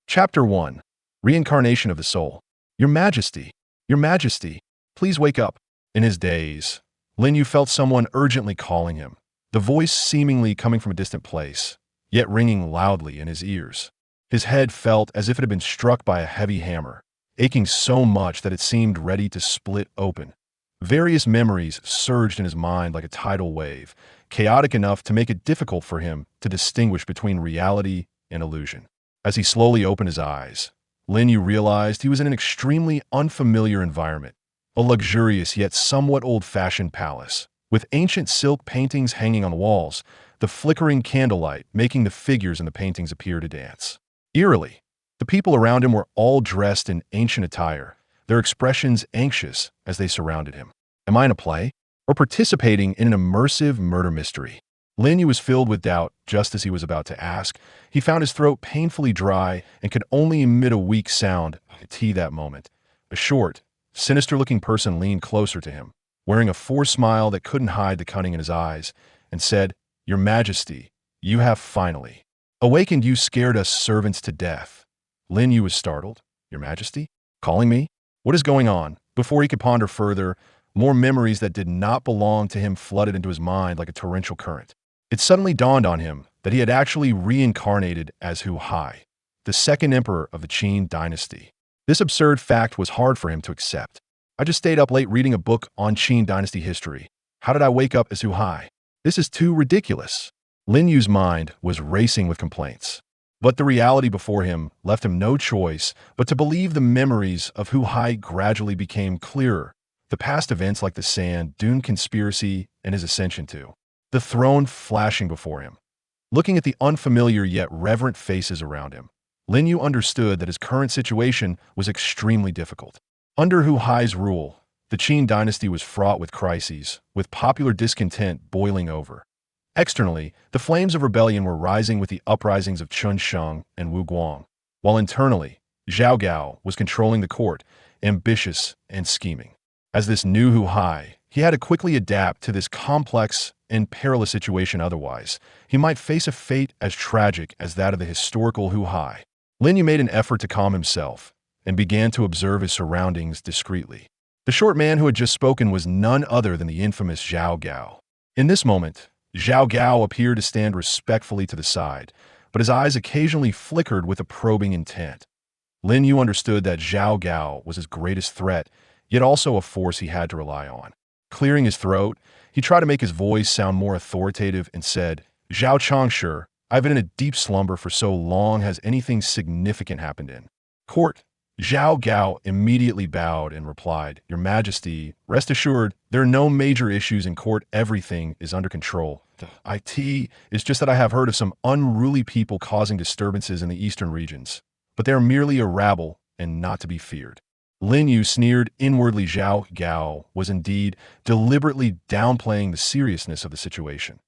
Chapter 1. Reincarnation of the Soul. Your Majesty, please wake up. In his daze, Lin Yu felt someone urgently calling him, the voice seemingly coming from a distant place, yet ringing loudly in his ears. His head felt as if it had been struck by a heavy hammer, aching so much that it seemed ready to split open. Various memories surged in his mind like a tidal wave, chaotic enough to make it difficult for him to distinguish between reality and illusion. As he slowly opened his eyes, Lin Yu realized he was in an extremely unfamiliar environment, a luxurious yet somewhat old-fashioned palace, with ancient silk paintings hanging on the walls, the flickering candlelight making the figures in the paintings appear to dance. Eerily, the people around him were all dressed in ancient attire, their expressions anxious as they surrounded him. Am I in a play? Or participating in an immersive murder mystery? Lin Yu was filled with doubt just as he was about to ask. He found his throat painfully dry and could only emit a weak sound that moment. A short, sinister-looking person leaned closer to him, wearing a forced smile that couldn't hide the cunning in his eyes, and said, "Your Majesty, you have finally awakened. You scared us servants to death." Lin Yu was startled. "Your Majesty? Calling me? What is going on?" Before he could ponder further, more memories that did not belong to him flooded into his mind like a torrential current. It suddenly dawned on him that he had actually reincarnated as Hu Hai, the second emperor of the Qin dynasty. This absurd fact was hard for him to accept. "I just stayed up late reading a book on Qin dynasty history. How did I wake up as Hu Hai? This is too ridiculous." Lin Yu's mind was racing with complaints. But the reality before him left him no choice but to believe. The memories of Hu Hai gradually became clearer. The past events like the Sand Dune conspiracy and his ascension to the throne flashing before him. Looking at the unfamiliar yet reverent faces around him, Lin Yu understood that his current situation was extremely difficult. Under Hu Hai's rule, the Qin dynasty was fraught with crises, with popular discontent boiling over. Externally, the flames of rebellion were rising with the uprisings of Chun Sheng and Wu Guang, while internally, Zhao Gao was controlling the court, ambitious and scheming. As this new Hu Hai, he had to quickly adapt to this complex and perilous situation. Otherwise, he might face a fate as tragic as that of the historical Hu Hai. Lin Yu made an effort to calm himself and began to observe his surroundings discreetly. The short man who had just spoken was none other than the infamous Zhao Gao. In this moment, Zhao Gao appeared to stand respectfully to the side, but his eyes occasionally flickered with a probing intent. Lin Yu understood that Zhao Gao was his greatest threat, yet also a force he had to rely on. Clearing his throat, he tried to make his voice sound more authoritative and said, "Zhao Changshi, I've been in a deep slumber for so long. Has anything significant happened in court?" Zhao Gao immediately bowed and replied, "Your Majesty, rest assured, there are no major issues in court. Everything is under control. It is just that I have heard of some unruly people causing disturbances in the eastern regions, but they are merely a rabble and not to be feared." Lin Yu sneered inwardly. Zhao Gao was indeed deliberately downplaying the seriousness of the situation.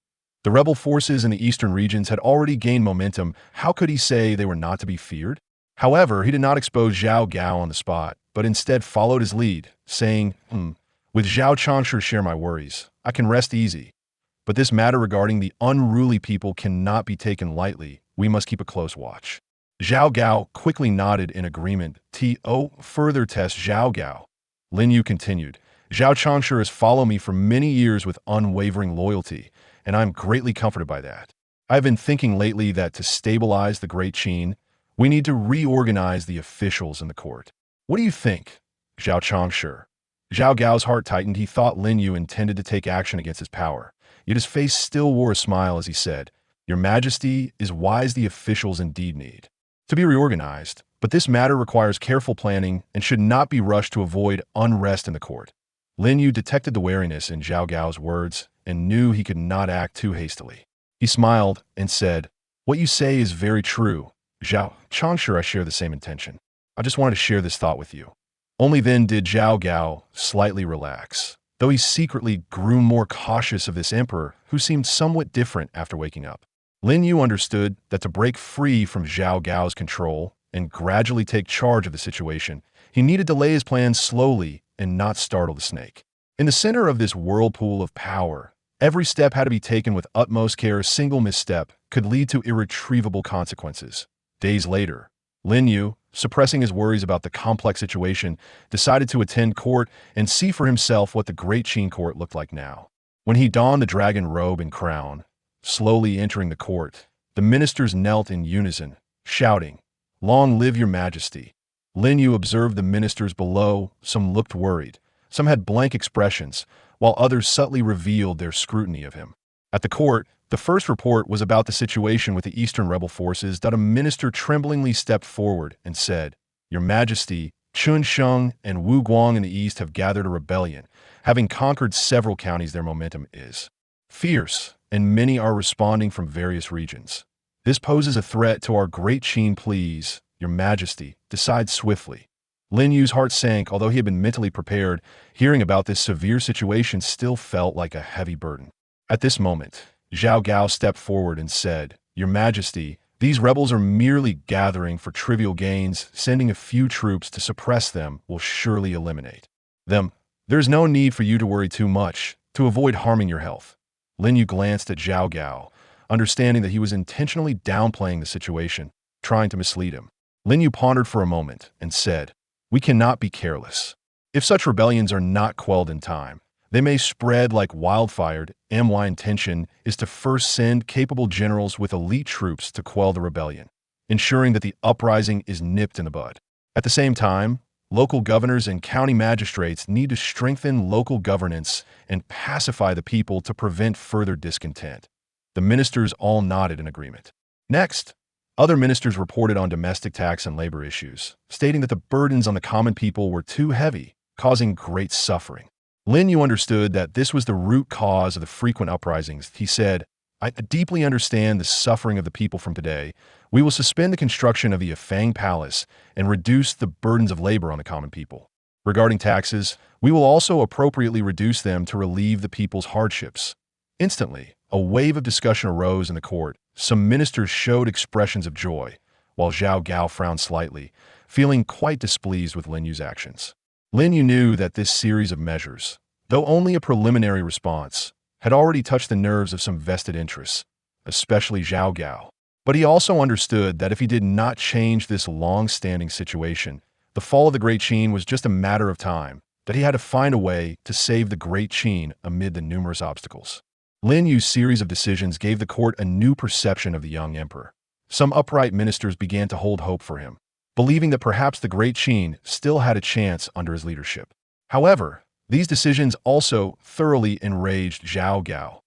The rebel forces in the eastern regions had already gained momentum. How could he say they were not to be feared? However, he did not expose Zhao Gao on the spot, but instead followed his lead, saying, "With Zhao Changshi share my worries, I can rest easy. But this matter regarding the unruly people cannot be taken lightly. We must keep a close watch." Zhao Gao quickly nodded in agreement. Further test Zhao Gao. Lin Yu continued, "Zhao Changshi has followed me for many years with unwavering loyalty, and I'm greatly comforted by that. I've been thinking lately that to stabilize the Great Qin, we need to reorganize the officials in the court. What do you think, Zhao Changshi?" Zhao Gao's heart tightened. He thought Lin Yu intended to take action against his power, yet his face still wore a smile as he said, "Your Majesty is wise. The officials indeed need to be reorganized, but this matter requires careful planning and should not be rushed to avoid unrest in the court." Lin Yu detected the wariness in Zhao Gao's words and knew he could not act too hastily. He smiled and said, "What you say is very true, Zhao Changshi. I share the same intention. I just wanted to share this thought with you." Only then did Zhao Gao slightly relax, though he secretly grew more cautious of this emperor who seemed somewhat different after waking up. Lin Yu understood that to break free from Zhao Gao's control and gradually take charge of the situation, he needed to lay his plans slowly and not startle the snake. In the center of this whirlpool of power, every step had to be taken with utmost care. A single misstep could lead to irretrievable consequences. Days later, Lin Yu, suppressing his worries about the complex situation, decided to attend court and see for himself what the Great Qin court looked like now. When he donned the dragon robe and crown, slowly entering the court, the ministers knelt in unison, shouting, "Long live your majesty." Lin Yu observed the ministers below. Some looked worried, some had blank expressions, while others subtly revealed their scrutiny of him. At the court, the first report was about the situation with the Eastern rebel forces that a minister tremblingly stepped forward and said, "Your Majesty, Chun Sheng and Wu Guang in the east have gathered a rebellion. Having conquered several counties, their momentum is fierce, and many are responding from various regions. This poses a threat to our Great Qin. Please, Your Majesty, decide swiftly." Lin Yu's heart sank. Although he had been mentally prepared, hearing about this severe situation still felt like a heavy burden. At this moment, Zhao Gao stepped forward and said, "Your Majesty, these rebels are merely gathering for trivial gains. Sending a few troops to suppress them will surely eliminate them. There is no need for you to worry too much to avoid harming your health." Lin Yu glanced at Zhao Gao, understanding that he was intentionally downplaying the situation, trying to mislead him. Lin Yu pondered for a moment and said, "We cannot be careless. If such rebellions are not quelled in time, they may spread like wildfire. My intention is to first send capable generals with elite troops to quell the rebellion, ensuring that the uprising is nipped in the bud. At the same time, local governors and county magistrates need to strengthen local governance and pacify the people to prevent further discontent." The ministers all nodded in agreement. Next, other ministers reported on domestic tax and labor issues, stating that the burdens on the common people were too heavy, causing great suffering. Lin Yu understood that this was the root cause of the frequent uprisings. He said, "I deeply understand the suffering of the people from today. We will suspend the construction of the Yifang Palace and reduce the burdens of labor on the common people. Regarding taxes, we will also appropriately reduce them to relieve the people's hardships." Instantly, a wave of discussion arose in the court. Some ministers showed expressions of joy, while Zhao Gao frowned slightly, feeling quite displeased with Lin Yu's actions. Lin Yu knew that this series of measures, though only a preliminary response, had already touched the nerves of some vested interests, especially Zhao Gao. But he also understood that if he did not change this long-standing situation, the fall of the Great Qin was just a matter of time, that he had to find a way to save the Great Qin amid the numerous obstacles. Lin Yu's series of decisions gave the court a new perception of the young emperor. Some upright ministers began to hold hope for him, believing that perhaps the Great Qin still had a chance under his leadership. However, these decisions also thoroughly enraged Zhao Gao.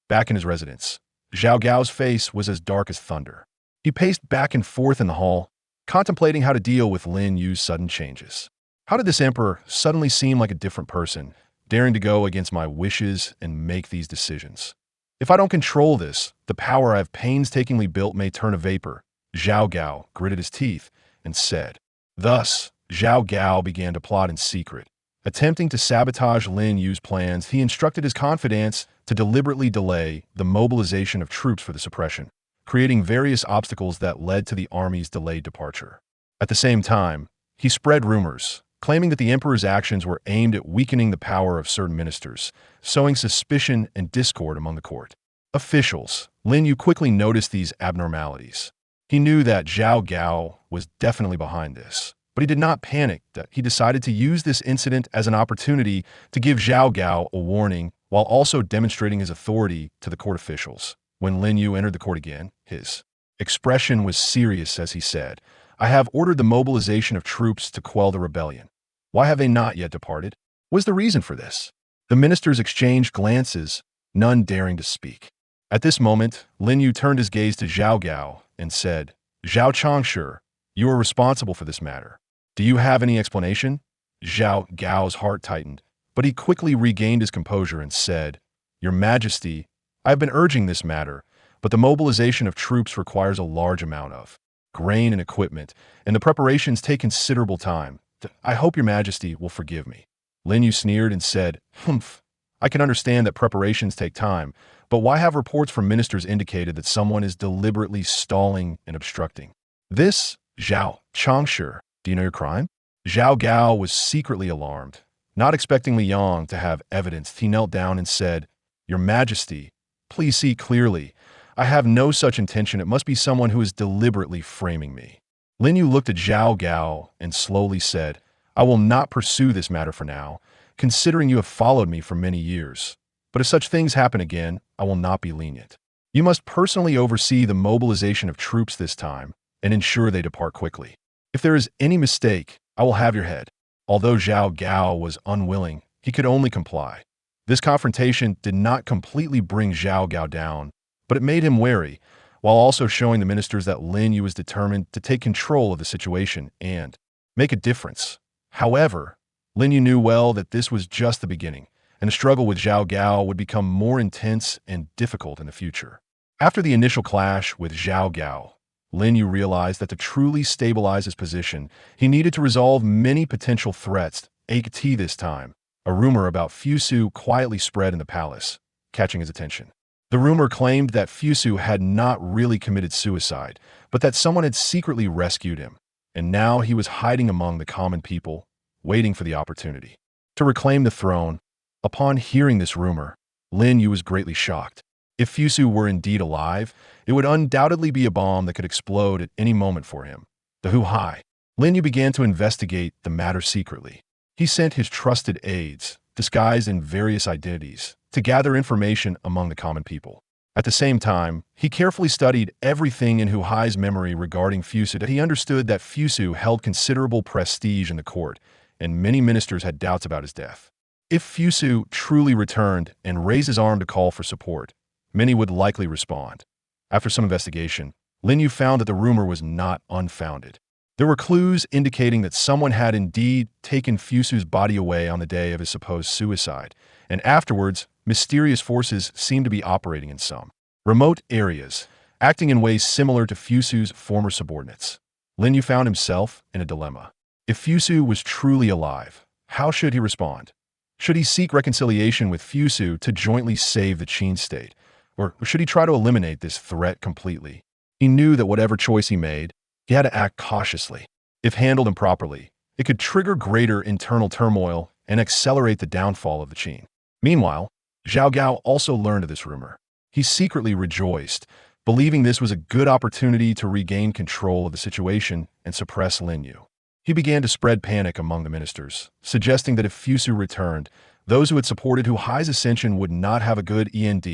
Back in his residence, Zhao Gao's face was as dark as thunder. He paced back and forth in the hall, contemplating how to deal with Lin Yu's sudden changes. How did this emperor suddenly seem like a different person, daring to go against my wishes and make these decisions? If I don't control this, the power I have painstakingly built may turn to vapor. Zhao Gao gritted his teeth and said. Thus, Zhao Gao began to plot in secret. Attempting to sabotage Lin Yu's plans, he instructed his confidants to deliberately delay the mobilization of troops for the suppression, creating various obstacles that led to the army's delayed departure. At the same time, he spread rumors, claiming that the emperor's actions were aimed at weakening the power of certain ministers, sowing suspicion and discord among the court officials. Lin Yu quickly noticed these abnormalities. He knew that Zhao Gao was definitely behind this, but he did not panic. He decided to use this incident as an opportunity to give Zhao Gao a warning while also demonstrating his authority to the court officials. When Lin Yu entered the court again, his expression was serious as he said, "I have ordered the mobilization of troops to quell the rebellion. Why have they not yet departed? What is the reason for this?" The ministers exchanged glances, none daring to speak. At this moment, Lin Yu turned his gaze to Zhao Gao and said, "Zhao Changshe, you are responsible for this matter. Do you have any explanation?" Zhao Gao's heart tightened, but he quickly regained his composure and said, "Your Majesty, I have been urging this matter, but the mobilization of troops requires a large amount of grain and equipment, and the preparations take considerable time. I hope your Majesty will forgive me." Lin Yu sneered and said, "Humph, I can understand that preparations take time, but why have reports from ministers indicated that someone is deliberately stalling and obstructing? This, Zhao Changshe, do you know your crime?" Zhao Gao was secretly alarmed. Not expecting Li Yang to have evidence, he knelt down and said, "Your Majesty, please see clearly. I have no such intention. It must be someone who is deliberately framing me." Lin Yu looked at Zhao Gao and slowly said, I will not pursue this matter for now, considering you have followed me for many years. But if such things happen again, I will not be lenient. You must personally oversee the mobilization of troops this time and ensure they depart quickly. If there is any mistake, I will have your head. Although Zhao Gao was unwilling, he could only comply. This confrontation did not completely bring Zhao Gao down, but it made him wary, while also showing the ministers that Lin Yu was determined to take control of the situation and make a difference. However, Lin Yu knew well that this was just the beginning, and the struggle with Zhao Gao would become more intense and difficult in the future. After the initial clash with Zhao Gao, Lin Yu realized that to truly stabilize his position, he needed to resolve many potential threats. This time, a rumor about Fusu quietly spread in the palace, catching his attention. The rumor claimed that Fusu had not really committed suicide, but that someone had secretly rescued him, and now he was hiding among the common people, waiting for the opportunity to reclaim the throne. Upon hearing this rumor, Lin Yu was greatly shocked. If Fusu were indeed alive, it would undoubtedly be a bomb that could explode at any moment for him. The Hu-Hai. Lin Yu began to investigate the matter secretly. He sent his trusted aides, disguised in various identities, to gather information among the common people. At the same time, he carefully studied everything in Hu-Hai's memory regarding Fusu that he understood that Fusu held considerable prestige in the court, and many ministers had doubts about his death. If Fusu truly returned and raised his arm to call for support, many would likely respond. After some investigation, Lin Yu found that the rumor was not unfounded. There were clues indicating that someone had indeed taken Fusu's body away on the day of his supposed suicide, and afterwards, mysterious forces seemed to be operating in some remote areas, acting in ways similar to Fusu's former subordinates. Lin Yu found himself in a dilemma. If Fusu was truly alive, how should he respond? Should he seek reconciliation with Fusu to jointly save the Qin state? Or should he try to eliminate this threat completely? He knew that whatever choice he made, he had to act cautiously. If handled improperly, it could trigger greater internal turmoil and accelerate the downfall of the Qin. Meanwhile, Zhao Gao also learned of this rumor. He secretly rejoiced, believing this was a good opportunity to regain control of the situation and suppress Lin Yu. He began to spread panic among the ministers, suggesting that if Fusu returned, those who had supported Hu-Hai's ascension would not have a good end.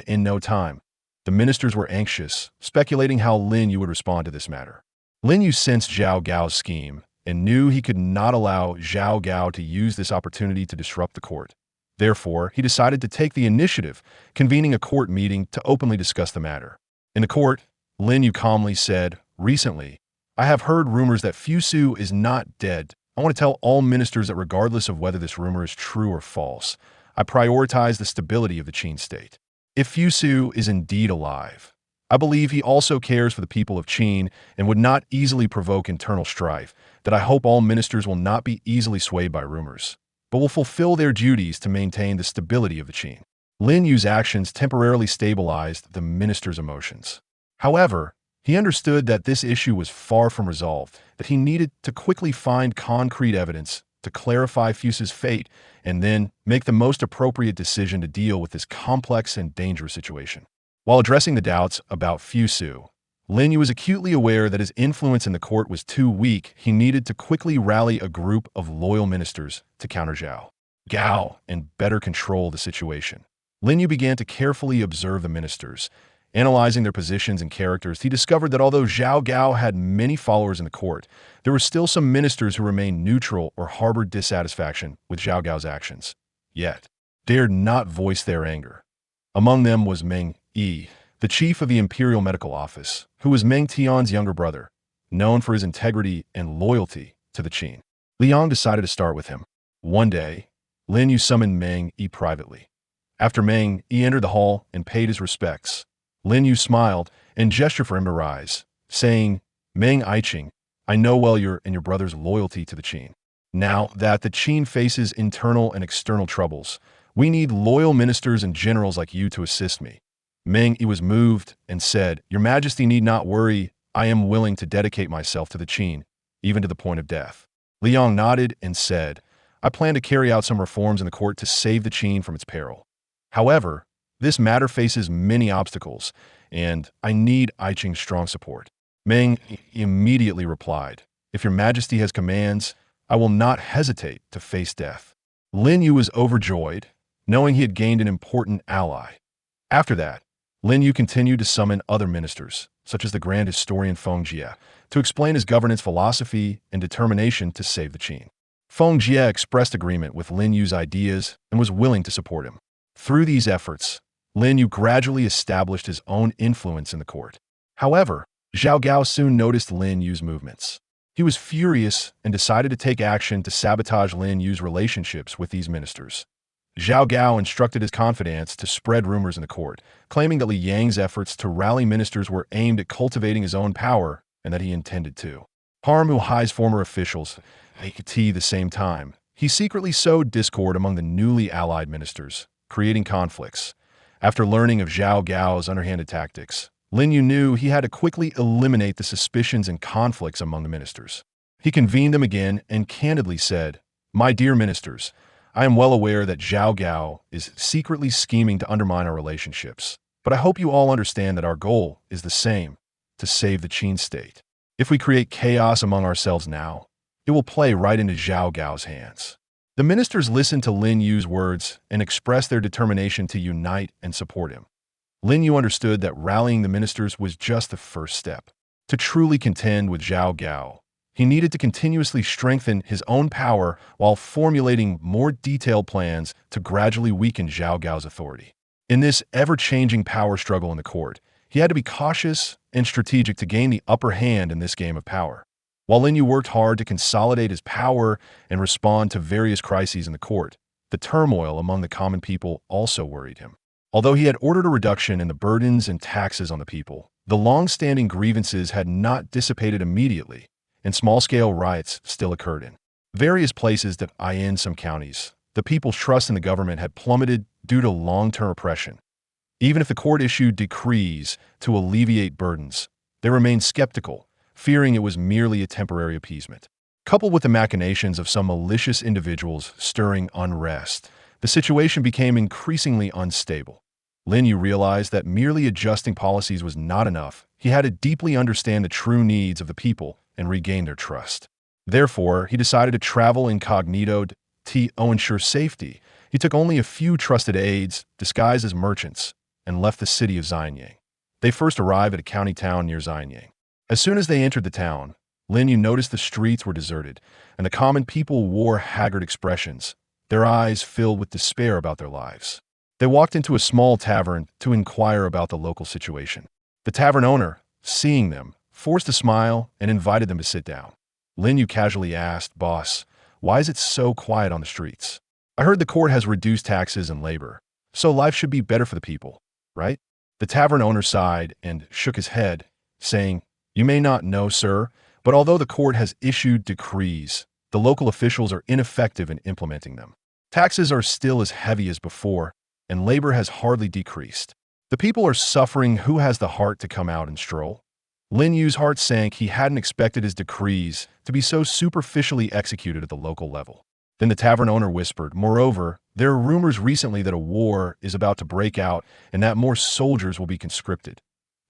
In no time, the ministers were anxious, speculating how Lin Yu would respond to this matter. Lin Yu sensed Zhao Gao's scheme and knew he could not allow Zhao Gao to use this opportunity to disrupt the court. Therefore, he decided to take the initiative, convening a court meeting to openly discuss the matter. In the court, Lin Yu calmly said, "Recently, I have heard rumors that Fusu is not dead. I want to tell all ministers that regardless of whether this rumor is true or false, I prioritize the stability of the Qin state. If Fusu is indeed alive, I believe he also cares for the people of Qin and would not easily provoke internal strife, that I hope all ministers will not be easily swayed by rumors, but will fulfill their duties to maintain the stability of the Qin." Lin Yu's actions temporarily stabilized the minister's emotions. However, he understood that this issue was far from resolved, that he needed to quickly find concrete evidence to clarify Fusu's fate and then make the most appropriate decision to deal with this complex and dangerous situation. While addressing the doubts about Fusu, Lin Yu was acutely aware that his influence in the court was too weak. He needed to quickly rally a group of loyal ministers to counter Zhao Gao and better control the situation. Lin Yu began to carefully observe the ministers. Analyzing their positions and characters, he discovered that although Zhao Gao had many followers in the court, there were still some ministers who remained neutral or harbored dissatisfaction with Zhao Gao's actions, yet dared not voice their anger. Among them was Meng Yi, the chief of the Imperial Medical Office, who was Meng Tian's younger brother, known for his integrity and loyalty to the Qin. Liang decided to start with him. One day, Lin Yu summoned Meng Yi privately. After Meng Yi entered the hall and paid his respects, Lin Yu smiled and gestured for him to rise, saying, "Meng Yiqing, I know well your and your brother's loyalty to the Qin. Now that the Qin faces internal and external troubles, we need loyal ministers and generals like you to assist me." Meng Yi was moved and said, "Your Majesty need not worry. I am willing to dedicate myself to the Qin, even to the point of death." Liang nodded and said, "I plan to carry out some reforms in the court to save the Qin from its peril. However, this matter faces many obstacles, and I need Yiqing's strong support." Meng immediately replied, "If your majesty has commands, I will not hesitate to face death." Lin Yu was overjoyed, knowing he had gained an important ally. After that, Lin Yu continued to summon other ministers, such as the grand historian Feng Jie, to explain his governance philosophy and determination to save the Qin. Feng Jie expressed agreement with Lin Yu's ideas and was willing to support him. Through these efforts, Lin Yu gradually established his own influence in the court. However, Zhao Gao soon noticed Lin Yu's movements. He was furious and decided to take action to sabotage Lin Yu's relationships with these ministers. Zhao Gao instructed his confidants to spread rumors in the court, claiming that Li Yang's efforts to rally ministers were aimed at cultivating his own power and that he intended to harm Wu Hai's former officials. At the same time, he secretly sowed discord among the newly allied ministers, creating conflicts. After learning of Zhao Gao's underhanded tactics, Lin Yu knew he had to quickly eliminate the suspicions and conflicts among the ministers. He convened them again and candidly said, "My dear ministers, I am well aware that Zhao Gao is secretly scheming to undermine our relationships, but I hope you all understand that our goal is the same, to save the Qin state. If we create chaos among ourselves now, it will play right into Zhao Gao's hands." The ministers listened to Lin Yu's words and expressed their determination to unite and support him. Lin Yu understood that rallying the ministers was just the first step. To truly contend with Zhao Gao, he needed to continuously strengthen his own power while formulating more detailed plans to gradually weaken Zhao Gao's authority. In this ever-changing power struggle in the court, he had to be cautious and strategic to gain the upper hand in this game of power. While Lin Yu worked hard to consolidate his power and respond to various crises in the court, the turmoil among the common people also worried him. Although he had ordered a reduction in the burdens and taxes on the people, the long-standing grievances had not dissipated immediately, and small-scale riots still occurred in various places that in some counties. The people's trust in the government had plummeted due to long-term oppression. Even if the court issued decrees to alleviate burdens, they remained skeptical, fearing it was merely a temporary appeasement. Coupled with the machinations of some malicious individuals stirring unrest, the situation became increasingly unstable. Lin Yu realized that merely adjusting policies was not enough. He had to deeply understand the true needs of the people and regain their trust. Therefore, he decided to travel incognito to ensure safety. He took only a few trusted aides, disguised as merchants, and left the city of Xianyang. They first arrived at a county town near Xianyang. As soon as they entered the town, Lin Yu noticed the streets were deserted, and the common people wore haggard expressions, their eyes filled with despair about their lives. They walked into a small tavern to inquire about the local situation. The tavern owner, seeing them, forced a smile and invited them to sit down. Lin Yu casually asked, "Boss, why is it so quiet on the streets? I heard the court has reduced taxes and labor, so life should be better for the people, right?" The tavern owner sighed and shook his head, saying, "You may not know, sir, but although the court has issued decrees, the local officials are ineffective in implementing them. Taxes are still as heavy as before, and labor has hardly decreased. The people are suffering. Who has the heart to come out and stroll?" Lin Yu's heart sank. He hadn't expected his decrees to be so superficially executed at the local level. Then the tavern owner whispered, "Moreover, there are rumors recently that a war is about to break out and that more soldiers will be conscripted.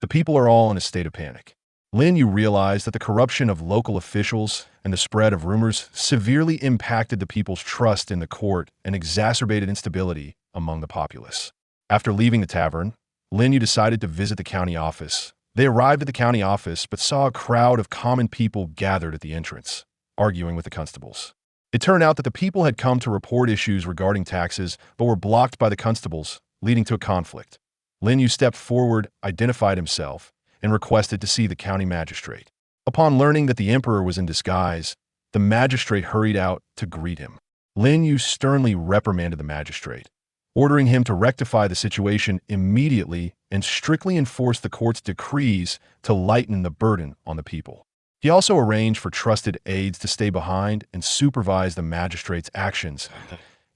The people are all in a state of panic." Lin Yu realized that the corruption of local officials and the spread of rumors severely impacted the people's trust in the court and exacerbated instability among the populace. After leaving the tavern, Lin Yu decided to visit the county office. They arrived at the county office but saw a crowd of common people gathered at the entrance, arguing with the constables. It turned out that the people had come to report issues regarding taxes but were blocked by the constables, leading to a conflict. Lin Yu stepped forward, identified himself, and requested to see the county magistrate. Upon learning that the emperor was in disguise, the magistrate hurried out to greet him. Lin Yu sternly reprimanded the magistrate, ordering him to rectify the situation immediately and strictly enforce the court's decrees to lighten the burden on the people. He also arranged for trusted aides to stay behind and supervise the magistrate's actions.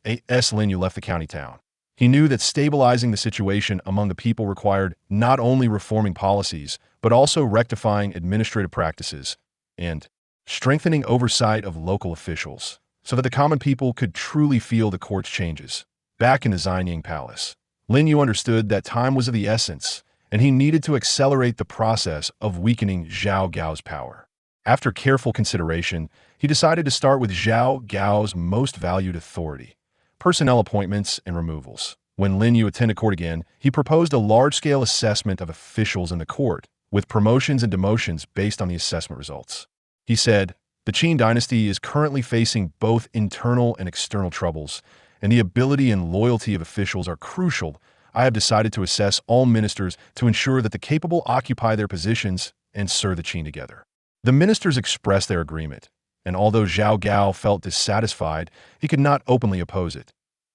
Lin Yu left the county town. He knew that stabilizing the situation among the people required not only reforming policies, but also rectifying administrative practices and strengthening oversight of local officials so that the common people could truly feel the court's changes. Back in the Xianyang Palace, Lin Yu understood that time was of the essence, and he needed to accelerate the process of weakening Zhao Gao's power. After careful consideration, he decided to start with Zhao Gao's most valued authority: personnel appointments and removals. When Lin Yu attended court again, he proposed a large-scale assessment of officials in the court, with promotions and demotions based on the assessment results. He said, "The Qin dynasty is currently facing both internal and external troubles, and the ability and loyalty of officials are crucial. I have decided to assess all ministers to ensure that the capable occupy their positions and serve the Qin together." The ministers expressed their agreement, and although Zhao Gao felt dissatisfied, he could not openly oppose it.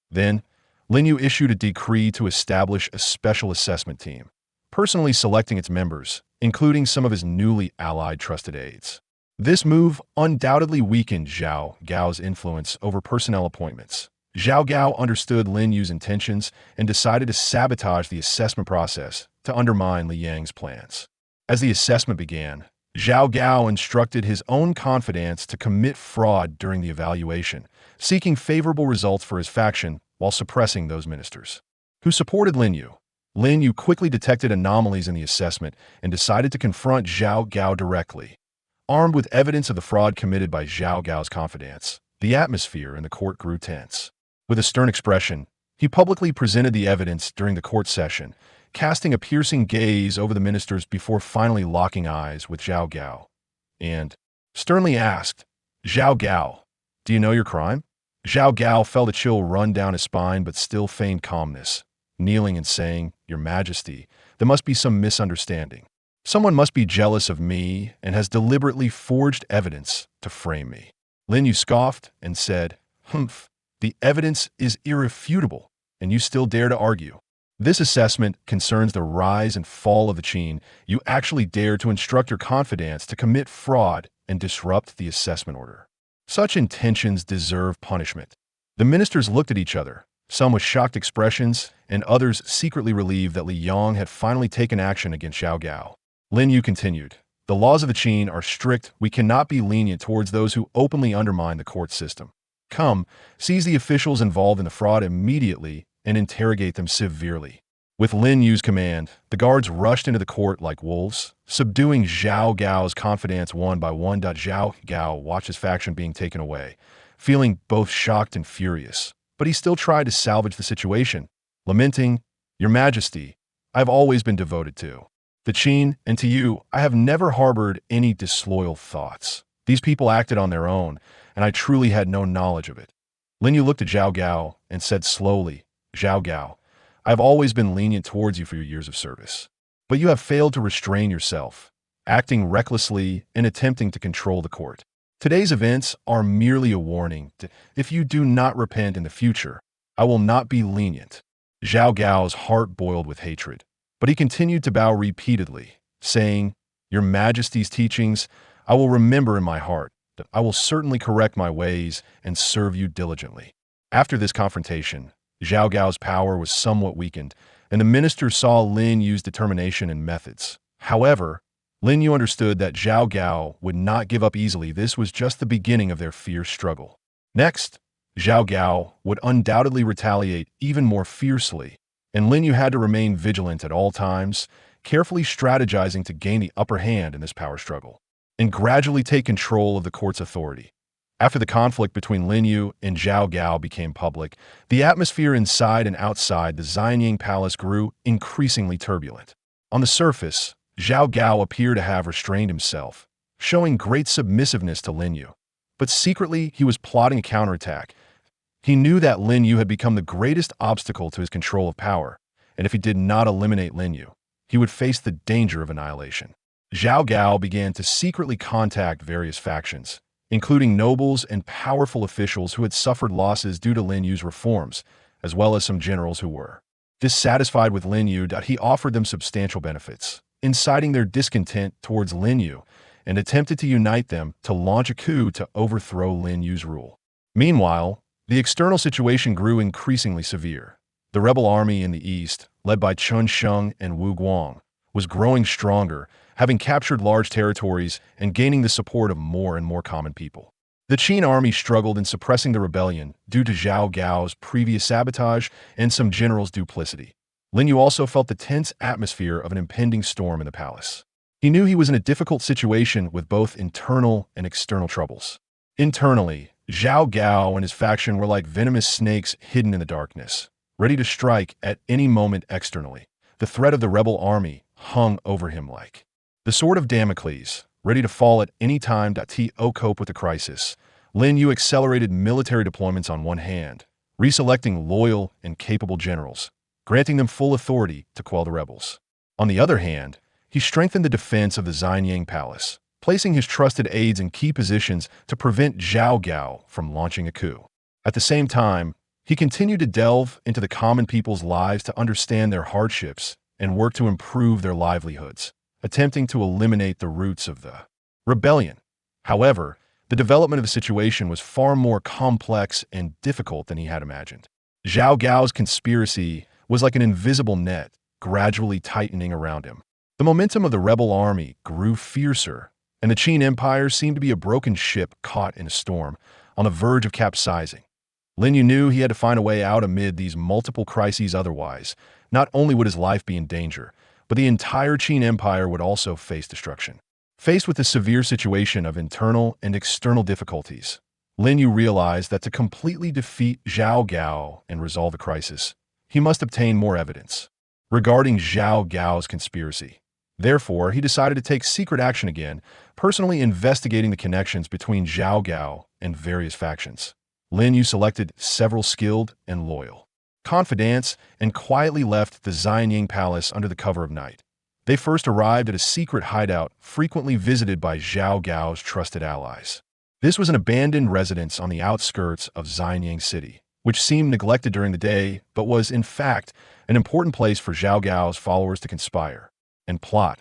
Then, Lin Yu issued a decree to establish a special assessment team, personally selecting its members, including some of his newly allied trusted aides. This move undoubtedly weakened Zhao Gao's influence over personnel appointments. Zhao Gao understood Lin Yu's intentions and decided to sabotage the assessment process to undermine Li Yang's plans. As the assessment began, Zhao Gao instructed his own confidants to commit fraud during the evaluation, seeking favorable results for his faction while suppressing those ministers who supported Lin Yu. Lin Yu quickly detected anomalies in the assessment and decided to confront Zhao Gao directly. Armed with evidence of the fraud committed by Zhao Gao's confidants, the atmosphere in the court grew tense. With a stern expression, he publicly presented the evidence during the court session, casting a piercing gaze over the ministers before finally locking eyes with Zhao Gao, and sternly asked, "Zhao Gao, do you know your crime?" Zhao Gao felt a chill run down his spine but still feigned calmness, kneeling and saying, "Your Majesty, there must be some misunderstanding. Someone must be jealous of me and has deliberately forged evidence to frame me." Lin Yu scoffed and said, "Humph, the evidence is irrefutable, and you still dare to argue. This assessment concerns the rise and fall of the Qin. You actually dare to instruct your confidants to commit fraud and disrupt the assessment order. Such intentions deserve punishment." The ministers looked at each other, some with shocked expressions and others secretly relieved that Li Yang had finally taken action against Zhao Gao. Lin Yu continued, "The laws of the Qin are strict. We cannot be lenient towards those who openly undermine the court system. Come, seize the officials involved in the fraud immediately and interrogate them severely." With Lin Yu's command, the guards rushed into the court like wolves, subduing Zhao Gao's confidants one by one. Zhao Gao watched his faction being taken away, feeling both shocked and furious, but he still tried to salvage the situation, lamenting, "Your Majesty, I have always been devoted to the Qin, and to you, I have never harbored any disloyal thoughts. These people acted on their own, and I truly had no knowledge of it." Lin Yu looked at Zhao Gao and said slowly, "Zhao Gao, I have always been lenient towards you for your years of service. But you have failed to restrain yourself, acting recklessly and attempting to control the court. Today's events are merely a warning. If you do not repent in the future, I will not be lenient." Zhao Gao's heart boiled with hatred, but he continued to bow repeatedly, saying, "Your Majesty's teachings I will remember in my heart. I will certainly correct my ways and serve you diligently." After this confrontation, Zhao Gao's power was somewhat weakened, and the ministers saw Lin Yu's determination and methods. However, Lin Yu understood that Zhao Gao would not give up easily. This was just the beginning of their fierce struggle. Next, Zhao Gao would undoubtedly retaliate even more fiercely, and Lin Yu had to remain vigilant at all times, carefully strategizing to gain the upper hand in this power struggle, and gradually take control of the court's authority. After the conflict between Lin Yu and Zhao Gao became public, the atmosphere inside and outside the Xianying Palace grew increasingly turbulent. On the surface, Zhao Gao appeared to have restrained himself, showing great submissiveness to Lin Yu. But secretly, he was plotting a counterattack. He knew that Lin Yu had become the greatest obstacle to his control of power, and if he did not eliminate Lin Yu, he would face the danger of annihilation. Zhao Gao began to secretly contact various factions, including nobles and powerful officials who had suffered losses due to Lin Yu's reforms, as well as some generals who were dissatisfied with Lin Yu. He offered them substantial benefits, inciting their discontent towards Lin Yu, and attempted to unite them to launch a coup to overthrow Lin Yu's rule. Meanwhile, the external situation grew increasingly severe. The rebel army in the east, led by Chun Sheng and Wu Guang, was growing stronger, having captured large territories and gaining the support of more and more common people. The Qin army struggled in suppressing the rebellion due to Zhao Gao's previous sabotage and some generals' duplicity. Lin Yu also felt the tense atmosphere of an impending storm in the palace. He knew he was in a difficult situation with both internal and external troubles. Internally, Zhao Gao and his faction were like venomous snakes hidden in the darkness, ready to strike at any moment externally. The threat of the rebel army hung over him like the sword of Damocles, ready to fall at any time. To cope with the crisis, Lin Yu accelerated military deployments on one hand, reselecting loyal and capable generals, granting them full authority to quell the rebels. On the other hand, he strengthened the defense of the Xianyang Palace, placing his trusted aides in key positions to prevent Zhao Gao from launching a coup. At the same time, he continued to delve into the common people's lives to understand their hardships and work to improve their livelihoods, attempting to eliminate the roots of the rebellion. However, the development of the situation was far more complex and difficult than he had imagined. Zhao Gao's conspiracy was like an invisible net, gradually tightening around him. The momentum of the rebel army grew fiercer, and the Qin Empire seemed to be a broken ship caught in a storm, on the verge of capsizing. Lin Yu knew he had to find a way out amid these multiple crises, otherwise, not only would his life be in danger, but the entire Qin Empire would also face destruction. Faced with the severe situation of internal and external difficulties, Lin Yu realized that to completely defeat Zhao Gao and resolve the crisis, he must obtain more evidence regarding Zhao Gao's conspiracy. Therefore, he decided to take secret action again, personally investigating the connections between Zhao Gao and various factions. Lin Yu selected several skilled and loyal confidants and quietly left the Xianyang Palace under the cover of night. They first arrived at a secret hideout frequently visited by Zhao Gao's trusted allies. This was an abandoned residence on the outskirts of Xianyang City, which seemed neglected during the day but was, in fact, an important place for Zhao Gao's followers to conspire and plot.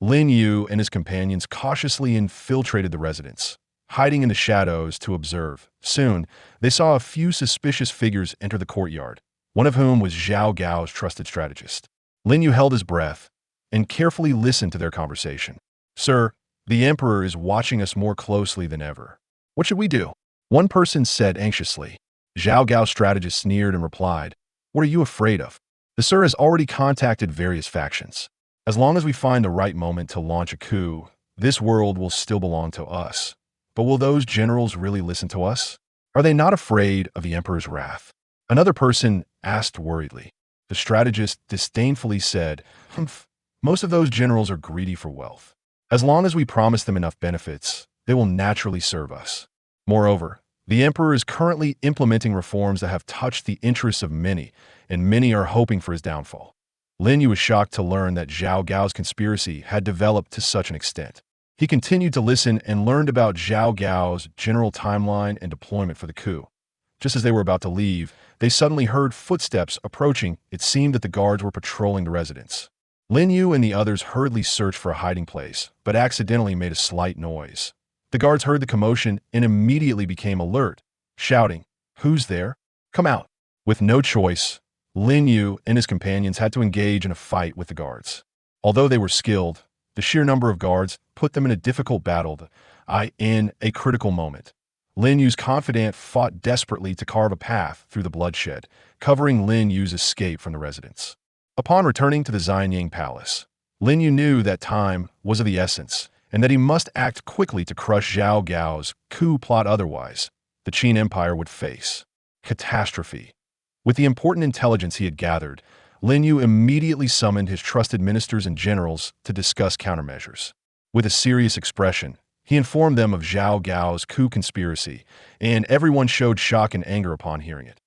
Lin Yu and his companions cautiously infiltrated the residence, hiding in the shadows to observe. Soon, they saw a few suspicious figures enter the courtyard, one of whom was Zhao Gao's trusted strategist. Lin Yu held his breath and carefully listened to their conversation. "Sir, the Emperor is watching us more closely than ever. What should we do?" One person said anxiously. Zhao Gao's strategist sneered and replied, "What are you afraid of? The Sir has already contacted various factions. As long as we find the right moment to launch a coup, this world will still belong to us. But will those generals really listen to us? Are they not afraid of the Emperor's wrath?" Another person asked worriedly. The strategist disdainfully said, "Humph, most of those generals are greedy for wealth. As long as we promise them enough benefits, they will naturally serve us. Moreover, the Emperor is currently implementing reforms that have touched the interests of many, and many are hoping for his downfall." Lin Yu was shocked to learn that Zhao Gao's conspiracy had developed to such an extent. He continued to listen and learned about Zhao Gao's general timeline and deployment for the coup. Just as they were about to leave, they suddenly heard footsteps approaching. It seemed that the guards were patrolling the residence. Lin Yu and the others hurriedly searched for a hiding place, but accidentally made a slight noise. The guards heard the commotion and immediately became alert, shouting, "Who's there? Come out!" With no choice, Lin Yu and his companions had to engage in a fight with the guards. Although they were skilled, the sheer number of guards put them in a difficult battle. In a critical moment, Lin Yu's confidant fought desperately to carve a path through the bloodshed, covering Lin Yu's escape from the residence. Upon returning to the Xianyang Palace, Lin Yu knew that time was of the essence and that he must act quickly to crush Zhao Gao's coup plot, otherwise the Qin Empire would face catastrophe. With the important intelligence he had gathered, Lin Yu immediately summoned his trusted ministers and generals to discuss countermeasures. With a serious expression, he informed them of Zhao Gao's coup conspiracy, and everyone showed shock and anger upon hearing it.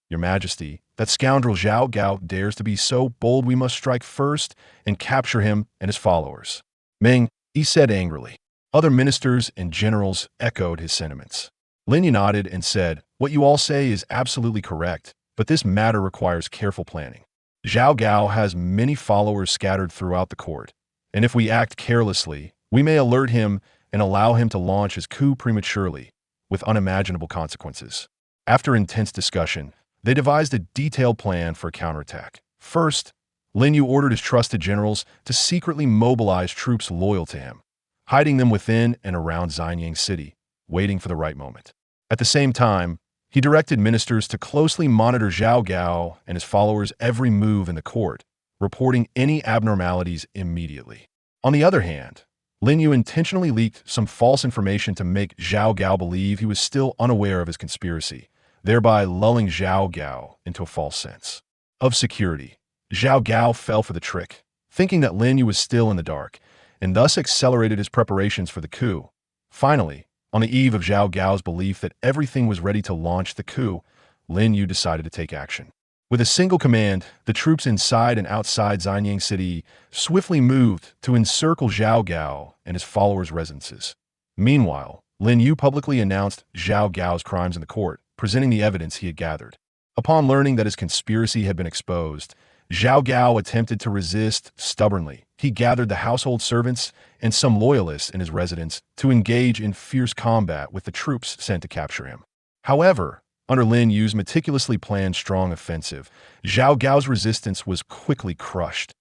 "Your Majesty, that scoundrel Zhao Gao dares to be so bold. We must strike first and capture him and his followers." "Ming," he said angrily. Other ministers and generals echoed his sentiments. Lin Yu nodded and said, "What you all say is absolutely correct, but this matter requires careful planning. Zhao Gao has many followers scattered throughout the court, and if we act carelessly, we may alert him and allow him to launch his coup prematurely, with unimaginable consequences." After intense discussion, they devised a detailed plan for a counterattack. First, Lin Yu ordered his trusted generals to secretly mobilize troops loyal to him, hiding them within and around Xianyang City, waiting for the right moment. At the same time, He directed ministers to closely monitor Zhao Gao and his followers' every move in the court, reporting any abnormalities immediately. On the other hand, Lin Yu intentionally leaked some false information to make Zhao Gao believe he was still unaware of his conspiracy, thereby lulling Zhao Gao into a false sense of security. Zhao Gao fell for the trick, thinking that Lin Yu was still in the dark, and thus accelerated his preparations for the coup. Finally, on the eve of Zhao Gao's belief that everything was ready to launch the coup, Lin Yu decided to take action. With a single command, the troops inside and outside Xianyang City swiftly moved to encircle Zhao Gao and his followers' residences. Meanwhile, Lin Yu publicly announced Zhao Gao's crimes in the court, presenting the evidence he had gathered. Upon learning that his conspiracy had been exposed, Zhao Gao attempted to resist stubbornly. He gathered the household servants and some loyalists in his residence to engage in fierce combat with the troops sent to capture him. However, under Lin Yu's meticulously planned strong offensive, Zhao Gao's resistance was quickly crushed.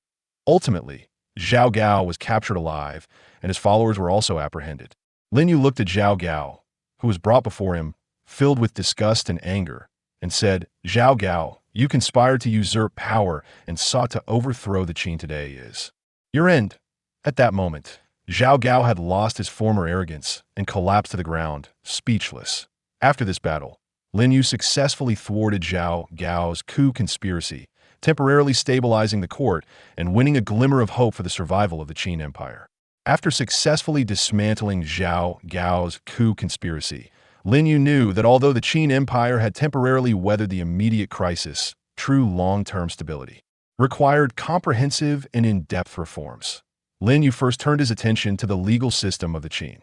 Ultimately, Zhao Gao was captured alive, and his followers were also apprehended. Lin Yu looked at Zhao Gao, who was brought before him, filled with disgust and anger, and said, "Zhao Gao, you conspired to usurp power and sought to overthrow the Qin today is your end." At that moment, Zhao Gao had lost his former arrogance and collapsed to the ground, speechless. After this battle, Lin Yu successfully thwarted Zhao Gao's coup conspiracy, temporarily stabilizing the court and winning a glimmer of hope for the survival of the Qin Empire. After successfully dismantling Zhao Gao's coup conspiracy, Lin Yu knew that although the Qin Empire had temporarily weathered the immediate crisis, true long-term stability required comprehensive and in-depth reforms. Lin Yu first turned his attention to the legal system of the Qin.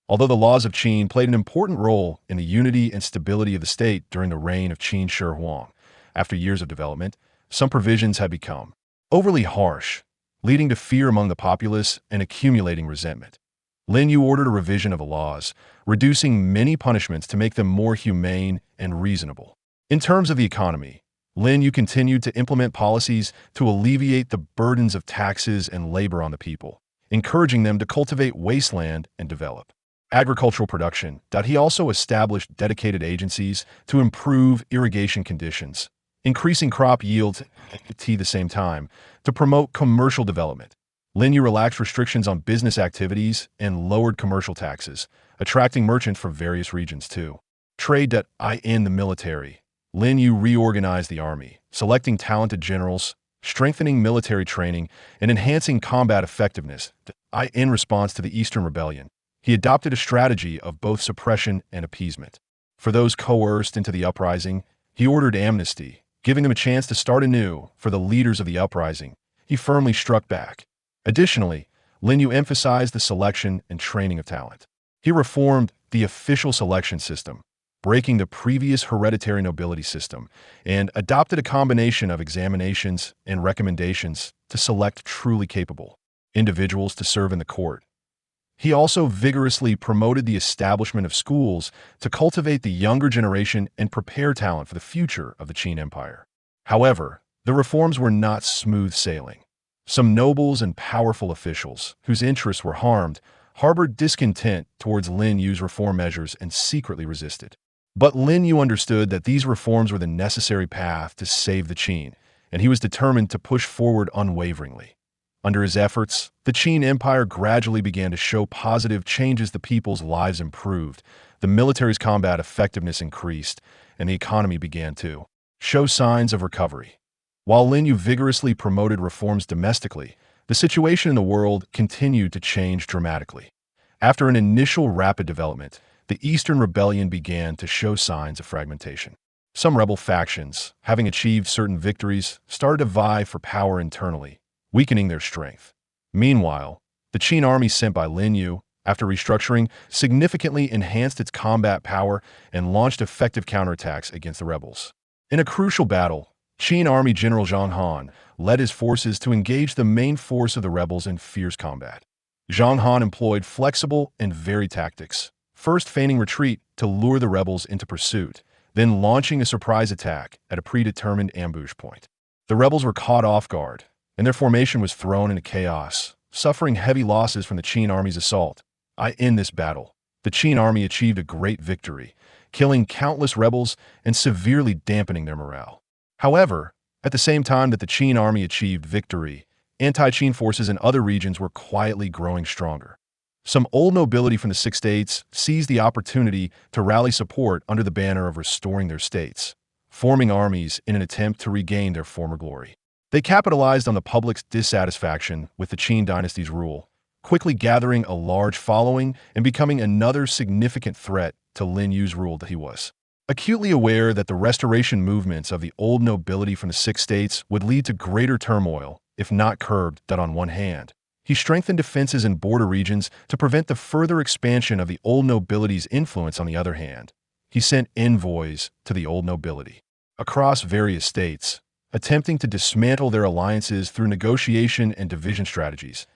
Although the laws of Qin played an important role in the unity and stability of the state during the reign of Qin Shi Huang, after years of development, some provisions had become overly harsh, leading to fear among the populace and accumulating resentment. Lin Yu ordered a revision of the laws, reducing many punishments to make them more humane and reasonable. In terms of the economy, Lin Yu continued to implement policies to alleviate the burdens of taxes and labor on the people, encouraging them to cultivate wasteland and develop agricultural production. He also established dedicated agencies to improve irrigation conditions, increasing crop yields at the same time to promote commercial development. Lin Yu relaxed restrictions on business activities and lowered commercial taxes, attracting merchants from various regions too. Trade. In the military, Lin Yu reorganized the army, selecting talented generals, strengthening military training, and enhancing combat effectiveness. In response to the Eastern Rebellion, he adopted a strategy of both suppression and appeasement. For those coerced into the uprising, he ordered amnesty, giving them a chance to start anew. For the leaders of the uprising, he firmly struck back. Additionally, Lin Yu emphasized the selection and training of talent. He reformed the official selection system, breaking the previous hereditary nobility system, and adopted a combination of examinations and recommendations to select truly capable individuals to serve in the court. He also vigorously promoted the establishment of schools to cultivate the younger generation and prepare talent for the future of the Qin Empire. However, the reforms were not smooth sailing. Some nobles and powerful officials, whose interests were harmed, harbored discontent towards Lin Yu's reform measures and secretly resisted. But Lin Yu understood that these reforms were the necessary path to save the Qin, and he was determined to push forward unwaveringly. Under his efforts, the Qin Empire gradually began to show positive changes. The people's lives improved, the military's combat effectiveness increased, and the economy began to show signs of recovery. While Lin Yu vigorously promoted reforms domestically, the situation in the world continued to change dramatically. After an initial rapid development, the Eastern Rebellion began to show signs of fragmentation. Some rebel factions, having achieved certain victories, started to vie for power internally, weakening their strength. Meanwhile, the Qin army sent by Lin Yu, after restructuring, significantly enhanced its combat power and launched effective counterattacks against the rebels. In a crucial battle, Qin Army General Zhang Han led his forces to engage the main force of the rebels in fierce combat. Zhang Han employed flexible and varied tactics, first feigning retreat to lure the rebels into pursuit, then launching a surprise attack at a predetermined ambush point. The rebels were caught off guard, and their formation was thrown into chaos, suffering heavy losses from the Qin army's assault. In this battle, the Qin army achieved a great victory, killing countless rebels and severely dampening their morale. However, at the same time that the Qin army achieved victory, anti-Qin forces in other regions were quietly growing stronger. Some old nobility from the Six States seized the opportunity to rally support under the banner of restoring their states, forming armies in an attempt to regain their former glory. They capitalized on the public's dissatisfaction with the Qin dynasty's rule, quickly gathering a large following and becoming another significant threat to Lin Yu's rule that he was. Acutely aware that the restoration movements of the old nobility from the Six States would lead to greater turmoil, if not curbed, that on one hand, he strengthened defenses in border regions to prevent the further expansion of the old nobility's influence. On the other hand, he sent envoys to the old nobility across various states, attempting to dismantle their alliances through negotiation and division strategies.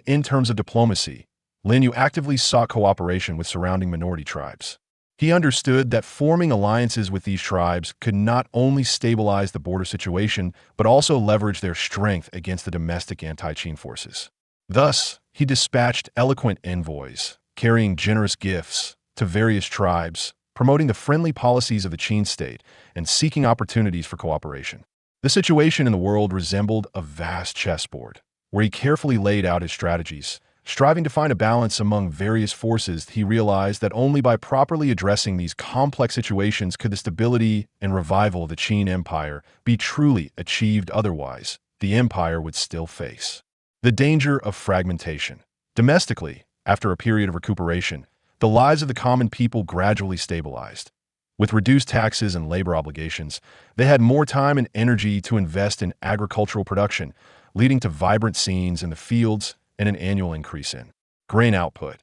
In terms of diplomacy, Lin Yu actively sought cooperation with surrounding minority tribes. He understood that forming alliances with these tribes could not only stabilize the border situation, but also leverage their strength against the domestic anti-Qin forces. Thus, he dispatched eloquent envoys, carrying generous gifts to various tribes, promoting the friendly policies of the Qin state and seeking opportunities for cooperation. The situation in the world resembled a vast chessboard, where he carefully laid out his strategies. Striving to find a balance among various forces, he realized that only by properly addressing these complex situations could the stability and revival of the Qin Empire be truly achieved. Otherwise, the empire would still face the danger of fragmentation. Domestically, after a period of recuperation, the lives of the common people gradually stabilized. With reduced taxes and labor obligations, they had more time and energy to invest in agricultural production, leading to vibrant scenes in the fields and an annual increase in grain output.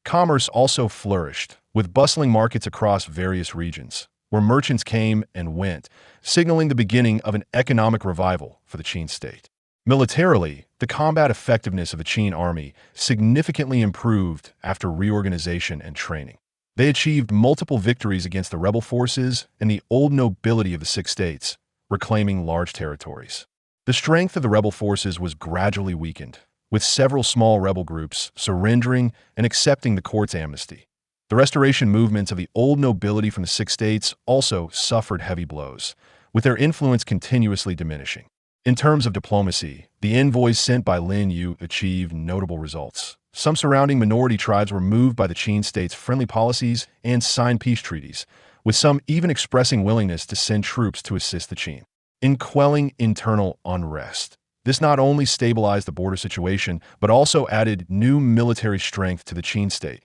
Commerce also flourished, with bustling markets across various regions, where merchants came and went, signaling the beginning of an economic revival for the Qin state. Militarily, the combat effectiveness of the Qin army significantly improved after reorganization and training. They achieved multiple victories against the rebel forces and the old nobility of the Six States, reclaiming large territories. The strength of the rebel forces was gradually weakened, with several small rebel groups surrendering and accepting the court's amnesty. The restoration movements of the old nobility from the Six States also suffered heavy blows, with their influence continuously diminishing. In terms of diplomacy, the envoys sent by Lin Yu achieved notable results. Some surrounding minority tribes were moved by the Qin state's friendly policies and signed peace treaties, with some even expressing willingness to send troops to assist the Qin in quelling internal unrest. This not only stabilized the border situation, but also added new military strength to the Qin state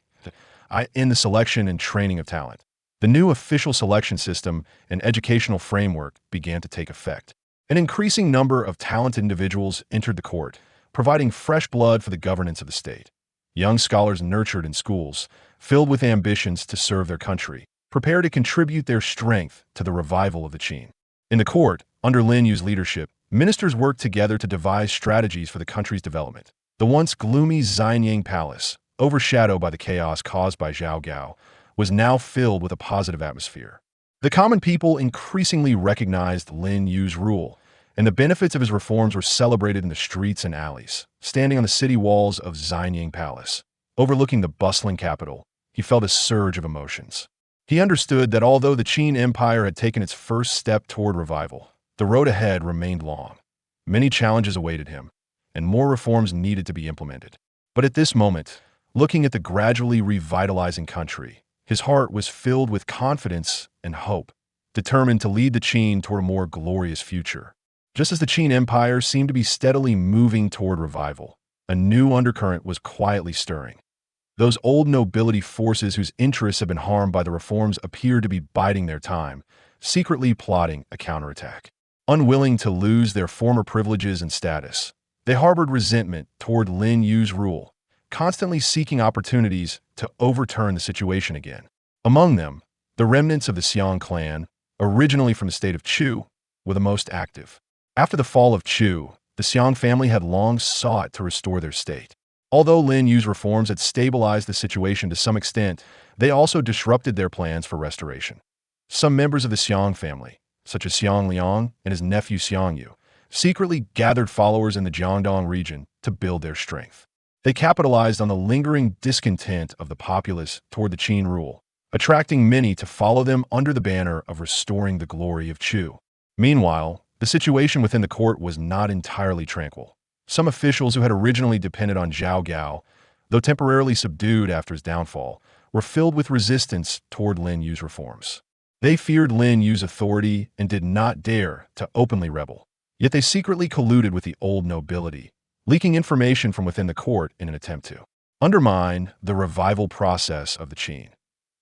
in the selection and training of talent. The new official selection system and educational framework began to take effect. An increasing number of talented individuals entered the court, providing fresh blood for the governance of the state. Young scholars nurtured in schools, filled with ambitions to serve their country, prepared to contribute their strength to the revival of the Qin. In the court, under Lin Yu's leadership, ministers worked together to devise strategies for the country's development. The once gloomy Xianyang Palace, overshadowed by the chaos caused by Zhao Gao, was now filled with a positive atmosphere. The common people increasingly recognized Lin Yu's rule, and the benefits of his reforms were celebrated in the streets and alleys. Standing on the city walls of Xianyang Palace, overlooking the bustling capital, he felt a surge of emotions. He understood that although the Qin Empire had taken its first step toward revival, the road ahead remained long. Many challenges awaited him, and more reforms needed to be implemented. But at this moment, looking at the gradually revitalizing country, his heart was filled with confidence and hope, determined to lead the Qin toward a more glorious future. Just as the Qin Empire seemed to be steadily moving toward revival, a new undercurrent was quietly stirring. Those old nobility forces whose interests had been harmed by the reforms appeared to be biding their time, secretly plotting a counterattack. Unwilling to lose their former privileges and status, they harbored resentment toward Lin Yu's rule, constantly seeking opportunities to overturn the situation again. Among them, the remnants of the Xiang clan, originally from the state of Chu, were the most active. After the fall of Chu, the Xiang family had long sought to restore their state. Although Lin Yu's reforms had stabilized the situation to some extent, they also disrupted their plans for restoration. Some members of the Xiang family, such as Xiang Liang and his nephew Xiang Yu, secretly gathered followers in the Jiangdong region to build their strength. They capitalized on the lingering discontent of the populace toward the Qin rule, attracting many to follow them under the banner of restoring the glory of Chu. Meanwhile, the situation within the court was not entirely tranquil. Some officials who had originally depended on Zhao Gao, though temporarily subdued after his downfall, were filled with resistance toward Lin Yu's reforms. They feared Lin Yu's authority and did not dare to openly rebel. Yet they secretly colluded with the old nobility, leaking information from within the court in an attempt to undermine the revival process of the Qin.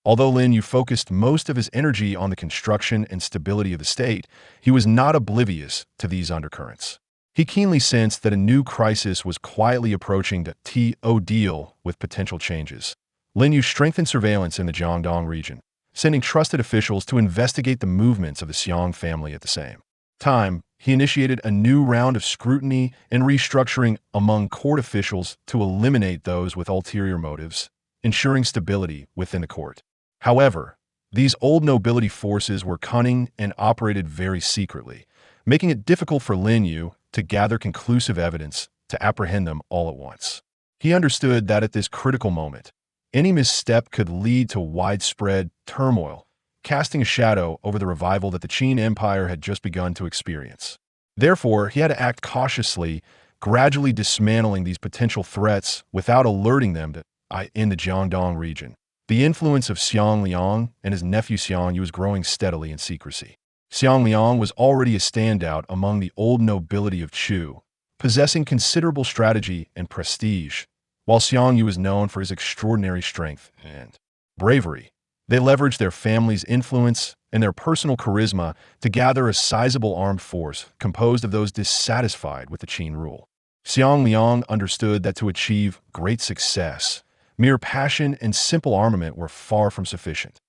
Although Lin Yu focused most of his energy on the construction and stability of the state, he was not oblivious to these undercurrents. He keenly sensed that a new crisis was quietly approaching to deal with potential changes. Lin Yu strengthened surveillance in the Jiangdong region, sending trusted officials to investigate the movements of the Xiong family at the same time. He initiated a new round of scrutiny and restructuring among court officials to eliminate those with ulterior motives, ensuring stability within the court. However, these old nobility forces were cunning and operated very secretly, making it difficult for Lin Yu to gather conclusive evidence to apprehend them all at once. He understood that at this critical moment, any misstep could lead to widespread turmoil, casting a shadow over the revival that the Qin Empire had just begun to experience. Therefore, he had to act cautiously, gradually dismantling these potential threats without alerting them in the Jiangdong region. The influence of Xiang Liang and his nephew Xiang Yu was growing steadily in secrecy. Xiang Liang was already a standout among the old nobility of Chu, possessing considerable strategy and prestige, while Xiang Yu was known for his extraordinary strength and bravery. They leveraged their family's influence and their personal charisma to gather a sizable armed force composed of those dissatisfied with the Qin rule. Xiang Liang understood that to achieve great success, mere passion and simple armament were far from sufficient.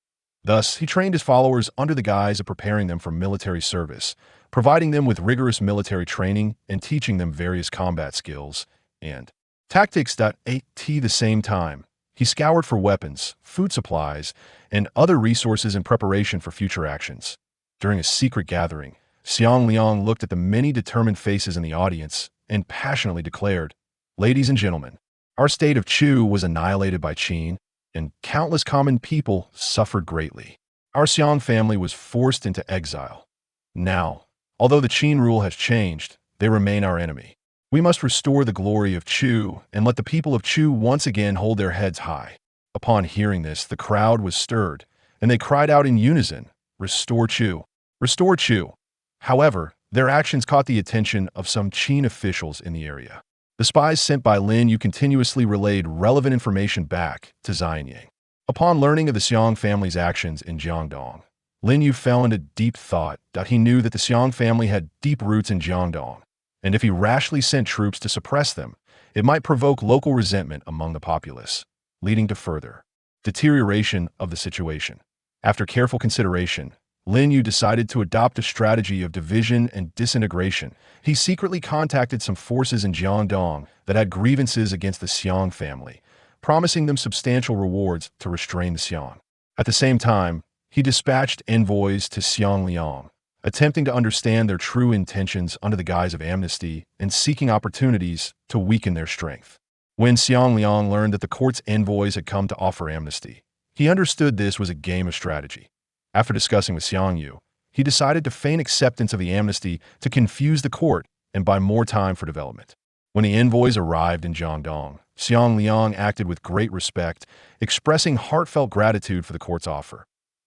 Thus, he trained his followers under the guise of preparing them for military service, providing them with rigorous military training and teaching them various combat skills and tactics. At the same time, he scoured for weapons, food supplies, and other resources in preparation for future actions. During a secret gathering, Xiang Liang looked at the many determined faces in the audience and passionately declared, "Ladies and gentlemen, our state of Chu was annihilated by Qin, and countless common people suffered greatly. Our Xiong family was forced into exile. Now, although the Qin rule has changed, they remain our enemy. We must restore the glory of Chu and let the people of Chu once again hold their heads high." Upon hearing this, the crowd was stirred, and they cried out in unison, "Restore Chu! Restore Chu!" However, their actions caught the attention of some Qin officials in the area. The spies sent by Lin Yu continuously relayed relevant information back to Xianyang. Upon learning of the Xiong family's actions in Jiangdong, Lin Yu fell into deep thought that he knew that the Xiong family had deep roots in Jiangdong, and if he rashly sent troops to suppress them, it might provoke local resentment among the populace, leading to further deterioration of the situation. After careful consideration, Lin Yu decided to adopt a strategy of division and disintegration. He secretly contacted some forces in Jiangdong that had grievances against the Xiong family, promising them substantial rewards to restrain the Xiong. At the same time, he dispatched envoys to Xiang Liang, attempting to understand their true intentions under the guise of amnesty and seeking opportunities to weaken their strength. When Xiang Liang learned that the court's envoys had come to offer amnesty, he understood this was a game of strategy. After discussing with Xiang Yu, he decided to feign acceptance of the amnesty to confuse the court and buy more time for development. When the envoys arrived in Jiangdong, Xiang Liang acted with great respect, expressing heartfelt gratitude for the court's offer.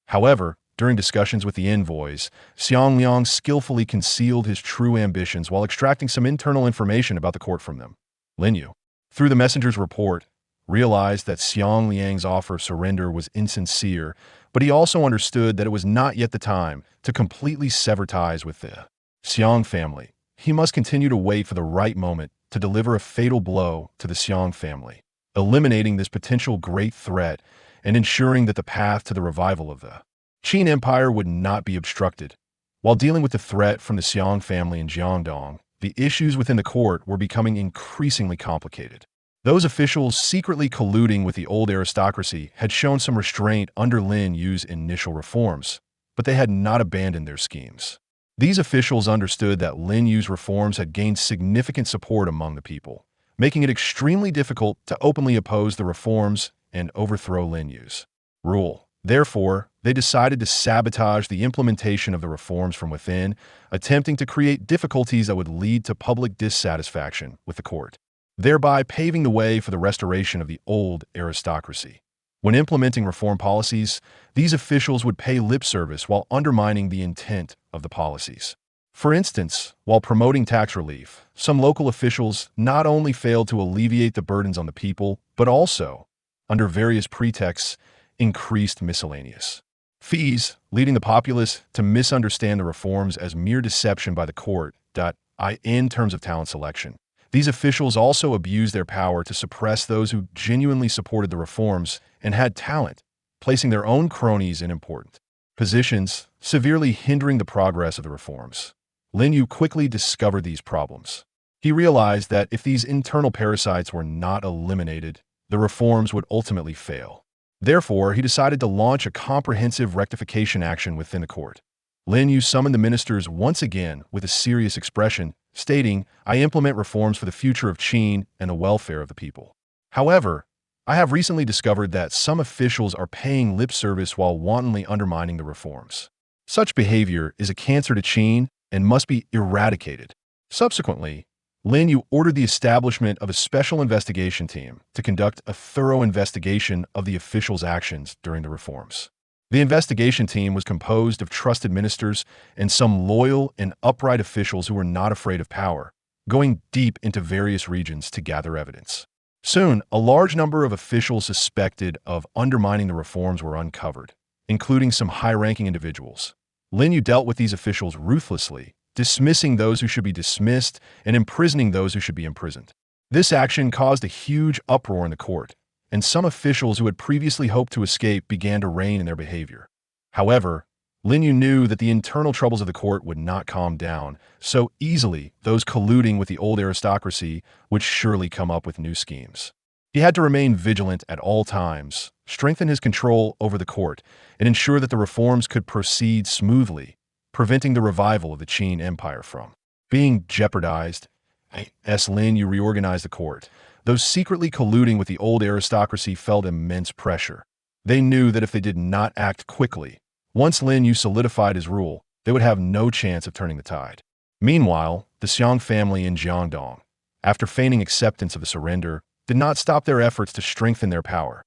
However, during discussions with the envoys, Xiang Liang skillfully concealed his true ambitions while extracting some internal information about the court from them. Lin Yu, through the messenger's report, realized that Xiang Liang's offer of surrender was insincere, but he also understood that it was not yet the time to completely sever ties with the Xiong family. He must continue to wait for the right moment to deliver a fatal blow to the Xiong family, eliminating this potential great threat and ensuring that the path to the revival of the Qin Empire would not be obstructed. While dealing with the threat from the Xiong family in Jiangdong, the issues within the court were becoming increasingly complicated. Those officials secretly colluding with the old aristocracy had shown some restraint under Lin Yu's initial reforms, but they had not abandoned their schemes. These officials understood that Lin Yu's reforms had gained significant support among the people, making it extremely difficult to openly oppose the reforms and overthrow Lin Yu's rule. Therefore, they decided to sabotage the implementation of the reforms from within, attempting to create difficulties that would lead to public dissatisfaction with the court, thereby paving the way for the restoration of the old aristocracy. When implementing reform policies, these officials would pay lip service while undermining the intent of the policies. For instance, while promoting tax relief, some local officials not only failed to alleviate the burdens on the people, but also, under various pretexts, increased miscellaneous fees, leading the populace to misunderstand the reforms as mere deception by the court. In terms of talent selection, these officials also abused their power to suppress those who genuinely supported the reforms and had talent, placing their own cronies in important positions, severely hindering the progress of the reforms. Lin Yu quickly discovered these problems. He realized that if these internal parasites were not eliminated, the reforms would ultimately fail. Therefore, he decided to launch a comprehensive rectification action within the court. Lin Yu summoned the ministers once again with a serious expression, stating, "I implement reforms for the future of Qin and the welfare of the people. However, I have recently discovered that some officials are paying lip service while wantonly undermining the reforms. Such behavior is a cancer to Qin and must be eradicated." Subsequently, Lin Yu ordered the establishment of a special investigation team to conduct a thorough investigation of the officials' actions during the reforms. The investigation team was composed of trusted ministers and some loyal and upright officials who were not afraid of power, going deep into various regions to gather evidence. Soon, a large number of officials suspected of undermining the reforms were uncovered, including some high-ranking individuals. Lin Yu dealt with these officials ruthlessly, dismissing those who should be dismissed and imprisoning those who should be imprisoned. This action caused a huge uproar in the court, and some officials who had previously hoped to escape began to rein in their behavior. However, Lin Yu knew that the internal troubles of the court would not calm down so easily. Those colluding with the old aristocracy would surely come up with new schemes. He had to remain vigilant at all times, strengthen his control over the court, and ensure that the reforms could proceed smoothly, preventing the revival of the Qin Empire from being jeopardized. Lin Yu reorganized the court. Those secretly colluding with the old aristocracy felt immense pressure. They knew that if they did not act quickly, once Lin Yu solidified his rule, they would have no chance of turning the tide. Meanwhile, the Xiang family in Jiangdong, after feigning acceptance of the surrender, did not stop their efforts to strengthen their power.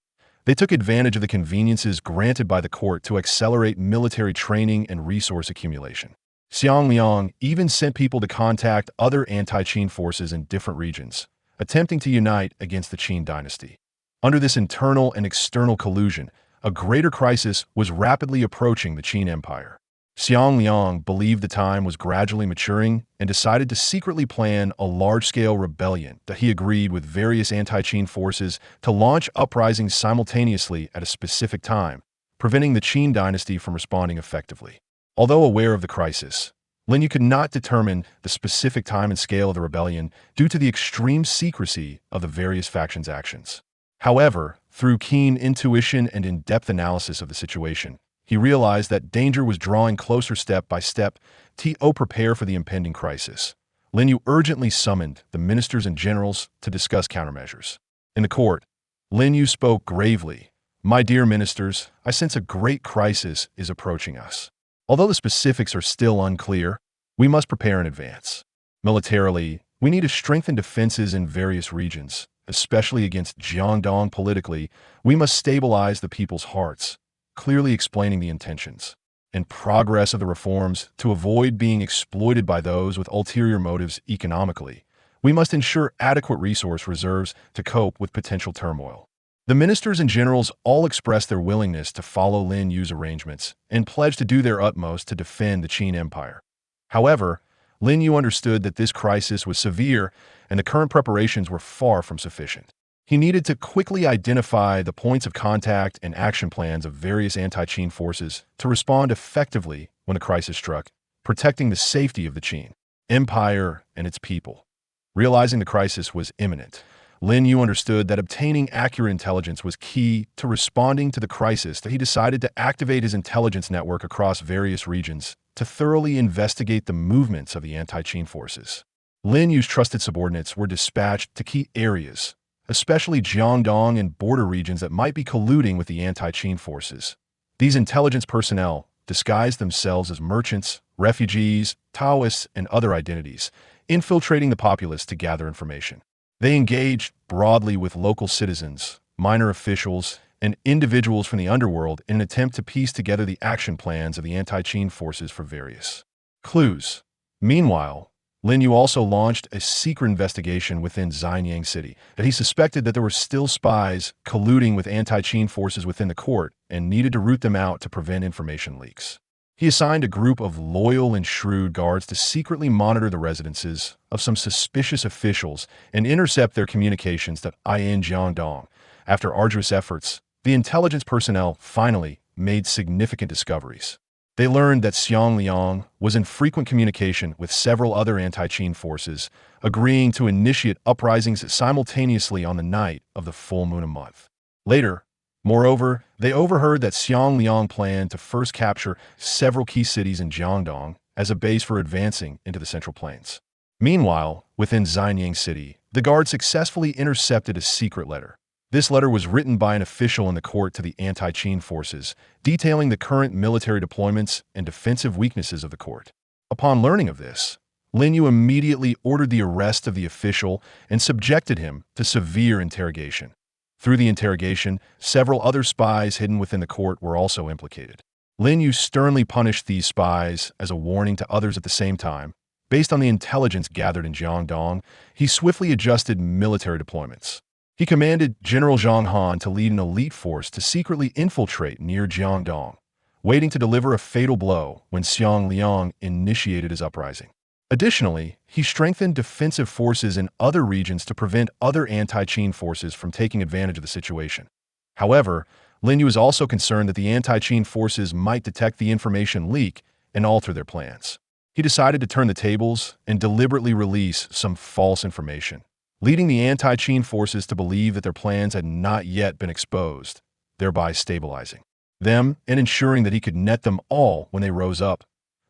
They took advantage of the conveniences granted by the court to accelerate military training and resource accumulation. Xiang Liang even sent people to contact other anti-Qin forces in different regions, attempting to unite against the Qin dynasty. Under this internal and external collusion, a greater crisis was rapidly approaching the Qin Empire. Xiang Liang believed the time was gradually maturing and decided to secretly plan a large-scale rebellion that he agreed with various anti-Qin forces to launch uprisings simultaneously at a specific time, preventing the Qin dynasty from responding effectively. Although aware of the crisis, Lin Yu could not determine the specific time and scale of the rebellion due to the extreme secrecy of the various factions' actions. However, through keen intuition and in-depth analysis of the situation, he realized that danger was drawing closer step by step. To prepare for the impending crisis, Lin Yu urgently summoned the ministers and generals to discuss countermeasures. In the court, Lin Yu spoke gravely. "My dear ministers, I sense a great crisis is approaching us. Although the specifics are still unclear, we must prepare in advance. Militarily, we need to strengthen defenses in various regions, especially against Jiangdong. Politically, we must stabilize the people's hearts, clearly explaining the intentions and progress of the reforms to avoid being exploited by those with ulterior motives. Economically, we must ensure adequate resource reserves to cope with potential turmoil." The ministers and generals all expressed their willingness to follow Lin Yu's arrangements and pledged to do their utmost to defend the Qin Empire. However, Lin Yu understood that this crisis was severe and the current preparations were far from sufficient. He needed to quickly identify the points of contact and action plans of various anti-Qin forces to respond effectively when a crisis struck, protecting the safety of the Qin Empire and its people. Realizing the crisis was imminent, Lin Yu understood that obtaining accurate intelligence was key to responding to the crisis. That he decided to activate his intelligence network across various regions to thoroughly investigate the movements of the anti-Qin forces. Lin Yu's trusted subordinates were dispatched to key areas, especially Jiangdong and border regions that might be colluding with the anti-Qin forces. These intelligence personnel disguised themselves as merchants, refugees, Taoists, and other identities, infiltrating the populace to gather information. They engaged broadly with local citizens, minor officials, and individuals from the underworld in an attempt to piece together the action plans of the anti-Qin forces for various clues. Meanwhile, Lin Yu also launched a secret investigation within Xianyang City that he suspected that there were still spies colluding with anti-Qin forces within the court and needed to root them out to prevent information leaks. He assigned a group of loyal and shrewd guards to secretly monitor the residences of some suspicious officials and intercept their communications to Ayan Jiangdong. After arduous efforts, the intelligence personnel finally made significant discoveries. They learned that Xiang Liang was in frequent communication with several other anti-Qin forces, agreeing to initiate uprisings simultaneously on the night of the full moon month. Later, moreover, they overheard that Xiang Liang planned to first capture several key cities in Jiangdong as a base for advancing into the Central Plains. Meanwhile, within Xianyang City, the guard successfully intercepted a secret letter. This letter was written by an official in the court to the anti-Qin forces, detailing the current military deployments and defensive weaknesses of the court. Upon learning of this, Lin Yu immediately ordered the arrest of the official and subjected him to severe interrogation. Through the interrogation, several other spies hidden within the court were also implicated. Lin Yu sternly punished these spies as a warning to others at the same time. Based on the intelligence gathered in Jiangdong, he swiftly adjusted military deployments. He commanded General Zhang Han to lead an elite force to secretly infiltrate near Jiangdong, waiting to deliver a fatal blow when Xiang Liang initiated his uprising. Additionally, he strengthened defensive forces in other regions to prevent other anti-Qin forces from taking advantage of the situation. However, Lin Yu was also concerned that the anti-Qin forces might detect the information leak and alter their plans. He decided to turn the tables and deliberately release some false information, leading the anti-Qin forces to believe that their plans had not yet been exposed, thereby stabilizing them and ensuring that he could net them all when they rose up.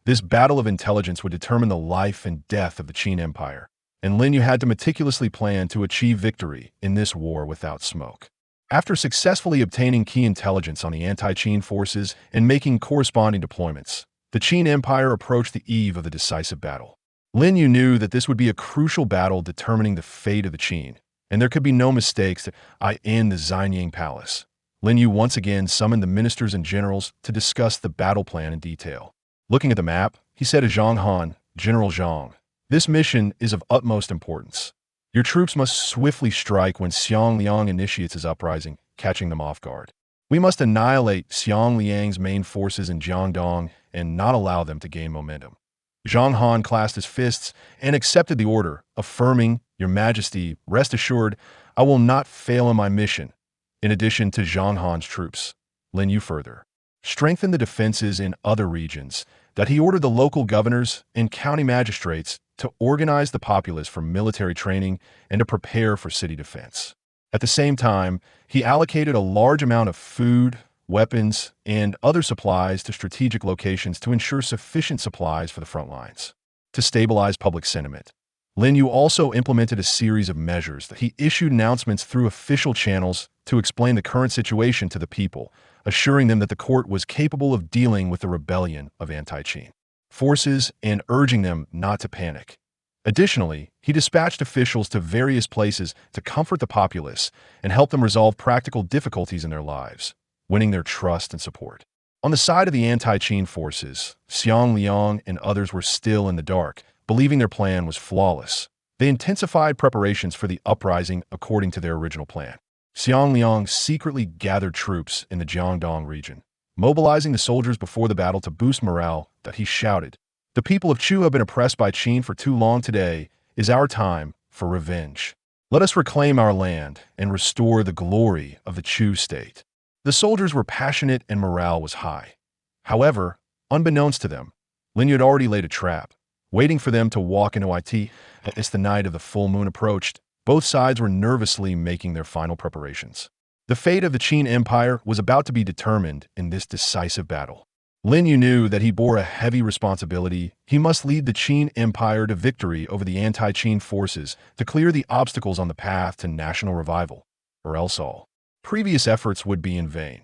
This battle of intelligence would determine the life and death of the Qin Empire, and Lin Yu had to meticulously plan to achieve victory in this war without smoke. After successfully obtaining key intelligence on the anti-Qin forces and making corresponding deployments, the Qin Empire approached the eve of the decisive battle. Lin Yu knew that this would be a crucial battle determining the fate of the Qin, and there could be no mistakes that in the Xianyang Palace. Lin Yu once again summoned the ministers and generals to discuss the battle plan in detail. Looking at the map, he said to Zhang Han, "General Zhang, this mission is of utmost importance. Your troops must swiftly strike when Xiang Liang initiates his uprising, catching them off guard. We must annihilate Xiang Liang's main forces in Jiangdong and not allow them to gain momentum." Zhang Han clasped his fists and accepted the order, affirming, "Your Majesty, rest assured, I will not fail in my mission." In addition to Zhang Han's troops, Lin Yu further strengthened the defenses in other regions, that he ordered the local governors and county magistrates to organize the populace for military training and to prepare for city defense. At the same time, he allocated a large amount of food, weapons, and other supplies to strategic locations to ensure sufficient supplies for the front lines. To stabilize public sentiment, Lin Yu also implemented a series of measures that he issued announcements through official channels to explain the current situation to the people, assuring them that the court was capable of dealing with the rebellion of anti-Qin forces and urging them not to panic. Additionally, he dispatched officials to various places to comfort the populace and help them resolve practical difficulties in their lives, winning their trust and support. On the side of the anti-Qin forces, Xiang Liang and others were still in the dark, believing their plan was flawless. They intensified preparations for the uprising according to their original plan. Xiang Liang secretly gathered troops in the Jiangdong region, mobilizing the soldiers before the battle to boost morale. That he shouted, "The people of Chu have been oppressed by Qin for too long. Today is our time for revenge. Let us reclaim our land and restore the glory of the Chu state." The soldiers were passionate and morale was high. However, unbeknownst to them, Lin Yu had already laid a trap, waiting for them to walk into it. As the night of the full moon approached, both sides were nervously making their final preparations. The fate of the Qin Empire was about to be determined in this decisive battle. Lin Yu knew that he bore a heavy responsibility. He must lead the Qin Empire to victory over the anti-Qin forces to clear the obstacles on the path to national revival, or else all previous efforts would be in vain.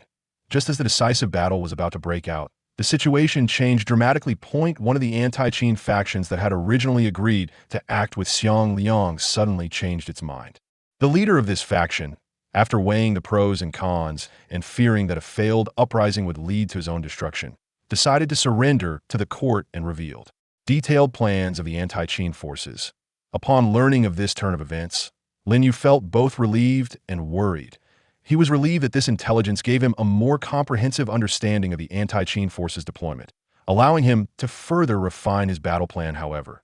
Just as the decisive battle was about to break out, the situation changed dramatically. One of the anti-Qin factions that had originally agreed to act with Xiang Liang suddenly changed its mind. The leader of this faction, after weighing the pros and cons and fearing that a failed uprising would lead to his own destruction, decided to surrender to the court and revealed detailed plans of the anti-Qin forces. Upon learning of this turn of events, Lin Yu felt both relieved and worried. He was relieved that this intelligence gave him a more comprehensive understanding of the anti-Qin forces deployment, allowing him to further refine his battle plan. However,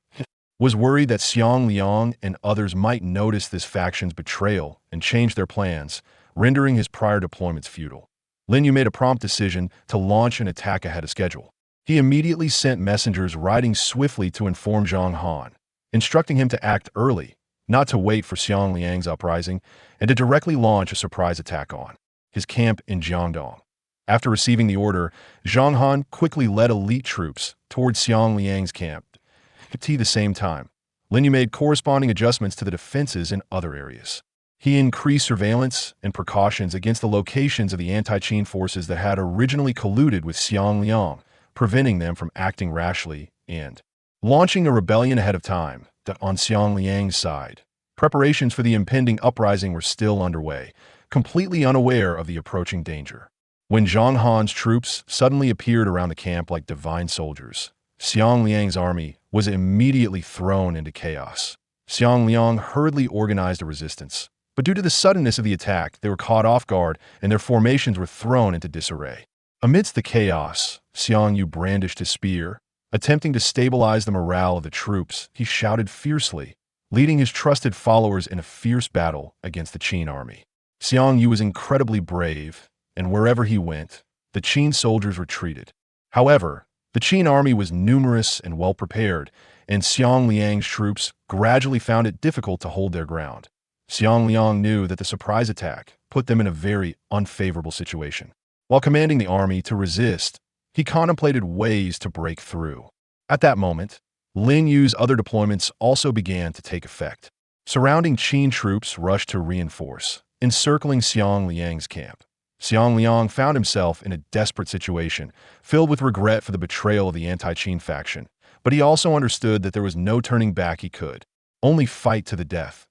was worried that Xiang Liang and others might notice this faction's betrayal and change their plans, rendering his prior deployments futile. Lin Yu made a prompt decision to launch an attack ahead of schedule. He immediately sent messengers riding swiftly to inform Zhang Han, instructing him to act early, not to wait for Xiang Liang's uprising, and to directly launch a surprise attack on his camp in Jiangdong. After receiving the order, Zhang Han quickly led elite troops towards Xiang Liang's camp. At the same time, Lin Yu made corresponding adjustments to the defenses in other areas. He increased surveillance and precautions against the locations of the anti-Qin forces that had originally colluded with Xiang Liang, preventing them from acting rashly and launching a rebellion ahead of time. On Xiang Liang's side, preparations for the impending uprising were still underway, completely unaware of the approaching danger. When Zhang Han's troops suddenly appeared around the camp like divine soldiers, Xiang Liang's army was immediately thrown into chaos. Xiang Liang hurriedly organized a resistance, but due to the suddenness of the attack, they were caught off guard and their formations were thrown into disarray. Amidst the chaos, Xiang Yu brandished his spear. Attempting to stabilize the morale of the troops, he shouted fiercely, leading his trusted followers in a fierce battle against the Qin army. Xiang Yu was incredibly brave, and wherever he went, the Qin soldiers retreated. However, the Qin army was numerous and well-prepared, and Xiang Liang's troops gradually found it difficult to hold their ground. Xiang Liang knew that the surprise attack put them in a very unfavorable situation. While commanding the army to resist, he contemplated ways to break through. At that moment, Lin Yu's other deployments also began to take effect. Surrounding Qin troops rushed to reinforce, encircling Xiang Liang's camp. Xiang Liang found himself in a desperate situation, filled with regret for the betrayal of the anti-Qin faction, but he also understood that there was no turning back. He could only fight to the death.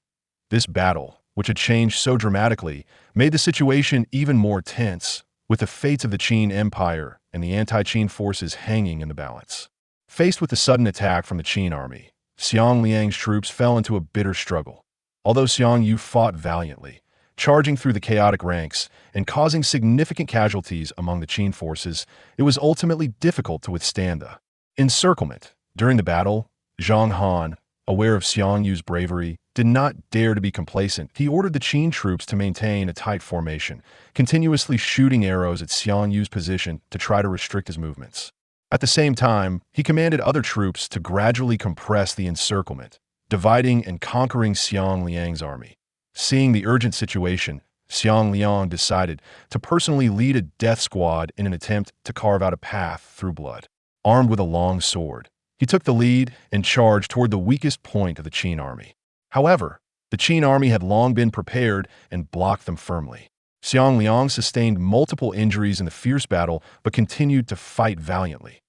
This battle, which had changed so dramatically, made the situation even more tense, with the fates of the Qin Empire and the anti-Qin forces hanging in the balance. Faced with the sudden attack from the Qin army, Xiang Liang's troops fell into a bitter struggle. Although Xiang Yu fought valiantly, charging through the chaotic ranks and causing significant casualties among the Qin forces, it was ultimately difficult to withstand the encirclement. During the battle, Zhang Han, aware of Xiang Yu's bravery, did not dare to be complacent. He ordered the Qin troops to maintain a tight formation, continuously shooting arrows at Xiang Yu's position to try to restrict his movements. At the same time, he commanded other troops to gradually compress the encirclement, dividing and conquering Xiang Liang's army. Seeing the urgent situation, Xiang Liang decided to personally lead a death squad in an attempt to carve out a path through blood. Armed with a long sword, he took the lead and charged toward the weakest point of the Qin army. However, the Qin army had long been prepared and blocked them firmly. Xiang Liang sustained multiple injuries in the fierce battle but continued to fight valiantly.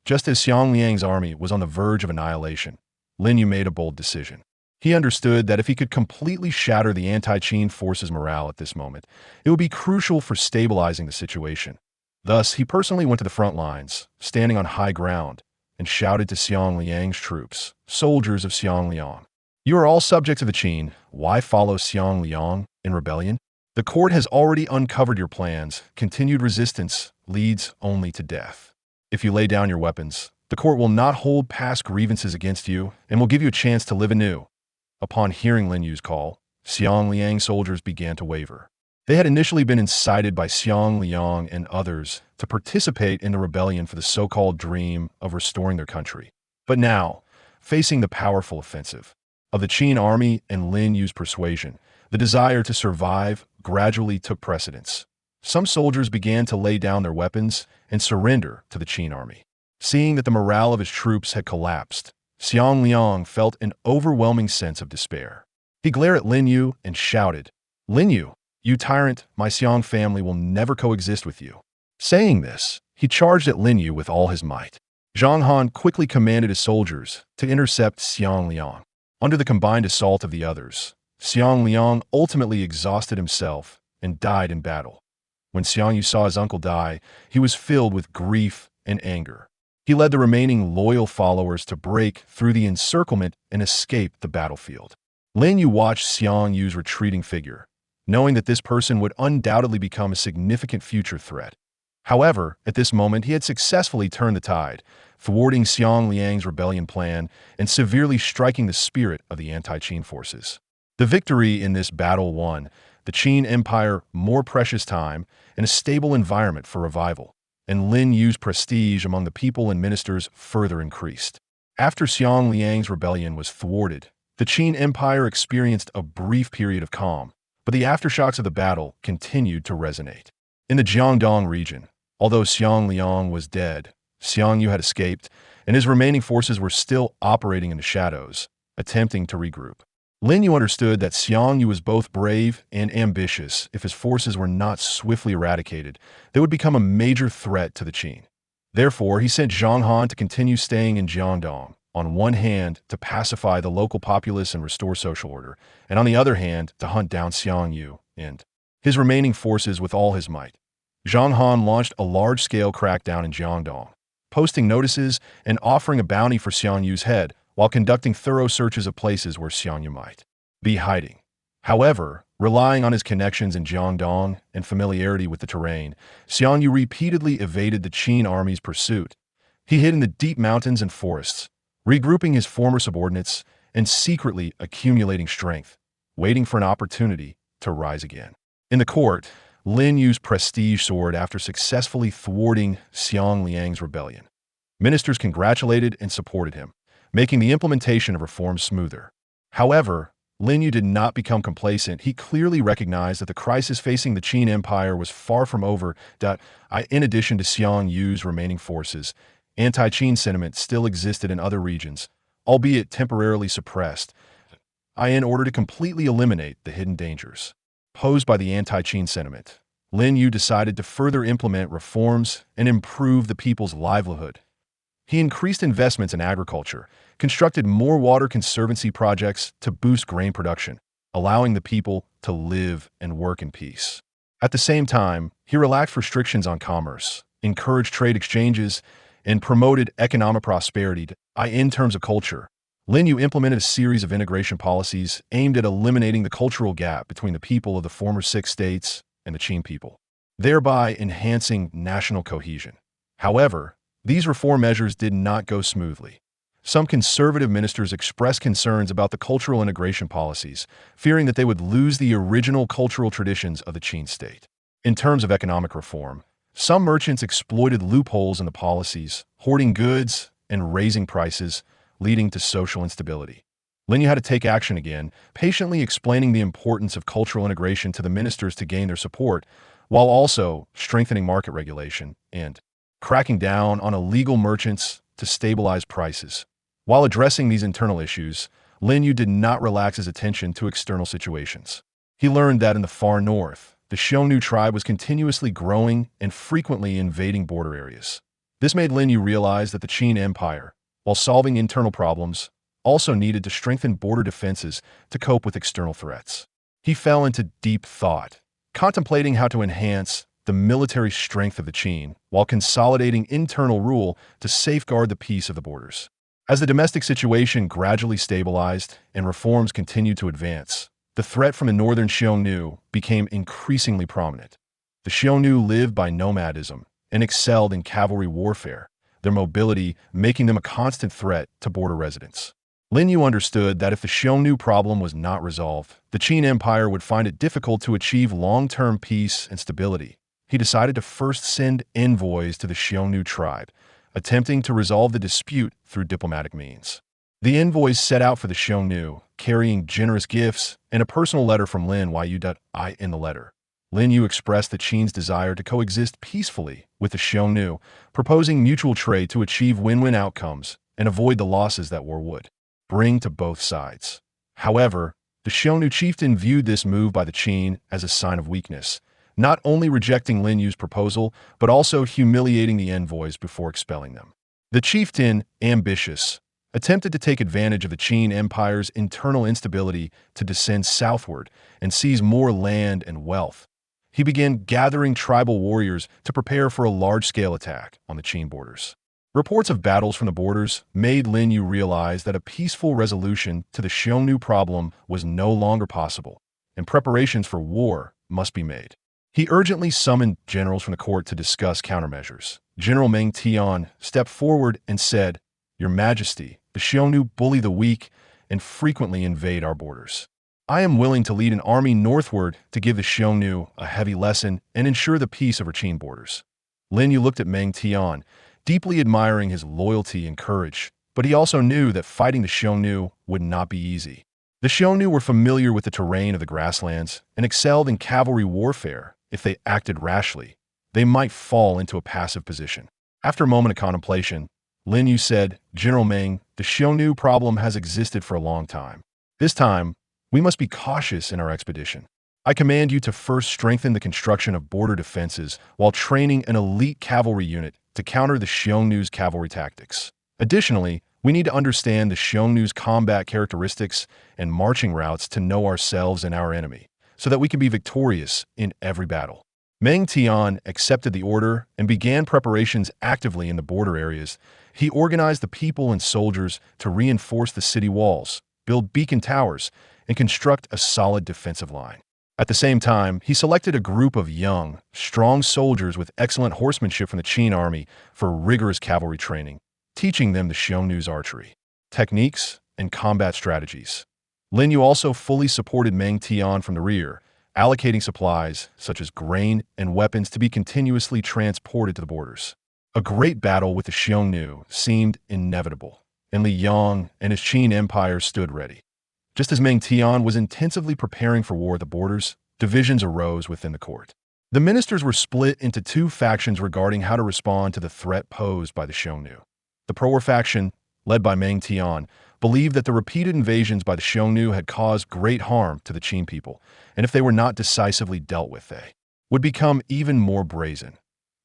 Just as Xiang Liang's army was on the verge of annihilation, Lin Yu made a bold decision. He understood that if he could completely shatter the anti-Qin forces' morale at this moment, it would be crucial for stabilizing the situation. Thus, he personally went to the front lines, standing on high ground, and shouted to Xiang Liang's troops, "Soldiers of Xiang Liang, you are all subjects of the Qin. Why follow Xiang Liang in rebellion? The court has already uncovered your plans. Continued resistance leads only to death. If you lay down your weapons, the court will not hold past grievances against you and will give you a chance to live anew." Upon hearing Lin Yu's call, Xiang Liang's soldiers began to waver. They had initially been incited by Xiang Liang and others to participate in the rebellion for the so-called dream of restoring their country. But now, facing the powerful offensive of the Qin army and Lin Yu's persuasion, the desire to survive gradually took precedence. some soldiers began to lay down their weapons and surrender to the Qin army. Seeing that the morale of his troops had collapsed, Xiang Liang felt an overwhelming sense of despair. He glared at Lin Yu and shouted, "Lin Yu, you tyrant, my Xiang family will never coexist with you." Saying this, he charged at Lin Yu with all his might. Zhang Han quickly commanded his soldiers to intercept Xiang Liang. Under the combined assault of the others, Xiang Liang ultimately exhausted himself and died in battle. When Xiang Yu saw his uncle die, he was filled with grief and anger. He led the remaining loyal followers to break through the encirclement and escape the battlefield. Lin Yu watched Xiang Yu's retreating figure, knowing that this person would undoubtedly become a significant future threat. However, at this moment he had successfully turned the tide, thwarting Xiang Liang's rebellion plan and severely striking the spirit of the anti-Qin forces. The victory in this battle won the Qin Empire more precious time and a stable environment for revival, and Lin Yu's prestige among the people and ministers further increased. After Xiang Liang's rebellion was thwarted, the Qin Empire experienced a brief period of calm, but the aftershocks of the battle continued to resonate. In the Jiangdong region, although Xiang Liang was dead, Xiang Yu had escaped, and his remaining forces were still operating in the shadows, attempting to regroup. Lin Yu understood that Xiang Yu was both brave and ambitious. If his forces were not swiftly eradicated, they would become a major threat to the Qin. Therefore, he sent Zhang Han to continue staying in Jiangdong, on one hand to pacify the local populace and restore social order, and on the other hand to hunt down Xiang Yu and his remaining forces with all his might. Zhang Han launched a large-scale crackdown in Jiangdong, posting notices and offering a bounty for Xiang Yu's head, while conducting thorough searches of places where Xiang Yu might be hiding. However, relying on his connections in Jiangdong and familiarity with the terrain, Xiang Yu repeatedly evaded the Qin army's pursuit. He hid in the deep mountains and forests, regrouping his former subordinates and secretly accumulating strength, waiting for an opportunity to rise again. In the court, Lin Yu's prestige soared after successfully thwarting Xiang Liang's rebellion. Ministers congratulated and supported him, making the implementation of reforms smoother. However, Lin Yu did not become complacent. He clearly recognized that the crisis facing the Qin Empire was far from over. In addition to Xiang Yu's remaining forces, anti-Qin sentiment still existed in other regions, albeit temporarily suppressed, in order to completely eliminate the hidden dangers posed by the anti-Qin sentiment. Lin Yu decided to further implement reforms and improve the people's livelihood. He increased investments in agriculture, constructed more water conservancy projects to boost grain production, allowing the people to live and work in peace. At the same time, he relaxed restrictions on commerce, encouraged trade exchanges, and promoted economic prosperity. In terms of culture, Lin Yu implemented a series of integration policies aimed at eliminating the cultural gap between the people of the former six states and the Qin people, thereby enhancing national cohesion. However, these reform measures did not go smoothly. Some conservative ministers expressed concerns about the cultural integration policies, fearing that they would lose the original cultural traditions of the Qin state. In terms of economic reform, some merchants exploited loopholes in the policies, hoarding goods and raising prices, leading to social instability. Lin Yu had to take action again, patiently explaining the importance of cultural integration to the ministers to gain their support, while also strengthening market regulation and cracking down on illegal merchants to stabilize prices. While addressing these internal issues, Lin Yu did not relax his attention to external situations. He learned that in the far north, the Xiongnu tribe was continuously growing and frequently invading border areas. This made Lin Yu realize that the Qin Empire, while solving internal problems, also needed to strengthen border defenses to cope with external threats. He fell into deep thought, contemplating how to enhance the military strength of the Qin while consolidating internal rule to safeguard the peace of the borders. As the domestic situation gradually stabilized and reforms continued to advance, the threat from the northern Xiongnu became increasingly prominent. The Xiongnu lived by nomadism and excelled in cavalry warfare, their mobility making them a constant threat to border residents. Lin Yu understood that if the Xiongnu problem was not resolved, the Qin Empire would find it difficult to achieve long-term peace and stability. He decided to first send envoys to the Xiongnu tribe, attempting to resolve the dispute through diplomatic means. The envoys set out for the Xiongnu, carrying generous gifts and a personal letter from Lin Yu. In the letter, Lin Yu expressed the Qin's desire to coexist peacefully with the Xiongnu, proposing mutual trade to achieve win-win outcomes and avoid the losses that war would bring to both sides. However, the Xiongnu chieftain viewed this move by the Qin as a sign of weakness, not only rejecting Lin Yu's proposal, but also humiliating the envoys before expelling them. The chieftain, ambitious, attempted to take advantage of the Qin Empire's internal instability to descend southward and seize more land and wealth. He began gathering tribal warriors to prepare for a large-scale attack on the Qin borders. Reports of battles from the borders made Lin Yu realize that a peaceful resolution to the Xiongnu problem was no longer possible, and preparations for war must be made. He urgently summoned generals from the court to discuss countermeasures. General Meng Tian stepped forward and said, "Your Majesty, the Xiongnu bully the weak and frequently invade our borders. I am willing to lead an army northward to give the Xiongnu a heavy lesson and ensure the peace of our Qin borders." Lin Yu looked at Meng Tian, deeply admiring his loyalty and courage, but he also knew that fighting the Xiongnu would not be easy. The Xiongnu were familiar with the terrain of the grasslands and excelled in cavalry warfare. If they acted rashly, they might fall into a passive position. After a moment of contemplation, Lin Yu said, "General Meng, the Xiongnu problem has existed for a long time. This time, we must be cautious in our expedition. I command you to first strengthen the construction of border defenses while training an elite cavalry unit to counter the Xiongnu's cavalry tactics. Additionally, we need to understand the Xiongnu's combat characteristics and marching routes to know ourselves and our enemy, so that we can be victorious in every battle." Meng Tian accepted the order and began preparations actively in the border areas. He organized the people and soldiers to reinforce the city walls, build beacon towers, and construct a solid defensive line. At the same time, he selected a group of young, strong soldiers with excellent horsemanship from the Qin army for rigorous cavalry training, teaching them the Xiongnu's archery techniques and combat strategies. Lin Yu also fully supported Meng Tian from the rear, allocating supplies such as grain and weapons to be continuously transported to the borders. A great battle with the Xiongnu seemed inevitable, and Li Yang and his Qin Empire stood ready. Just as Meng Tian was intensively preparing for war at the borders, divisions arose within the court. The ministers were split into two factions regarding how to respond to the threat posed by the Xiongnu. The pro-war faction, led by Meng Tian, believed that the repeated invasions by the Xiongnu had caused great harm to the Qin people, and if they were not decisively dealt with, they would become even more brazen.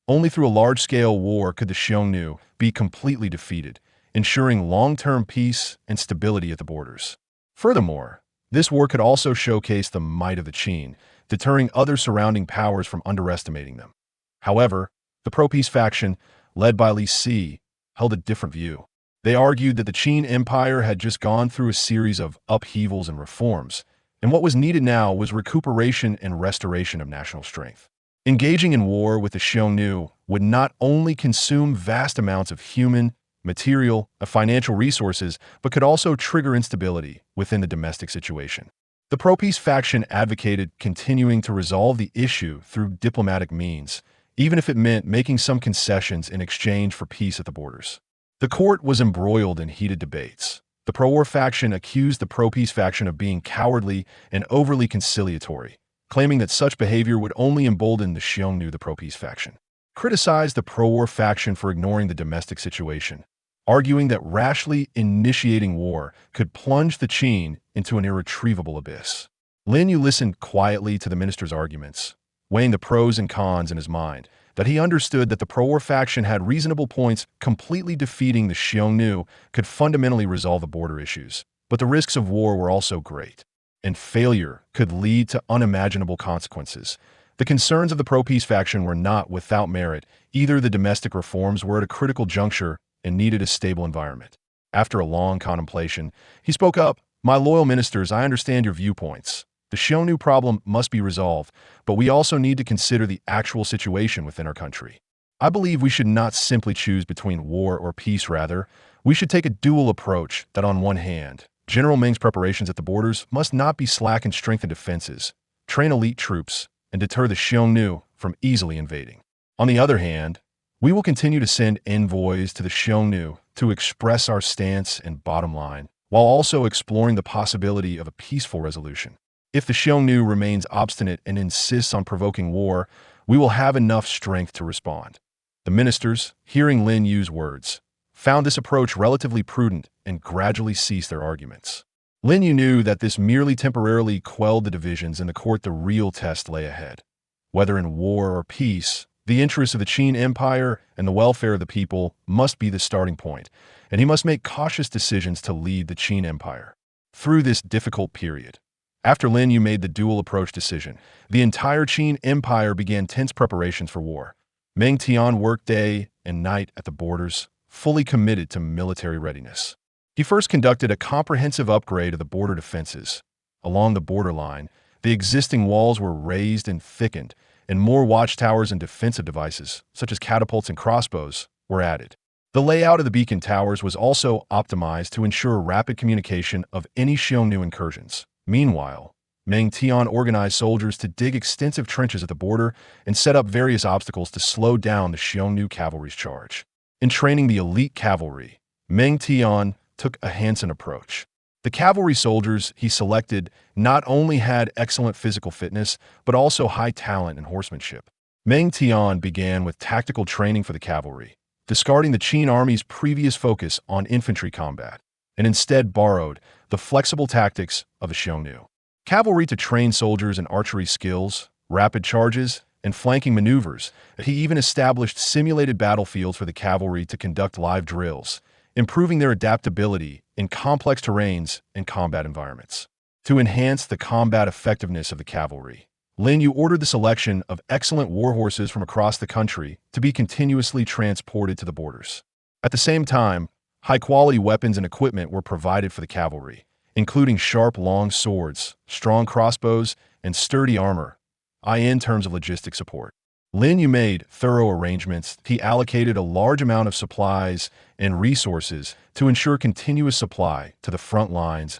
Only through a large-scale war could the Xiongnu be completely defeated, ensuring long-term peace and stability at the borders. Furthermore, this war could also showcase the might of the Qin, deterring other surrounding powers from underestimating them. However, the pro-peace faction, led by Li Si, held a different view. They argued that the Qin Empire had just gone through a series of upheavals and reforms, and what was needed now was recuperation and restoration of national strength. Engaging in war with the Xiongnu would not only consume vast amounts of human, material, and financial resources, but could also trigger instability within the domestic situation. The pro-peace faction advocated continuing to resolve the issue through diplomatic means, even if it meant making some concessions in exchange for peace at the borders. The court was embroiled in heated debates. The pro-war faction accused the pro-peace faction of being cowardly and overly conciliatory, claiming that such behavior would only embolden the Xiongnu. The pro-peace faction criticized the pro-war faction for ignoring the domestic situation, arguing that rashly initiating war could plunge the Qin into an irretrievable abyss. Lin Yu listened quietly to the minister's arguments, weighing the pros and cons in his mind, that he understood that the pro-war faction had reasonable points. Completely defeating the Xiongnu could fundamentally resolve the border issues, but the risks of war were also great, and failure could lead to unimaginable consequences. The concerns of the pro-peace faction were not without merit. Either the domestic reforms were at a critical juncture and needed a stable environment. After a long contemplation, he spoke up, "My loyal ministers, I understand your viewpoints. The Xiongnu problem must be resolved, but we also need to consider the actual situation within our country. I believe we should not simply choose between war or peace. Rather, we should take a dual approach that on one hand, General Meng's preparations at the borders must not be slack and strengthen defenses, train elite troops, and deter the Xiongnu from easily invading. On the other hand, we will continue to send envoys to the Xiongnu to express our stance and bottom line, while also exploring the possibility of a peaceful resolution. If the Xiongnu remains obstinate and insists on provoking war, we will have enough strength to respond. The ministers, hearing Lin Yu's words, found this approach relatively prudent and gradually ceased their arguments. Lin Yu knew that this merely temporarily quelled the divisions in the court. The real test lay ahead. Whether in war or peace, the interests of the Qin Empire and the welfare of the people must be the starting point, and he must make cautious decisions to lead the Qin Empire through this difficult period. After Lin Yu made the dual approach decision, the entire Qin Empire began tense preparations for war. Meng Tian worked day and night at the borders, fully committed to military readiness. He first conducted a comprehensive upgrade of the border defenses. Along the borderline, the existing walls were raised and thickened, and more watchtowers and defensive devices, such as catapults and crossbows, were added. The layout of the beacon towers was also optimized to ensure rapid communication of any Xiongnu incursions. Meanwhile, Meng Tian organized soldiers to dig extensive trenches at the border and set up various obstacles to slow down the Xiongnu cavalry's charge. In training the elite cavalry, Meng Tian took a Hansen approach. The cavalry soldiers he selected not only had excellent physical fitness, but also high talent and horsemanship. Meng Tian began with tactical training for the cavalry, discarding the Qin army's previous focus on infantry combat, and instead borrowed the flexible tactics of the Xiongnu cavalry to train soldiers in archery skills, rapid charges, and flanking maneuvers. He even established simulated battlefields for the cavalry to conduct live drills, improving their adaptability in complex terrains and combat environments. To enhance the combat effectiveness of the cavalry, Lin Yu ordered the selection of excellent war horses from across the country to be continuously transported to the borders. At the same time, high-quality weapons and equipment were provided for the cavalry, including sharp long swords, strong crossbows, and sturdy armor, in terms of logistic support. Lin Yu made thorough arrangements. He allocated a large amount of supplies and resources to ensure continuous supply to the front lines.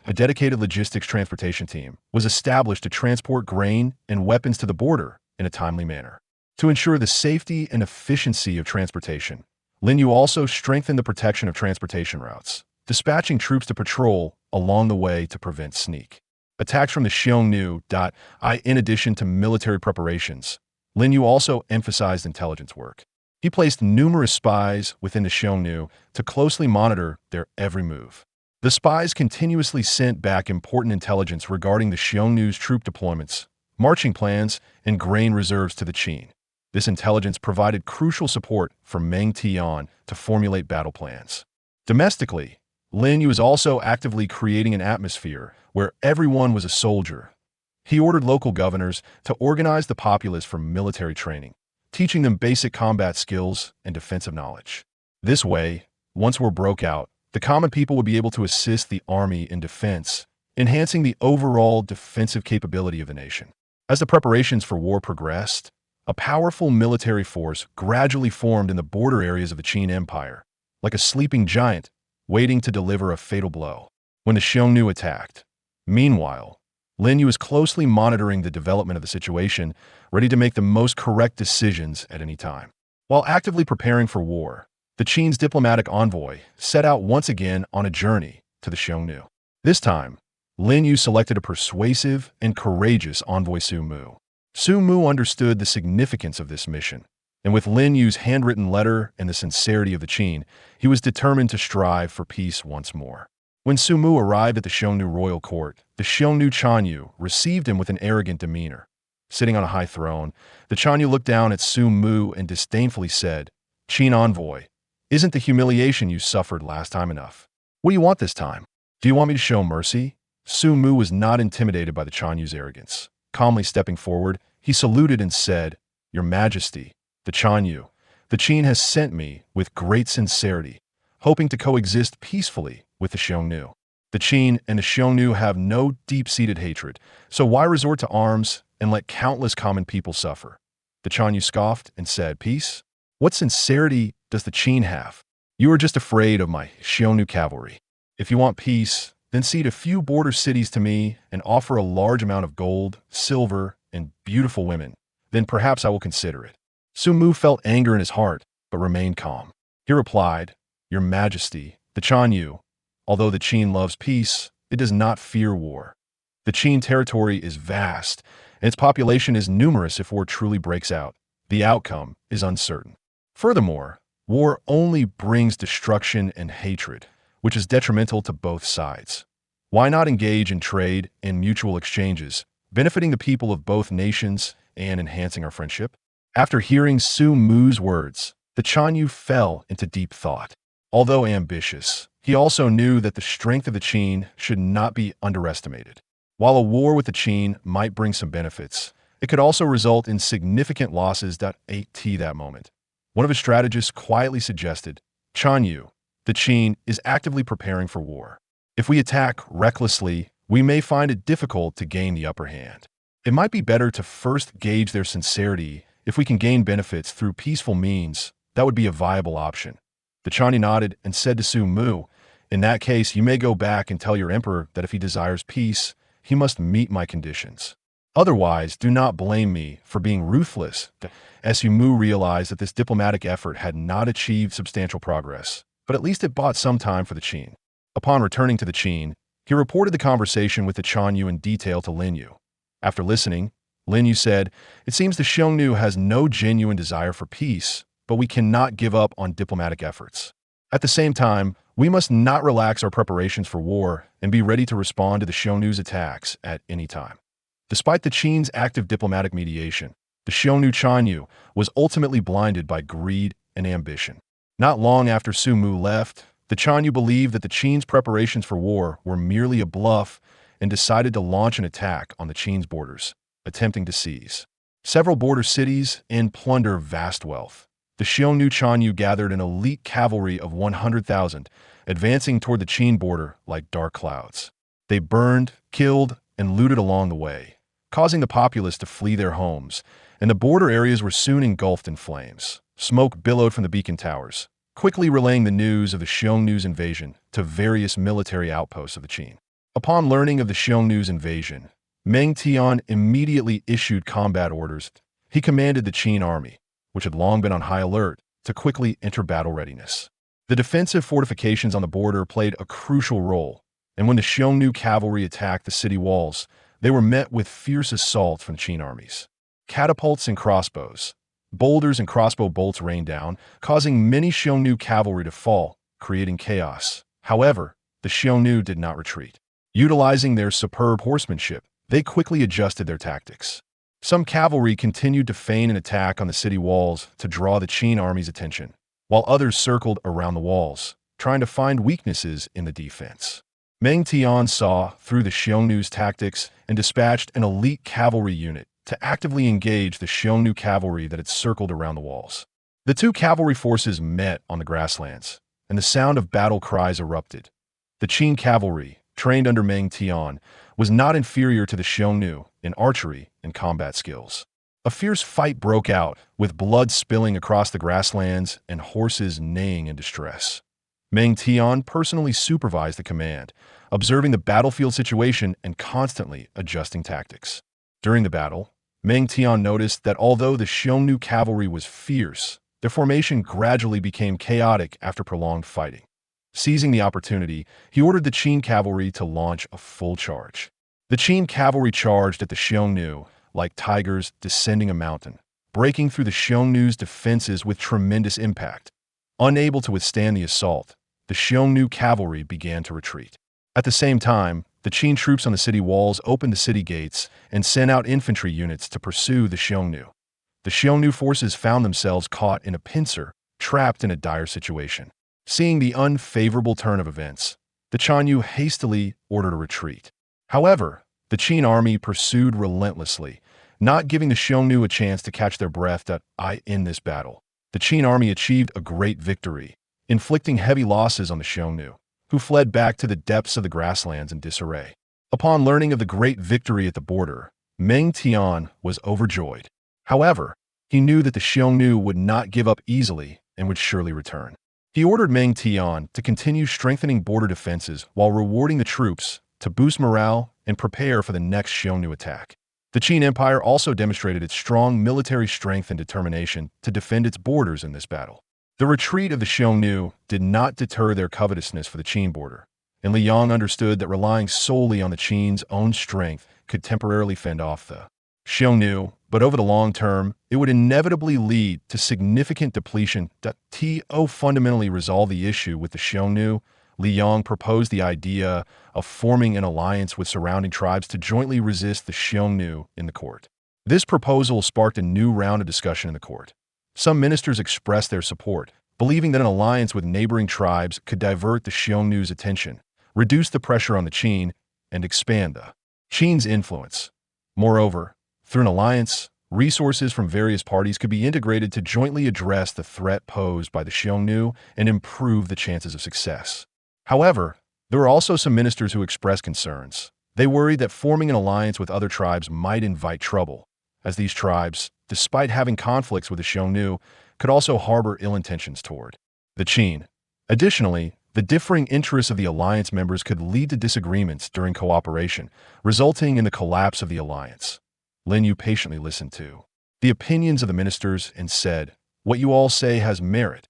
A dedicated logistics transportation team was established to transport grain and weapons to the border in a timely manner. To ensure the safety and efficiency of transportation, Lin Yu also strengthened the protection of transportation routes, dispatching troops to patrol along the way to prevent sneak attacks from the Xiongnu. In addition to military preparations, Lin Yu also emphasized intelligence work. He placed numerous spies within the Xiongnu to closely monitor their every move. The spies continuously sent back important intelligence regarding the Xiongnu's troop deployments, marching plans, and grain reserves to the Qin. This intelligence provided crucial support for Meng Tian to formulate battle plans. Domestically, Lin Yu is also actively creating an atmosphere where everyone was a soldier. He ordered local governors to organize the populace for military training, teaching them basic combat skills and defensive knowledge. This way, once war broke out, the common people would be able to assist the army in defense, enhancing the overall defensive capability of the nation. As the preparations for war progressed, a powerful military force gradually formed in the border areas of the Qin Empire, like a sleeping giant waiting to deliver a fatal blow when the Xiongnu attacked. Meanwhile, Lin Yu is closely monitoring the development of the situation, ready to make the most correct decisions at any time. While actively preparing for war, the Qin's diplomatic envoy set out once again on a journey to the Xiongnu. This time, Lin Yu selected a persuasive and courageous envoy, Su Mu. Su Mu understood the significance of this mission, and with Lin Yu's handwritten letter and the sincerity of the Qin, he was determined to strive for peace once more. When Su Mu arrived at the Xiongnu royal court, the Xiongnu Chanyu received him with an arrogant demeanor. Sitting on a high throne, the Chanyu looked down at Su Mu and disdainfully said, "Qin envoy, isn't the humiliation you suffered last time enough? What do you want this time? Do you want me to show mercy?" Su Mu was not intimidated by the Chanyu's arrogance. Calmly stepping forward, he saluted and said, "Your Majesty, the Chanyu, the Qin has sent me with great sincerity, hoping to coexist peacefully with the Xiongnu. The Qin and the Xiongnu have no deep-seated hatred, so why resort to arms and let countless common people suffer?" The Chanyu scoffed and said, "Peace? What sincerity does the Qin have? You are just afraid of my Xiongnu cavalry. If you want peace, then cede a few border cities to me and offer a large amount of gold, silver, and beautiful women. Then perhaps I will consider it." Su Mu felt anger in his heart, but remained calm. He replied, "Your Majesty, the Chanyu, although the Qin loves peace, it does not fear war. The Qin territory is vast, and its population is numerous if war truly breaks out. The outcome is uncertain. Furthermore, war only brings destruction and hatred, which is detrimental to both sides. Why not engage in trade and mutual exchanges, benefiting the people of both nations and enhancing our friendship? After hearing Su Mu's words, the Chanyu fell into deep thought. Although ambitious, he also knew that the strength of the Qin should not be underestimated. While a war with the Qin might bring some benefits, it could also result in significant losses at that moment. One of his strategists quietly suggested, Chanyu, the Qin is actively preparing for war. If we attack recklessly, we may find it difficult to gain the upper hand. It might be better to first gauge their sincerity. If we can gain benefits through peaceful means, that would be a viable option. The Chanyu nodded and said to Su Mu, in that case, you may go back and tell your emperor that if he desires peace, he must meet my conditions. Otherwise, do not blame me for being ruthless. As Su Mu realized that this diplomatic effort had not achieved substantial progress, but at least it bought some time for the Qin. Upon returning to the Qin, he reported the conversation with the Chanyu in detail to Lin Yu. After listening, Lin Yu said, it seems the Xiongnu has no genuine desire for peace, but we cannot give up on diplomatic efforts. At the same time, we must not relax our preparations for war and be ready to respond to the Xiongnu's attacks at any time. Despite the Qin's active diplomatic mediation, the Xiongnu Chanyu was ultimately blinded by greed and ambition. Not long after Su Mu left, the Chanyu believed that the Qin's preparations for war were merely a bluff and decided to launch an attack on the Qin's borders, attempting to seize several border cities and plunder vast wealth. The Xiongnu Chanyu gathered an elite cavalry of 100,000, advancing toward the Qin border like dark clouds. They burned, killed, and looted along the way, causing the populace to flee their homes, and the border areas were soon engulfed in flames. Smoke billowed from the beacon towers, quickly relaying the news of the Xiongnu's invasion to various military outposts of the Qin. Upon learning of the Xiongnu's invasion, Meng Tian immediately issued combat orders. He commanded the Qin army, which had long been on high alert, to quickly enter battle readiness. The defensive fortifications on the border played a crucial role, and when the Xiongnu cavalry attacked the city walls, they were met with fierce assault from the Qin armies. Catapults and crossbows, boulders and crossbow bolts rained down, causing many Xiongnu cavalry to fall, creating chaos. However, the Xiongnu did not retreat. Utilizing their superb horsemanship, they quickly adjusted their tactics. Some cavalry continued to feign an attack on the city walls to draw the Qin army's attention, while others circled around the walls, trying to find weaknesses in the defense. Meng Tian saw through the Xiongnu's tactics and dispatched an elite cavalry unit to actively engage the Xiongnu cavalry that had circled around the walls. The two cavalry forces met on the grasslands, and the sound of battle cries erupted. The Qin cavalry, trained under Meng Tian, was not inferior to the Xiongnu in archery and combat skills. A fierce fight broke out, with blood spilling across the grasslands and horses neighing in distress. Meng Tian personally supervised the command, observing the battlefield situation and constantly adjusting tactics. During the battle, Meng Tian noticed that although the Xiongnu cavalry was fierce, their formation gradually became chaotic after prolonged fighting. Seizing the opportunity, he ordered the Qin cavalry to launch a full charge. The Qin cavalry charged at the Xiongnu like tigers descending a mountain, breaking through the Xiongnu's defenses with tremendous impact. Unable to withstand the assault, the Xiongnu cavalry began to retreat. At the same time, the Qin troops on the city walls opened the city gates and sent out infantry units to pursue the Xiongnu. The Xiongnu forces found themselves caught in a pincer, trapped in a dire situation. Seeing the unfavorable turn of events, the Chanyu hastily ordered a retreat. However, the Qin army pursued relentlessly, not giving the Xiongnu a chance to catch their breath in this battle. The Qin army achieved a great victory, inflicting heavy losses on the Xiongnu, who fled back to the depths of the grasslands in disarray. Upon learning of the great victory at the border, Meng Tian was overjoyed. However, he knew that the Xiongnu would not give up easily and would surely return. He ordered Meng Tian to continue strengthening border defenses while rewarding the troops to boost morale and prepare for the next Xiongnu attack. The Qin Empire also demonstrated its strong military strength and determination to defend its borders in this battle. The retreat of the Xiongnu did not deter their covetousness for the Qin border, and Li Yong understood that relying solely on the Qin's own strength could temporarily fend off the Xiongnu, but over the long term, it would inevitably lead to significant depletion. To fundamentally resolve the issue with the Xiongnu, Li Yong proposed the idea of forming an alliance with surrounding tribes to jointly resist the Xiongnu in the court. This proposal sparked a new round of discussion in the court. Some ministers expressed their support, believing that an alliance with neighboring tribes could divert the Xiongnu's attention, reduce the pressure on the Qin, and expand the Qin's influence. Moreover, through an alliance, resources from various parties could be integrated to jointly address the threat posed by the Xiongnu and improve the chances of success. However, there were also some ministers who expressed concerns. They worried that forming an alliance with other tribes might invite trouble, as these tribes, despite having conflicts with the Xiongnu, could also harbor ill intentions toward the Qin. Additionally, the differing interests of the alliance members could lead to disagreements during cooperation, resulting in the collapse of the alliance. Lin Yu patiently listened to the opinions of the ministers and said, "What you all say has merit.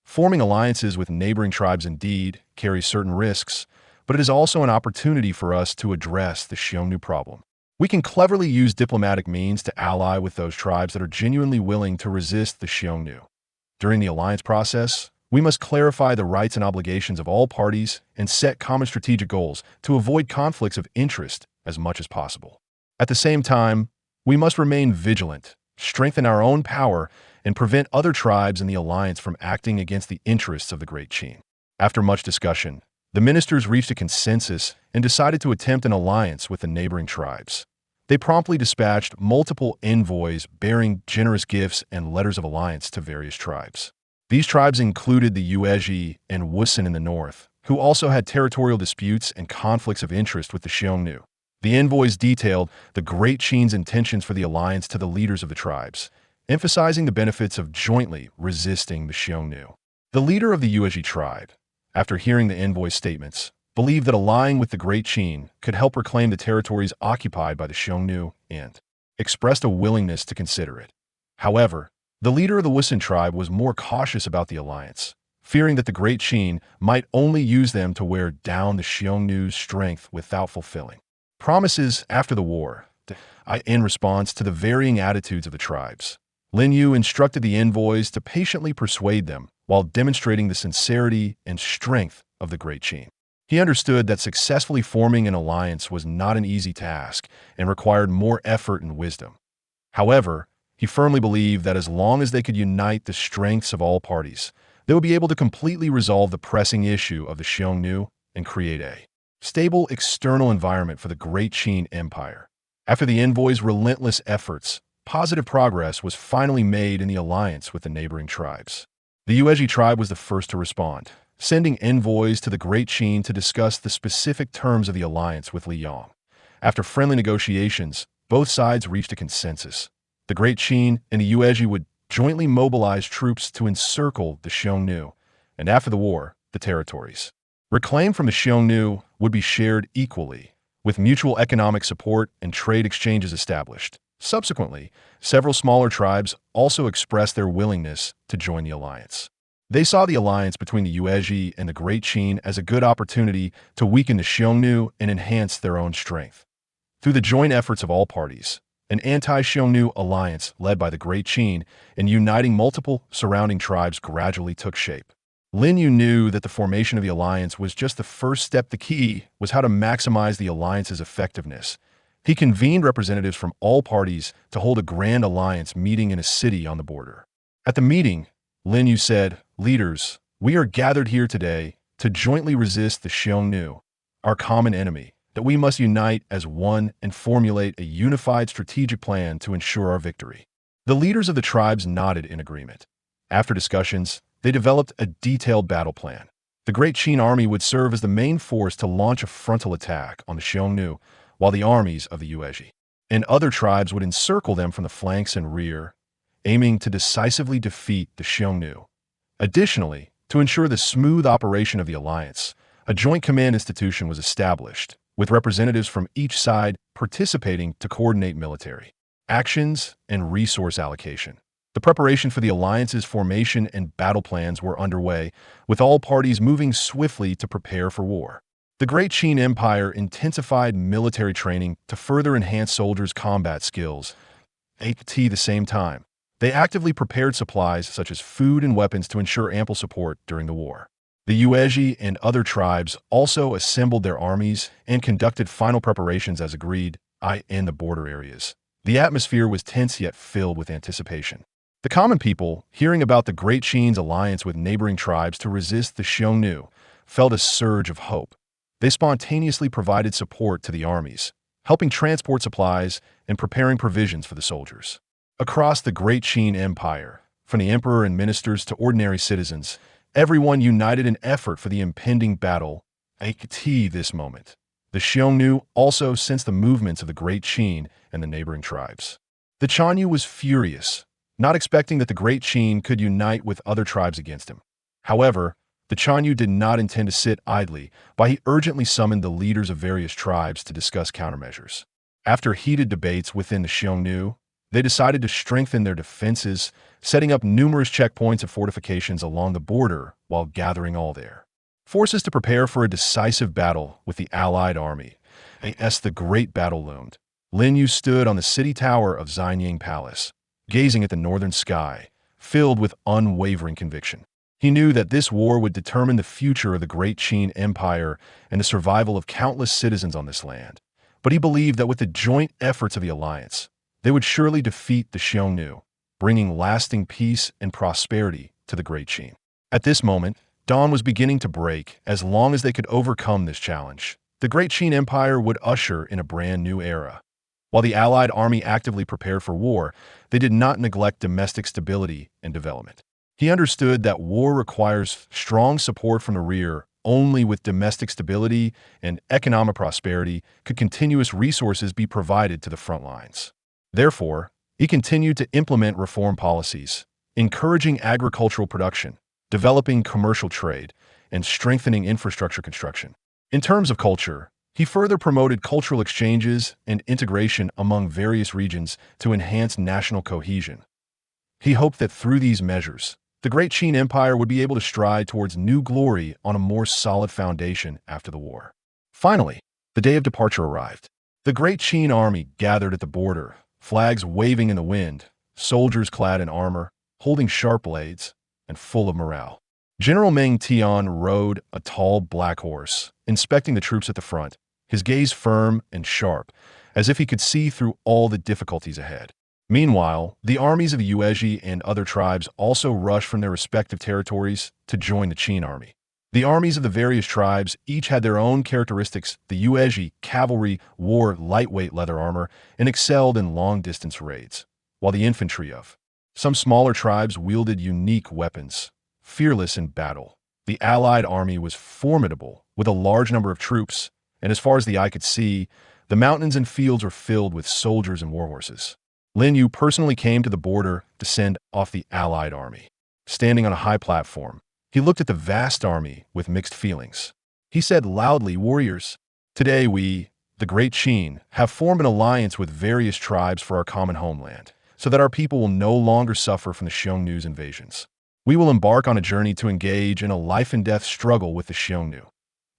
Forming alliances with neighboring tribes indeed carries certain risks, but it is also an opportunity for us to address the Xiongnu problem. We can cleverly use diplomatic means to ally with those tribes that are genuinely willing to resist the Xiongnu. During the alliance process, we must clarify the rights and obligations of all parties and set common strategic goals to avoid conflicts of interest as much as possible. At the same time, we must remain vigilant, strengthen our own power, and prevent other tribes in the alliance from acting against the interests of the Great Qin." After much discussion, the ministers reached a consensus and decided to attempt an alliance with the neighboring tribes. They promptly dispatched multiple envoys bearing generous gifts and letters of alliance to various tribes. These tribes included the Yuezhi and Wusun in the north, who also had territorial disputes and conflicts of interest with the Xiongnu. The envoys detailed the Great Qin's intentions for the alliance to the leaders of the tribes, emphasizing the benefits of jointly resisting the Xiongnu. The leader of the Yuezhi tribe, after hearing the envoy's statements, believed that allying with the Great Qin could help reclaim the territories occupied by the Xiongnu and expressed a willingness to consider it. However, the leader of the Wusun tribe was more cautious about the alliance, fearing that the Great Qin might only use them to wear down the Xiongnu's strength without fulfilling promises after the war. In response to the varying attitudes of the tribes, Lin Yu instructed the envoys to patiently persuade them while demonstrating the sincerity and strength of the Great Qin. He understood that successfully forming an alliance was not an easy task and required more effort and wisdom. However, he firmly believed that as long as they could unite the strengths of all parties, they would be able to completely resolve the pressing issue of the Xiongnu and create a stable external environment for the Great Qin Empire. After the envoys' relentless efforts, positive progress was finally made in the alliance with the neighboring tribes. The Yuezhi tribe was the first to respond, sending envoys to the Great Qin to discuss the specific terms of the alliance with Li Yong. After friendly negotiations, both sides reached a consensus. The Great Qin and the Yuezhi would jointly mobilize troops to encircle the Xiongnu, and after the war, the territories reclaimed from the Xiongnu would be shared equally, with mutual economic support and trade exchanges established. Subsequently, several smaller tribes also expressed their willingness to join the alliance. They saw the alliance between the Yuezhi and the Great Qin as a good opportunity to weaken the Xiongnu and enhance their own strength. Through the joint efforts of all parties, an anti-Xiongnu alliance led by the Great Qin and uniting multiple surrounding tribes gradually took shape. Lin Yu knew that the formation of the alliance was just the first step. The key was how to maximize the alliance's effectiveness. He convened representatives from all parties to hold a grand alliance meeting in a city on the border. At the meeting, Lin Yu said, "Leaders, we are gathered here today to jointly resist the Xiongnu, our common enemy, that we must unite as one and formulate a unified strategic plan to ensure our victory." The leaders of the tribes nodded in agreement. After discussions, they developed a detailed battle plan. The Great Qin army would serve as the main force to launch a frontal attack on the Xiongnu, while the armies of the Yuezhi and other tribes would encircle them from the flanks and rear, aiming to decisively defeat the Xiongnu. Additionally, to ensure the smooth operation of the alliance, a joint command institution was established, with representatives from each side participating to coordinate military actions and resource allocation. The preparation for the alliance's formation and battle plans were underway, with all parties moving swiftly to prepare for war. The Great Qin Empire intensified military training to further enhance soldiers' combat skills. At the same time, they actively prepared supplies such as food and weapons to ensure ample support during the war. The Yuezhi and other tribes also assembled their armies and conducted final preparations as agreed in the border areas. The atmosphere was tense yet filled with anticipation. The common people, hearing about the Great Qin's alliance with neighboring tribes to resist the Xiongnu, felt a surge of hope. They spontaneously provided support to the armies, helping transport supplies and preparing provisions for the soldiers. Across the Great Qin Empire, from the emperor and ministers to ordinary citizens, everyone united in effort for the impending battle. At this moment, the Xiongnu also sensed the movements of the Great Qin and the neighboring tribes. The Chanyu was furious, not expecting that the Great Qin could unite with other tribes against him. However, the Chanyu did not intend to sit idly, but he urgently summoned the leaders of various tribes to discuss countermeasures. After heated debates within the Xiongnu, they decided to strengthen their defenses, setting up numerous checkpoints and fortifications along the border while gathering all their forces to prepare for a decisive battle with the allied army. As the great battle loomed, Lin Yu stood on the city tower of Xianying Palace, gazing at the northern sky, filled with unwavering conviction. He knew that this war would determine the future of the Great Qin Empire and the survival of countless citizens on this land. But he believed that with the joint efforts of the alliance, they would surely defeat the Xiongnu, bringing lasting peace and prosperity to the Great Qin. At this moment, dawn was beginning to break. As long as they could overcome this challenge, the Great Qin Empire would usher in a brand new era. While the Allied army actively prepared for war, they did not neglect domestic stability and development. He understood that war requires strong support from the rear. Only with domestic stability and economic prosperity could continuous resources be provided to the front lines. Therefore, he continued to implement reform policies, encouraging agricultural production, developing commercial trade, and strengthening infrastructure construction. In terms of culture, he further promoted cultural exchanges and integration among various regions to enhance national cohesion. He hoped that through these measures, the Great Qin Empire would be able to stride towards new glory on a more solid foundation after the war. Finally, the day of departure arrived. The Great Qin army gathered at the border, flags waving in the wind, soldiers clad in armor, holding sharp blades, and full of morale. General Meng Tian rode a tall black horse, inspecting the troops at the front, his gaze firm and sharp, as if he could see through all the difficulties ahead. Meanwhile, the armies of the Yuezhi and other tribes also rushed from their respective territories to join the Qin army. The armies of the various tribes each had their own characteristics. The Yuezhi cavalry wore lightweight leather armor and excelled in long-distance raids, while the infantry of some smaller tribes wielded unique weapons, fearless in battle. The allied army was formidable, with a large number of troops, and as far as the eye could see, the mountains and fields were filled with soldiers and warhorses. Lin Yu personally came to the border to send off the allied army. Standing on a high platform, he looked at the vast army with mixed feelings. He said loudly, "Warriors, today we, the Great Qin, have formed an alliance with various tribes for our common homeland, so that our people will no longer suffer from the Xiongnu's invasions. We will embark on a journey to engage in a life-and-death struggle with the Xiongnu.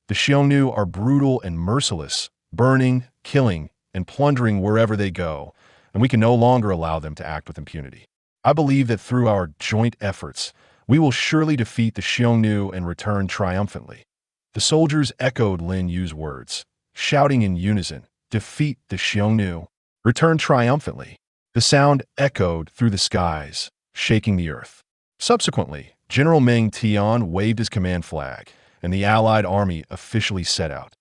The Xiongnu are brutal and merciless, burning, killing, and plundering wherever they go, and we can no longer allow them to act with impunity. I believe that through our joint efforts, we will surely defeat the Xiongnu and return triumphantly." The soldiers echoed Lin Yu's words, shouting in unison, "Defeat the Xiongnu, return triumphantly." The sound echoed through the skies, shaking the earth. Subsequently, General Meng Tian waved his command flag, and the allied army officially set out.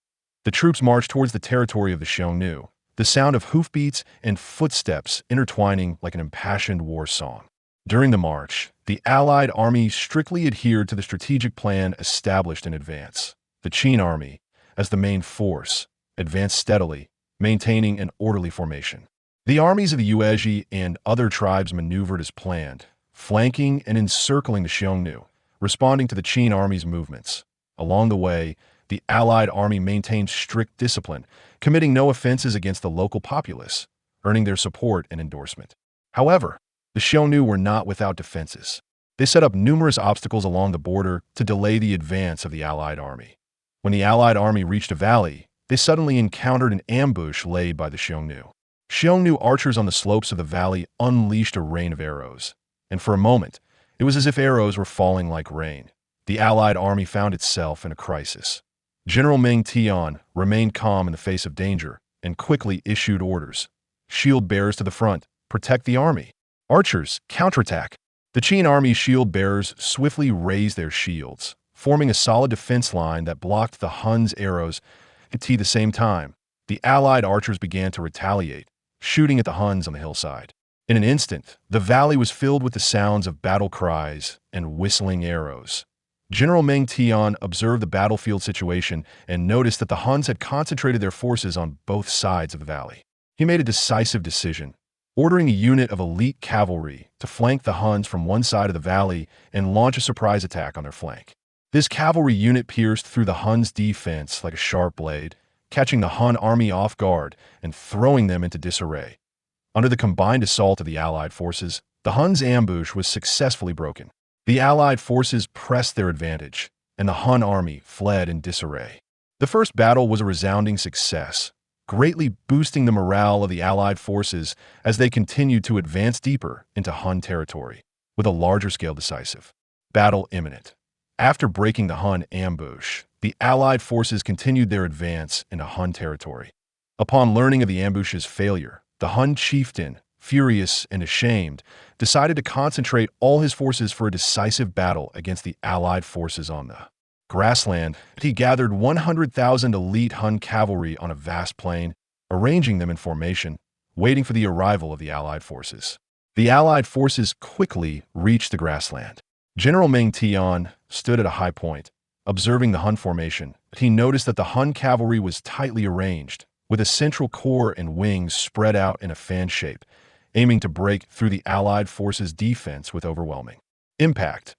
The troops marched towards the territory of the Xiongnu, the sound of hoofbeats and footsteps intertwining like an impassioned war song. During the march, the Allied army strictly adhered to the strategic plan established in advance. The Qin army, as the main force, advanced steadily, maintaining an orderly formation. The armies of the Yuezhi and other tribes maneuvered as planned, flanking and encircling the Xiongnu, responding to the Qin army's movements. Along the way, the Allied army maintained strict discipline, committing no offenses against the local populace, earning their support and endorsement. However, the Xiongnu were not without defenses. They set up numerous obstacles along the border to delay the advance of the Allied army. When the Allied army reached a valley, they suddenly encountered an ambush laid by the Xiongnu. Xiongnu archers on the slopes of the valley unleashed a rain of arrows, and for a moment, it was as if arrows were falling like rain. The Allied army found itself in a crisis. General Meng Tian remained calm in the face of danger and quickly issued orders. Shield bearers to the front, protect the army. Archers, counterattack. The Qin army's shield bearers swiftly raised their shields, forming a solid defense line that blocked the Huns' arrows. At the same time, the Allied archers began to retaliate, shooting at the Huns on the hillside. In an instant, the valley was filled with the sounds of battle cries and whistling arrows. General Meng Tian observed the battlefield situation and noticed that the Huns had concentrated their forces on both sides of the valley. He made a decisive decision, ordering a unit of elite cavalry to flank the Huns from one side of the valley and launch a surprise attack on their flank. This cavalry unit pierced through the Huns' defense like a sharp blade, catching the Hun army off guard and throwing them into disarray. Under the combined assault of the Allied forces, the Huns' ambush was successfully broken. The Allied forces pressed their advantage, and the Hun army fled in disarray. The first battle was a resounding success, greatly boosting the morale of the Allied forces as they continued to advance deeper into Hun territory, with a larger-scale decisive battle imminent. After breaking the Hun ambush, the Allied forces continued their advance into Hun territory. Upon learning of the ambush's failure, the Hun chieftain, furious and ashamed, decided to concentrate all his forces for a decisive battle against the Allied forces on the grassland. He gathered 100,000 elite Hun cavalry on a vast plain, arranging them in formation, waiting for the arrival of the Allied forces. The Allied forces quickly reached the grassland. General Meng Tian stood at a high point, observing the Hun formation. He noticed that the Hun cavalry was tightly arranged, with a central corps and wings spread out in a fan shape, aiming to break through the Allied forces' defense with overwhelming impact.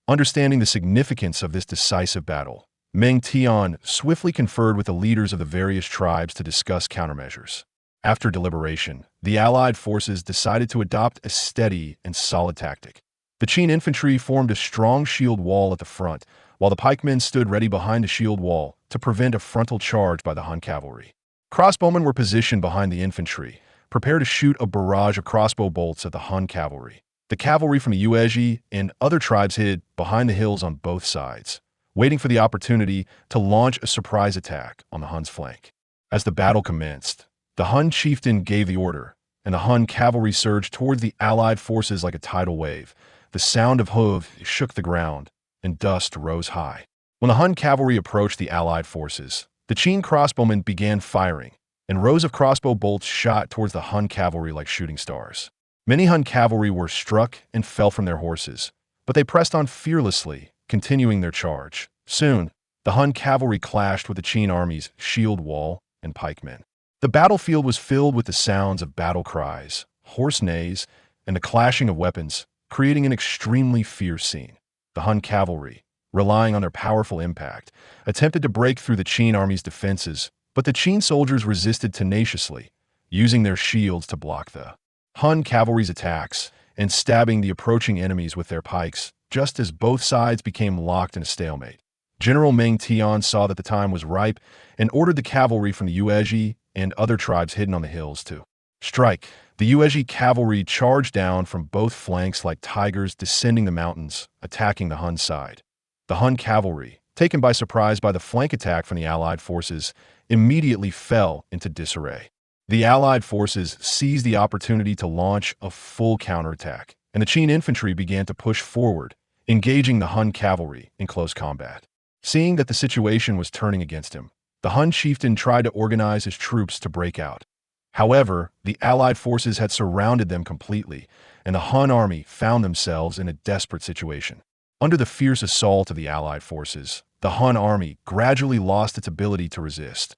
Understanding the significance of this decisive battle, Meng Tian swiftly conferred with the leaders of the various tribes to discuss countermeasures. After deliberation, the Allied forces decided to adopt a steady and solid tactic. The Qin infantry formed a strong shield wall at the front, while the pikemen stood ready behind the shield wall to prevent a frontal charge by the Hun cavalry. Crossbowmen were positioned behind the infantry, prepared to shoot a barrage of crossbow bolts at the Hun cavalry. The cavalry from the Yuezhi and other tribes hid behind the hills on both sides, waiting for the opportunity to launch a surprise attack on the Hun's flank. As the battle commenced, the Hun chieftain gave the order, and the Hun cavalry surged towards the Allied forces like a tidal wave. The sound of hooves shook the ground, and dust rose high. When the Hun cavalry approached the Allied forces, the Qin crossbowmen began firing, and rows of crossbow bolts shot towards the Hun cavalry like shooting stars. Many Hun cavalry were struck and fell from their horses, but they pressed on fearlessly, continuing their charge. Soon, the Hun cavalry clashed with the Qin army's shield wall and pikemen. The battlefield was filled with the sounds of battle cries, hoarse neighs, and the clashing of weapons, creating an extremely fierce scene. The Hun cavalry, relying on their powerful impact, attempted to break through the Qin army's defenses, but the Qin soldiers resisted tenaciously, using their shields to block the Hun cavalry's attacks and stabbing the approaching enemies with their pikes, just as both sides became locked in a stalemate. General Meng Tian saw that the time was ripe and ordered the cavalry from the Yuezhi and other tribes hidden on the hills to strike. The Yuezhi cavalry charged down from both flanks like tigers descending the mountains, attacking the Hun side. The Hun cavalry, taken by surprise by the flank attack from the Allied forces, immediately fell into disarray. The Allied forces seized the opportunity to launch a full counterattack, and the Qin infantry began to push forward, engaging the Hun cavalry in close combat. Seeing that the situation was turning against him, the Hun chieftain tried to organize his troops to break out. However, the Allied forces had surrounded them completely, and the Hun army found themselves in a desperate situation. Under the fierce assault of the Allied forces, the Hun army gradually lost its ability to resist.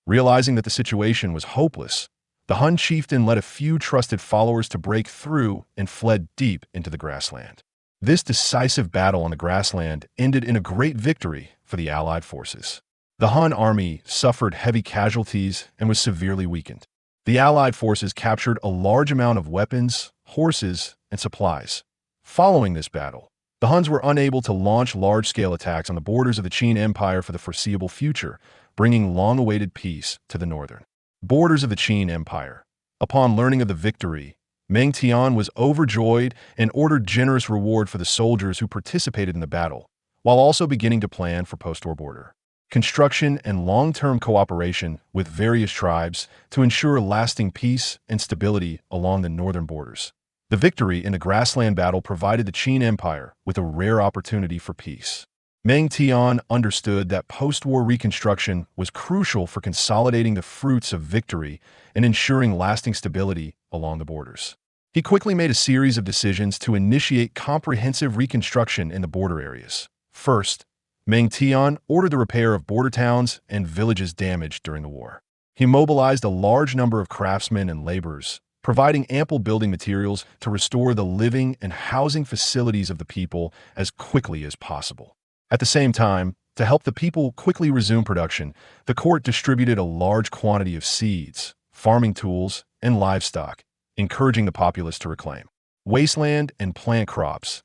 Realizing that the situation was hopeless, the Hun chieftain led a few trusted followers to break through and fled deep into the grassland. This decisive battle on the grassland ended in a great victory for the Allied forces. The Hun army suffered heavy casualties and was severely weakened. The Allied forces captured a large amount of weapons, horses, and supplies. Following this battle, The Huns were unable to launch large-scale attacks on the borders of the Qin Empire for the foreseeable future, bringing long-awaited peace to the northern borders of the Qin Empire. Upon learning of the victory, Meng Tian was overjoyed and ordered generous reward for the soldiers who participated in the battle, while also beginning to plan for post-war border construction and long-term cooperation with various tribes to ensure lasting peace and stability along the northern borders. The victory in the grassland battle provided the Qin Empire with a rare opportunity for peace. Meng Tian understood that post-war reconstruction was crucial for consolidating the fruits of victory and ensuring lasting stability along the borders. He quickly made a series of decisions to initiate comprehensive reconstruction in the border areas. First, Meng Tian ordered the repair of border towns and villages damaged during the war. He mobilized a large number of craftsmen and laborers, providing ample building materials to restore the living and housing facilities of the people as quickly as possible. At the same time, to help the people quickly resume production, the court distributed a large quantity of seeds, farming tools, and livestock, encouraging the populace to reclaim wasteland and plant crops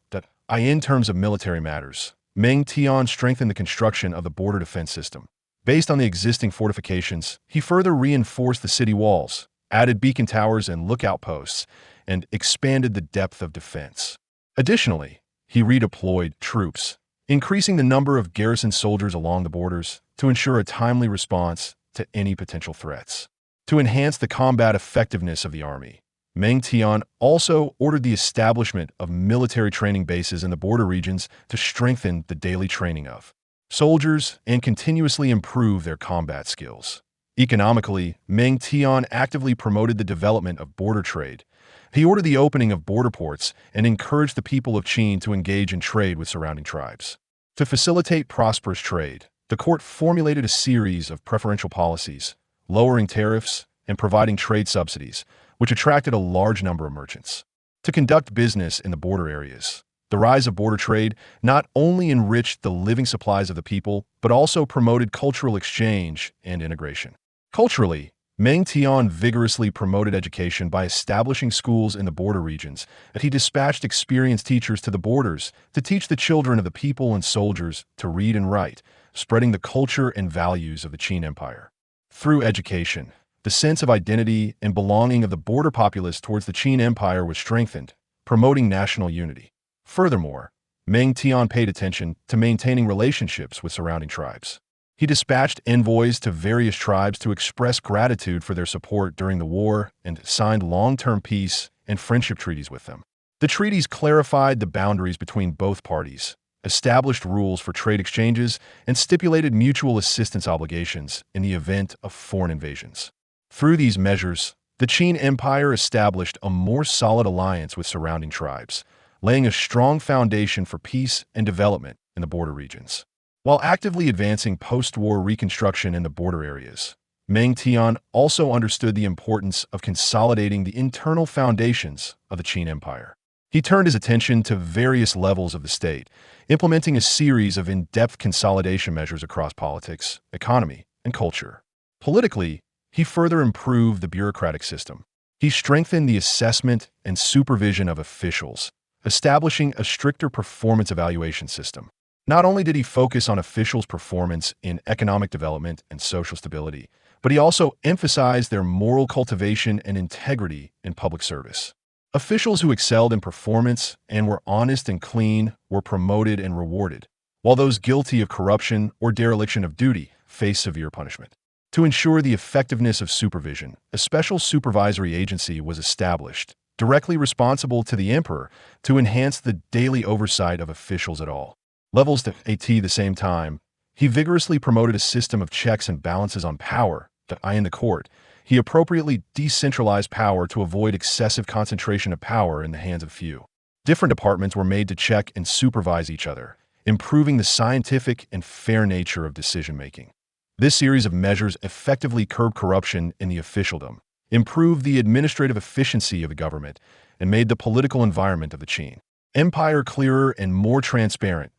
in terms of military matters. Meng Tian strengthened the construction of the border defense system. Based on the existing fortifications, he further reinforced the city walls, added beacon towers and lookout posts, and expanded the depth of defense. Additionally, he redeployed troops, increasing the number of garrison soldiers along the borders to ensure a timely response to any potential threats. To enhance the combat effectiveness of the army, Meng Tian also ordered the establishment of military training bases in the border regions to strengthen the daily training of soldiers and continuously improve their combat skills. Economically, Meng Tian actively promoted the development of border trade. He ordered the opening of border ports and encouraged the people of Qin to engage in trade with surrounding tribes. To facilitate prosperous trade, the court formulated a series of preferential policies, lowering tariffs and providing trade subsidies, which attracted a large number of merchants to conduct business in the border areas. The rise of border trade not only enriched the living supplies of the people, but also promoted cultural exchange and integration. Culturally, Meng Tian vigorously promoted education by establishing schools in the border regions, and he dispatched experienced teachers to the borders to teach the children of the people and soldiers to read and write, spreading the culture and values of the Qin Empire. Through education, the sense of identity and belonging of the border populace towards the Qin Empire was strengthened, promoting national unity. Furthermore, Meng Tian paid attention to maintaining relationships with surrounding tribes. He dispatched envoys to various tribes to express gratitude for their support during the war and signed long-term peace and friendship treaties with them. The treaties clarified the boundaries between both parties, established rules for trade exchanges, and stipulated mutual assistance obligations in the event of foreign invasions. Through these measures, the Qin Empire established a more solid alliance with surrounding tribes, laying a strong foundation for peace and development in the border regions. While actively advancing post-war reconstruction in the border areas, Meng Tian also understood the importance of consolidating the internal foundations of the Qin Empire. He turned his attention to various levels of the state, implementing a series of in-depth consolidation measures across politics, economy, and culture. Politically, he further improved the bureaucratic system. He strengthened the assessment and supervision of officials, establishing a stricter performance evaluation system. Not only did he focus on officials' performance in economic development and social stability, but he also emphasized their moral cultivation and integrity in public service. Officials who excelled in performance and were honest and clean were promoted and rewarded, while those guilty of corruption or dereliction of duty faced severe punishment. To ensure the effectiveness of supervision, a special supervisory agency was established, directly responsible to the emperor, to enhance the daily oversight of officials at all levels. At the same time, he vigorously promoted a system of checks and balances on power in the court. He appropriately decentralized power to avoid excessive concentration of power in the hands of few. Different departments were made to check and supervise each other, improving the scientific and fair nature of decision-making. This series of measures effectively curbed corruption in the officialdom, improved the administrative efficiency of the government, and made the political environment of the Qin Empire clearer and more transparent.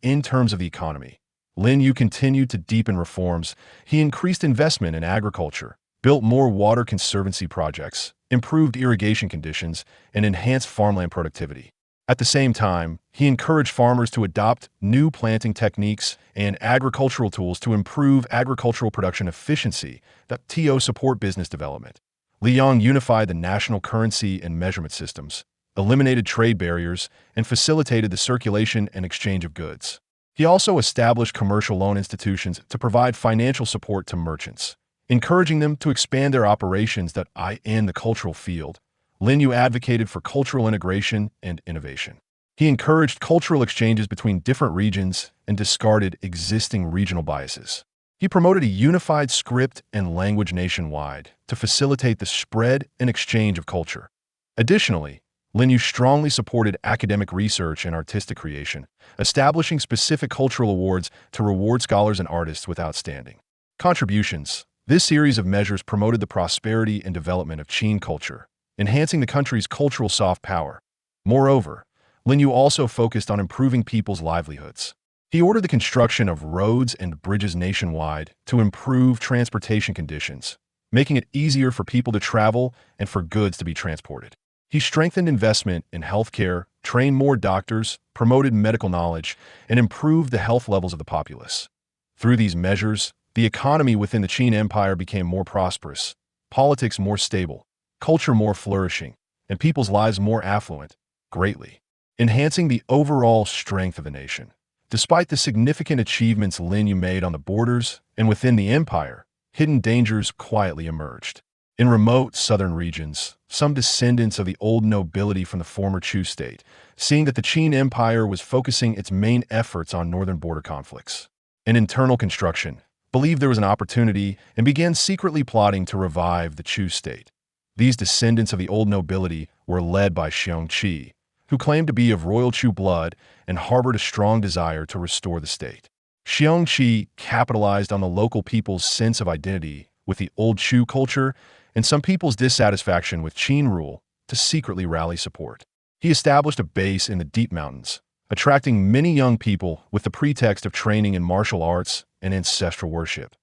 In terms of the economy, Lin Yu continued to deepen reforms. He increased investment in agriculture, built more water conservancy projects, improved irrigation conditions, and enhanced farmland productivity. At the same time, he encouraged farmers to adopt new planting techniques and agricultural tools to improve agricultural production efficiency that to support business development. Li Yong unified the national currency and measurement systems, eliminated trade barriers, and facilitated the circulation and exchange of goods. He also established commercial loan institutions to provide financial support to merchants, encouraging them to expand their operations in the cultural field. Lin Yu advocated for cultural integration and innovation. He encouraged cultural exchanges between different regions and discarded existing regional biases. He promoted a unified script and language nationwide to facilitate the spread and exchange of culture. Additionally, Lin Yu strongly supported academic research and artistic creation, establishing specific cultural awards to reward scholars and artists with outstanding contributions. This series of measures promoted the prosperity and development of Qin culture, enhancing the country's cultural soft power. Moreover, Lin Yu also focused on improving people's livelihoods. He ordered the construction of roads and bridges nationwide to improve transportation conditions, making it easier for people to travel and for goods to be transported. He strengthened investment in healthcare, trained more doctors, promoted medical knowledge, and improved the health levels of the populace. Through these measures, the economy within the Qin Empire became more prosperous, politics more stable, culture more flourishing, and people's lives more affluent, greatly enhancing the overall strength of the nation. Despite the significant achievements Lin Yu made on the borders and within the empire, hidden dangers quietly emerged. In remote southern regions, some descendants of the old nobility from the former Chu state, seeing that the Qin Empire was focusing its main efforts on northern border conflicts and internal construction, believed there was an opportunity and began secretly plotting to revive the Chu state. These descendants of the old nobility were led by Xiong Qi, who claimed to be of royal Chu blood and harbored a strong desire to restore the state. Xiong Qi capitalized on the local people's sense of identity with the old Chu culture and some people's dissatisfaction with Qin rule to secretly rally support. He established a base in the deep mountains, attracting many young people with the pretext of training in martial arts and ancestral worship.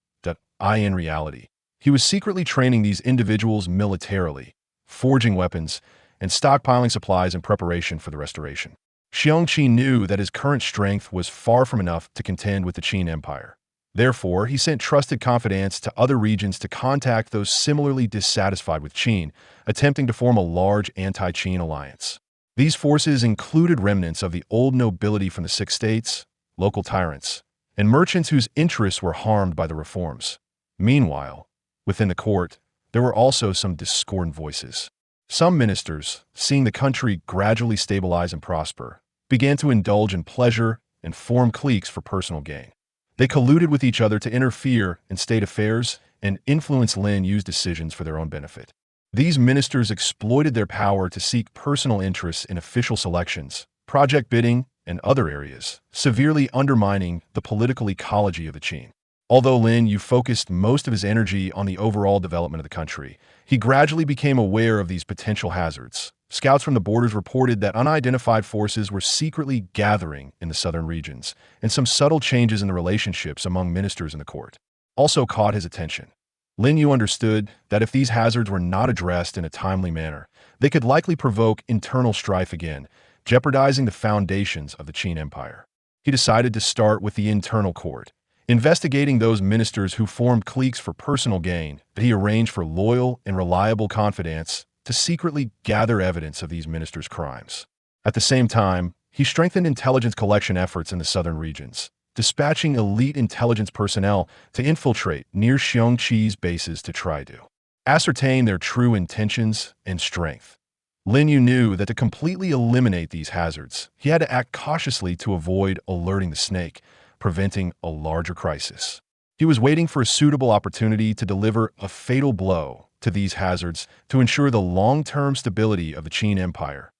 In reality, he was secretly training these individuals militarily, forging weapons, and stockpiling supplies in preparation for the restoration. Xiong Qi knew that his current strength was far from enough to contend with the Qin Empire. Therefore, he sent trusted confidants to other regions to contact those similarly dissatisfied with Qin, attempting to form a large anti-Qin alliance. These forces included remnants of the old nobility from the Six States, local tyrants, and merchants whose interests were harmed by the reforms. Meanwhile, within the court, there were also some discordant voices. Some ministers, seeing the country gradually stabilize and prosper, began to indulge in pleasure and form cliques for personal gain. They colluded with each other to interfere in state affairs and influence Lin Yu's decisions for their own benefit. These ministers exploited their power to seek personal interests in official selections, project bidding, and other areas, severely undermining the political ecology of the Qin. Although Lin Yu focused most of his energy on the overall development of the country, he gradually became aware of these potential hazards. Scouts from the borders reported that unidentified forces were secretly gathering in the southern regions, and some subtle changes in the relationships among ministers in the court also caught his attention. Lin Yu understood that if these hazards were not addressed in a timely manner, they could likely provoke internal strife again, jeopardizing the foundations of the Qin Empire. He decided to start with the internal court, investigating those ministers who formed cliques for personal gain. That he arranged for loyal and reliable confidants to secretly gather evidence of these ministers' crimes. At the same time, he strengthened intelligence collection efforts in the southern regions, dispatching elite intelligence personnel to infiltrate near Xiong Qi's bases to try to ascertain their true intentions and strength. Lin Yu knew that to completely eliminate these hazards, he had to act cautiously to avoid alerting the snake, preventing a larger crisis. He was waiting for a suitable opportunity to deliver a fatal blow to these hazards to ensure the long-term stability of the Qin Empire.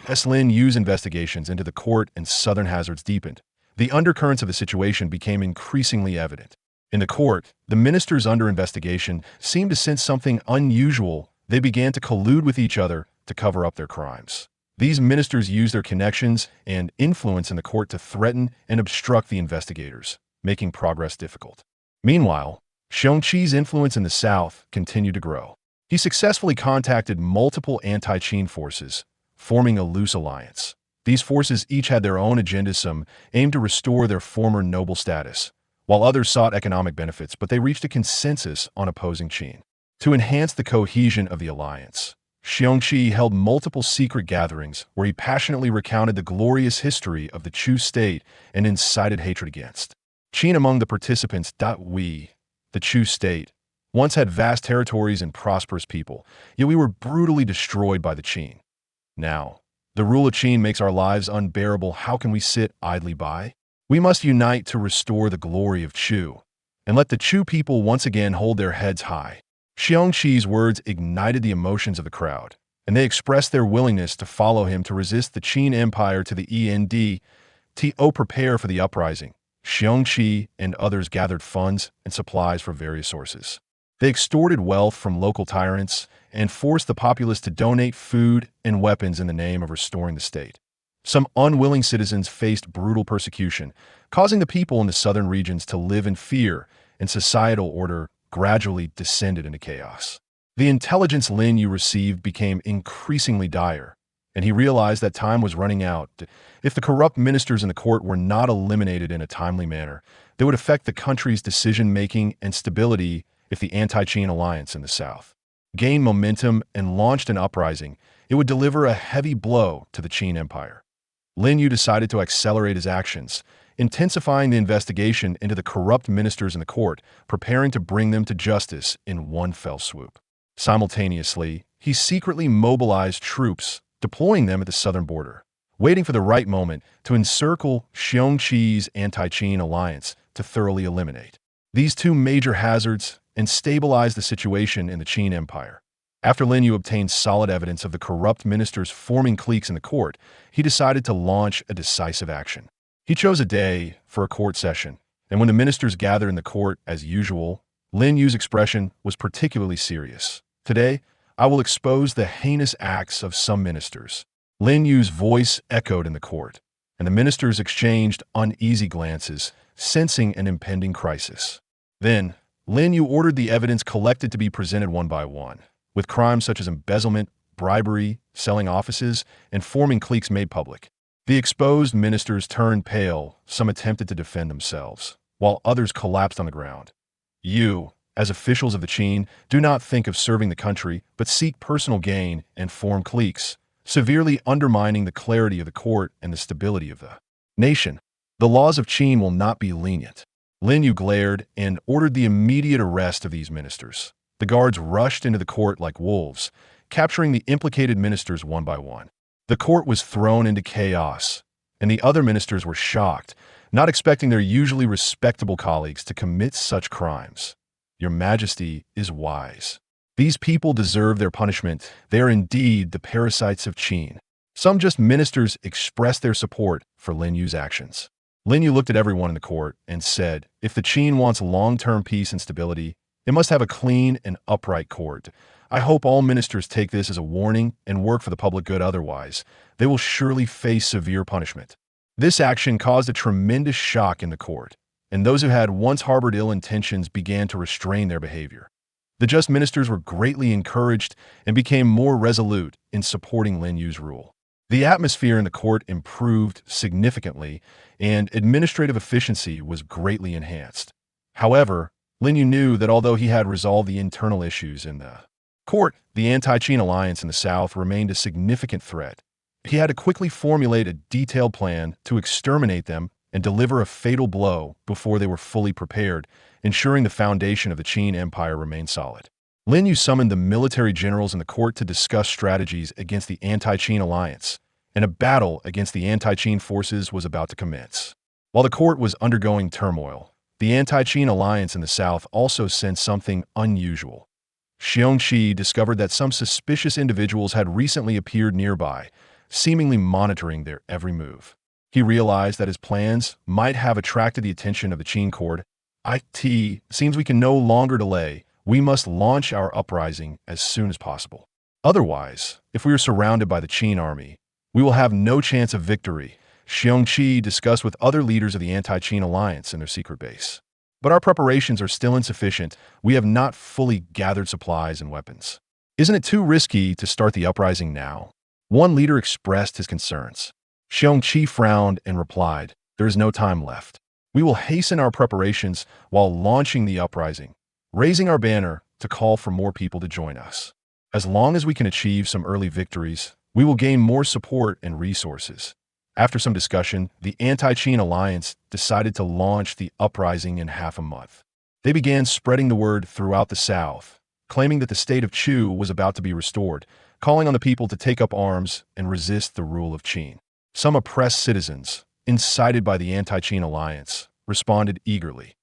As Lin Yu's investigations into the court and southern hazards deepened, the undercurrents of the situation became increasingly evident. In the court, the ministers under investigation seemed to sense something unusual. They began to collude with each other to cover up their crimes. These ministers used their connections and influence in the court to threaten and obstruct the investigators, making progress difficult. Meanwhile, Xiong Qi's influence in the south continued to grow. He successfully contacted multiple anti-Qin forces, forming a loose alliance. These forces each had their own agendas. Some aimed to restore their former noble status, while others sought economic benefits, but they reached a consensus on opposing Qin. To enhance the cohesion of the alliance, Xiongqi held multiple secret gatherings where he passionately recounted the glorious history of the Chu state and incited hatred against Qin among the participants. We, the Chu state, once had vast territories and prosperous people, yet we were brutally destroyed by the Qin. Now, the rule of Qin makes our lives unbearable. How can we sit idly by? We must unite to restore the glory of Chu, and let the Chu people once again hold their heads high. Xiongqi's words ignited the emotions of the crowd, and they expressed their willingness to follow him to resist the Qin Empire to the end. To prepare for the uprising, Xiongqi and others gathered funds and supplies from various sources. They extorted wealth from local tyrants and forced the populace to donate food and weapons in the name of restoring the state. Some unwilling citizens faced brutal persecution, causing the people in the southern regions to live in fear, and societal order gradually descended into chaos. The intelligence Lin Yu received became increasingly dire, and he realized that time was running out. If the corrupt ministers in the court were not eliminated in a timely manner, they would affect the country's decision-making and stability. If the anti-Qin alliance in the south gained momentum and launched an uprising, it would deliver a heavy blow to the Qin Empire. Lin Yu decided to accelerate his actions, intensifying the investigation into the corrupt ministers in the court, preparing to bring them to justice in one fell swoop. Simultaneously, he secretly mobilized troops, deploying them at the southern border, waiting for the right moment to encircle Xiongqi's anti-Qin alliance to thoroughly eliminate these two major hazards and stabilize the situation in the Qin Empire. After Lin Yu obtained solid evidence of the corrupt ministers forming cliques in the court, he decided to launch a decisive action. He chose a day for a court session, and when the ministers gathered in the court as usual, Lin Yu's expression was particularly serious. "Today, I will expose the heinous acts of some ministers." Lin Yu's voice echoed in the court, and the ministers exchanged uneasy glances, sensing an impending crisis. Then, Lin Yu ordered the evidence collected to be presented one by one, with crimes such as embezzlement, bribery, selling offices, and forming cliques made public. The exposed ministers turned pale, some attempted to defend themselves, while others collapsed on the ground. "You, as officials of the Qin, do not think of serving the country, but seek personal gain and form cliques, severely undermining the clarity of the court and the stability of the nation. The laws of Qin will not be lenient." Lin Yu glared and ordered the immediate arrest of these ministers. The guards rushed into the court like wolves, capturing the implicated ministers one by one. The court was thrown into chaos, and the other ministers were shocked, not expecting their usually respectable colleagues to commit such crimes. "Your Majesty is wise. These people deserve their punishment. They are indeed the parasites of Qin." Some just ministers expressed their support for Lin Yu's actions. Lin Yu looked at everyone in the court and said, "If the Qin wants long-term peace and stability, it must have a clean and upright court. I hope all ministers take this as a warning and work for the public good. Otherwise, they will surely face severe punishment." This action caused a tremendous shock in the court, and those who had once harbored ill intentions began to restrain their behavior. The just ministers were greatly encouraged and became more resolute in supporting Lin Yu's rule. The atmosphere in the court improved significantly, and administrative efficiency was greatly enhanced. However, Lin Yu knew that although he had resolved the internal issues in the court, the anti-Qin alliance in the south remained a significant threat. He had to quickly formulate a detailed plan to exterminate them and deliver a fatal blow before they were fully prepared, ensuring the foundation of the Qin Empire remained solid. Lin Yu summoned the military generals in the court to discuss strategies against the anti-Qin alliance, and a battle against the anti-Qin forces was about to commence. While the court was undergoing turmoil, the anti-Qin alliance in the south also sensed something unusual. Xiongqi discovered that some suspicious individuals had recently appeared nearby, seemingly monitoring their every move. He realized that his plans might have attracted the attention of the Qin court. "It seems we can no longer delay. We must launch our uprising as soon as possible. Otherwise, if we are surrounded by the Qin army, we will have no chance of victory," Xiongqi discussed with other leaders of the anti-Qin alliance in their secret base. "But our preparations are still insufficient. We have not fully gathered supplies and weapons. Isn't it too risky to start the uprising now? One leader expressed his concerns. Xiongqi frowned and replied, "There is no time left. We will hasten our preparations while launching the uprising, raising our banner to call for more people to join us. As long as we can achieve some early victories, we will gain more support and resources." After some discussion, the anti-Qin alliance decided to launch the uprising in half a month. They began spreading the word throughout the south, claiming that the state of Chu was about to be restored, calling on the people to take up arms and resist the rule of Qin. Some oppressed citizens, incited by the anti-Qin alliance, responded eagerly.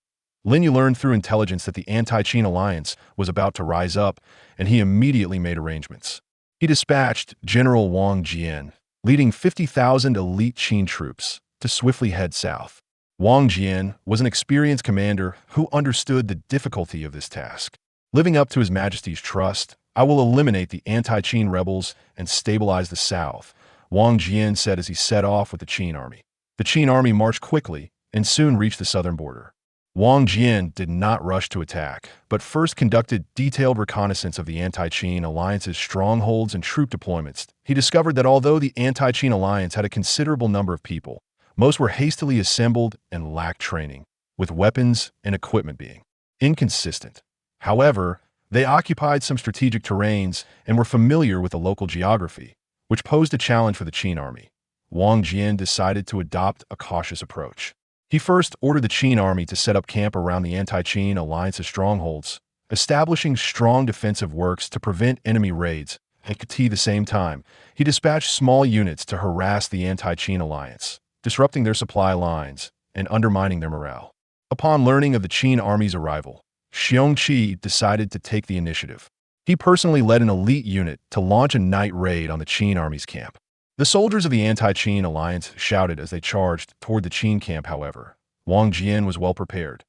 Lin Yu learned through intelligence that the anti-Qin alliance was about to rise up, and he immediately made arrangements. He dispatched General Wang Jian, leading 50,000 elite Qin troops, to swiftly head south. Wang Jian was an experienced commander who understood the difficulty of this task. Living up to His Majesty's trust, "I will eliminate the anti-Qin rebels and stabilize the south," Wang Jian said as he set off with the Qin army. The Qin army marched quickly and soon reached the southern border. Wang Jian did not rush to attack, but first conducted detailed reconnaissance of the anti-Qin alliance's strongholds and troop deployments. He discovered that although the anti-Qin alliance had a considerable number of people, most were hastily assembled and lacked training, with weapons and equipment being inconsistent. However, they occupied some strategic terrains and were familiar with the local geography, which posed a challenge for the Qin army. Wang Jian decided to adopt a cautious approach. He first ordered the Qin army to set up camp around the anti-Qin alliance's strongholds, establishing strong defensive works to prevent enemy raids. At the same time, he dispatched small units to harass the anti-Qin alliance, disrupting their supply lines and undermining their morale. Upon learning of the Qin army's arrival, Xiongqi decided to take the initiative. He personally led an elite unit to launch a night raid on the Qin army's camp. The soldiers of the anti-Qin alliance shouted as they charged toward the Qin camp. However, Wang Jian was well prepared.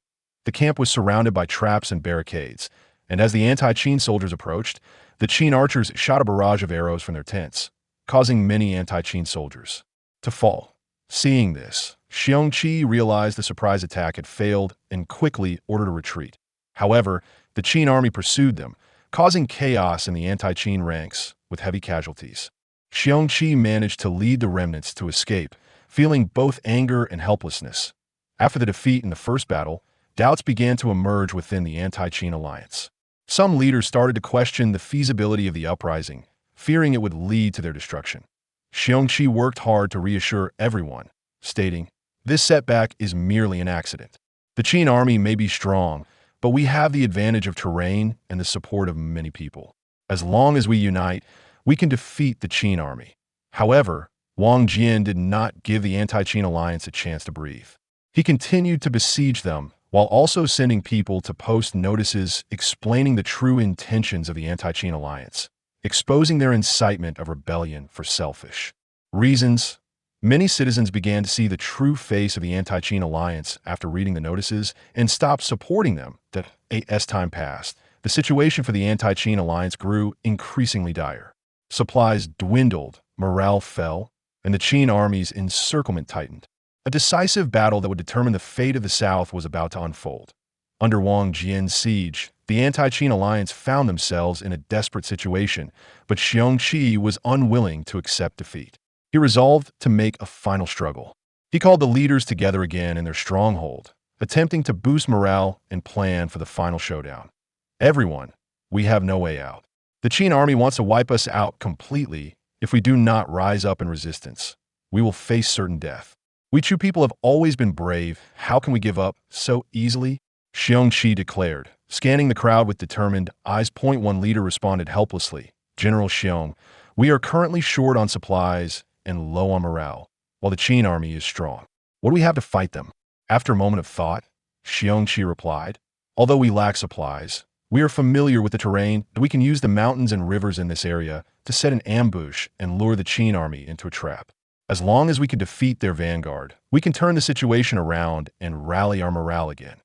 The camp was surrounded by traps and barricades, and as the anti-Qin soldiers approached, the Qin archers shot a barrage of arrows from their tents, causing many anti-Qin soldiers to fall. Seeing this, Xiongqi realized the surprise attack had failed and quickly ordered a retreat. However, the Qin army pursued them, causing chaos in the anti-Qin ranks with heavy casualties. Xiongqi managed to lead the remnants to escape, feeling both anger and helplessness. After the defeat in the first battle, doubts began to emerge within the anti-Qin alliance. Some leaders started to question the feasibility of the uprising, fearing it would lead to their destruction. Xiongqi worked hard to reassure everyone, stating, "This setback is merely an accident. The Qin army may be strong, but we have the advantage of terrain and the support of many people. As long as we unite, we can defeat the Qin army." However, Wang Jian did not give the anti-Qin alliance a chance to breathe. He continued to besiege them, while also sending people to post notices explaining the true intentions of the anti-Qin alliance, exposing their incitement of rebellion for selfish reasons. Many citizens began to see the true face of the anti-Qin alliance after reading the notices and stopped supporting them. As time passed, the situation for the anti-Qin alliance grew increasingly dire. Supplies dwindled, morale fell, and the Qin army's encirclement tightened. A decisive battle that would determine the fate of the South was about to unfold. Under Wang Jian's siege, the anti-Qin alliance found themselves in a desperate situation, but Xiongqi was unwilling to accept defeat. He resolved to make a final struggle. He called the leaders together again in their stronghold, attempting to boost morale and plan for the final showdown. "Everyone, we have no way out. The Qin army wants to wipe us out completely. If we do not rise up in resistance, we will face certain death. We Chu people have always been brave. How can we give up so easily?" Xiongqi declared, scanning the crowd with determined eyes. One leader responded helplessly, "General Xiong, we are currently short on supplies and low on morale, while the Qin army is strong. What do we have to fight them?" After a moment of thought, Xiongqi replied, "Although we lack supplies, we are familiar with the terrain, and we can use the mountains and rivers in this area to set an ambush and lure the Qin army into a trap. As long as we can defeat their vanguard, we can turn the situation around and rally our morale again."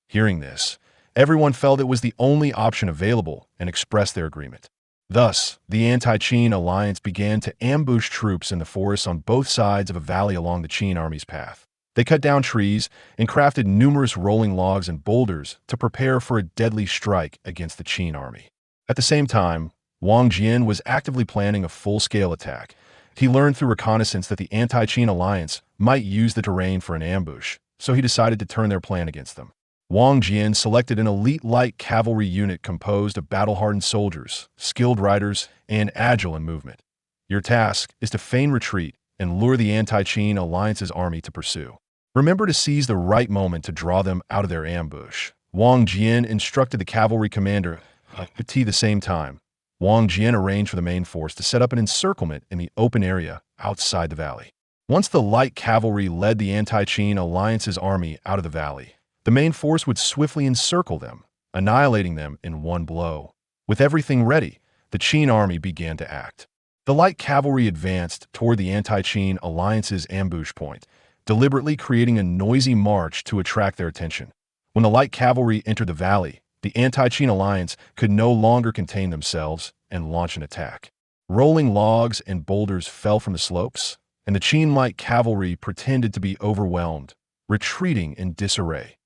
Hearing this, everyone felt it was the only option available and expressed their agreement. Thus, the anti-Qin alliance began to ambush troops in the forests on both sides of a valley along the Qin army's path. They cut down trees and crafted numerous rolling logs and boulders to prepare for a deadly strike against the Qin army. At the same time, Wang Jian was actively planning a full-scale attack, He learned through reconnaissance that the anti-Qin alliance might use the terrain for an ambush, so he decided to turn their plan against them. Wang Jian selected an elite light cavalry unit composed of battle-hardened soldiers, skilled riders, and agile in movement. Your task is to feign retreat and lure the anti-Qin alliance's army to pursue. Remember to seize the right moment to draw them out of their ambush. Wang Jian instructed the cavalry commander at the same time. Wang Jian arranged for the main force to set up an encirclement in the open area outside the valley. Once the light cavalry led the anti-Qin alliance's army out of the valley, the main force would swiftly encircle them, annihilating them in one blow. With everything ready, the Qin army began to act. The light cavalry advanced toward the anti-Qin alliance's ambush point, deliberately creating a noisy march to attract their attention. When the light cavalry entered the valley, the anti-Qin alliance could no longer contain themselves and launch an attack. Rolling logs and boulders fell from the slopes, and the Qin light cavalry pretended to be overwhelmed, retreating in disarray.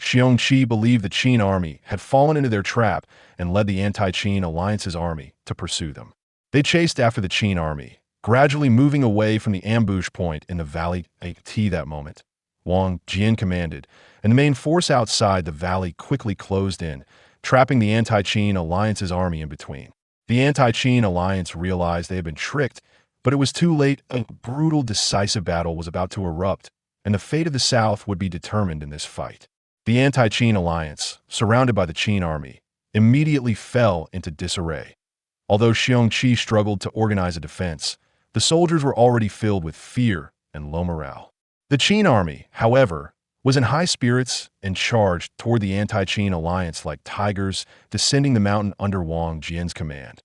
Xiongqi believed the Qin army had fallen into their trap and led the anti-Qin alliance's army to pursue them. They chased after the Qin army, gradually moving away from the ambush point in the valley at that moment. Wang Jian commanded, and the main force outside the valley quickly closed in, trapping the anti-Qin alliance's army in between. The anti-Qin alliance realized they had been tricked, but it was too late. A brutal, decisive battle was about to erupt, and the fate of the South would be determined in this fight. The anti-Qin alliance, surrounded by the Qin army, immediately fell into disarray. Although Xiongqi struggled to organize a defense, the soldiers were already filled with fear and low morale. The Qin army, however, was in high spirits and charged toward the anti-Qin alliance like tigers descending the mountain under Wang Jian's command.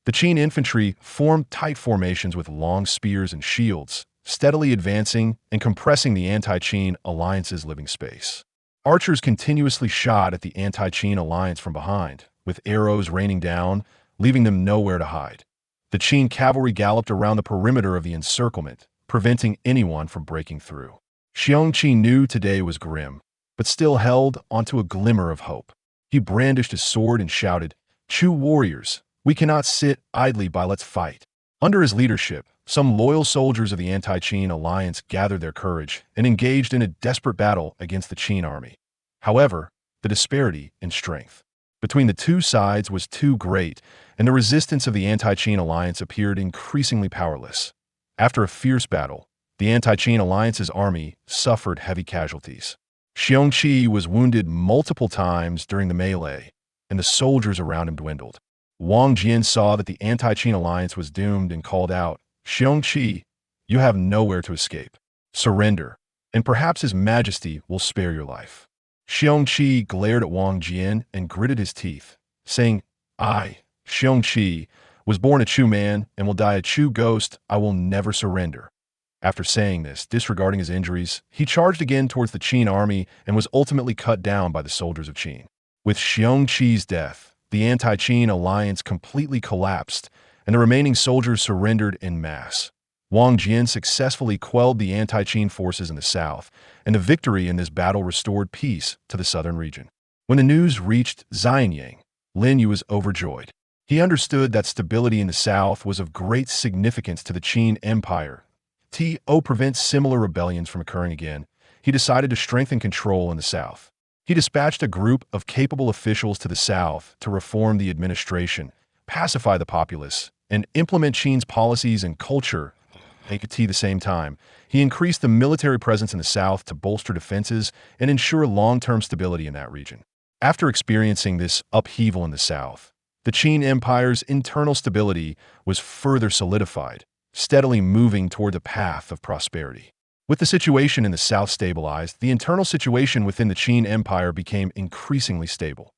The Qin infantry formed tight formations with long spears and shields, steadily advancing and compressing the anti-Qin alliance's living space. Archers continuously shot at the anti-Qin alliance from behind, with arrows raining down, leaving them nowhere to hide. The Qin cavalry galloped around the perimeter of the encirclement, preventing anyone from breaking through. Xiongqi knew today was grim, but still held onto a glimmer of hope. He brandished his sword and shouted, "Chu warriors, we cannot sit idly by, let's fight." Under his leadership, some loyal soldiers of the anti-Qin alliance gathered their courage and engaged in a desperate battle against the Qin army. However, the disparity in strength between the two sides was too great, and the resistance of the anti-Qin alliance appeared increasingly powerless. After a fierce battle, the anti-Qin alliance's army suffered heavy casualties. Xiongqi was wounded multiple times during the melee, and the soldiers around him dwindled. Wang Jian saw that the anti-Qin alliance was doomed and called out, "Xiongqi, you have nowhere to escape. Surrender, and perhaps His Majesty will spare your life." Xiongqi glared at Wang Jian and gritted his teeth, saying, "I, Xiongqi, was born a Chu man and will die a Chu ghost. I will never surrender." After saying this, disregarding his injuries, he charged again towards the Qin army and was ultimately cut down by the soldiers of Qin. With Xiongqi's death, the anti-Qin alliance completely collapsed, and the remaining soldiers surrendered en masse. Wang Jian successfully quelled the anti-Qin forces in the south, and the victory in this battle restored peace to the southern region. When the news reached Xianyang, Lin Yu was overjoyed. He understood that stability in the south was of great significance to the Qin Empire. To prevent similar rebellions from occurring again, he decided to strengthen control in the south. He dispatched a group of capable officials to the south to reform the administration, pacify the populace, and implement Qin's policies and culture. At the same time, he increased the military presence in the south to bolster defenses and ensure long-term stability in that region. After experiencing this upheaval in the south, the Qin Empire's internal stability was further solidified, steadily moving toward the path of prosperity. With the situation in the south stabilized, the internal situation within the Qin Empire became increasingly stable.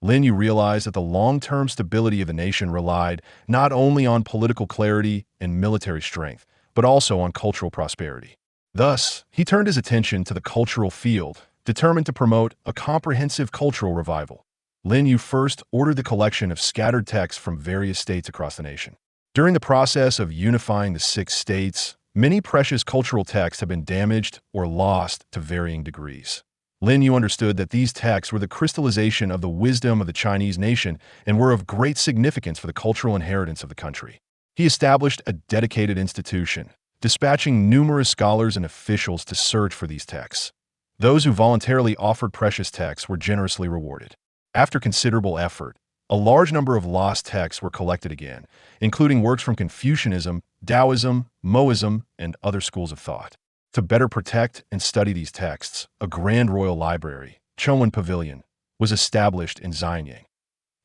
Lin Yu realized that the long-term stability of the nation relied not only on political clarity and military strength, but also on cultural prosperity. Thus, he turned his attention to the cultural field, determined to promote a comprehensive cultural revival. Lin Yu first ordered the collection of scattered texts from various states across the nation. During the process of unifying the 6 states, many precious cultural texts have been damaged or lost to varying degrees. Lin Yu understood that these texts were the crystallization of the wisdom of the Chinese nation and were of great significance for the cultural inheritance of the country. He established a dedicated institution, dispatching numerous scholars and officials to search for these texts. Those who voluntarily offered precious texts were generously rewarded. After considerable effort, a large number of lost texts were collected again, including works from Confucianism, Taoism, Moism, and other schools of thought. To better protect and study these texts, a grand royal library, Chongwen Pavilion, was established in Xianyang.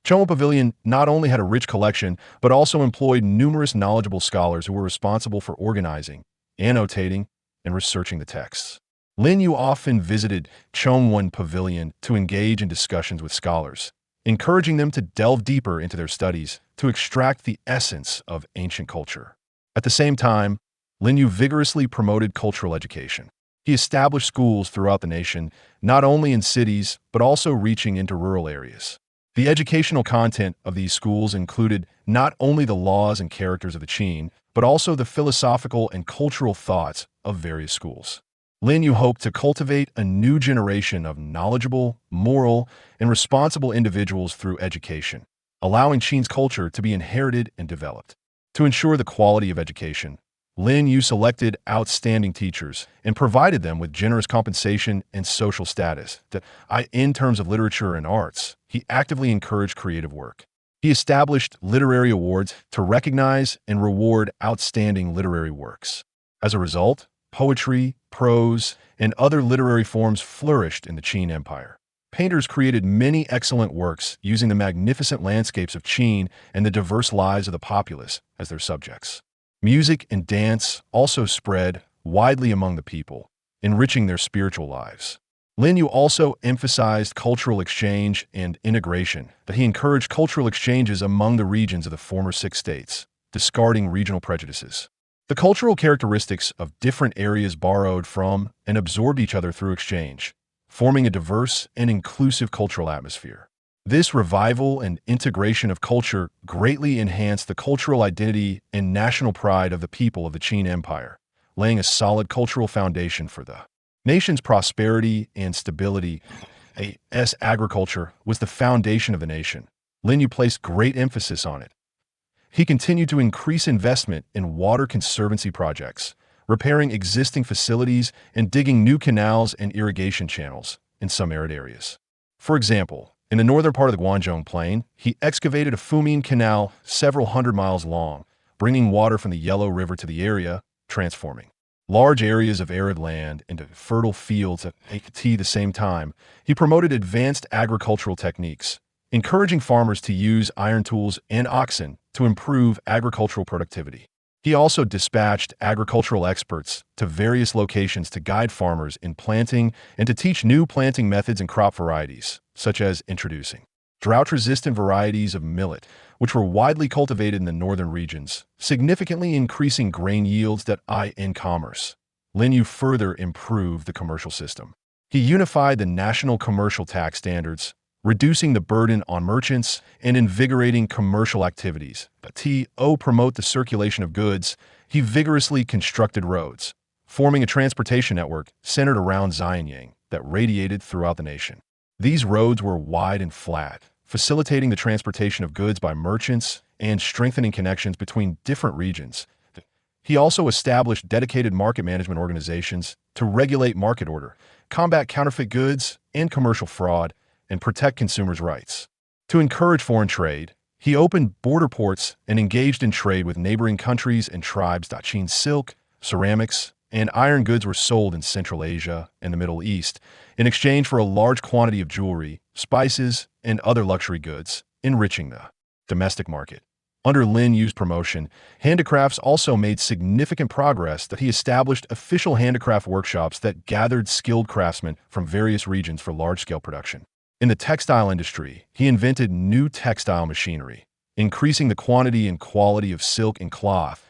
Chongwen Pavilion not only had a rich collection, but also employed numerous knowledgeable scholars who were responsible for organizing, annotating, and researching the texts. Lin Yu often visited Chongwen Pavilion to engage in discussions with scholars, encouraging them to delve deeper into their studies to extract the essence of ancient culture. At the same time, Lin Yu vigorously promoted cultural education. He established schools throughout the nation, not only in cities, but also reaching into rural areas. The educational content of these schools included not only the laws and characters of the Qin, but also the philosophical and cultural thoughts of various schools. Lin Yu hoped to cultivate a new generation of knowledgeable, moral, and responsible individuals through education, allowing Qin's culture to be inherited and developed. To ensure the quality of education, Lin Yu selected outstanding teachers and provided them with generous compensation and social status. In terms of literature and arts, he actively encouraged creative work. He established literary awards to recognize and reward outstanding literary works. As a result, poetry, prose, and other literary forms flourished in the Qin Empire. Painters created many excellent works using the magnificent landscapes of Qin and the diverse lives of the populace as their subjects. Music and dance also spread widely among the people, enriching their spiritual lives. Lin Yu also emphasized cultural exchange and integration, that he encouraged cultural exchanges among the regions of the former 6 states, discarding regional prejudices. The cultural characteristics of different areas borrowed from and absorbed each other through exchange, forming a diverse and inclusive cultural atmosphere. This revival and integration of culture greatly enhanced the cultural identity and national pride of the people of the Qin Empire, laying a solid cultural foundation for the nation's prosperity and stability. As agriculture was the foundation of the nation, Lin Yu placed great emphasis on it. He continued to increase investment in water conservancy projects, repairing existing facilities and digging new canals and irrigation channels in some arid areas. For example, in the northern part of the Guangzhou Plain, he excavated a Fumin Canal several hundred miles long, bringing water from the Yellow River to the area, transforming large areas of arid land into fertile fields at the same time. He promoted advanced agricultural techniques, encouraging farmers to use iron tools and oxen to improve agricultural productivity. He also dispatched agricultural experts to various locations to guide farmers in planting and to teach new planting methods and crop varieties, such as introducing drought-resistant varieties of millet, which were widely cultivated in the northern regions, significantly increasing grain yields in commerce. Lin Yu further improved the commercial system. He unified the national commercial tax standards, reducing the burden on merchants and invigorating commercial activities. To promote the circulation of goods, he vigorously constructed roads, forming a transportation network centered around Xianyang that radiated throughout the nation. These roads were wide and flat, facilitating the transportation of goods by merchants and strengthening connections between different regions. He also established dedicated market management organizations to regulate market order, combat counterfeit goods and commercial fraud, and protect consumers' rights. To encourage foreign trade, he opened border ports and engaged in trade with neighboring countries and tribes. Qin silk, ceramics, and iron goods were sold in Central Asia and the Middle East in exchange for a large quantity of jewelry, spices, and other luxury goods, enriching the domestic market. Under Lin Yu's promotion, handicrafts also made significant progress. He established official handicraft workshops that gathered skilled craftsmen from various regions for large-scale production. In the textile industry, he invented new textile machinery, increasing the quantity and quality of silk and cloth.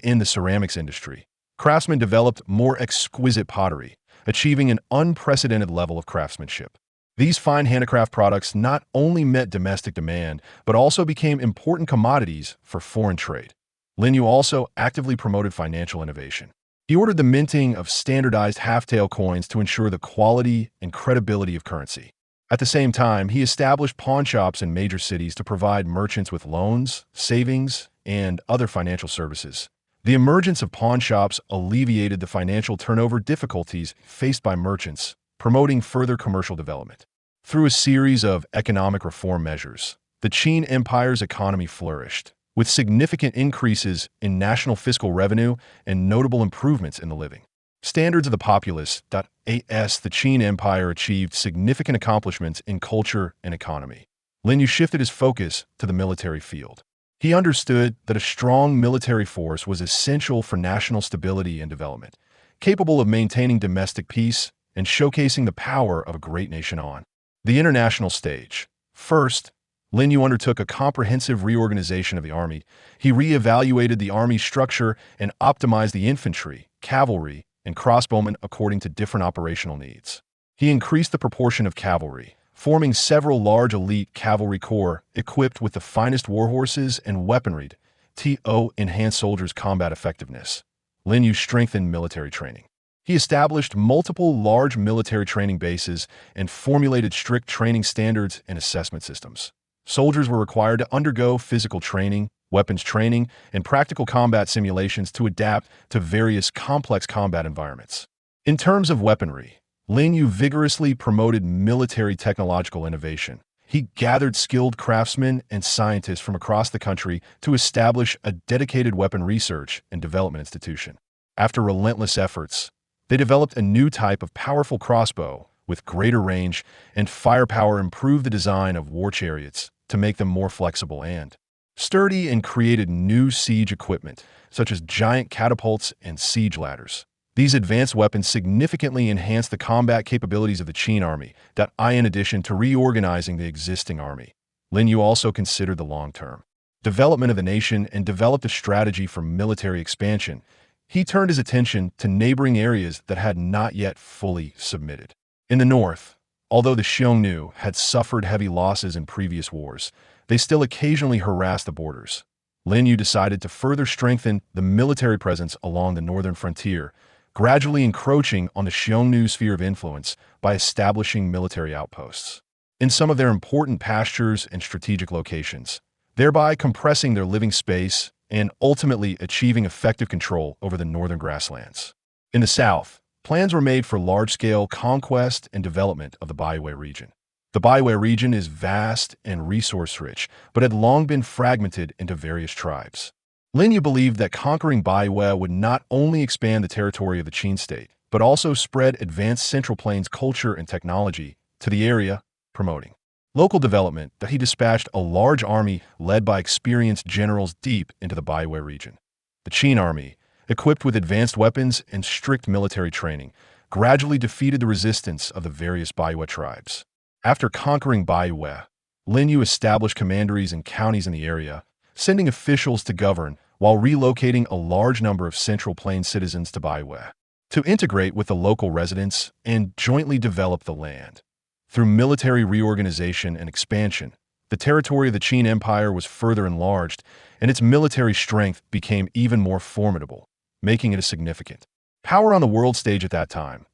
In the ceramics industry, craftsmen developed more exquisite pottery, achieving an unprecedented level of craftsmanship. These fine handicraft products not only met domestic demand, but also became important commodities for foreign trade. Lin Yu also actively promoted financial innovation. He ordered the minting of standardized half-tail coins to ensure the quality and credibility of currency. At the same time, he established pawnshops in major cities to provide merchants with loans, savings, and other financial services. The emergence of pawn shops alleviated the financial turnover difficulties faced by merchants, promoting further commercial development. Through a series of economic reform measures, the Qin Empire's economy flourished, with significant increases in national fiscal revenue and notable improvements in the living standards of the populace. The Qin Empire achieved significant accomplishments in culture and economy. Lin Yu shifted his focus to the military field. He understood that a strong military force was essential for national stability and development, capable of maintaining domestic peace and showcasing the power of a great nation on the international stage. First, Lin Yu undertook a comprehensive reorganization of the army. He re-evaluated the army's structure and optimized the infantry, cavalry, and crossbowmen according to different operational needs. He increased the proportion of cavalry, forming several large elite cavalry corps equipped with the finest warhorses and weaponry to enhance soldiers' combat effectiveness. Lin Yu strengthened military training. He established multiple large military training bases and formulated strict training standards and assessment systems. Soldiers were required to undergo physical training, weapons training, and practical combat simulations to adapt to various complex combat environments. In terms of weaponry, Lin Yu vigorously promoted military technological innovation. He gathered skilled craftsmen and scientists from across the country to establish a dedicated weapon research and development institution. After relentless efforts, they developed a new type of powerful crossbow with greater range and firepower, improved the design of war chariots to make them more flexible and sturdy, and created new siege equipment such as giant catapults and siege ladders. These advanced weapons significantly enhanced the combat capabilities of the Qin army. In addition to reorganizing the existing army, Lin Yu also considered the long-term development of the nation and developed a strategy for military expansion. He turned his attention to neighboring areas that had not yet fully submitted. In the north, although the Xiongnu had suffered heavy losses in previous wars, they still occasionally harassed the borders. Lin Yu decided to further strengthen the military presence along the northern frontier, gradually encroaching on the Xiongnu sphere of influence by establishing military outposts in some of their important pastures and strategic locations, thereby compressing their living space and ultimately achieving effective control over the northern grasslands. In the south, plans were made for large-scale conquest and development of the Baiwei region. The Baiwei region is vast and resource-rich, but had long been fragmented into various tribes. Lin Yu believed that conquering Baiwei would not only expand the territory of the Qin state, but also spread advanced Central Plains culture and technology to the area, promoting local development. That he dispatched a large army led by experienced generals deep into the Baiwei region. The Qin army, equipped with advanced weapons and strict military training, gradually defeated the resistance of the various Baiwei tribes. After conquering Baiwei, Lin Yu established commanderies and counties in the area, sending officials to govern while relocating a large number of Central Plains citizens to Baiwei to integrate with the local residents and jointly develop the land. Through military reorganization and expansion, the territory of the Qin Empire was further enlarged, and its military strength became even more formidable, making it a significant power on the world stage at that time.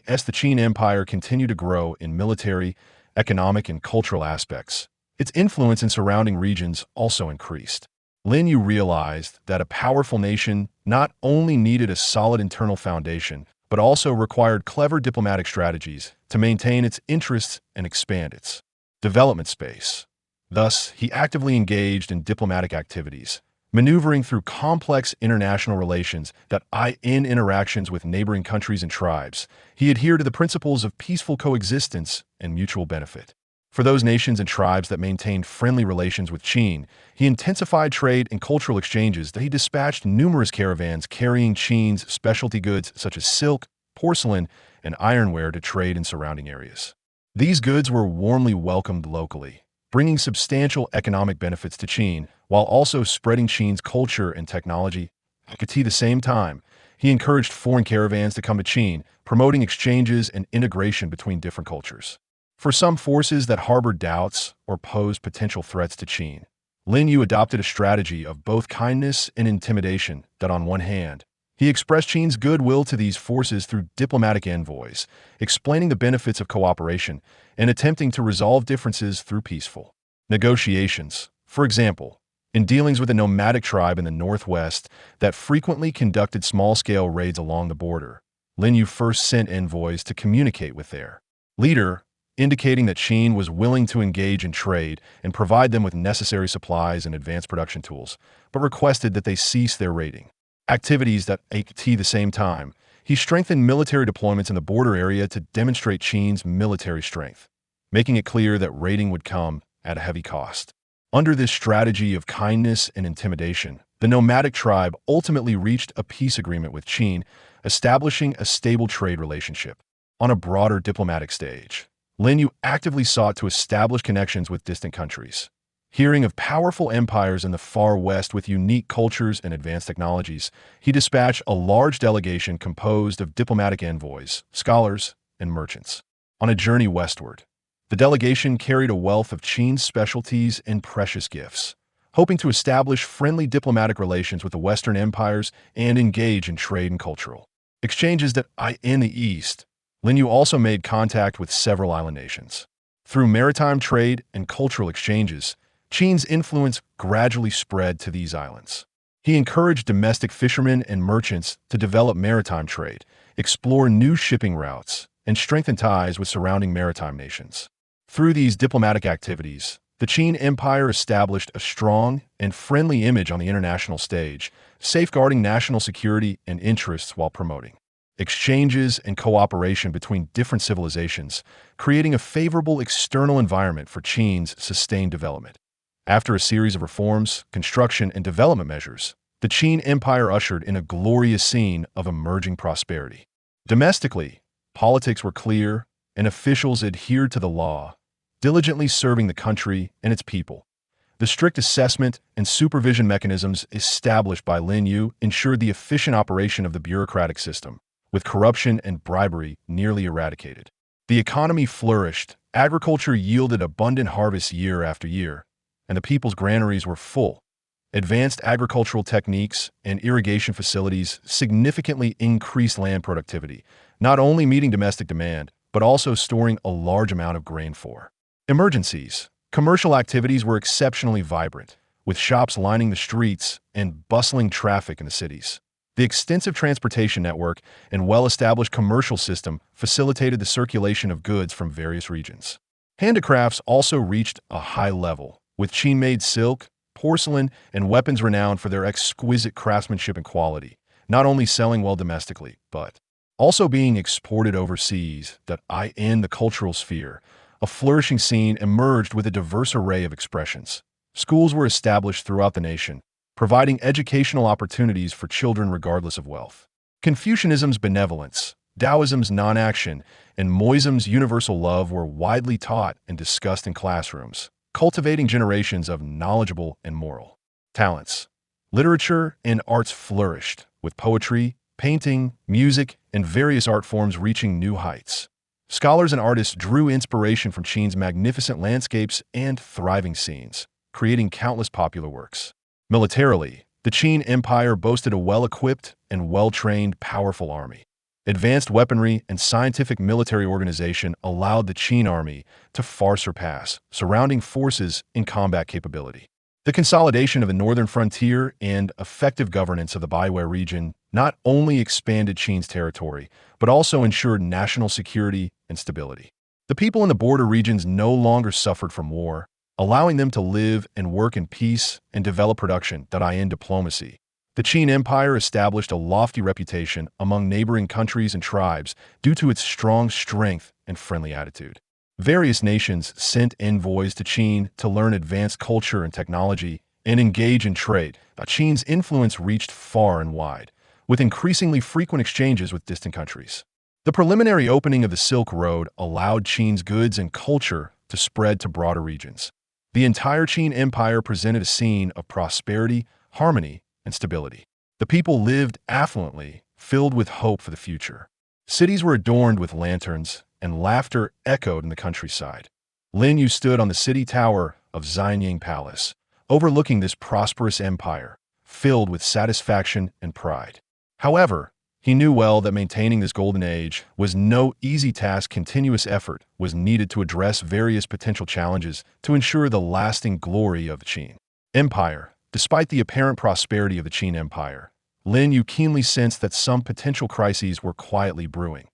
As the Qin Empire continued to grow in military, economic, and cultural aspects, its influence in surrounding regions also increased. Lin Yu realized that a powerful nation not only needed a solid internal foundation, but also required clever diplomatic strategies to maintain its interests and expand its development space. Thus, he actively engaged in diplomatic activities, maneuvering through complex international relations in interactions with neighboring countries and tribes. He adhered to the principles of peaceful coexistence and mutual benefit. For those nations and tribes that maintained friendly relations with Qin, he intensified trade and cultural exchanges. He dispatched numerous caravans carrying Qin's specialty goods such as silk, porcelain, and ironware to trade in surrounding areas. These goods were warmly welcomed locally, bringing substantial economic benefits to Qin, while also spreading Qin's culture and technology. At the same time, he encouraged foreign caravans to come to Qin, promoting exchanges and integration between different cultures. For some forces that harbored doubts or posed potential threats to Qin, Lin Yu adopted a strategy of both kindness and intimidation. On one hand, he expressed Qin's goodwill to these forces through diplomatic envoys, explaining the benefits of cooperation and attempting to resolve differences through peaceful negotiations. For example, In dealings with a nomadic tribe in the northwest that frequently conducted small-scale raids along the border, Lin Yu first sent envoys to communicate with their leader, indicating that Qin was willing to engage in trade and provide them with necessary supplies and advanced production tools, but requested that they cease their raiding activities. At the same time, he strengthened military deployments in the border area to demonstrate Qin's military strength, making it clear that raiding would come at a heavy cost. Under this strategy of kindness and intimidation, the nomadic tribe ultimately reached a peace agreement with Qin, establishing a stable trade relationship. On a broader diplomatic stage, Lin Yu actively sought to establish connections with distant countries. Hearing of powerful empires in the far west with unique cultures and advanced technologies, he dispatched a large delegation composed of diplomatic envoys, scholars, and merchants. On a journey westward, the delegation carried a wealth of Qin's specialties and precious gifts, hoping to establish friendly diplomatic relations with the Western empires and engage in trade and cultural exchanges. In the east, Lin Yu also made contact with several island nations. Through maritime trade and cultural exchanges, Qin's influence gradually spread to these islands. He encouraged domestic fishermen and merchants to develop maritime trade, explore new shipping routes, and strengthen ties with surrounding maritime nations. Through these diplomatic activities, the Qin Empire established a strong and friendly image on the international stage, safeguarding national security and interests while promoting exchanges and cooperation between different civilizations, creating a favorable external environment for Qin's sustained development. After a series of reforms, construction, and development measures, the Qin Empire ushered in a glorious scene of emerging prosperity. Domestically, politics were clear, and officials adhered to the law, diligently serving the country and its people. The strict assessment and supervision mechanisms established by Lin Yu ensured the efficient operation of the bureaucratic system, with corruption and bribery nearly eradicated. The economy flourished, agriculture yielded abundant harvests year after year, and the people's granaries were full. Advanced agricultural techniques and irrigation facilities significantly increased land productivity, not only meeting domestic demand, but also storing a large amount of grain for emergencies. Commercial activities were exceptionally vibrant, with shops lining the streets and bustling traffic in the cities. The extensive transportation network and well-established commercial system facilitated the circulation of goods from various regions. Handicrafts also reached a high level, with Qin-made silk, porcelain, and weapons renowned for their exquisite craftsmanship and quality, not only selling well domestically, but also being exported overseas. In the cultural sphere, a flourishing scene emerged with a diverse array of expressions. Schools were established throughout the nation, providing educational opportunities for children regardless of wealth. Confucianism's benevolence, Taoism's non-action, and Moism's universal love were widely taught and discussed in classrooms, cultivating generations of knowledgeable and moral talents. Literature and arts flourished, with poetry, painting, music, and various art forms reaching new heights. Scholars and artists drew inspiration from Qin's magnificent landscapes and thriving scenes, creating countless popular works. Militarily, the Qin Empire boasted a well-equipped and well-trained, powerful army. Advanced weaponry and scientific military organization allowed the Qin army to far surpass surrounding forces in combat capability. The consolidation of the northern frontier and effective governance of the Baiwei region not only expanded Qin's territory, but also ensured national security and stability. The people in the border regions no longer suffered from war, allowing them to live and work in peace and develop production. In diplomacy, the Qin Empire established a lofty reputation among neighboring countries and tribes due to its strong strength and friendly attitude. Various nations sent envoys to Qin to learn advanced culture and technology and engage in trade. Qin's influence reached far and wide, with increasingly frequent exchanges with distant countries. The preliminary opening of the Silk Road allowed Qin's goods and culture to spread to broader regions. The entire Qin Empire presented a scene of prosperity, harmony, and stability. The people lived affluently, filled with hope for the future. Cities were adorned with lanterns, and laughter echoed in the countryside. Lin Yu stood on the city tower of Xianying Palace, overlooking this prosperous empire, filled with satisfaction and pride. However, he knew well that maintaining this golden age was no easy task. Continuous effort was needed to address various potential challenges to ensure the lasting glory of the Qin Empire. Despite the apparent prosperity of the Qin Empire, Lin Yu keenly sensed that some potential crises were quietly brewing.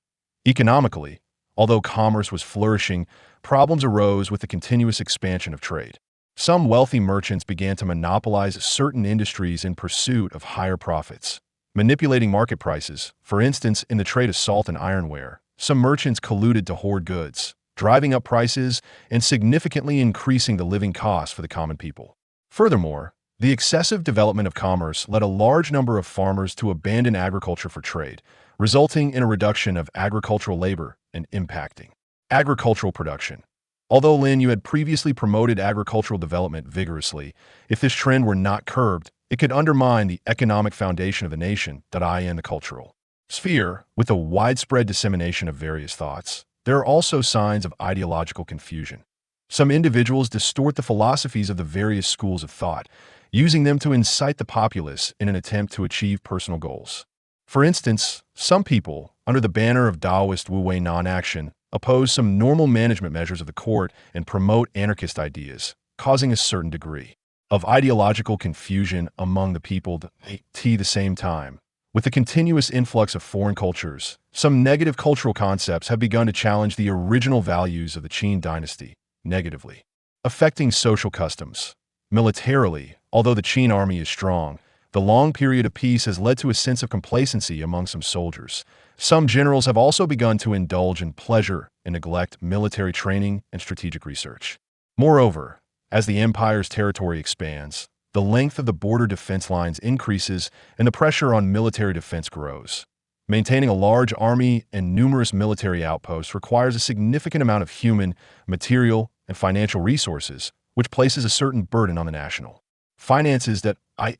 Economically, although commerce was flourishing, problems arose with the continuous expansion of trade. Some wealthy merchants began to monopolize certain industries in pursuit of higher profits, manipulating market prices. For instance, in the trade of salt and ironware, some merchants colluded to hoard goods, driving up prices and significantly increasing the living costs for the common people. Furthermore, the excessive development of commerce led a large number of farmers to abandon agriculture for trade, resulting in a reduction of agricultural labor and impacting agricultural production. Although Lin Yu had previously promoted agricultural development vigorously, if this trend were not curbed, it could undermine the economic foundation of the nation, in the cultural sphere. With the widespread dissemination of various thoughts, there are also signs of ideological confusion. Some individuals distort the philosophies of the various schools of thought, using them to incite the populace in an attempt to achieve personal goals. For instance, some people, under the banner of Taoist Wu-Wei non-action, oppose some normal management measures of the court and promote anarchist ideas, causing a certain degree of ideological confusion among the people. At the same time, with the continuous influx of foreign cultures, some negative cultural concepts have begun to challenge the original values of the Qin dynasty, negatively affecting social customs. Militarily, although the Qin army is strong, the long period of peace has led to a sense of complacency among some soldiers. Some generals have also begun to indulge in pleasure and neglect military training and strategic research. Moreover, as the empire's territory expands, the length of the border defense lines increases and the pressure on military defense grows. Maintaining a large army and numerous military outposts requires a significant amount of human, material, and financial resources, which places a certain burden on the national finances.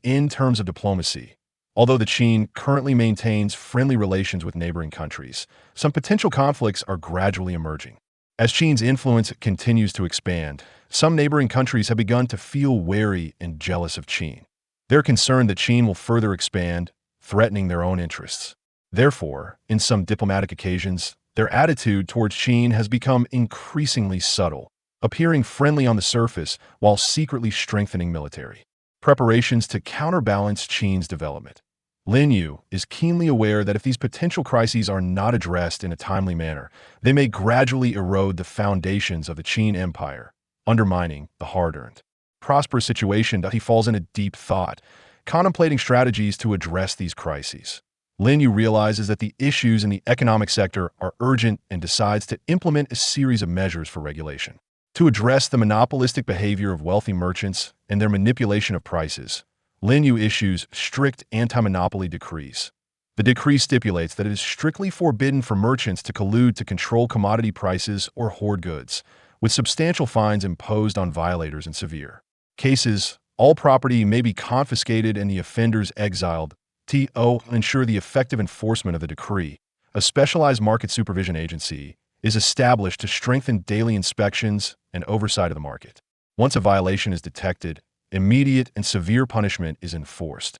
In terms of diplomacy, although the Qin currently maintains friendly relations with neighboring countries, some potential conflicts are gradually emerging. As Qin's influence continues to expand, some neighboring countries have begun to feel wary and jealous of Qin. They're concerned that Qin will further expand, threatening their own interests. Therefore, in some diplomatic occasions, their attitude towards Qin has become increasingly subtle, appearing friendly on the surface while secretly strengthening military preparations to counterbalance Qin's development. Lin Yu is keenly aware that if these potential crises are not addressed in a timely manner, they may gradually erode the foundations of the Qin Empire, undermining the hard-earned, prosperous situation. He falls into deep thought, contemplating strategies to address these crises. Lin Yu realizes that the issues in the economic sector are urgent and decides to implement a series of measures for regulation. To address the monopolistic behavior of wealthy merchants and their manipulation of prices, Lin Yu issues strict anti-monopoly decrees. The decree stipulates that it is strictly forbidden for merchants to collude to control commodity prices or hoard goods, with substantial fines imposed on violators in severe cases. All property may be confiscated and the offenders exiled. To ensure the effective enforcement of the decree, a specialized market supervision agency is established to strengthen daily inspections and oversight of the market. Once a violation is detected, immediate and severe punishment is enforced.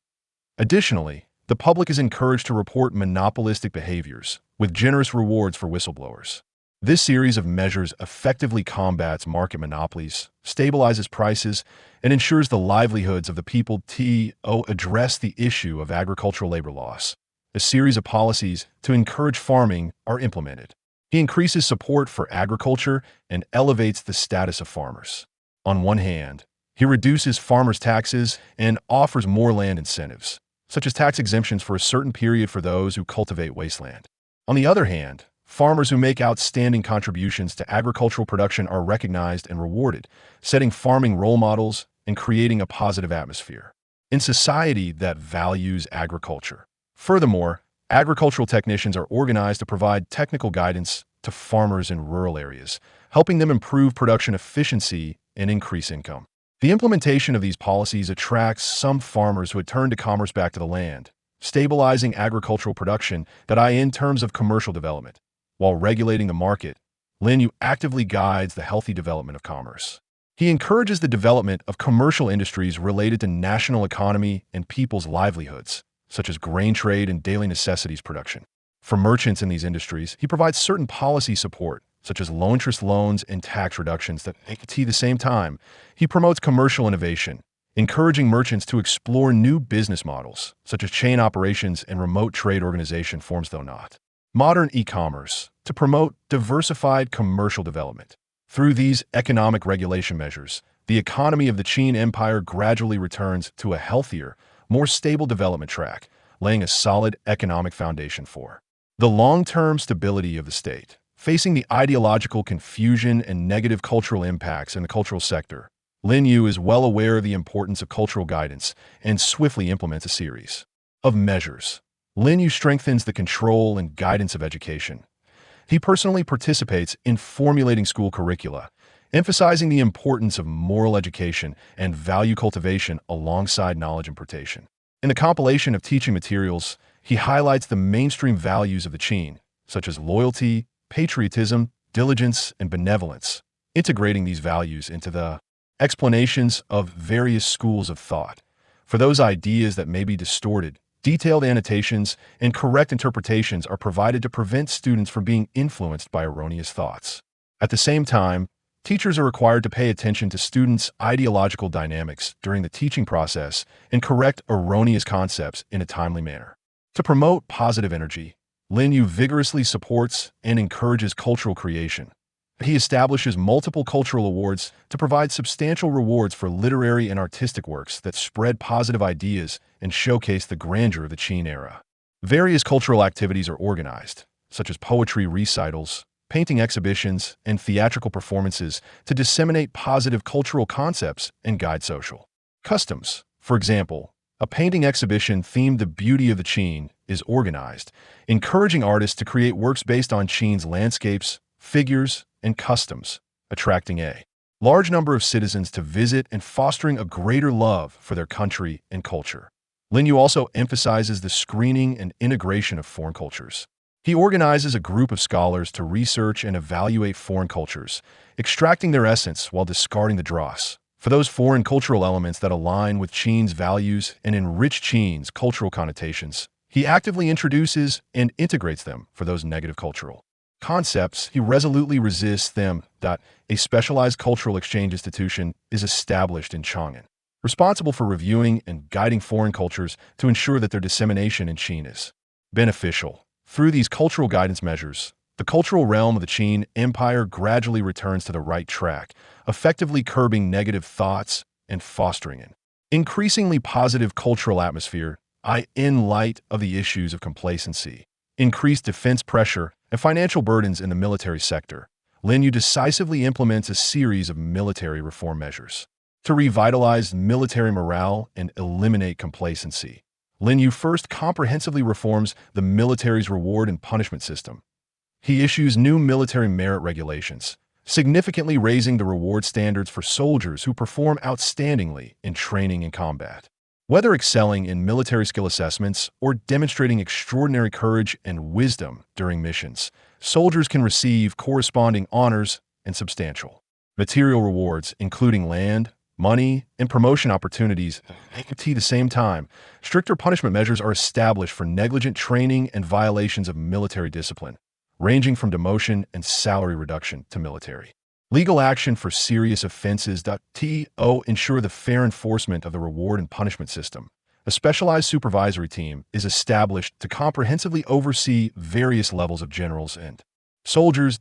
Additionally, the public is encouraged to report monopolistic behaviors, with generous rewards for whistleblowers. This series of measures effectively combats market monopolies, stabilizes prices, and ensures the livelihoods of the people. To address the issue of agricultural labor loss, a series of policies to encourage farming are implemented. He increases support for agriculture and elevates the status of farmers. On one hand, he reduces farmers' taxes and offers more land incentives, such as tax exemptions for a certain period for those who cultivate wasteland. On the other hand, farmers who make outstanding contributions to agricultural production are recognized and rewarded, setting farming role models and creating a positive atmosphere in society that values agriculture. Furthermore, agricultural technicians are organized to provide technical guidance to farmers in rural areas, helping them improve production efficiency and increase income. The implementation of these policies attracts some farmers who had turned to commerce back to the land, stabilizing agricultural production in terms of commercial development. While regulating the market, Lin Yu actively guides the healthy development of commerce. He encourages the development of commercial industries related to national economy and people's livelihoods, such as grain trade and daily necessities production. For merchants in these industries, he provides certain policy support, such as low-interest loans and tax reductions. At the same time, he promotes commercial innovation, encouraging merchants to explore new business models, such as chain operations and remote trade organization forms though not. Modern e-commerce, to promote diversified commercial development. Through these economic regulation measures, the economy of the Qin Empire gradually returns to a healthier, more stable development track, laying a solid economic foundation for the long-term stability of the state. Facing the ideological confusion and negative cultural impacts in the cultural sector, Lin Yu is well aware of the importance of cultural guidance and swiftly implements a series of measures. Lin Yu strengthens the control and guidance of education. He personally participates in formulating school curricula, emphasizing the importance of moral education and value cultivation alongside knowledge impartation. In the compilation of teaching materials, he highlights the mainstream values of the Qin, such as loyalty, patriotism, diligence, and benevolence, integrating these values into the explanations of various schools of thought. For those ideas that may be distorted, detailed annotations and correct interpretations are provided to prevent students from being influenced by erroneous thoughts. At the same time, teachers are required to pay attention to students' ideological dynamics during the teaching process and correct erroneous concepts in a timely manner. To promote positive energy, Lin Yu vigorously supports and encourages cultural creation. He establishes multiple cultural awards to provide substantial rewards for literary and artistic works that spread positive ideas and showcase the grandeur of the Qin era. Various cultural activities are organized, such as poetry recitals, painting exhibitions, and theatrical performances to disseminate positive cultural concepts and guide social customs. For example, a painting exhibition themed the beauty of the Qin is organized, encouraging artists to create works based on Qin's landscapes, figures, and customs, attracting a large number of citizens to visit and fostering a greater love for their country and culture. Lin Yu also emphasizes the screening and integration of foreign cultures. He organizes a group of scholars to research and evaluate foreign cultures, extracting their essence while discarding the dross. For those foreign cultural elements that align with Qin's values and enrich Qin's cultural connotations, he actively introduces and integrates them. For those negative cultural concepts, he resolutely resists them. A specialized cultural exchange institution is established in Chang'an, responsible for reviewing and guiding foreign cultures to ensure that their dissemination in Qin is beneficial. Through these cultural guidance measures, the cultural realm of the Qin Empire gradually returns to the right track, effectively curbing negative thoughts and fostering an increasingly positive cultural atmosphere. In light of the issues of complacency, increased defense pressure, and financial burdens in the military sector, Lin Yu decisively implements a series of military reform measures to revitalize military morale and eliminate complacency. Lin Yu first comprehensively reforms the military's reward and punishment system. He issues new military merit regulations, significantly raising the reward standards for soldiers who perform outstandingly in training and combat. Whether excelling in military skill assessments or demonstrating extraordinary courage and wisdom during missions, soldiers can receive corresponding honors and substantial material rewards, including land, money, and promotion opportunities. At the same time, stricter punishment measures are established for negligent training and violations of military discipline, ranging from demotion and salary reduction to military legal action for serious offenses. Ensure the fair enforcement of the reward and punishment system. A specialized supervisory team is established to comprehensively oversee various levels of generals and soldiers.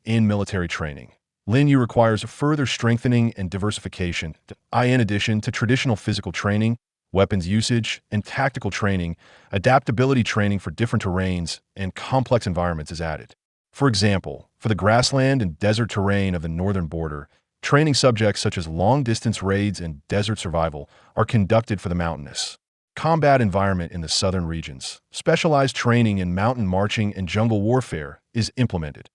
In military training, Lin Yu requires further strengthening and diversification. In addition to traditional physical training, weapons usage, and tactical training, adaptability training for different terrains and complex environments is added. For example, for the grassland and desert terrain of the northern border, training subjects such as long-distance raids and desert survival are conducted for the mountainous combat environment in the southern regions. Specialized training in mountain marching and jungle warfare is implemented.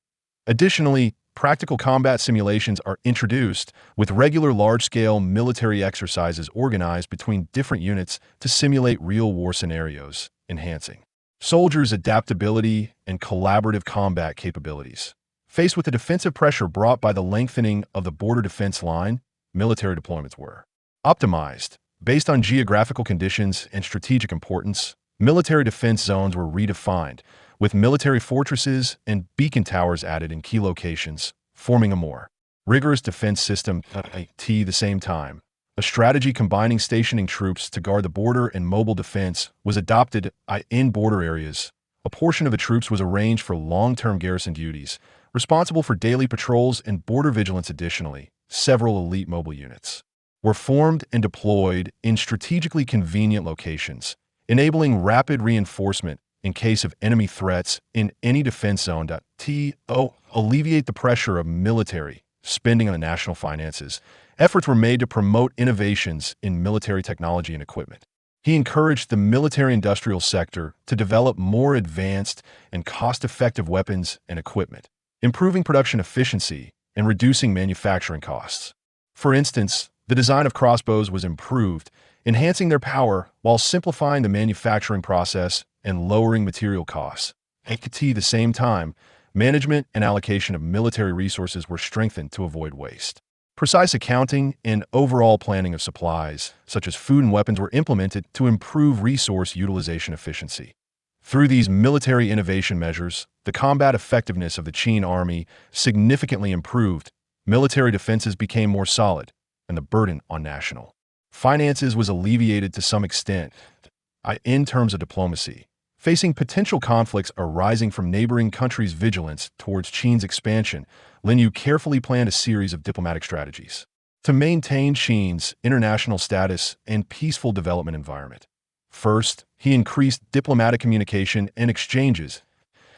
Additionally, practical combat simulations are introduced, with regular large-scale military exercises organized between different units to simulate real war scenarios, enhancing soldiers' adaptability and collaborative combat capabilities. Faced with the defensive pressure brought by the lengthening of the border defense line, military deployments were optimized. Based on geographical conditions and strategic importance, military defense zones were redefined, with military fortresses and beacon towers added in key locations, forming a more rigorous defense system. At the same time, A strategy combining stationing troops to guard the border and mobile defense was adopted in border areas. A portion of the troops was arranged for long-term garrison duties, responsible for daily patrols and border vigilance. Additionally, several elite mobile units were formed and deployed in strategically convenient locations, enabling rapid reinforcement in case of enemy threats in any defense zone. To alleviate the pressure of military spending on the national finances, efforts were made to promote innovations in military technology and equipment. He encouraged the military-industrial sector to develop more advanced and cost-effective weapons and equipment, improving production efficiency and reducing manufacturing costs. For instance, the design of crossbows was improved, enhancing their power while simplifying the manufacturing process and lowering material costs. At the same time, management and allocation of military resources were strengthened to avoid waste. Precise accounting and overall planning of supplies, such as food and weapons, were implemented to improve resource utilization efficiency. Through these military innovation measures, the combat effectiveness of the Qin army significantly improved, military defenses became more solid, and the burden on national finances was alleviated to some extent. In terms of diplomacy, facing potential conflicts arising from neighboring countries' vigilance towards Qin's expansion, Lin Yu carefully planned a series of diplomatic strategies to maintain Qin's international status and peaceful development environment. First, he increased diplomatic communication and exchanges.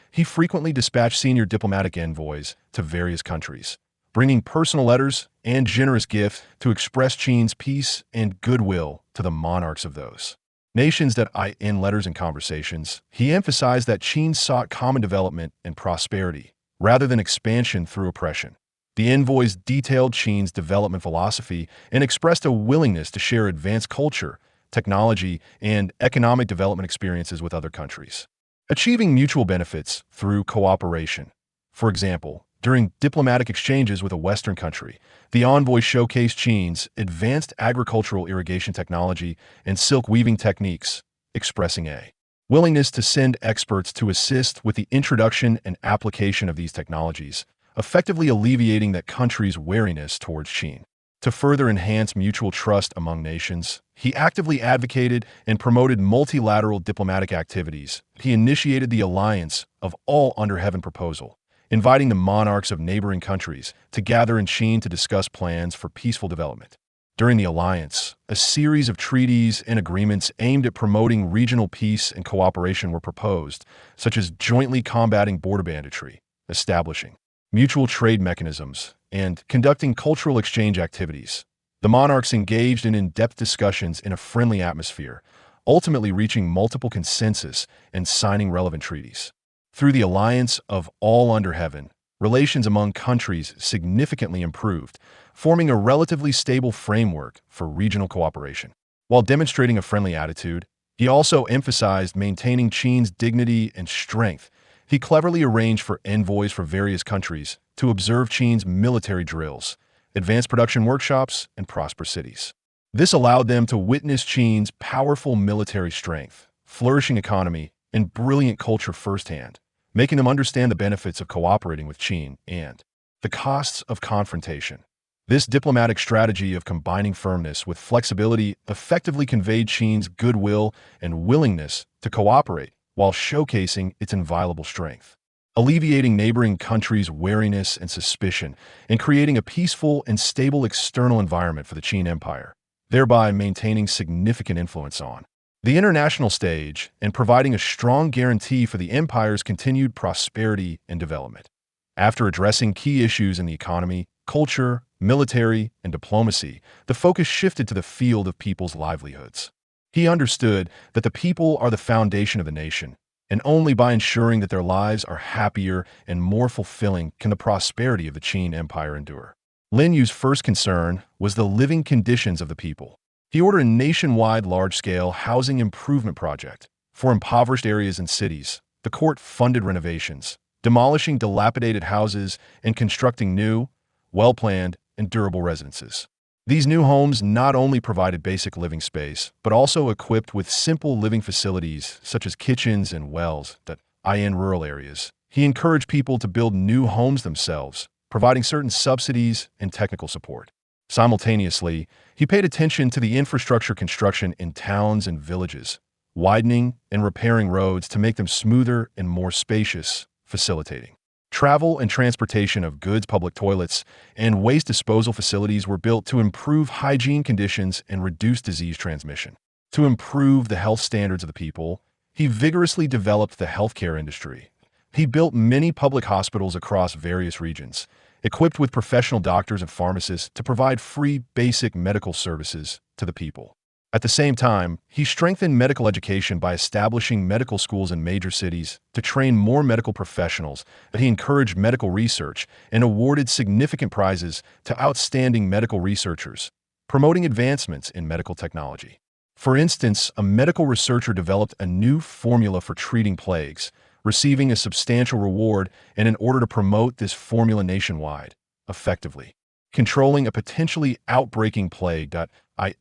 He frequently dispatched senior diplomatic envoys to various countries, bringing personal letters and generous gifts to express Qin's peace and goodwill to the monarchs of those nations. In letters and conversations, he emphasized that Qin sought common development and prosperity, rather than expansion through oppression. The envoys detailed Qin's development philosophy and expressed a willingness to share advanced culture, technology, and economic development experiences with other countries, achieving mutual benefits through cooperation. For example, during diplomatic exchanges with a Western country, the envoy showcased Qin's advanced agricultural irrigation technology and silk weaving techniques, expressing a willingness to send experts to assist with the introduction and application of these technologies, effectively alleviating that country's wariness towards Qin. To further enhance mutual trust among nations, he actively advocated and promoted multilateral diplomatic activities. He initiated the Alliance of All Under Heaven proposal, inviting the monarchs of neighboring countries to gather in Qin to discuss plans for peaceful development. During the alliance, a series of treaties and agreements aimed at promoting regional peace and cooperation were proposed, such as jointly combating border banditry, establishing mutual trade mechanisms, and conducting cultural exchange activities. The monarchs engaged in in-depth discussions in a friendly atmosphere, ultimately reaching multiple consensus and signing relevant treaties. Through the Alliance of All Under Heaven, relations among countries significantly improved, forming a relatively stable framework for regional cooperation. While demonstrating a friendly attitude, he also emphasized maintaining Qin's dignity and strength. He cleverly arranged for envoys for various countries to observe Qin's military drills, advanced production workshops, and prosperous cities. This allowed them to witness Qin's powerful military strength, flourishing economy, and brilliant culture firsthand, making them understand the benefits of cooperating with Qin and the costs of confrontation. This diplomatic strategy of combining firmness with flexibility effectively conveyed Qin's goodwill and willingness to cooperate while showcasing its inviolable strength, alleviating neighboring countries' wariness and suspicion, and creating a peaceful and stable external environment for the Qin Empire, thereby maintaining significant influence on the international stage and providing a strong guarantee for the empire's continued prosperity and development. After addressing key issues in the economy, culture, military, and diplomacy, the focus shifted to the field of people's livelihoods. He understood that the people are the foundation of the nation, and only by ensuring that their lives are happier and more fulfilling can the prosperity of the Qin Empire endure. Lin Yu's first concern was the living conditions of the people. He ordered a nationwide large-scale housing improvement project for impoverished areas and cities. The court funded renovations, demolishing dilapidated houses and constructing new, well-planned, and durable residences. These new homes not only provided basic living space, but also equipped with simple living facilities such as kitchens and wells in rural areas. He encouraged people to build new homes themselves, providing certain subsidies and technical support. Simultaneously, he paid attention to the infrastructure construction in towns and villages, widening and repairing roads to make them smoother and more spacious, facilitating travel and transportation of goods. Public toilets and waste disposal facilities were built to improve hygiene conditions and reduce disease transmission. To improve the health standards of the people, he vigorously developed the healthcare industry. He built many public hospitals across various regions, equipped with professional doctors and pharmacists to provide free basic medical services to the people. At the same time, he strengthened medical education by establishing medical schools in major cities to train more medical professionals, but he encouraged medical research and awarded significant prizes to outstanding medical researchers, promoting advancements in medical technology. For instance, a medical researcher developed a new formula for treating plagues, receiving a substantial reward, and in order to promote this formula nationwide, effectively controlling a potentially outbreaking plague.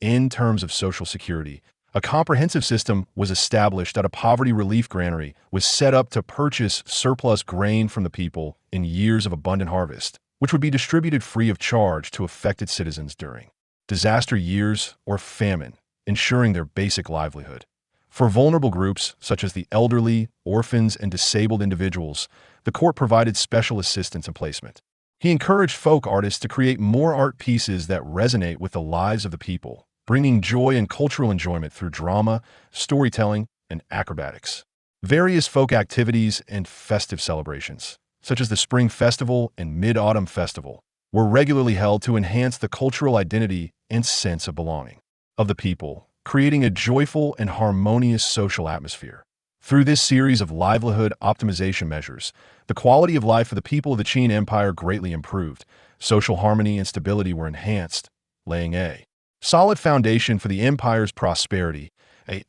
In terms of social security, a comprehensive system was established that a poverty relief granary was set up to purchase surplus grain from the people in years of abundant harvest, which would be distributed free of charge to affected citizens during disaster years or famine, ensuring their basic livelihood. For vulnerable groups, such as the elderly, orphans, and disabled individuals, the court provided special assistance and placement. He encouraged folk artists to create more art pieces that resonate with the lives of the people, bringing joy and cultural enjoyment through drama, storytelling, and acrobatics. Various folk activities and festive celebrations, such as the Spring Festival and Mid-Autumn Festival, were regularly held to enhance the cultural identity and sense of belonging of the people, creating a joyful and harmonious social atmosphere. Through this series of livelihood optimization measures, the quality of life for the people of the Qin Empire greatly improved. Social harmony and stability were enhanced, laying a solid foundation for the empire's prosperity.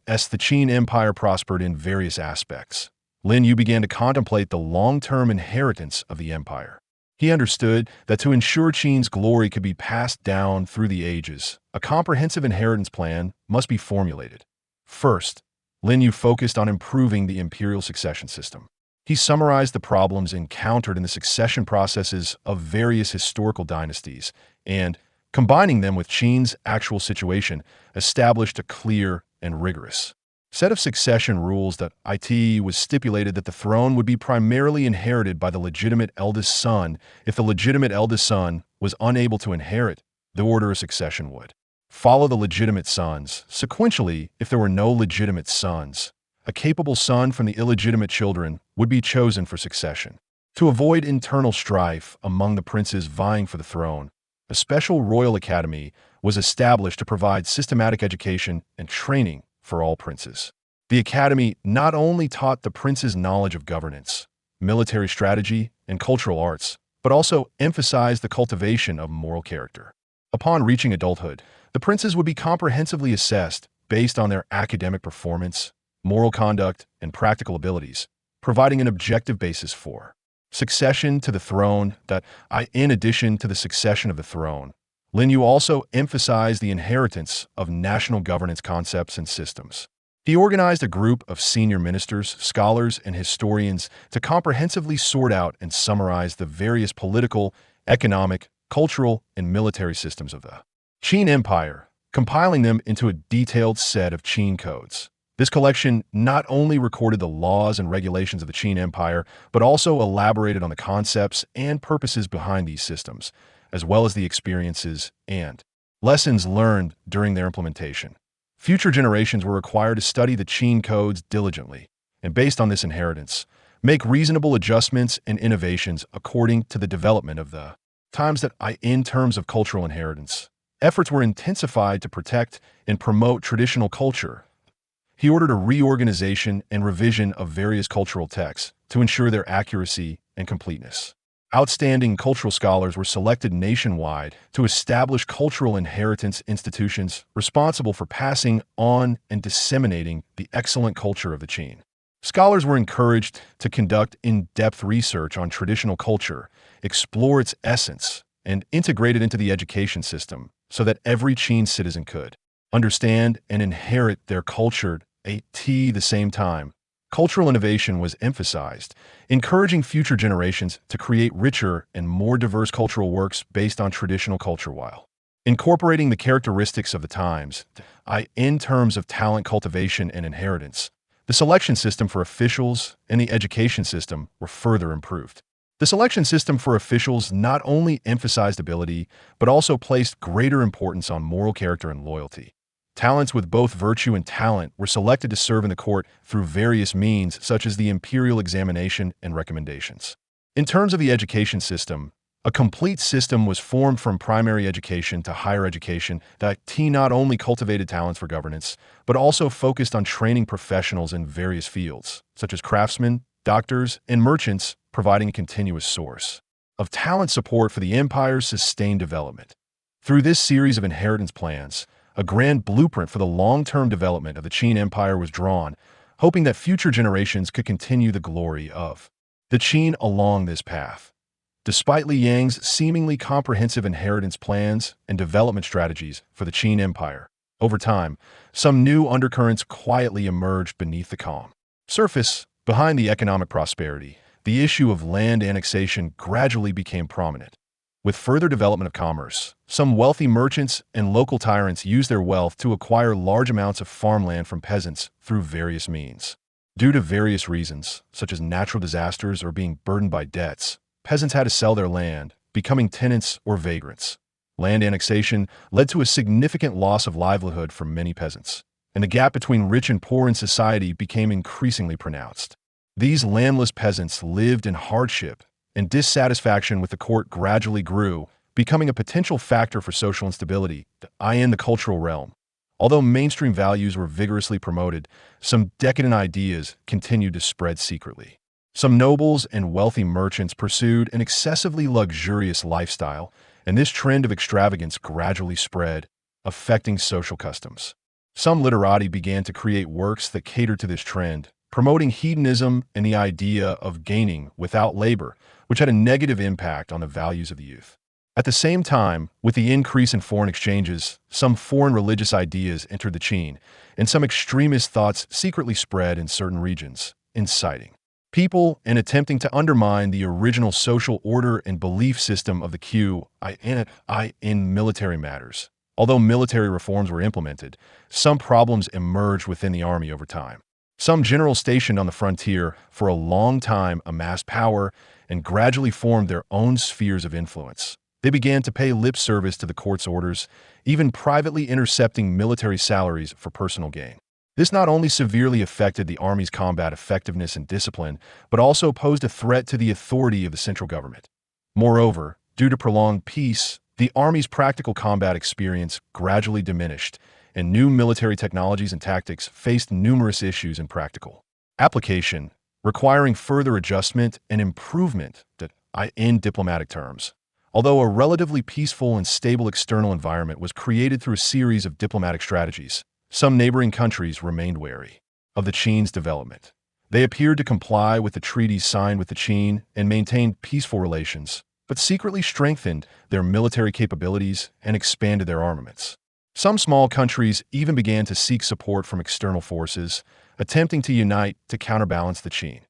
As the Qin Empire prospered in various aspects, Lin Yu began to contemplate the long-term inheritance of the empire. He understood that to ensure Qin's glory could be passed down through the ages, a comprehensive inheritance plan must be formulated. First, Lin Yu focused on improving the imperial succession system. He summarized the problems encountered in the succession processes of various historical dynasties and, combining them with Qin's actual situation, established a clear and rigorous set of succession rules. That it was stipulated that the throne would be primarily inherited by the legitimate eldest son. If the legitimate eldest son was unable to inherit, the order of succession would follow the legitimate sons. Sequentially, if there were no legitimate sons, a capable son from the illegitimate children would be chosen for succession. To avoid internal strife among the princes vying for the throne, a special royal academy was established to provide systematic education and training for all princes. The academy not only taught the princes knowledge of governance, military strategy, and cultural arts, but also emphasized the cultivation of moral character. Upon reaching adulthood, the princes would be comprehensively assessed based on their academic performance, moral conduct, and practical abilities, providing an objective basis for succession to the throne. In addition to the succession of the throne, Lin Yu also emphasized the inheritance of national governance concepts and systems. He organized a group of senior ministers, scholars, and historians to comprehensively sort out and summarize the various political, economic, cultural, and military systems of the Qin Empire, compiling them into a detailed set of Qin codes. This collection not only recorded the laws and regulations of the Qin Empire, but also elaborated on the concepts and purposes behind these systems, as well as the experiences and lessons learned during their implementation. Future generations were required to study the Qin codes diligently, and based on this inheritance, make reasonable adjustments and innovations according to the development of the times. In terms of cultural inheritance, efforts were intensified to protect and promote traditional culture. He ordered a reorganization and revision of various cultural texts to ensure their accuracy and completeness. Outstanding cultural scholars were selected nationwide to establish cultural inheritance institutions responsible for passing on and disseminating the excellent culture of the Qin. Scholars were encouraged to conduct in-depth research on traditional culture, explore its essence, and integrate it into the education system so that every Qin citizen could understand and inherit their culture. At the same time, cultural innovation was emphasized, encouraging future generations to create richer and more diverse cultural works based on traditional culture while incorporating the characteristics of the times, in terms of talent cultivation and inheritance. The selection system for officials and the education system were further improved. The selection system for officials not only emphasized ability, but also placed greater importance on moral character and loyalty. Talents with both virtue and talent were selected to serve in the court through various means, such as the imperial examination and recommendations. In terms of the education system, a complete system was formed from primary education to higher education that not only cultivated talents for governance, but also focused on training professionals in various fields, such as craftsmen, doctors, and merchants, providing a continuous source of talent support for the empire's sustained development. Through this series of inheritance plans, a grand blueprint for the long-term development of the Qin Empire was drawn, hoping that future generations could continue the glory of the Qin along this path. Despite Li Yang's seemingly comprehensive inheritance plans and development strategies for the Qin Empire, over time, some new undercurrents quietly emerged beneath the calm surface. Behind the economic prosperity, the issue of land annexation gradually became prominent. With further development of commerce, some wealthy merchants and local tyrants used their wealth to acquire large amounts of farmland from peasants through various means. Due to various reasons, such as natural disasters or being burdened by debts, peasants had to sell their land, becoming tenants or vagrants. Land annexation led to a significant loss of livelihood for many peasants, and the gap between rich and poor in society became increasingly pronounced. These landless peasants lived in hardship, and dissatisfaction with the court gradually grew, becoming a potential factor for social instability in the cultural realm. Although mainstream values were vigorously promoted, some decadent ideas continued to spread secretly. Some nobles and wealthy merchants pursued an excessively luxurious lifestyle, and this trend of extravagance gradually spread, affecting social customs. Some literati began to create works that catered to this trend, promoting hedonism and the idea of gaining without labor, which had a negative impact on the values of the youth. At the same time, with the increase in foreign exchanges, some foreign religious ideas entered the Qin, and some extremist thoughts secretly spread in certain regions, inciting people and attempting to undermine the original social order and belief system of the Qi in military matters. Although military reforms were implemented, some problems emerged within the army over time. Some generals stationed on the frontier for a long time amassed power and gradually formed their own spheres of influence. They began to pay lip service to the court's orders, even privately intercepting military salaries for personal gain. This not only severely affected the army's combat effectiveness and discipline, but also posed a threat to the authority of the central government. Moreover, due to prolonged peace, the Army's practical combat experience gradually diminished, and new military technologies and tactics faced numerous issues in practical application, requiring further adjustment and improvement in diplomatic terms. Although a relatively peaceful and stable external environment was created through a series of diplomatic strategies, some neighboring countries remained wary of the Qin's development. They appeared to comply with the treaties signed with the Qin and maintained peaceful relations, but secretly strengthened their military capabilities and expanded their armaments. Some small countries even began to seek support from external forces, attempting to unite to counterbalance the Qin.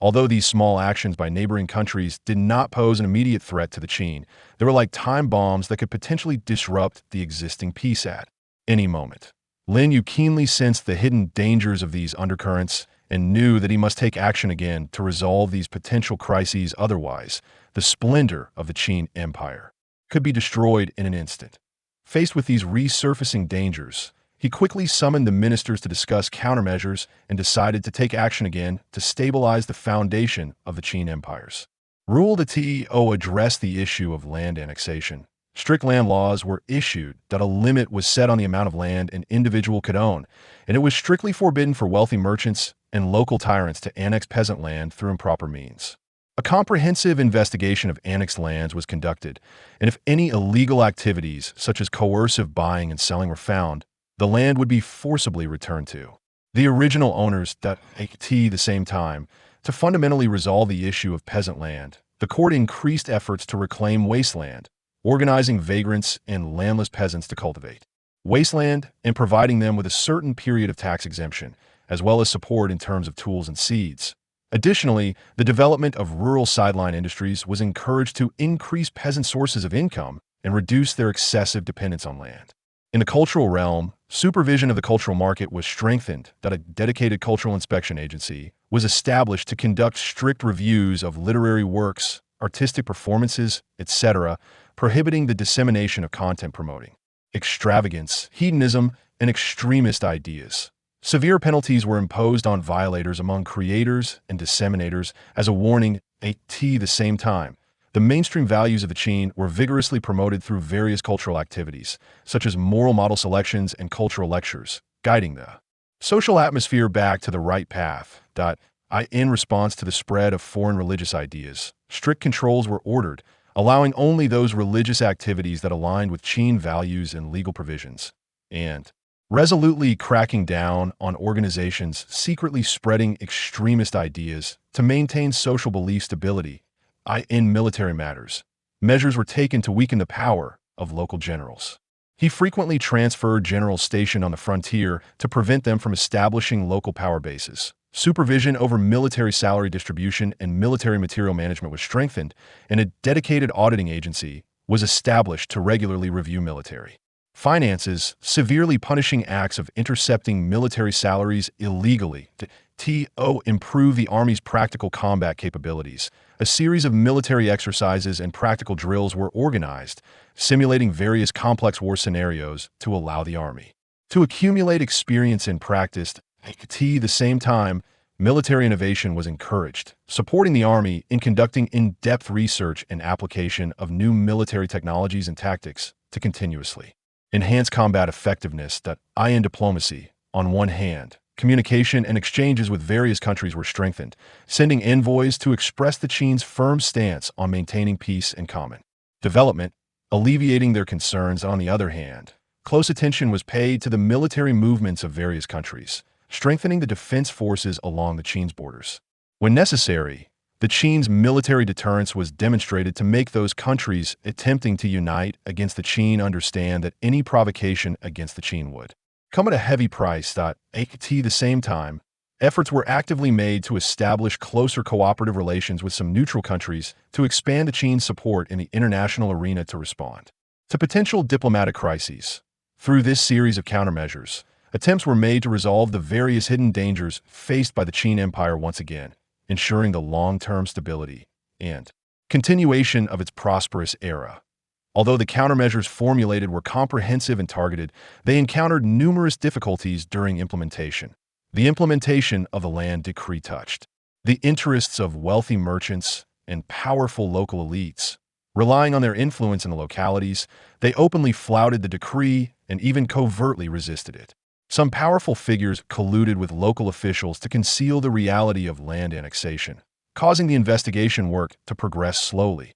Although these small actions by neighboring countries did not pose an immediate threat to the Qin, they were like time bombs that could potentially disrupt the existing peace at any moment. Lin Yu keenly sensed the hidden dangers of these undercurrents and knew that he must take action again to resolve these potential crises. Otherwise, the splendor of the Qin Empire could be destroyed in an instant. Faced with these resurfacing dangers, he quickly summoned the ministers to discuss countermeasures and decided to take action again to stabilize the foundation of the Qin Empire's rule. The Teo addressed the issue of land annexation. Strict land laws were issued that a limit was set on the amount of land an individual could own, and it was strictly forbidden for wealthy merchants and local tyrants to annex peasant land through improper means. A comprehensive investigation of annexed lands was conducted, and if any illegal activities, such as coercive buying and selling, were found, the land would be forcibly returned to the original owners. At the same time, to fundamentally resolve the issue of peasant land, the court increased efforts to reclaim wasteland, organizing vagrants and landless peasants to cultivate wasteland and providing them with a certain period of tax exemption, as well as support in terms of tools and seeds. Additionally, the development of rural sideline industries was encouraged to increase peasant sources of income and reduce their excessive dependence on land. In the cultural realm, supervision of the cultural market was strengthened, that a dedicated cultural inspection agency was established to conduct strict reviews of literary works, artistic performances, etc., prohibiting the dissemination of content promoting extravagance, hedonism, and extremist ideas. Severe penalties were imposed on violators among creators and disseminators as a warning. At the same time, the mainstream values of the Qin were vigorously promoted through various cultural activities, such as moral model selections and cultural lectures, guiding the social atmosphere back to the right path. In response to the spread of foreign religious ideas, strict controls were ordered, allowing only those religious activities that aligned with Qin values and legal provisions, and resolutely cracking down on organizations secretly spreading extremist ideas to maintain social belief stability. In military matters, measures were taken to weaken the power of local generals. He frequently transferred generals stationed on the frontier to prevent them from establishing local power bases. Supervision over military salary distribution and military material management was strengthened, and a dedicated auditing agency was established to regularly review military finances, severely punishing acts of intercepting military salaries illegally. To improve the Army's practical combat capabilities, a series of military exercises and practical drills were organized, simulating various complex war scenarios to allow the Army to accumulate experience in practice. At the same time, military innovation was encouraged, supporting the Army in conducting in-depth research and application of new military technologies and tactics to continuously enhance combat effectiveness. In diplomacy, on one hand, communication and exchanges with various countries were strengthened, sending envoys to express the Qin's firm stance on maintaining peace and common development, alleviating their concerns. On the other hand, close attention was paid to the military movements of various countries, strengthening the defense forces along the Qin's borders. When necessary, the Qin's military deterrence was demonstrated to make those countries attempting to unite against the Qin understand that any provocation against the Qin would come at a heavy price. At the same time, efforts were actively made to establish closer cooperative relations with some neutral countries to expand the Qin's support in the international arena to respond to potential diplomatic crises. Through this series of countermeasures, attempts were made to resolve the various hidden dangers faced by the Qin Empire once again, ensuring the long-term stability and continuation of its prosperous era. Although the countermeasures formulated were comprehensive and targeted, they encountered numerous difficulties during implementation. The implementation of the land decree touched the interests of wealthy merchants and powerful local elites. Relying on their influence in the localities, they openly flouted the decree and even covertly resisted it. Some powerful figures colluded with local officials to conceal the reality of land annexation, causing the investigation work to progress slowly.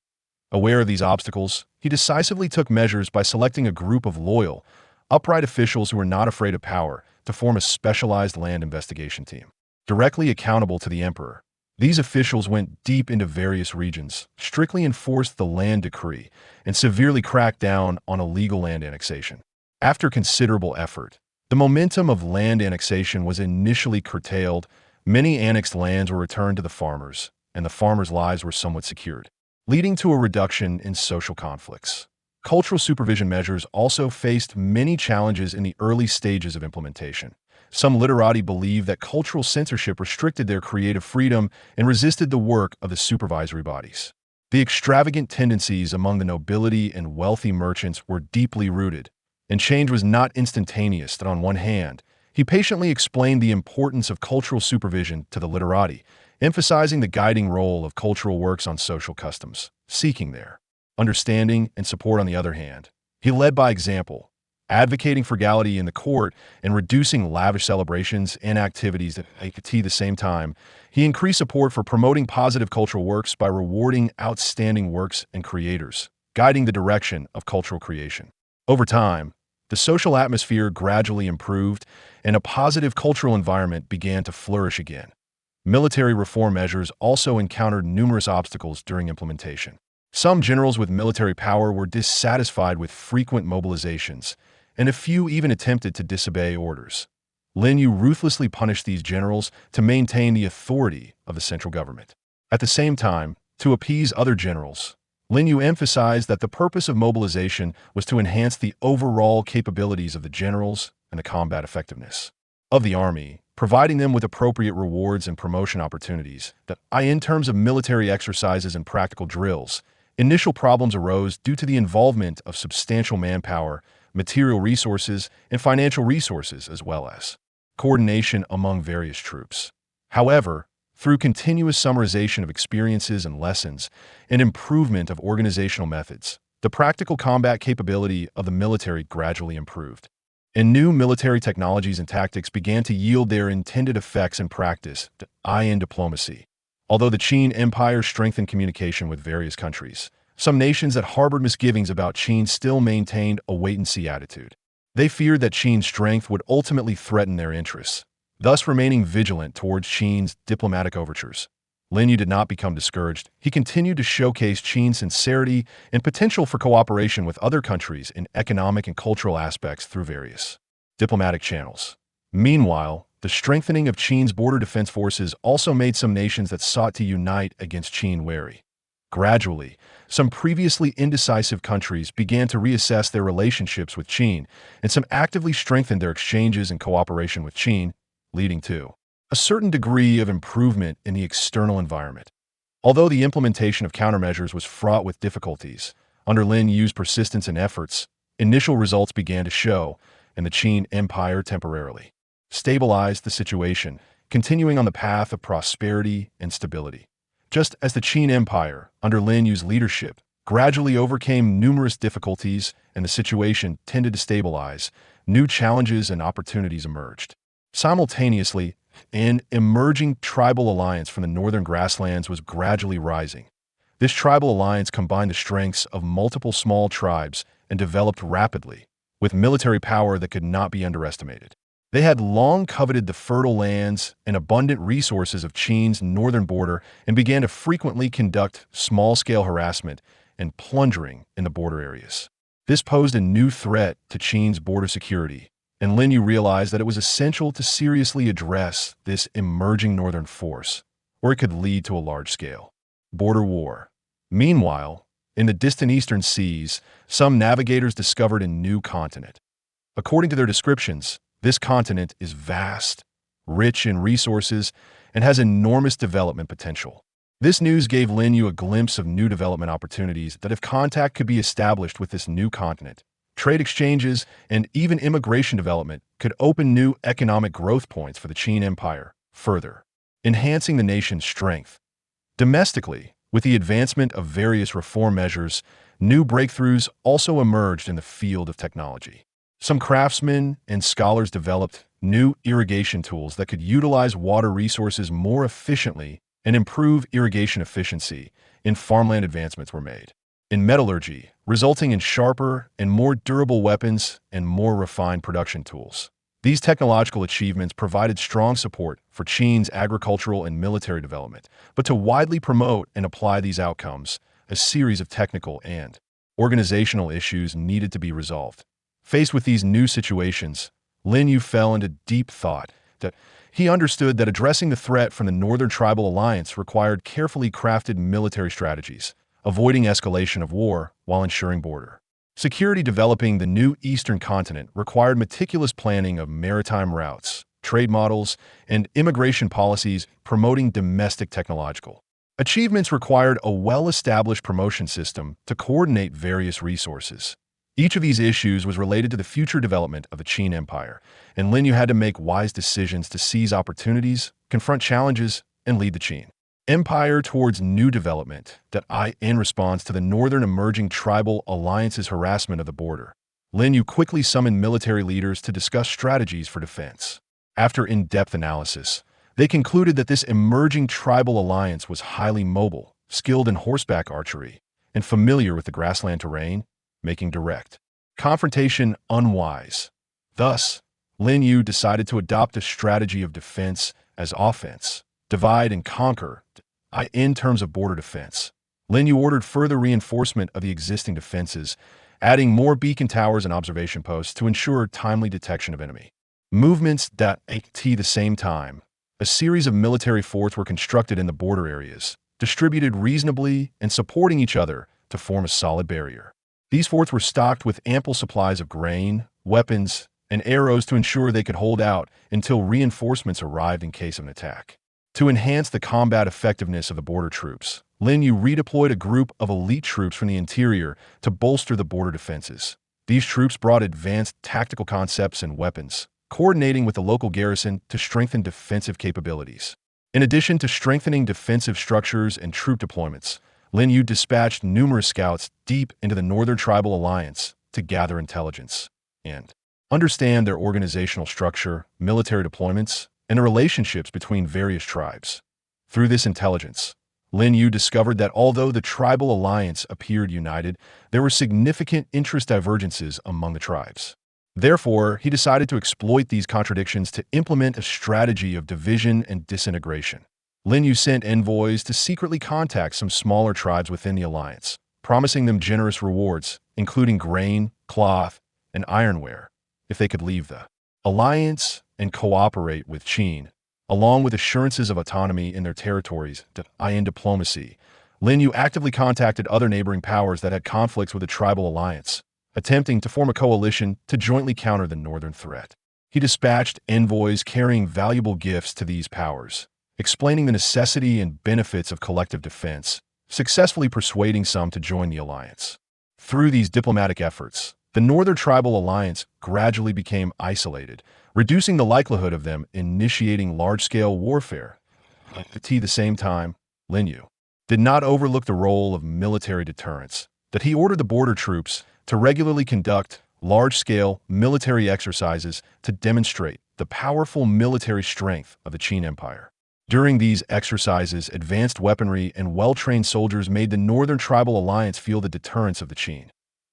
Aware of these obstacles, he decisively took measures by selecting a group of loyal, upright officials who were not afraid of power to form a specialized land investigation team. Directly accountable to the emperor, these officials went deep into various regions, strictly enforced the land decree, and severely cracked down on illegal land annexation. After considerable effort, the momentum of land annexation was initially curtailed. Many annexed lands were returned to the farmers, and the farmers' lives were somewhat secured, leading to a reduction in social conflicts. Cultural supervision measures also faced many challenges in the early stages of implementation. Some literati believed that cultural censorship restricted their creative freedom and resisted the work of the supervisory bodies. The extravagant tendencies among the nobility and wealthy merchants were deeply rooted, and change was not instantaneous. That on one hand, he patiently explained the importance of cultural supervision to the literati, emphasizing the guiding role of cultural works on social customs, seeking their understanding and support. On the other hand, he led by example, advocating frugality in the court and reducing lavish celebrations and activities. At the same time, he increased support for promoting positive cultural works by rewarding outstanding works and creators, guiding the direction of cultural creation. Over time, the social atmosphere gradually improved, and a positive cultural environment began to flourish again. Military reform measures also encountered numerous obstacles during implementation. Some generals with military power were dissatisfied with frequent mobilizations, and a few even attempted to disobey orders. Lin Yu ruthlessly punished these generals to maintain the authority of the central government. At the same time, to appease other generals, Lin Yu emphasized that the purpose of mobilization was to enhance the overall capabilities of the generals and the combat effectiveness of the army, providing them with appropriate rewards and promotion opportunities. In terms of military exercises and practical drills, initial problems arose due to the involvement of substantial manpower, material resources, and financial resources, as well as coordination among various troops. However, through continuous summarization of experiences and lessons and improvement of organizational methods, the practical combat capability of the military gradually improved, and new military technologies and tactics began to yield their intended effects in practice. In diplomacy, although the Qin Empire strengthened communication with various countries, some nations that harbored misgivings about Qin still maintained a wait-and-see attitude. They feared that Qin's strength would ultimately threaten their interests, thus remaining vigilant towards Qin's diplomatic overtures. Lin Yu did not become discouraged. He continued to showcase Qin's sincerity and potential for cooperation with other countries in economic and cultural aspects through various diplomatic channels. Meanwhile, the strengthening of Qin's border defense forces also made some nations that sought to unite against Qin wary. Gradually, some previously indecisive countries began to reassess their relationships with Qin, and some actively strengthened their exchanges and cooperation with Qin, leading to a certain degree of improvement in the external environment. Although the implementation of countermeasures was fraught with difficulties, under Lin Yu's persistence and efforts, initial results began to show, and the Qin Empire temporarily stabilized the situation, continuing on the path of prosperity and stability. Just as the Qin Empire, under Lin Yu's leadership, gradually overcame numerous difficulties and the situation tended to stabilize, new challenges and opportunities emerged. Simultaneously, an emerging tribal alliance from the northern grasslands was gradually rising. This tribal alliance combined the strengths of multiple small tribes and developed rapidly, with military power that could not be underestimated. They had long coveted the fertile lands and abundant resources of Qin's northern border and began to frequently conduct small-scale harassment and plundering in the border areas. This posed a new threat to Qin's border security, and Lin Yu realized that it was essential to seriously address this emerging northern force, or it could lead to a large-scale border war. Meanwhile, in the distant eastern seas, some navigators discovered a new continent. According to their descriptions, this continent is vast, rich in resources, and has enormous development potential. This news gave Lin Yu a glimpse of new development opportunities that if contact could be established with this new continent, trade exchanges, and even immigration development could open new economic growth points for the Qin Empire, further enhancing the nation's strength. Domestically, with the advancement of various reform measures, new breakthroughs also emerged in the field of technology. Some craftsmen and scholars developed new irrigation tools that could utilize water resources more efficiently and improve irrigation efficiency, and farmland advancements were made in metallurgy, resulting in sharper and more durable weapons and more refined production tools. These technological achievements provided strong support for Qin's agricultural and military development, but to widely promote and apply these outcomes, a series of technical and organizational issues needed to be resolved. Faced with these new situations, Lin Yu fell into deep thought. That he understood that addressing the threat from the Northern Tribal Alliance required carefully crafted military strategies, avoiding escalation of war while ensuring border security. Developing the new Eastern continent required meticulous planning of maritime routes, trade models, and immigration policies. Promoting domestic technological achievements required a well-established promotion system to coordinate various resources. Each of these issues was related to the future development of the Qin Empire, and Lin Yu had to make wise decisions to seize opportunities, confront challenges, and lead the Qin Empire towards new development. In response to the northern emerging tribal alliance's harassment of the border, Lin Yu quickly summoned military leaders to discuss strategies for defense. After in-depth analysis, they concluded that this emerging tribal alliance was highly mobile, skilled in horseback archery, and familiar with the grassland terrain, making direct confrontation unwise. Thus, Lin Yu decided to adopt a strategy of defense as offense, divide and conquer. In terms of border defense, Lin Yu ordered further reinforcement of the existing defenses, adding more beacon towers and observation posts to ensure timely detection of enemy movements. At the same time, a series of military forts were constructed in the border areas, distributed reasonably and supporting each other to form a solid barrier. These forts were stocked with ample supplies of grain, weapons, and arrows to ensure they could hold out until reinforcements arrived in case of an attack. To enhance the combat effectiveness of the border troops, Lin Yu redeployed a group of elite troops from the interior to bolster the border defenses. These troops brought advanced tactical concepts and weapons, coordinating with the local garrison to strengthen defensive capabilities. In addition to strengthening defensive structures and troop deployments, Lin Yu dispatched numerous scouts deep into the Northern Tribal Alliance to gather intelligence and understand their organizational structure, military deployments, and the relationships between various tribes. Through this intelligence, Lin Yu discovered that although the tribal alliance appeared united, there were significant interest divergences among the tribes. Therefore, he decided to exploit these contradictions to implement a strategy of division and disintegration. Lin Yu sent envoys to secretly contact some smaller tribes within the alliance, promising them generous rewards, including grain, cloth, and ironware, if they could leave the alliance and cooperate with Qin. Along with assurances of autonomy in their territories, in diplomacy, Lin Yu actively contacted other neighboring powers that had conflicts with the tribal alliance, attempting to form a coalition to jointly counter the northern threat. He dispatched envoys carrying valuable gifts to these powers, explaining the necessity and benefits of collective defense, successfully persuading some to join the alliance. Through these diplomatic efforts, the Northern Tribal Alliance gradually became isolated, reducing the likelihood of them initiating large-scale warfare. At the same time, Lin Yu did not overlook the role of military deterrence, that he ordered the border troops to regularly conduct large-scale military exercises to demonstrate the powerful military strength of the Qin Empire. During these exercises, advanced weaponry and well-trained soldiers made the Northern Tribal Alliance feel the deterrence of the Qin.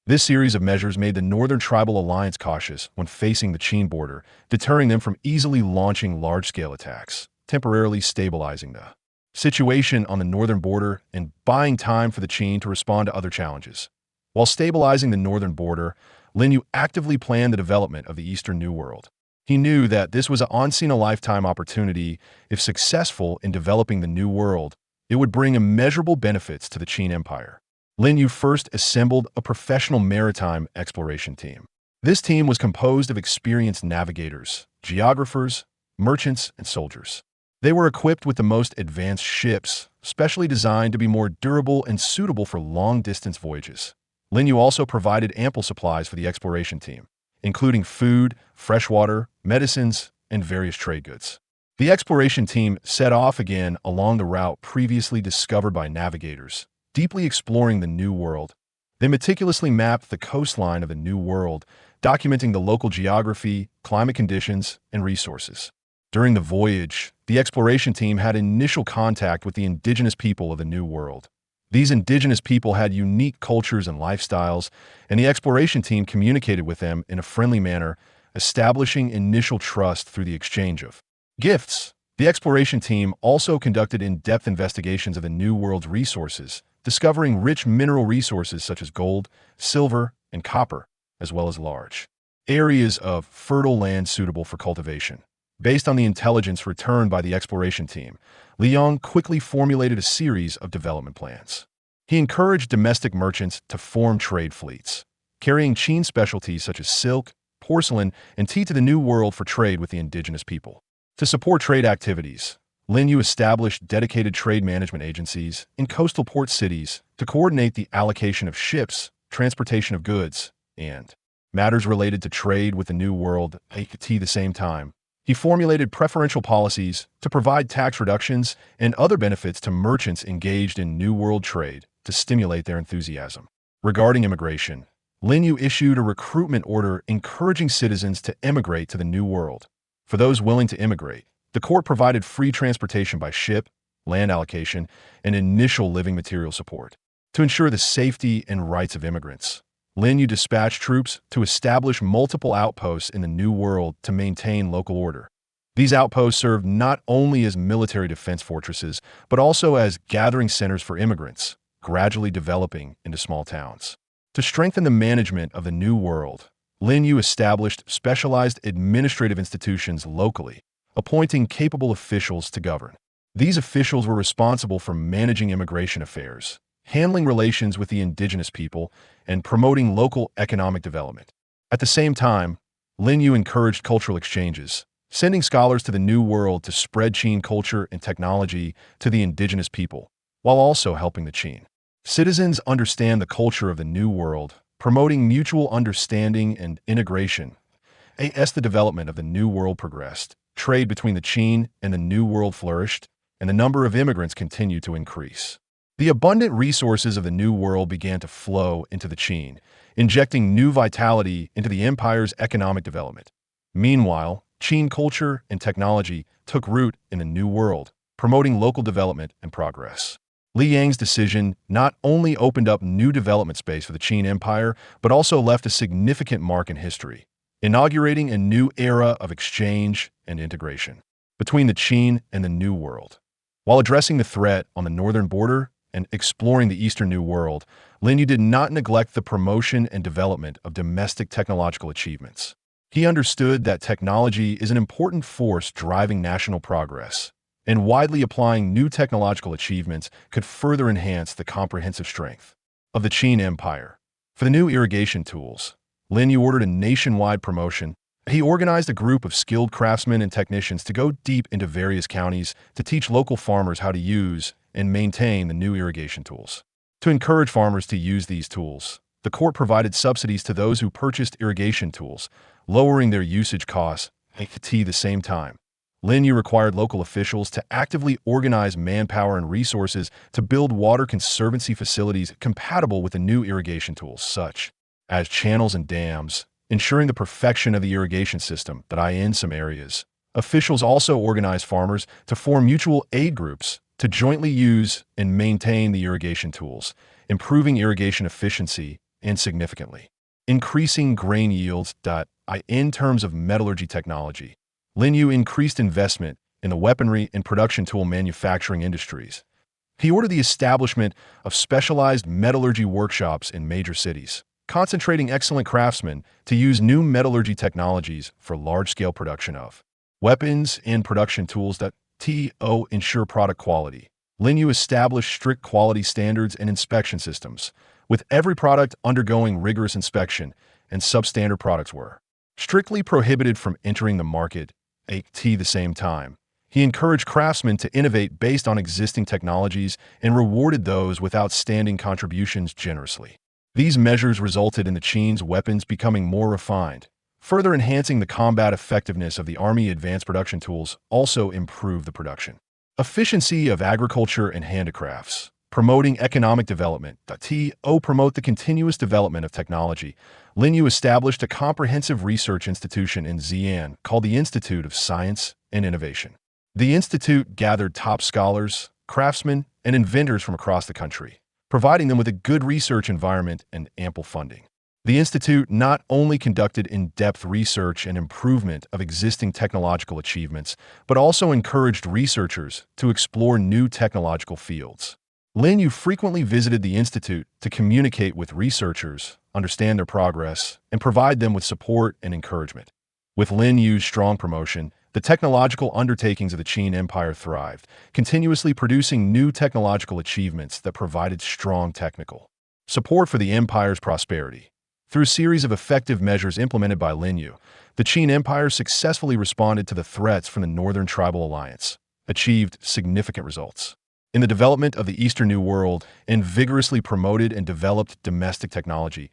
This series of measures made the Northern Tribal Alliance cautious when facing the Qin border, deterring them from easily launching large-scale attacks, temporarily stabilizing the situation on the northern border and buying time for the Qin to respond to other challenges. While stabilizing the northern border, Lin Yu actively planned the development of the Eastern New World. He knew that this was an once-in-a-lifetime opportunity. If successful in developing the New World, it would bring immeasurable benefits to the Qin Empire. Lin Yu first assembled a professional maritime exploration team. This team was composed of experienced navigators, geographers, merchants, and soldiers. They were equipped with the most advanced ships, specially designed to be more durable and suitable for long-distance voyages. Lin Yu also provided ample supplies for the exploration team, including food, fresh water, medicines, and various trade goods. The exploration team set off again along the route previously discovered by navigators, deeply exploring the New World. They meticulously mapped the coastline of the New World, documenting the local geography, climate conditions, and resources. During the voyage, the exploration team had initial contact with the indigenous people of the New World. These indigenous people had unique cultures and lifestyles, and the exploration team communicated with them in a friendly manner, establishing initial trust through the exchange of gifts. The exploration team also conducted in-depth investigations of the New World's resources, discovering rich mineral resources such as gold, silver, and copper, as well as large areas of fertile land suitable for cultivation. Based on the intelligence returned by the exploration team, Liang quickly formulated a series of development plans. He encouraged domestic merchants to form trade fleets, carrying Qin specialties such as silk, porcelain, and tea to the New World for trade with the indigenous people. To support trade activities, Lin Yu established dedicated trade management agencies in coastal port cities to coordinate the allocation of ships, transportation of goods, and matters related to trade with the New World. At the same time, he formulated preferential policies to provide tax reductions and other benefits to merchants engaged in New World trade to stimulate their enthusiasm. Regarding immigration, Lin Yu issued a recruitment order encouraging citizens to emigrate to the New World. For those willing to immigrate, the court provided free transportation by ship, land allocation, and initial living material support. To ensure the safety and rights of immigrants, Lin Yu dispatched troops to establish multiple outposts in the New World to maintain local order. These outposts served not only as military defense fortresses, but also as gathering centers for immigrants, gradually developing into small towns. To strengthen the management of the New World, Lin Yu established specialized administrative institutions locally, appointing capable officials to govern. These officials were responsible for managing immigration affairs, handling relations with the indigenous people, and promoting local economic development. At the same time, Lin Yu encouraged cultural exchanges, sending scholars to the New World to spread Qin culture and technology to the indigenous people, while also helping the Qin citizens understand the culture of the New World, promoting mutual understanding and integration. As the development of the New World progressed, trade between the Qin and the New World flourished, and the number of immigrants continued to increase. The abundant resources of the New World began to flow into the Qin, injecting new vitality into the empire's economic development. Meanwhile, Qin culture and technology took root in the New World, promoting local development and progress. Li Yang's decision not only opened up new development space for the Qin Empire, but also left a significant mark in history, inaugurating a new era of exchange and integration between the Qin and the New World. While addressing the threat on the northern border and exploring the Eastern New World, Lin Yu did not neglect the promotion and development of domestic technological achievements. He understood that technology is an important force driving national progress, and widely applying new technological achievements could further enhance the comprehensive strength of the Qin Empire. For the new irrigation tools, Lin Yu ordered a nationwide promotion. He organized a group of skilled craftsmen and technicians to go deep into various counties to teach local farmers how to use and maintain the new irrigation tools. To encourage farmers to use these tools, the court provided subsidies to those who purchased irrigation tools, lowering their usage costs. At the same time, Lin Yu required local officials to actively organize manpower and resources to build water conservancy facilities compatible with the new irrigation tools, such as channels and dams, ensuring the perfection of the irrigation system in some areas. Officials also organized farmers to form mutual aid groups to jointly use and maintain the irrigation tools, improving irrigation efficiency and significantly increasing grain yields. In terms of metallurgy technology, Lin Yu increased investment in the weaponry and production tool manufacturing industries. He ordered the establishment of specialized metallurgy workshops in major cities, concentrating excellent craftsmen to use new metallurgy technologies for large-scale production of weapons and production tools that ensure product quality. Lin Yu established strict quality standards and inspection systems, with every product undergoing rigorous inspection, and substandard products were strictly prohibited from entering the market. At the same time, he encouraged craftsmen to innovate based on existing technologies and rewarded those with outstanding contributions generously. These measures resulted in the Qin's weapons becoming more refined, further enhancing the combat effectiveness of the army. Advanced production tools also improved the production efficiency of agriculture and handicrafts, promoting economic development. Promote the continuous development of technology. Lin Yu established a comprehensive research institution in Xi'an called the Institute of Science and Innovation. The institute gathered top scholars, craftsmen, and inventors from across the country, providing them with a good research environment and ample funding. The institute not only conducted in-depth research and improvement of existing technological achievements, but also encouraged researchers to explore new technological fields. Lin Yu frequently visited the institute to communicate with researchers, understand their progress, and provide them with support and encouragement. With Lin Yu's strong promotion, the technological undertakings of the Qin Empire thrived, continuously producing new technological achievements that provided strong technical support for the empire's prosperity. Through a series of effective measures implemented by Lin Yu, the Qin Empire successfully responded to the threats from the Northern Tribal Alliance, achieved significant results in the development of the Eastern New World, and vigorously promoted and developed domestic technology.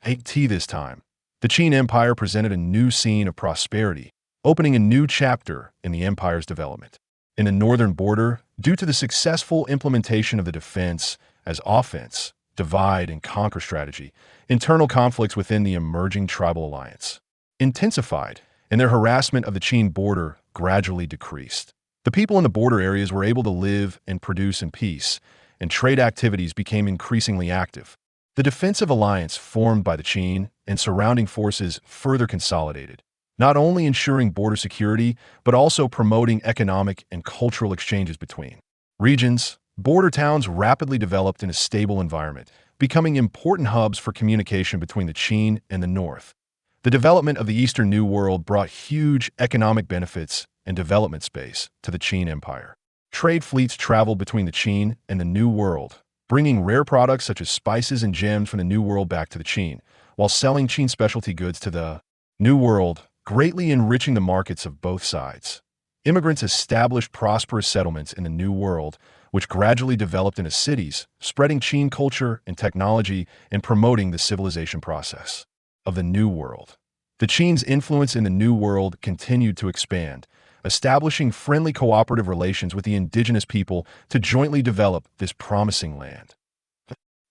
At this time, the Qin Empire presented a new scene of prosperity, opening a new chapter in the empire's development. In the northern border, due to the successful implementation of the defense as offense, divide and conquer strategy, internal conflicts within the emerging tribal alliance intensified, and their harassment of the Qin border gradually decreased. The people in the border areas were able to live and produce in peace, and trade activities became increasingly active. The defensive alliance formed by the Qin and surrounding forces further consolidated, not only ensuring border security, but also promoting economic and cultural exchanges between regions. Border towns rapidly developed in a stable environment, becoming important hubs for communication between the Qin and the North. The development of the Eastern New World brought huge economic benefits and development space to the Qin Empire. Trade fleets traveled between the Qin and the New World, bringing rare products such as spices and gems from the New World back to the Qin, while selling Qin specialty goods to the New World, greatly enriching the markets of both sides. Immigrants established prosperous settlements in the New World, which gradually developed into cities, spreading Qin culture and technology and promoting the civilization process of the New World. The Qin's influence in the New World continued to expand, establishing friendly cooperative relations with the indigenous people to jointly develop this promising land.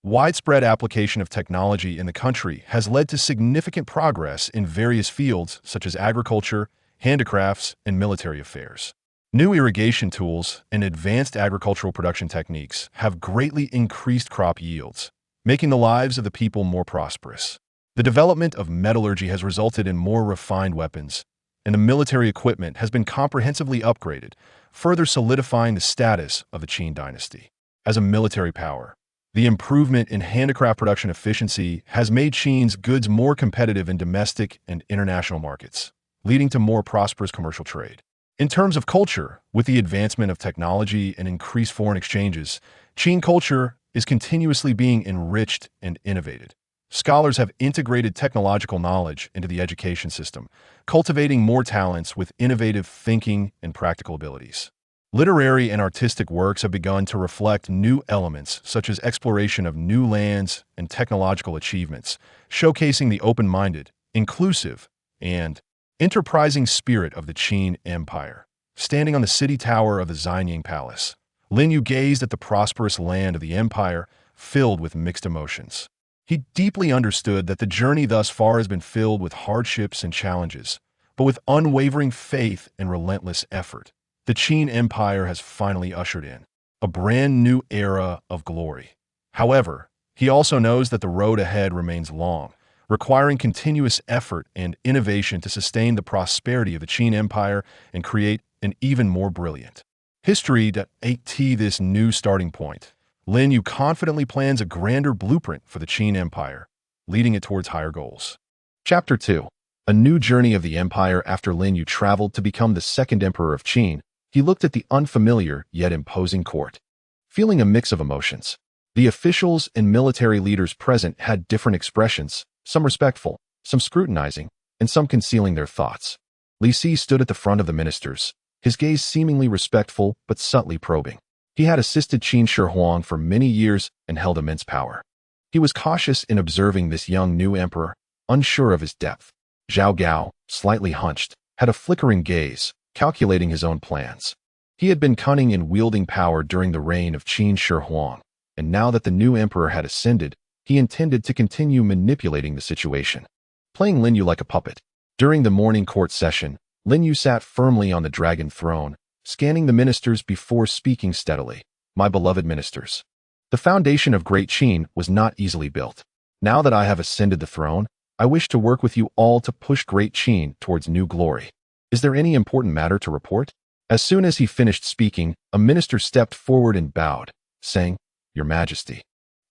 Widespread application of technology in the country has led to significant progress in various fields such as agriculture, handicrafts, and military affairs. New irrigation tools and advanced agricultural production techniques have greatly increased crop yields, making the lives of the people more prosperous. The development of metallurgy has resulted in more refined weapons, and the military equipment has been comprehensively upgraded, further solidifying the status of the Qin dynasty. As a military power, the improvement in handicraft production efficiency has made Qin's goods more competitive in domestic and international markets, leading to more prosperous commercial trade. In terms of culture, with the advancement of technology and increased foreign exchanges, Qin culture is continuously being enriched and innovated. Scholars have integrated technological knowledge into the education system, cultivating more talents with innovative thinking and practical abilities. Literary and artistic works have begun to reflect new elements such as exploration of new lands and technological achievements, showcasing the open-minded, inclusive, and enterprising spirit of the Qin Empire. Standing on the city tower of the Xianying Palace, Lin Yu gazed at the prosperous land of the empire, filled with mixed emotions. He deeply understood that the journey thus far has been filled with hardships and challenges, but with unwavering faith and relentless effort, the Qin Empire has finally ushered in a brand new era of glory. However, he also knows that the road ahead remains long, requiring continuous effort and innovation to sustain the prosperity of the Qin Empire and create an even more brilliant history to at this new starting point. Lin Yu confidently plans a grander blueprint for the Qin Empire, leading it towards higher goals. Chapter 2. A new journey of the empire. After Lin Yu traveled to become the second emperor of Qin, he looked at the unfamiliar yet imposing court, feeling a mix of emotions. The officials and military leaders present had different expressions, some respectful, some scrutinizing, and some concealing their thoughts. Li Si stood at the front of the ministers, his gaze seemingly respectful but subtly probing. He had assisted Qin Shi Huang for many years and held immense power. He was cautious in observing this young new emperor, unsure of his depth. Zhao Gao, slightly hunched, had a flickering gaze, calculating his own plans. He had been cunning in wielding power during the reign of Qin Shi Huang, and now that the new emperor had ascended, he intended to continue manipulating the situation, playing Lin Yu like a puppet. During the morning court session, Lin Yu sat firmly on the dragon throne, scanning the ministers before speaking steadily. My beloved ministers, the foundation of Great Qin was not easily built. Now that I have ascended the throne, I wish to work with you all to push Great Qin towards new glory. Is there any important matter to report? As soon as he finished speaking, a minister stepped forward and bowed, saying, Your Majesty,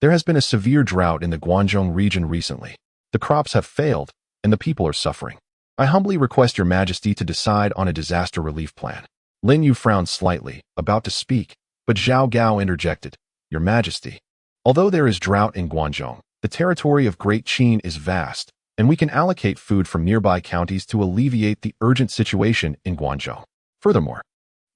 there has been a severe drought in the Guangzhou region recently. The crops have failed, and the people are suffering. I humbly request Your Majesty to decide on a disaster relief plan. Lin Yu frowned slightly, about to speak, but Zhao Gao interjected, Your Majesty, although there is drought in Guangzhou, the territory of Great Qin is vast, and we can allocate food from nearby counties to alleviate the urgent situation in Guangzhou. Furthermore,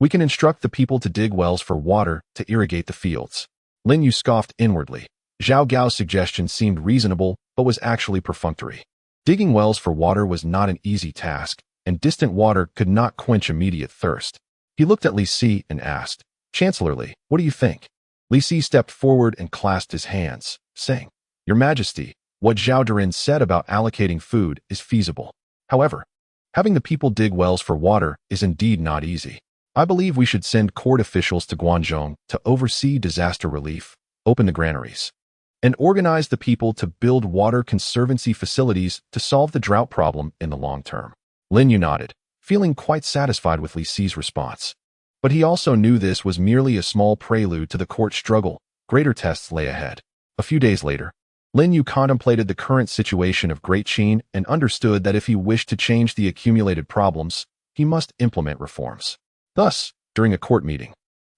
we can instruct the people to dig wells for water to irrigate the fields. Lin Yu scoffed inwardly. Zhao Gao's suggestion seemed reasonable, but was actually perfunctory. Digging wells for water was not an easy task, and distant water could not quench immediate thirst. He looked at Li Si and asked, Chancellor Li, what do you think? Li Si stepped forward and clasped his hands, saying, Your Majesty, what Zhao Durin said about allocating food is feasible. However, having the people dig wells for water is indeed not easy. I believe we should send court officials to Guangzhou to oversee disaster relief, open the granaries, and organize the people to build water conservancy facilities to solve the drought problem in the long term. Lin Yu nodded, feeling quite satisfied with Li Si's response. But he also knew this was merely a small prelude to the court struggle. Greater tests lay ahead. A few days later, Lin Yu contemplated the current situation of Great Qin and understood that if he wished to change the accumulated problems, he must implement reforms. Thus, during a court meeting,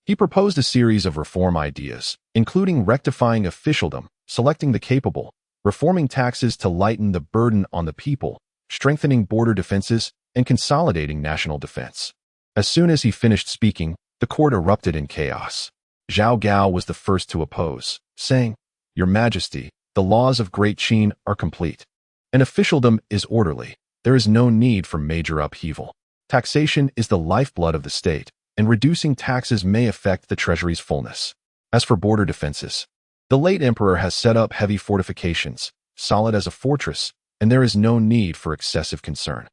He proposed a series of reform ideas, including rectifying officialdom, selecting the capable, reforming taxes to lighten the burden on the people, strengthening border defenses, and consolidating national defense. As soon as he finished speaking, the court erupted in chaos. Zhao Gao was the first to oppose, saying, "Your Majesty, the laws of Great Qin are complete, and officialdom is orderly. There is no need for major upheaval. Taxation is the lifeblood of the state, and reducing taxes may affect the treasury's fullness. As for border defenses, the late emperor has set up heavy fortifications, solid as a fortress, and there is no need for excessive concern."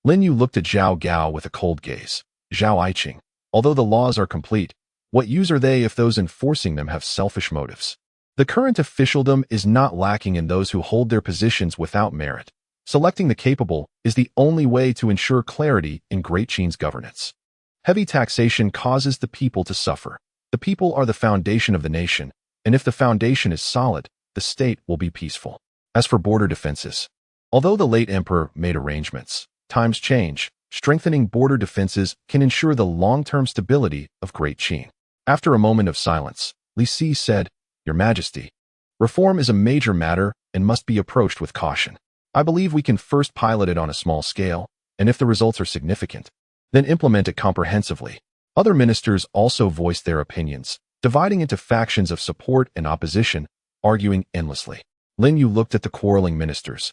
Lin Yu looked at Zhao Gao with a cold gaze. "Zhao Aiqing, although the laws are complete, what use are they if those enforcing them have selfish motives? The current officialdom is not lacking in those who hold their positions without merit. Selecting the capable is the only way to ensure clarity in Great Qin's governance. Heavy taxation causes the people to suffer. The people are the foundation of the nation, and if the foundation is solid, the state will be peaceful. As for border defenses, although the late emperor made arrangements, times change. Strengthening border defenses can ensure the long-term stability of Great Qin." After a moment of silence, Li Si said, "Your Majesty, reform is a major matter and must be approached with caution. I believe we can first pilot it on a small scale, and if the results are significant, then implement it comprehensively." Other ministers also voiced their opinions, dividing into factions of support and opposition, arguing endlessly. Lin Yu looked at the quarreling ministers,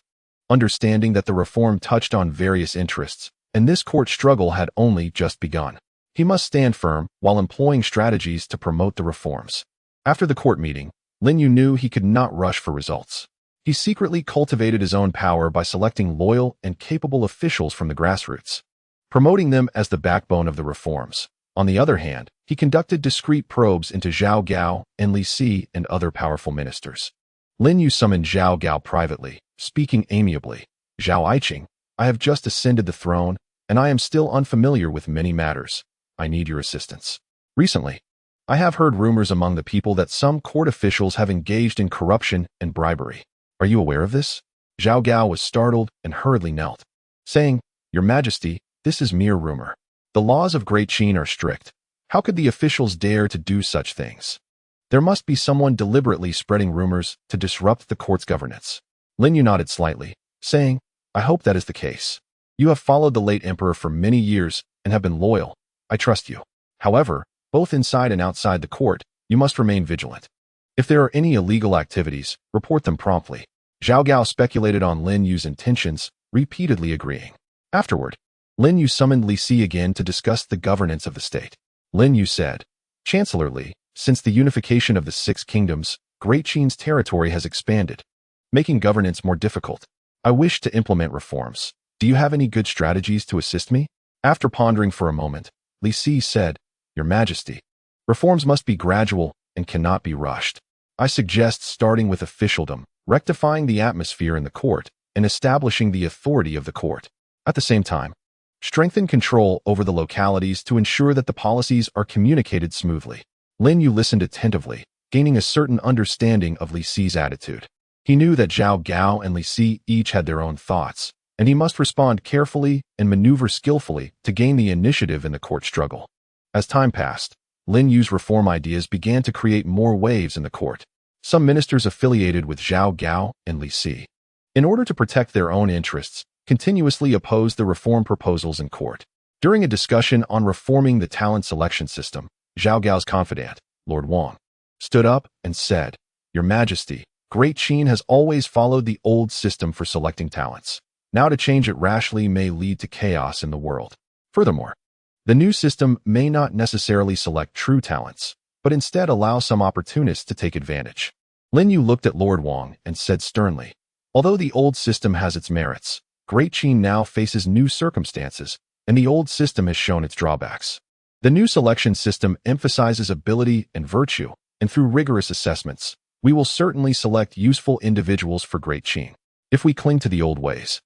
understanding that the reform touched on various interests, and this court struggle had only just begun. He must stand firm while employing strategies to promote the reforms. After the court meeting, Lin Yu knew he could not rush for results. He secretly cultivated his own power by selecting loyal and capable officials from the grassroots, promoting them as the backbone of the reforms. On the other hand, he conducted discreet probes into Zhao Gao and Li Si and other powerful ministers. Lin Yu summoned Zhao Gao privately, speaking amiably. "Zhao Aiqing, I have just ascended the throne, and I am still unfamiliar with many matters. I need your assistance. Recently, I have heard rumors among the people that some court officials have engaged in corruption and bribery. Are you aware of this?" Zhao Gao was startled and hurriedly knelt, saying, "Your Majesty, this is mere rumor. The laws of Great Qin are strict. How could the officials dare to do such things? There must be someone deliberately spreading rumors to disrupt the court's governance." Lin Yu nodded slightly, saying, "I hope that is the case. You have followed the late emperor for many years and have been loyal. I trust you. However, both inside and outside the court, you must remain vigilant. If there are any illegal activities, report them promptly." Zhao Gao speculated on Lin Yu's intentions, repeatedly agreeing. Afterward, Lin Yu summoned Li Si again to discuss the governance of the state. Lin Yu said, "Chancellor Li, since the unification of the Six Kingdoms, Great Qin's territory has expanded, making governance more difficult. I wish to implement reforms. Do you have any good strategies to assist me?" After pondering for a moment, Li Si said, "Your Majesty, reforms must be gradual and cannot be rushed. I suggest starting with officialdom, rectifying the atmosphere in the court, and establishing the authority of the court. At the same time, strengthen control over the localities to ensure that the policies are communicated smoothly." Lin Yu listened attentively, gaining a certain understanding of Li Si's attitude. He knew that Zhao Gao and Li Si each had their own thoughts, and he must respond carefully and maneuver skillfully to gain the initiative in the court struggle. As time passed, Lin Yu's reform ideas began to create more waves in the court. Some ministers affiliated with Zhao Gao and Li Si, in order to protect their own interests, continuously opposed the reform proposals in court. During a discussion on reforming the talent selection system, Zhao Gao's confidant, Lord Wang, stood up and said, "Your Majesty, Great Qin has always followed the old system for selecting talents. Now to change it rashly may lead to chaos in the world. Furthermore, the new system may not necessarily select true talents, but instead allow some opportunists to take advantage." Lin Yu looked at Lord Wang and said sternly, "Although the old system has its merits, Great Qin now faces new circumstances, and the old system has shown its drawbacks. The new selection system emphasizes ability and virtue, and through rigorous assessments, we will certainly select useful individuals for Great Qin. If we cling to the old ways,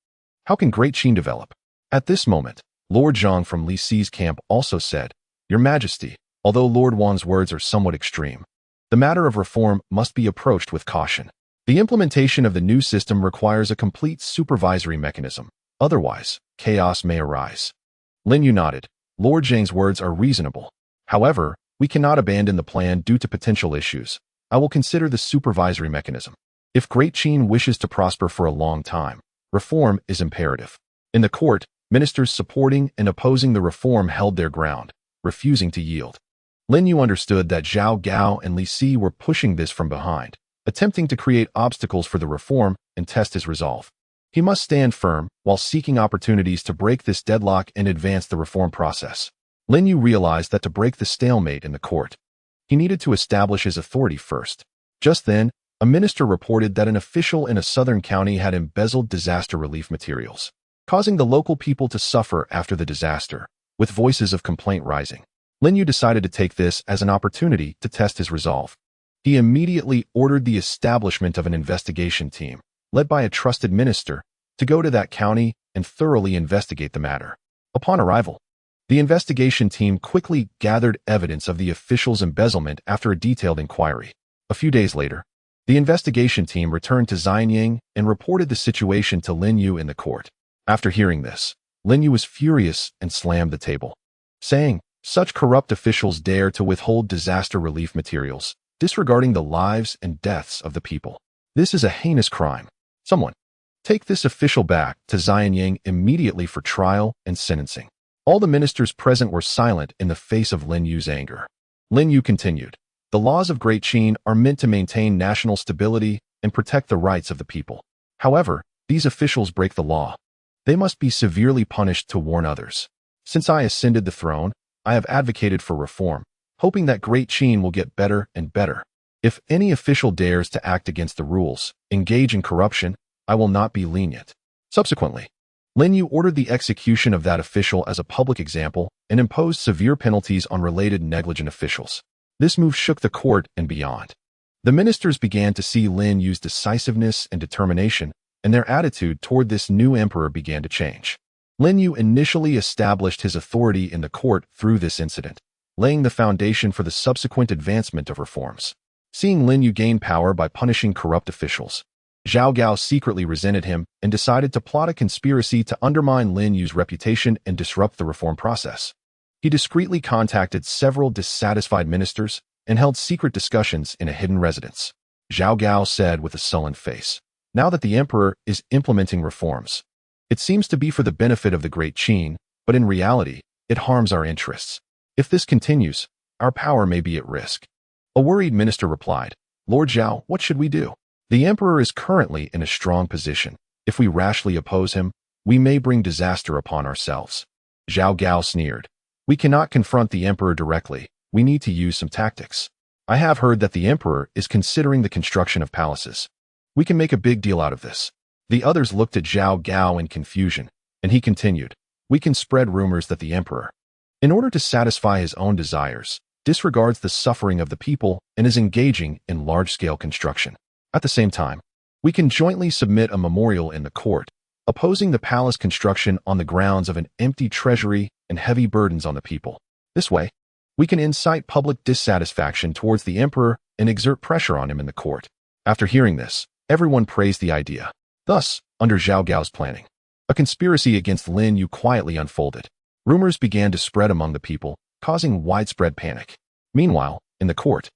how can Great Qin develop?" At this moment, Lord Zhang from Li Si's camp also said, "Your Majesty, although Lord Wang's words are somewhat extreme, the matter of reform must be approached with caution. The implementation of the new system requires a complete supervisory mechanism. Otherwise, chaos may arise." Lin Yu nodded. Lord Zhang's words are reasonable. However, We cannot abandon the plan due to potential issues. I will consider the supervisory mechanism. If Great Qin wishes to prosper for a long time, reform is imperative. In the court, ministers supporting and opposing the reform held their ground, refusing to yield. Lin Yu understood that Zhao Gao and Li Si were pushing this from behind, attempting to create obstacles for the reform and test his resolve. He must stand firm while seeking opportunities to break this deadlock and advance the reform process. Lin Yu realized that to break the stalemate in the court, he needed to establish his authority first. Just then, a minister reported that an official in a southern county had embezzled disaster relief materials, causing the local people to suffer after the disaster, with voices of complaint rising. Lin Yu decided to take this as an opportunity to test his resolve. He immediately ordered the establishment of an investigation team, led by a trusted minister, to go to that county and thoroughly investigate the matter. Upon arrival, the investigation team quickly gathered evidence of the official's embezzlement after a detailed inquiry. A few days later, the investigation team returned to Xianying and reported the situation to Lin Yu in the court. After hearing this, Lin Yu was furious and slammed the table, saying, "Such corrupt officials dare to withhold disaster relief materials, disregarding the lives and deaths of the people. This is a heinous crime. Someone, take this official back to Xianying immediately for trial and sentencing." All the ministers present were silent in the face of Lin Yu's anger. Lin Yu continued, "The laws of Great Qin are meant to maintain national stability and protect the rights of the people. However, these officials break the law. They must be severely punished to warn others. Since I ascended the throne, I have advocated for reform, hoping that Great Qin will get better and better. If any official dares to act against the rules, engage in corruption, I will not be lenient." Subsequently, Lin Yu ordered the execution of that official as a public example and imposed severe penalties on related negligent officials. This move shook the court and beyond. The ministers began to see Lin Yu's decisiveness and determination, and their attitude toward this new emperor began to change. Lin Yu initially established his authority in the court through this incident, laying the foundation for the subsequent advancement of reforms. Seeing Lin Yu gain power by punishing corrupt officials, Zhao Gao secretly resented him and decided to plot a conspiracy to undermine Lin Yu's reputation and disrupt the reform process. He discreetly contacted several dissatisfied ministers and held secret discussions in a hidden residence. Zhao Gao said with a sullen face, "Now that the emperor is implementing reforms, it seems to be for the benefit of the Great Qin, but in reality, it harms our interests. If this continues, our power may be at risk." A worried minister replied, "Lord Zhao, what should we do? The emperor is currently in a strong position. If we rashly oppose him, we may bring disaster upon ourselves." Zhao Gao sneered, "We cannot confront the emperor directly. We need to use some tactics. I have heard that the emperor is considering the construction of palaces. We can make a big deal out of this." The others looked at Zhao Gao in confusion, and he continued, "We can spread rumors that the emperor, in order to satisfy his own desires, disregards the suffering of the people and is engaging in large-scale construction. At the same time, we can jointly submit a memorial in the court, opposing the palace construction on the grounds of an empty treasury and heavy burdens on the people. This way, we can incite public dissatisfaction towards the emperor and exert pressure on him in the court." After hearing this, everyone praised the idea. Thus, under Zhao Gao's planning, a conspiracy against Lin Yu quietly unfolded. Rumors began to spread among the people, causing widespread panic. Meanwhile, in the court,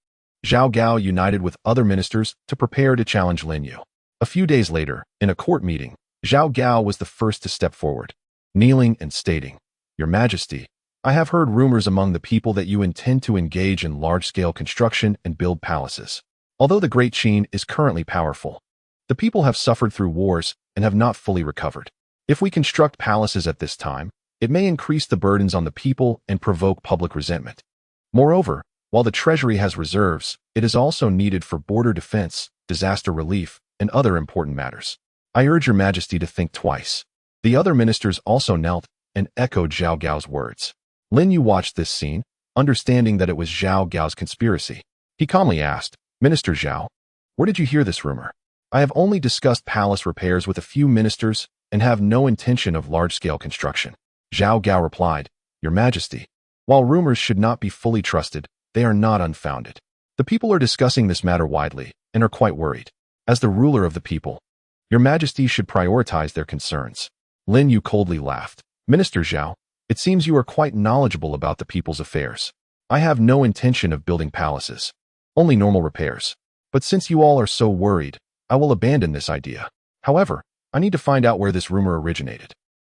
Zhao Gao united with other ministers to prepare to challenge Lin Yu. A few days later, in a court meeting, Zhao Gao was the first to step forward, kneeling and stating, "Your Majesty, I have heard rumors among the people that you intend to engage in large-scale construction and build palaces. Although the Great Qin is currently powerful, the people have suffered through wars and have not fully recovered. If we construct palaces at this time, it may increase the burdens on the people and provoke public resentment. Moreover, while the treasury has reserves, it is also needed for border defense, disaster relief, and other important matters. I urge your Majesty to think twice." The other ministers also knelt and echoed Zhao Gao's words. Lin Yu watched this scene, understanding that it was Zhao Gao's conspiracy. He calmly asked, "Minister Zhao, where did you hear this rumor?" "I have only discussed palace repairs with a few ministers and have no intention of large-scale construction." Zhao Gao replied, "Your Majesty, while rumors should not be fully trusted, they are not unfounded. The people are discussing this matter widely and are quite worried. As the ruler of the people, your Majesty should prioritize their concerns." Lin Yu coldly laughed. "Minister Zhao, it seems you are quite knowledgeable about the people's affairs. I have no intention of building palaces, only normal repairs. But since you all are so worried, I will abandon this idea. However, I need to find out where this rumor originated.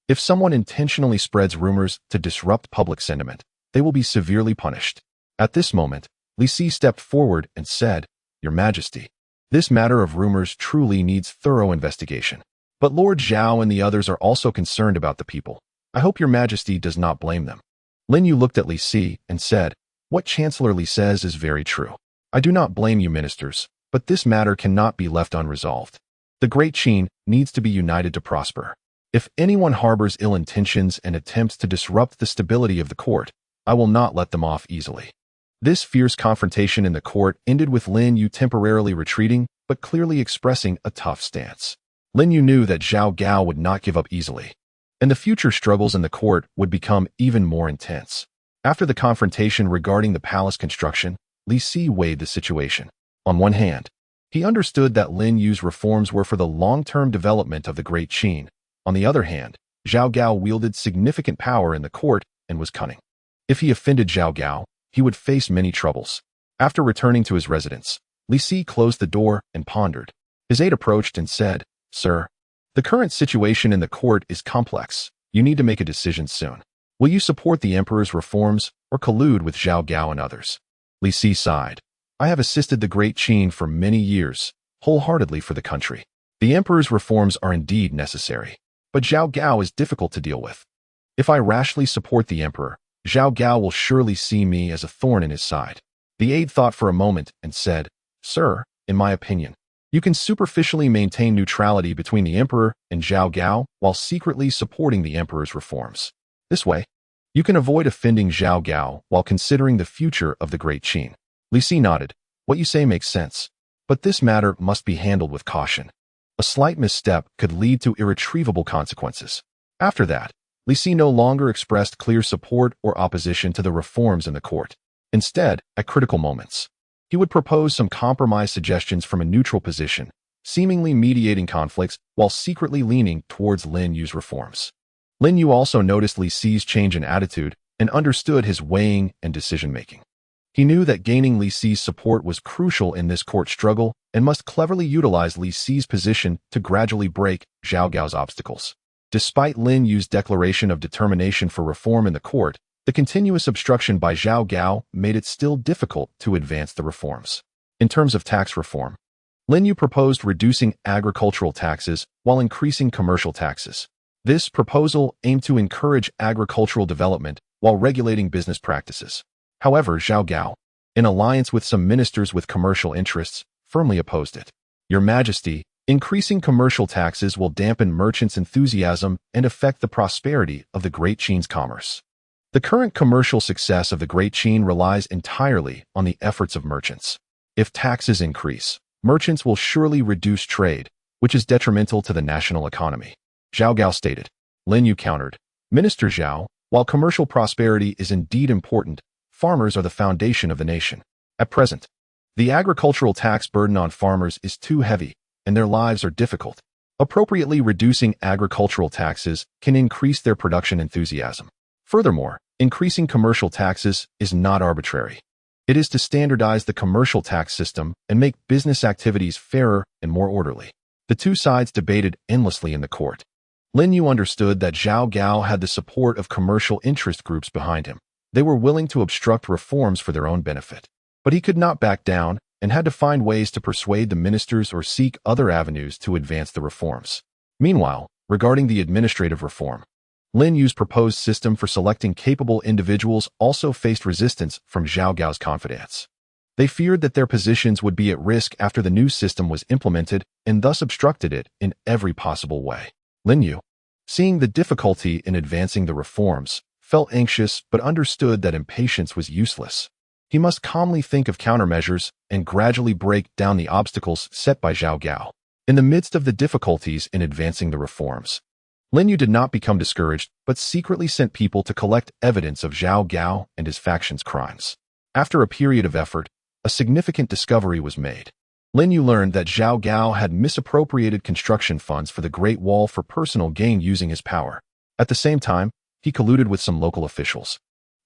If someone intentionally spreads rumors to disrupt public sentiment, they will be severely punished. At this moment, Li Si stepped forward and said, Your Majesty, this matter of rumors truly needs thorough investigation. But Lord Zhao and the others are also concerned about the people. I hope Your Majesty does not blame them. Lin Yu looked at Li Si and said, What Chancellor Li says is very true. I do not blame you, ministers, but this matter cannot be left unresolved. The Great Qin needs to be united to prosper. If anyone harbors ill intentions and attempts to disrupt the stability of the court, I will not let them off easily. This fierce confrontation in the court ended with Lin Yu temporarily retreating, but clearly expressing a tough stance. Lin Yu knew that Zhao Gao would not give up easily, and the future struggles in the court would become even more intense. After the confrontation regarding the palace construction, Li Si weighed the situation. On one hand, he understood that Lin Yu's reforms were for the long-term development of the Great Qin. On the other hand, Zhao Gao wielded significant power in the court and was cunning. If he offended Zhao Gao, he would face many troubles. After returning to his residence, Li Si closed the door and pondered. His aide approached and said, Sir, the current situation in the court is complex. You need to make a decision soon. Will you support the emperor's reforms or collude with Zhao Gao and others? Li Si sighed. I have assisted the Great Qin for many years, wholeheartedly for the country. The emperor's reforms are indeed necessary, but Zhao Gao is difficult to deal with. If I rashly support the emperor, Zhao Gao will surely see me as a thorn in his side. The aide thought for a moment and said, Sir, in my opinion, you can superficially maintain neutrality between the emperor and Zhao Gao while secretly supporting the emperor's reforms. This way, you can avoid offending Zhao Gao while considering the future of the Great Qin. Li Si nodded. What you say makes sense, but this matter must be handled with caution. A slight misstep could lead to irretrievable consequences. After that, Li Si no longer expressed clear support or opposition to the reforms in the court. Instead, at critical moments, he would propose some compromise suggestions from a neutral position, seemingly mediating conflicts while secretly leaning towards Lin Yu's reforms. Lin Yu also noticed Li Si's change in attitude and understood his weighing and decision-making. He knew that gaining Li Si's support was crucial in this court struggle and must cleverly utilize Li Si's position to gradually break Zhao Gao's obstacles. Despite Lin Yu's declaration of determination for reform in the court, the continuous obstruction by Zhao Gao made it still difficult to advance the reforms. In terms of tax reform, Lin Yu proposed reducing agricultural taxes while increasing commercial taxes. This proposal aimed to encourage agricultural development while regulating business practices. However, Zhao Gao, in alliance with some ministers with commercial interests, firmly opposed it. Your Majesty, increasing commercial taxes will dampen merchants' enthusiasm and affect the prosperity of the Great Qin's commerce. The current commercial success of the Great Qin relies entirely on the efforts of merchants. If taxes increase, merchants will surely reduce trade, which is detrimental to the national economy. Zhao Gao stated. Lin Yu countered. Minister Zhao, while commercial prosperity is indeed important, farmers are the foundation of the nation. At present, the agricultural tax burden on farmers is too heavy, and their lives are difficult. Appropriately reducing agricultural taxes can increase their production enthusiasm. Furthermore, increasing commercial taxes is not arbitrary. It is to standardize the commercial tax system and make business activities fairer and more orderly. The two sides debated endlessly in the court. Lin Yu understood that Zhao Gao had the support of commercial interest groups behind him. They were willing to obstruct reforms for their own benefit. But he could not back down and had to find ways to persuade the ministers or seek other avenues to advance the reforms. Meanwhile, regarding the administrative reform, Lin Yu's proposed system for selecting capable individuals also faced resistance from Zhao Gao's confidants. They feared that their positions would be at risk after the new system was implemented and thus obstructed it in every possible way. Lin Yu, seeing the difficulty in advancing the reforms, felt anxious but understood that impatience was useless. He must calmly think of countermeasures and gradually break down the obstacles set by Zhao Gao. In the midst of the difficulties in advancing the reforms, Lin Yu did not become discouraged, but secretly sent people to collect evidence of Zhao Gao and his faction's crimes. After a period of effort, a significant discovery was made. Lin Yu learned that Zhao Gao had misappropriated construction funds for the Great Wall for personal gain using his power. At the same time, he colluded with some local officials.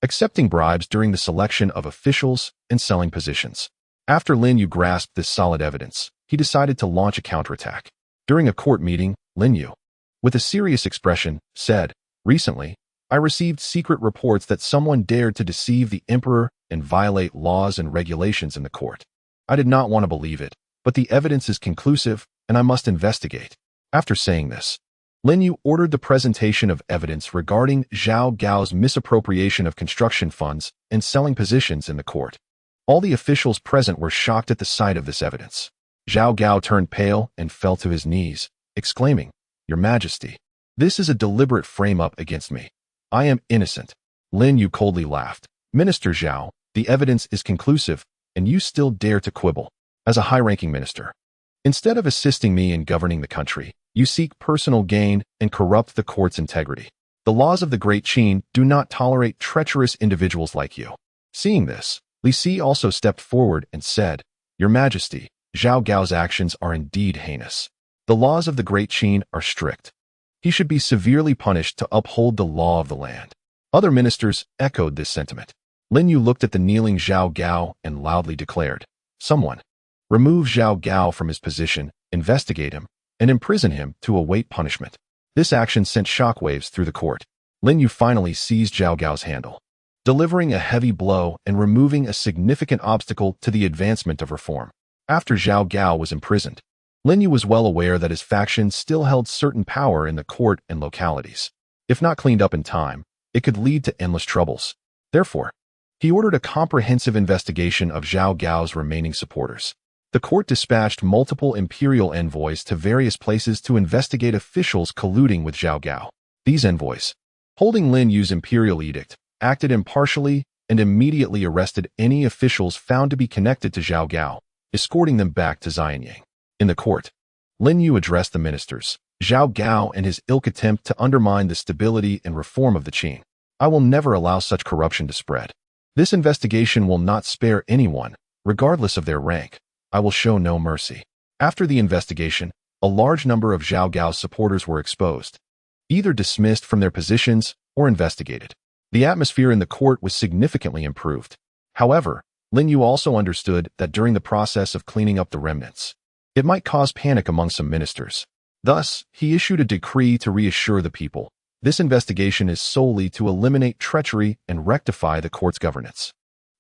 accepting bribes during the selection of officials and selling positions. After Lin Yu grasped this solid evidence, he decided to launch a counterattack. During a court meeting, Lin Yu, with a serious expression, said, "Recently, I received secret reports that someone dared to deceive the emperor and violate laws and regulations in the court. I did not want to believe it, but the evidence is conclusive, and I must investigate." After saying this, Lin Yu ordered the presentation of evidence regarding Zhao Gao's misappropriation of construction funds and selling positions in the court. All the officials present were shocked at the sight of this evidence. Zhao Gao turned pale and fell to his knees, exclaiming, "Your Majesty, this is a deliberate frame-up against me. I am innocent." Lin Yu coldly laughed. "Minister Zhao, the evidence is conclusive, and you still dare to quibble. As a high-ranking minister, instead of assisting me in governing the country, you seek personal gain and corrupt the court's integrity. The laws of the Great Qin do not tolerate treacherous individuals like you." Seeing this, Li Si also stepped forward and said, "Your Majesty, Zhao Gao's actions are indeed heinous. The laws of the Great Qin are strict. He should be severely punished to uphold the law of the land." Other ministers echoed this sentiment. Lin Yu looked at the kneeling Zhao Gao and loudly declared, "Someone, remove Zhao Gao from his position, investigate him, and imprison him to await punishment." This action sent shockwaves through the court. Lin Yu finally seized Zhao Gao's handle, delivering a heavy blow and removing a significant obstacle to the advancement of reform. After Zhao Gao was imprisoned, Lin Yu was well aware that his faction still held certain power in the court and localities. If not cleaned up in time, it could lead to endless troubles. Therefore, he ordered a comprehensive investigation of Zhao Gao's remaining supporters. The court dispatched multiple imperial envoys to various places to investigate officials colluding with Zhao Gao. These envoys, holding Lin Yu's imperial edict, acted impartially and immediately arrested any officials found to be connected to Zhao Gao, escorting them back to Xianyang. In the court, Lin Yu addressed the ministers, Zhao Gao and his ilk attempt to undermine the stability and reform of the Qin. "I will never allow such corruption to spread. This investigation will not spare anyone, regardless of their rank. I will show no mercy." After the investigation, a large number of Zhao Gao's supporters were exposed, either dismissed from their positions or investigated. The atmosphere in the court was significantly improved. However, Lin Yu also understood that during the process of cleaning up the remnants, it might cause panic among some ministers. Thus, he issued a decree to reassure the people. This investigation is solely to eliminate treachery and rectify the court's governance.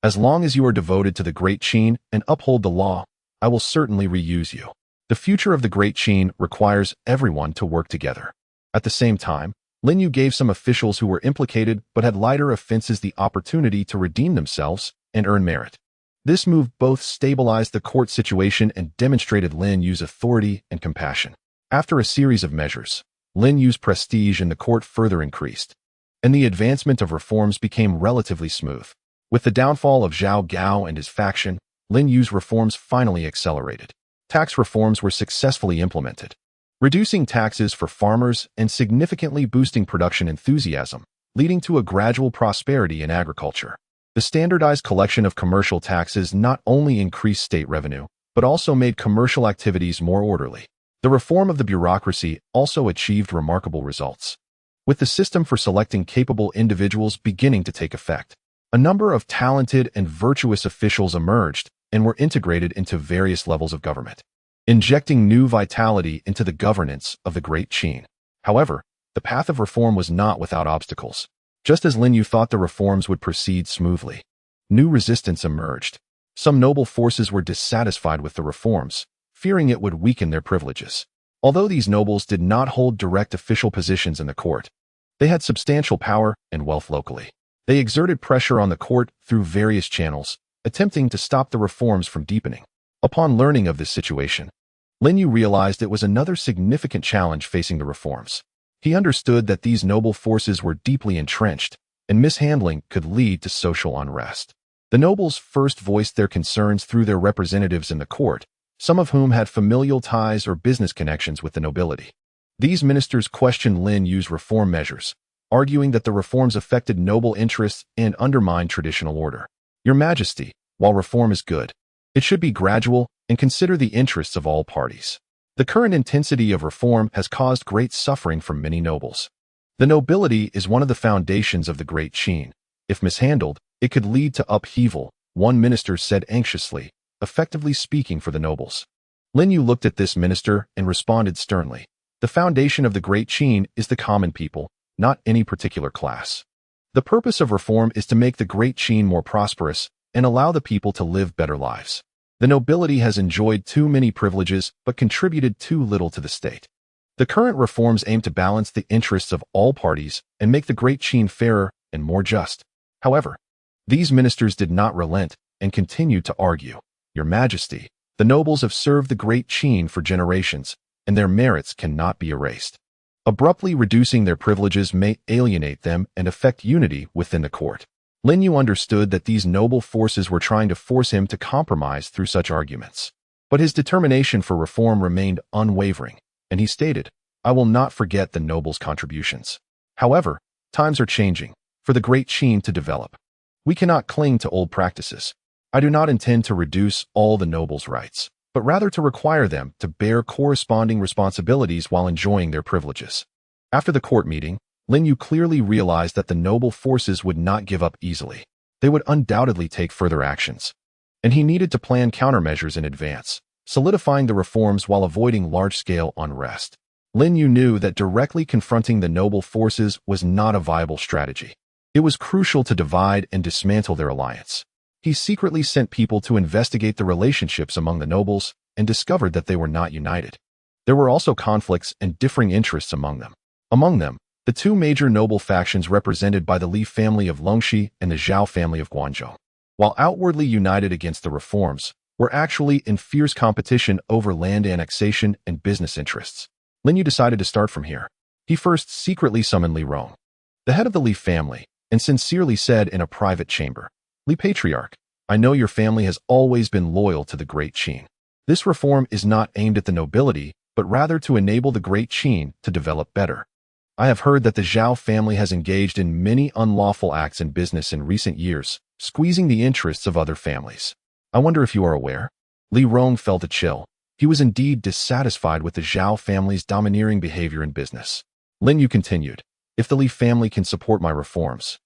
As long as you are devoted to the Great Qin and uphold the law, I will certainly reuse you. The future of the Great Qin requires everyone to work together. At the same time, Lin Yu gave some officials who were implicated but had lighter offenses the opportunity to redeem themselves and earn merit. This move both stabilized the court situation and demonstrated Lin Yu's authority and compassion. After a series of measures, Lin Yu's prestige in the court further increased, and the advancement of reforms became relatively smooth. With the downfall of Zhao Gao and his faction, Lin Yu's reforms finally accelerated. Tax reforms were successfully implemented, reducing taxes for farmers and significantly boosting production enthusiasm, leading to a gradual prosperity in agriculture. The standardized collection of commercial taxes not only increased state revenue, but also made commercial activities more orderly. The reform of the bureaucracy also achieved remarkable results. With the system for selecting capable individuals beginning to take effect, a number of talented and virtuous officials emerged and were integrated into various levels of government, injecting new vitality into the governance of the Great Qin. However, the path of reform was not without obstacles. Just as Lin Yu thought the reforms would proceed smoothly, new resistance emerged. Some noble forces were dissatisfied with the reforms, fearing it would weaken their privileges. Although these nobles did not hold direct official positions in the court, they had substantial power and wealth locally. They exerted pressure on the court through various channels, attempting to stop the reforms from deepening. Upon learning of this situation, Lin Yu realized it was another significant challenge facing the reforms. He understood that these noble forces were deeply entrenched, and mishandling could lead to social unrest. The nobles first voiced their concerns through their representatives in the court, some of whom had familial ties or business connections with the nobility. These ministers questioned Lin Yu's reform measures, arguing that the reforms affected noble interests and undermined traditional order. "Your Majesty, while reform is good, it should be gradual and consider the interests of all parties. The current intensity of reform has caused great suffering for many nobles. The nobility is one of the foundations of the Great Qin, If mishandled, it could lead to upheaval, one minister said anxiously, effectively speaking for the nobles. Lin Yu looked at this minister and responded sternly. The foundation of the Great Qin is the common people, not any particular class. The purpose of reform is to make the Great Qin more prosperous and allow the people to live better lives. The nobility has enjoyed too many privileges but contributed too little to the state. The current reforms aim to balance the interests of all parties and make the Great Qin fairer and more just. However, these ministers did not relent and continued to argue. Your Majesty, the nobles have served the Great Qin for generations, and their merits cannot be erased. Abruptly reducing their privileges may alienate them and affect unity within the court. Lin Yu understood that these noble forces were trying to force him to compromise through such arguments. But his determination for reform remained unwavering, and he stated, "I will not forget the nobles' contributions. However, times are changing for the Great Qin to develop. We cannot cling to old practices. I do not intend to reduce all the nobles' rights, but rather to require them to bear corresponding responsibilities while enjoying their privileges." After the court meeting, Lin Yu clearly realized that the noble forces would not give up easily. They would undoubtedly take further actions. And he needed to plan countermeasures in advance, solidifying the reforms while avoiding large-scale unrest. Lin Yu knew that directly confronting the noble forces was not a viable strategy. It was crucial to divide and dismantle their alliance. He secretly sent people to investigate the relationships among the nobles and discovered that they were not united. There were also conflicts and differing interests among them. Among them, the two major noble factions represented by the Li family of Longxi and the Zhao family of Guangzhou, while outwardly united against the reforms, were actually in fierce competition over land annexation and business interests. Lin Yu decided to start from here. He first secretly summoned Li Rong, the head of the Li family, and sincerely said in a private chamber, "Li Patriarch, I know your family has always been loyal to the Great Qin. This reform is not aimed at the nobility, but rather to enable the Great Qin to develop better. I have heard that the Zhao family has engaged in many unlawful acts in business in recent years, squeezing the interests of other families. I wonder if you are aware?" Li Rong felt a chill. He was indeed dissatisfied with the Zhao family's domineering behavior in business. Lin Yu continued, "If the Li family can support my reforms,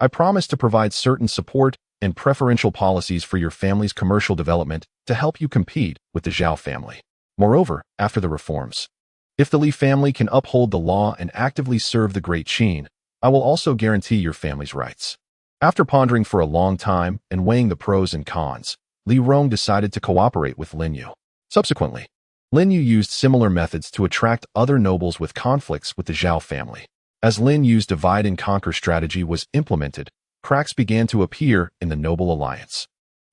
I promise to provide certain support and preferential policies for your family's commercial development to help you compete with the Zhao family. Moreover, after the reforms, if the Li family can uphold the law and actively serve the Great Qin, I will also guarantee your family's rights." After pondering for a long time and weighing the pros and cons, Li Rong decided to cooperate with Lin Yu. Subsequently, Lin Yu used similar methods to attract other nobles with conflicts with the Zhao family. As Lin Yu's divide-and-conquer strategy was implemented, cracks began to appear in the noble alliance.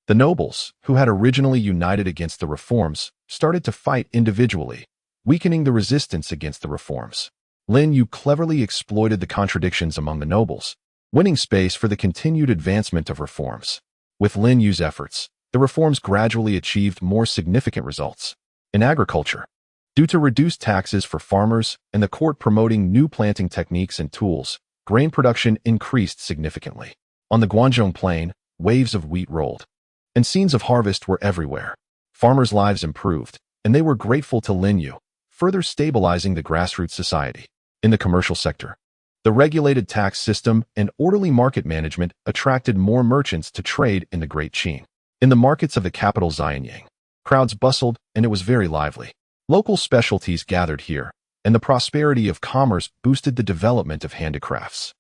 The nobles, who had originally united against the reforms, started to fight individually, weakening the resistance against the reforms. Lin Yu cleverly exploited the contradictions among the nobles, winning space for the continued advancement of reforms. With Lin Yu's efforts, the reforms gradually achieved more significant results. In agriculture, due to reduced taxes for farmers and the court promoting new planting techniques and tools, grain production increased significantly. On the Guangzhou plain, waves of wheat rolled, and scenes of harvest were everywhere. Farmers' lives improved, and they were grateful to Lin Yu, further stabilizing the grassroots society. In the commercial sector, the regulated tax system and orderly market management attracted more merchants to trade in the Great Qin. In the markets of the capital Xianyang, crowds bustled, and it was very lively. Local specialties gathered here, and the prosperity of commerce boosted the development of handicrafts.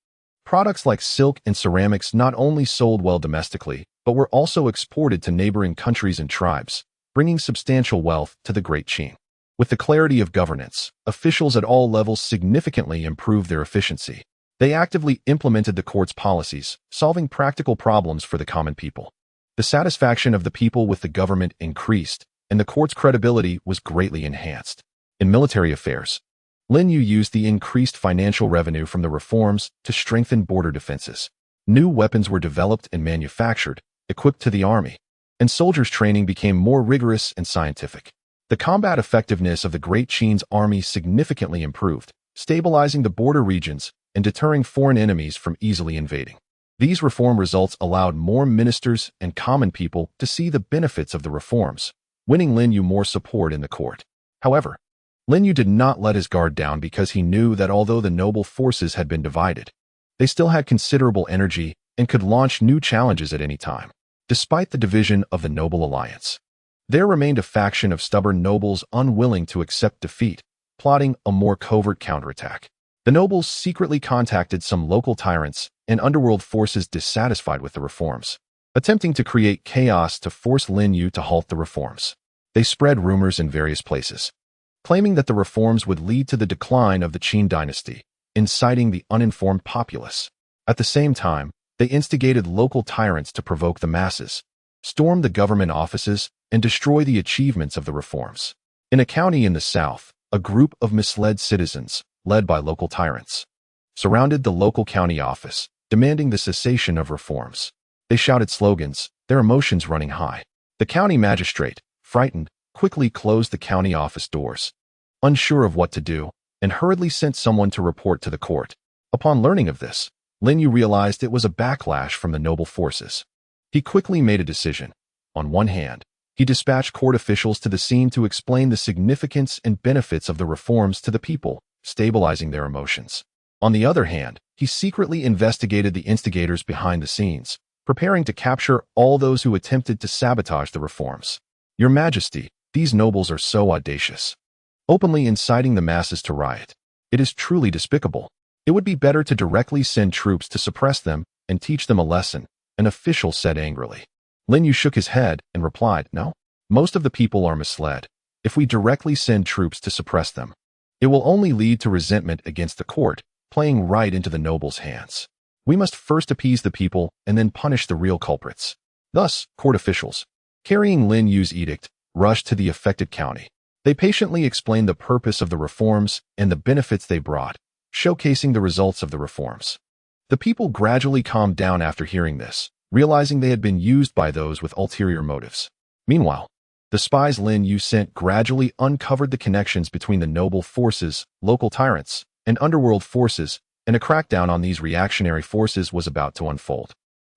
Products like silk and ceramics not only sold well domestically, but were also exported to neighboring countries and tribes, bringing substantial wealth to the Great Qin. With the clarity of governance, officials at all levels significantly improved their efficiency. They actively implemented the court's policies, solving practical problems for the common people. The satisfaction of the people with the government increased, and the court's credibility was greatly enhanced. In military affairs, Lin Yu used the increased financial revenue from the reforms to strengthen border defenses. New weapons were developed and manufactured, equipped to the army, and soldiers' training became more rigorous and scientific. The combat effectiveness of the Great Qin's army significantly improved, stabilizing the border regions and deterring foreign enemies from easily invading. These reform results allowed more ministers and common people to see the benefits of the reforms, winning Lin Yu more support in the court. However, Lin Yu did not let his guard down because he knew that although the noble forces had been divided, they still had considerable energy and could launch new challenges at any time. Despite the division of the noble alliance, there remained a faction of stubborn nobles unwilling to accept defeat, plotting a more covert counterattack. The nobles secretly contacted some local tyrants and underworld forces dissatisfied with the reforms, attempting to create chaos to force Lin Yu to halt the reforms. They spread rumors in various places, claiming that the reforms would lead to the decline of the Qin dynasty, inciting the uninformed populace. At the same time, they instigated local tyrants to provoke the masses, storm the government offices, and destroy the achievements of the reforms. In a county in the south, a group of misled citizens, led by local tyrants, surrounded the local county office, demanding the cessation of reforms. They shouted slogans, their emotions running high. The county magistrate, frightened, quickly closed the county office doors, unsure of what to do, and hurriedly sent someone to report to the court. Upon learning of this, Lin Yu realized it was a backlash from the noble forces. He quickly made a decision. On one hand, he dispatched court officials to the scene to explain the significance and benefits of the reforms to the people, stabilizing their emotions. On the other hand, he secretly investigated the instigators behind the scenes, preparing to capture all those who attempted to sabotage the reforms. Your Majesty, these nobles are so audacious, openly inciting the masses to riot. It is truly despicable. It would be better to directly send troops to suppress them and teach them a lesson, an official said angrily. Lin Yu shook his head and replied, no, most of the people are misled. If we directly send troops to suppress them, it will only lead to resentment against the court, playing right into the nobles' hands. We must first appease the people and then punish the real culprits. Thus, court officials, carrying Lin Yu's edict, rushed to the affected county. They patiently explained the purpose of the reforms and the benefits they brought, showcasing the results of the reforms. The people gradually calmed down after hearing this, realizing they had been used by those with ulterior motives. Meanwhile, the spies Lin Yu sent gradually uncovered the connections between the noble forces, local tyrants, and underworld forces, and a crackdown on these reactionary forces was about to unfold.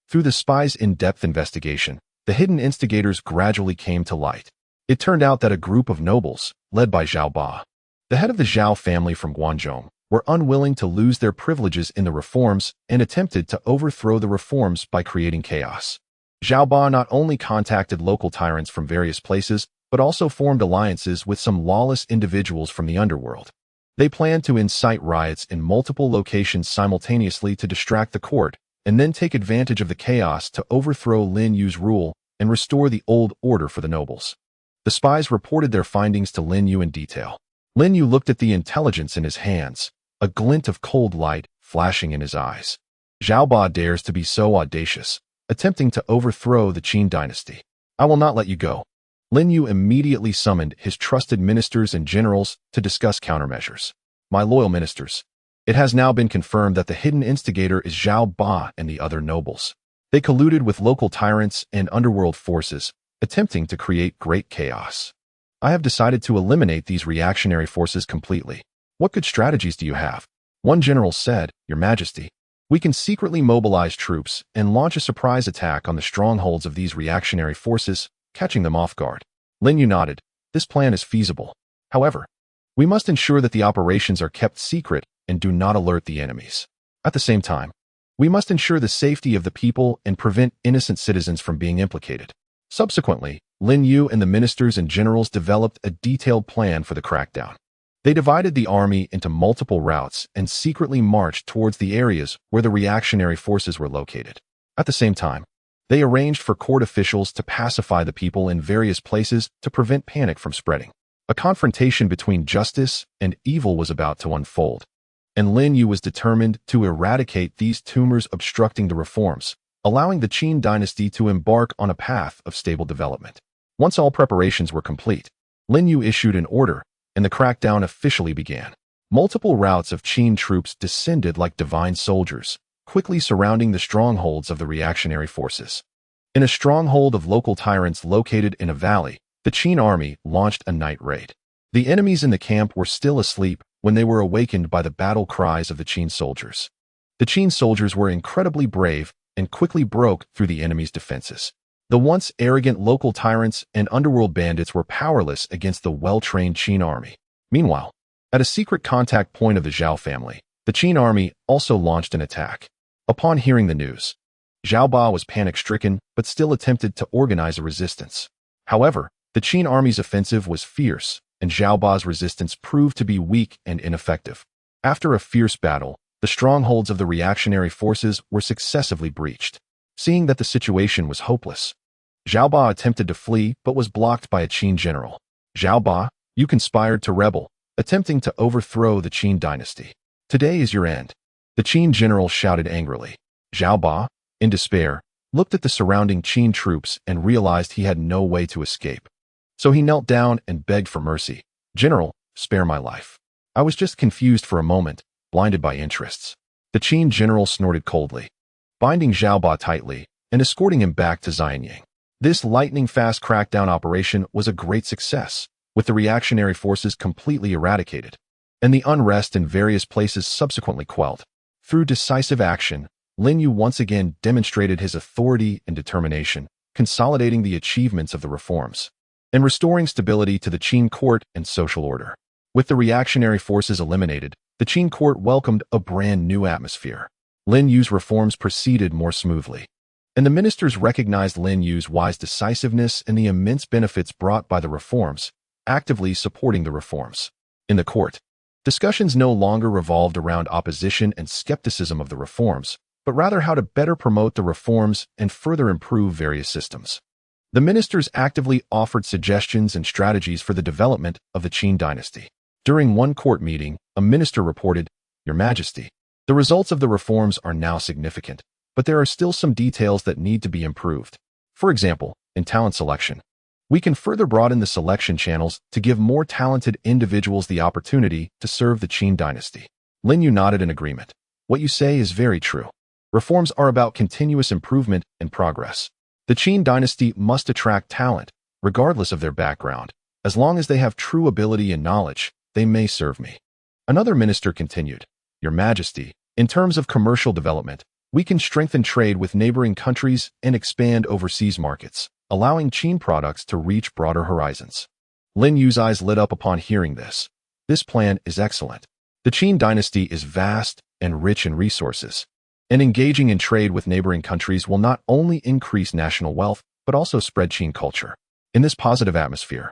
Through the spies' in-depth investigation, the hidden instigators gradually came to light. It turned out that a group of nobles, led by Zhao Ba, the head of the Zhao family from Guangzhou, were unwilling to lose their privileges in the reforms and attempted to overthrow the reforms by creating chaos. Zhao Ba not only contacted local tyrants from various places, but also formed alliances with some lawless individuals from the underworld. They planned to incite riots in multiple locations simultaneously to distract the court, and then take advantage of the chaos to overthrow Lin Yu's rule and restore the old order for the nobles. The spies reported their findings to Lin Yu in detail. Lin Yu looked at the intelligence in his hands, a glint of cold light flashing in his eyes. Zhao Ba dares to be so audacious, attempting to overthrow the Qin dynasty. I will not let you go. Lin Yu immediately summoned his trusted ministers and generals to discuss countermeasures. My loyal ministers, it has now been confirmed that the hidden instigator is Zhao Ba and the other nobles. They colluded with local tyrants and underworld forces, attempting to create great chaos. I have decided to eliminate these reactionary forces completely. What good strategies do you have? One general said, Your Majesty, we can secretly mobilize troops and launch a surprise attack on the strongholds of these reactionary forces, catching them off guard. Lin Yu nodded. This plan is feasible. However, we must ensure that the operations are kept secret and do not alert the enemies. At the same time, we must ensure the safety of the people and prevent innocent citizens from being implicated. Subsequently, Lin Yu and the ministers and generals developed a detailed plan for the crackdown. They divided the army into multiple routes and secretly marched towards the areas where the reactionary forces were located. At the same time, they arranged for court officials to pacify the people in various places to prevent panic from spreading. A confrontation between justice and evil was about to unfold, and Lin Yu was determined to eradicate these tumors obstructing the reforms, allowing the Qin dynasty to embark on a path of stable development. Once all preparations were complete, Lin Yu issued an order, and the crackdown officially began. Multiple routes of Qin troops descended like divine soldiers, quickly surrounding the strongholds of the reactionary forces. In a stronghold of local tyrants located in a valley, the Qin army launched a night raid. The enemies in the camp were still asleep when they were awakened by the battle cries of the Qin soldiers. The Qin soldiers were incredibly brave and quickly broke through the enemy's defenses. The once arrogant local tyrants and underworld bandits were powerless against the well-trained Qin army. Meanwhile, at a secret contact point of the Zhao family, the Qin army also launched an attack. Upon hearing the news, Zhao Ba was panic-stricken but still attempted to organize a resistance. However, the Qin army's offensive was fierce, and Zhao Ba's resistance proved to be weak and ineffective. After a fierce battle, the strongholds of the reactionary forces were successively breached. Seeing that the situation was hopeless, Zhao Ba attempted to flee but was blocked by a Qin general. Zhao Ba, you conspired to rebel, attempting to overthrow the Qin dynasty. Today is your end. The Qin general shouted angrily. Zhao Ba, in despair, looked at the surrounding Qin troops and realized he had no way to escape. So he knelt down and begged for mercy. General, spare my life. I was just confused for a moment, blinded by interests. The Qin general snorted coldly, binding Zhao Ba tightly and escorting him back to Xianyang. This lightning-fast crackdown operation was a great success, with the reactionary forces completely eradicated, and the unrest in various places subsequently quelled. Through decisive action, Lin Yu once again demonstrated his authority and determination, consolidating the achievements of the reforms and restoring stability to the Qin court and social order. With the reactionary forces eliminated, the Qin court welcomed a brand new atmosphere. Lin Yu's reforms proceeded more smoothly, and the ministers recognized Lin Yu's wise decisiveness and the immense benefits brought by the reforms, actively supporting the reforms. In the court, discussions no longer revolved around opposition and skepticism of the reforms, but rather how to better promote the reforms and further improve various systems. The ministers actively offered suggestions and strategies for the development of the Qin dynasty. During one court meeting, a minister reported, Your Majesty, the results of the reforms are now significant, but there are still some details that need to be improved. For example, in talent selection, we can further broaden the selection channels to give more talented individuals the opportunity to serve the Qin dynasty. Lin Yu nodded in agreement. What you say is very true. Reforms are about continuous improvement and progress. The Qin dynasty must attract talent, regardless of their background. As long as they have true ability and knowledge, they may serve me. Another minister continued, Your Majesty, in terms of commercial development, we can strengthen trade with neighboring countries and expand overseas markets, allowing Qin products to reach broader horizons. Lin Yu's eyes lit up upon hearing this. This plan is excellent. The Qin dynasty is vast and rich in resources, and engaging in trade with neighboring countries will not only increase national wealth, but also spread Qin culture. In this positive atmosphere,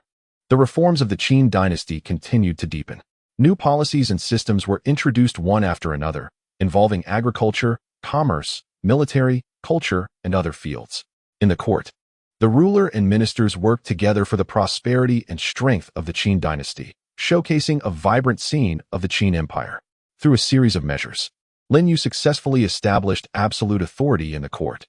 the reforms of the Qin dynasty continued to deepen. New policies and systems were introduced one after another, involving agriculture, commerce, military, culture, and other fields. In the court, the ruler and ministers worked together for the prosperity and strength of the Qin dynasty, showcasing a vibrant scene of the Qin Empire. Through a series of measures, Lin Yu successfully established absolute authority in the court.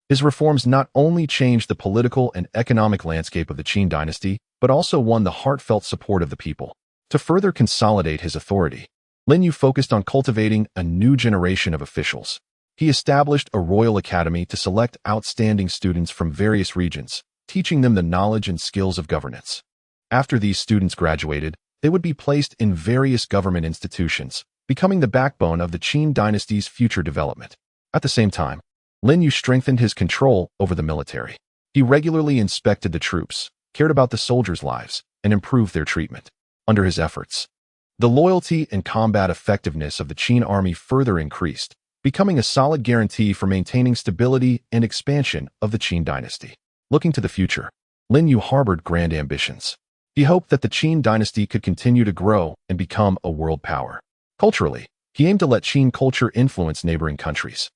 His reforms not only changed the political and economic landscape of the Qin dynasty, but also won the heartfelt support of the people. To further consolidate his authority, Lin Yu focused on cultivating a new generation of officials. He established a royal academy to select outstanding students from various regions, teaching them the knowledge and skills of governance. After these students graduated, they would be placed in various government institutions, becoming the backbone of the Qin dynasty's future development. At the same time, Lin Yu strengthened his control over the military. He regularly inspected the troops, cared about the soldiers' lives, and improved their treatment. Under his efforts, the loyalty and combat effectiveness of the Qin army further increased, becoming a solid guarantee for maintaining stability and expansion of the Qin dynasty. Looking to the future, Lin Yu harbored grand ambitions. He hoped that the Qin dynasty could continue to grow and become a world power. Culturally, he aimed to let Qin culture influence neighboring countries.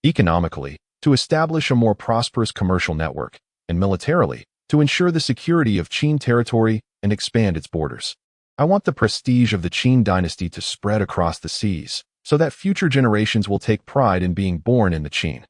Economically, to establish a more prosperous commercial network, and militarily, to ensure the security of Qin territory and expand its borders. I want the prestige of the Qin dynasty to spread across the seas, so that future generations will take pride in being born in the Qin.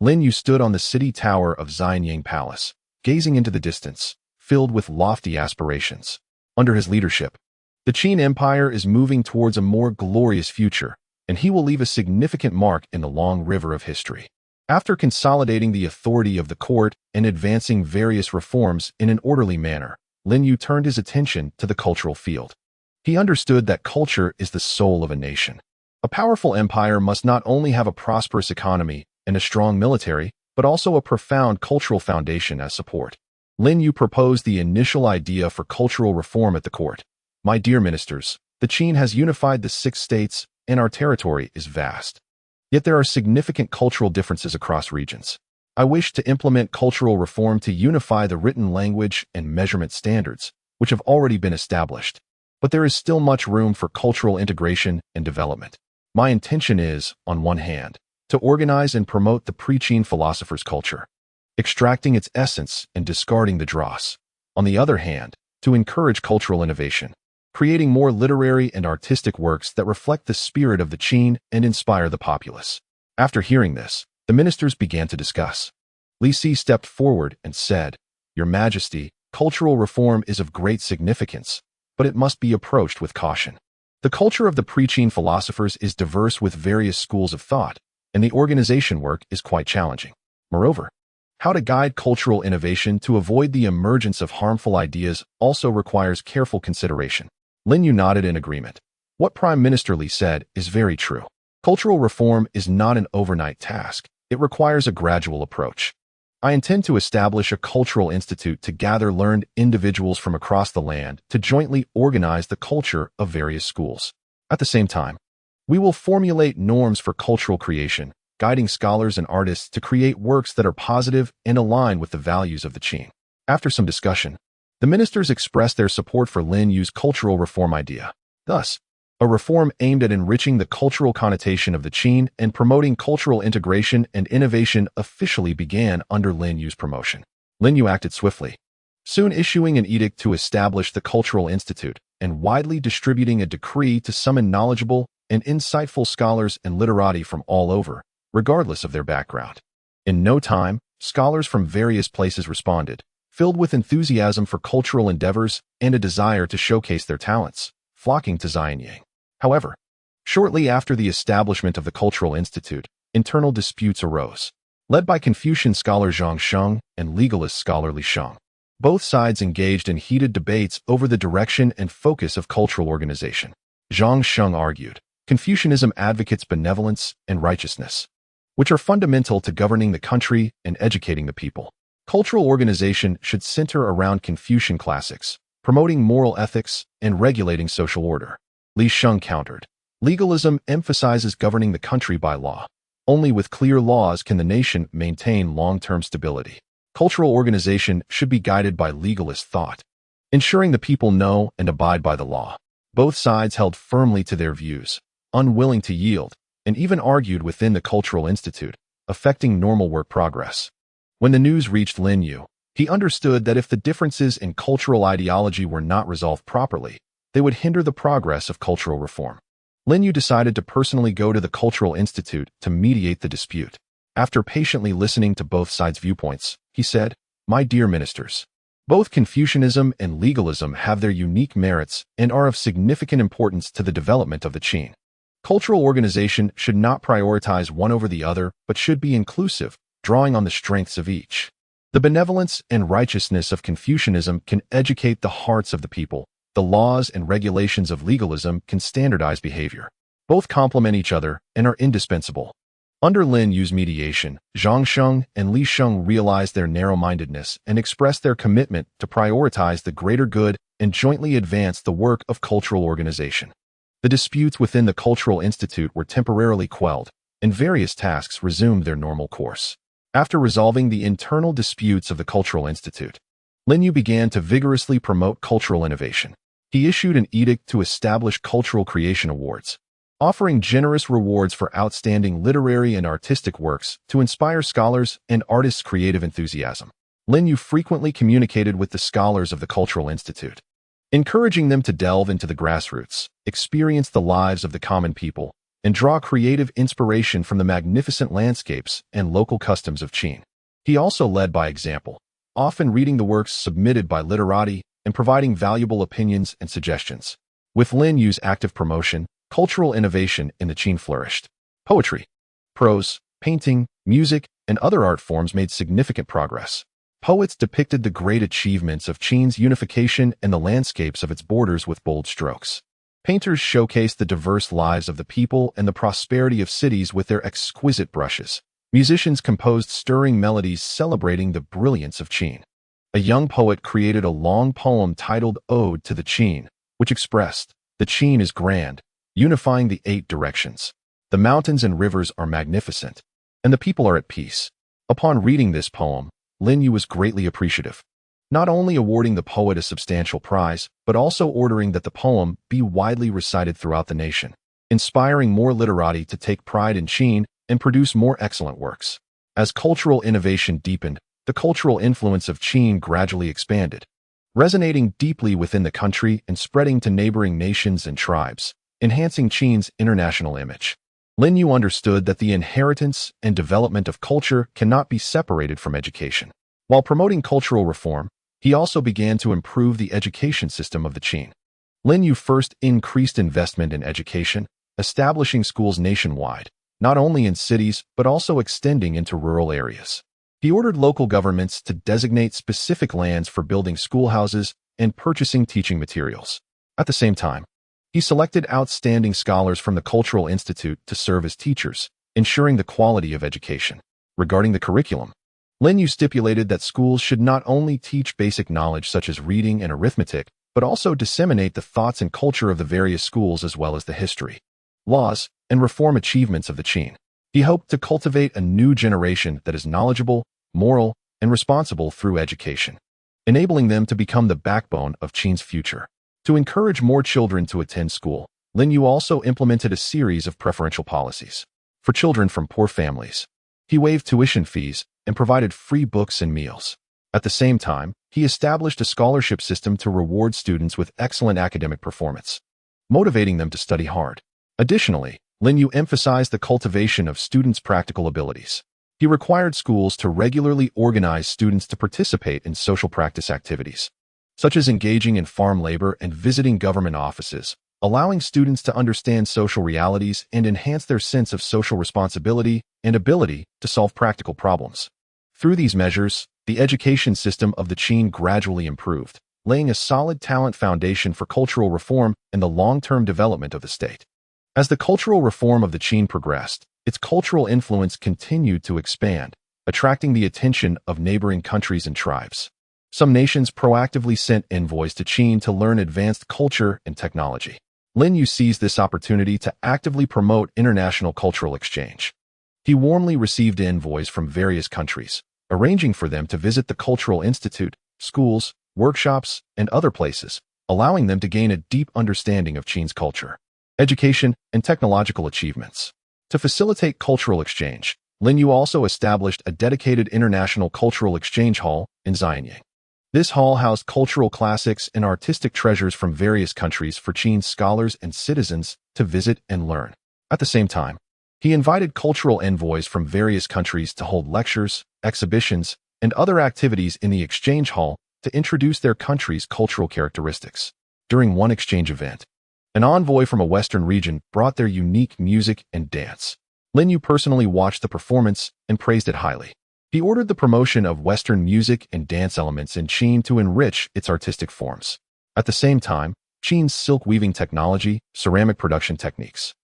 Lin Yu stood on the city tower of Xianyang Palace, gazing into the distance, filled with lofty aspirations. Under his leadership, the Qin Empire is moving towards a more glorious future, and he will leave a significant mark in the long river of history. After consolidating the authority of the court and advancing various reforms in an orderly manner, Lin Yu turned his attention to the cultural field. He understood that culture is the soul of a nation. A powerful empire must not only have a prosperous economy and a strong military, but also a profound cultural foundation as support. Lin Yu proposed the initial idea for cultural reform at the court. My dear ministers, the Qin has unified the 6 states, and our territory is vast. Yet there are significant cultural differences across regions. I wish to implement cultural reform to unify the written language and measurement standards, which have already been established. But there is still much room for cultural integration and development. My intention is, on one hand, to organize and promote the pre-Qin philosopher's culture, extracting its essence and discarding the dross. On the other hand, to encourage cultural innovation, creating more literary and artistic works that reflect the spirit of the Qin and inspire the populace. After hearing this, the ministers began to discuss. Li Si stepped forward and said, "Your Majesty, cultural reform is of great significance, but it must be approached with caution. The culture of the pre-Qin philosophers is diverse with various schools of thought, and the organization work is quite challenging. Moreover, how to guide cultural innovation to avoid the emergence of harmful ideas also requires careful consideration." Lin Yu nodded in agreement. What Prime Minister Li said is very true. Cultural reform is not an overnight task. It requires a gradual approach. I intend to establish a cultural institute to gather learned individuals from across the land to jointly organize the culture of various schools. At the same time, we will formulate norms for cultural creation, guiding scholars and artists to create works that are positive and align with the values of the Qin. After some discussion, the ministers expressed their support for Lin Yu's cultural reform idea. Thus, a reform aimed at enriching the cultural connotation of the Qin and promoting cultural integration and innovation officially began under Lin Yu's promotion. Lin Yu acted swiftly, soon issuing an edict to establish the Cultural Institute and widely distributing a decree to summon knowledgeable and insightful scholars and literati from all over, regardless of their background. In no time, scholars from various places responded, filled with enthusiasm for cultural endeavors and a desire to showcase their talents, flocking to Xianyang. However, shortly after the establishment of the Cultural Institute, internal disputes arose, led by Confucian scholar Zhang Sheng and legalist scholar Li Sheng. Both sides engaged in heated debates over the direction and focus of cultural organization. Zhang Sheng argued, Confucianism advocates benevolence and righteousness, which are fundamental to governing the country and educating the people. Cultural organization should center around Confucian classics, promoting moral ethics and regulating social order. Li Sheng countered, legalism emphasizes governing the country by law. Only with clear laws can the nation maintain long-term stability. Cultural organization should be guided by legalist thought, ensuring the people know and abide by the law. Both sides held firmly to their views, unwilling to yield, and even argued within the Cultural Institute, affecting normal work progress. When the news reached Lin Yu, he understood that if the differences in cultural ideology were not resolved properly, they would hinder the progress of cultural reform. Lin Yu decided to personally go to the Cultural Institute to mediate the dispute. After patiently listening to both sides' viewpoints, he said, "My dear ministers, both Confucianism and legalism have their unique merits and are of significant importance to the development of the Qin. Cultural organization should not prioritize one over the other, but should be inclusive, drawing on the strengths of each. The benevolence and righteousness of Confucianism can educate the hearts of the people. The laws and regulations of legalism can standardize behavior. Both complement each other and are indispensable." Under Lin Yu's mediation, Zhang Sheng and Li Sheng realized their narrow-mindedness and expressed their commitment to prioritize the greater good and jointly advance the work of cultural organization. The disputes within the Cultural Institute were temporarily quelled, and various tasks resumed their normal course. After resolving the internal disputes of the Cultural Institute, Lin Yu began to vigorously promote cultural innovation. He issued an edict to establish cultural creation awards, offering generous rewards for outstanding literary and artistic works to inspire scholars and artists' creative enthusiasm. Lin Yu frequently communicated with the scholars of the Cultural Institute, encouraging them to delve into the grassroots, experience the lives of the common people, and draw creative inspiration from the magnificent landscapes and local customs of Qin. He also led by example, often reading the works submitted by literati and providing valuable opinions and suggestions. With Lin Yu's active promotion, cultural innovation in the Qin flourished. Poetry, prose, painting, music, and other art forms made significant progress. Poets depicted the great achievements of Qin's unification and the landscapes of its borders with bold strokes. Painters showcased the diverse lives of the people and the prosperity of cities with their exquisite brushes. Musicians composed stirring melodies celebrating the brilliance of Qin. A young poet created a long poem titled Ode to the Qin, which expressed, "The Qin is grand, unifying the 8 directions." The mountains and rivers are magnificent, and the people are at peace. Upon reading this poem, Lin Yu was greatly appreciative, not only awarding the poet a substantial prize, but also ordering that the poem be widely recited throughout the nation, inspiring more literati to take pride in Qin and produce more excellent works. As cultural innovation deepened, the cultural influence of Qin gradually expanded, resonating deeply within the country and spreading to neighboring nations and tribes, enhancing Qin's international image. Lin Yu understood that the inheritance and development of culture cannot be separated from education. While promoting cultural reform, he also began to improve the education system of the Qin. Lin Yu first increased investment in education, establishing schools nationwide, not only in cities but also extending into rural areas. He ordered local governments to designate specific lands for building schoolhouses and purchasing teaching materials. At the same time, he selected outstanding scholars from the Cultural Institute to serve as teachers, ensuring the quality of education. Regarding the curriculum, Lin Yu stipulated that schools should not only teach basic knowledge such as reading and arithmetic, but also disseminate the thoughts and culture of the various schools as well as the history, laws, and reform achievements of the Qin. He hoped to cultivate a new generation that is knowledgeable, moral, and responsible through education, enabling them to become the backbone of Qin's future. To encourage more children to attend school, Lin Yu also implemented a series of preferential policies for children from poor families. He waived tuition fees and provided free books and meals. At the same time, he established a scholarship system to reward students with excellent academic performance, motivating them to study hard. Additionally, Lin Yu emphasized the cultivation of students' practical abilities. He required schools to regularly organize students to participate in social practice activities, such as engaging in farm labor and visiting government offices, allowing students to understand social realities and enhance their sense of social responsibility and ability to solve practical problems. Through these measures, the education system of the Qin gradually improved, laying a solid talent foundation for cultural reform and the long-term development of the state. As the cultural reform of the Qin progressed, its cultural influence continued to expand, attracting the attention of neighboring countries and tribes. Some nations proactively sent envoys to Qin to learn advanced culture and technology. Lin Yu seized this opportunity to actively promote international cultural exchange. He warmly received envoys from various countries, arranging for them to visit the Cultural Institute, schools, workshops, and other places, allowing them to gain a deep understanding of Qin's culture, education, and technological achievements. To facilitate cultural exchange, Lin Yu also established a dedicated international cultural exchange hall in Xianyang. This hall housed cultural classics and artistic treasures from various countries for Qin's scholars and citizens to visit and learn. At the same time, he invited cultural envoys from various countries to hold lectures, exhibitions, and other activities in the exchange hall to introduce their country's cultural characteristics. During one exchange event, an envoy from a Western region brought their unique music and dance. Lin Yu personally watched the performance and praised it highly. He ordered the promotion of Western music and dance elements in Qin to enrich its artistic forms. At the same time, Qin's silk weaving technology, ceramic production techniques,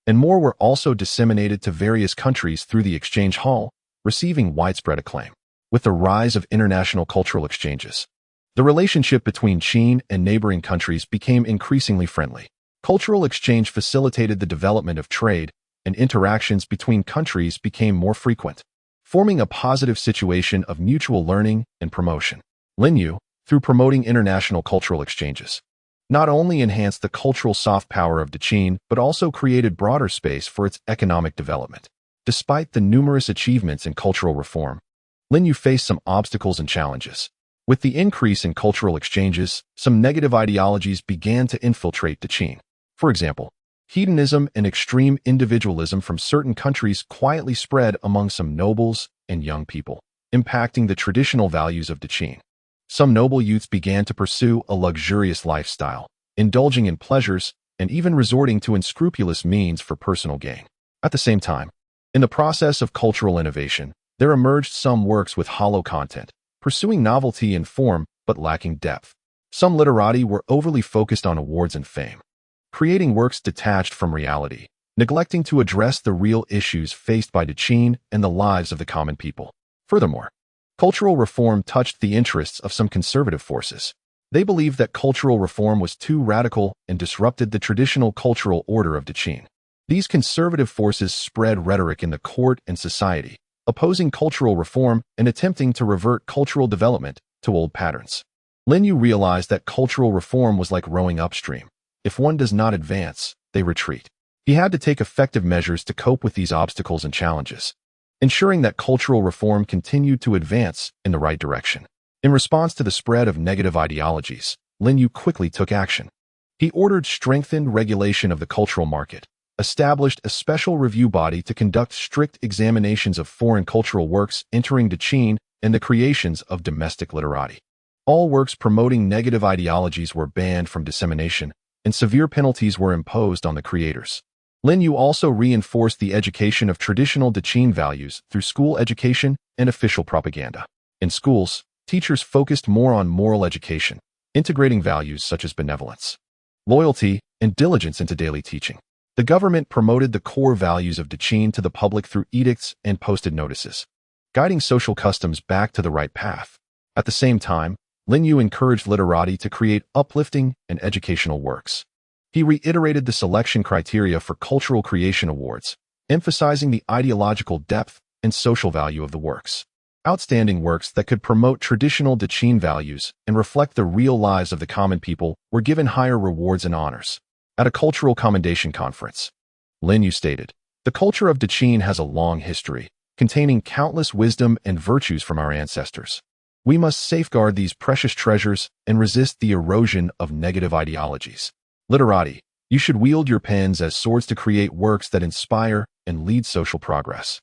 and more were also disseminated to various countries through the exchange hall, receiving widespread acclaim. With the rise of international cultural exchanges, the relationship between Qin and neighboring countries became increasingly friendly. Cultural exchange facilitated the development of trade, and interactions between countries became more frequent, forming a positive situation of mutual learning and promotion. Lin Yu, through promoting international cultural exchanges, not only enhanced the cultural soft power of the Qin, but also created broader space for its economic development. Despite the numerous achievements in cultural reform, Lin Yu faced some obstacles and challenges. With the increase in cultural exchanges, some negative ideologies began to infiltrate the Qin. For example, hedonism and extreme individualism from certain countries quietly spread among some nobles and young people, impacting the traditional values of the Qin. Some noble youths began to pursue a luxurious lifestyle, indulging in pleasures and even resorting to unscrupulous means for personal gain. At the same time, in the process of cultural innovation, there emerged some works with hollow content, pursuing novelty in form but lacking depth. Some literati were overly focused on awards and fame, creating works detached from reality, neglecting to address the real issues faced by the Qin and the lives of the common people. Furthermore, cultural reform touched the interests of some conservative forces. They believed that cultural reform was too radical and disrupted the traditional cultural order of the Qin. These conservative forces spread rhetoric in the court and society, opposing cultural reform and attempting to revert cultural development to old patterns. Lin Yu realized that cultural reform was like rowing upstream. If one does not advance, they retreat. He had to take effective measures to cope with these obstacles and challenges, ensuring that cultural reform continued to advance in the right direction. In response to the spread of negative ideologies, Lin Yu quickly took action. He ordered strengthened regulation of the cultural market, established a special review body to conduct strict examinations of foreign cultural works entering Dechin, and the creations of domestic literati. All works promoting negative ideologies were banned from dissemination, and severe penalties were imposed on the creators. Lin Yu also reinforced the education of traditional Dechin values through school education and official propaganda. In schools, teachers focused more on moral education, integrating values such as benevolence, loyalty, and diligence into daily teaching. The government promoted the core values of Dechin to the public through edicts and posted notices, guiding social customs back to the right path. At the same time, Lin Yu encouraged literati to create uplifting and educational works. He reiterated the selection criteria for cultural creation awards, emphasizing the ideological depth and social value of the works. Outstanding works that could promote traditional Dechin values and reflect the real lives of the common people were given higher rewards and honors. At a cultural commendation conference, Lin Yu stated, "The culture of Dechin has a long history, containing countless wisdom and virtues from our ancestors. We must safeguard these precious treasures and resist the erosion of negative ideologies. Literati, you should wield your pens as swords to create works that inspire and lead social progress."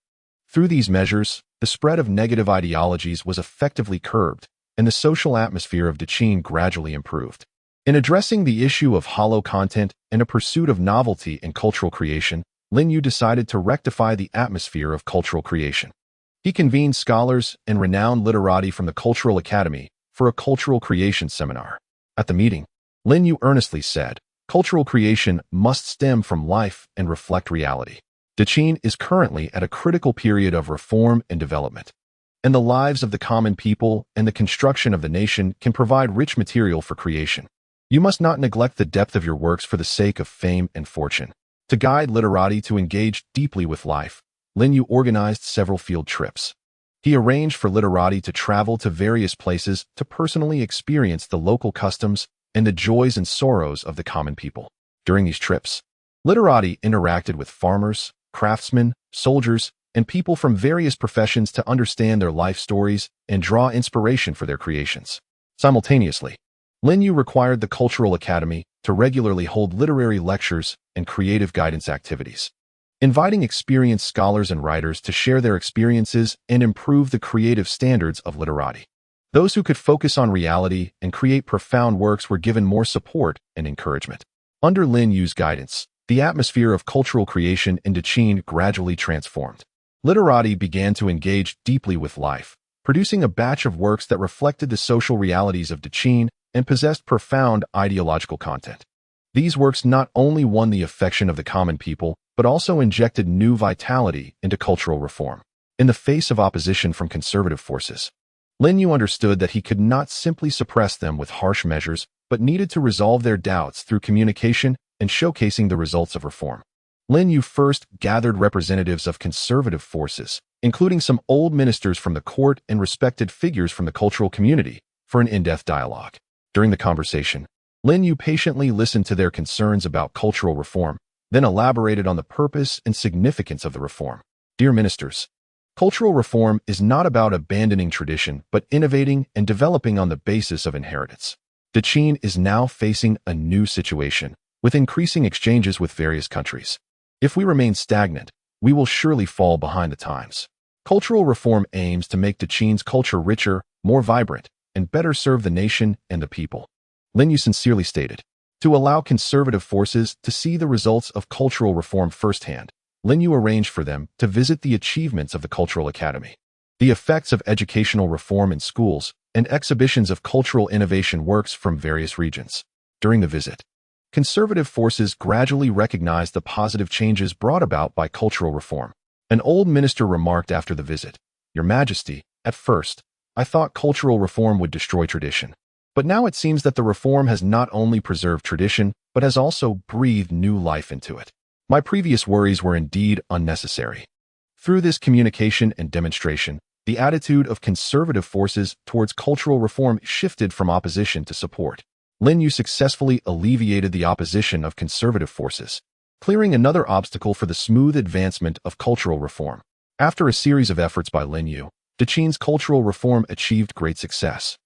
Through these measures, the spread of negative ideologies was effectively curbed, and the social atmosphere of Dechin gradually improved. In addressing the issue of hollow content and a pursuit of novelty in cultural creation, Lin Yu decided to rectify the atmosphere of cultural creation. He convened scholars and renowned literati from the Cultural Academy for a cultural creation seminar. At the meeting, Lin Yu earnestly said, "Cultural creation must stem from life and reflect reality. Dechin is currently at a critical period of reform and development, and the lives of the common people and the construction of the nation can provide rich material for creation. You must not neglect the depth of your works for the sake of fame and fortune." To guide literati to engage deeply with life, Lin Yu organized several field trips. He arranged for literati to travel to various places to personally experience the local customs and the joys and sorrows of the common people. During these trips, literati interacted with farmers, craftsmen, soldiers, and people from various professions to understand their life stories and draw inspiration for their creations. Simultaneously, Lin Yu required the Cultural Academy to regularly hold literary lectures and creative guidance activities, inviting experienced scholars and writers to share their experiences and improve the creative standards of literati. Those who could focus on reality and create profound works were given more support and encouragement. Under Lin Yu's guidance, the atmosphere of cultural creation in Dechin gradually transformed. Literati began to engage deeply with life, producing a batch of works that reflected the social realities of Dechin and possessed profound ideological content. These works not only won the affection of the common people, but also injected new vitality into cultural reform. In the face of opposition from conservative forces, Lin Yu understood that he could not simply suppress them with harsh measures, but needed to resolve their doubts through communication and showcasing the results of reform. Lin Yu first gathered representatives of conservative forces, including some old ministers from the court and respected figures from the cultural community, for an in-depth dialogue. During the conversation, Lin Yu patiently listened to their concerns about cultural reform, then elaborated on the purpose and significance of the reform. Dear ministers, cultural reform is not about abandoning tradition, but innovating and developing on the basis of inheritance. Dechin is now facing a new situation, with increasing exchanges with various countries. If we remain stagnant, we will surely fall behind the times. Cultural reform aims to make Dechin's culture richer, more vibrant, and better serve the nation and the people. Lin Yu sincerely stated. To allow conservative forces to see the results of cultural reform firsthand, Lin Yu arranged for them to visit the achievements of the Cultural Academy, the effects of educational reform in schools, and exhibitions of cultural innovation works from various regions. During the visit, conservative forces gradually recognized the positive changes brought about by cultural reform. An old minister remarked after the visit, "Your Majesty, at first, I thought cultural reform would destroy tradition. But now it seems that the reform has not only preserved tradition, but has also breathed new life into it. My previous worries were indeed unnecessary. Through this communication and demonstration, the attitude of conservative forces towards cultural reform shifted from opposition to support. Lin Yu successfully alleviated the opposition of conservative forces, clearing another obstacle for the smooth advancement of cultural reform. After a series of efforts by Lin Yu, Deqin's cultural reform achieved great success,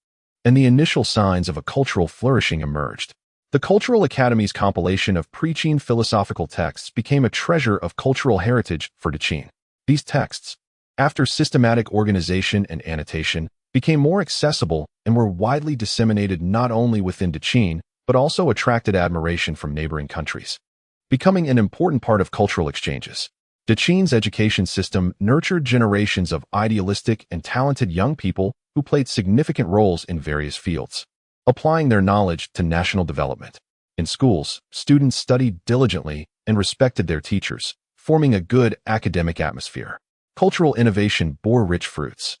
and the initial signs of a cultural flourishing emerged. The Cultural Academy's compilation of pre-Qin philosophical texts became a treasure of cultural heritage for Deqin. These texts, after systematic organization and annotation, became more accessible and were widely disseminated not only within Deqin, but also attracted admiration from neighboring countries, becoming an important part of cultural exchanges. Deqin's education system nurtured generations of idealistic and talented young people who played significant roles in various fields, applying their knowledge to national development. In schools, students studied diligently and respected their teachers, forming a good academic atmosphere. Cultural innovation bore rich fruits,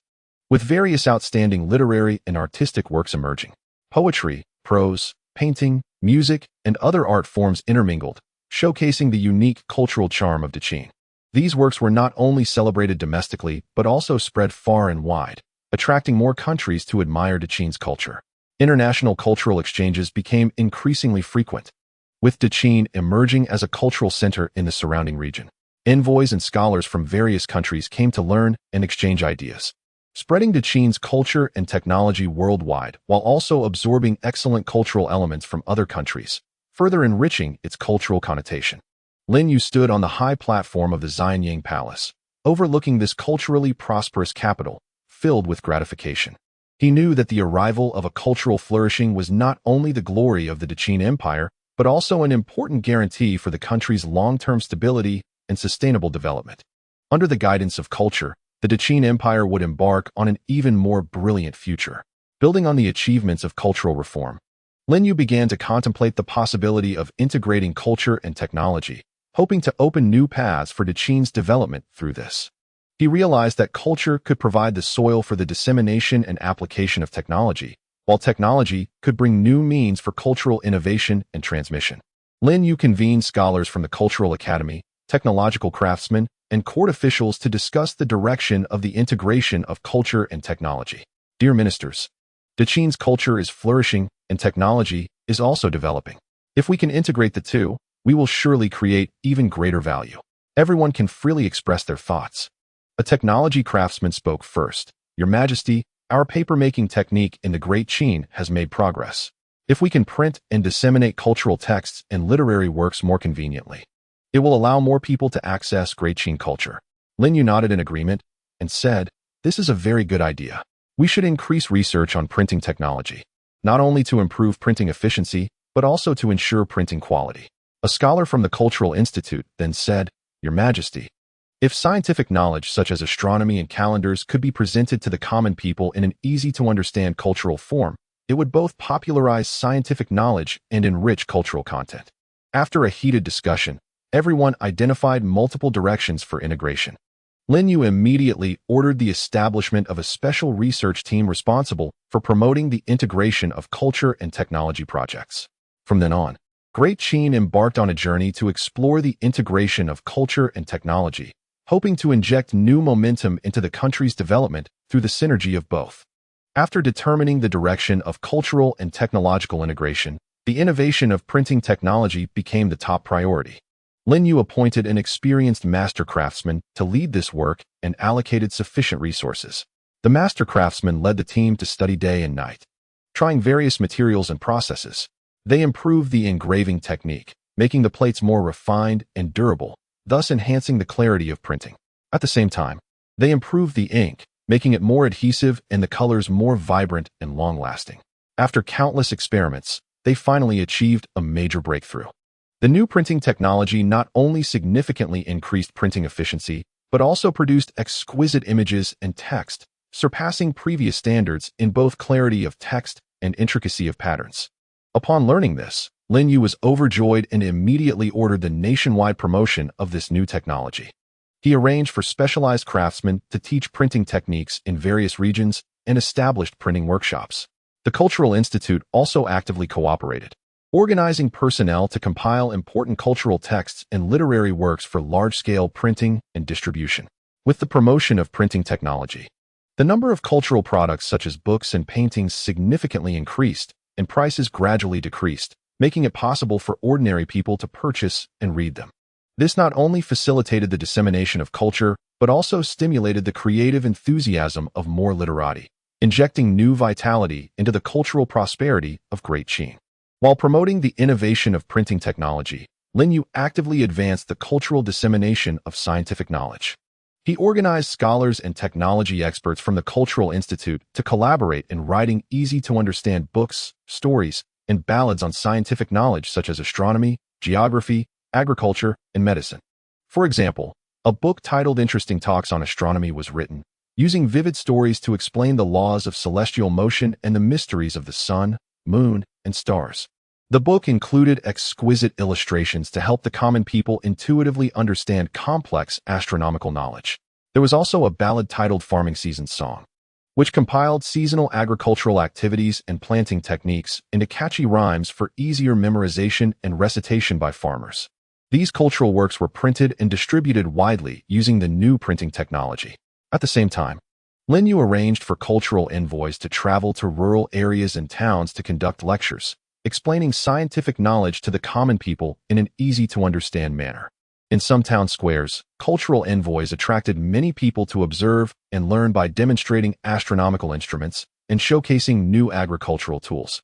with various outstanding literary and artistic works emerging. Poetry, prose, painting, music, and other art forms intermingled, showcasing the unique cultural charm of Deqin. These works were not only celebrated domestically, but also spread far and wide, attracting more countries to admire Deqin's culture. International cultural exchanges became increasingly frequent, with Deqin emerging as a cultural center in the surrounding region. Envoys and scholars from various countries came to learn and exchange ideas, spreading Deqin's culture and technology worldwide while also absorbing excellent cultural elements from other countries, further enriching its cultural connotation. Lin Yu stood on the high platform of the Xianyang Palace, overlooking this culturally prosperous capital, filled with gratification. He knew that the arrival of a cultural flourishing was not only the glory of the Deqin Empire, but also an important guarantee for the country's long-term stability and sustainable development. Under the guidance of culture, the Deqin Empire would embark on an even more brilliant future. Building on the achievements of cultural reform, Lin Yu began to contemplate the possibility of integrating culture and technology, hoping to open new paths for Deqin's development through this. He realized that culture could provide the soil for the dissemination and application of technology, while technology could bring new means for cultural innovation and transmission. Lin Yu convened scholars from the Cultural Academy, technological craftsmen, and court officials to discuss the direction of the integration of culture and technology. Dear ministers, Deqin's culture is flourishing and technology is also developing. If we can integrate the two, we will surely create even greater value. Everyone can freely express their thoughts. A technology craftsman spoke first. Your Majesty, our paper-making technique in the Great Qin has made progress. If we can print and disseminate cultural texts and literary works more conveniently, it will allow more people to access Great Qin culture. Lin Yu nodded in agreement and said, "This is a very good idea. We should increase research on printing technology, not only to improve printing efficiency, but also to ensure printing quality." A scholar from the Cultural Institute then said, "Your Majesty, if scientific knowledge such as astronomy and calendars could be presented to the common people in an easy-to-understand cultural form, it would both popularize scientific knowledge and enrich cultural content." After a heated discussion, everyone identified multiple directions for integration. Lin Yu immediately ordered the establishment of a special research team responsible for promoting the integration of culture and technology projects. From then on, Great Qin embarked on a journey to explore the integration of culture and technology, hoping to inject new momentum into the country's development through the synergy of both. After determining the direction of cultural and technological integration, the innovation of printing technology became the top priority. Lin Yu appointed an experienced master craftsman to lead this work and allocated sufficient resources. The master craftsman led the team to study day and night, trying various materials and processes. They improved the engraving technique, making the plates more refined and durable, thus enhancing the clarity of printing. At the same time, they improved the ink, making it more adhesive and the colors more vibrant and long-lasting. After countless experiments, they finally achieved a major breakthrough. The new printing technology not only significantly increased printing efficiency, but also produced exquisite images and text, surpassing previous standards in both clarity of text and intricacy of patterns. Upon learning this, Lin Yu was overjoyed and immediately ordered the nationwide promotion of this new technology. He arranged for specialized craftsmen to teach printing techniques in various regions and established printing workshops. The Cultural Institute also actively cooperated, organizing personnel to compile important cultural texts and literary works for large-scale printing and distribution. With the promotion of printing technology, the number of cultural products such as books and paintings significantly increased, and prices gradually decreased, making it possible for ordinary people to purchase and read them. This not only facilitated the dissemination of culture, but also stimulated the creative enthusiasm of more literati, injecting new vitality into the cultural prosperity of Great Qing. While promoting the innovation of printing technology, Lin Yu actively advanced the cultural dissemination of scientific knowledge. He organized scholars and technology experts from the Cultural Institute to collaborate in writing easy-to-understand books, stories, and ballads on scientific knowledge such as astronomy, geography, agriculture, and medicine. For example, a book titled Interesting Talks on Astronomy was written, using vivid stories to explain the laws of celestial motion and the mysteries of the sun, moon, and stars. The book included exquisite illustrations to help the common people intuitively understand complex astronomical knowledge. There was also a ballad titled Farming Season Song, which compiled seasonal agricultural activities and planting techniques into catchy rhymes for easier memorization and recitation by farmers. These cultural works were printed and distributed widely using the new printing technology. At the same time, Lin Yu arranged for cultural envoys to travel to rural areas and towns to conduct lectures, explaining scientific knowledge to the common people in an easy-to-understand manner. In some town squares, cultural envoys attracted many people to observe and learn by demonstrating astronomical instruments and showcasing new agricultural tools.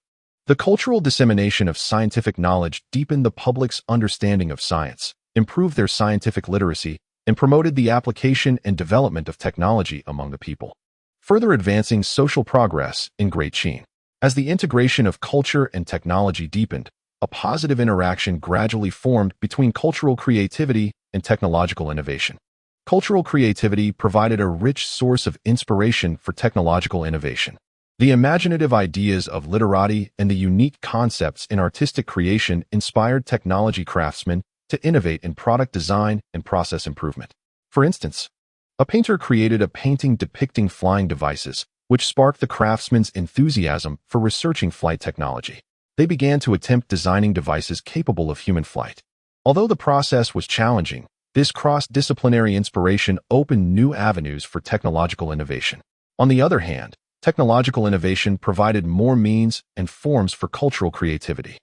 The cultural dissemination of scientific knowledge deepened the public's understanding of science, improved their scientific literacy, and promoted the application and development of technology among the people, further advancing social progress in Great Qing. As the integration of culture and technology deepened, a positive interaction gradually formed between cultural creativity and technological innovation. Cultural creativity provided a rich source of inspiration for technological innovation. The imaginative ideas of literati and the unique concepts in artistic creation inspired technology craftsmen to innovate in product design and process improvement. For instance, a painter created a painting depicting flying devices, which sparked the craftsman's enthusiasm for researching flight technology. They began to attempt designing devices capable of human flight. Although the process was challenging, this cross-disciplinary inspiration opened new avenues for technological innovation. On the other hand, technological innovation provided more means and forms for cultural creativity.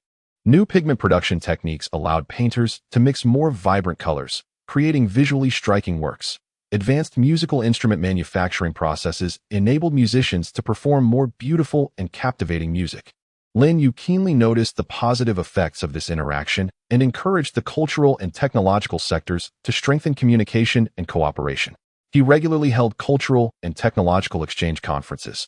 New pigment production techniques allowed painters to mix more vibrant colors, creating visually striking works. Advanced musical instrument manufacturing processes enabled musicians to perform more beautiful and captivating music. Lin Yu keenly noticed the positive effects of this interaction and encouraged the cultural and technological sectors to strengthen communication and cooperation. He regularly held cultural and technological exchange conferences,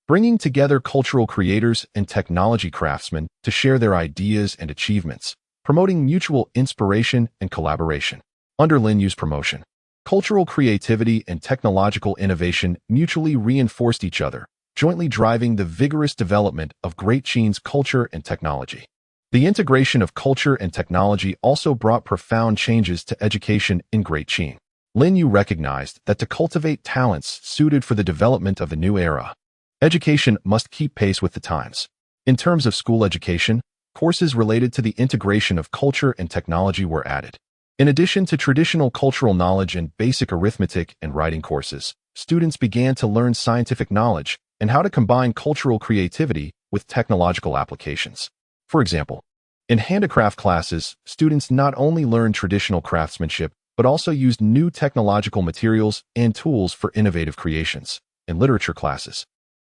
bringing together cultural creators and technology craftsmen to share their ideas and achievements, promoting mutual inspiration and collaboration. Under Lin Yu's promotion, cultural creativity and technological innovation mutually reinforced each other, jointly driving the vigorous development of Great Qing's culture and technology. The integration of culture and technology also brought profound changes to education in Great Qing. Lin Yu recognized that to cultivate talents suited for the development of the new era, education must keep pace with the times. In terms of school education, courses related to the integration of culture and technology were added. In addition to traditional cultural knowledge and basic arithmetic and writing courses, students began to learn scientific knowledge and how to combine cultural creativity with technological applications. For example, in handicraft classes, students not only learned traditional craftsmanship, but also used new technological materials and tools for innovative creations. In literature classes,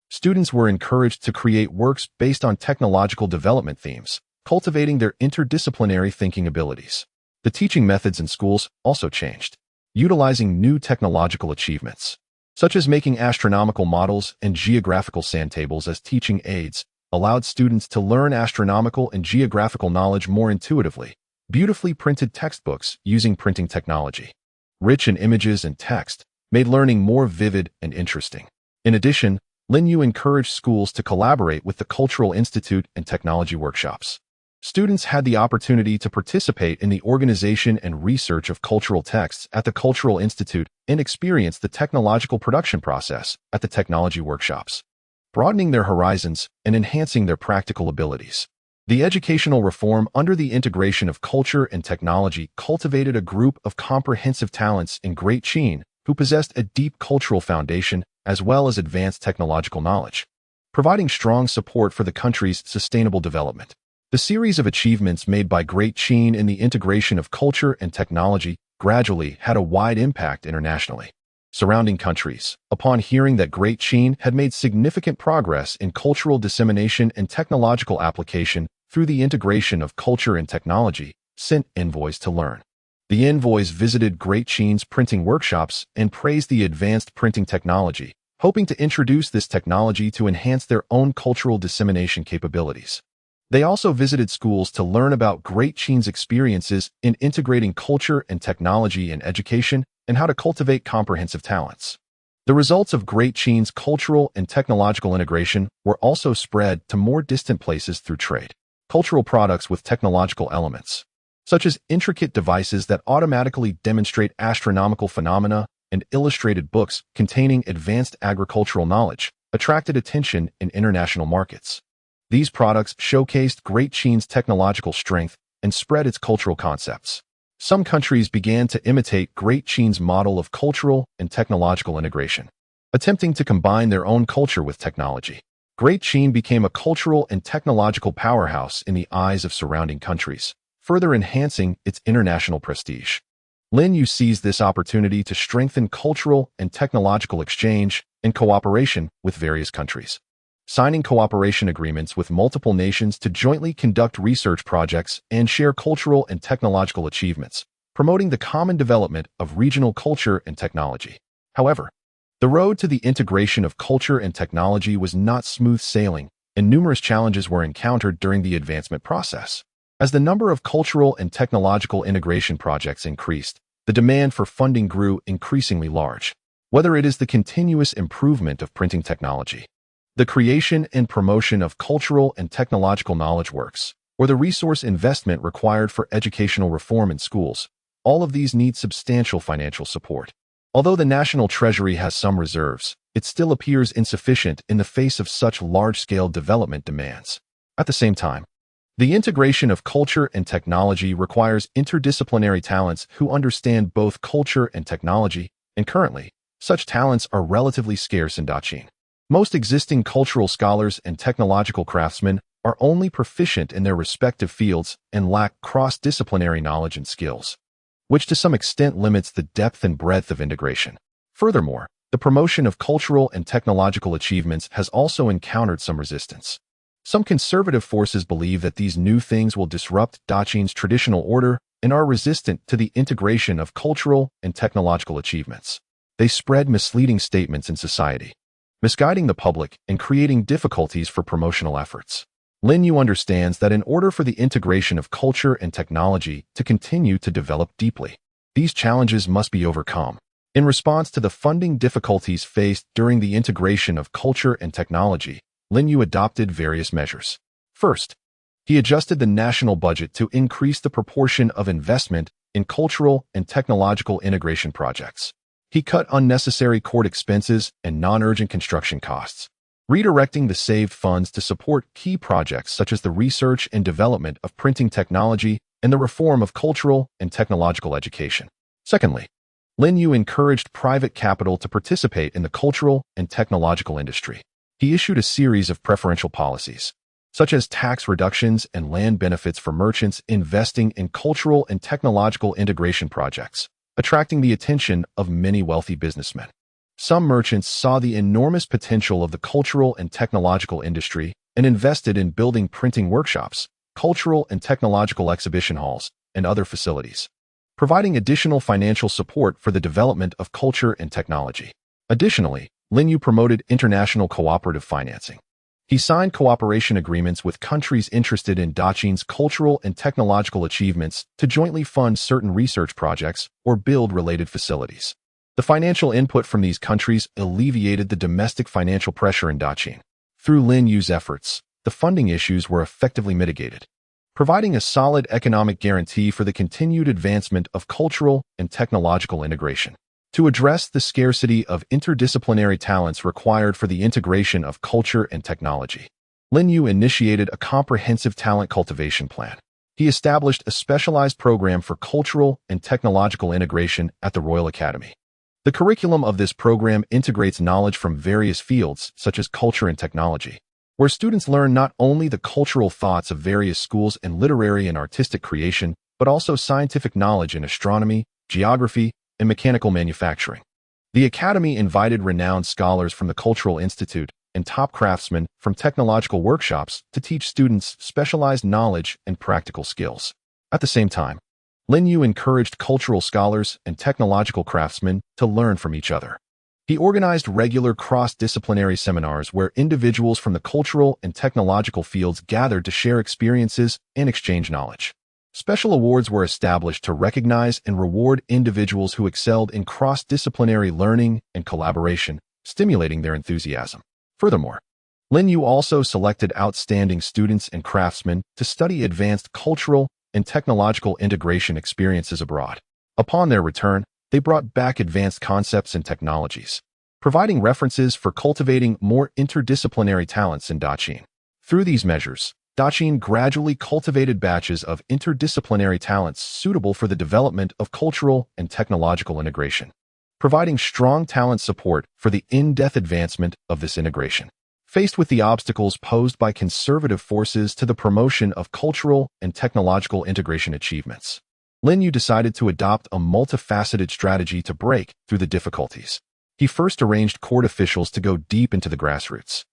students were encouraged to create works based on technological development themes, cultivating their interdisciplinary thinking abilities. The teaching methods in schools also changed, utilizing new technological achievements, such as making astronomical models and geographical sandtables as teaching aids, allowed students to learn astronomical and geographical knowledge more intuitively. Beautifully printed textbooks using printing technology, rich in images and text, made learning more vivid and interesting. In addition, Lin Yu encouraged schools to collaborate with the Cultural Institute and technology workshops. Students had the opportunity to participate in the organization and research of cultural texts at the Cultural Institute and experience the technological production process at the technology workshops, broadening their horizons and enhancing their practical abilities. The educational reform under the integration of culture and technology cultivated a group of comprehensive talents in Great Qin who possessed a deep cultural foundation as well as advanced technological knowledge, providing strong support for the country's sustainable development. The series of achievements made by Great Qin in the integration of culture and technology gradually had a wide impact internationally. Surrounding countries, upon hearing that Great Qin had made significant progress in cultural dissemination and technological application through the integration of culture and technology, sent envoys to learn. The envoys visited Great Qin's printing workshops and praised the advanced printing technology, hoping to introduce this technology to enhance their own cultural dissemination capabilities. They also visited schools to learn about Great Qin's experiences in integrating culture and technology in education and how to cultivate comprehensive talents. The results of Great Qin's cultural and technological integration were also spread to more distant places through trade. Cultural products with technological elements, such as intricate devices that automatically demonstrate astronomical phenomena and illustrated books containing advanced agricultural knowledge, attracted attention in international markets. These products showcased Great Qin's technological strength and spread its cultural concepts. Some countries began to imitate Great Qin's model of cultural and technological integration, attempting to combine their own culture with technology. Great Qin became a cultural and technological powerhouse in the eyes of surrounding countries, further enhancing its international prestige. Lin Yu seized this opportunity to strengthen cultural and technological exchange and cooperation with various countries, signing cooperation agreements with multiple nations to jointly conduct research projects and share cultural and technological achievements, promoting the common development of regional culture and technology. However, the road to the integration of culture and technology was not smooth sailing, and numerous challenges were encountered during the advancement process. As the number of cultural and technological integration projects increased, the demand for funding grew increasingly large. Whether it is the continuous improvement of printing technology, the creation and promotion of cultural and technological knowledge works, or the resource investment required for educational reform in schools, all of these need substantial financial support. Although the national treasury has some reserves, it still appears insufficient in the face of such large-scale development demands. At the same time, the integration of culture and technology requires interdisciplinary talents who understand both culture and technology, and currently, such talents are relatively scarce in Daqin. Most existing cultural scholars and technological craftsmen are only proficient in their respective fields and lack cross-disciplinary knowledge and skills, which to some extent limits the depth and breadth of integration. Furthermore, the promotion of cultural and technological achievements has also encountered some resistance. Some conservative forces believe that these new things will disrupt Daqin's traditional order and are resistant to the integration of cultural and technological achievements. They spread misleading statements in society, misguiding the public and creating difficulties for promotional efforts. Lin Yu understands that in order for the integration of culture and technology to continue to develop deeply, these challenges must be overcome. In response to the funding difficulties faced during the integration of culture and technology, Lin Yu adopted various measures. First, he adjusted the national budget to increase the proportion of investment in cultural and technological integration projects. He cut unnecessary court expenses and non-urgent construction costs, redirecting the saved funds to support key projects such as the research and development of printing technology and the reform of cultural and technological education. Secondly, Lin Yu encouraged private capital to participate in the cultural and technological industry. He issued a series of preferential policies, such as tax reductions and land benefits for merchants investing in cultural and technological integration projects, attracting the attention of many wealthy businessmen. Some merchants saw the enormous potential of the cultural and technological industry and invested in building printing workshops, cultural and technological exhibition halls, and other facilities, providing additional financial support for the development of culture and technology. Additionally, Lin Yu promoted international cooperative financing. He signed cooperation agreements with countries interested in Daqin's cultural and technological achievements to jointly fund certain research projects or build related facilities. The financial input from these countries alleviated the domestic financial pressure in Daqin. Through Lin Yu's efforts, the funding issues were effectively mitigated, providing a solid economic guarantee for the continued advancement of cultural and technological integration. To address the scarcity of interdisciplinary talents required for the integration of culture and technology, Lin Yu initiated a comprehensive talent cultivation plan. He established a specialized program for cultural and technological integration at the Royal Academy. The curriculum of this program integrates knowledge from various fields, such as culture and technology, where students learn not only the cultural thoughts of various schools and literary and artistic creation, but also scientific knowledge in astronomy, geography, and mechanical manufacturing. The Academy invited renowned scholars from the Cultural Institute and top craftsmen from technological workshops to teach students specialized knowledge and practical skills. At the same time, Lin Yu encouraged cultural scholars and technological craftsmen to learn from each other. He organized regular cross-disciplinary seminars where individuals from the cultural and technological fields gathered to share experiences and exchange knowledge. Special awards were established to recognize and reward individuals who excelled in cross-disciplinary learning and collaboration, stimulating their enthusiasm. Furthermore, Lin Yu also selected outstanding students and craftsmen to study advanced cultural and technological integration experiences abroad. Upon their return, they brought back advanced concepts and technologies, providing references for cultivating more interdisciplinary talents in Daqin. Through these measures, Daqin gradually cultivated batches of interdisciplinary talents suitable for the development of cultural and technological integration, providing strong talent support for the in-depth advancement of this integration. Faced with the obstacles posed by conservative forces to the promotion of cultural and technological integration achievements, Lin Yu decided to adopt a multifaceted strategy to break through the difficulties. He first arranged court officials to go deep into the grassroots,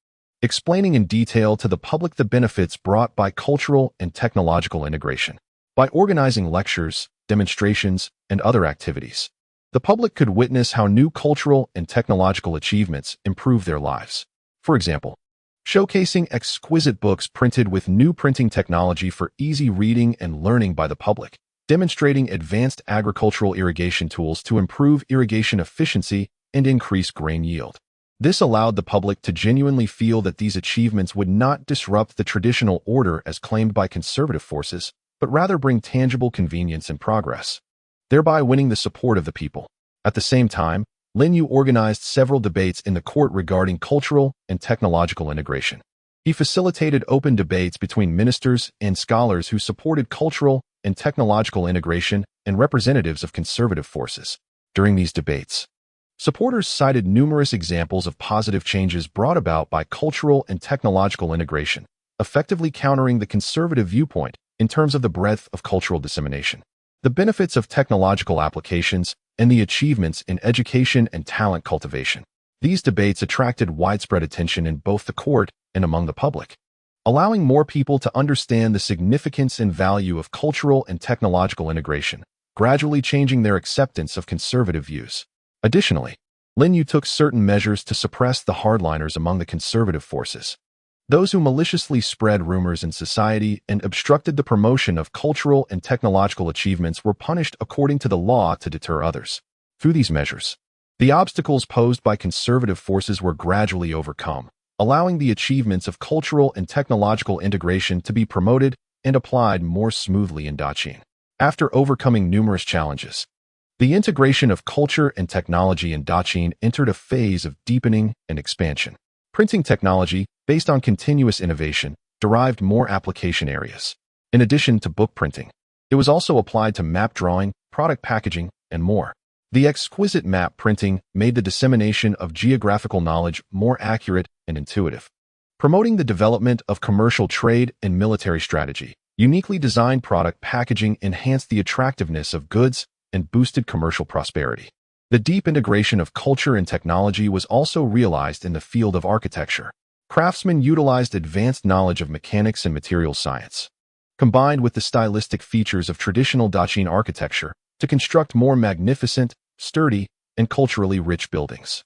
explaining in detail to the public the benefits brought by cultural and technological integration. By organizing lectures, demonstrations, and other activities, the public could witness how new cultural and technological achievements improve their lives. For example, showcasing exquisite books printed with new printing technology for easy reading and learning by the public, demonstrating advanced agricultural irrigation tools to improve irrigation efficiency and increase grain yield. This allowed the public to genuinely feel that these achievements would not disrupt the traditional order as claimed by conservative forces, but rather bring tangible convenience and progress, thereby winning the support of the people. At the same time, Lin Yu organized several debates in the court regarding cultural and technological integration. He facilitated open debates between ministers and scholars who supported cultural and technological integration and representatives of conservative forces. During these debates, supporters cited numerous examples of positive changes brought about by cultural and technological integration, effectively countering the conservative viewpoint in terms of the breadth of cultural dissemination, the benefits of technological applications, and the achievements in education and talent cultivation. These debates attracted widespread attention in both the court and among the public, allowing more people to understand the significance and value of cultural and technological integration, gradually changing their acceptance of conservative views. Additionally, Lin Yu took certain measures to suppress the hardliners among the conservative forces, those who maliciously spread rumors in society and obstructed the promotion of cultural and technological achievements were punished according to the law to deter others. Through these measures, the obstacles posed by conservative forces were gradually overcome, allowing the achievements of cultural and technological integration to be promoted and applied more smoothly in Daqin. After overcoming numerous challenges, the integration of culture and technology in Daqin entered a phase of deepening and expansion. Printing technology, based on continuous innovation, derived more application areas. In addition to book printing, it was also applied to map drawing, product packaging, and more. The exquisite map printing made the dissemination of geographical knowledge more accurate and intuitive, promoting the development of commercial trade and military strategy. Uniquely designed product packaging enhanced the attractiveness of goods and boosted commercial prosperity. The deep integration of culture and technology was also realized in the field of architecture. Craftsmen utilized advanced knowledge of mechanics and material science, combined with the stylistic features of traditional Daqin architecture, to construct more magnificent, sturdy, and culturally rich buildings.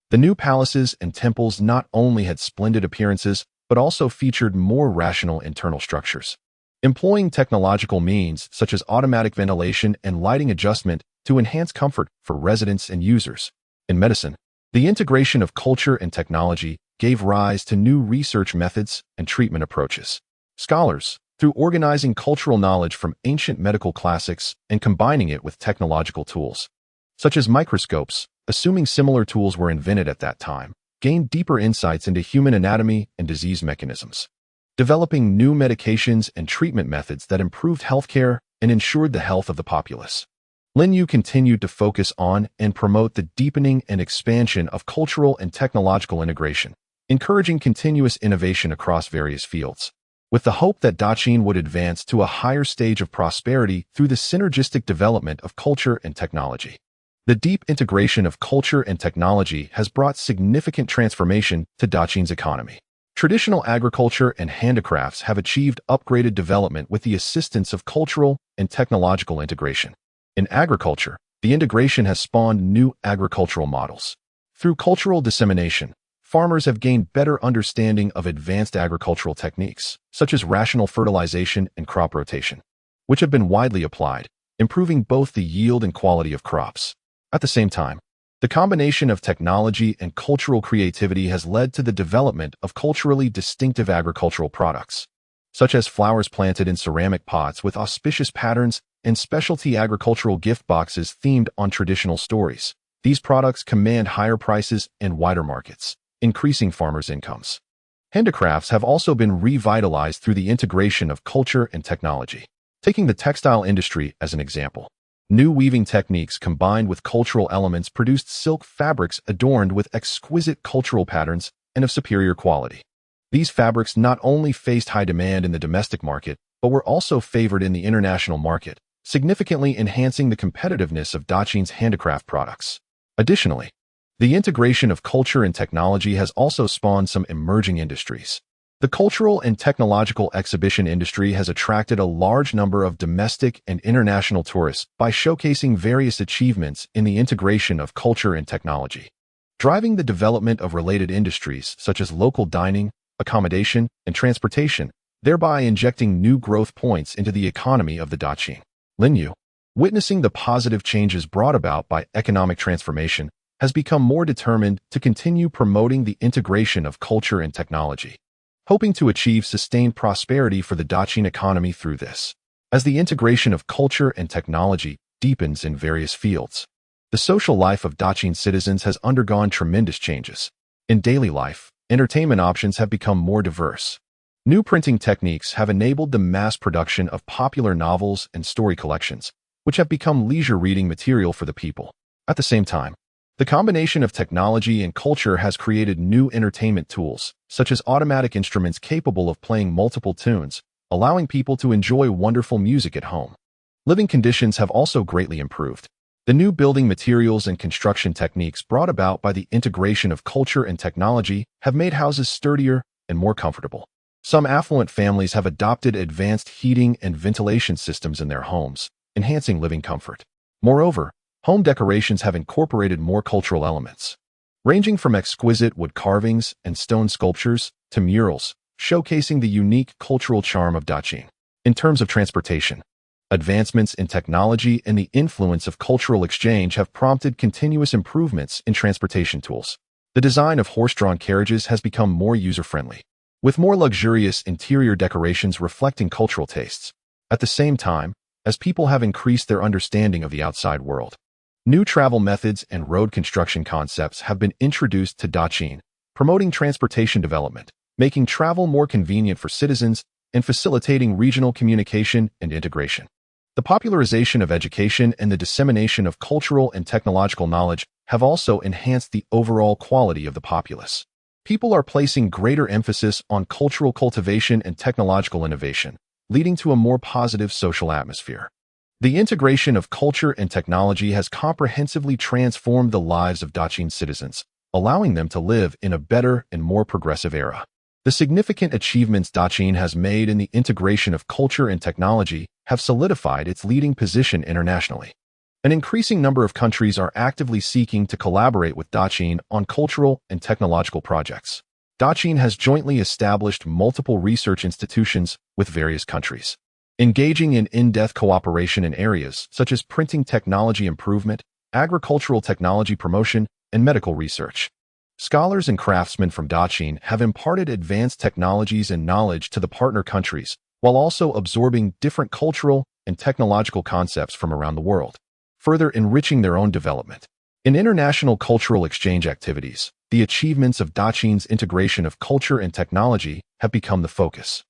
The new palaces and temples not only had splendid appearances, but also featured more rational internal structures, employing technological means such as automatic ventilation and lighting adjustment to enhance comfort for residents and users. In medicine, the integration of culture and technology gave rise to new research methods and treatment approaches. Scholars, through organizing cultural knowledge from ancient medical classics and combining it with technological tools, such as microscopes, assuming similar tools were invented at that time, gained deeper insights into human anatomy and disease mechanisms. developing new medications and treatment methods that improved healthcare and ensured the health of the populace. Lin Yu continued to focus on and promote the deepening and expansion of cultural and technological integration, encouraging continuous innovation across various fields, with the hope that Daqin would advance to a higher stage of prosperity through the synergistic development of culture and technology. The deep integration of culture and technology has brought significant transformation to Daqin's economy. Traditional agriculture and handicrafts have achieved upgraded development with the assistance of cultural and technological integration. In agriculture, the integration has spawned new agricultural models. Through cultural dissemination, farmers have gained better understanding of advanced agricultural techniques, such as rational fertilization and crop rotation, which have been widely applied, improving both the yield and quality of crops. At the same time, the combination of technology and cultural creativity has led to the development of culturally distinctive agricultural products, such as flowers planted in ceramic pots with auspicious patterns and specialty agricultural gift boxes themed on traditional stories. These products command higher prices and wider markets, increasing farmers' incomes. Handicrafts have also been revitalized through the integration of culture and technology. Taking the textile industry as an example, new weaving techniques combined with cultural elements produced silk fabrics adorned with exquisite cultural patterns and of superior quality. These fabrics not only faced high demand in the domestic market, but were also favored in the international market, significantly enhancing the competitiveness of Daqin's handicraft products. Additionally, the integration of culture and technology has also spawned some emerging industries. The cultural and technological exhibition industry has attracted a large number of domestic and international tourists by showcasing various achievements in the integration of culture and technology, driving the development of related industries such as local dining, accommodation, and transportation, thereby injecting new growth points into the economy of the Daqin. Lin Yu, witnessing the positive changes brought about by economic transformation, has become more determined to continue promoting the integration of culture and technology, hoping to achieve sustained prosperity for the Daqin economy through this. As the integration of culture and technology deepens in various fields, the social life of Daqin citizens has undergone tremendous changes. In daily life, entertainment options have become more diverse. New printing techniques have enabled the mass production of popular novels and story collections, which have become leisure reading material for the people. At the same time, the combination of technology and culture has created new entertainment tools, such as automatic instruments capable of playing multiple tunes, allowing people to enjoy wonderful music at home. Living conditions have also greatly improved. The new building materials and construction techniques brought about by the integration of culture and technology have made houses sturdier and more comfortable. Some affluent families have adopted advanced heating and ventilation systems in their homes, enhancing living comfort. Moreover, home decorations have incorporated more cultural elements, ranging from exquisite wood carvings and stone sculptures to murals, showcasing the unique cultural charm of Daqin. In terms of transportation, advancements in technology and the influence of cultural exchange have prompted continuous improvements in transportation tools. The design of horse-drawn carriages has become more user-friendly, with more luxurious interior decorations reflecting cultural tastes. At the same time, as people have increased their understanding of the outside world, new travel methods and road construction concepts have been introduced to Daqin, promoting transportation development, making travel more convenient for citizens, and facilitating regional communication and integration. The popularization of education and the dissemination of cultural and technological knowledge have also enhanced the overall quality of the populace. People are placing greater emphasis on cultural cultivation and technological innovation, leading to a more positive social atmosphere. The integration of culture and technology has comprehensively transformed the lives of Daqin citizens, allowing them to live in a better and more progressive era. The significant achievements Daqin has made in the integration of culture and technology have solidified its leading position internationally. An increasing number of countries are actively seeking to collaborate with Daqin on cultural and technological projects. Daqin has jointly established multiple research institutions with various countries, engaging in in-depth cooperation in areas such as printing technology improvement, agricultural technology promotion, and medical research. Scholars and craftsmen from Daqin have imparted advanced technologies and knowledge to the partner countries, while also absorbing different cultural and technological concepts from around the world, further enriching their own development. In international cultural exchange activities, the achievements of Daqin's integration of culture and technology have become the focus.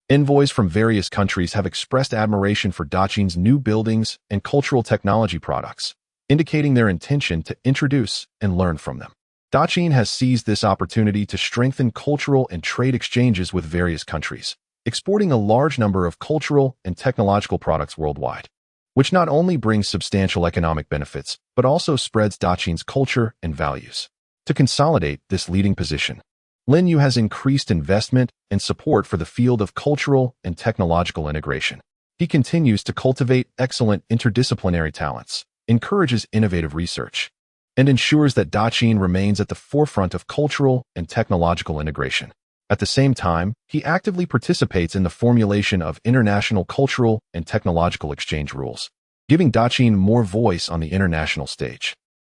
Envoys from various countries have expressed admiration for Daqin's new buildings and cultural technology products, indicating their intention to introduce and learn from them. Daqin has seized this opportunity to strengthen cultural and trade exchanges with various countries, exporting a large number of cultural and technological products worldwide, which not only brings substantial economic benefits, but also spreads Daqin's culture and values. To consolidate this leading position, Lin Yu has increased investment and support for the field of cultural and technological integration. He continues to cultivate excellent interdisciplinary talents, encourages innovative research, and ensures that Daqin remains at the forefront of cultural and technological integration. At the same time, he actively participates in the formulation of international cultural and technological exchange rules, giving Daqin more voice on the international stage,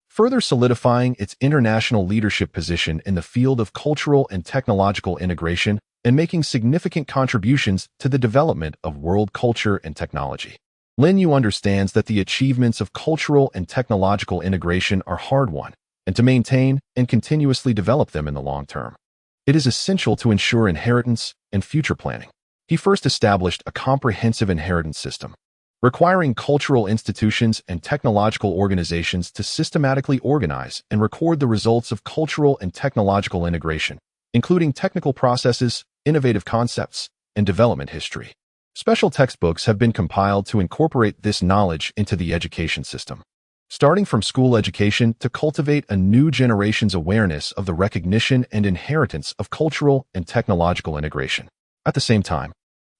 further solidifying its international leadership position in the field of cultural and technological integration and making significant contributions to the development of world culture and technology. Lin Yu understands that the achievements of cultural and technological integration are hard-won, and to maintain and continuously develop them in the long term, it is essential to ensure inheritance and future planning. He first established a comprehensive inheritance system, requiring cultural institutions and technological organizations to systematically organize and record the results of cultural and technological integration, including technical processes, innovative concepts, and development history. Special textbooks have been compiled to incorporate this knowledge into the education system, starting from school education to cultivate a new generation's awareness of the recognition and inheritance of cultural and technological integration. At the same time,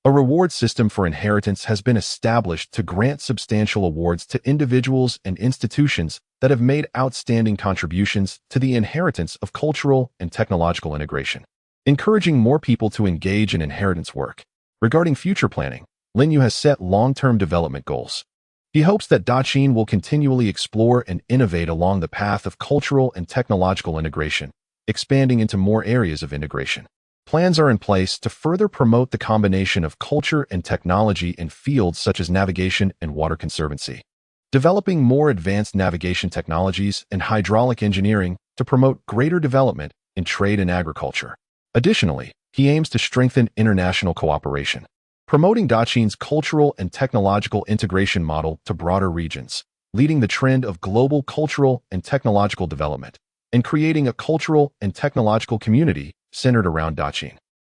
a reward system for inheritance has been established to grant substantial awards to individuals and institutions that have made outstanding contributions to the inheritance of cultural and technological integration, encouraging more people to engage in inheritance work. Regarding future planning, Lin Yu has set long-term development goals. He hopes that Daqin will continually explore and innovate along the path of cultural and technological integration, expanding into more areas of integration. Plans are in place to further promote the combination of culture and technology in fields such as navigation and water conservancy, developing more advanced navigation technologies and hydraulic engineering to promote greater development in trade and agriculture. Additionally, he aims to strengthen international cooperation, promoting Daqin's cultural and technological integration model to broader regions, leading the trend of global cultural and technological development, and creating a cultural and technological community centered around Daqin,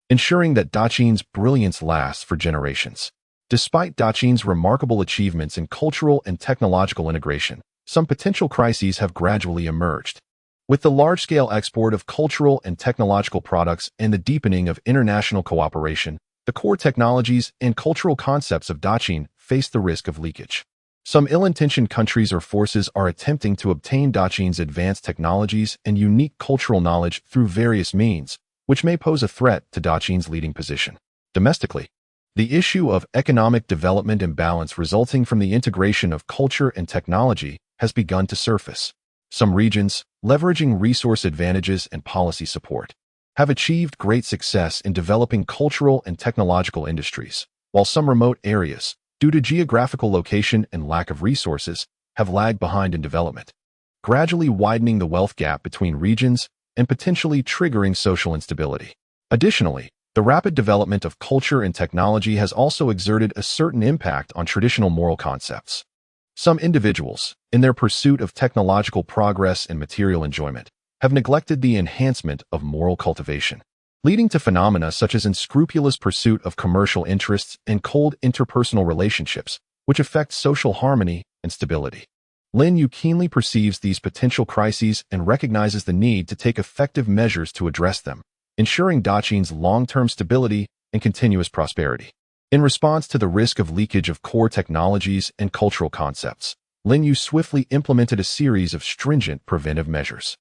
ensuring that Daqin's brilliance lasts for generations. Despite Daqin's remarkable achievements in cultural and technological integration, some potential crises have gradually emerged. With the large-scale export of cultural and technological products and the deepening of international cooperation, the core technologies and cultural concepts of Daqin face the risk of leakage. Some ill-intentioned countries or forces are attempting to obtain Daqin's advanced technologies and unique cultural knowledge through various means, which may pose a threat to Daqin's leading position. Domestically, the issue of economic development imbalance resulting from the integration of culture and technology has begun to surface. Some regions, leveraging resource advantages and policy support, have achieved great success in developing cultural and technological industries, while some remote areas, due to geographical location and lack of resources, have lagged behind in development, gradually widening the wealth gap between regions and potentially triggering social instability. Additionally, the rapid development of culture and technology has also exerted a certain impact on traditional moral concepts. Some individuals, in their pursuit of technological progress and material enjoyment, have neglected the enhancement of moral cultivation, leading to phenomena such as unscrupulous pursuit of commercial interests and cold interpersonal relationships, which affect social harmony and stability. Lin Yu keenly perceives these potential crises and recognizes the need to take effective measures to address them, ensuring Daqin's long-term stability and continuous prosperity. In response to the risk of leakage of core technologies and cultural concepts, Lin Yu swiftly implemented a series of stringent preventive measures.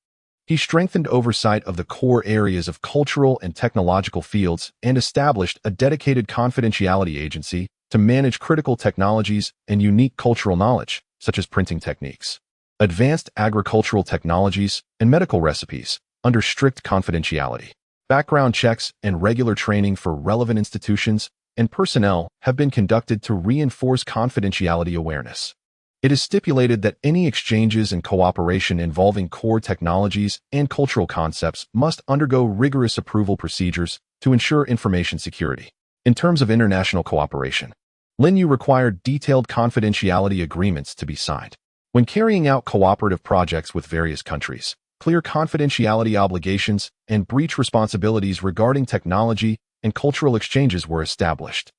He strengthened oversight of the core areas of cultural and technological fields and established a dedicated confidentiality agency to manage critical technologies and unique cultural knowledge, such as printing techniques, advanced agricultural technologies, and medical recipes, under strict confidentiality. Background checks and regular training for relevant institutions and personnel have been conducted to reinforce confidentiality awareness. It is stipulated that any exchanges and cooperation involving core technologies and cultural concepts must undergo rigorous approval procedures to ensure information security. In terms of international cooperation, Linyu required detailed confidentiality agreements to be signed. When carrying out cooperative projects with various countries, clear confidentiality obligations and breach responsibilities regarding technology and cultural exchanges were established.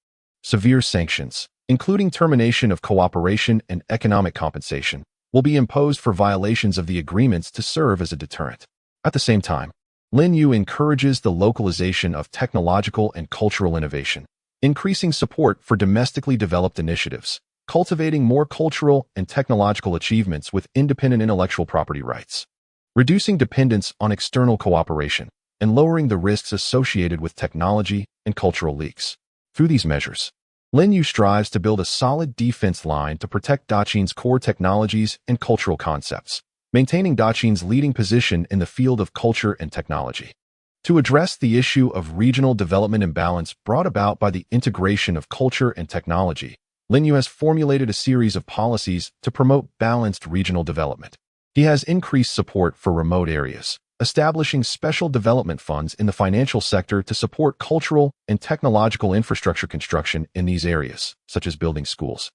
Severe sanctions, including termination of cooperation and economic compensation, will be imposed for violations of the agreements to serve as a deterrent. At the same time, Linyu encourages the localization of technological and cultural innovation, increasing support for domestically developed initiatives, cultivating more cultural and technological achievements with independent intellectual property rights, reducing dependence on external cooperation, and lowering the risks associated with technology and cultural leaks. Through these measures, Linyu strives to build a solid defense line to protect Daqian's core technologies and cultural concepts, maintaining Daqian's leading position in the field of culture and technology. To address the issue of regional development imbalance brought about by the integration of culture and technology, Linyu has formulated a series of policies to promote balanced regional development. He has increased support for remote areas, establishing special development funds in the financial sector to support cultural and technological infrastructure construction in these areas, such as building schools,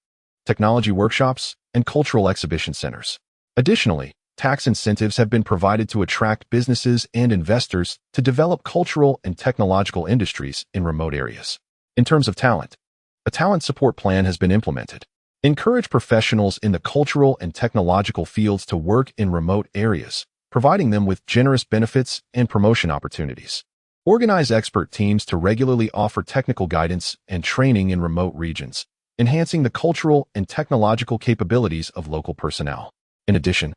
technology workshops, and cultural exhibition centers. Additionally, tax incentives have been provided to attract businesses and investors to develop cultural and technological industries in remote areas. In terms of talent, a talent support plan has been implemented. Encourage professionals in the cultural and technological fields to work in remote areas, providing them with generous benefits and promotion opportunities. Organize expert teams to regularly offer technical guidance and training in remote regions, enhancing the cultural and technological capabilities of local personnel. In addition,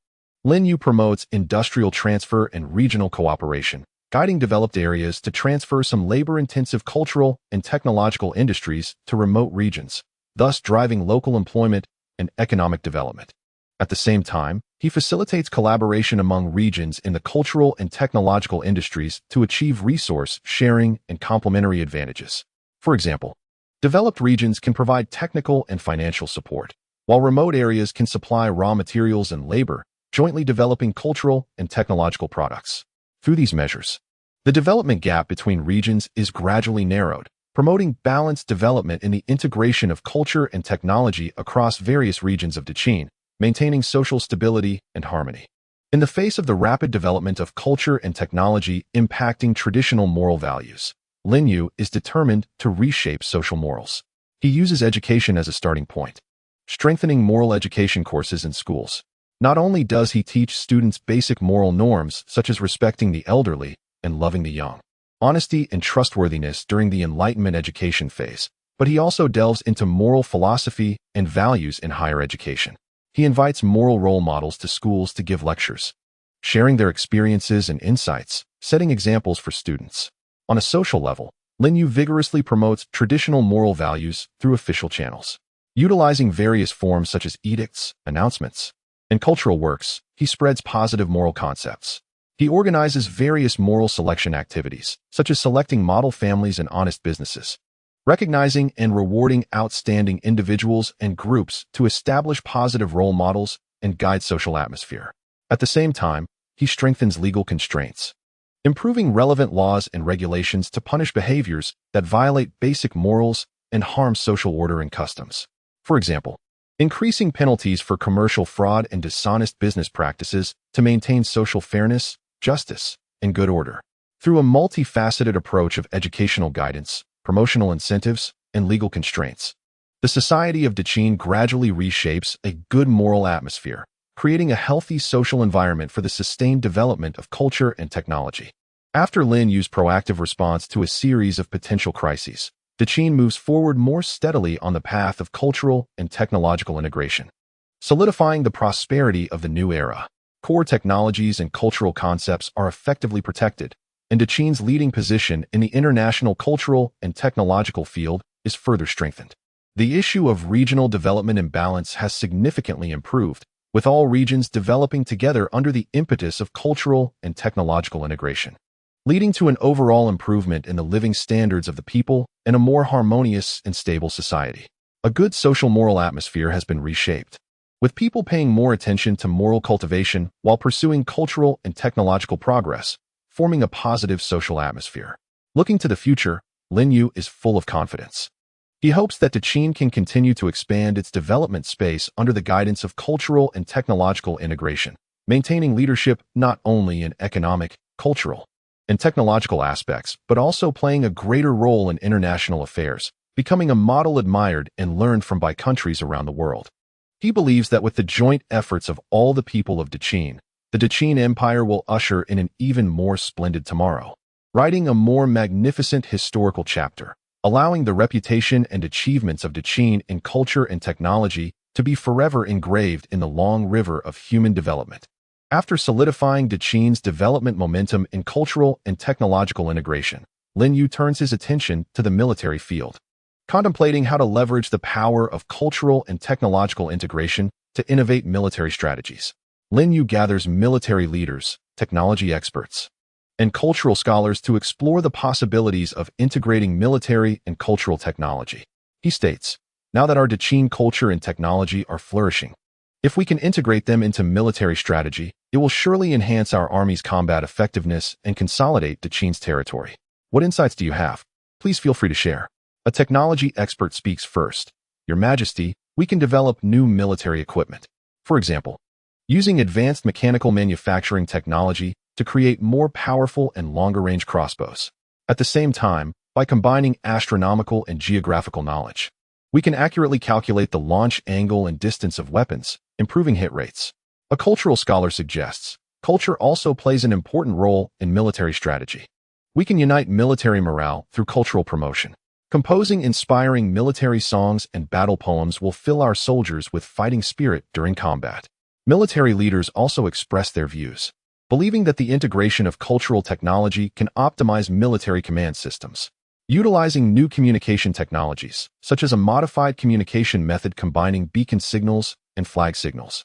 Linyu promotes industrial transfer and regional cooperation, guiding developed areas to transfer some labor-intensive cultural and technological industries to remote regions, thus driving local employment and economic development. At the same time, he facilitates collaboration among regions in the cultural and technological industries to achieve resource sharing and complementary advantages. For example, developed regions can provide technical and financial support, while remote areas can supply raw materials and labor, jointly developing cultural and technological products. Through these measures, the development gap between regions is gradually narrowed, promoting balanced development in the integration of culture and technology across various regions of Daqian, maintaining social stability and harmony. In the face of the rapid development of culture and technology impacting traditional moral values, Linyu is determined to reshape social morals. He uses education as a starting point, strengthening moral education courses in schools. Not only does he teach students basic moral norms such as respecting the elderly and loving the young, honesty and trustworthiness during the Enlightenment education phase, but he also delves into moral philosophy and values in higher education. He invites moral role models to schools to give lectures, sharing their experiences and insights, setting examples for students. On a social level, Linyu vigorously promotes traditional moral values through official channels. Utilizing various forms such as edicts, announcements, and cultural works, he spreads positive moral concepts. He organizes various moral selection activities, such as selecting model families and honest businesses, recognizing and rewarding outstanding individuals and groups to establish positive role models and guide social atmosphere. At the same time, he strengthens legal constraints, improving relevant laws and regulations to punish behaviors that violate basic morals and harm social order and customs. For example, increasing penalties for commercial fraud and dishonest business practices to maintain social fairness, justice, and good order. Through a multifaceted approach of educational guidance, promotional incentives, and legal constraints, the society of Daqian gradually reshapes a good moral atmosphere, creating a healthy social environment for the sustained development of culture and technology. After Linyu's proactive response to a series of potential crises, Daqian moves forward more steadily on the path of cultural and technological integration, solidifying the prosperity of the new era. Core technologies and cultural concepts are effectively protected, and Daqian's leading position in the international cultural and technological field is further strengthened. The issue of regional development imbalance has significantly improved, with all regions developing together under the impetus of cultural and technological integration, leading to an overall improvement in the living standards of the people and a more harmonious and stable society. A good social moral atmosphere has been reshaped. with people paying more attention to moral cultivation while pursuing cultural and technological progress, forming a positive social atmosphere. Looking to the future, Lin Yu is full of confidence. He hopes that Dechin can continue to expand its development space under the guidance of cultural and technological integration, maintaining leadership not only in economic, cultural, and technological aspects, but also playing a greater role in international affairs, becoming a model admired and learned from by countries around the world. He believes that with the joint efforts of all the people of Dechin, the Dechin Empire will usher in an even more splendid tomorrow, writing a more magnificent historical chapter, allowing the reputation and achievements of Dechin in culture and technology to be forever engraved in the long river of human development. After solidifying Dechin's development momentum in cultural and technological integration, Lin Yu turns his attention to the military field, contemplating how to leverage the power of cultural and technological integration to innovate military strategies. Lin Yu gathers military leaders, technology experts, and cultural scholars to explore the possibilities of integrating military and cultural technology. He states, "Now that our Dechin culture and technology are flourishing, if we can integrate them into military strategy, it will surely enhance our army's combat effectiveness and consolidate Dechin's territory." What insights do you have? Please feel free to share. A technology expert speaks first. "Your Majesty, we can develop new military equipment. For example, using advanced mechanical manufacturing technology to create more powerful and longer-range crossbows. At the same time, by combining astronomical and geographical knowledge, we can accurately calculate the launch angle and distance of weapons, improving hit rates." A cultural scholar suggests, "Culture also plays an important role in military strategy. We can unite military morale through cultural promotion. Composing inspiring military songs and battle poems will fill our soldiers with fighting spirit during combat." Military leaders also express their views, believing that the integration of cultural technology can optimize military command systems. Utilizing new communication technologies, such as a modified communication method combining beacon signals and flag signals,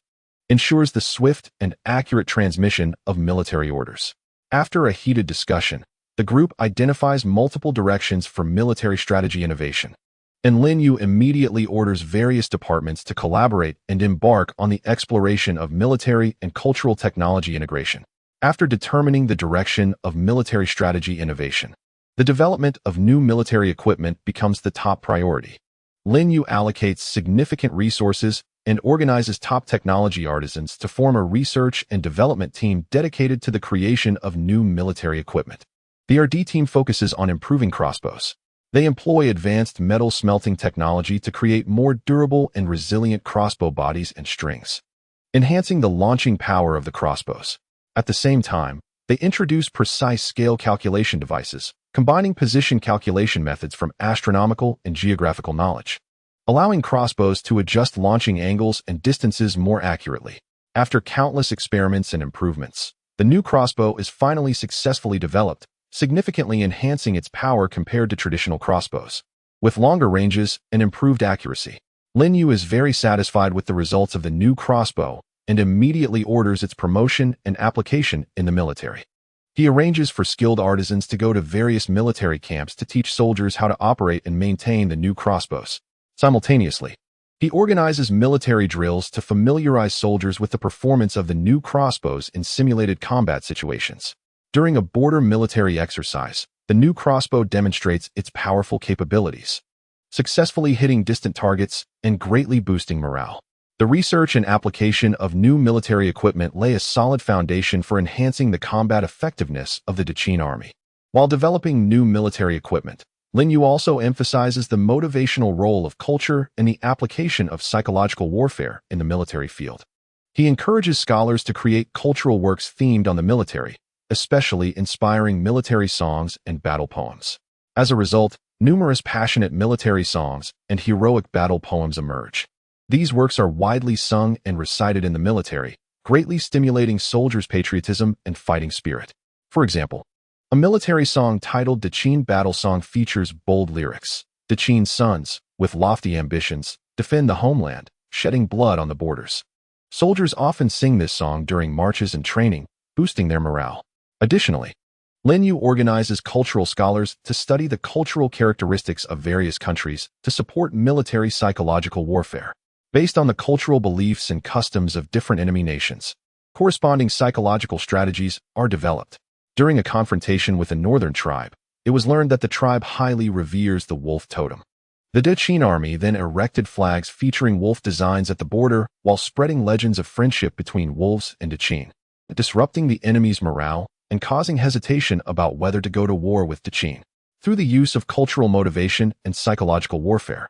ensures the swift and accurate transmission of military orders. After a heated discussion, the group identifies multiple directions for military strategy innovation, and Lin Yu immediately orders various departments to collaborate and embark on the exploration of military and cultural technology integration. After determining the direction of military strategy innovation, the development of new military equipment becomes the top priority. Lin Yu allocates significant resources and organizes top technology artisans to form a research and development team dedicated to the creation of new military equipment. The R&D team focuses on improving crossbows. They employ advanced metal smelting technology to create more durable and resilient crossbow bodies and strings, enhancing the launching power of the crossbows. At the same time, they introduce precise scale calculation devices, combining position calculation methods from astronomical and geographical knowledge, allowing crossbows to adjust launching angles and distances more accurately. After countless experiments and improvements, the new crossbow is finally successfully developed, significantly enhancing its power compared to traditional crossbows. With longer ranges and improved accuracy, Lin Yu is very satisfied with the results of the new crossbow and immediately orders its promotion and application in the military. He arranges for skilled artisans to go to various military camps to teach soldiers how to operate and maintain the new crossbows. Simultaneously, he organizes military drills to familiarize soldiers with the performance of the new crossbows in simulated combat situations. During a border military exercise, the new crossbow demonstrates its powerful capabilities, successfully hitting distant targets and greatly boosting morale. The research and application of new military equipment lay a solid foundation for enhancing the combat effectiveness of the Dechin army. While developing new military equipment, Lin Yu also emphasizes the motivational role of culture and the application of psychological warfare in the military field. He encourages scholars to create cultural works themed on the military, especially inspiring military songs and battle poems. As a result, numerous passionate military songs and heroic battle poems emerge. These works are widely sung and recited in the military, greatly stimulating soldiers' patriotism and fighting spirit. For example, a military song titled Dechin Battle Song features bold lyrics. Dechin's sons, with lofty ambitions, defend the homeland, shedding blood on the borders. Soldiers often sing this song during marches and training, boosting their morale. Additionally, Lin Yu organizes cultural scholars to study the cultural characteristics of various countries to support military psychological warfare. based on the cultural beliefs and customs of different enemy nations. Corresponding psychological strategies are developed. During a confrontation with a northern tribe, it was learned that the tribe highly reveres the wolf totem. The Dechin army then erected flags featuring wolf designs at the border while spreading legends of friendship between wolves and Dechin, disrupting the enemy's morale and causing hesitation about whether to go to war with Dechin. Through the use of cultural motivation and psychological warfare,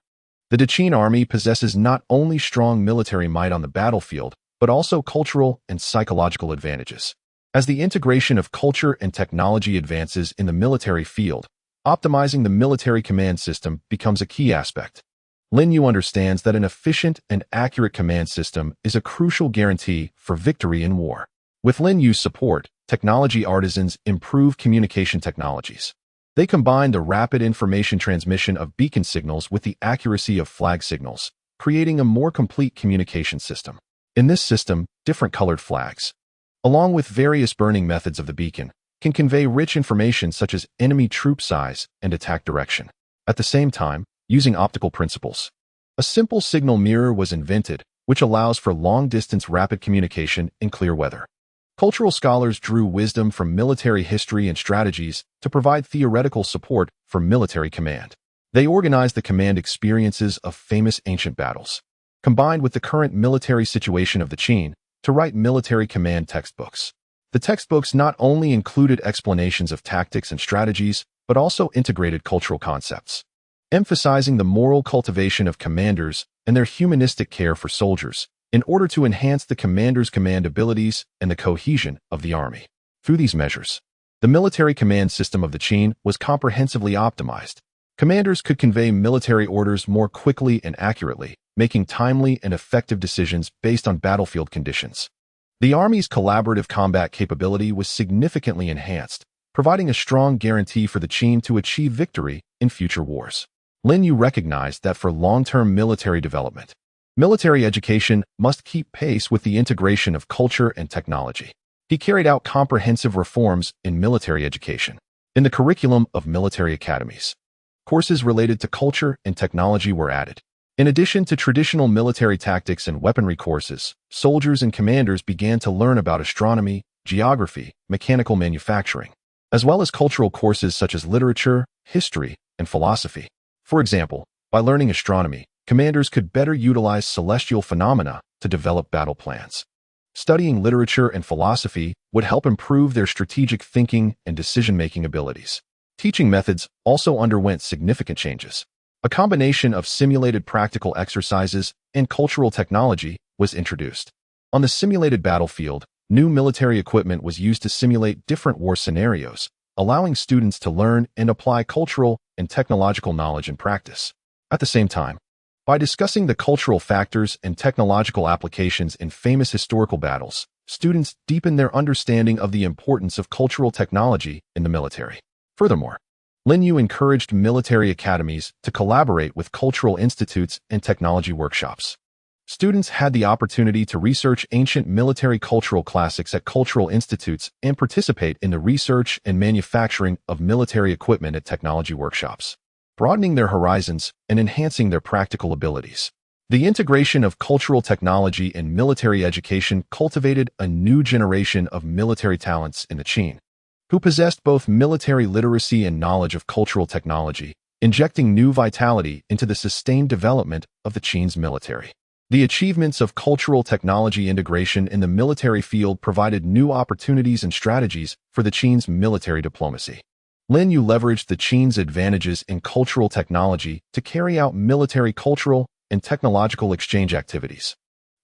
the Dechin army possesses not only strong military might on the battlefield, but also cultural and psychological advantages. As the integration of culture and technology advances in the military field, optimizing the military command system becomes a key aspect. Lin Yu understands that an efficient and accurate command system is a crucial guarantee for victory in war. With Lin Yu's support, technology artisans improve communication technologies. They combine the rapid information transmission of beacon signals with the accuracy of flag signals, creating a more complete communication system. In this system, different colored flags, along with various burning methods of the beacon, can convey rich information such as enemy troop size and attack direction. At the same time, using optical principles, a simple signal mirror was invented, which allows for long-distance rapid communication in clear weather. Cultural scholars drew wisdom from military history and strategies to provide theoretical support for military command. They organized the command experiences of famous ancient battles, combined with the current military situation of the Qin, to write military command textbooks. The textbooks not only included explanations of tactics and strategies, but also integrated cultural concepts, emphasizing the moral cultivation of commanders and their humanistic care for soldiers in order to enhance the commander's command abilities and the cohesion of the army. Through these measures, the military command system of the Qin was comprehensively optimized. Commanders could convey military orders more quickly and accurately, making timely and effective decisions based on battlefield conditions. The Army's collaborative combat capability was significantly enhanced, providing a strong guarantee for the Qin to achieve victory in future wars. Lin Yu recognized that for long-term military development, military education must keep pace with the integration of culture and technology. He carried out comprehensive reforms in military education. In the curriculum of military academies, courses related to culture and technology were added. In addition to traditional military tactics and weaponry courses, soldiers and commanders began to learn about astronomy, geography, mechanical manufacturing, as well as cultural courses such as literature, history, and philosophy. For example, by learning astronomy, commanders could better utilize celestial phenomena to develop battle plans. Studying literature and philosophy would help improve their strategic thinking and decision-making abilities. Teaching methods also underwent significant changes. A combination of simulated practical exercises and cultural technology was introduced. On the simulated battlefield, new military equipment was used to simulate different war scenarios, allowing students to learn and apply cultural and technological knowledge in practice. At the same time, by discussing the cultural factors and technological applications in famous historical battles, students deepen their understanding of the importance of cultural technology in the military. Furthermore, Lin Yu encouraged military academies to collaborate with cultural institutes and technology workshops. Students had the opportunity to research ancient military cultural classics at cultural institutes and participate in the research and manufacturing of military equipment at technology workshops, broadening their horizons and enhancing their practical abilities. The integration of cultural technology and military education cultivated a new generation of military talents in the Qin, who possessed both military literacy and knowledge of cultural technology, injecting new vitality into the sustained development of the Qin's military. The achievements of cultural technology integration in the military field provided new opportunities and strategies for the Qin's military diplomacy. Lin Yu leveraged the Qin's advantages in cultural technology to carry out military cultural and technological exchange activities.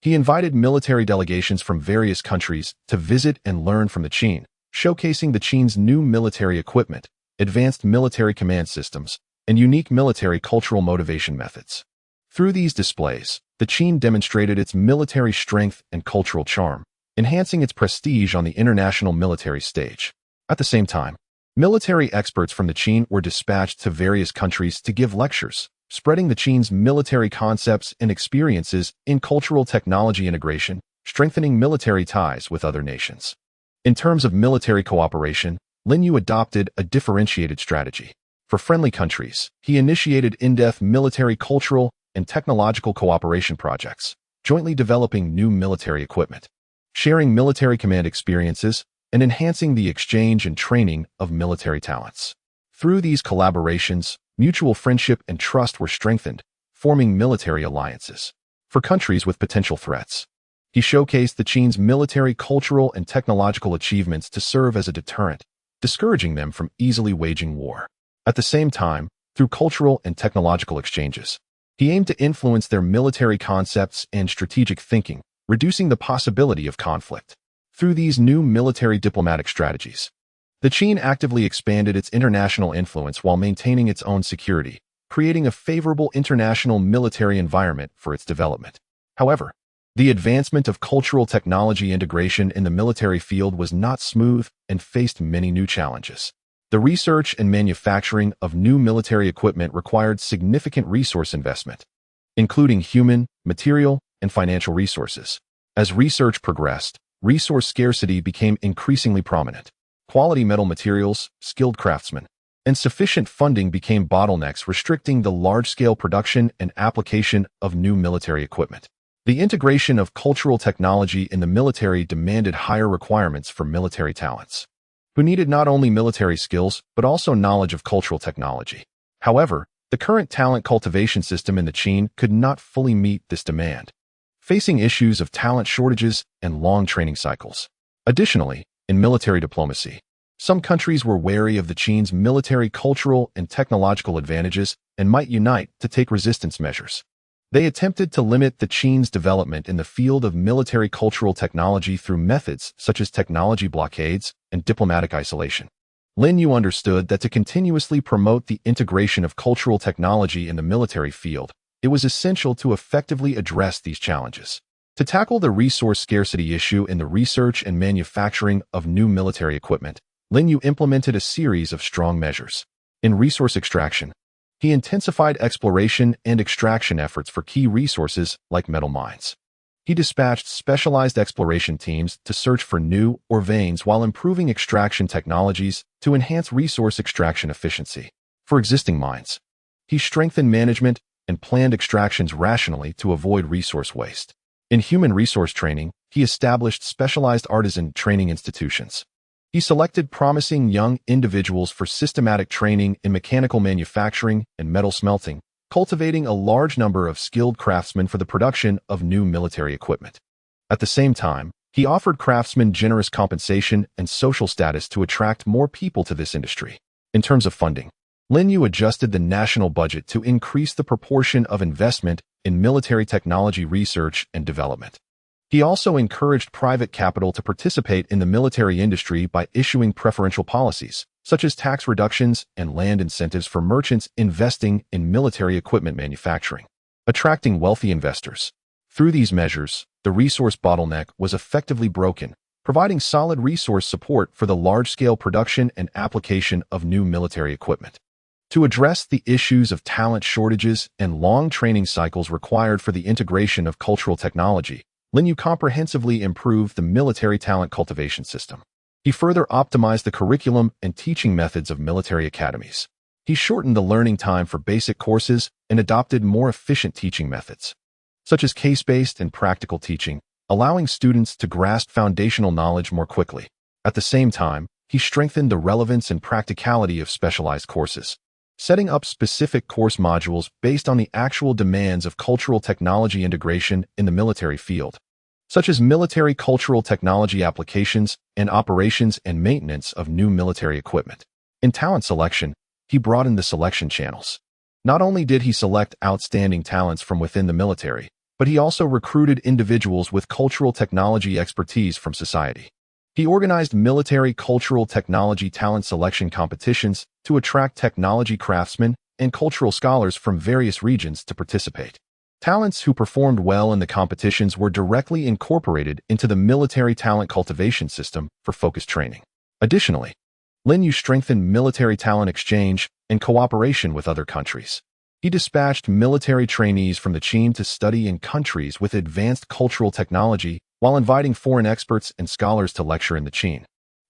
He invited military delegations from various countries to visit and learn from the Qin, showcasing the Qin's new military equipment, advanced military command systems, and unique military cultural motivation methods. Through these displays, the Qin demonstrated its military strength and cultural charm, enhancing its prestige on the international military stage. At the same time, military experts from the Qin were dispatched to various countries to give lectures, spreading the Qin's military concepts and experiences in cultural technology integration, strengthening military ties with other nations. In terms of military cooperation, Lin Yu adopted a differentiated strategy. For friendly countries, he initiated in-depth military cultural and technological cooperation projects, jointly developing new military equipment, sharing military command experiences, and enhancing the exchange and training of military talents. Through these collaborations, mutual friendship and trust were strengthened, forming military alliances for countries with potential threats. He showcased the Qin's military, cultural, and technological achievements to serve as a deterrent, discouraging them from easily waging war. At the same time, through cultural and technological exchanges, he aimed to influence their military concepts and strategic thinking, reducing the possibility of conflict. Through these new military diplomatic strategies, the Qin actively expanded its international influence while maintaining its own security, creating a favorable international military environment for its development. However, the advancement of cultural technology integration in the military field was not smooth and faced many new challenges. The research and manufacturing of new military equipment required significant resource investment, including human, material, and financial resources. As research progressed, resource scarcity became increasingly prominent. Quality metal materials, skilled craftsmen, and sufficient funding became bottlenecks restricting the large-scale production and application of new military equipment. The integration of cultural technology in the military demanded higher requirements for military talents, who needed not only military skills but also knowledge of cultural technology. However, the current talent cultivation system in the Qin could not fully meet this demand, facing issues of talent shortages and long training cycles. Additionally, in military diplomacy, some countries were wary of the Qin's military, cultural, and technological advantages and might unite to take resistance measures. They attempted to limit the Qin's development in the field of military cultural technology through methods such as technology blockades and diplomatic isolation. Lin Yu understood that to continuously promote the integration of cultural technology in the military field, it was essential to effectively address these challenges. To tackle the resource scarcity issue in the research and manufacturing of new military equipment, Lin Yu implemented a series of strong measures. In resource extraction, he intensified exploration and extraction efforts for key resources like metal mines. He dispatched specialized exploration teams to search for new ore veins while improving extraction technologies to enhance resource extraction efficiency. For existing mines, he strengthened management and planned extractions rationally to avoid resource waste. In human resource training, he established specialized artisan training institutions. He selected promising young individuals for systematic training in mechanical manufacturing and metal smelting, cultivating a large number of skilled craftsmen for the production of new military equipment. At the same time, he offered craftsmen generous compensation and social status to attract more people to this industry. In terms of funding, Lin Yu adjusted the national budget to increase the proportion of investment in military technology research and development. He also encouraged private capital to participate in the military industry by issuing preferential policies, such as tax reductions and land incentives for merchants investing in military equipment manufacturing, attracting wealthy investors. Through these measures, the resource bottleneck was effectively broken, providing solid resource support for the large-scale production and application of new military equipment. To address the issues of talent shortages and long training cycles required for the integration of cultural technology, Lin Yu comprehensively improved the military talent cultivation system. He further optimized the curriculum and teaching methods of military academies. He shortened the learning time for basic courses and adopted more efficient teaching methods, such as case-based and practical teaching, allowing students to grasp foundational knowledge more quickly. At the same time, he strengthened the relevance and practicality of specialized courses, setting up specific course modules based on the actual demands of cultural technology integration in the military field, such as military cultural technology applications and operations and maintenance of new military equipment. In talent selection, he broadened the selection channels. Not only did he select outstanding talents from within the military, but he also recruited individuals with cultural technology expertise from society. He organized military cultural technology talent selection competitions to attract technology craftsmen and cultural scholars from various regions to participate. Talents who performed well in the competitions were directly incorporated into the military talent cultivation system for focused training. Additionally, Lin Yu strengthened military talent exchange and cooperation with other countries. He dispatched military trainees from the Qin to study in countries with advanced cultural technology while inviting foreign experts and scholars to lecture in the Qin,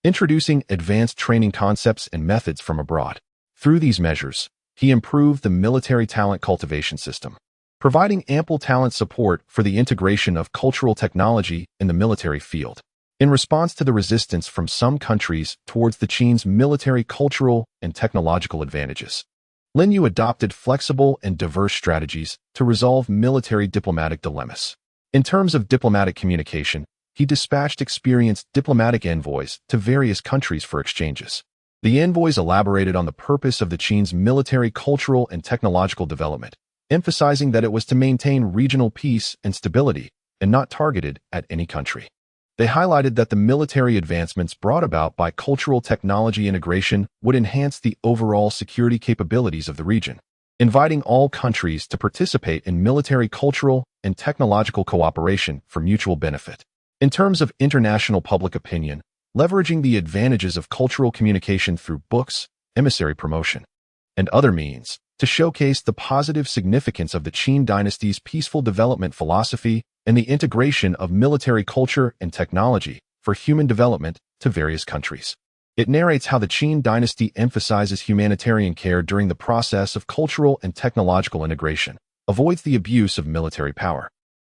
introducing advanced training concepts and methods from abroad. Through these measures, he improved the military talent cultivation system. providing ample talent support for the integration of cultural technology in the military field. In response to the resistance from some countries towards the Qin's military, cultural, and technological advantages, Lin Yu adopted flexible and diverse strategies to resolve military diplomatic dilemmas. In terms of diplomatic communication, he dispatched experienced diplomatic envoys to various countries for exchanges. The envoys elaborated on the purpose of the Qin's military, cultural, and technological development, emphasizing that it was to maintain regional peace and stability and not targeted at any country. They highlighted that the military advancements brought about by cultural technology integration would enhance the overall security capabilities of the region, inviting all countries to participate in military, cultural, and technological cooperation for mutual benefit. In terms of international public opinion, leveraging the advantages of cultural communication through books, emissary promotion, and other means to showcase the positive significance of the Qin dynasty's peaceful development philosophy and the integration of military culture and technology for human development to various countries. It narrates how the Qin dynasty emphasizes humanitarian care during the process of cultural and technological integration, avoids the abuse of military power,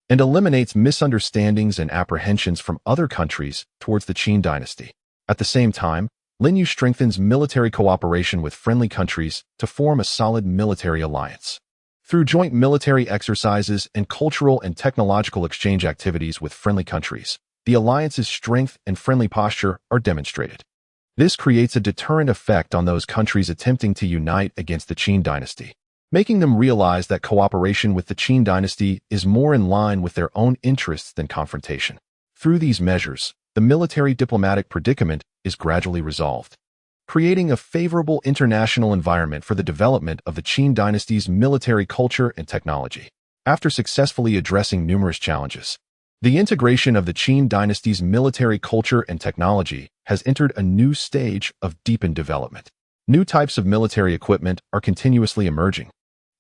and eliminates misunderstandings and apprehensions from other countries towards the Qin dynasty. At the same time, Lin Yu strengthens military cooperation with friendly countries to form a solid military alliance. Through joint military exercises and cultural and technological exchange activities with friendly countries, the alliance's strength and friendly posture are demonstrated. This creates a deterrent effect on those countries attempting to unite against the Qin dynasty, making them realize that cooperation with the Qin dynasty is more in line with their own interests than confrontation. Through these measures, the military diplomatic predicament is gradually resolved, creating a favorable international environment for the development of the Qin dynasty's military culture and technology. After successfully addressing numerous challenges, the integration of the Qin dynasty's military culture and technology has entered a new stage of deepened development. New types of military equipment are continuously emerging,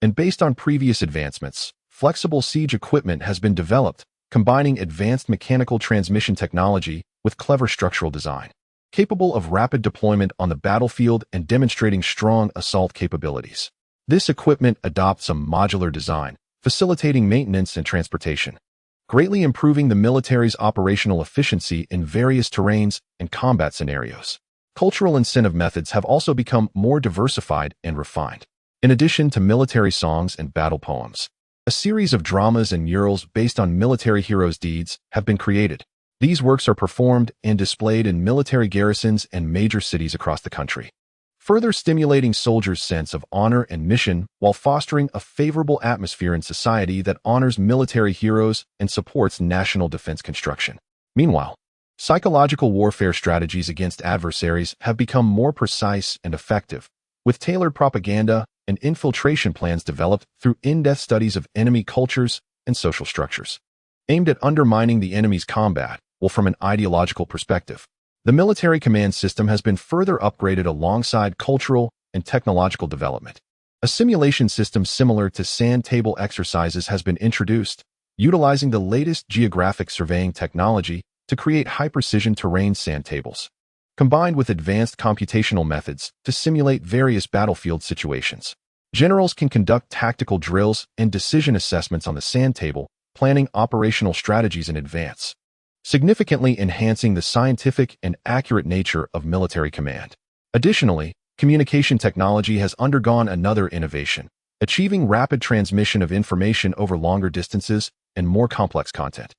and based on previous advancements, flexible siege equipment has been developed, combining advanced mechanical transmission technology with clever structural design, capable of rapid deployment on the battlefield and demonstrating strong assault capabilities. This equipment adopts a modular design, facilitating maintenance and transportation, greatly improving the military's operational efficiency in various terrains and combat scenarios. Cultural incentive methods have also become more diversified and refined. In addition to military songs and battle poems, a series of dramas and murals based on military heroes' deeds have been created. These works are performed and displayed in military garrisons and major cities across the country, further stimulating soldiers' sense of honor and mission while fostering a favorable atmosphere in society that honors military heroes and supports national defense construction. Meanwhile, psychological warfare strategies against adversaries have become more precise and effective, with tailored propaganda and infiltration plans developed through in-depth studies of enemy cultures and social structures, aimed at undermining the enemy's combat. Well, from an ideological perspective, the military command system has been further upgraded alongside cultural and technological development. A simulation system similar to sand table exercises has been introduced, utilizing the latest geographic surveying technology to create high-precision terrain sand tables, combined with advanced computational methods to simulate various battlefield situations. Generals can conduct tactical drills and decision assessments on the sand table, planning operational strategies in advance, significantly enhancing the scientific and accurate nature of military command. Additionally, communication technology has undergone another innovation, achieving rapid transmission of information over longer distances and more complex content,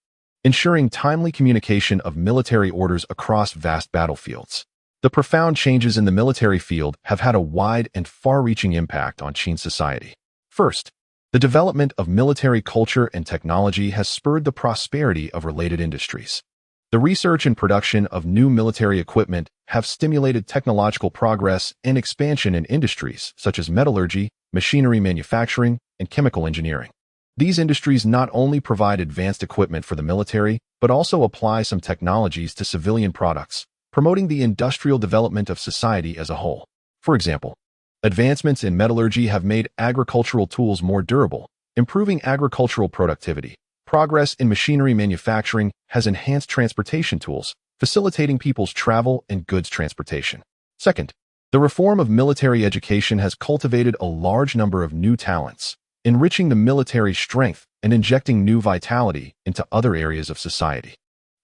ensuring timely communication of military orders across vast battlefields. The profound changes in the military field have had a wide and far-reaching impact on Qin society. First, the development of military culture and technology has spurred the prosperity of related industries. The research and production of new military equipment have stimulated technological progress and expansion in industries such as metallurgy, machinery manufacturing, and chemical engineering. These industries not only provide advanced equipment for the military, but also apply some technologies to civilian products, promoting the industrial development of society as a whole. For example, advancements in metallurgy have made agricultural tools more durable, improving agricultural productivity. Progress in machinery manufacturing has enhanced transportation tools, facilitating people's travel and goods transportation. Second, the reform of military education has cultivated a large number of new talents, enriching the military strength and injecting new vitality into other areas of society.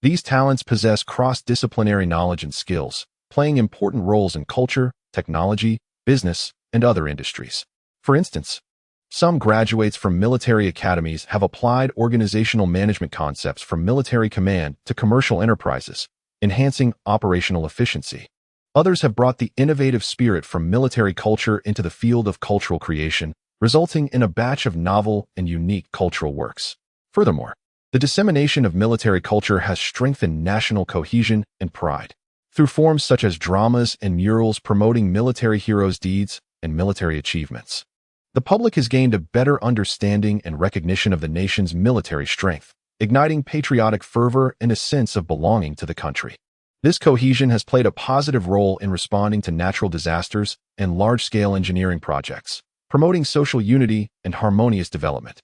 These talents possess cross-disciplinary knowledge and skills, playing important roles in culture, technology, business, and other industries. For instance, some graduates from military academies have applied organizational management concepts from military command to commercial enterprises, enhancing operational efficiency. Others have brought the innovative spirit from military culture into the field of cultural creation, resulting in a batch of novel and unique cultural works. Furthermore, the dissemination of military culture has strengthened national cohesion and pride. Through forms such as dramas and murals promoting military heroes' deeds and military achievements, the public has gained a better understanding and recognition of the nation's military strength, igniting patriotic fervor and a sense of belonging to the country. This cohesion has played a positive role in responding to natural disasters and large-scale engineering projects, promoting social unity and harmonious development.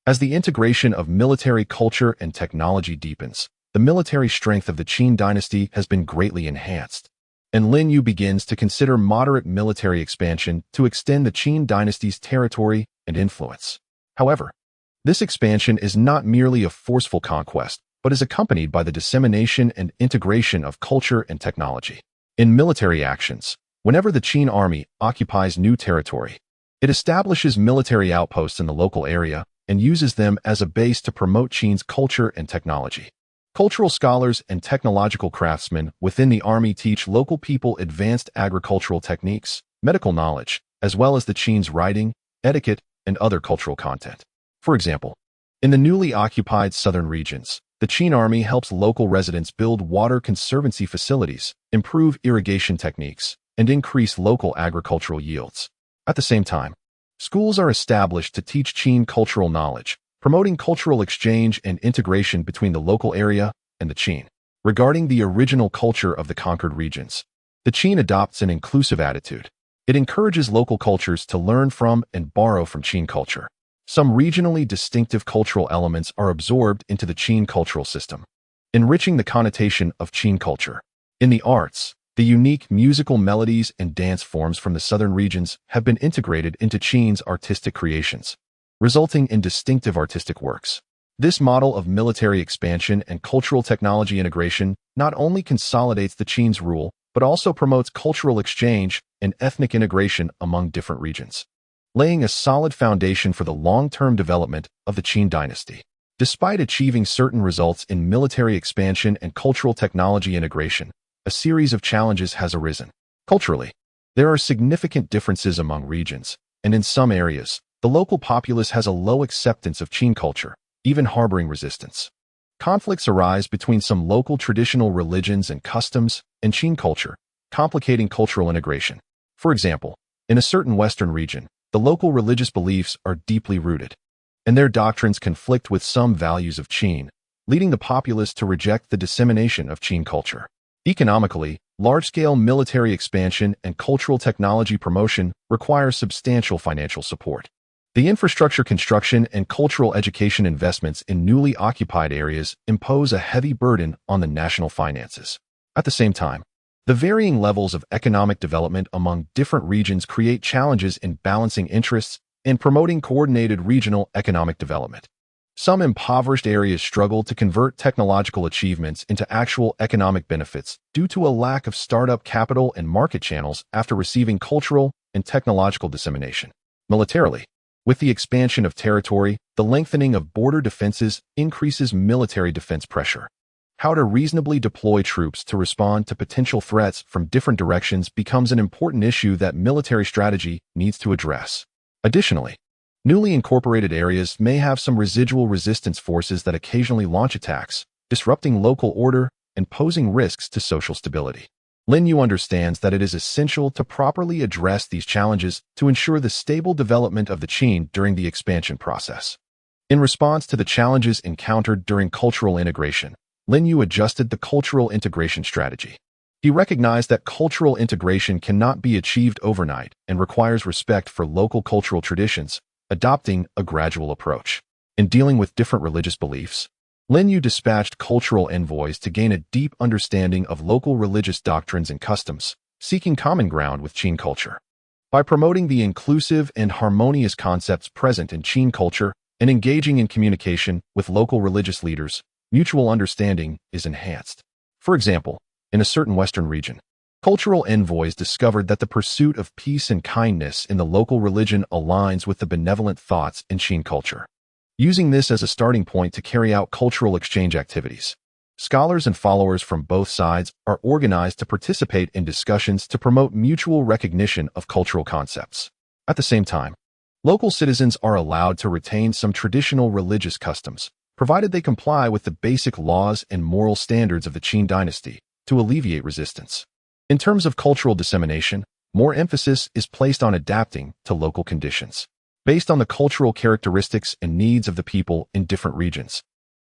As the integration of military culture and technology deepens, the military strength of the Qin dynasty has been greatly enhanced, and Lin Yu begins to consider moderate military expansion to extend the Qin dynasty's territory and influence. However, this expansion is not merely a forceful conquest, but is accompanied by the dissemination and integration of culture and technology. In military actions, whenever the Qin army occupies new territory, it establishes military outposts in the local area and uses them as a base to promote Qin's culture and technology. Cultural scholars and technological craftsmen within the army teach local people advanced agricultural techniques, medical knowledge, as well as the Qin's writing, etiquette, and other cultural content. For example, in the newly occupied southern regions, the Qin army helps local residents build water conservancy facilities, improve irrigation techniques, and increase local agricultural yields. At the same time, schools are established to teach Qin cultural knowledge, promoting cultural exchange and integration between the local area and the Qin. Regarding the original culture of the conquered regions, the Qin adopts an inclusive attitude. It encourages local cultures to learn from and borrow from Qin culture. Some regionally distinctive cultural elements are absorbed into the Qin cultural system, enriching the connotation of Qin culture. In the arts, the unique musical melodies and dance forms from the southern regions have been integrated into Qin's artistic creations, resulting in distinctive artistic works. This model of military expansion and cultural technology integration not only consolidates the Qin's rule, but also promotes cultural exchange and ethnic integration among different regions, laying a solid foundation for the long-term development of the Qin dynasty. Despite achieving certain results in military expansion and cultural technology integration, a series of challenges has arisen. Culturally, there are significant differences among regions, and in some areas, the local populace has a low acceptance of Qin culture, even harboring resistance. Conflicts arise between some local traditional religions and customs and Qin culture, complicating cultural integration. For example, in a certain Western region, the local religious beliefs are deeply rooted, and their doctrines conflict with some values of Qin, leading the populace to reject the dissemination of Qin culture. Economically, large-scale military expansion and cultural technology promotion require substantial financial support. The infrastructure construction and cultural education investments in newly occupied areas impose a heavy burden on the national finances. At the same time, the varying levels of economic development among different regions create challenges in balancing interests and promoting coordinated regional economic development. Some impoverished areas struggle to convert technological achievements into actual economic benefits due to a lack of startup capital and market channels after receiving cultural and technological dissemination. Militarily, with the expansion of territory, the lengthening of border defenses increases military defense pressure. How to reasonably deploy troops to respond to potential threats from different directions becomes an important issue that military strategy needs to address. Additionally, newly incorporated areas may have some residual resistance forces that occasionally launch attacks, disrupting local order and posing risks to social stability. Lin Yu understands that it is essential to properly address these challenges to ensure the stable development of the Qin during the expansion process. In response to the challenges encountered during cultural integration, Lin Yu adjusted the cultural integration strategy. He recognized that cultural integration cannot be achieved overnight and requires respect for local cultural traditions, adopting a gradual approach. In dealing with different religious beliefs, Lin Yu dispatched cultural envoys to gain a deep understanding of local religious doctrines and customs, seeking common ground with Qin culture. By promoting the inclusive and harmonious concepts present in Qin culture and engaging in communication with local religious leaders, mutual understanding is enhanced. For example, in a certain Western region, cultural envoys discovered that the pursuit of peace and kindness in the local religion aligns with the benevolent thoughts in Qin culture. Using this as a starting point to carry out cultural exchange activities, scholars and followers from both sides are organized to participate in discussions to promote mutual recognition of cultural concepts. At the same time, local citizens are allowed to retain some traditional religious customs, provided they comply with the basic laws and moral standards of the Qin dynasty, to alleviate resistance. In terms of cultural dissemination, more emphasis is placed on adapting to local conditions. Based on the cultural characteristics and needs of the people in different regions,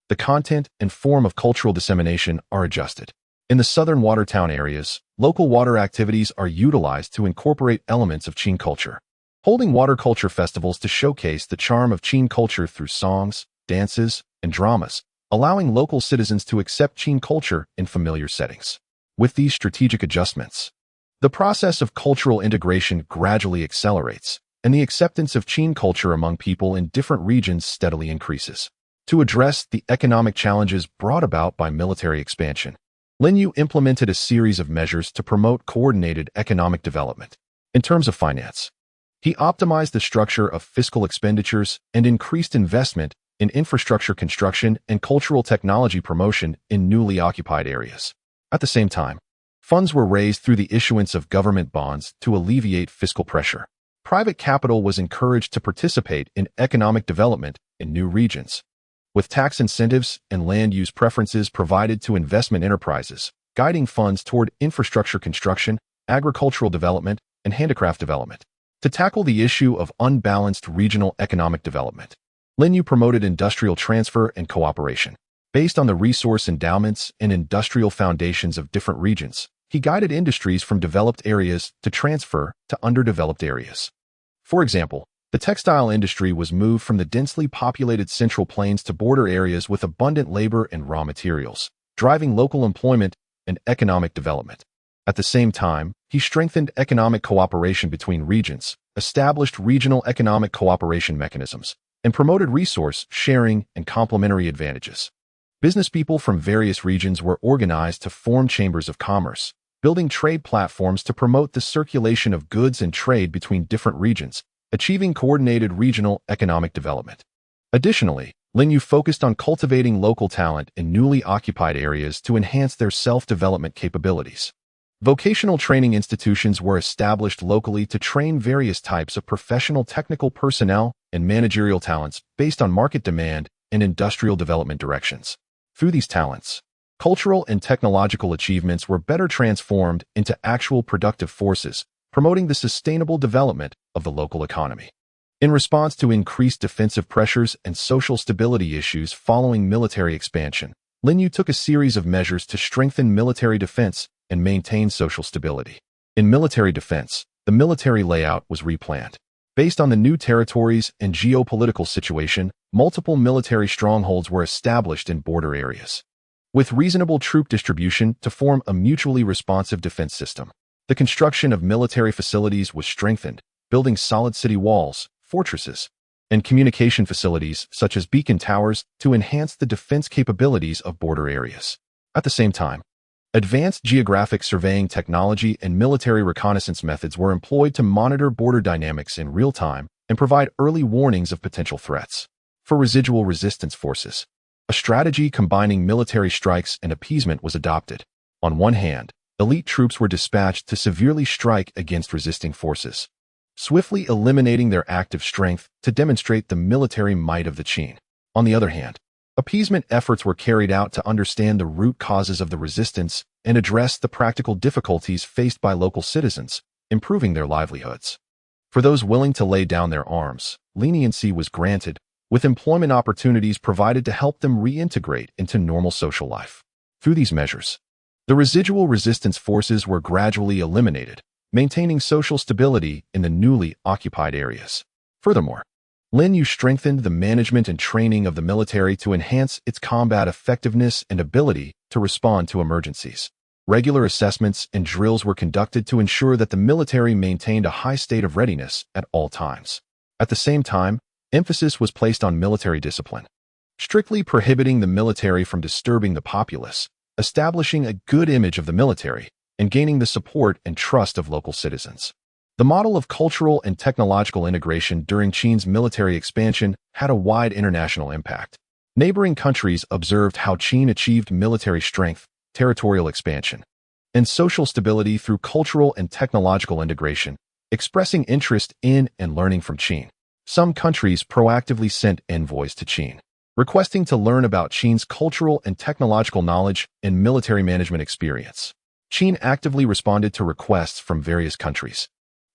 the content and form of cultural dissemination are adjusted. In the southern Watertown areas, local water activities are utilized to incorporate elements of Qin culture, holding water culture festivals to showcase the charm of Qin culture through songs, dances, and dramas, allowing local citizens to accept Qin culture in familiar settings. With these strategic adjustments, the process of cultural integration gradually accelerates, and the acceptance of Qin culture among people in different regions steadily increases. To address the economic challenges brought about by military expansion, Lin Yu implemented a series of measures to promote coordinated economic development. In terms of finance, he optimized the structure of fiscal expenditures and increased investment in infrastructure construction and cultural technology promotion in newly occupied areas. At the same time, funds were raised through the issuance of government bonds to alleviate fiscal pressure. Private capital was encouraged to participate in economic development in new regions, with tax incentives and land use preferences provided to investment enterprises, guiding funds toward infrastructure construction, agricultural development, and handicraft development. To tackle the issue of unbalanced regional economic development, Lin Yu promoted industrial transfer and cooperation. Based on the resource endowments and industrial foundations of different regions, he guided industries from developed areas to transfer to underdeveloped areas. For example, the textile industry was moved from the densely populated Central Plains to border areas with abundant labor and raw materials, driving local employment and economic development. At the same time, he strengthened economic cooperation between regions, established regional economic cooperation mechanisms, and promoted resource sharing and complementary advantages. Business people from various regions were organized to form chambers of commerce, building trade platforms to promote the circulation of goods and trade between different regions, achieving coordinated regional economic development. Additionally, Lin Yu focused on cultivating local talent in newly occupied areas to enhance their self-development capabilities. Vocational training institutions were established locally to train various types of professional technical personnel and managerial talents based on market demand and industrial development directions. Through these talents, cultural and technological achievements were better transformed into actual productive forces, promoting the sustainable development of the local economy. In response to increased defensive pressures and social stability issues following military expansion, Lin Yu took a series of measures to strengthen military defense and maintain social stability. In military defense, the military layout was replanned. Based on the new territories and geopolitical situation, multiple military strongholds were established in border areas, with reasonable troop distribution to form a mutually responsive defense system. The construction of military facilities was strengthened, building solid city walls, fortresses, and communication facilities such as beacon towers to enhance the defense capabilities of border areas. At the same time, advanced geographic surveying technology and military reconnaissance methods were employed to monitor border dynamics in real time and provide early warnings of potential threats. For residual resistance forces, a strategy combining military strikes and appeasement was adopted. On one hand, elite troops were dispatched to severely strike against resisting forces, swiftly eliminating their active strength to demonstrate the military might of the Qin. On the other hand, appeasement efforts were carried out to understand the root causes of the resistance and address the practical difficulties faced by local citizens, improving their livelihoods. For those willing to lay down their arms, leniency was granted, with employment opportunities provided to help them reintegrate into normal social life. Through these measures, the residual resistance forces were gradually eliminated, maintaining social stability in the newly occupied areas. Furthermore, Lin Yu strengthened the management and training of the military to enhance its combat effectiveness and ability to respond to emergencies. Regular assessments and drills were conducted to ensure that the military maintained a high state of readiness at all times. At the same time, emphasis was placed on military discipline, strictly prohibiting the military from disturbing the populace, establishing a good image of the military, and gaining the support and trust of local citizens. The model of cultural and technological integration during Qin's military expansion had a wide international impact. Neighboring countries observed how Qin achieved military strength, territorial expansion, and social stability through cultural and technological integration, expressing interest in and learning from Qin. Some countries proactively sent envoys to Qin, requesting to learn about Qin's cultural and technological knowledge and military management experience. Qin actively responded to requests from various countries,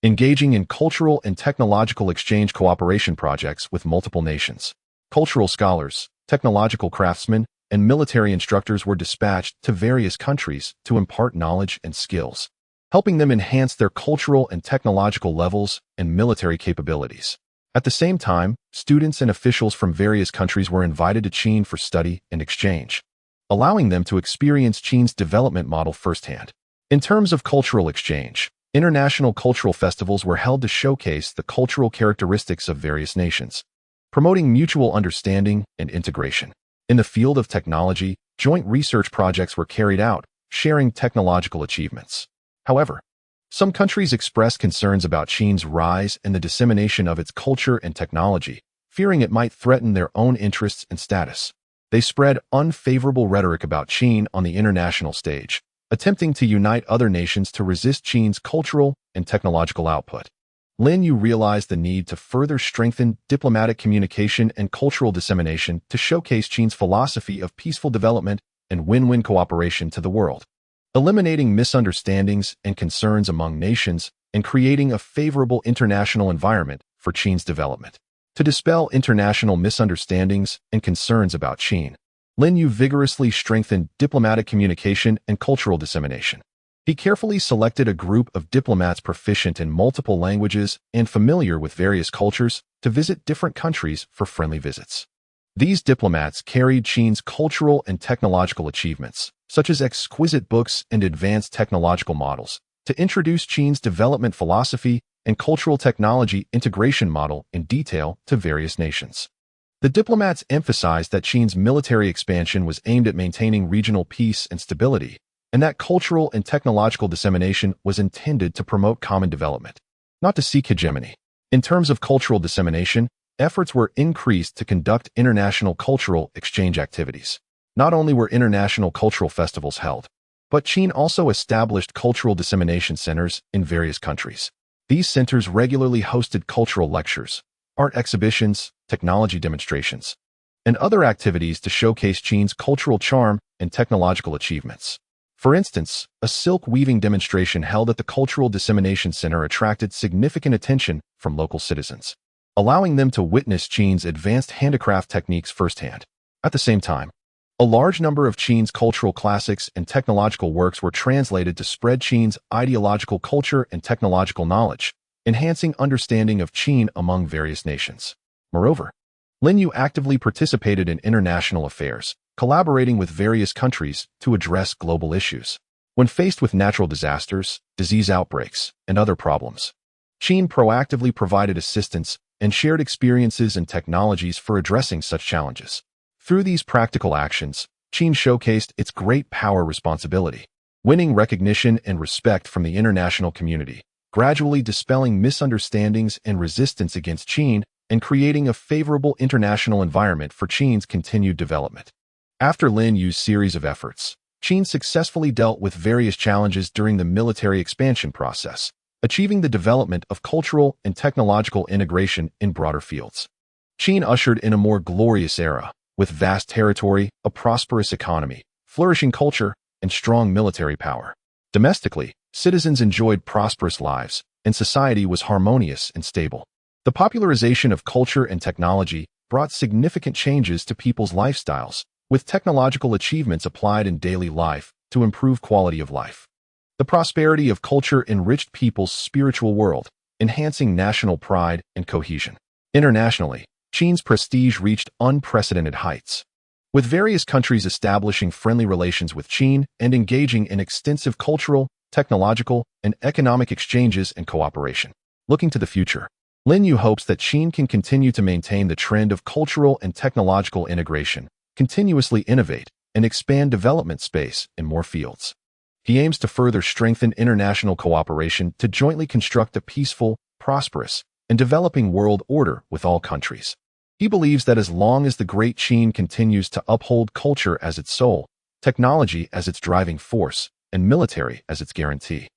engaging in cultural and technological exchange cooperation projects with multiple nations. Cultural scholars, technological craftsmen, and military instructors were dispatched to various countries to impart knowledge and skills, helping them enhance their cultural and technological levels and military capabilities. At the same time, students and officials from various countries were invited to Qin for study and exchange, allowing them to experience Qin's development model firsthand. In terms of cultural exchange, international cultural festivals were held to showcase the cultural characteristics of various nations, promoting mutual understanding and integration. In the field of technology, joint research projects were carried out, sharing technological achievements. However, some countries expressed concerns about Qin's rise and the dissemination of its culture and technology, fearing it might threaten their own interests and status. They spread unfavorable rhetoric about Qin on the international stage, attempting to unite other nations to resist Qin's cultural and technological output. Lin Yu realized the need to further strengthen diplomatic communication and cultural dissemination to showcase Qin's philosophy of peaceful development and win-win cooperation to the world, eliminating misunderstandings and concerns among nations and creating a favorable international environment for Qin's development. To dispel international misunderstandings and concerns about Qin, Lin Yu vigorously strengthened diplomatic communication and cultural dissemination. He carefully selected a group of diplomats proficient in multiple languages and familiar with various cultures to visit different countries for friendly visits. These diplomats carried Qin's cultural and technological achievements, such as exquisite books and advanced technological models, to introduce Qin's development philosophy and cultural technology integration model in detail to various nations. The diplomats emphasized that Qin's military expansion was aimed at maintaining regional peace and stability, and that cultural and technological dissemination was intended to promote common development, not to seek hegemony. In terms of cultural dissemination, efforts were increased to conduct international cultural exchange activities. Not only were international cultural festivals held, but Qin also established cultural dissemination centers in various countries. These centers regularly hosted cultural lectures, art exhibitions, technology demonstrations, and other activities to showcase Qin's cultural charm and technological achievements. For instance, a silk weaving demonstration held at the Cultural Dissemination Center attracted significant attention from local citizens, allowing them to witness Qin's advanced handicraft techniques firsthand. At the same time, a large number of Qin's cultural classics and technological works were translated to spread Qin's ideological culture and technological knowledge, enhancing understanding of Qin among various nations. Moreover, Lin Yu actively participated in international affairs, collaborating with various countries to address global issues. When faced with natural disasters, disease outbreaks, and other problems, Qin proactively provided assistance and shared experiences and technologies for addressing such challenges. Through these practical actions, Qin showcased its great power responsibility, winning recognition and respect from the international community, gradually dispelling misunderstandings and resistance against Qin and creating a favorable international environment for Qin's continued development. After Lin Yu's series of efforts, Qin successfully dealt with various challenges during the military expansion process, achieving the development of cultural and technological integration in broader fields. Qin ushered in a more glorious era, with vast territory, a prosperous economy, flourishing culture, and strong military power. Domestically, citizens enjoyed prosperous lives, and society was harmonious and stable. The popularization of culture and technology brought significant changes to people's lifestyles, with technological achievements applied in daily life to improve quality of life. The prosperity of culture enriched people's spiritual world, enhancing national pride and cohesion. Internationally, Qin's prestige reached unprecedented heights. with various countries establishing friendly relations with China and engaging in extensive cultural, technological, and economic exchanges and cooperation. Looking to the future, Lin Yu hopes that China can continue to maintain the trend of cultural and technological integration, continuously innovate, and expand development space in more fields. He aims to further strengthen international cooperation to jointly construct a peaceful, prosperous, and developing world order with all countries. He believes that as long as the Great China continues to uphold culture as its soul, technology as its driving force, and military as its guarantee,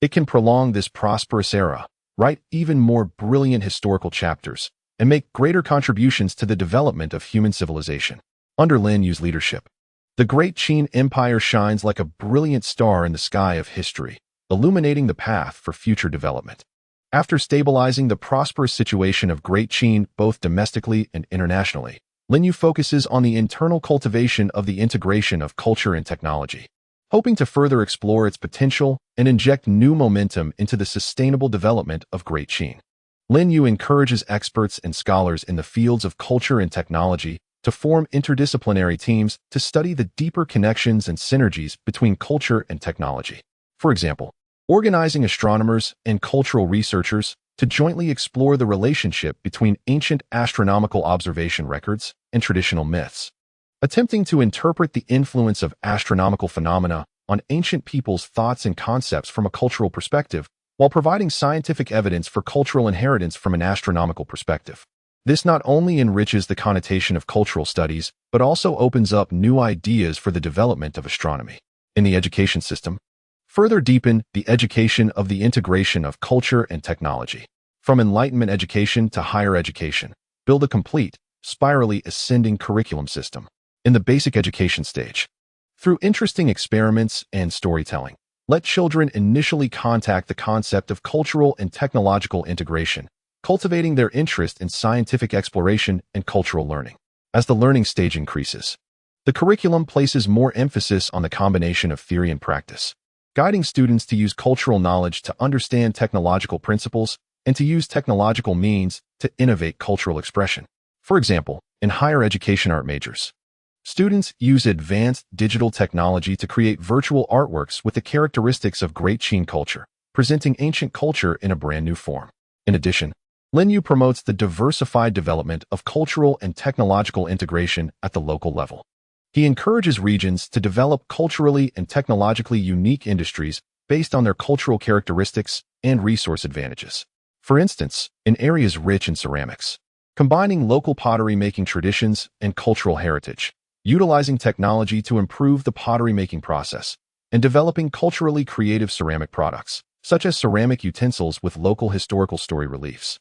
it can prolong this prosperous era, write even more brilliant historical chapters, and make greater contributions to the development of human civilization. Under Lin Yu's leadership, the Great Qin Empire shines like a brilliant star in the sky of history, illuminating the path for future development. After stabilizing the prosperous situation of Great Qin both domestically and internationally, Lin Yu focuses on the internal cultivation of the integration of culture and technology, hoping to further explore its potential and inject new momentum into the sustainable development of Great Qin. Lin Yu encourages experts and scholars in the fields of culture and technology to form interdisciplinary teams to study the deeper connections and synergies between culture and technology. For example, organizing astronomers and cultural researchers to jointly explore the relationship between ancient astronomical observation records and traditional myths, attempting to interpret the influence of astronomical phenomena on ancient people's thoughts and concepts from a cultural perspective, while providing scientific evidence for cultural inheritance from an astronomical perspective. This not only enriches the connotation of cultural studies, but also opens up new ideas for the development of astronomy. In the education system, further deepen the education of the integration of culture and technology. From Enlightenment education to higher education, build a complete, spirally ascending curriculum system. In the basic education stage, through interesting experiments and storytelling, let children initially contact the concept of cultural and technological integration, cultivating their interest in scientific exploration and cultural learning. As the learning stage increases, the curriculum places more emphasis on the combination of theory and practice, guiding students to use cultural knowledge to understand technological principles and to use technological means to innovate cultural expression. For example, in higher education art majors, students use advanced digital technology to create virtual artworks with the characteristics of Great Qin culture, presenting ancient culture in a brand new form. In addition, Lin Yu promotes the diversified development of cultural and technological integration at the local level. He encourages regions to develop culturally and technologically unique industries based on their cultural characteristics and resource advantages. For instance, in areas rich in ceramics, combining local pottery-making traditions and cultural heritage, utilizing technology to improve the pottery-making process, and developing culturally creative ceramic products, such as ceramic utensils with local historical story reliefs,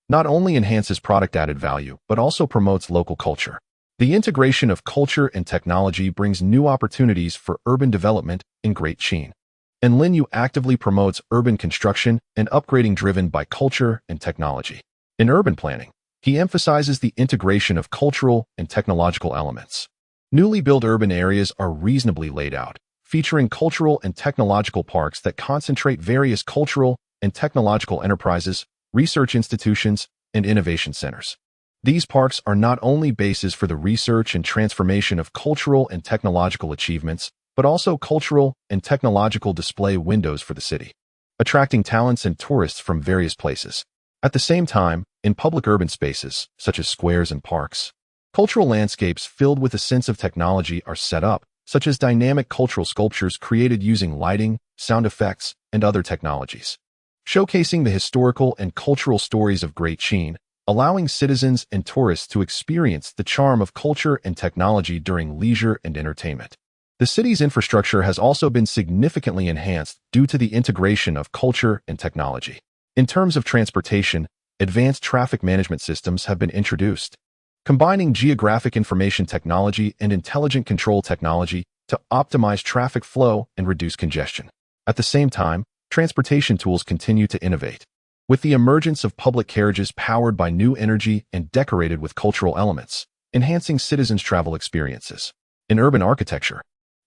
not only enhances product added value, but also promotes local culture. The integration of culture and technology brings new opportunities for urban development in Great Qin, and Lin Yu actively promotes urban construction and upgrading driven by culture and technology. In urban planning, he emphasizes the integration of cultural and technological elements. Newly built urban areas are reasonably laid out, featuring cultural and technological parks that concentrate various cultural and technological enterprises, research institutions, and innovation centers. These parks are not only bases for the research and transformation of cultural and technological achievements, but also cultural and technological display windows for the city, attracting talents and tourists from various places. At the same time, in public urban spaces, such as squares and parks, cultural landscapes filled with a sense of technology are set up, such as dynamic cultural sculptures created using lighting, sound effects, and other technologies, showcasing the historical and cultural stories of Great Qin, allowing citizens and tourists to experience the charm of culture and technology during leisure and entertainment. The city's infrastructure has also been significantly enhanced due to the integration of culture and technology. In terms of transportation, advanced traffic management systems have been introduced, combining geographic information technology and intelligent control technology to optimize traffic flow and reduce congestion. At the same time, transportation tools continue to innovate, with the emergence of public carriages powered by new energy and decorated with cultural elements, enhancing citizens' travel experiences. In urban architecture,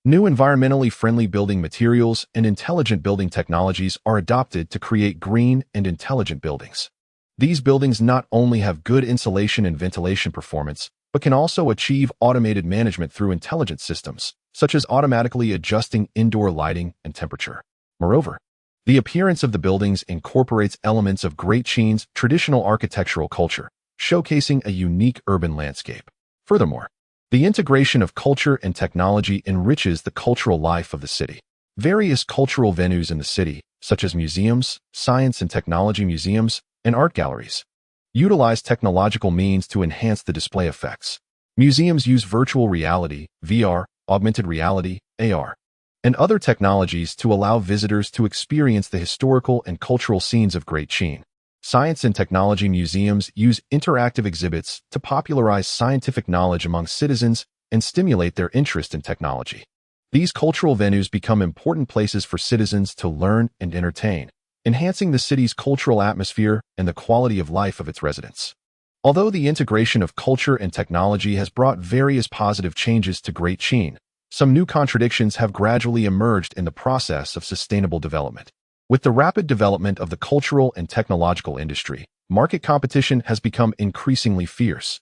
new environmentally friendly building materials and intelligent building technologies are adopted to create green and intelligent buildings. These buildings not only have good insulation and ventilation performance, but can also achieve automated management through intelligent systems, such as automatically adjusting indoor lighting and temperature. Moreover, the appearance of the buildings incorporates elements of Great Chin's traditional architectural culture, showcasing a unique urban landscape. Furthermore, the integration of culture and technology enriches the cultural life of the city. Various cultural venues in the city, such as museums, science and technology museums, and art galleries, utilize technological means to enhance the display effects. Museums use virtual reality, VR, augmented reality, AR, and other technologies to allow visitors to experience the historical and cultural scenes of Great Chin. Science and technology museums use interactive exhibits to popularize scientific knowledge among citizens and stimulate their interest in technology. These cultural venues become important places for citizens to learn and entertain, enhancing the city's cultural atmosphere and the quality of life of its residents. Although the integration of culture and technology has brought various positive changes to Great Chin, some new contradictions have gradually emerged in the process of sustainable development. With the rapid development of the cultural and technological industry, market competition has become increasingly fierce,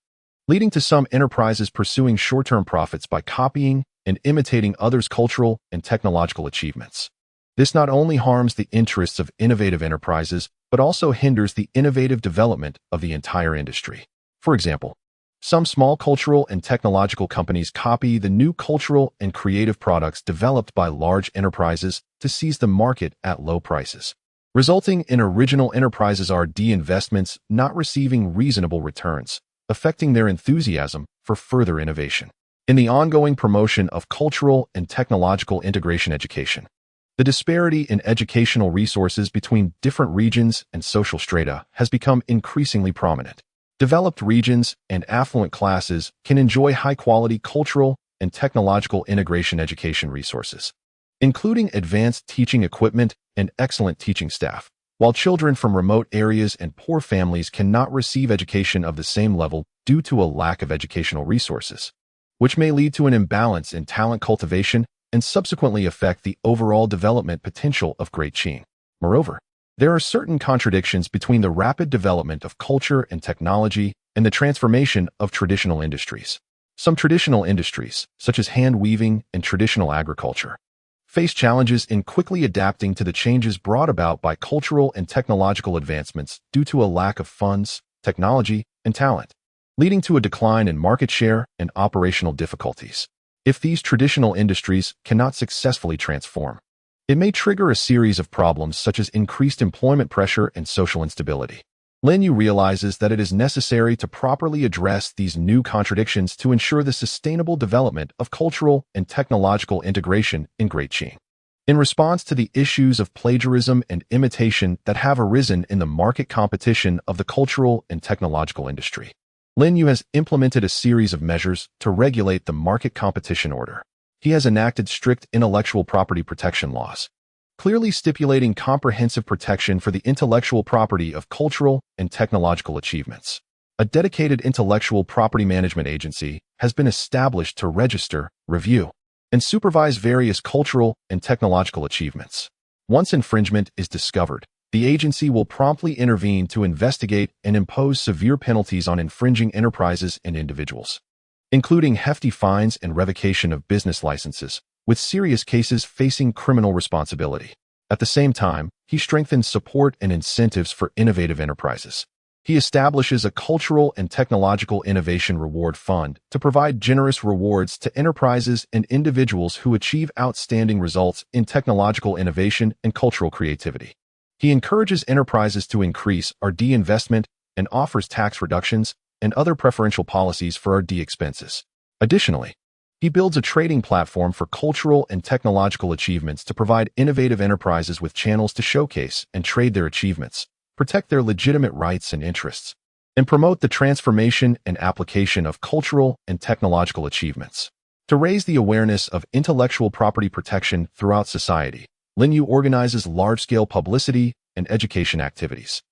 leading to some enterprises pursuing short-term profits by copying and imitating others' cultural and technological achievements. This not only harms the interests of innovative enterprises, but also hinders the innovative development of the entire industry. For example, some small cultural and technological companies copy the new cultural and creative products developed by large enterprises to seize the market at low prices, resulting in original enterprises' R&D investments not receiving reasonable returns, affecting their enthusiasm for further innovation. In the ongoing promotion of cultural and technological integration education, the disparity in educational resources between different regions and social strata has become increasingly prominent. Developed regions and affluent classes can enjoy high-quality cultural and technological integration education resources, including advanced teaching equipment and excellent teaching staff, while children from remote areas and poor families cannot receive education of the same level due to a lack of educational resources, which may lead to an imbalance in talent cultivation and subsequently affect the overall development potential of Great Chin. Moreover, there are certain contradictions between the rapid development of culture and technology and the transformation of traditional industries. Some traditional industries, such as hand weaving and traditional agriculture, face challenges in quickly adapting to the changes brought about by cultural and technological advancements due to a lack of funds, technology, and talent, leading to a decline in market share and operational difficulties. If these traditional industries cannot successfully transform, it may trigger a series of problems such as increased employment pressure and social instability. Lin Yu realizes that it is necessary to properly address these new contradictions to ensure the sustainable development of cultural and technological integration in Great Chin. In response to the issues of plagiarism and imitation that have arisen in the market competition of the cultural and technological industry, Lin Yu has implemented a series of measures to regulate the market competition order. He has enacted strict intellectual property protection laws, clearly stipulating comprehensive protection for the intellectual property of cultural and technological achievements. A dedicated intellectual property management agency has been established to register, review, and supervise various cultural and technological achievements. Once infringement is discovered, the agency will promptly intervene to investigate and impose severe penalties on infringing enterprises and individuals, including hefty fines and revocation of business licenses, with serious cases facing criminal responsibility. At the same time, he strengthens support and incentives for innovative enterprises. He establishes a cultural and technological innovation reward fund to provide generous rewards to enterprises and individuals who achieve outstanding results in technological innovation and cultural creativity. He encourages enterprises to increase R&D investment and offers tax reductions and other preferential policies for R&D expenses. Additionally, he builds a trading platform for cultural and technological achievements to provide innovative enterprises with channels to showcase and trade their achievements, protect their legitimate rights and interests, and promote the transformation and application of cultural and technological achievements. To raise the awareness of intellectual property protection throughout society, Lin Yu organizes large-scale publicity and education activities.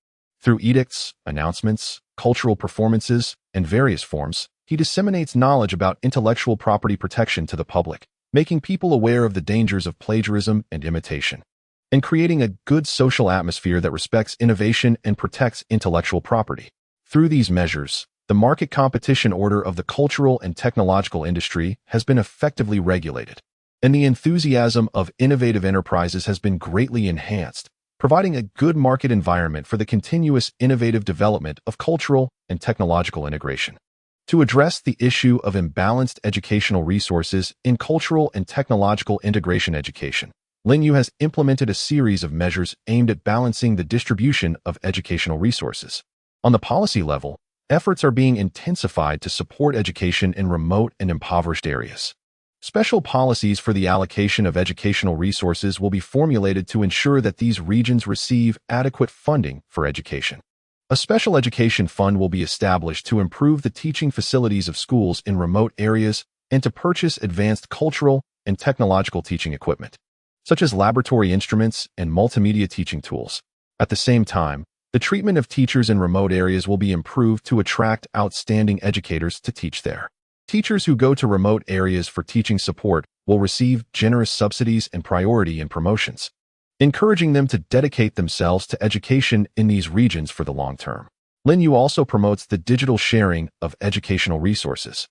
Through edicts, announcements, cultural performances, and various forms, he disseminates knowledge about intellectual property protection to the public, making people aware of the dangers of plagiarism and imitation, and creating a good social atmosphere that respects innovation and protects intellectual property. Through these measures, the market competition order of the cultural and technological industry has been effectively regulated, and the enthusiasm of innovative enterprises has been greatly enhanced, providing a good market environment for the continuous innovative development of cultural and technological integration. To address the issue of imbalanced educational resources in cultural and technological integration education, Linyu has implemented a series of measures aimed at balancing the distribution of educational resources. On the policy level, efforts are being intensified to support education in remote and impoverished areas. Special policies for the allocation of educational resources will be formulated to ensure that these regions receive adequate funding for education. A special education fund will be established to improve the teaching facilities of schools in remote areas and to purchase advanced cultural and technological teaching equipment, such as laboratory instruments and multimedia teaching tools. At the same time, the treatment of teachers in remote areas will be improved to attract outstanding educators to teach there. Teachers who go to remote areas for teaching support will receive generous subsidies and priority in promotions, encouraging them to dedicate themselves to education in these regions for the long term. Linyu also promotes the digital sharing of educational resources.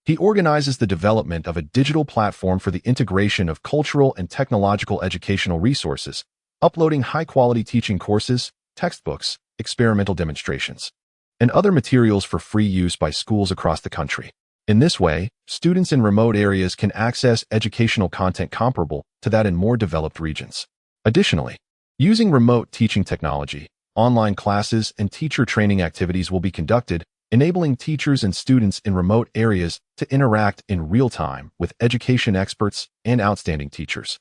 He organizes the development of a digital platform for the integration of cultural and technological educational resources, uploading high-quality teaching courses, textbooks, experimental demonstrations, and other materials for free use by schools across the country. In this way, students in remote areas can access educational content comparable to that in more developed regions. Additionally, using remote teaching technology, online classes and teacher training activities will be conducted, enabling teachers and students in remote areas to interact in real time with education experts and outstanding teachers,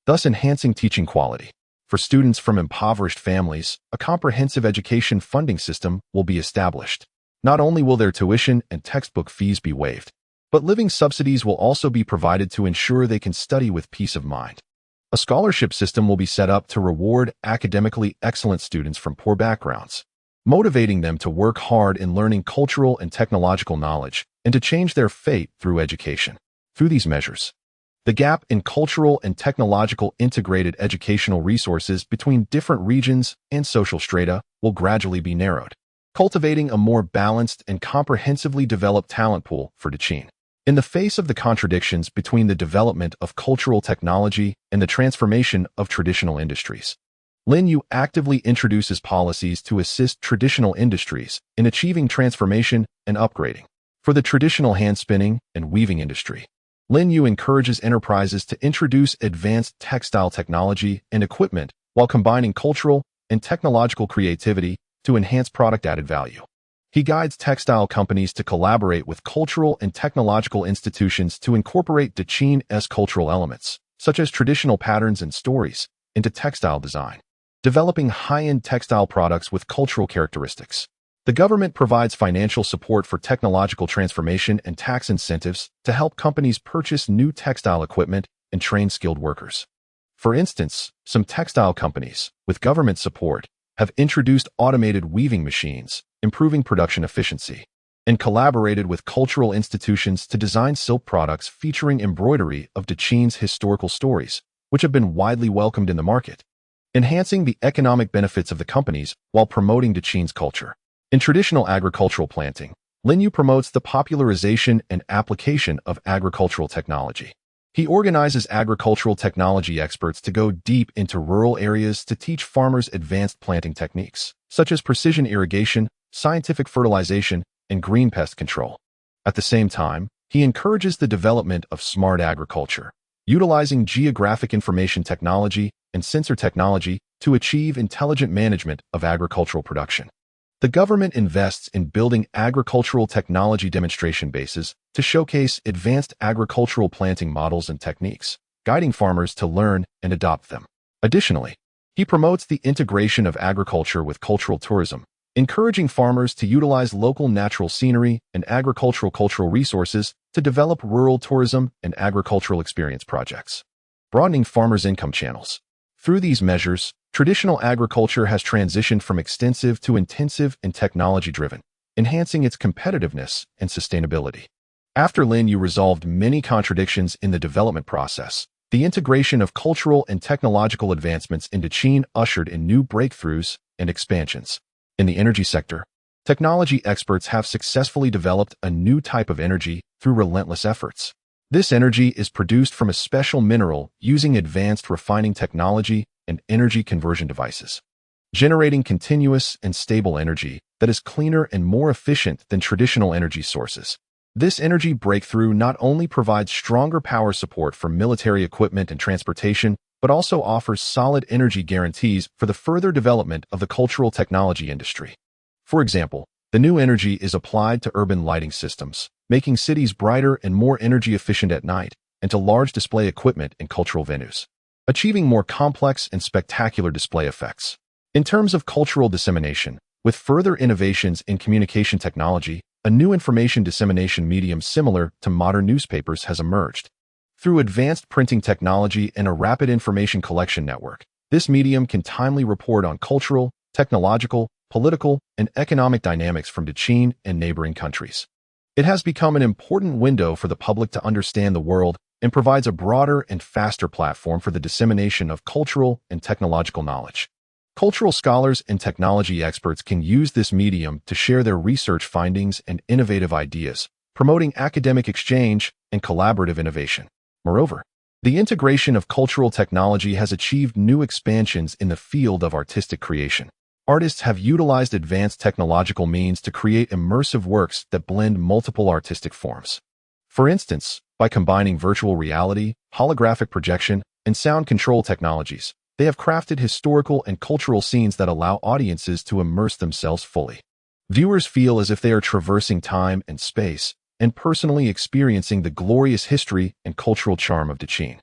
thus enhancing teaching quality. For students from impoverished families, a comprehensive education funding system will be established. Not only will their tuition and textbook fees be waived, but living subsidies will also be provided to ensure they can study with peace of mind. A scholarship system will be set up to reward academically excellent students from poor backgrounds, motivating them to work hard in learning cultural and technological knowledge and to change their fate through education. Through these measures, the gap in cultural and technological integrated educational resources between different regions and social strata will gradually be narrowed, cultivating a more balanced and comprehensively developed talent pool for Dechin. In the face of the contradictions between the development of cultural technology and the transformation of traditional industries, Linyu actively introduces policies to assist traditional industries in achieving transformation and upgrading. For the traditional hand-spinning and weaving industry, Linyu encourages enterprises to introduce advanced textile technology and equipment while combining cultural and technological creativity to enhance product added value. He guides textile companies to collaborate with cultural and technological institutions to incorporate Dechin's cultural elements, such as traditional patterns and stories, into textile design, developing high-end textile products with cultural characteristics. The government provides financial support for technological transformation and tax incentives to help companies purchase new textile equipment and train skilled workers. For instance, some textile companies, with government support, have introduced automated weaving machines, improving production efficiency, and collaborated with cultural institutions to design silk products featuring embroidery of Dechin's historical stories, which have been widely welcomed in the market, enhancing the economic benefits of the companies while promoting Dechin's culture. In traditional agricultural planting, Linyu promotes the popularization and application of agricultural technology. He organizes agricultural technology experts to go deep into rural areas to teach farmers advanced planting techniques, such as precision irrigation, scientific fertilization, and green pest control. At the same time, he encourages the development of smart agriculture, utilizing geographic information technology and sensor technology to achieve intelligent management of agricultural production. The government invests in building agricultural technology demonstration bases to showcase advanced agricultural planting models and techniques, guiding farmers to learn and adopt them. Additionally, he promotes the integration of agriculture with cultural tourism, encouraging farmers to utilize local natural scenery and agricultural cultural resources to develop rural tourism and agricultural experience projects, broadening farmers' income channels. Through these measures, traditional agriculture has transitioned from extensive to intensive and technology-driven, enhancing its competitiveness and sustainability. After Linyu resolved many contradictions in the development process, the integration of cultural and technological advancements in Dechin ushered in new breakthroughs and expansions. In the energy sector, Technology experts have successfully developed a new type of energy through relentless efforts. This energy is produced from a special mineral using advanced refining technology and energy conversion devices, generating continuous and stable energy that is cleaner and more efficient than traditional energy sources. This energy breakthrough not only provides stronger power support for military equipment and transportation, but also offers solid energy guarantees for the further development of the cultural technology industry. For example, the new energy is applied to urban lighting systems, making cities brighter and more energy efficient at night, and to large display equipment in cultural venues, achieving more complex and spectacular display effects. In terms of cultural dissemination, with further innovations in communication technology, a new information dissemination medium similar to modern newspapers has emerged. Through advanced printing technology and a rapid information collection network, this medium can timely report on cultural, technological, political, and economic dynamics from Dechin and neighboring countries. It has become an important window for the public to understand the world and provides a broader and faster platform for the dissemination of cultural and technological knowledge. Cultural scholars and technology experts can use this medium to share their research findings and innovative ideas, promoting academic exchange and collaborative innovation. Moreover, the integration of cultural technology has achieved new expansions in the field of artistic creation. Artists have utilized advanced technological means to create immersive works that blend multiple artistic forms. For instance, by combining virtual reality, holographic projection, and sound control technologies, they have crafted historical and cultural scenes that allow audiences to immerse themselves fully. Viewers feel as if they are traversing time and space and personally experiencing the glorious history and cultural charm of Dechin.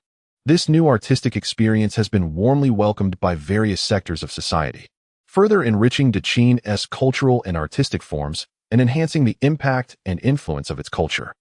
This new artistic experience has been warmly welcomed by various sectors of society, further enriching Dechin's cultural and artistic forms and enhancing the impact and influence of its culture.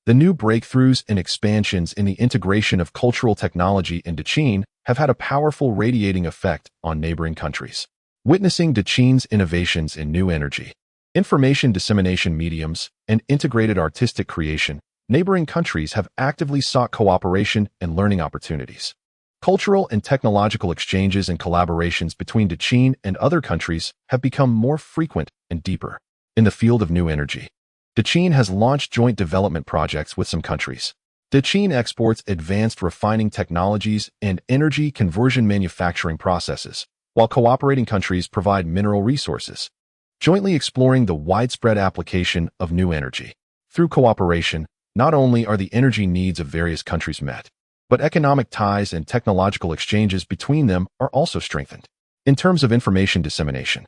The new breakthroughs and expansions in the integration of cultural technology in Dechin have had a powerful radiating effect on neighboring countries. Witnessing Dechin's innovations in new energy, information dissemination mediums, and integrated artistic creation, neighboring countries have actively sought cooperation and learning opportunities. Cultural and technological exchanges and collaborations between Dechin and other countries have become more frequent and deeper. In the field of new energy, Dechin has launched joint development projects with some countries. Dechin exports advanced refining technologies and energy conversion manufacturing processes, while cooperating countries provide mineral resources, jointly exploring the widespread application of new energy. Through cooperation, not only are the energy needs of various countries met, but economic ties and technological exchanges between them are also strengthened. In terms of information dissemination,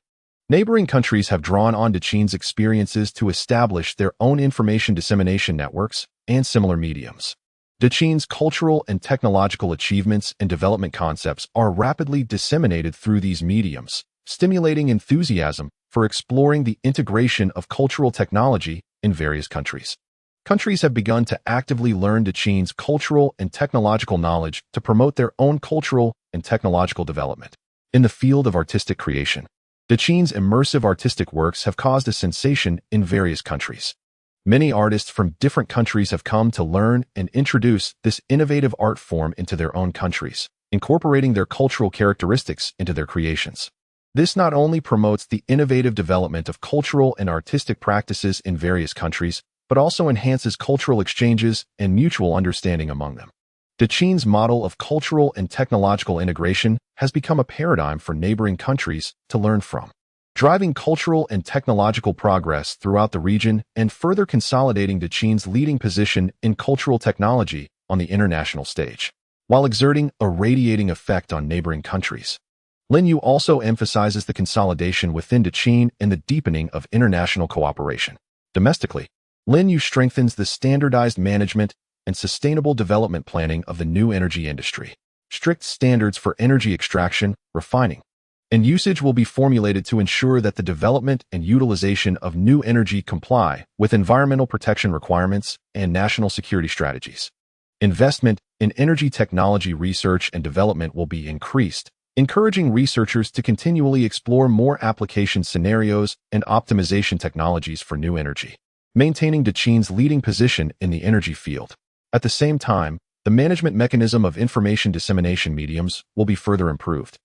neighboring countries have drawn on Dechin's experiences to establish their own information dissemination networks and similar mediums. Dechin's cultural and technological achievements and development concepts are rapidly disseminated through these mediums, stimulating enthusiasm for exploring the integration of cultural technology in various countries. Countries have begun to actively learn Dechin's cultural and technological knowledge to promote their own cultural and technological development. In the field of artistic creation, Dechin's immersive artistic works have caused a sensation in various countries. Many artists from different countries have come to learn and introduce this innovative art form into their own countries, incorporating their cultural characteristics into their creations. This not only promotes the innovative development of cultural and artistic practices in various countries, but also enhances cultural exchanges and mutual understanding among them. Dechin's model of cultural and technological integration has become a paradigm for neighboring countries to learn from, driving cultural and technological progress throughout the region and further consolidating Dechin's leading position in cultural technology on the international stage, while exerting a radiating effect on neighboring countries. Linyu also emphasizes the consolidation within Dechin and the deepening of international cooperation. Domestically, Linyu strengthens the standardized management and sustainable development planning of the new energy industry. Strict standards for energy extraction, refining, and usage will be formulated to ensure that the development and utilization of new energy comply with environmental protection requirements and national security strategies. Investment in energy technology research and development will be increased, encouraging researchers to continually explore more application scenarios and optimization technologies for new energy, maintaining Dechin's leading position in the energy field. At the same time, the management mechanism of information dissemination mediums will be further improved,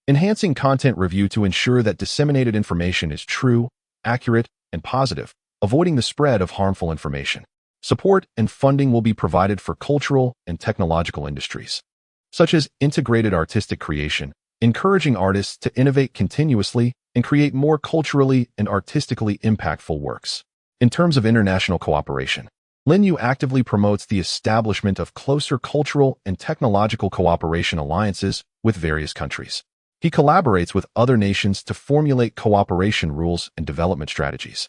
enhancing content review to ensure that disseminated information is true, accurate and positive, avoiding the spread of harmful information. Support and funding will be provided for cultural and technological industries, such as integrated artistic creation, encouraging artists to innovate continuously and create more culturally and artistically impactful works. In terms of international cooperation, Lin Yu actively promotes the establishment of closer cultural and technological cooperation alliances with various countries. He collaborates with other nations to formulate cooperation rules and development strategies,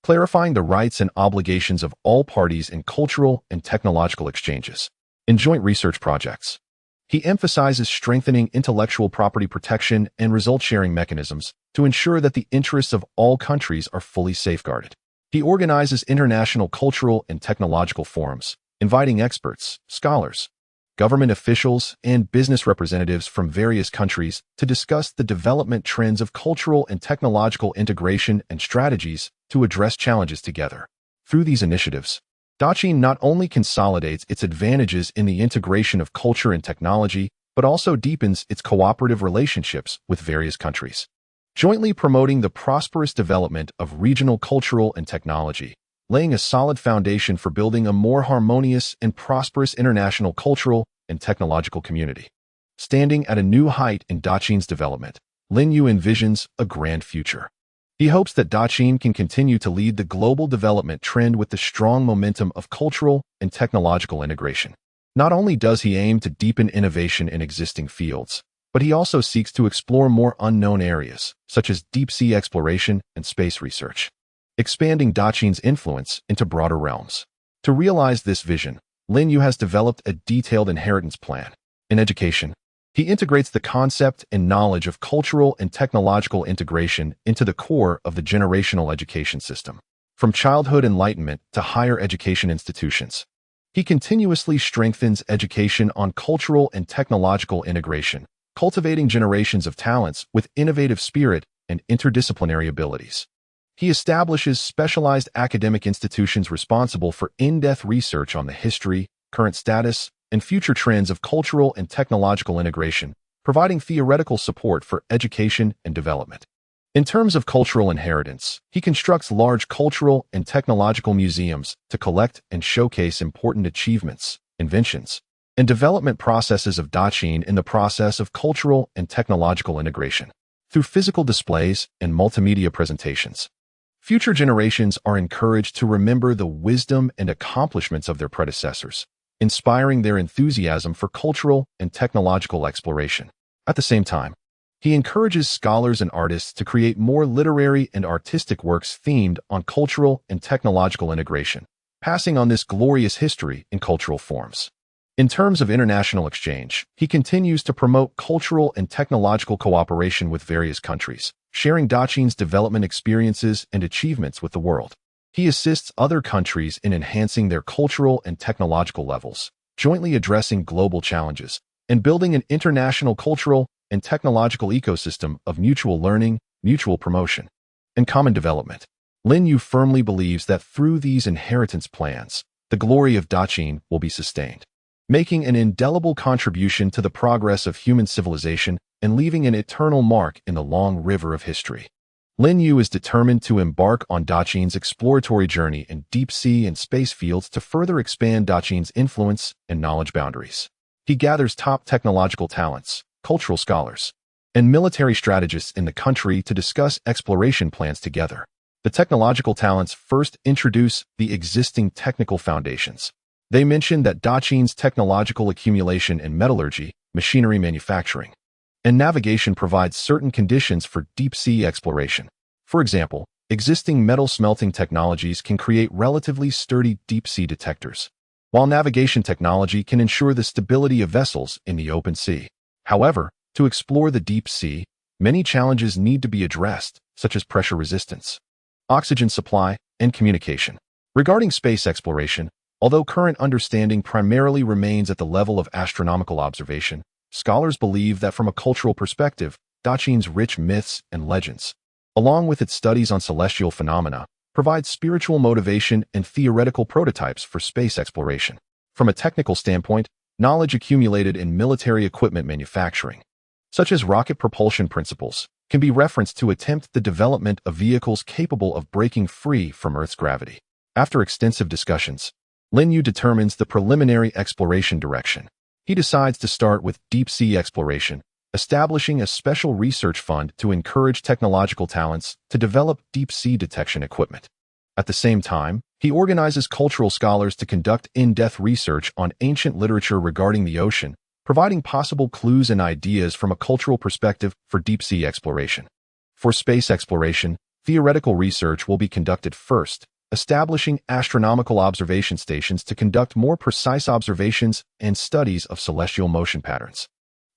clarifying the rights and obligations of all parties in cultural and technological exchanges. In joint research projects, he emphasizes strengthening intellectual property protection and result-sharing mechanisms to ensure that the interests of all countries are fully safeguarded. He organizes international cultural and technological forums, inviting experts, scholars, government officials, and business representatives from various countries to discuss the development trends of cultural and technological integration and strategies to address challenges together. Through these initiatives, Daqin not only consolidates its advantages in the integration of culture and technology, but also deepens its cooperative relationships with various countries, jointly promoting the prosperous development of regional cultural and technology, laying a solid foundation for building a more harmonious and prosperous international cultural and technological community. Standing at a new height in Daqin's development, Lin Yu envisions a grand future. He hopes that Daqin can continue to lead the global development trend with the strong momentum of cultural and technological integration. Not only does he aim to deepen innovation in existing fields, but he also seeks to explore more unknown areas, such as deep-sea exploration and space research, expanding Daqin's influence into broader realms. To realize this vision, Lin Yu has developed a detailed inheritance plan. In education, he integrates the concept and knowledge of cultural and technological integration into the core of the generational education system. From childhood enlightenment to higher education institutions, he continuously strengthens education on cultural and technological integration, cultivating generations of talents with innovative spirit and interdisciplinary abilities. He establishes specialized academic institutions responsible for in-depth research on the history, current status, and future trends of cultural and technological integration, providing theoretical support for education and development. In terms of cultural inheritance, he constructs large cultural and technological museums to collect and showcase important achievements, inventions, and development processes of Daqin in the process of cultural and technological integration. Through physical displays and multimedia presentations, future generations are encouraged to remember the wisdom and accomplishments of their predecessors, inspiring their enthusiasm for cultural and technological exploration. At the same time, he encourages scholars and artists to create more literary and artistic works themed on cultural and technological integration, passing on this glorious history in cultural forms. In terms of international exchange, he continues to promote cultural and technological cooperation with various countries, sharing Daqin's development experiences and achievements with the world. He assists other countries in enhancing their cultural and technological levels, jointly addressing global challenges, and building an international cultural and technological ecosystem of mutual learning, mutual promotion, and common development. Lin Yu firmly believes that through these inheritance plans, the glory of Daqin will be sustained, making an indelible contribution to the progress of human civilization and leaving an eternal mark in the long river of history. Lin Yu is determined to embark on Daqin's exploratory journey in deep sea and space fields to further expand Daqin's influence and knowledge boundaries. He gathers top technological talents, cultural scholars, and military strategists in the country to discuss exploration plans together. The technological talents first introduce the existing technical foundations. They mention that Daqin's technological accumulation in metallurgy, machinery manufacturing, and navigation provides certain conditions for deep-sea exploration. For example, existing metal smelting technologies can create relatively sturdy deep-sea detectors, while navigation technology can ensure the stability of vessels in the open sea. However, to explore the deep sea, many challenges need to be addressed, such as pressure resistance, oxygen supply, and communication. Regarding space exploration, although current understanding primarily remains at the level of astronomical observation, scholars believe that from a cultural perspective, Daqin's rich myths and legends, along with its studies on celestial phenomena, provide spiritual motivation and theoretical prototypes for space exploration. From a technical standpoint, knowledge accumulated in military equipment manufacturing, such as rocket propulsion principles, can be referenced to attempt the development of vehicles capable of breaking free from Earth's gravity. After extensive discussions, Lin Yu determines the preliminary exploration direction. He decides to start with deep-sea exploration, establishing a special research fund to encourage technological talents to develop deep-sea detection equipment. At the same time, he organizes cultural scholars to conduct in-depth research on ancient literature regarding the ocean, providing possible clues and ideas from a cultural perspective for deep-sea exploration. For space exploration, theoretical research will be conducted first, establishing astronomical observation stations to conduct more precise observations and studies of celestial motion patterns,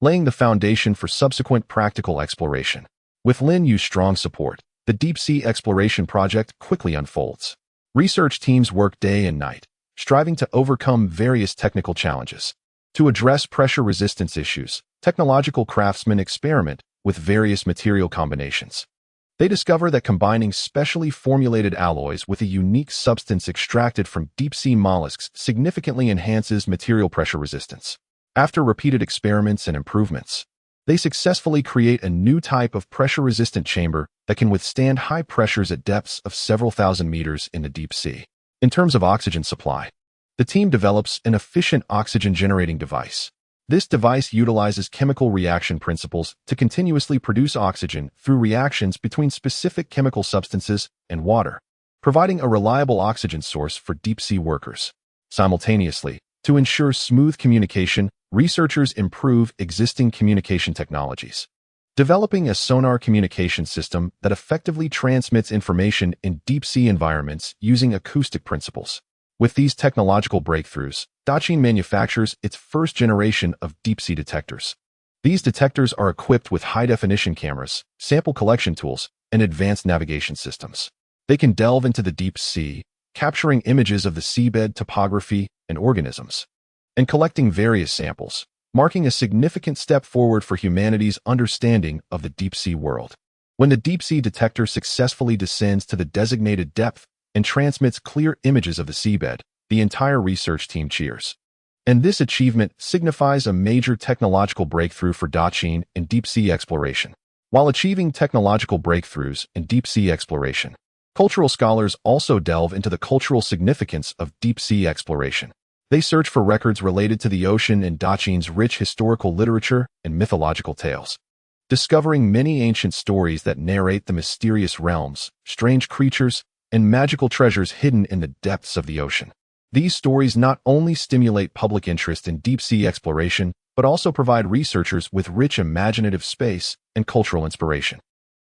laying the foundation for subsequent practical exploration. With Lin Yu's strong support, the deep-sea exploration project quickly unfolds. Research teams work day and night, striving to overcome various technical challenges. To address pressure resistance issues, technological craftsmen experiment with various material combinations. They discover that combining specially formulated alloys with a unique substance extracted from deep-sea mollusks significantly enhances material pressure resistance. After repeated experiments and improvements, they successfully create a new type of pressure-resistant chamber that can withstand high pressures at depths of several thousand meters in the deep sea. In terms of oxygen supply, the team develops an efficient oxygen-generating device. This device utilizes chemical reaction principles to continuously produce oxygen through reactions between specific chemical substances and water, providing a reliable oxygen source for deep-sea workers. Simultaneously, to ensure smooth communication, researchers improve existing communication technologies, developing a sonar communication system that effectively transmits information in deep-sea environments using acoustic principles. With these technological breakthroughs, Daqin manufactures its first generation of deep-sea detectors. These detectors are equipped with high-definition cameras, sample collection tools, and advanced navigation systems. They can delve into the deep sea, capturing images of the seabed topography and organisms, and collecting various samples, marking a significant step forward for humanity's understanding of the deep-sea world. When the deep-sea detector successfully descends to the designated depth and transmits clear images of the seabed, the entire research team cheers. And this achievement signifies a major technological breakthrough for Daqin in deep-sea exploration. While achieving technological breakthroughs in deep-sea exploration, cultural scholars also delve into the cultural significance of deep-sea exploration. They search for records related to the ocean in Daqin's rich historical literature and mythological tales, discovering many ancient stories that narrate the mysterious realms, strange creatures, and magical treasures hidden in the depths of the ocean. These stories not only stimulate public interest in deep-sea exploration, but also provide researchers with rich imaginative space and cultural inspiration.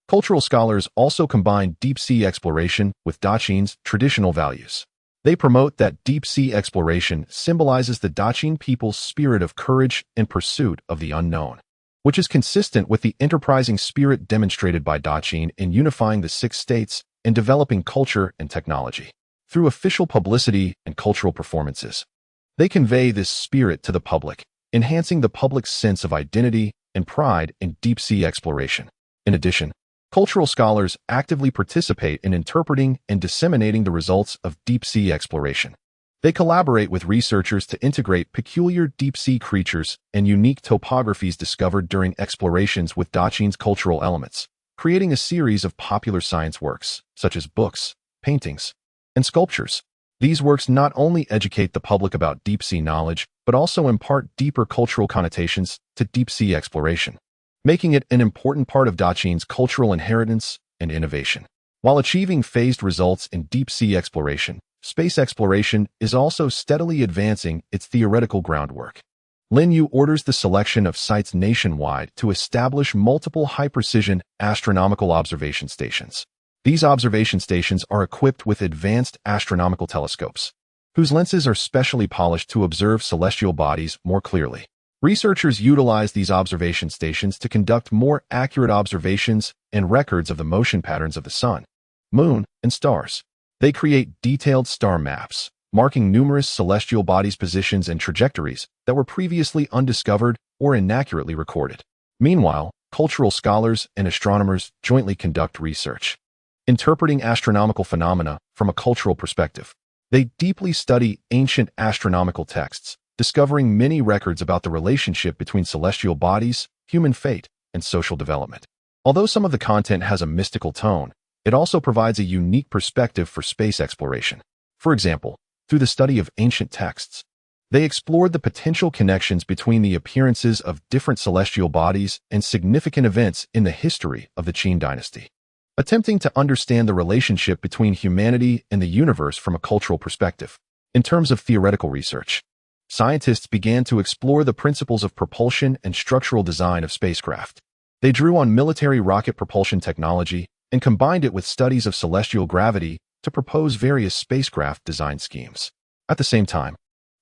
Cultural scholars also combine deep-sea exploration with Daqin's traditional values. They promote that deep-sea exploration symbolizes the Daqin people's spirit of courage and pursuit of the unknown, which is consistent with the enterprising spirit demonstrated by Daqin in unifying the 6 states and developing culture and technology. Through official publicity and cultural performances, they convey this spirit to the public, enhancing the public's sense of identity and pride in deep-sea exploration. In addition, cultural scholars actively participate in interpreting and disseminating the results of deep-sea exploration. They collaborate with researchers to integrate peculiar deep-sea creatures and unique topographies discovered during explorations with Daqin's cultural elements, creating a series of popular science works, such as books, paintings, and sculptures. These works not only educate the public about deep-sea knowledge, but also impart deeper cultural connotations to deep-sea exploration, making it an important part of Daqin's cultural inheritance and innovation. While achieving phased results in deep-sea exploration, space exploration is also steadily advancing its theoretical groundwork. Lin Yu orders the selection of sites nationwide to establish multiple high-precision astronomical observation stations. These observation stations are equipped with advanced astronomical telescopes, whose lenses are specially polished to observe celestial bodies more clearly. Researchers utilize these observation stations to conduct more accurate observations and records of the motion patterns of the sun, moon, and stars. They create detailed star maps, marking numerous celestial bodies' positions and trajectories that were previously undiscovered or inaccurately recorded. Meanwhile, cultural scholars and astronomers jointly conduct research, interpreting astronomical phenomena from a cultural perspective. They deeply study ancient astronomical texts, discovering many records about the relationship between celestial bodies, human fate, and social development. Although some of the content has a mystical tone, it also provides a unique perspective for space exploration. For example, through the study of ancient texts, they explored the potential connections between the appearances of different celestial bodies and significant events in the history of the Qin dynasty, attempting to understand the relationship between humanity and the universe from a cultural perspective. In terms of theoretical research, scientists began to explore the principles of propulsion and structural design of spacecraft. They drew on military rocket propulsion technology and combined it with studies of celestial gravity to propose various spacecraft design schemes. At the same time,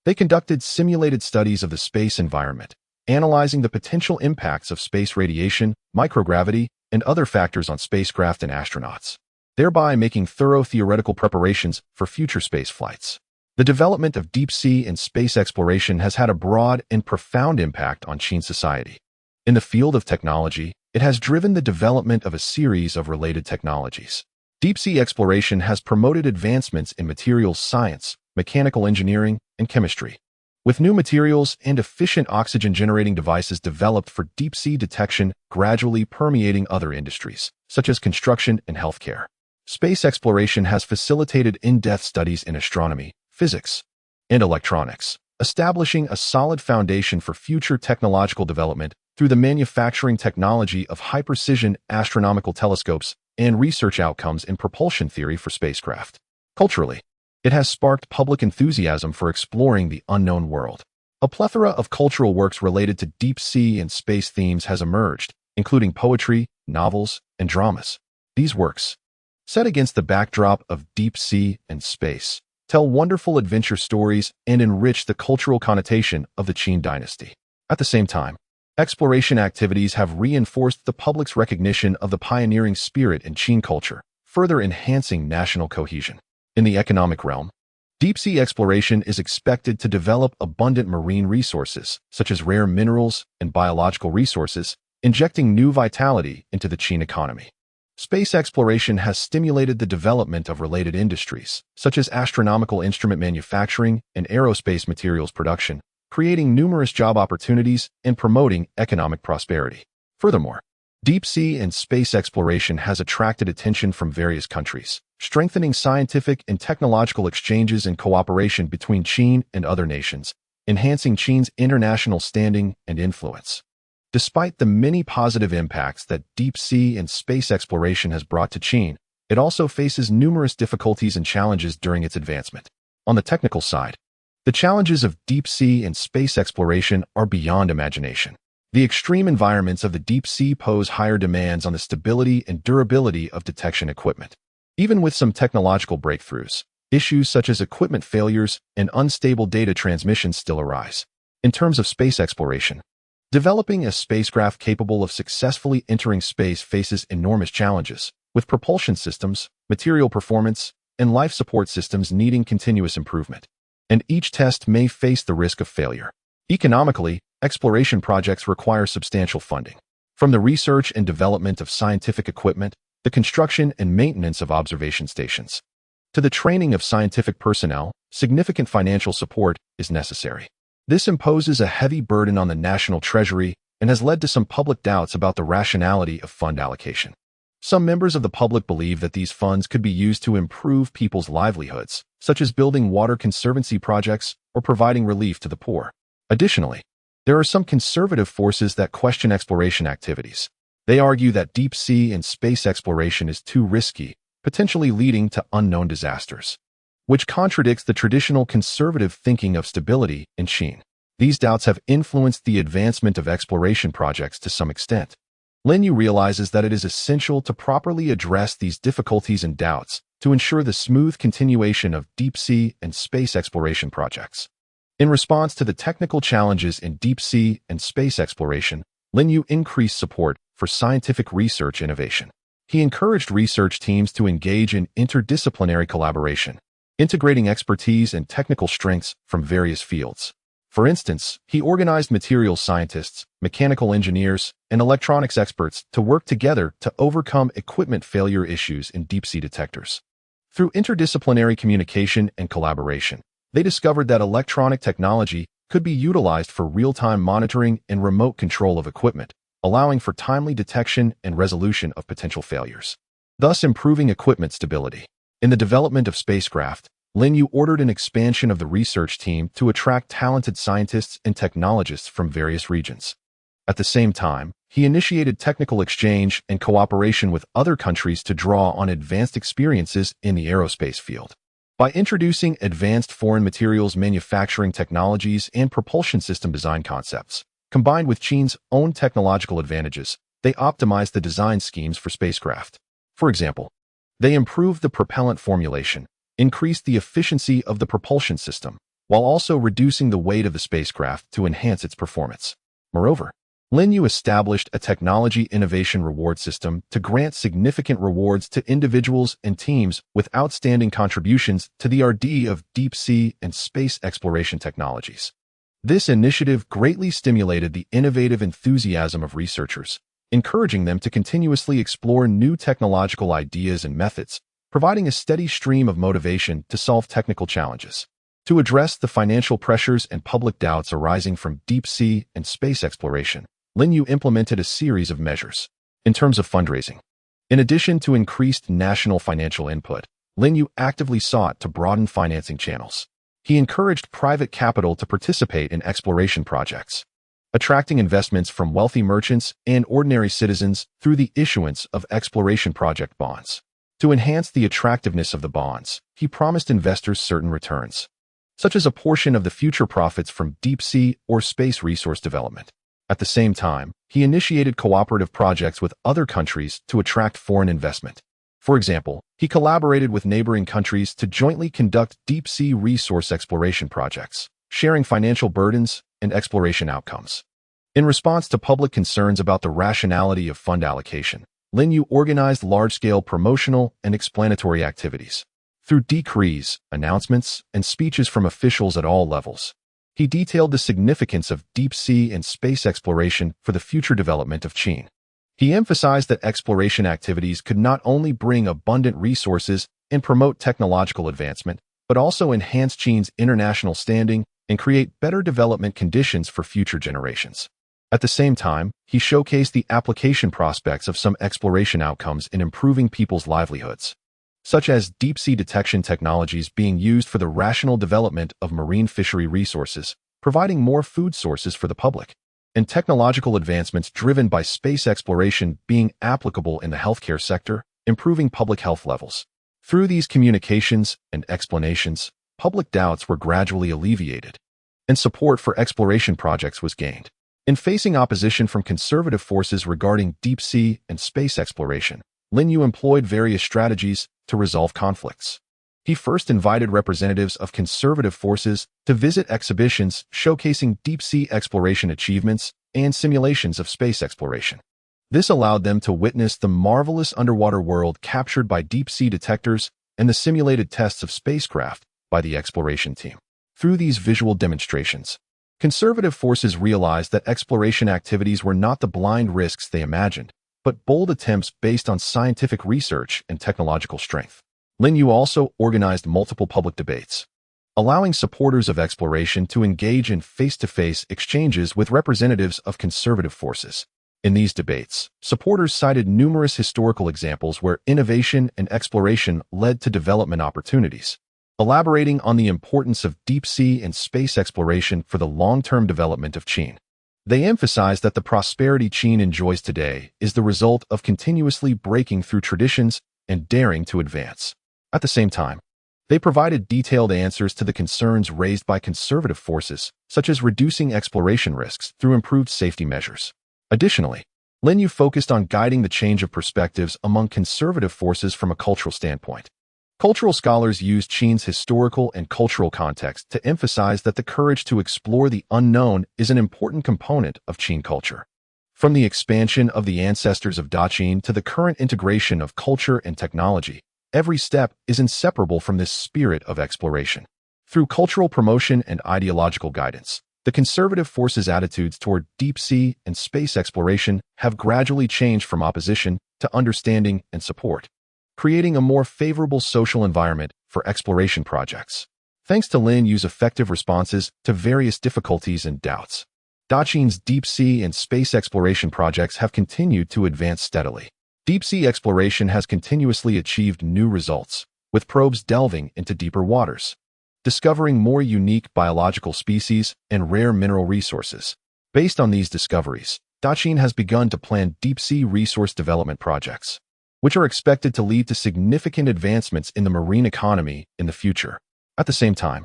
they conducted simulated studies of the space environment, analyzing the potential impacts of space radiation, microgravity, and other factors on spacecraft and astronauts, thereby making thorough theoretical preparations for future space flights. The development of deep-sea and space exploration has had a broad and profound impact on Qin society. In the field of technology, it has driven the development of a series of related technologies. Deep-sea exploration has promoted advancements in materials science, mechanical engineering, and chemistry, with new materials and efficient oxygen-generating devices developed for deep-sea detection gradually permeating other industries, such as construction and healthcare. Space exploration has facilitated in-depth studies in astronomy, physics, and electronics, establishing a solid foundation for future technological development through the manufacturing technology of high-precision astronomical telescopes and research outcomes in propulsion theory for spacecraft. Culturally, it has sparked public enthusiasm for exploring the unknown world. A plethora of cultural works related to deep-sea and space themes has emerged, including poetry, novels, and dramas. These works, set against the backdrop of deep sea and space, tell wonderful adventure stories and enrich the cultural connotation of the Qin dynasty. At the same time, exploration activities have reinforced the public's recognition of the pioneering spirit in Qin culture, further enhancing national cohesion. In the economic realm, deep-sea exploration is expected to develop abundant marine resources, such as rare minerals and biological resources, injecting new vitality into the Qin economy. Space exploration has stimulated the development of related industries, such as astronomical instrument manufacturing and aerospace materials production, creating numerous job opportunities and promoting economic prosperity. Furthermore, deep-sea and space exploration has attracted attention from various countries, strengthening scientific and technological exchanges and cooperation between Qin and other nations, enhancing Qin's international standing and influence. Despite the many positive impacts that deep-sea and space exploration has brought to Qin, it also faces numerous difficulties and challenges during its advancement. On the technical side, the challenges of deep-sea and space exploration are beyond imagination. The extreme environments of the deep sea pose higher demands on the stability and durability of detection equipment. Even with some technological breakthroughs, issues such as equipment failures and unstable data transmission still arise. In terms of space exploration, developing a spacecraft capable of successfully entering space faces enormous challenges, with propulsion systems, material performance, and life support systems needing continuous improvement. And each test may face the risk of failure. Economically, exploration projects require substantial funding. From the research and development of scientific equipment, the construction and maintenance of observation stations, to the training of scientific personnel, significant financial support is necessary. This imposes a heavy burden on the national treasury and has led to some public doubts about the rationality of fund allocation. Some members of the public believe that these funds could be used to improve people's livelihoods, such as building water conservancy projects or providing relief to the poor. Additionally, there are some conservative forces that question exploration activities. They argue that deep-sea and space exploration is too risky, potentially leading to unknown disasters, which contradicts the traditional conservative thinking of stability in Qin. These doubts have influenced the advancement of exploration projects to some extent. Lin Yu realizes that it is essential to properly address these difficulties and doubts to ensure the smooth continuation of deep-sea and space exploration projects. In response to the technical challenges in deep-sea and space exploration, Lin Yu increased support for scientific research innovation. He encouraged research teams to engage in interdisciplinary collaboration, integrating expertise and technical strengths from various fields. For instance, he organized materials scientists, mechanical engineers, and electronics experts to work together to overcome equipment failure issues in deep-sea detectors. Through interdisciplinary communication and collaboration, they discovered that electronic technology could be utilized for real-time monitoring and remote control of equipment, allowing for timely detection and resolution of potential failures, thus improving equipment stability. In the development of spacecraft, Lin Yu ordered an expansion of the research team to attract talented scientists and technologists from various regions. At the same time, he initiated technical exchange and cooperation with other countries to draw on advanced experiences in the aerospace field. By introducing advanced foreign materials manufacturing technologies and propulsion system design concepts, combined with Qin's own technological advantages, they optimized the design schemes for spacecraft. For example, they improved the propellant formulation, increased the efficiency of the propulsion system, while also reducing the weight of the spacecraft to enhance its performance. Moreover, Lin Yu established a technology innovation reward system to grant significant rewards to individuals and teams with outstanding contributions to the R&D of deep-sea and space exploration technologies. This initiative greatly stimulated the innovative enthusiasm of researchers, encouraging them to continuously explore new technological ideas and methods, providing a steady stream of motivation to solve technical challenges. To address the financial pressures and public doubts arising from deep-sea and space exploration, Lin Yu implemented a series of measures. In terms of fundraising, in addition to increased national financial input, Lin Yu actively sought to broaden financing channels. He encouraged private capital to participate in exploration projects, attracting investments from wealthy merchants and ordinary citizens through the issuance of exploration project bonds. To enhance the attractiveness of the bonds, he promised investors certain returns, such as a portion of the future profits from deep-sea or space resource development. At the same time, he initiated cooperative projects with other countries to attract foreign investment. For example, he collaborated with neighboring countries to jointly conduct deep-sea resource exploration projects, sharing financial burdens and exploration outcomes. In response to public concerns about the rationality of fund allocation, Lin Yu organized large-scale promotional and explanatory activities. Through decrees, announcements, and speeches from officials at all levels, he detailed the significance of deep-sea and space exploration for the future development of Qin. He emphasized that exploration activities could not only bring abundant resources and promote technological advancement, but also enhance Qin's international standing and create better development conditions for future generations. At the same time, he showcased the application prospects of some exploration outcomes in improving people's livelihoods, such as deep-sea detection technologies being used for the rational development of marine fishery resources, providing more food sources for the public, and technological advancements driven by space exploration being applicable in the healthcare sector, improving public health levels. Through these communications and explanations, public doubts were gradually alleviated, and support for exploration projects was gained. In facing opposition from conservative forces regarding deep-sea and space exploration, Lin Yu employed various strategies to resolve conflicts. He first invited representatives of conservative forces to visit exhibitions showcasing deep-sea exploration achievements and simulations of space exploration. This allowed them to witness the marvelous underwater world captured by deep-sea detectors and the simulated tests of spacecraft by the exploration team. Through these visual demonstrations, conservative forces realized that exploration activities were not the blind risks they imagined, but bold attempts based on scientific research and technological strength. Lin Yu also organized multiple public debates, allowing supporters of exploration to engage in face-to-face exchanges with representatives of conservative forces. In these debates, supporters cited numerous historical examples where innovation and exploration led to development opportunities, elaborating on the importance of deep-sea and space exploration for the long-term development of Qin. They emphasized that the prosperity Qin enjoys today is the result of continuously breaking through traditions and daring to advance. At the same time, they provided detailed answers to the concerns raised by conservative forces, such as reducing exploration risks through improved safety measures. Additionally, Lin Yu focused on guiding the change of perspectives among conservative forces from a cultural standpoint. Cultural scholars use Qin's historical and cultural context to emphasize that the courage to explore the unknown is an important component of Qin culture. From the expansion of the ancestors of Daqin to the current integration of culture and technology, every step is inseparable from this spirit of exploration. Through cultural promotion and ideological guidance, the conservative forces' attitudes toward deep-sea and space exploration have gradually changed from opposition to understanding and support, creating a more favorable social environment for exploration projects. Thanks to Lin Yu's effective responses to various difficulties and doubts, Daqing's deep-sea and space exploration projects have continued to advance steadily. Deep-sea exploration has continuously achieved new results, with probes delving into deeper waters, discovering more unique biological species and rare mineral resources. Based on these discoveries, Daqing has begun to plan deep-sea resource development projects, which are expected to lead to significant advancements in the marine economy in the future. At the same time,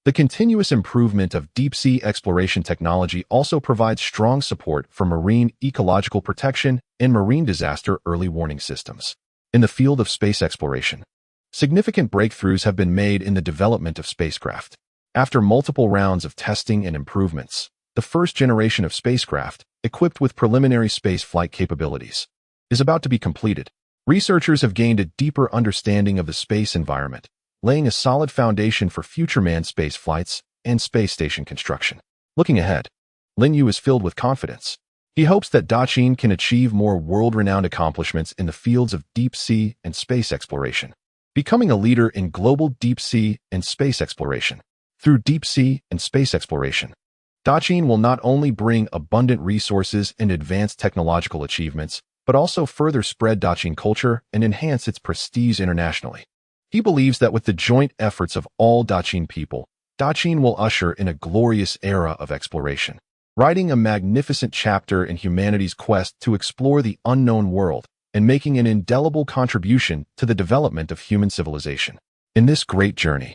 the continuous improvement of deep-sea exploration technology also provides strong support for marine ecological protection and marine disaster early warning systems. In the field of space exploration, significant breakthroughs have been made in the development of spacecraft. After multiple rounds of testing and improvements, the first generation of spacecraft, equipped with preliminary space flight capabilities, is about to be completed. Researchers have gained a deeper understanding of the space environment, laying a solid foundation for future manned space flights and space station construction. Looking ahead, Lin Yu is filled with confidence. He hopes that Daqing can achieve more world-renowned accomplishments in the fields of deep-sea and space exploration, becoming a leader in global deep-sea and space exploration. Through deep-sea and space exploration, Daqing will not only bring abundant resources and advanced technological achievements, but also further spread Daqing culture and enhance its prestige internationally. He believes that with the joint efforts of all Daqing people, Daqing will usher in a glorious era of exploration, writing a magnificent chapter in humanity's quest to explore the unknown world and making an indelible contribution to the development of human civilization. In this great journey,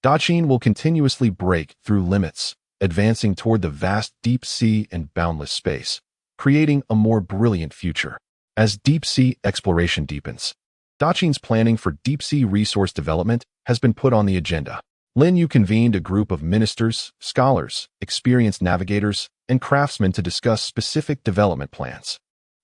Daqing will continuously break through limits, advancing toward the vast deep sea and boundless space, creating a more brilliant future. As deep-sea exploration deepens, Daqing's planning for deep-sea resource development has been put on the agenda. Lin Yu convened a group of ministers, scholars, experienced navigators, and craftsmen to discuss specific development plans.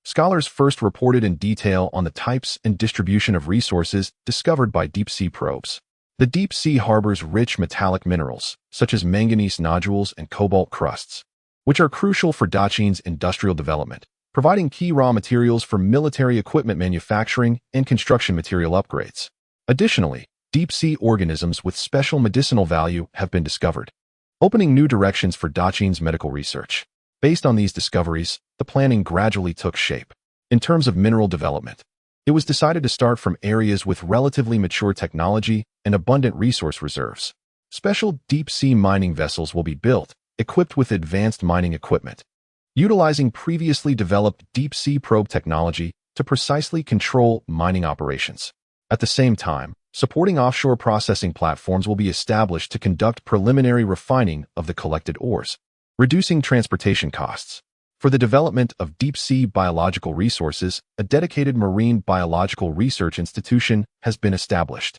Scholars first reported in detail on the types and distribution of resources discovered by deep-sea probes. The deep sea harbors rich metallic minerals, such as manganese nodules and cobalt crusts, which are crucial for Daqing's industrial development, providing key raw materials for military equipment manufacturing and construction material upgrades. Additionally, deep-sea organisms with special medicinal value have been discovered, opening new directions for Daqing's medical research. Based on these discoveries, the planning gradually took shape. In terms of mineral development, it was decided to start from areas with relatively mature technology and abundant resource reserves. Special deep-sea mining vessels will be built, equipped with advanced mining equipment, utilizing previously developed deep-sea probe technology to precisely control mining operations. At the same time, supporting offshore processing platforms will be established to conduct preliminary refining of the collected ores, reducing transportation costs. For the development of deep-sea biological resources, a dedicated marine biological research institution has been established.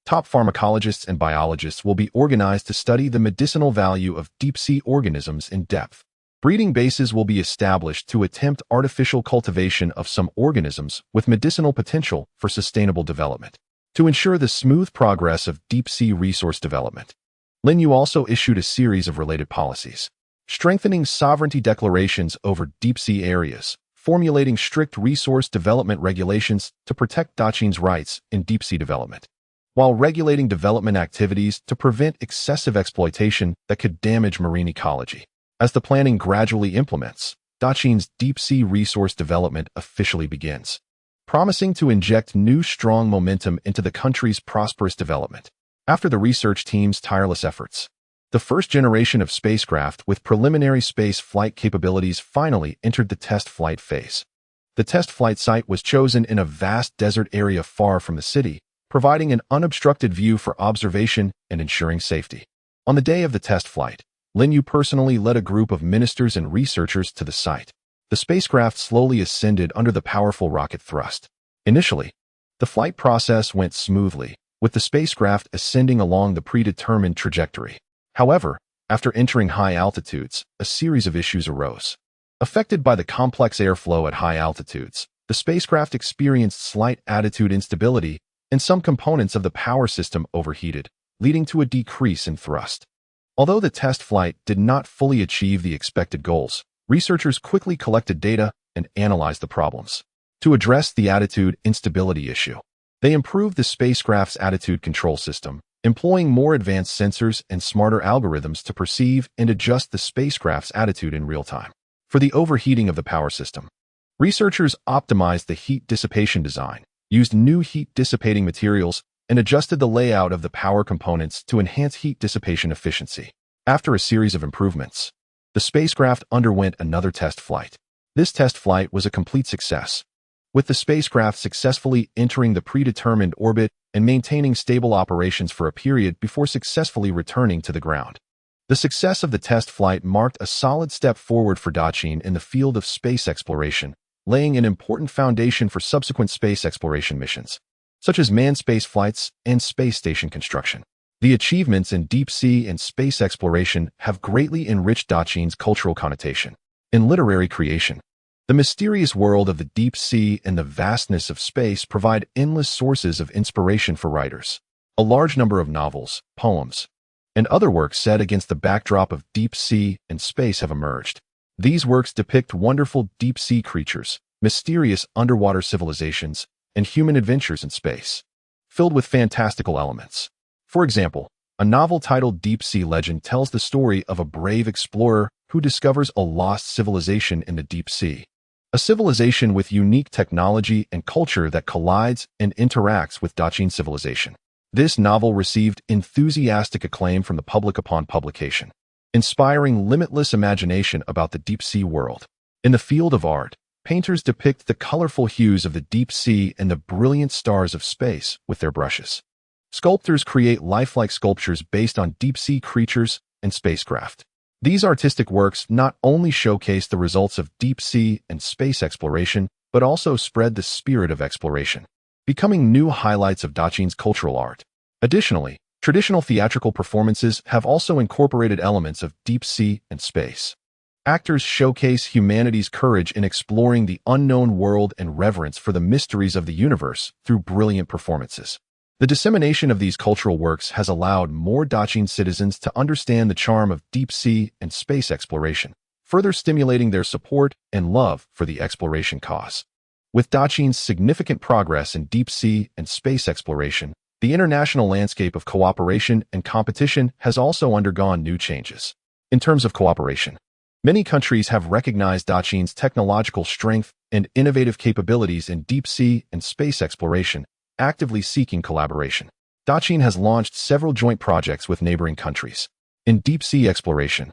Top pharmacologists and biologists will be organized to study the medicinal value of deep-sea organisms in depth. Breeding bases will be established to attempt artificial cultivation of some organisms with medicinal potential for sustainable development. To ensure the smooth progress of deep-sea resource development, Lin Yu also issued a series of related policies, strengthening sovereignty declarations over deep-sea areas, formulating strict resource development regulations to protect Daqing's rights in deep-sea development, while regulating development activities to prevent excessive exploitation that could damage marine ecology. As the planning gradually implements, Daqing's deep-sea resource development officially begins, promising to inject new strong momentum into the country's prosperous development. After the research team's tireless efforts, the first generation of spacecraft with preliminary space flight capabilities finally entered the test flight phase. The test flight site was chosen in a vast desert area far from the city, providing an unobstructed view for observation and ensuring safety. On the day of the test flight, Lin Yu personally led a group of ministers and researchers to the site. The spacecraft slowly ascended under the powerful rocket thrust. Initially, the flight process went smoothly, with the spacecraft ascending along the predetermined trajectory. However, after entering high altitudes, a series of issues arose. Affected by the complex airflow at high altitudes, the spacecraft experienced slight attitude instability, and some components of the power system overheated, leading to a decrease in thrust. Although the test flight did not fully achieve the expected goals, researchers quickly collected data and analyzed the problems. To address the attitude instability issue, they improved the spacecraft's attitude control system, employing more advanced sensors and smarter algorithms to perceive and adjust the spacecraft's attitude in real time. For the overheating of the power system, researchers optimized the heat dissipation design, used new heat-dissipating materials, and adjusted the layout of the power components to enhance heat dissipation efficiency. After a series of improvements, the spacecraft underwent another test flight. This test flight was a complete success, with the spacecraft successfully entering the predetermined orbit and maintaining stable operations for a period before successfully returning to the ground. The success of the test flight marked a solid step forward for Daqin in the field of space exploration, laying an important foundation for subsequent space exploration missions, such as manned space flights and space station construction. The achievements in deep sea and space exploration have greatly enriched Daqin's cultural connotation. In literary creation, the mysterious world of the deep sea and the vastness of space provide endless sources of inspiration for writers. A large number of novels, poems, and other works set against the backdrop of deep sea and space have emerged. These works depict wonderful deep-sea creatures, mysterious underwater civilizations, and human adventures in space, filled with fantastical elements. For example, a novel titled Deep Sea Legend tells the story of a brave explorer who discovers a lost civilization in the deep sea. A civilization with unique technology and culture that collides and interacts with Daqin civilization. This novel received enthusiastic acclaim from the public upon publication, inspiring limitless imagination about the deep-sea world. In the field of art, painters depict the colorful hues of the deep sea and the brilliant stars of space with their brushes. Sculptors create lifelike sculptures based on deep-sea creatures and spacecraft. These artistic works not only showcase the results of deep-sea and space exploration, but also spread the spirit of exploration, becoming new highlights of Daqin's cultural art. Additionally, traditional theatrical performances have also incorporated elements of deep sea and space. Actors showcase humanity's courage in exploring the unknown world and reverence for the mysteries of the universe through brilliant performances. The dissemination of these cultural works has allowed more Daqin citizens to understand the charm of deep sea and space exploration, further stimulating their support and love for the exploration cause. With Daqin's significant progress in deep sea and space exploration, the international landscape of cooperation and competition has also undergone new changes. In terms of cooperation, many countries have recognized Daqin's technological strength and innovative capabilities in deep sea and space exploration, actively seeking collaboration. Daqin has launched several joint projects with neighboring countries. In deep sea exploration,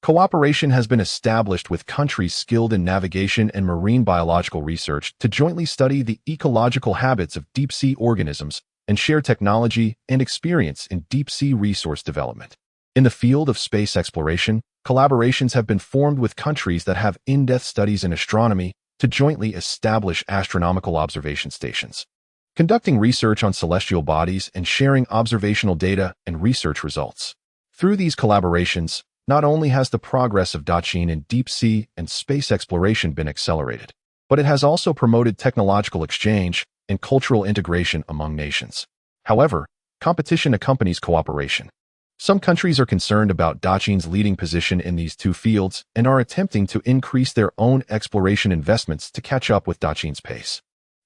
cooperation has been established with countries skilled in navigation and marine biological research to jointly study the ecological habits of deep-sea organisms and share technology and experience in deep-sea resource development. In the field of space exploration, collaborations have been formed with countries that have in-depth studies in astronomy to jointly establish astronomical observation stations, conducting research on celestial bodies and sharing observational data and research results. Through these collaborations, not only has the progress of Daqin in deep sea and space exploration been accelerated, but it has also promoted technological exchange and cultural integration among nations. However, competition accompanies cooperation. Some countries are concerned about Daqin's leading position in these two fields and are attempting to increase their own exploration investments to catch up with Daqin's pace.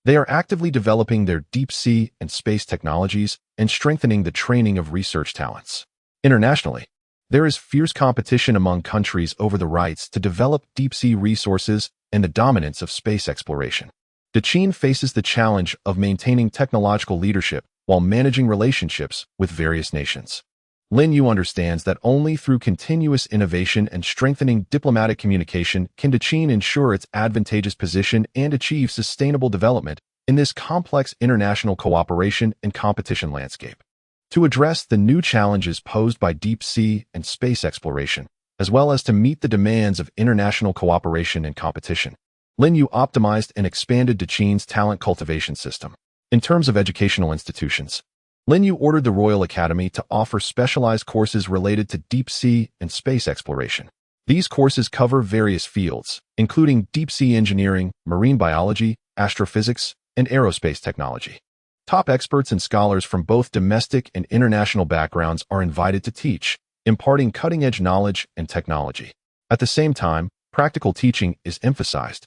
They are actively developing their deep sea and space technologies and strengthening the training of research talents. Internationally, there is fierce competition among countries over the rights to develop deep-sea resources and the dominance of space exploration. Daqin faces the challenge of maintaining technological leadership while managing relationships with various nations. Lin Yu understands that only through continuous innovation and strengthening diplomatic communication can Daqin ensure its advantageous position and achieve sustainable development in this complex international cooperation and competition landscape. To address the new challenges posed by deep sea and space exploration, as well as to meet the demands of international cooperation and competition, Lin Yu optimized and expanded Daqin's talent cultivation system. In terms of educational institutions, Lin Yu ordered the Royal Academy to offer specialized courses related to deep sea and space exploration. These courses cover various fields, including deep sea engineering, marine biology, astrophysics, and aerospace technology. Top experts and scholars from both domestic and international backgrounds are invited to teach, imparting cutting-edge knowledge and technology. At the same time, practical teaching is emphasized,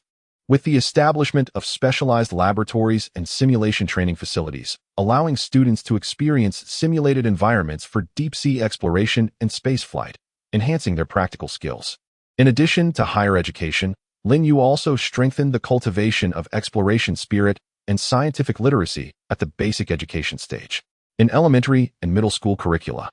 with the establishment of specialized laboratories and simulation training facilities, allowing students to experience simulated environments for deep-sea exploration and spaceflight, enhancing their practical skills. In addition to higher education, Lin also strengthened the cultivation of exploration spirit and scientific literacy at the basic education stage. In elementary and middle school curricula,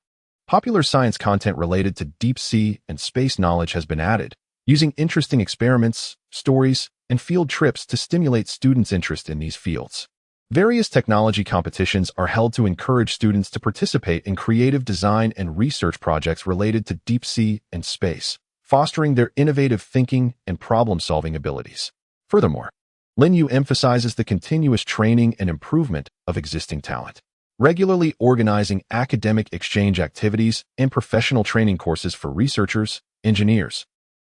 popular science content related to deep sea and space knowledge has been added, using interesting experiments, stories, and field trips to stimulate students' interest in these fields. Various technology competitions are held to encourage students to participate in creative design and research projects related to deep sea and space, fostering their innovative thinking and problem-solving abilities. Furthermore, Lin emphasizes the continuous training and improvement of existing talent, regularly organizing academic exchange activities and professional training courses for researchers, engineers,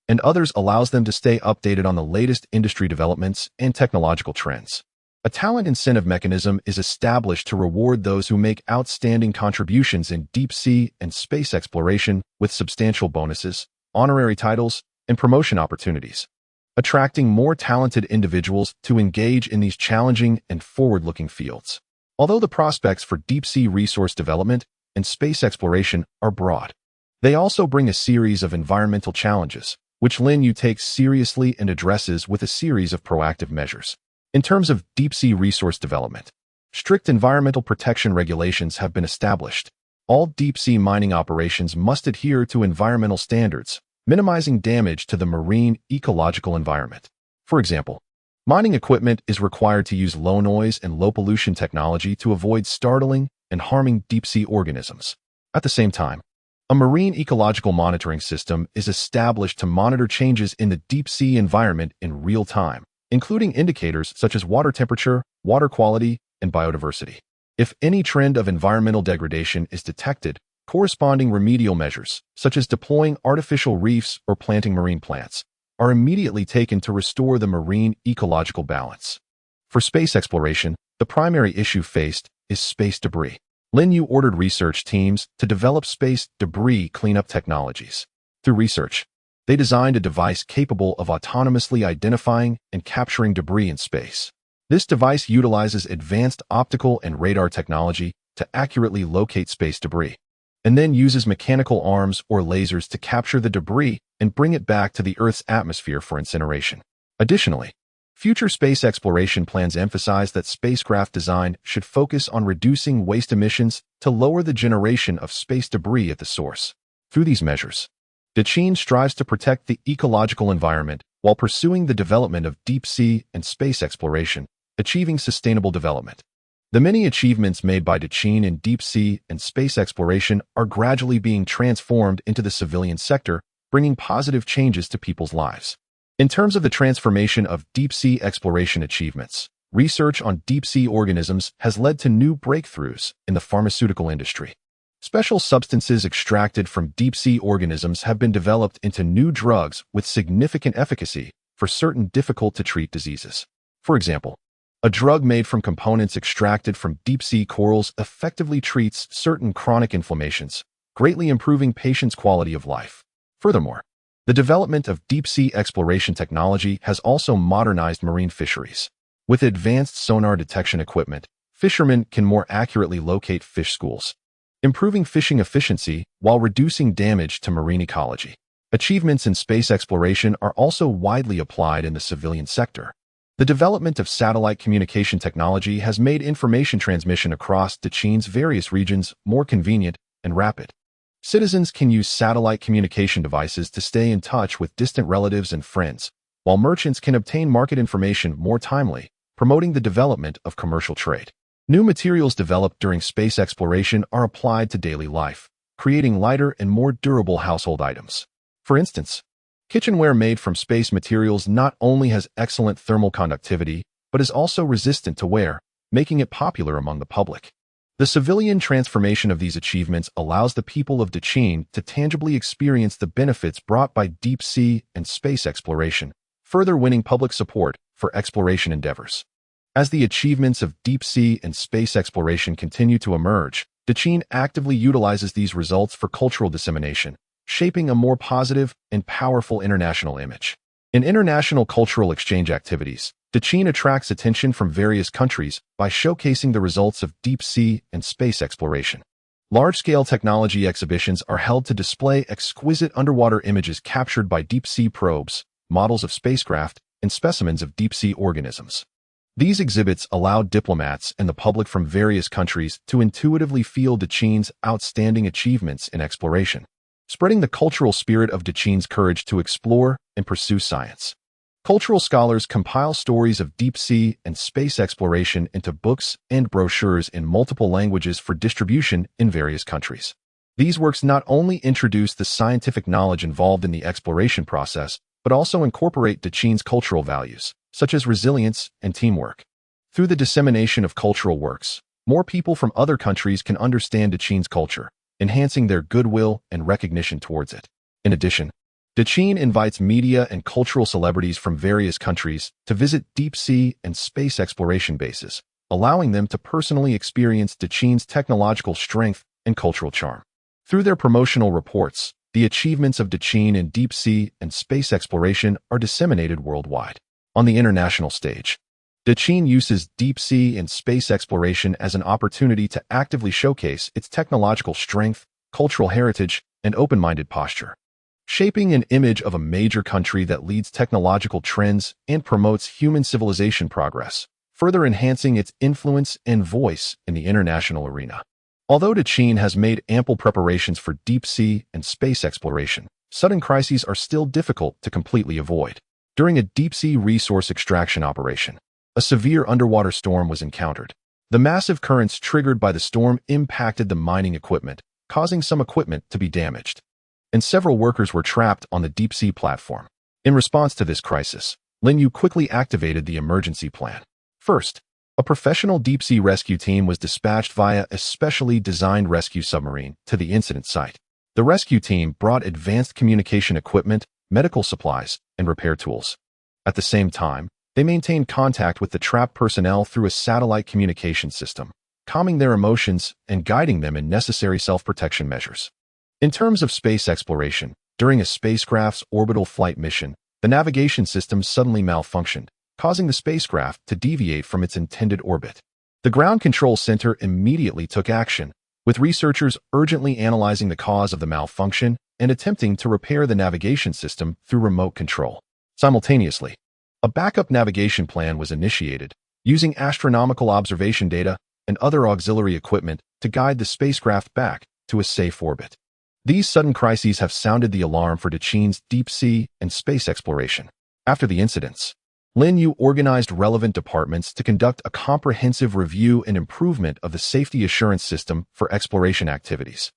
and others allows them to stay updated on the latest industry developments and technological trends. A talent incentive mechanism is established to reward those who make outstanding contributions in deep sea and space exploration with substantial bonuses, honorary titles, and promotion opportunities, attracting more talented individuals to engage in these challenging and forward-looking fields. Although the prospects for deep-sea resource development and space exploration are broad, they also bring a series of environmental challenges, which Lin takes seriously and addresses with a series of proactive measures. In terms of deep-sea resource development, strict environmental protection regulations have been established. All deep-sea mining operations must adhere to environmental standards, minimizing damage to the marine ecological environment. For example, mining equipment is required to use low noise and low pollution technology to avoid startling and harming deep-sea organisms. At the same time, a marine ecological monitoring system is established to monitor changes in the deep-sea environment in real time, including indicators such as water temperature, water quality, and biodiversity. If any trend of environmental degradation is detected, corresponding remedial measures, such as deploying artificial reefs or planting marine plants, are immediately taken to restore the marine ecological balance. For space exploration, the primary issue faced is space debris. Lin ordered research teams to develop space debris cleanup technologies. Through research, they designed a device capable of autonomously identifying and capturing debris in space. This device utilizes advanced optical and radar technology to accurately locate space debris, and then uses mechanical arms or lasers to capture the debris and bring it back to the Earth's atmosphere for incineration. Additionally, future space exploration plans emphasize that spacecraft design should focus on reducing waste emissions to lower the generation of space debris at the source. Through these measures, Daqin strives to protect the ecological environment while pursuing the development of deep-sea and space exploration, achieving sustainable development. The many achievements made by Daqin in deep-sea and space exploration are gradually being transformed into the civilian sector, bringing positive changes to people's lives. In terms of the transformation of deep-sea exploration achievements, research on deep-sea organisms has led to new breakthroughs in the pharmaceutical industry. Special substances extracted from deep-sea organisms have been developed into new drugs with significant efficacy for certain difficult-to-treat diseases. For example, a drug made from components extracted from deep-sea corals effectively treats certain chronic inflammations, greatly improving patients' quality of life. Furthermore, the development of deep-sea exploration technology has also modernized marine fisheries. With advanced sonar detection equipment, fishermen can more accurately locate fish schools, improving fishing efficiency while reducing damage to marine ecology. Achievements in space exploration are also widely applied in the civilian sector. The development of satellite communication technology has made information transmission across Daqin's various regions more convenient and rapid. Citizens can use satellite communication devices to stay in touch with distant relatives and friends, while merchants can obtain market information more timely, promoting the development of commercial trade. New materials developed during space exploration are applied to daily life, creating lighter and more durable household items. For instance, kitchenware made from space materials not only has excellent thermal conductivity, but is also resistant to wear, making it popular among the public. The civilian transformation of these achievements allows the people of Daqin to tangibly experience the benefits brought by deep-sea and space exploration, further winning public support for exploration endeavors. As the achievements of deep-sea and space exploration continue to emerge, Daqin actively utilizes these results for cultural dissemination, shaping a more positive and powerful international image. In international cultural exchange activities, the Qin attracts attention from various countries by showcasing the results of deep-sea and space exploration. Large-scale technology exhibitions are held to display exquisite underwater images captured by deep-sea probes, models of spacecraft, and specimens of deep-sea organisms. These exhibits allow diplomats and the public from various countries to intuitively feel Qin's outstanding achievements in exploration, spreading the cultural spirit of Qin's courage to explore and pursue science. Cultural scholars compile stories of deep-sea and space exploration into books and brochures in multiple languages for distribution in various countries. These works not only introduce the scientific knowledge involved in the exploration process, but also incorporate Qin's cultural values, such as resilience and teamwork. Through the dissemination of cultural works, more people from other countries can understand Qin's culture, enhancing their goodwill and recognition towards it. In addition, Qin invites media and cultural celebrities from various countries to visit deep-sea and space exploration bases, allowing them to personally experience Qin's technological strength and cultural charm. Through their promotional reports, the achievements of Qin in deep-sea and space exploration are disseminated worldwide. On the international stage, Qin uses deep-sea and space exploration as an opportunity to actively showcase its technological strength, cultural heritage, and open-minded posture, shaping an image of a major country that leads technological trends and promotes human civilization progress, further enhancing its influence and voice in the international arena. Although Qin has made ample preparations for deep-sea and space exploration, sudden crises are still difficult to completely avoid. During a deep-sea resource extraction operation, a severe underwater storm was encountered. The massive currents triggered by the storm impacted the mining equipment, causing some equipment to be damaged, and several workers were trapped on the deep-sea platform. In response to this crisis, Lin Yu quickly activated the emergency plan. First, a professional deep-sea rescue team was dispatched via a specially designed rescue submarine to the incident site. The rescue team brought advanced communication equipment, medical supplies, and repair tools. At the same time, they maintained contact with the trapped personnel through a satellite communication system, calming their emotions and guiding them in necessary self-protection measures. In terms of space exploration, during a spacecraft's orbital flight mission, the navigation system suddenly malfunctioned, causing the spacecraft to deviate from its intended orbit. The ground control center immediately took action, with researchers urgently analyzing the cause of the malfunction and attempting to repair the navigation system through remote control. Simultaneously, a backup navigation plan was initiated, using astronomical observation data and other auxiliary equipment to guide the spacecraft back to a safe orbit. These sudden crises have sounded the alarm for Qin's deep-sea and space exploration. After the incidents, Lin Yu organized relevant departments to conduct a comprehensive review and improvement of the safety assurance system for exploration activities,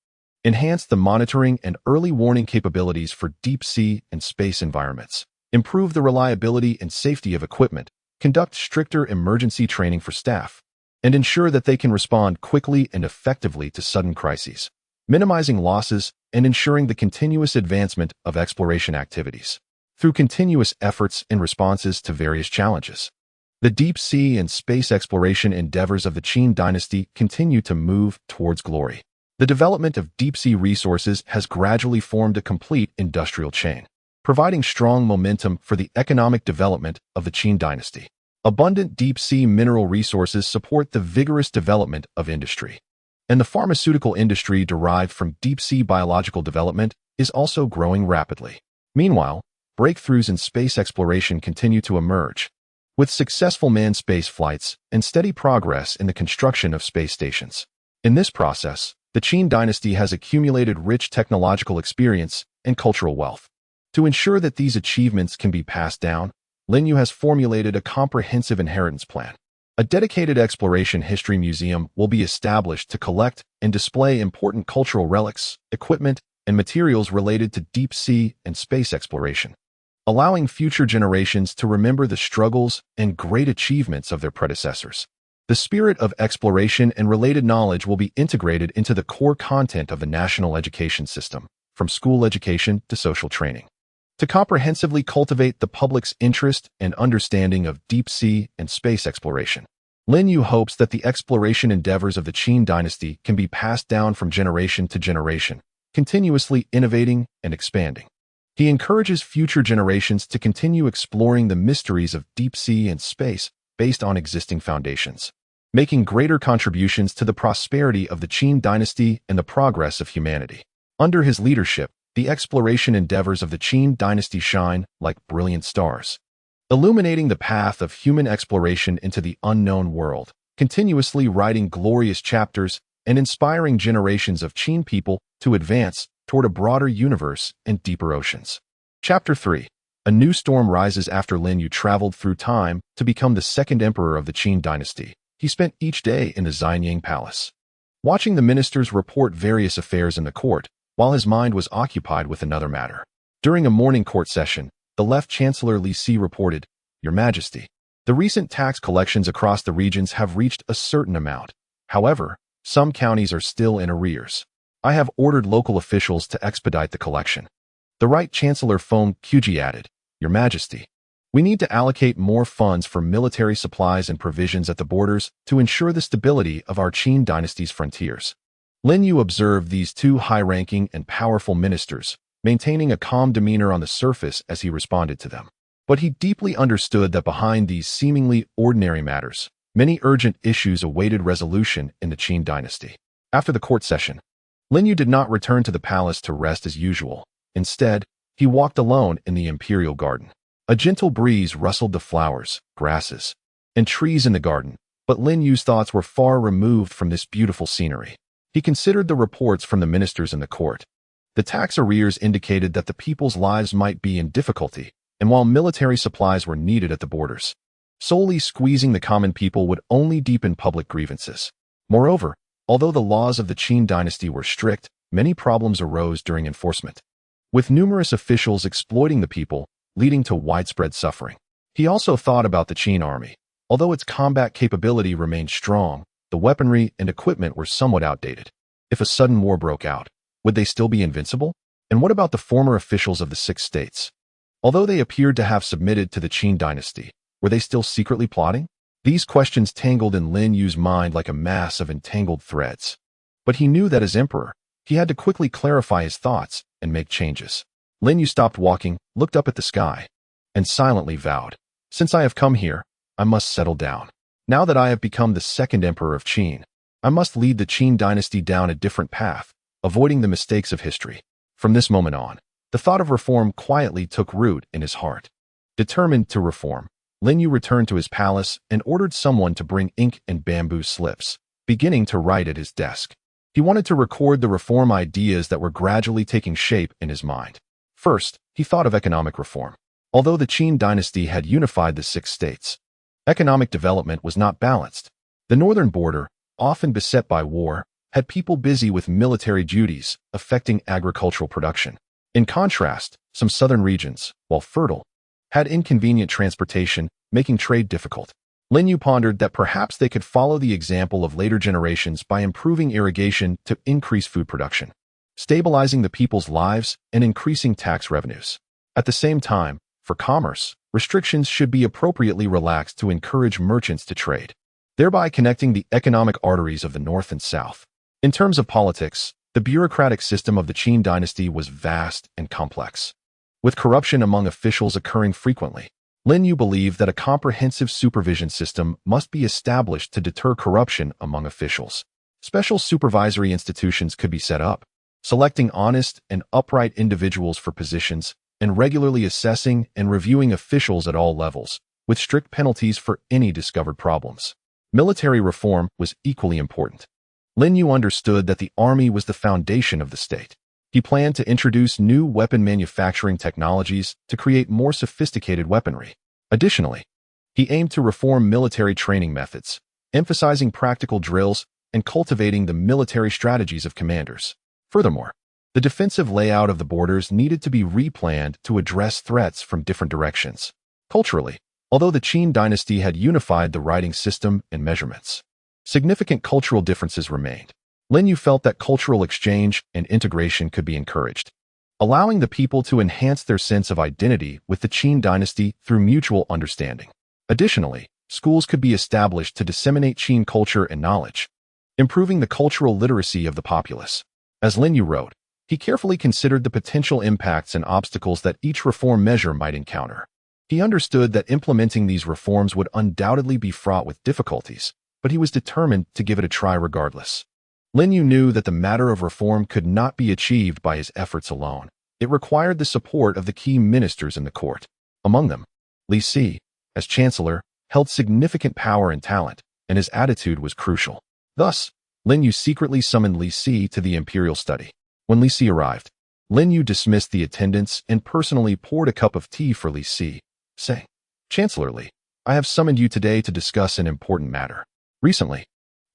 enhance the monitoring and early warning capabilities for deep-sea and space environments, improve the reliability and safety of equipment, conduct stricter emergency training for staff, and ensure that they can respond quickly and effectively to sudden crises, minimizing losses and ensuring the continuous advancement of exploration activities. Through continuous efforts and responses to various challenges, the deep-sea and space exploration endeavors of the Qin dynasty continue to move towards glory. The development of deep-sea resources has gradually formed a complete industrial chain, providing strong momentum for the economic development of the Qin dynasty. Abundant deep-sea mineral resources support the vigorous development of industry, and the pharmaceutical industry derived from deep-sea biological development is also growing rapidly. Meanwhile, breakthroughs in space exploration continue to emerge, with successful manned space flights and steady progress in the construction of space stations. In this process, the Qin dynasty has accumulated rich technological experience and cultural wealth. To ensure that these achievements can be passed down, Lin Yu has formulated a comprehensive inheritance plan. A dedicated exploration history museum will be established to collect and display important cultural relics, equipment, and materials related to deep-sea and space exploration, allowing future generations to remember the struggles and great achievements of their predecessors. The spirit of exploration and related knowledge will be integrated into the core content of the national education system, from school education to social training. To comprehensively cultivate the public's interest and understanding of deep-sea and space exploration, Lin Yu hopes that the exploration endeavors of the Qin dynasty can be passed down from generation to generation, continuously innovating and expanding. He encourages future generations to continue exploring the mysteries of deep sea and space based on existing foundations, making greater contributions to the prosperity of the Qin dynasty and the progress of humanity. Under his leadership, the exploration endeavors of the Qin dynasty shine like brilliant stars, illuminating the path of human exploration into the unknown world, continuously writing glorious chapters and inspiring generations of Qin people to advance toward a broader universe and deeper oceans. Chapter 3. A new storm rises after Lin Yu traveled through time to become the second emperor of the Qin dynasty. He spent each day in the Xianyang palace, watching the ministers report various affairs in the court, while his mind was occupied with another matter. During a morning court session, the left chancellor Li Si reported, "Your Majesty, the recent tax collections across the regions have reached a certain amount. However, some counties are still in arrears. I have ordered local officials to expedite the collection." The right chancellor Feng Quji added, "Your Majesty, we need to allocate more funds for military supplies and provisions at the borders to ensure the stability of our Qin dynasty's frontiers." Lin Yu observed these two high-ranking and powerful ministers, maintaining a calm demeanor on the surface as he responded to them. But he deeply understood that behind these seemingly ordinary matters, many urgent issues awaited resolution in the Qin dynasty. After the court session, Lin Yu did not return to the palace to rest as usual. Instead, he walked alone in the imperial garden. A gentle breeze rustled the flowers, grasses, and trees in the garden, but Lin Yu's thoughts were far removed from this beautiful scenery. He considered the reports from the ministers in the court. The tax arrears indicated that the people's lives might be in difficulty, and while military supplies were needed at the borders, solely squeezing the common people would only deepen public grievances. Moreover, although the laws of the Qin dynasty were strict, many problems arose during enforcement, with numerous officials exploiting the people, leading to widespread suffering. He also thought about the Qin army. Although its combat capability remained strong, the weaponry and equipment were somewhat outdated. If a sudden war broke out, would they still be invincible? And what about the former officials of the six states? Although they appeared to have submitted to the Qin dynasty, were they still secretly plotting? These questions tangled in Lin Yu's mind like a mass of entangled threads. But he knew that as emperor, he had to quickly clarify his thoughts and make changes. Lin Yu stopped walking, looked up at the sky, and silently vowed, "Since I have come here, I must settle down. Now that I have become the second emperor of Qin, I must lead the Qin dynasty down a different path, avoiding the mistakes of history." From this moment on, the thought of reform quietly took root in his heart. Determined to reform, Lin Yu returned to his palace and ordered someone to bring ink and bamboo slips, beginning to write at his desk. He wanted to record the reform ideas that were gradually taking shape in his mind. First, he thought of economic reform. Although the Qin dynasty had unified the six states, economic development was not balanced. The northern border, often beset by war, had people busy with military duties, affecting agricultural production. In contrast, some southern regions, while fertile, had inconvenient transportation, making trade difficult. Lin Yu pondered that perhaps they could follow the example of later generations by improving irrigation to increase food production, stabilizing the people's lives, and increasing tax revenues. At the same time, for commerce, restrictions should be appropriately relaxed to encourage merchants to trade, thereby connecting the economic arteries of the north and south. In terms of politics, the bureaucratic system of the Qin dynasty was vast and complex, with corruption among officials occurring frequently. Lin Yu believed that a comprehensive supervision system must be established to deter corruption among officials. Special supervisory institutions could be set up, selecting honest and upright individuals for positions, and regularly assessing and reviewing officials at all levels, with strict penalties for any discovered problems. Military reform was equally important. Lin Yu understood that the army was the foundation of the state. He planned to introduce new weapon manufacturing technologies to create more sophisticated weaponry. Additionally, he aimed to reform military training methods, emphasizing practical drills and cultivating the military strategies of commanders. Furthermore, the defensive layout of the borders needed to be replanned to address threats from different directions. Culturally, although the Qin dynasty had unified the writing system and measurements, significant cultural differences remained. Lin Yu felt that cultural exchange and integration could be encouraged, allowing the people to enhance their sense of identity with the Qin dynasty through mutual understanding. Additionally, schools could be established to disseminate Qin culture and knowledge, improving the cultural literacy of the populace. As Lin Yu wrote, He carefully considered the potential impacts and obstacles that each reform measure might encounter. He understood that implementing these reforms would undoubtedly be fraught with difficulties, but he was determined to give it a try regardless. Lin Yu knew that the matter of reform could not be achieved by his efforts alone. It required the support of the key ministers in the court. Among them, Li Si, as chancellor, held significant power and talent, and his attitude was crucial. Thus, Lin Yu secretly summoned Li Si to the imperial study. When Li Si arrived, Lin Yu dismissed the attendants and personally poured a cup of tea for Li Si, saying, "Chancellor Li, I have summoned you today to discuss an important matter. Recently,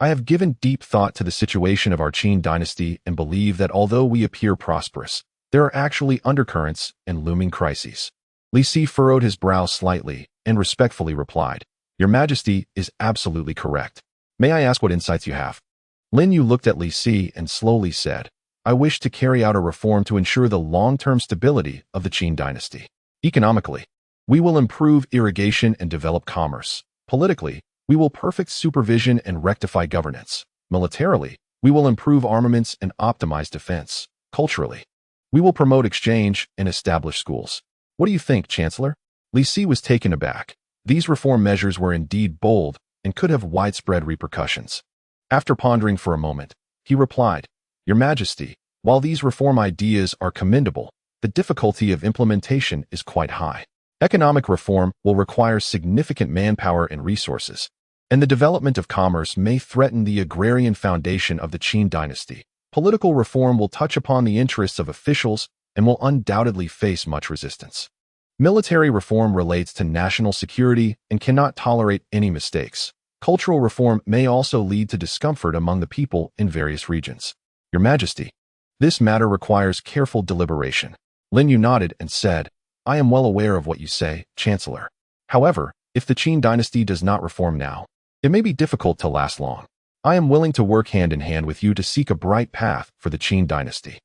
I have given deep thought to the situation of our Qin dynasty and believe that although we appear prosperous, there are actually undercurrents and looming crises." Li Si furrowed his brow slightly and respectfully replied, "Your Majesty is absolutely correct. May I ask what insights you have?" Lin Yu looked at Li Si and slowly said, "I wish to carry out a reform to ensure the long-term stability of the Qin dynasty. Economically, we will improve irrigation and develop commerce. Politically, we will perfect supervision and rectify governance. Militarily, we will improve armaments and optimize defense. Culturally, we will promote exchange and establish schools. What do you think, Chancellor?" Li Si was taken aback. These reform measures were indeed bold and could have widespread repercussions. After pondering for a moment, he replied, "Your Majesty, while these reform ideas are commendable, the difficulty of implementation is quite high. Economic reform will require significant manpower and resources, and the development of commerce may threaten the agrarian foundation of the Qin dynasty. Political reform will touch upon the interests of officials and will undoubtedly face much resistance. Military reform relates to national security and cannot tolerate any mistakes. Cultural reform may also lead to discomfort among the people in various regions. Your Majesty, this matter requires careful deliberation." Lin Yu nodded and said, "I am well aware of what you say, Chancellor. However, if the Qin dynasty does not reform now, it may be difficult to last long. I am willing to work hand in hand with you to seek a bright path for the Qin dynasty.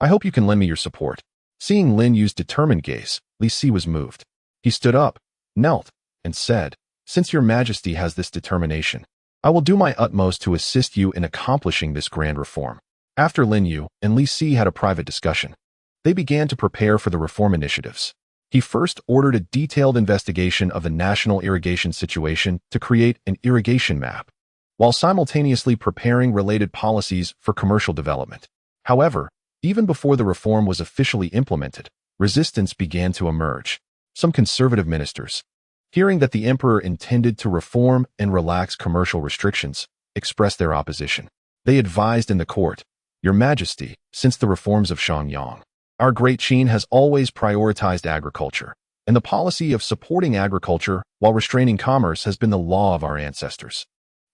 I hope you can lend me your support." Seeing Lin Yu's determined gaze, Li Si was moved. He stood up, knelt, and said, "Since your Majesty has this determination, I will do my utmost to assist you in accomplishing this grand reform." After Lin Yu and Li Si had a private discussion, they began to prepare for the reform initiatives. He first ordered a detailed investigation of the national irrigation situation to create an irrigation map, while simultaneously preparing related policies for commercial development. However, even before the reform was officially implemented, resistance began to emerge. Some conservative ministers, hearing that the emperor intended to reform and relax commercial restrictions, expressed their opposition. They advised in the court, "Your Majesty, since the reforms of Shangyang, our great Qin has always prioritized agriculture, and the policy of supporting agriculture while restraining commerce has been the law of our ancestors.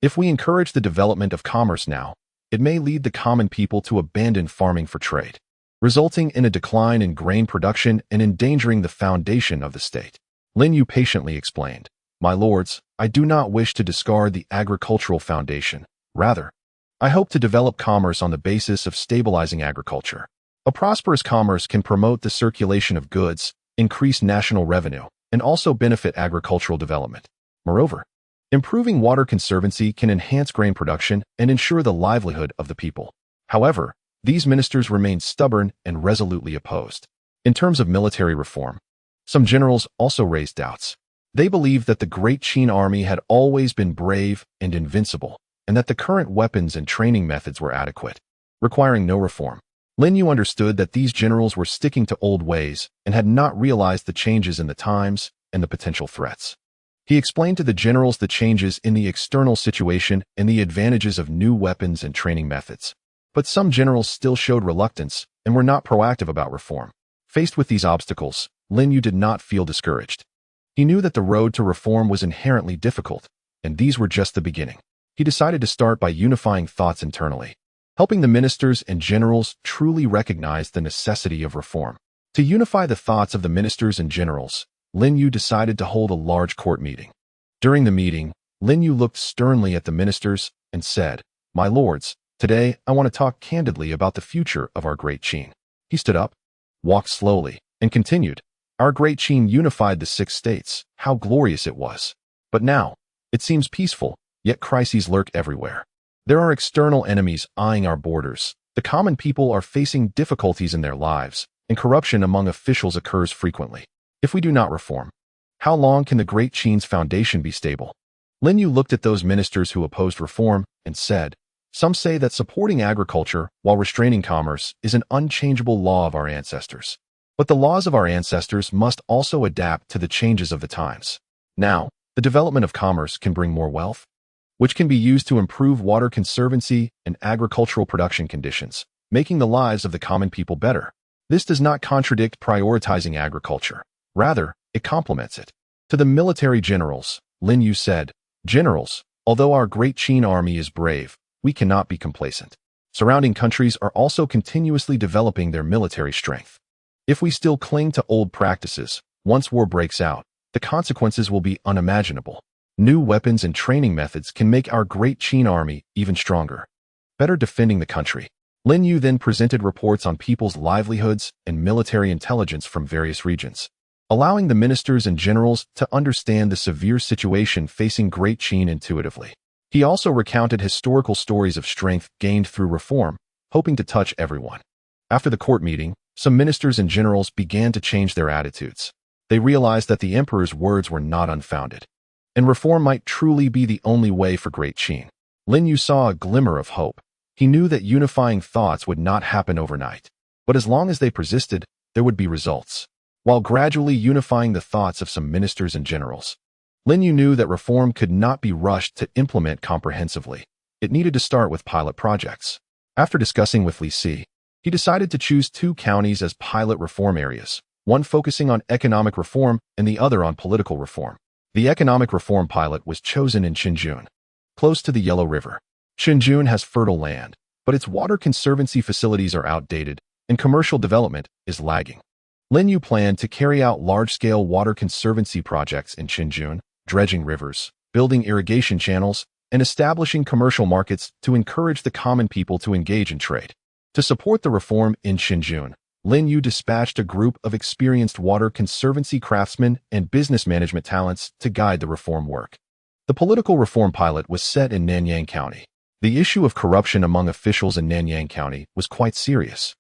If we encourage the development of commerce now, it may lead the common people to abandon farming for trade, resulting in a decline in grain production and endangering the foundation of the state." Lin Yu patiently explained, "My lords, I do not wish to discard the agricultural foundation. Rather, I hope to develop commerce on the basis of stabilizing agriculture. A prosperous commerce can promote the circulation of goods, increase national revenue, and also benefit agricultural development. Moreover, improving water conservancy can enhance grain production and ensure the livelihood of the people." However, these ministers remained stubborn and resolutely opposed. In terms of military reform, some generals also raised doubts. They believed that the great Qin army had always been brave and invincible, and that the current weapons and training methods were adequate, requiring no reform. Lin Yu understood that these generals were sticking to old ways and had not realized the changes in the times and the potential threats. He explained to the generals the changes in the external situation and the advantages of new weapons and training methods. But some generals still showed reluctance and were not proactive about reform. Faced with these obstacles, Lin Yu did not feel discouraged. He knew that the road to reform was inherently difficult, and these were just the beginning. He decided to start by unifying thoughts internally, helping the ministers and generals truly recognize the necessity of reform. To unify the thoughts of the ministers and generals, Lin Yu decided to hold a large court meeting. During the meeting, Lin Yu looked sternly at the ministers and said, "My lords, today I want to talk candidly about the future of our great Qin." He stood up, walked slowly, and continued, "Our great Qin unified the 6 states. How glorious it was. But now, it seems peaceful, yet crises lurk everywhere. There are external enemies eyeing our borders. The The common people are facing difficulties in their lives, and corruption among officials occurs frequently. If we do not reform, how long can the Great Qin's foundation be stable? Lin Yu looked at those ministers who opposed reform and said, "Some say that supporting agriculture while restraining commerce is an unchangeable law of our ancestors. But the laws of our ancestors must also adapt to the changes of the times. Now, the development of commerce can bring more wealth, which can be used to improve water conservancy and agricultural production conditions, making the lives of the common people better. This does not contradict prioritizing agriculture. Rather, it complements it." To the military generals, Lin Yu said, "Generals, although our Great Qin army is brave, we cannot be complacent. Surrounding countries are also continuously developing their military strength. If we still cling to old practices, once war breaks out, the consequences will be unimaginable. New weapons and training methods can make our Great Qin army even stronger, better defending the country." Lin Yu then presented reports on people's livelihoods and military intelligence from various regions, allowing the ministers and generals to understand the severe situation facing Great Qin intuitively. He also recounted historical stories of strength gained through reform, hoping to touch everyone. After the court meeting, some ministers and generals began to change their attitudes. They realized that the emperor's words were not unfounded, and reform might truly be the only way for Great Qin. Lin Yu saw a glimmer of hope. He knew that unifying thoughts would not happen overnight, but as long as they persisted, there would be results. While gradually unifying the thoughts of some ministers and generals, Lin Yu knew that reform could not be rushed to implement comprehensively. It needed to start with pilot projects. After discussing with Li Si, he decided to choose 2 counties as pilot reform areas, one focusing on economic reform and the other on political reform. The economic reform pilot was chosen in Qinjun, close to the Yellow River. Qinjun has fertile land, but its water conservancy facilities are outdated, and commercial development is lagging. Lin Yu planned to carry out large-scale water conservancy projects in Qinjun, dredging rivers, building irrigation channels, and establishing commercial markets to encourage the common people to engage in trade. To support the reform in Qinjun, Lin Yu dispatched a group of experienced water conservancy craftsmen and business management talents to guide the reform work. The political reform pilot was set in Nanyang County. The issue of corruption among officials in Nanyang County was quite serious.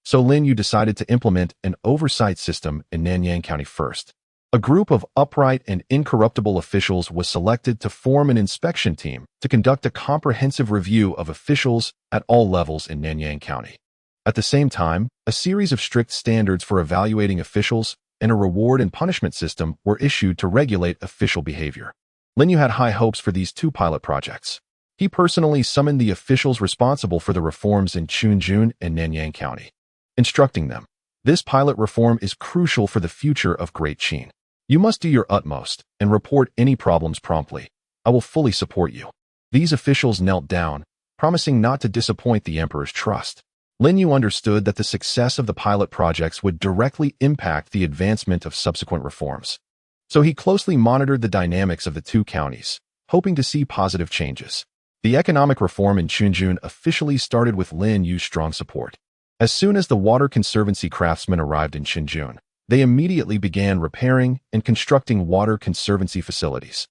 So Lin Yu decided to implement an oversight system in Nanyang County first. A group of upright and incorruptible officials was selected to form an inspection team to conduct a comprehensive review of officials at all levels in Nanyang County. At the same time, a series of strict standards for evaluating officials and a reward and punishment system were issued to regulate official behavior. Lin Yu had high hopes for these 2 pilot projects. He personally summoned the officials responsible for the reforms in Qinjun and Nanyang County, instructing them, "This pilot reform is crucial for the future of Great Qin. You must do your utmost and report any problems promptly. I will fully support you." These officials knelt down, promising not to disappoint the emperor's trust. Lin Yu understood that the success of the pilot projects would directly impact the advancement of subsequent reforms. So he closely monitored the dynamics of the 2 counties, hoping to see positive changes. The economic reform in Qinjun officially started with Lin Yu's strong support. As soon as the water conservancy craftsmen arrived in Qinjun, they immediately began repairing and constructing water conservancy facilities.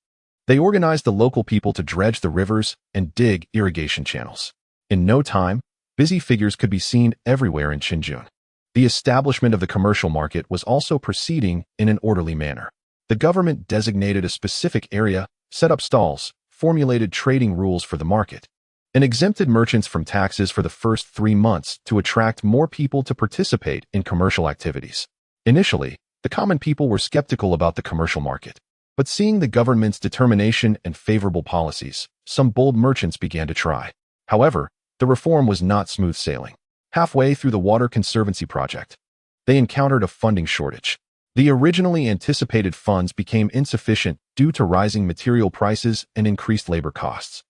They organized the local people to dredge the rivers and dig irrigation channels. In no time, busy figures could be seen everywhere in Qinjun. The establishment of the commercial market was also proceeding in an orderly manner. The government designated a specific area, set up stalls, formulated trading rules for the market, and exempted merchants from taxes for the first 3 months to attract more people to participate in commercial activities. Initially, the common people were skeptical about the commercial market, but seeing the government's determination and favorable policies, some bold merchants began to try. However, the reform was not smooth sailing. Halfway through the water conservancy project, they encountered a funding shortage. The originally anticipated funds became insufficient due to rising material prices and increased labor costs.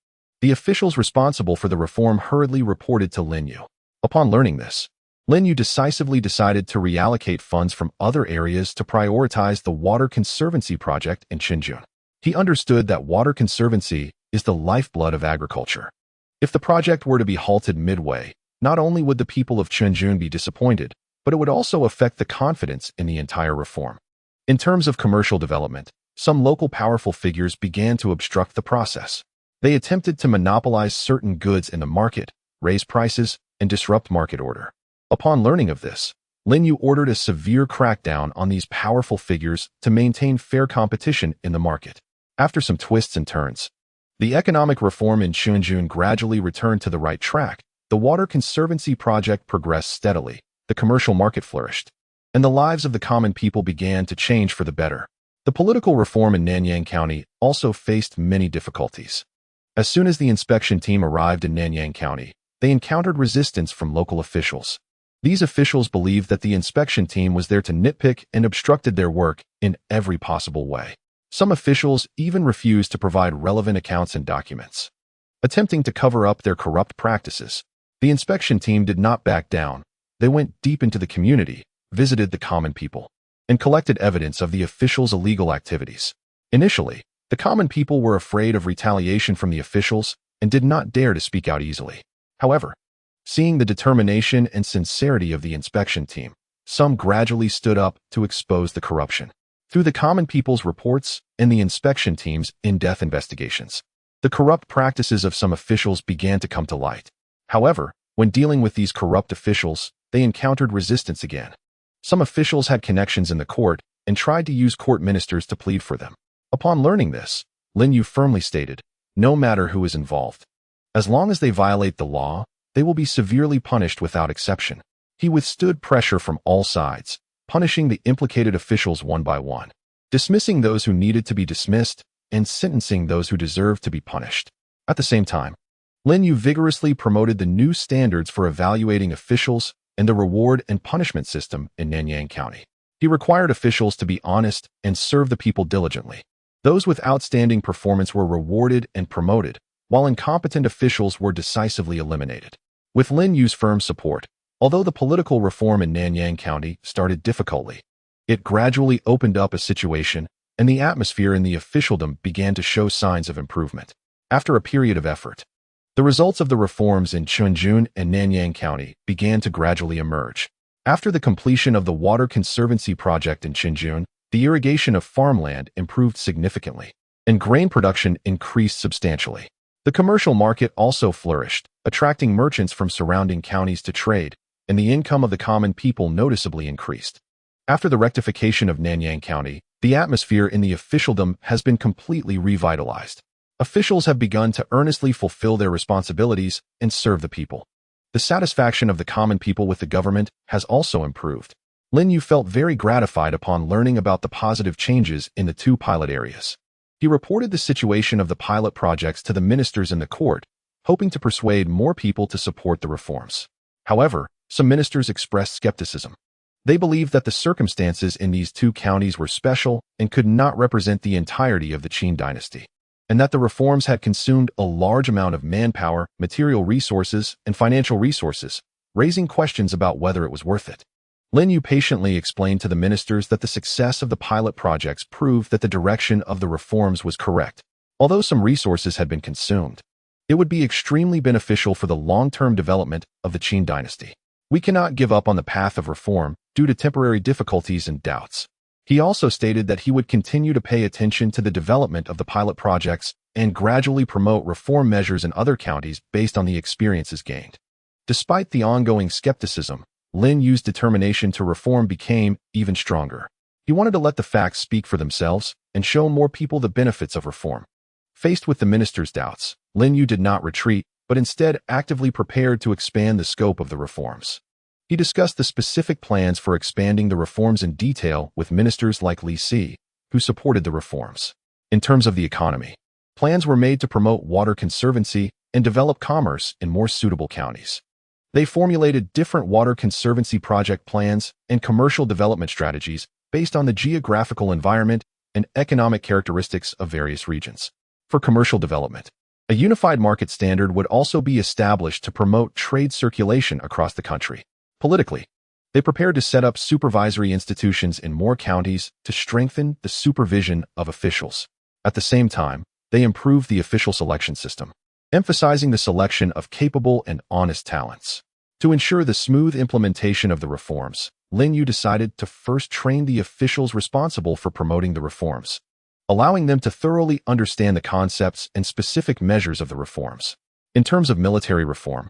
The officials responsible for the reform hurriedly reported to Lin Yu. Upon learning this, Lin Yu decisively decided to reallocate funds from other areas to prioritize the water conservancy project in Qinjun. He understood that water conservancy is the lifeblood of agriculture. If the project were to be halted midway, not only would the people of Qinjun be disappointed, but it would also affect the confidence in the entire reform. In terms of commercial development, some local powerful figures began to obstruct the process. They attempted to monopolize certain goods in the market, raise prices, and disrupt market order. Upon learning of this, Lin Yu ordered a severe crackdown on these powerful figures to maintain fair competition in the market. After some twists and turns, the economic reform in Chunjun gradually returned to the right track. The water conservancy project progressed steadily, the commercial market flourished, and the lives of the common people began to change for the better. The political reform in Nanyang County also faced many difficulties. As soon as the inspection team arrived in Nanyang County, they encountered resistance from local officials. These officials believed that the inspection team was there to nitpick and obstructed their work in every possible way. Some officials even refused to provide relevant accounts and documents, attempting to cover up their corrupt practices. The inspection team did not back down. They went deep into the community, visited the common people, and collected evidence of the officials' illegal activities. Initially, the common people were afraid of retaliation from the officials and did not dare to speak out easily. However, seeing the determination and sincerity of the inspection team, some gradually stood up to expose the corruption. Through the common people's reports and the inspection team's in-depth investigations, the corrupt practices of some officials began to come to light. However, when dealing with these corrupt officials, they encountered resistance again. Some officials had connections in the court and tried to use court ministers to plead for them. Upon learning this, Lin Yu firmly stated, no matter who is involved, as long as they violate the law, they will be severely punished without exception. He withstood pressure from all sides, punishing the implicated officials one by one, dismissing those who needed to be dismissed, and sentencing those who deserved to be punished. At the same time, Lin Yu vigorously promoted the new standards for evaluating officials and the reward and punishment system in Nanyang County. He required officials to be honest and serve the people diligently. Those with outstanding performance were rewarded and promoted, while incompetent officials were decisively eliminated. With Lin Yu's firm support, although the political reform in Nanyang County started difficultly, it gradually opened up a situation, and the atmosphere in the officialdom began to show signs of improvement. After a period of effort, the results of the reforms in Chunjun and Nanyang County began to gradually emerge. After the completion of the water conservancy project in Chunjun, the irrigation of farmland improved significantly, and grain production increased substantially. The commercial market also flourished, attracting merchants from surrounding counties to trade, and the income of the common people noticeably increased. After the rectification of Nanyang County, the atmosphere in the officialdom has been completely revitalized. Officials have begun to earnestly fulfill their responsibilities and serve the people. The satisfaction of the common people with the government has also improved. Lin Yu felt very gratified upon learning about the positive changes in the two pilot areas. He reported the situation of the pilot projects to the ministers in the court, hoping to persuade more people to support the reforms. However, some ministers expressed skepticism. They believed that the circumstances in these two counties were special and could not represent the entirety of the Qin dynasty, and that the reforms had consumed a large amount of manpower, material resources, and financial resources, raising questions about whether it was worth it. Lin Yu patiently explained to the ministers that the success of the pilot projects proved that the direction of the reforms was correct. Although some resources had been consumed, it would be extremely beneficial for the long-term development of the Qin dynasty. We cannot give up on the path of reform due to temporary difficulties and doubts. He also stated that he would continue to pay attention to the development of the pilot projects and gradually promote reform measures in other counties based on the experiences gained. Despite the ongoing skepticism, Lin Yu's determination to reform became even stronger. He wanted to let the facts speak for themselves and show more people the benefits of reform. Faced with the minister's doubts, Lin Yu did not retreat, but instead actively prepared to expand the scope of the reforms. He discussed the specific plans for expanding the reforms in detail with ministers like Li Si, who supported the reforms. In terms of the economy, plans were made to promote water conservancy and develop commerce in more suitable counties. They formulated different water conservancy project plans and commercial development strategies based on the geographical environment and economic characteristics of various regions. For commercial development, a unified market standard would also be established to promote trade circulation across the country. Politically, they prepared to set up supervisory institutions in more counties to strengthen the supervision of officials. At the same time, they improved the official selection system, emphasizing the selection of capable and honest talents. To ensure the smooth implementation of the reforms, Lin Yu decided to first train the officials responsible for promoting the reforms, allowing them to thoroughly understand the concepts and specific measures of the reforms. In terms of military reform,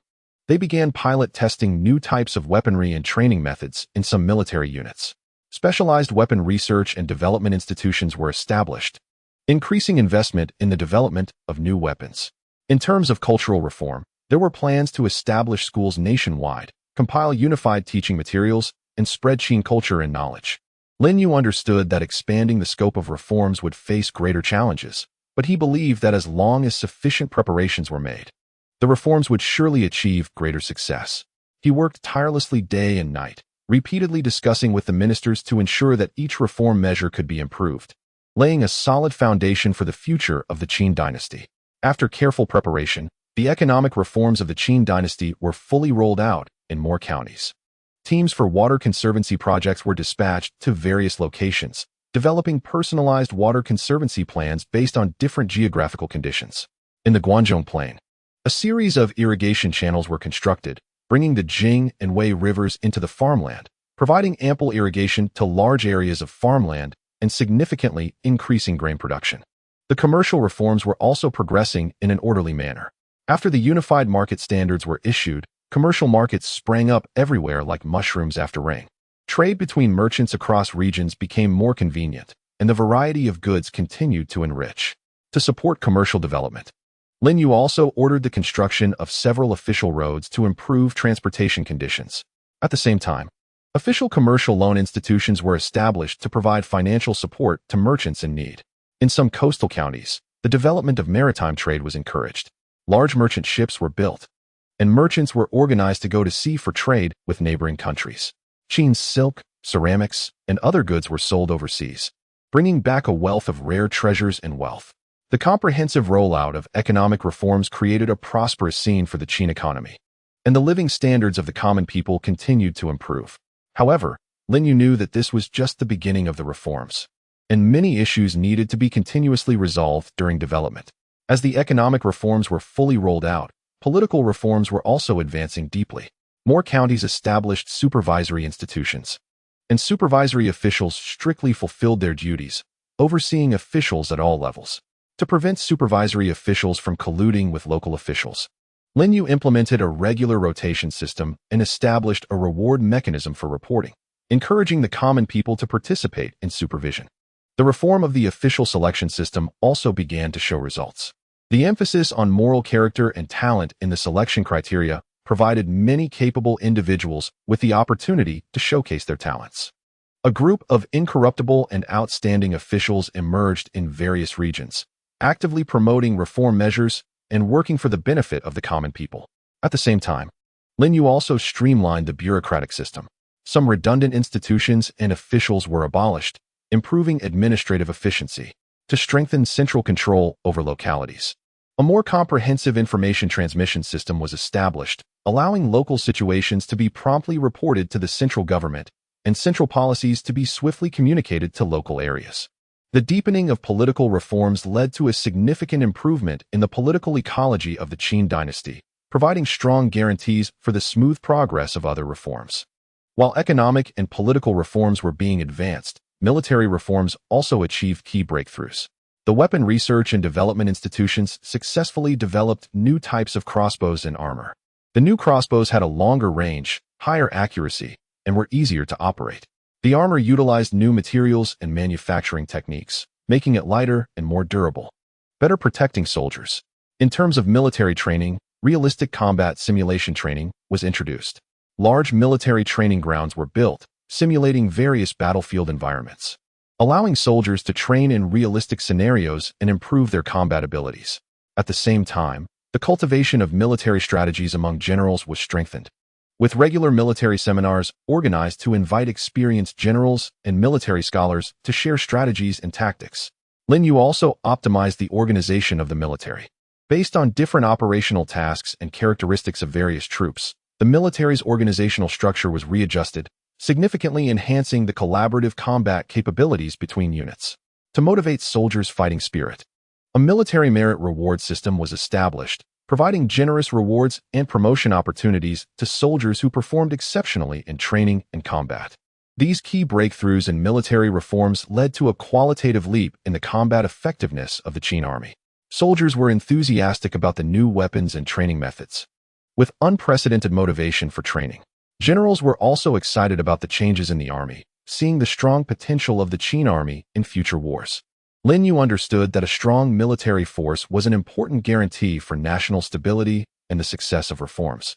They began pilot testing new types of weaponry and training methods in some military units. Specialized weapon research and development institutions were established, increasing investment in the development of new weapons. In terms of cultural reform, there were plans to establish schools nationwide, compile unified teaching materials, and spread Qin culture and knowledge. Lin Yu understood that expanding the scope of reforms would face greater challenges, but he believed that as long as sufficient preparations were made, the reforms would surely achieve greater success. He worked tirelessly day and night, repeatedly discussing with the ministers to ensure that each reform measure could be improved, laying a solid foundation for the future of the Qin dynasty. After careful preparation, the economic reforms of the Qin dynasty were fully rolled out in more counties. Teams for water conservancy projects were dispatched to various locations, developing personalized water conservancy plans based on different geographical conditions. In the Guangzhou Plain, a series of irrigation channels were constructed, bringing the Jing and Wei rivers into the farmland, providing ample irrigation to large areas of farmland and significantly increasing grain production. The commercial reforms were also progressing in an orderly manner. After the unified market standards were issued, commercial markets sprang up everywhere like mushrooms after rain. Trade between merchants across regions became more convenient, and the variety of goods continued to enrich. To support commercial development, Lin Yu also ordered the construction of several official roads to improve transportation conditions. At the same time, official commercial loan institutions were established to provide financial support to merchants in need. In some coastal counties, the development of maritime trade was encouraged. Large merchant ships were built, and merchants were organized to go to sea for trade with neighboring countries. Qin's silk, ceramics, and other goods were sold overseas, bringing back a wealth of rare treasures and wealth. The comprehensive rollout of economic reforms created a prosperous scene for the Qin economy, and the living standards of the common people continued to improve. However, Lin Yu knew that this was just the beginning of the reforms, and many issues needed to be continuously resolved during development. As the economic reforms were fully rolled out, political reforms were also advancing deeply. More counties established supervisory institutions, and supervisory officials strictly fulfilled their duties, overseeing officials at all levels. To prevent supervisory officials from colluding with local officials, Lin Yu implemented a regular rotation system and established a reward mechanism for reporting, encouraging the common people to participate in supervision. The reform of the official selection system also began to show results. The emphasis on moral character and talent in the selection criteria provided many capable individuals with the opportunity to showcase their talents. A group of incorruptible and outstanding officials emerged in various regions, actively promoting reform measures and working for the benefit of the common people. At the same time, Lin Yu also streamlined the bureaucratic system. Some redundant institutions and officials were abolished, improving administrative efficiency. To strengthen central control over localities, a more comprehensive information transmission system was established, allowing local situations to be promptly reported to the central government and central policies to be swiftly communicated to local areas. The deepening of political reforms led to a significant improvement in the political ecology of the Qin dynasty, providing strong guarantees for the smooth progress of other reforms. While economic and political reforms were being advanced, military reforms also achieved key breakthroughs. The weapon research and development institutions successfully developed new types of crossbows and armor. The new crossbows had a longer range, higher accuracy, and were easier to operate. The armor utilized new materials and manufacturing techniques, making it lighter and more durable, better protecting soldiers. In terms of military training, realistic combat simulation training was introduced. Large military training grounds were built, simulating various battlefield environments, allowing soldiers to train in realistic scenarios and improve their combat abilities. At the same time, the cultivation of military strategies among generals was strengthened, with regular military seminars organized to invite experienced generals and military scholars to share strategies and tactics. Lin Yu also optimized the organization of the military. Based on different operational tasks and characteristics of various troops, the military's organizational structure was readjusted, significantly enhancing the collaborative combat capabilities between units. To motivate soldiers' fighting spirit, a military merit reward system was established, providing generous rewards and promotion opportunities to soldiers who performed exceptionally in training and combat. These key breakthroughs in military reforms led to a qualitative leap in the combat effectiveness of the Qin army. Soldiers were enthusiastic about the new weapons and training methods, with unprecedented motivation for training. Generals were also excited about the changes in the army, seeing the strong potential of the Qin army in future wars. Lin Yu understood that a strong military force was an important guarantee for national stability and the success of reforms.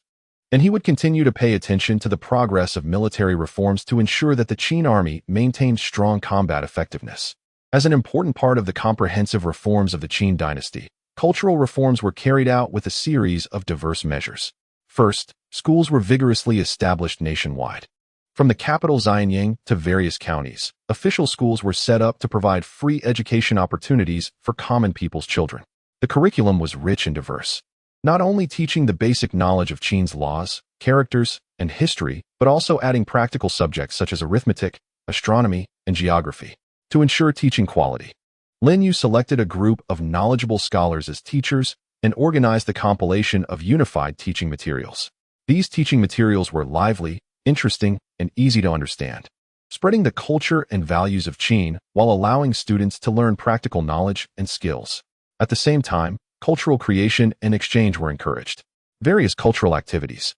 And he would continue to pay attention to the progress of military reforms to ensure that the Qin army maintained strong combat effectiveness. As an important part of the comprehensive reforms of the Qin dynasty, cultural reforms were carried out with a series of diverse measures. First, schools were vigorously established nationwide. From the capital Xianyang to various counties, official schools were set up to provide free education opportunities for common people's children. The curriculum was rich and diverse, not only teaching the basic knowledge of Qin's laws, characters, and history, but also adding practical subjects such as arithmetic, astronomy, and geography. To ensure teaching quality, Lin Yu selected a group of knowledgeable scholars as teachers and organized the compilation of unified teaching materials. These teaching materials were lively, interesting, and easy to understand, spreading the culture and values of Qin while allowing students to learn practical knowledge and skills. At the same time, cultural creation and exchange were encouraged. Various cultural activities,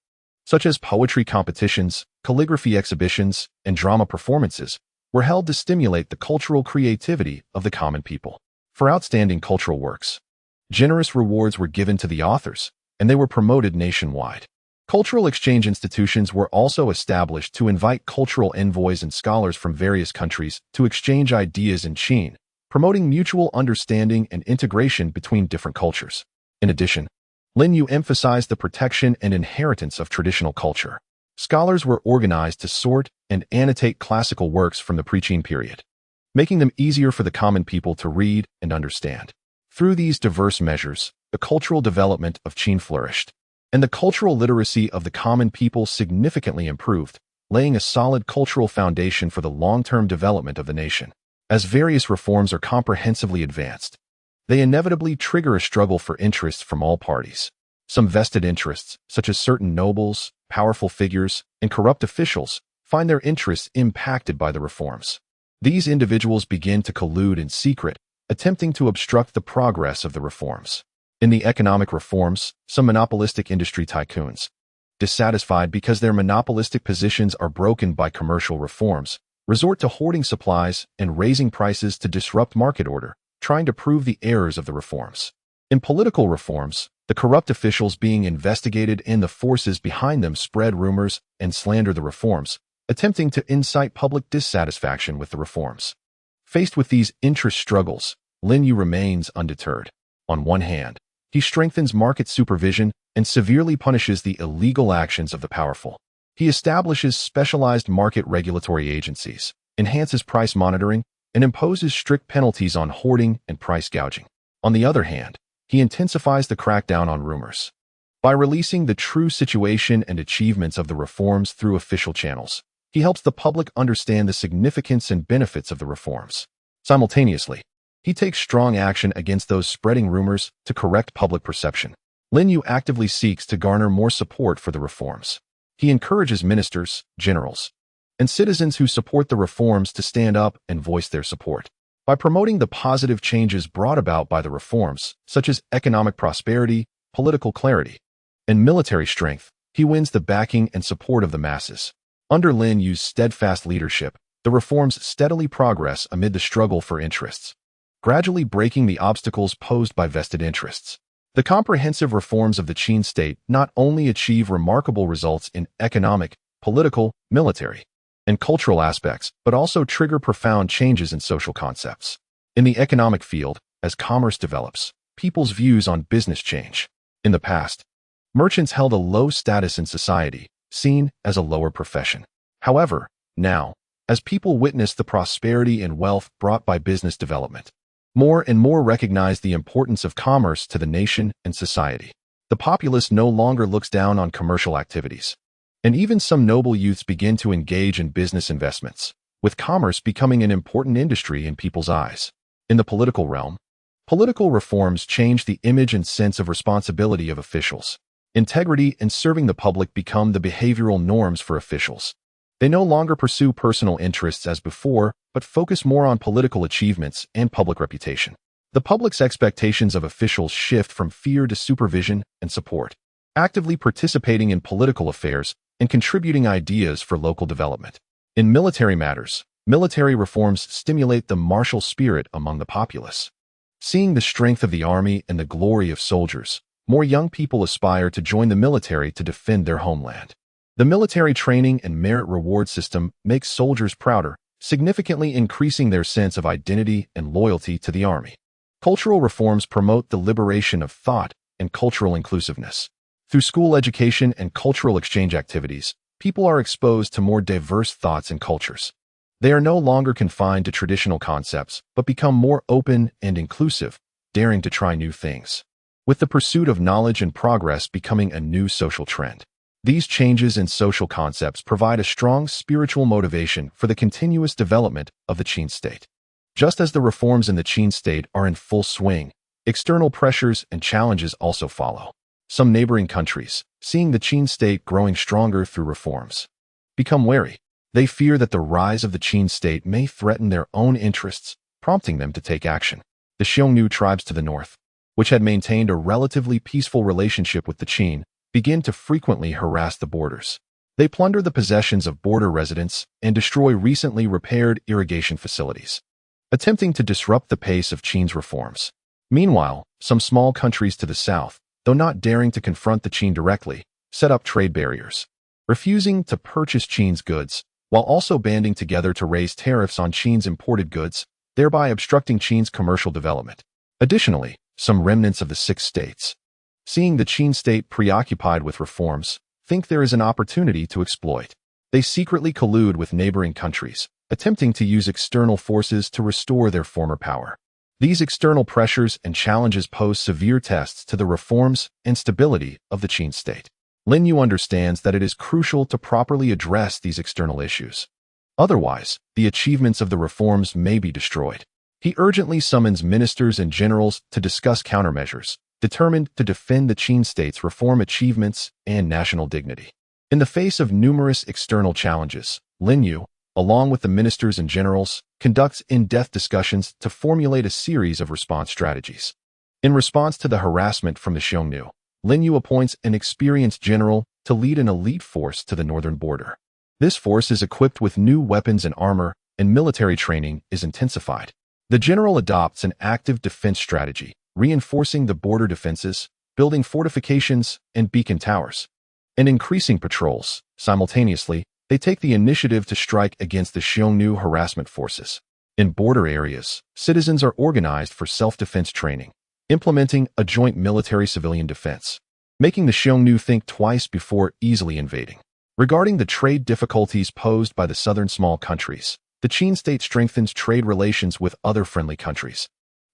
such as poetry competitions, calligraphy exhibitions, and drama performances, were held to stimulate the cultural creativity of the common people. For outstanding cultural works, generous rewards were given to the authors, and they were promoted nationwide. Cultural exchange institutions were also established to invite cultural envoys and scholars from various countries to exchange ideas in Qin, promoting mutual understanding and integration between different cultures. In addition, Lin Yu emphasized the protection and inheritance of traditional culture. Scholars were organized to sort and annotate classical works from the pre-Qin period, making them easier for the common people to read and understand. Through these diverse measures, the cultural development of Qin flourished, and the cultural literacy of the common people significantly improved, laying a solid cultural foundation for the long-term development of the nation. As various reforms are comprehensively advanced, they inevitably trigger a struggle for interests from all parties. Some vested interests, such as certain nobles, powerful figures, and corrupt officials, find their interests impacted by the reforms. These individuals begin to collude in secret, attempting to obstruct the progress of the reforms. In the economic reforms, some monopolistic industry tycoons, dissatisfied because their monopolistic positions are broken by commercial reforms, resort to hoarding supplies and raising prices to disrupt market order, trying to prove the errors of the reforms. In political reforms, the corrupt officials being investigated and the forces behind them spread rumors and slander the reforms, attempting to incite public dissatisfaction with the reforms. Faced with these interest struggles, Lin Yu remains undeterred. On one hand, he strengthens market supervision and severely punishes the illegal actions of the powerful. He establishes specialized market regulatory agencies, enhances price monitoring, and imposes strict penalties on hoarding and price gouging. On the other hand, he intensifies the crackdown on rumors. By releasing the true situation and achievements of the reforms through official channels, he helps the public understand the significance and benefits of the reforms. Simultaneously, he takes strong action against those spreading rumors to correct public perception. Lin Yu actively seeks to garner more support for the reforms. He encourages ministers, generals, and citizens who support the reforms to stand up and voice their support. By promoting the positive changes brought about by the reforms, such as economic prosperity, political clarity, and military strength, he wins the backing and support of the masses. Under Lin Yu's steadfast leadership, the reforms steadily progress amid the struggle for interests, gradually breaking the obstacles posed by vested interests. The comprehensive reforms of the Qin state not only achieve remarkable results in economic, political, military, and cultural aspects, but also trigger profound changes in social concepts. In the economic field, as commerce develops, people's views on business change. In the past, merchants held a low status in society, seen as a lower profession. However, now, as people witness the prosperity and wealth brought by business development, more and more recognize the importance of commerce to the nation and society. The populace no longer looks down on commercial activities, and even some noble youths begin to engage in business investments, with commerce becoming an important industry in people's eyes. In the political realm, political reforms change the image and sense of responsibility of officials. Integrity and serving the public become the behavioral norms for officials. They no longer pursue personal interests as before, but focus more on political achievements and public reputation. The public's expectations of officials shift from fear to supervision and support. actively participating in political affairs and contributing ideas for local development. In military matters, military reforms stimulate the martial spirit among the populace. Seeing the strength of the army and the glory of soldiers, more young people aspire to join the military to defend their homeland. The military training and merit reward system makes soldiers prouder, significantly increasing their sense of identity and loyalty to the army. Cultural reforms promote the liberation of thought and cultural inclusiveness. Through school education and cultural exchange activities, people are exposed to more diverse thoughts and cultures. They are no longer confined to traditional concepts, but become more open and inclusive, daring to try new things. With the pursuit of knowledge and progress becoming a new social trend, these changes in social concepts provide a strong spiritual motivation for the continuous development of the Qin state. Just as the reforms in the Qin state are in full swing, external pressures and challenges also follow. Some neighboring countries, seeing the Qin state growing stronger through reforms, become wary. They fear that the rise of the Qin state may threaten their own interests, prompting them to take action. The Xiongnu tribes to the north, which had maintained a relatively peaceful relationship with the Qin, begin to frequently harass the borders. They plunder the possessions of border residents and destroy recently repaired irrigation facilities, attempting to disrupt the pace of Qin's reforms. Meanwhile, some small countries to the south, though not daring to confront the Qin directly, set up trade barriers, refusing to purchase Qin's goods, while also banding together to raise tariffs on Qin's imported goods, thereby obstructing Qin's commercial development. Additionally, some remnants of the six states, seeing the Qin state preoccupied with reforms, think there is an opportunity to exploit. They secretly collude with neighboring countries, attempting to use external forces to restore their former power. These external pressures and challenges pose severe tests to the reforms and stability of the Qin state. Lin Yu understands that it is crucial to properly address these external issues. Otherwise, the achievements of the reforms may be destroyed. He urgently summons ministers and generals to discuss countermeasures, determined to defend the Qin state's reform achievements and national dignity. In the face of numerous external challenges, Lin Yu, along with the ministers and generals, conducts in-depth discussions to formulate a series of response strategies. In response to the harassment from the Xiongnu, Lin Yu appoints an experienced general to lead an elite force to the northern border. This force is equipped with new weapons and armor, and military training is intensified. The general adopts an active defense strategy, reinforcing the border defenses, building fortifications and beacon towers, and increasing patrols. Simultaneously, they take the initiative to strike against the Xiongnu harassment forces. In border areas, citizens are organized for self-defense training, implementing a joint military-civilian defense, making the Xiongnu think twice before easily invading. Regarding the trade difficulties posed by the southern small countries, the Qin state strengthens trade relations with other friendly countries,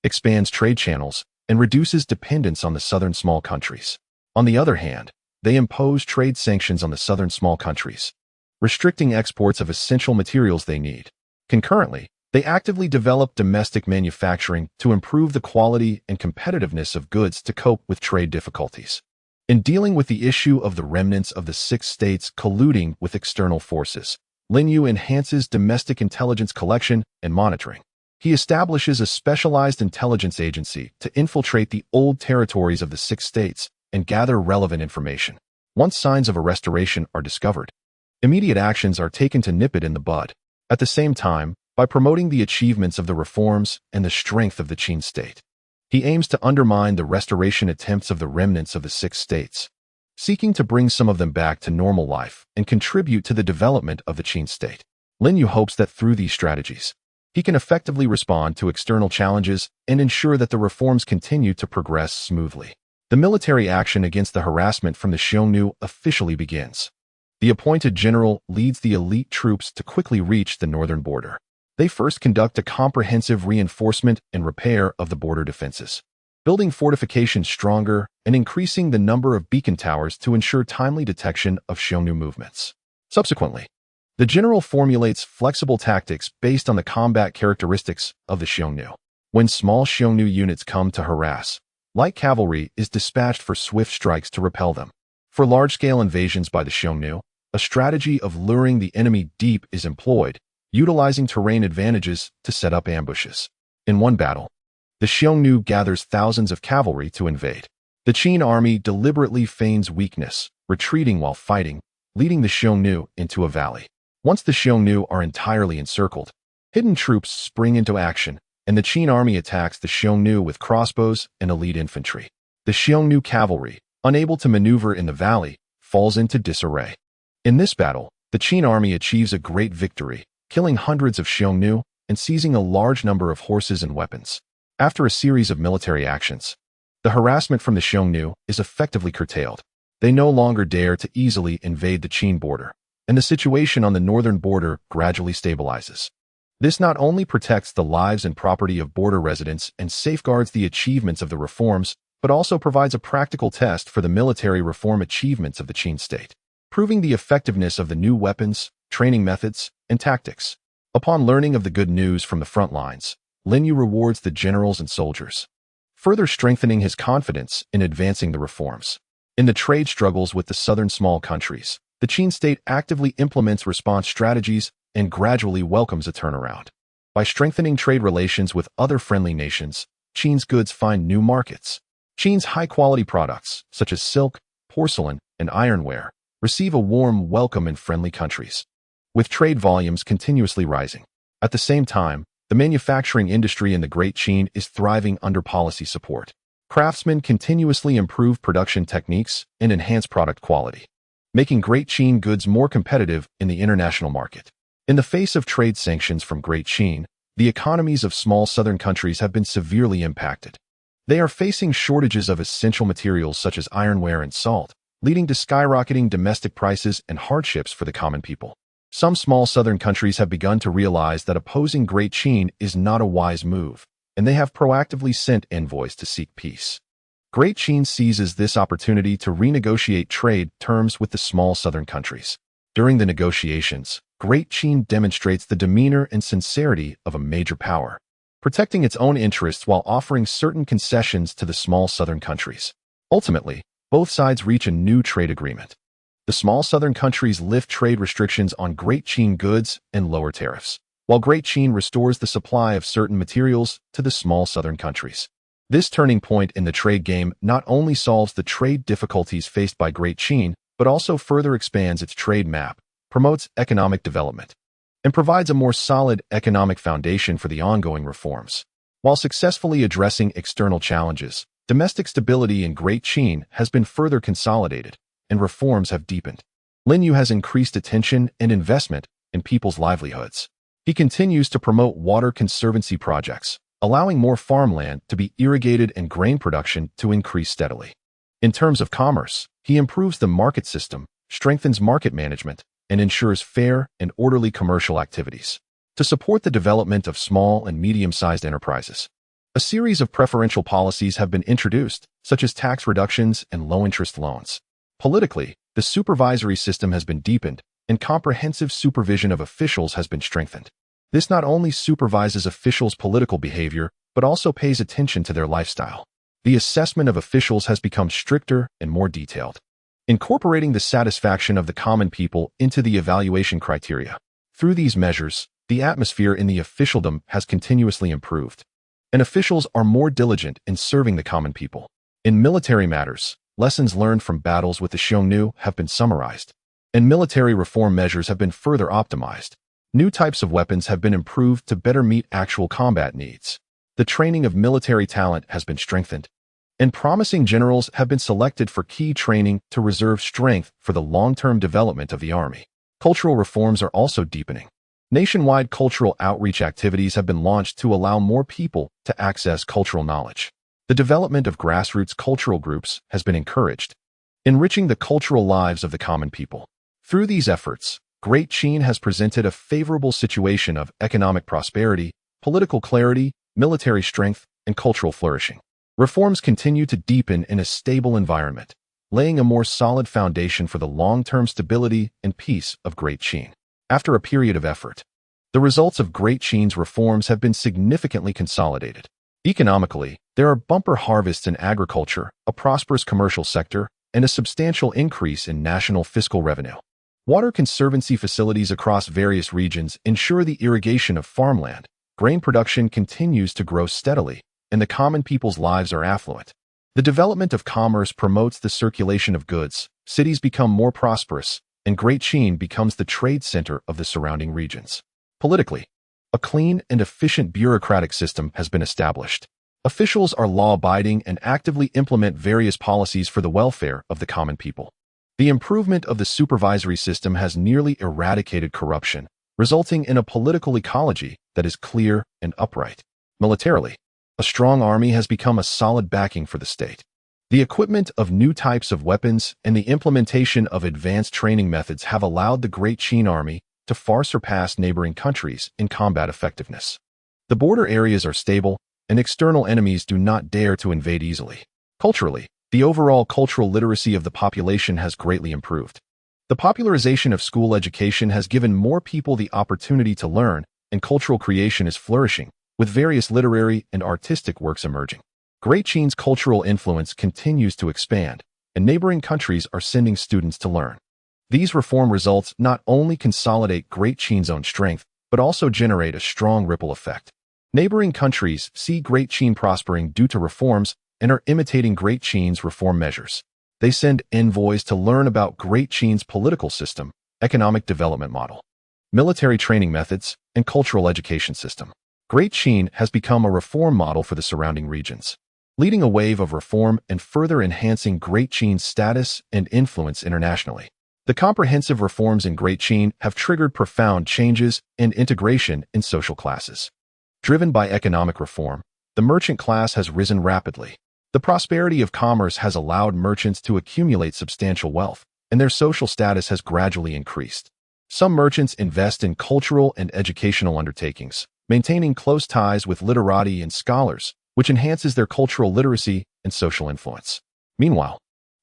expands trade channels, and reduces dependence on the southern small countries. On the other hand, they impose trade sanctions on the southern small countries, restricting exports of essential materials they need. Concurrently, they actively develop domestic manufacturing to improve the quality and competitiveness of goods to cope with trade difficulties. In dealing with the issue of the remnants of the six states colluding with external forces, Lin Yu enhances domestic intelligence collection and monitoring. He establishes a specialized intelligence agency to infiltrate the old territories of the six states and gather relevant information. Once signs of a restoration are discovered, immediate actions are taken to nip it in the bud. At the same time, by promoting the achievements of the reforms and the strength of the Qin state, he aims to undermine the restoration attempts of the remnants of the six states, seeking to bring some of them back to normal life and contribute to the development of the Qin state. Lin Yu hopes that through these strategies, he can effectively respond to external challenges and ensure that the reforms continue to progress smoothly. The military action against the harassment from the Xiongnu officially begins. The appointed general leads the elite troops to quickly reach the northern border. They first conduct a comprehensive reinforcement and repair of the border defenses, building fortifications stronger and increasing the number of beacon towers to ensure timely detection of Xiongnu movements. Subsequently, the general formulates flexible tactics based on the combat characteristics of the Xiongnu. When small Xiongnu units come to harass, light cavalry is dispatched for swift strikes to repel them. For large-scale invasions by the Xiongnu, a strategy of luring the enemy deep is employed, utilizing terrain advantages to set up ambushes. In one battle, the Xiongnu gathers thousands of cavalry to invade. The Qin army deliberately feigns weakness, retreating while fighting, leading the Xiongnu into a valley. Once the Xiongnu are entirely encircled, hidden troops spring into action, and the Qin army attacks the Xiongnu with crossbows and elite infantry. The Xiongnu cavalry, unable to maneuver in the valley, falls into disarray. In this battle, the Qin army achieves a great victory, killing hundreds of Xiongnu and seizing a large number of horses and weapons. After a series of military actions, the harassment from the Xiongnu is effectively curtailed. They no longer dare to easily invade the Qin border, and the situation on the northern border gradually stabilizes. This not only protects the lives and property of border residents and safeguards the achievements of the reforms, but also provides a practical test for the military reform achievements of the Qin state, proving the effectiveness of the new weapons, training methods, and tactics. Upon learning of the good news from the front lines, Lin Yu rewards the generals and soldiers, further strengthening his confidence in advancing the reforms. In the trade struggles with the southern small countries, the Qin state actively implements response strategies and gradually welcomes a turnaround. By strengthening trade relations with other friendly nations, Qin's goods find new markets. Qin's high-quality products, such as silk, porcelain, and ironware, receive a warm welcome in friendly countries, with trade volumes continuously rising. At the same time, the manufacturing industry in the Great Qin is thriving under policy support. Craftsmen continuously improve production techniques and enhance product quality, making Great Qin goods more competitive in the international market. In the face of trade sanctions from Great Qin, the economies of small southern countries have been severely impacted. They are facing shortages of essential materials such as ironware and salt, leading to skyrocketing domestic prices and hardships for the common people. Some small southern countries have begun to realize that opposing Great Qin is not a wise move, and they have proactively sent envoys to seek peace. Great Qin seizes this opportunity to renegotiate trade terms with the small southern countries. During the negotiations, Great Qin demonstrates the demeanor and sincerity of a major power, protecting its own interests while offering certain concessions to the small southern countries. Ultimately, both sides reach a new trade agreement. The small southern countries lift trade restrictions on Great Qin goods and lower tariffs, while Great Qin restores the supply of certain materials to the small southern countries. This turning point in the trade game not only solves the trade difficulties faced by Great Qin, but also further expands its trade map, promotes economic development, and provides a more solid economic foundation for the ongoing reforms. While successfully addressing external challenges, domestic stability in Great Qin has been further consolidated, and reforms have deepened. Lin Yu has increased attention and investment in people's livelihoods. He continues to promote water conservancy projects, allowing more farmland to be irrigated and grain production to increase steadily. In terms of commerce, he improves the market system, strengthens market management, and ensures fair and orderly commercial activities. To support the development of small and medium-sized enterprises, a series of preferential policies have been introduced, such as tax reductions and low-interest loans. Politically, the supervisory system has been deepened, and comprehensive supervision of officials has been strengthened. This not only supervises officials' political behavior, but also pays attention to their lifestyle. The assessment of officials has become stricter and more detailed, incorporating the satisfaction of the common people into the evaluation criteria. Through these measures, the atmosphere in the officialdom has continuously improved, and officials are more diligent in serving the common people. In military matters, lessons learned from battles with the Xiongnu have been summarized, and military reform measures have been further optimized. New types of weapons have been improved to better meet actual combat needs. The training of military talent has been strengthened, and promising generals have been selected for key training to reserve strength for the long-term development of the army. Cultural reforms are also deepening. Nationwide cultural outreach activities have been launched to allow more people to access cultural knowledge. The development of grassroots cultural groups has been encouraged, enriching the cultural lives of the common people. Through these efforts, Great Qin has presented a favorable situation of economic prosperity, political clarity, military strength, and cultural flourishing. Reforms continue to deepen in a stable environment, laying a more solid foundation for the long-term stability and peace of Great Qin. After a period of effort, the results of Great Qin's reforms have been significantly consolidated. Economically, there are bumper harvests in agriculture, a prosperous commercial sector, and a substantial increase in national fiscal revenue. Water conservancy facilities across various regions ensure the irrigation of farmland. Grain production continues to grow steadily, and the common people's lives are affluent. The development of commerce promotes the circulation of goods, cities become more prosperous, and Great Qin becomes the trade center of the surrounding regions. Politically, a clean and efficient bureaucratic system has been established. Officials are law-abiding and actively implement various policies for the welfare of the common people. The improvement of the supervisory system has nearly eradicated corruption, resulting in a political ecology that is clear and upright. Militarily, a strong army has become a solid backing for the state. The equipment of new types of weapons and the implementation of advanced training methods have allowed the Great Qin Army to far surpass neighboring countries in combat effectiveness. The border areas are stable, and external enemies do not dare to invade easily. Culturally, the overall cultural literacy of the population has greatly improved. The popularization of school education has given more people the opportunity to learn, and cultural creation is flourishing, with various literary and artistic works emerging. Great Qin's cultural influence continues to expand, and neighboring countries are sending students to learn. These reform results not only consolidate Great Qin's own strength, but also generate a strong ripple effect. Neighboring countries see Great Qin prospering due to reforms and are imitating Great Qin's reform measures. They send envoys to learn about Great Qin's political system, economic development model, military training methods, and cultural education system. Great Qin has become a reform model for the surrounding regions, leading a wave of reform and further enhancing Great Qin's status and influence internationally. The comprehensive reforms in Great Qin have triggered profound changes and integration in social classes. Driven by economic reform, the merchant class has risen rapidly. The prosperity of commerce has allowed merchants to accumulate substantial wealth, and their social status has gradually increased. Some merchants invest in cultural and educational undertakings, maintaining close ties with literati and scholars, which enhances their cultural literacy and social influence. Meanwhile,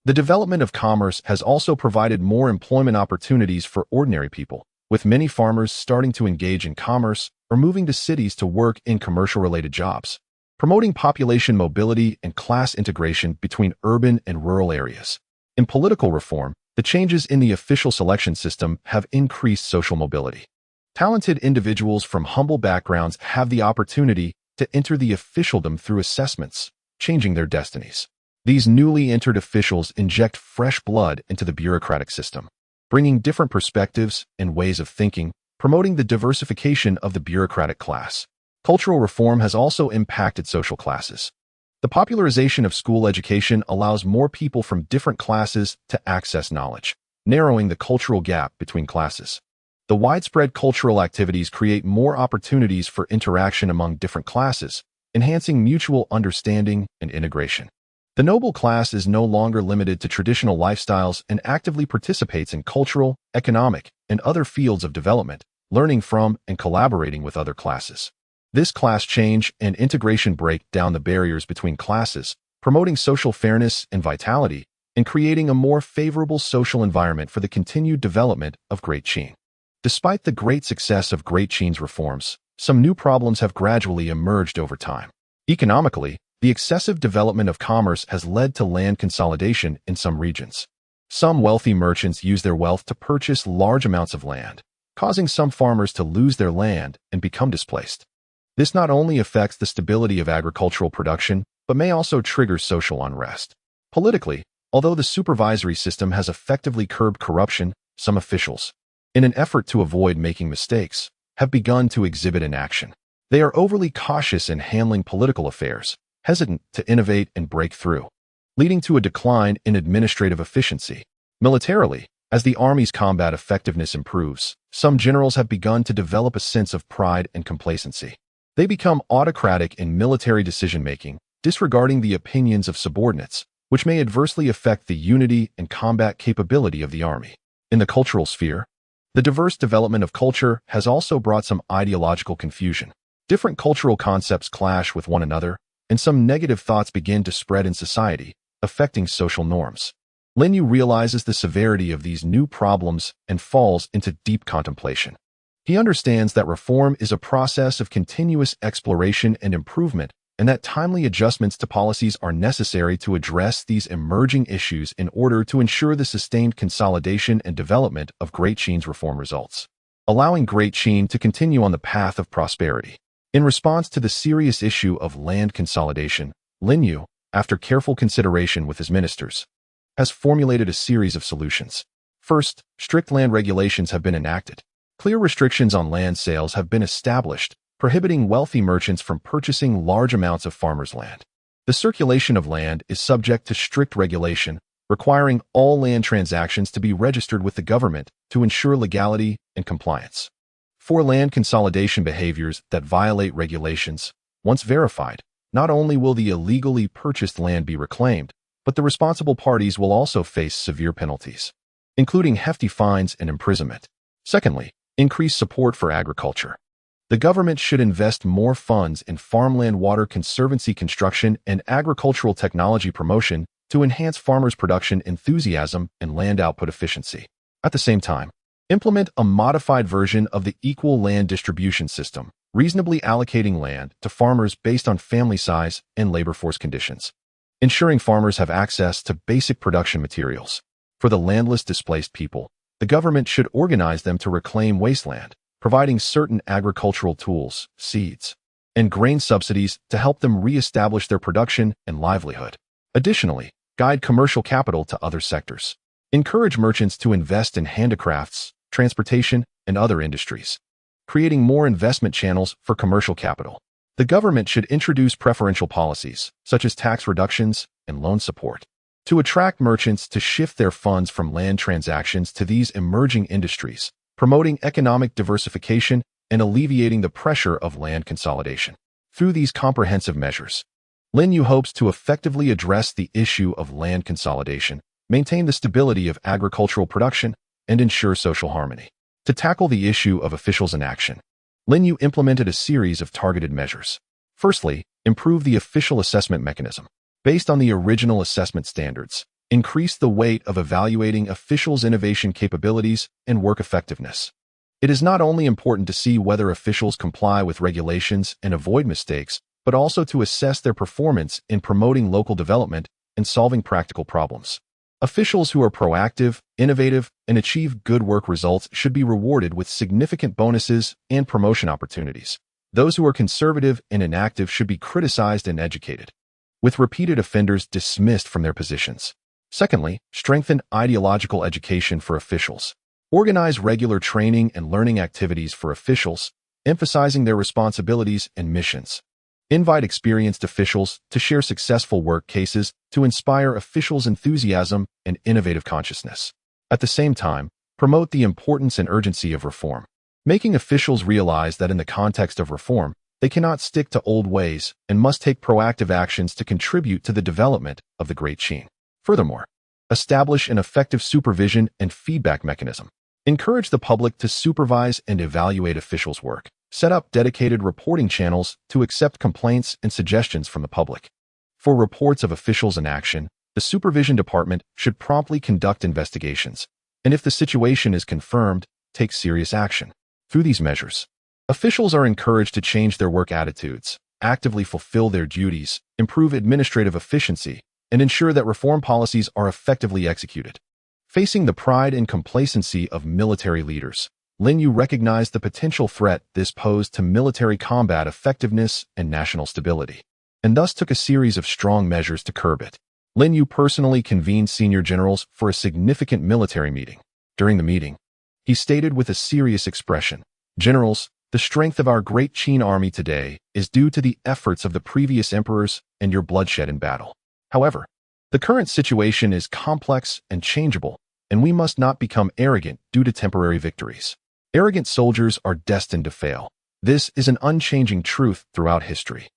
the development of commerce has also provided more employment opportunities for ordinary people, with many farmers starting to engage in commerce or moving to cities to work in commercial-related jobs, promoting population mobility and class integration between urban and rural areas. In political reform, the changes in the official selection system have increased social mobility. Talented individuals from humble backgrounds have the opportunity to enter the officialdom through assessments, changing their destinies. These newly entered officials inject fresh blood into the bureaucratic system, bringing different perspectives and ways of thinking, promoting the diversification of the bureaucratic class. Cultural reform has also impacted social classes. The popularization of school education allows more people from different classes to access knowledge, narrowing the cultural gap between classes. The widespread cultural activities create more opportunities for interaction among different classes, enhancing mutual understanding and integration. The noble class is no longer limited to traditional lifestyles and actively participates in cultural, economic, and other fields of development, learning from and collaborating with other classes. This class change and integration break down the barriers between classes, promoting social fairness and vitality, and creating a more favorable social environment for the continued development of Great Qin. Despite the great success of Great Qin's reforms, some new problems have gradually emerged over time. Economically, the excessive development of commerce has led to land consolidation in some regions. Some wealthy merchants use their wealth to purchase large amounts of land, causing some farmers to lose their land and become displaced. This not only affects the stability of agricultural production, but may also trigger social unrest. Politically, although the supervisory system has effectively curbed corruption, some officials, in an effort to avoid making mistakes, have begun to exhibit inaction. They are overly cautious in handling political affairs, hesitant to innovate and break through, leading to a decline in administrative efficiency. Militarily, as the army's combat effectiveness improves, some generals have begun to develop a sense of pride and complacency. They become autocratic in military decision-making, disregarding the opinions of subordinates, which may adversely affect the unity and combat capability of the army. In the cultural sphere, the diverse development of culture has also brought some ideological confusion. Different cultural concepts clash with one another, and some negative thoughts begin to spread in society, affecting social norms. Lin Yu realizes the severity of these new problems and falls into deep contemplation. He understands that reform is a process of continuous exploration and improvement, and that timely adjustments to policies are necessary to address these emerging issues in order to ensure the sustained consolidation and development of Great Qin's reform results, allowing Great Qin to continue on the path of prosperity. In response to the serious issue of land consolidation, Lin Yu, after careful consideration with his ministers, has formulated a series of solutions. First, strict land regulations have been enacted. Clear restrictions on land sales have been established, prohibiting wealthy merchants from purchasing large amounts of farmers' land. The circulation of land is subject to strict regulation, requiring all land transactions to be registered with the government to ensure legality and compliance. For land consolidation behaviors that violate regulations, once verified, not only will the illegally purchased land be reclaimed, but the responsible parties will also face severe penalties, including hefty fines and imprisonment. Secondly, increase support for agriculture. The government should invest more funds in farmland water conservancy construction and agricultural technology promotion to enhance farmers' production enthusiasm and land output efficiency. At the same time, implement a modified version of the equal land distribution system, reasonably allocating land to farmers based on family size and labor force conditions, ensuring farmers have access to basic production materials. For the landless displaced people, the government should organize them to reclaim wasteland, providing certain agricultural tools, seeds, and grain subsidies to help them re-establish their production and livelihood. Additionally, guide commercial capital to other sectors. Encourage merchants to invest in handicrafts, transportation, and other industries, creating more investment channels for commercial capital. The government should introduce preferential policies, such as tax reductions and loan support, to attract merchants to shift their funds from land transactions to these emerging industries, promoting economic diversification and alleviating the pressure of land consolidation. Through these comprehensive measures, Lin Yu hopes to effectively address the issue of land consolidation, maintain the stability of agricultural production, and ensure social harmony. To tackle the issue of officials in action, Lin Yu implemented a series of targeted measures. Firstly, improve the official assessment mechanism. Based on the original assessment standards, increase the weight of evaluating officials' innovation capabilities and work effectiveness. It is not only important to see whether officials comply with regulations and avoid mistakes, but also to assess their performance in promoting local development and solving practical problems. Officials who are proactive, innovative, and achieve good work results should be rewarded with significant bonuses and promotion opportunities. Those who are conservative and inactive should be criticized and educated, with repeated offenders dismissed from their positions. Secondly, strengthen ideological education for officials. Organize regular training and learning activities for officials, emphasizing their responsibilities and missions. Invite experienced officials to share successful work cases to inspire officials' enthusiasm and innovative consciousness. At the same time, promote the importance and urgency of reform, making officials realize that in the context of reform, they cannot stick to old ways and must take proactive actions to contribute to the development of the Great Qin. Furthermore, establish an effective supervision and feedback mechanism. Encourage the public to supervise and evaluate officials' work. Set up dedicated reporting channels to accept complaints and suggestions from the public. For reports of officials in action, the Supervision Department should promptly conduct investigations, and if the situation is confirmed, take serious action. Through these measures, officials are encouraged to change their work attitudes, actively fulfill their duties, improve administrative efficiency, and ensure that reform policies are effectively executed. Facing the pride and complacency of military leaders, Lin Yu recognized the potential threat this posed to military combat effectiveness and national stability, and thus took a series of strong measures to curb it. Lin Yu personally convened senior generals for a significant military meeting. During the meeting, he stated with a serious expression, "Generals, the strength of our great Qin army today is due to the efforts of the previous emperors and your bloodshed in battle. However, the current situation is complex and changeable, and we must not become arrogant due to temporary victories. Arrogant soldiers are destined to fail. This is an unchanging truth throughout history."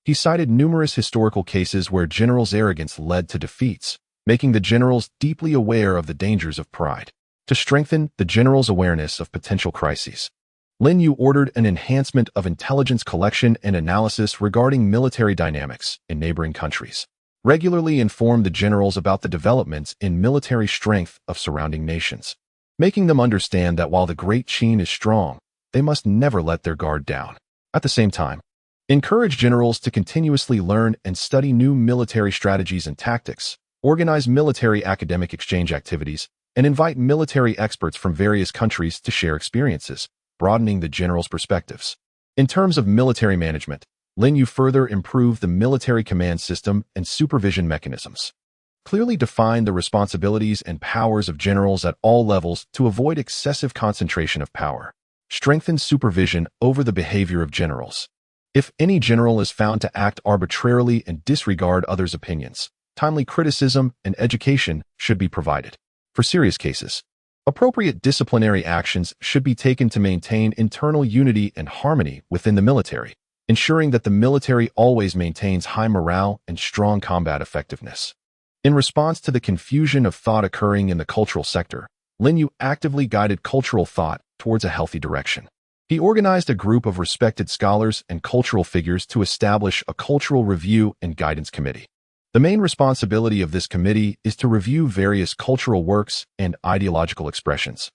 He cited numerous historical cases where generals' arrogance led to defeats, making the generals deeply aware of the dangers of pride. To strengthen the generals' awareness of potential crises, Lin Yu ordered an enhancement of intelligence collection and analysis regarding military dynamics in neighboring countries. Regularly inform the generals about the developments in military strength of surrounding nations, making them understand that while the Great Qin is strong, they must never let their guard down. At the same time, encourage generals to continuously learn and study new military strategies and tactics, organize military academic exchange activities, and invite military experts from various countries to share experiences, broadening the generals' perspectives. In terms of military management, Lin Yu further improved the military command system and supervision mechanisms, clearly defined the responsibilities and powers of generals at all levels to avoid excessive concentration of power, strengthened supervision over the behavior of generals. If any general is found to act arbitrarily and disregard others' opinions, timely criticism and education should be provided. For serious cases, appropriate disciplinary actions should be taken to maintain internal unity and harmony within the military, ensuring that the military always maintains high morale and strong combat effectiveness. In response to the confusion of thought occurring in the cultural sector, Lin Yu actively guided cultural thought towards a healthy direction. He organized a group of respected scholars and cultural figures to establish a cultural review and guidance committee. The main responsibility of this committee is to review various cultural works and ideological expressions,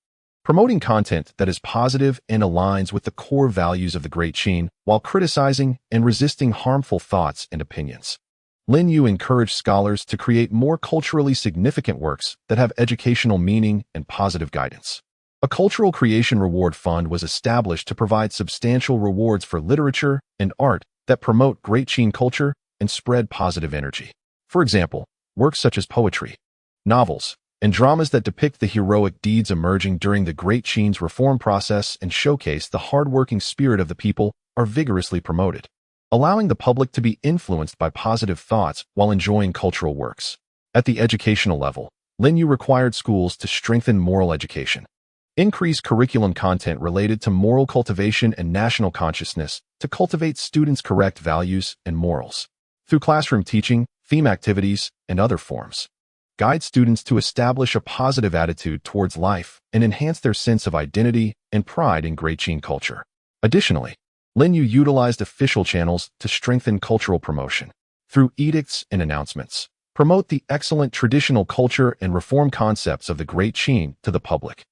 promoting content that is positive and aligns with the core values of the Great Qin while criticizing and resisting harmful thoughts and opinions. Lin Yu encouraged scholars to create more culturally significant works that have educational meaning and positive guidance. A cultural creation reward fund was established to provide substantial rewards for literature and art that promote Great Qin culture and spread positive energy. For example, works such as poetry, novels, and dramas that depict the heroic deeds emerging during the Great Qin's reform process and showcase the hard-working spirit of the people are vigorously promoted, allowing the public to be influenced by positive thoughts while enjoying cultural works. At the educational level, Lin Yu required schools to strengthen moral education, increase curriculum content related to moral cultivation and national consciousness to cultivate students' correct values and morals. Through classroom teaching, theme activities, and other forms, guide students to establish a positive attitude towards life and enhance their sense of identity and pride in Great Qin culture. Additionally, Lin Yu utilized official channels to strengthen cultural promotion. Through edicts and announcements, promote the excellent traditional culture and reform concepts of the Great Qin to the public,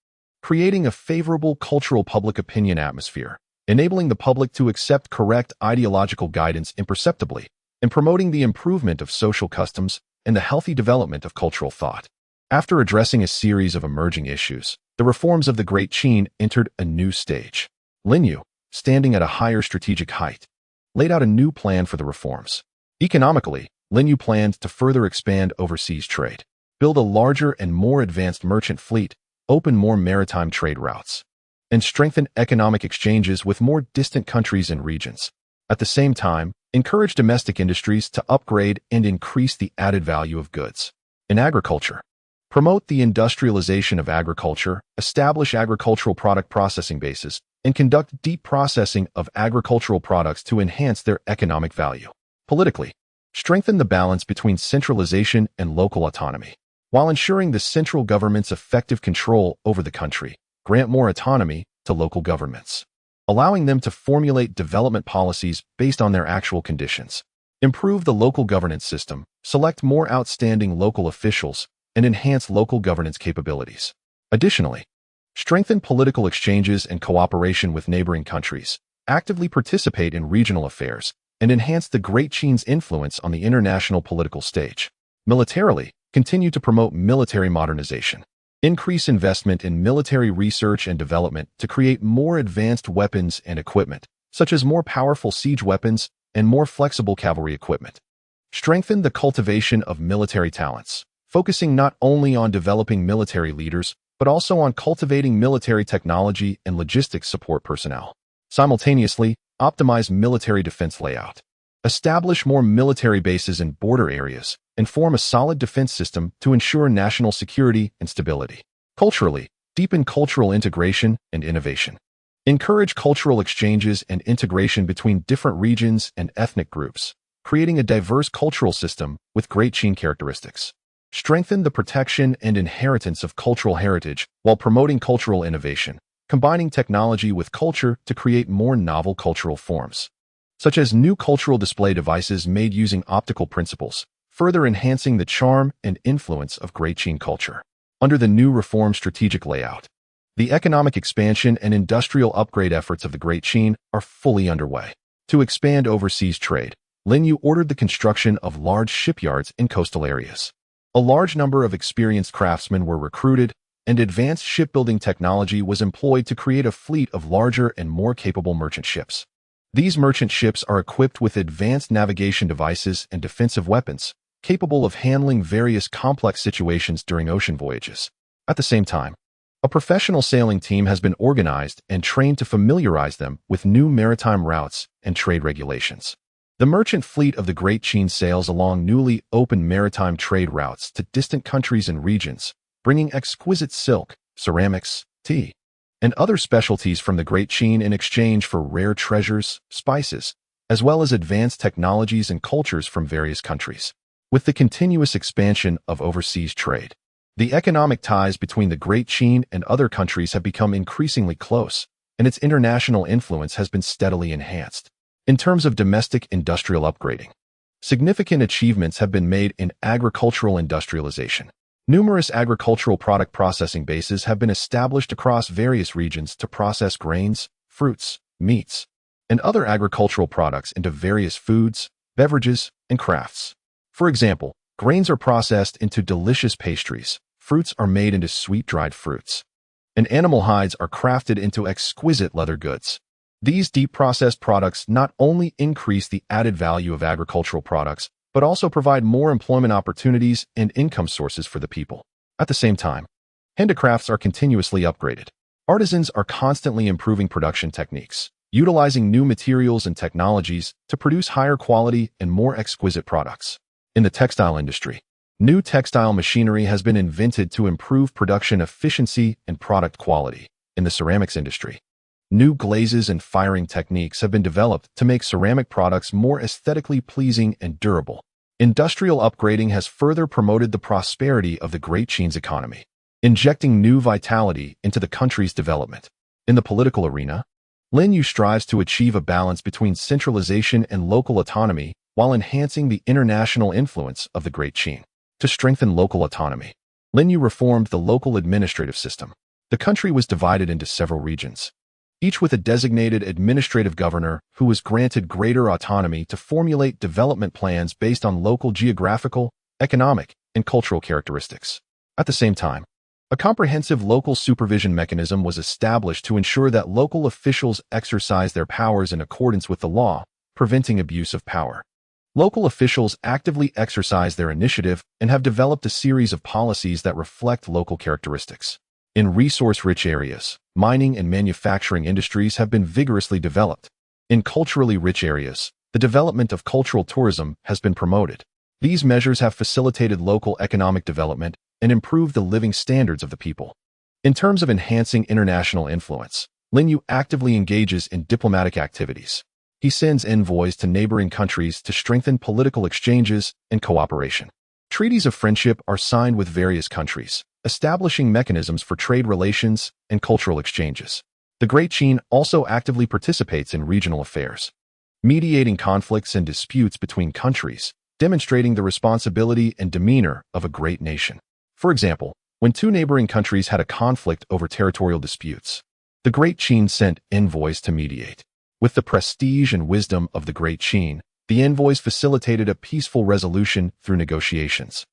creating a favorable cultural public opinion atmosphere, enabling the public to accept correct ideological guidance imperceptibly, and promoting the improvement of social customs and the healthy development of cultural thought. After addressing a series of emerging issues, the reforms of the Great Qin entered a new stage. Lin Yu, standing at a higher strategic height, laid out a new plan for the reforms. Economically, Lin Yu planned to further expand overseas trade, build a larger and more advanced merchant fleet, open more maritime trade routes, and strengthen economic exchanges with more distant countries and regions. At the same time, encourage domestic industries to upgrade and increase the added value of goods. In agriculture, promote the industrialization of agriculture, establish agricultural product processing bases, and conduct deep processing of agricultural products to enhance their economic value. Politically, strengthen the balance between centralization and local autonomy, while ensuring the central government's effective control over the country. Grant more autonomy to local governments, allowing them to formulate development policies based on their actual conditions. Improve the local governance system, select more outstanding local officials, and enhance local governance capabilities. Additionally, strengthen political exchanges and cooperation with neighboring countries, actively participate in regional affairs, and enhance the Great Qin's influence on the international political stage. Militarily, continue to promote military modernization. Increase investment in military research and development to create more advanced weapons and equipment, such as more powerful siege weapons and more flexible cavalry equipment. Strengthen the cultivation of military talents, focusing not only on developing military leaders, but also on cultivating military technology and logistics support personnel. Simultaneously, optimize military defense layout. Establish more military bases in border areas, and form a solid defense system to ensure national security and stability. Culturally, deepen cultural integration and innovation. Encourage cultural exchanges and integration between different regions and ethnic groups, creating a diverse cultural system with Great Qin characteristics. Strengthen the protection and inheritance of cultural heritage while promoting cultural innovation, combining technology with culture to create more novel cultural forms, such as new cultural display devices made using optical principles, further enhancing the charm and influence of Great Qin culture. Under the new reform strategic layout, the economic expansion and industrial upgrade efforts of the Great Qin are fully underway. To expand overseas trade, Lin Yu ordered the construction of large shipyards in coastal areas. A large number of experienced craftsmen were recruited, and advanced shipbuilding technology was employed to create a fleet of larger and more capable merchant ships. These merchant ships are equipped with advanced navigation devices and defensive weapons, capable of handling various complex situations during ocean voyages. At the same time, a professional sailing team has been organized and trained to familiarize them with new maritime routes and trade regulations. The merchant fleet of the Great Qin sails along newly opened maritime trade routes to distant countries and regions, bringing exquisite silk, ceramics, tea, and other specialties from the Great Qin in exchange for rare treasures, spices, as well as advanced technologies and cultures from various countries. With the continuous expansion of overseas trade, the economic ties between the Great Qin and other countries have become increasingly close, and its international influence has been steadily enhanced. In terms of domestic industrial upgrading, significant achievements have been made in agricultural industrialization. Numerous agricultural product processing bases have been established across various regions to process grains, fruits, meats, and other agricultural products into various foods, beverages, and crafts. For example, grains are processed into delicious pastries, fruits are made into sweet dried fruits, and animal hides are crafted into exquisite leather goods. These deep processed products not only increase the added value of agricultural products, but also provide more employment opportunities and income sources for the people. At the same time, handicrafts are continuously upgraded. Artisans are constantly improving production techniques, utilizing new materials and technologies to produce higher quality and more exquisite products. In the textile industry, new textile machinery has been invented to improve production efficiency and product quality. In the ceramics industry, new glazes and firing techniques have been developed to make ceramic products more aesthetically pleasing and durable. Industrial upgrading has further promoted the prosperity of the Great Qin's economy, injecting new vitality into the country's development. In the political arena, Lin Yu strives to achieve a balance between centralization and local autonomy while enhancing the international influence of the Great Qin. To strengthen local autonomy, Lin Yu reformed the local administrative system. The country was divided into several regions, each with a designated administrative governor who was granted greater autonomy to formulate development plans based on local geographical, economic, and cultural characteristics. At the same time, a comprehensive local supervision mechanism was established to ensure that local officials exercise their powers in accordance with the law, preventing abuse of power. Local officials actively exercise their initiative and have developed a series of policies that reflect local characteristics. In resource-rich areas, mining and manufacturing industries have been vigorously developed. In culturally rich areas, the development of cultural tourism has been promoted. These measures have facilitated local economic development and improved the living standards of the people. In terms of enhancing international influence, Lin Yu actively engages in diplomatic activities. He sends envoys to neighboring countries to strengthen political exchanges and cooperation. Treaties of friendship are signed with various countries, establishing mechanisms for trade relations and cultural exchanges. The Great Qin also actively participates in regional affairs, mediating conflicts and disputes between countries, demonstrating the responsibility and demeanor of a great nation. For example, when two neighboring countries had a conflict over territorial disputes, the Great Qin sent envoys to mediate. With the prestige and wisdom of the Great Qin, the envoys facilitated a peaceful resolution through negotiations.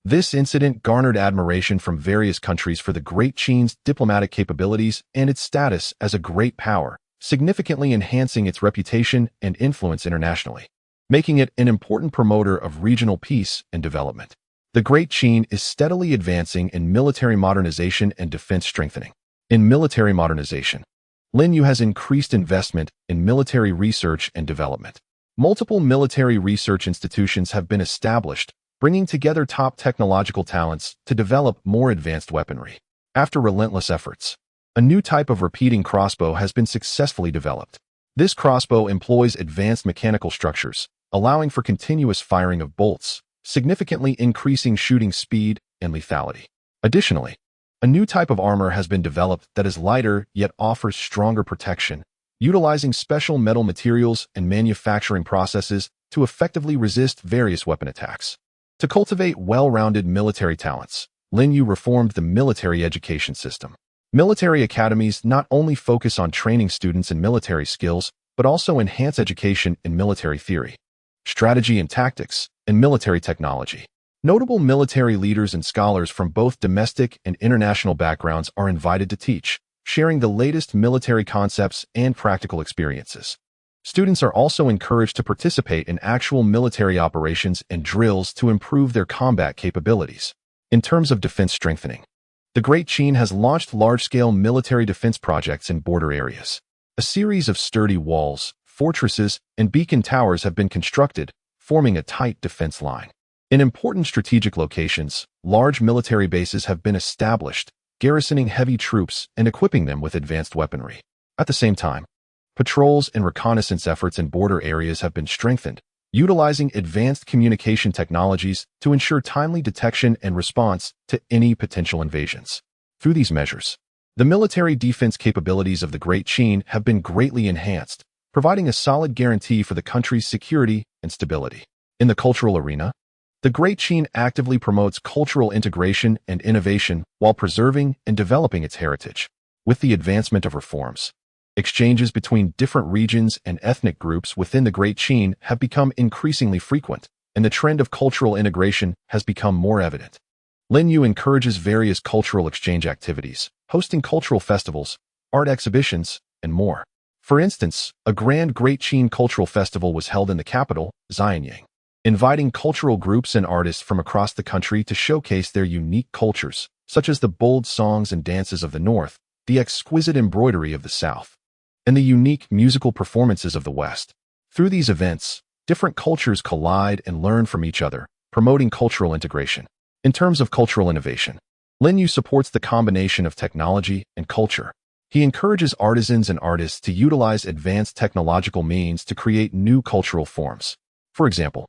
This incident garnered admiration from various countries for the Great Qin's diplomatic capabilities and its status as a great power, significantly enhancing its reputation and influence internationally, making it an important promoter of regional peace and development. The Great Qin is steadily advancing in military modernization and defense strengthening. In military modernization, Lin Yu has increased investment in military research and development. Multiple military research institutions have been established, bringing together top technological talents to develop more advanced weaponry. After relentless efforts, a new type of repeating crossbow has been successfully developed. This crossbow employs advanced mechanical structures, allowing for continuous firing of bolts, significantly increasing shooting speed and lethality. Additionally, a new type of armor has been developed that is lighter yet offers stronger protection, utilizing special metal materials and manufacturing processes to effectively resist various weapon attacks. To cultivate well-rounded military talents, Lin Yu reformed the military education system. Military academies not only focus on training students in military skills, but also enhance education in military theory, strategy and tactics, and military technology. Notable military leaders and scholars from both domestic and international backgrounds are invited to teach, sharing the latest military concepts and practical experiences. Students are also encouraged to participate in actual military operations and drills to improve their combat capabilities. In terms of defense strengthening, the Great Qin has launched large-scale military defense projects in border areas. A series of sturdy walls, fortresses, and beacon towers have been constructed, forming a tight defense line. In important strategic locations, large military bases have been established, garrisoning heavy troops and equipping them with advanced weaponry. At the same time, patrols and reconnaissance efforts in border areas have been strengthened, utilizing advanced communication technologies to ensure timely detection and response to any potential invasions. Through these measures, the military defense capabilities of the Great Qin have been greatly enhanced, providing a solid guarantee for the country's security and stability. In the cultural arena, the Great Qin actively promotes cultural integration and innovation while preserving and developing its heritage. With the advancement of reforms, exchanges between different regions and ethnic groups within the Great Qin have become increasingly frequent, and the trend of cultural integration has become more evident. Linyu encourages various cultural exchange activities, hosting cultural festivals, art exhibitions, and more. For instance, a grand Great Qin cultural festival was held in the capital, Xianyang, inviting cultural groups and artists from across the country to showcase their unique cultures, such as the bold songs and dances of the North, the exquisite embroidery of the South, and the unique musical performances of the West. Through these events, different cultures collide and learn from each other, promoting cultural integration. In terms of cultural innovation, Linyu supports the combination of technology and culture. He encourages artisans and artists to utilize advanced technological means to create new cultural forms. For example,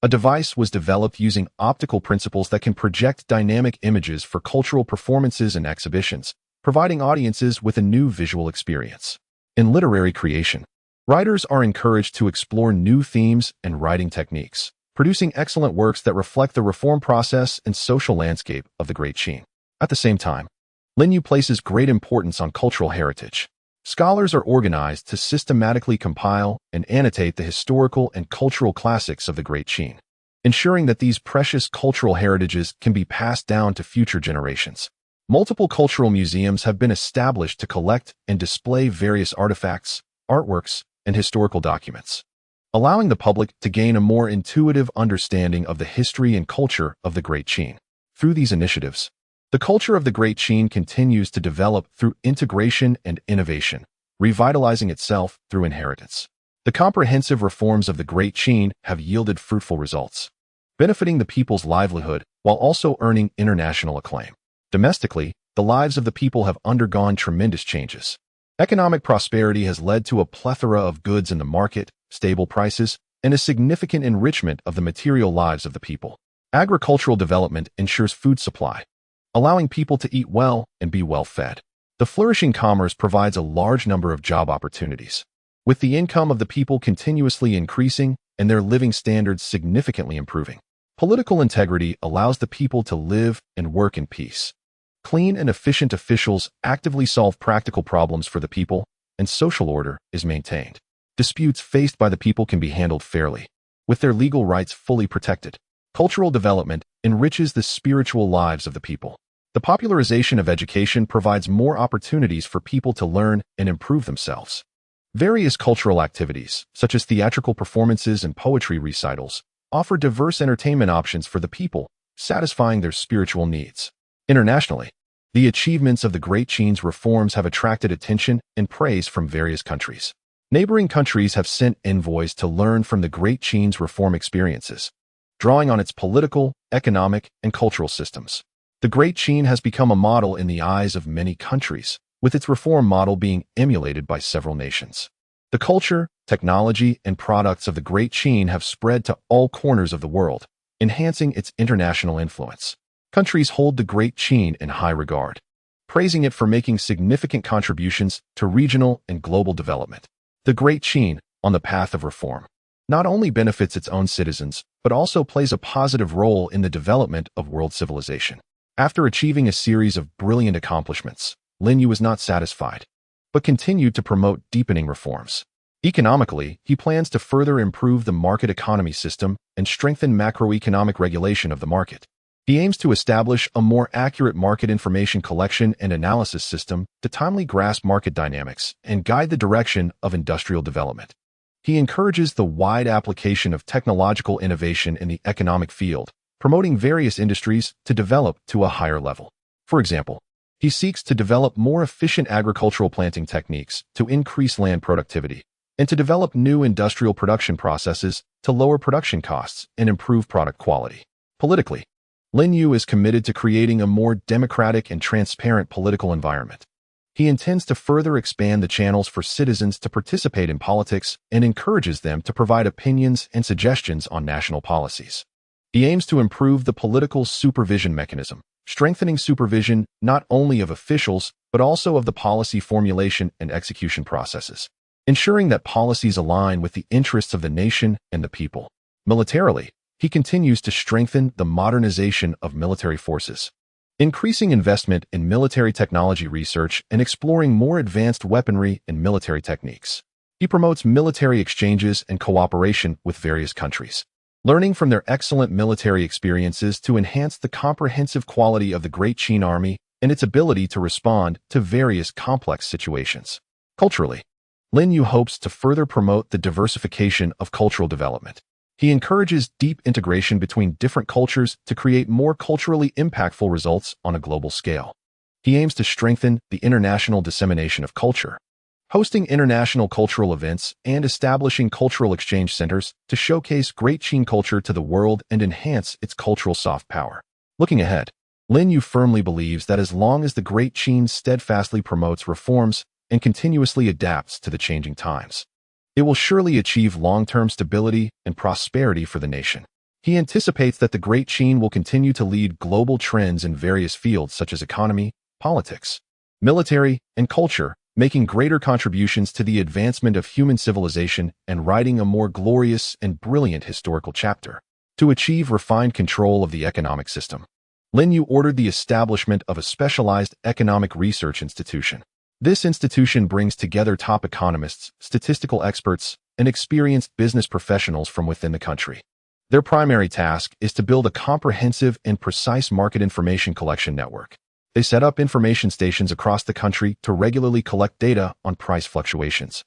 a device was developed using optical principles that can project dynamic images for cultural performances and exhibitions, providing audiences with a new visual experience. In literary creation, writers are encouraged to explore new themes and writing techniques, producing excellent works that reflect the reform process and social landscape of the Great Qin. At the same time, Linyu places great importance on cultural heritage. Scholars are organized to systematically compile and annotate the historical and cultural classics of the Great Qin, ensuring that these precious cultural heritages can be passed down to future generations. Multiple cultural museums have been established to collect and display various artifacts, artworks, and historical documents, allowing the public to gain a more intuitive understanding of the history and culture of the Great Qin. Through these initiatives, the culture of the Great Qin continues to develop through integration and innovation, revitalizing itself through inheritance. The comprehensive reforms of the Great Qin have yielded fruitful results, benefiting the people's livelihood while also earning international acclaim. Domestically, the lives of the people have undergone tremendous changes. Economic prosperity has led to a plethora of goods in the market, stable prices, and a significant enrichment of the material lives of the people. Agricultural development ensures food supply, allowing people to eat well and be well fed. The flourishing commerce provides a large number of job opportunities, with the income of the people continuously increasing and their living standards significantly improving. Political integrity allows the people to live and work in peace. Clean and efficient officials actively solve practical problems for the people, and social order is maintained. Disputes faced by the people can be handled fairly, with their legal rights fully protected. Cultural development enriches the spiritual lives of the people. The popularization of education provides more opportunities for people to learn and improve themselves. Various cultural activities, such as theatrical performances and poetry recitals, offer diverse entertainment options for the people, satisfying their spiritual needs. Internationally, the achievements of the Great Qin's reforms have attracted attention and praise from various countries. Neighboring countries have sent envoys to learn from the Great Qin's reform experiences, drawing on its political, economic, and cultural systems. The Great Qin has become a model in the eyes of many countries, with its reform model being emulated by several nations. The culture, technology, and products of the Great Qin have spread to all corners of the world, enhancing its international influence. Countries hold the Great Qin in high regard, praising it for making significant contributions to regional and global development. The Great Qin, on the path of reform, not only benefits its own citizens, but also plays a positive role in the development of world civilization. After achieving a series of brilliant accomplishments, Linyu was not satisfied, but continued to promote deepening reforms. Economically, he plans to further improve the market economy system and strengthen macroeconomic regulation of the market. He aims to establish a more accurate market information collection and analysis system to timely grasp market dynamics and guide the direction of industrial development. He encourages the wide application of technological innovation in the economic field, promoting various industries to develop to a higher level. For example, he seeks to develop more efficient agricultural planting techniques to increase land productivity, and to develop new industrial production processes to lower production costs and improve product quality. Politically, Lin Yu is committed to creating a more democratic and transparent political environment. He intends to further expand the channels for citizens to participate in politics and encourages them to provide opinions and suggestions on national policies. He aims to improve the political supervision mechanism, strengthening supervision not only of officials but also of the policy formulation and execution processes, ensuring that policies align with the interests of the nation and the people. Militarily, he continues to strengthen the modernization of military forces, increasing investment in military technology research and exploring more advanced weaponry and military techniques. He promotes military exchanges and cooperation with various countries, learning from their excellent military experiences to enhance the comprehensive quality of the Great Qin Army and its ability to respond to various complex situations. Culturally, Lin Yu hopes to further promote the diversification of cultural development. He encourages deep integration between different cultures to create more culturally impactful results on a global scale. He aims to strengthen the international dissemination of culture, hosting international cultural events and establishing cultural exchange centers to showcase Great Qin culture to the world and enhance its cultural soft power. Looking ahead, Lin Yu firmly believes that as long as the Great Qin steadfastly promotes reforms and continuously adapts to the changing times, it will surely achieve long-term stability and prosperity for the nation. He anticipates that the Great Qin will continue to lead global trends in various fields such as economy, politics, military, and culture, making greater contributions to the advancement of human civilization and writing a more glorious and brilliant historical chapter. To achieve refined control of the economic system, Lin Yu ordered the establishment of a specialized economic research institution. This institution brings together top economists, statistical experts, and experienced business professionals from within the country. Their primary task is to build a comprehensive and precise market information collection network. They set up information stations across the country to regularly collect data on price fluctuations,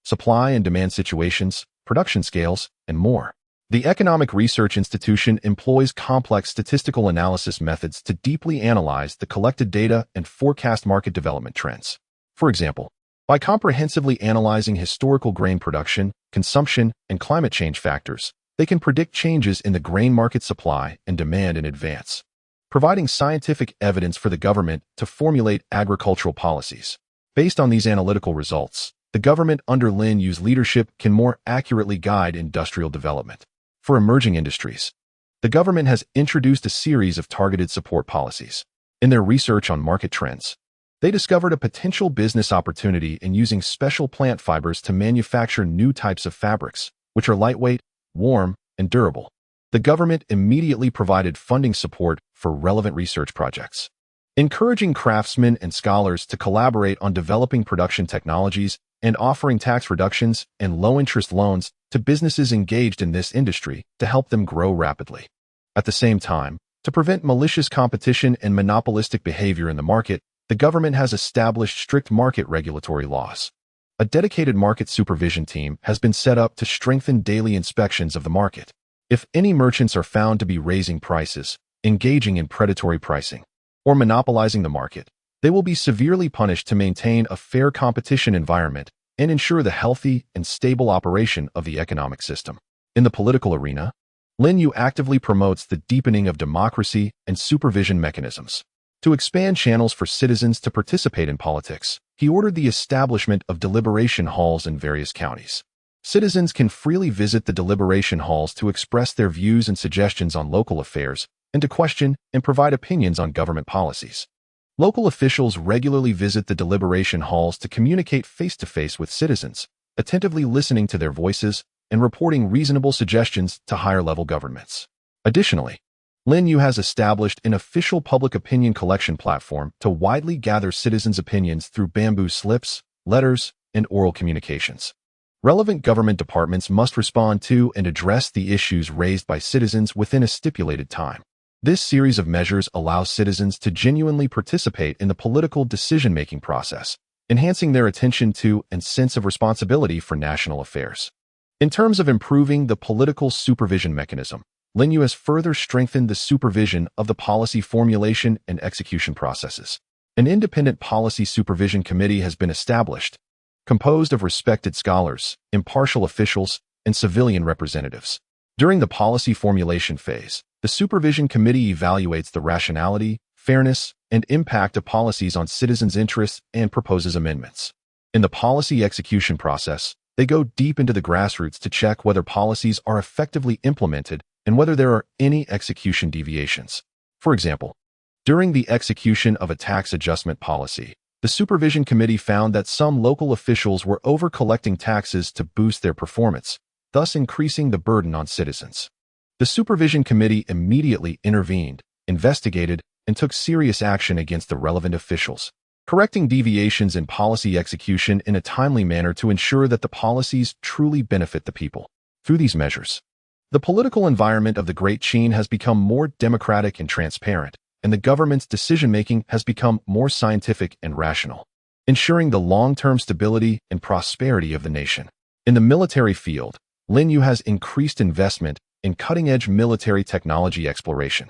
supply and demand situations, production scales, and more. The Economic Research Institution employs complex statistical analysis methods to deeply analyze the collected data and forecast market development trends. For example, by comprehensively analyzing historical grain production, consumption, and climate change factors, they can predict changes in the grain market supply and demand in advance, providing scientific evidence for the government to formulate agricultural policies. Based on these analytical results, the government under Lin Yu's leadership can more accurately guide industrial development. For emerging industries, the government has introduced a series of targeted support policies. In their research on market trends, they discovered a potential business opportunity in using special plant fibers to manufacture new types of fabrics, which are lightweight, warm, and durable. The government immediately provided funding support for relevant research projects, encouraging craftsmen and scholars to collaborate on developing production technologies and offering tax reductions and low-interest loans to businesses engaged in this industry to help them grow rapidly. At the same time, to prevent malicious competition and monopolistic behavior in the market, the government has established strict market regulatory laws. A dedicated market supervision team has been set up to strengthen daily inspections of the market. If any merchants are found to be raising prices, engaging in predatory pricing, or monopolizing the market, they will be severely punished to maintain a fair competition environment and ensure the healthy and stable operation of the economic system. In the political arena, Lin Yu actively promotes the deepening of democracy and supervision mechanisms. To expand channels for citizens to participate in politics, he ordered the establishment of deliberation halls in various counties. Citizens can freely visit the deliberation halls to express their views and suggestions on local affairs and to question and provide opinions on government policies. Local officials regularly visit the deliberation halls to communicate face-to-face with citizens, attentively listening to their voices and reporting reasonable suggestions to higher-level governments. Additionally, Lin Yu has established an official public opinion collection platform to widely gather citizens' opinions through bamboo slips, letters, and oral communications. Relevant government departments must respond to and address the issues raised by citizens within a stipulated time. This series of measures allows citizens to genuinely participate in the political decision-making process, enhancing their attention to and sense of responsibility for national affairs. In terms of improving the political supervision mechanism, Lin Yu has further strengthened the supervision of the policy formulation and execution processes. An independent policy supervision committee has been established, composed of respected scholars, impartial officials, and civilian representatives. During the policy formulation phase, the supervision committee evaluates the rationality, fairness, and impact of policies on citizens' interests and proposes amendments. In the policy execution process, they go deep into the grassroots to check whether policies are effectively implemented and whether there are any execution deviations. For example, during the execution of a tax adjustment policy, the supervision committee found that some local officials were over-collecting taxes to boost their performance, thus increasing the burden on citizens. The supervision committee immediately intervened, investigated, and took serious action against the relevant officials, correcting deviations in policy execution in a timely manner to ensure that the policies truly benefit the people. Through these measures, the political environment of the Great Qin has become more democratic and transparent, and the government's decision-making has become more scientific and rational, ensuring the long-term stability and prosperity of the nation. In the military field, Lin Yu has increased investment in cutting-edge military technology exploration.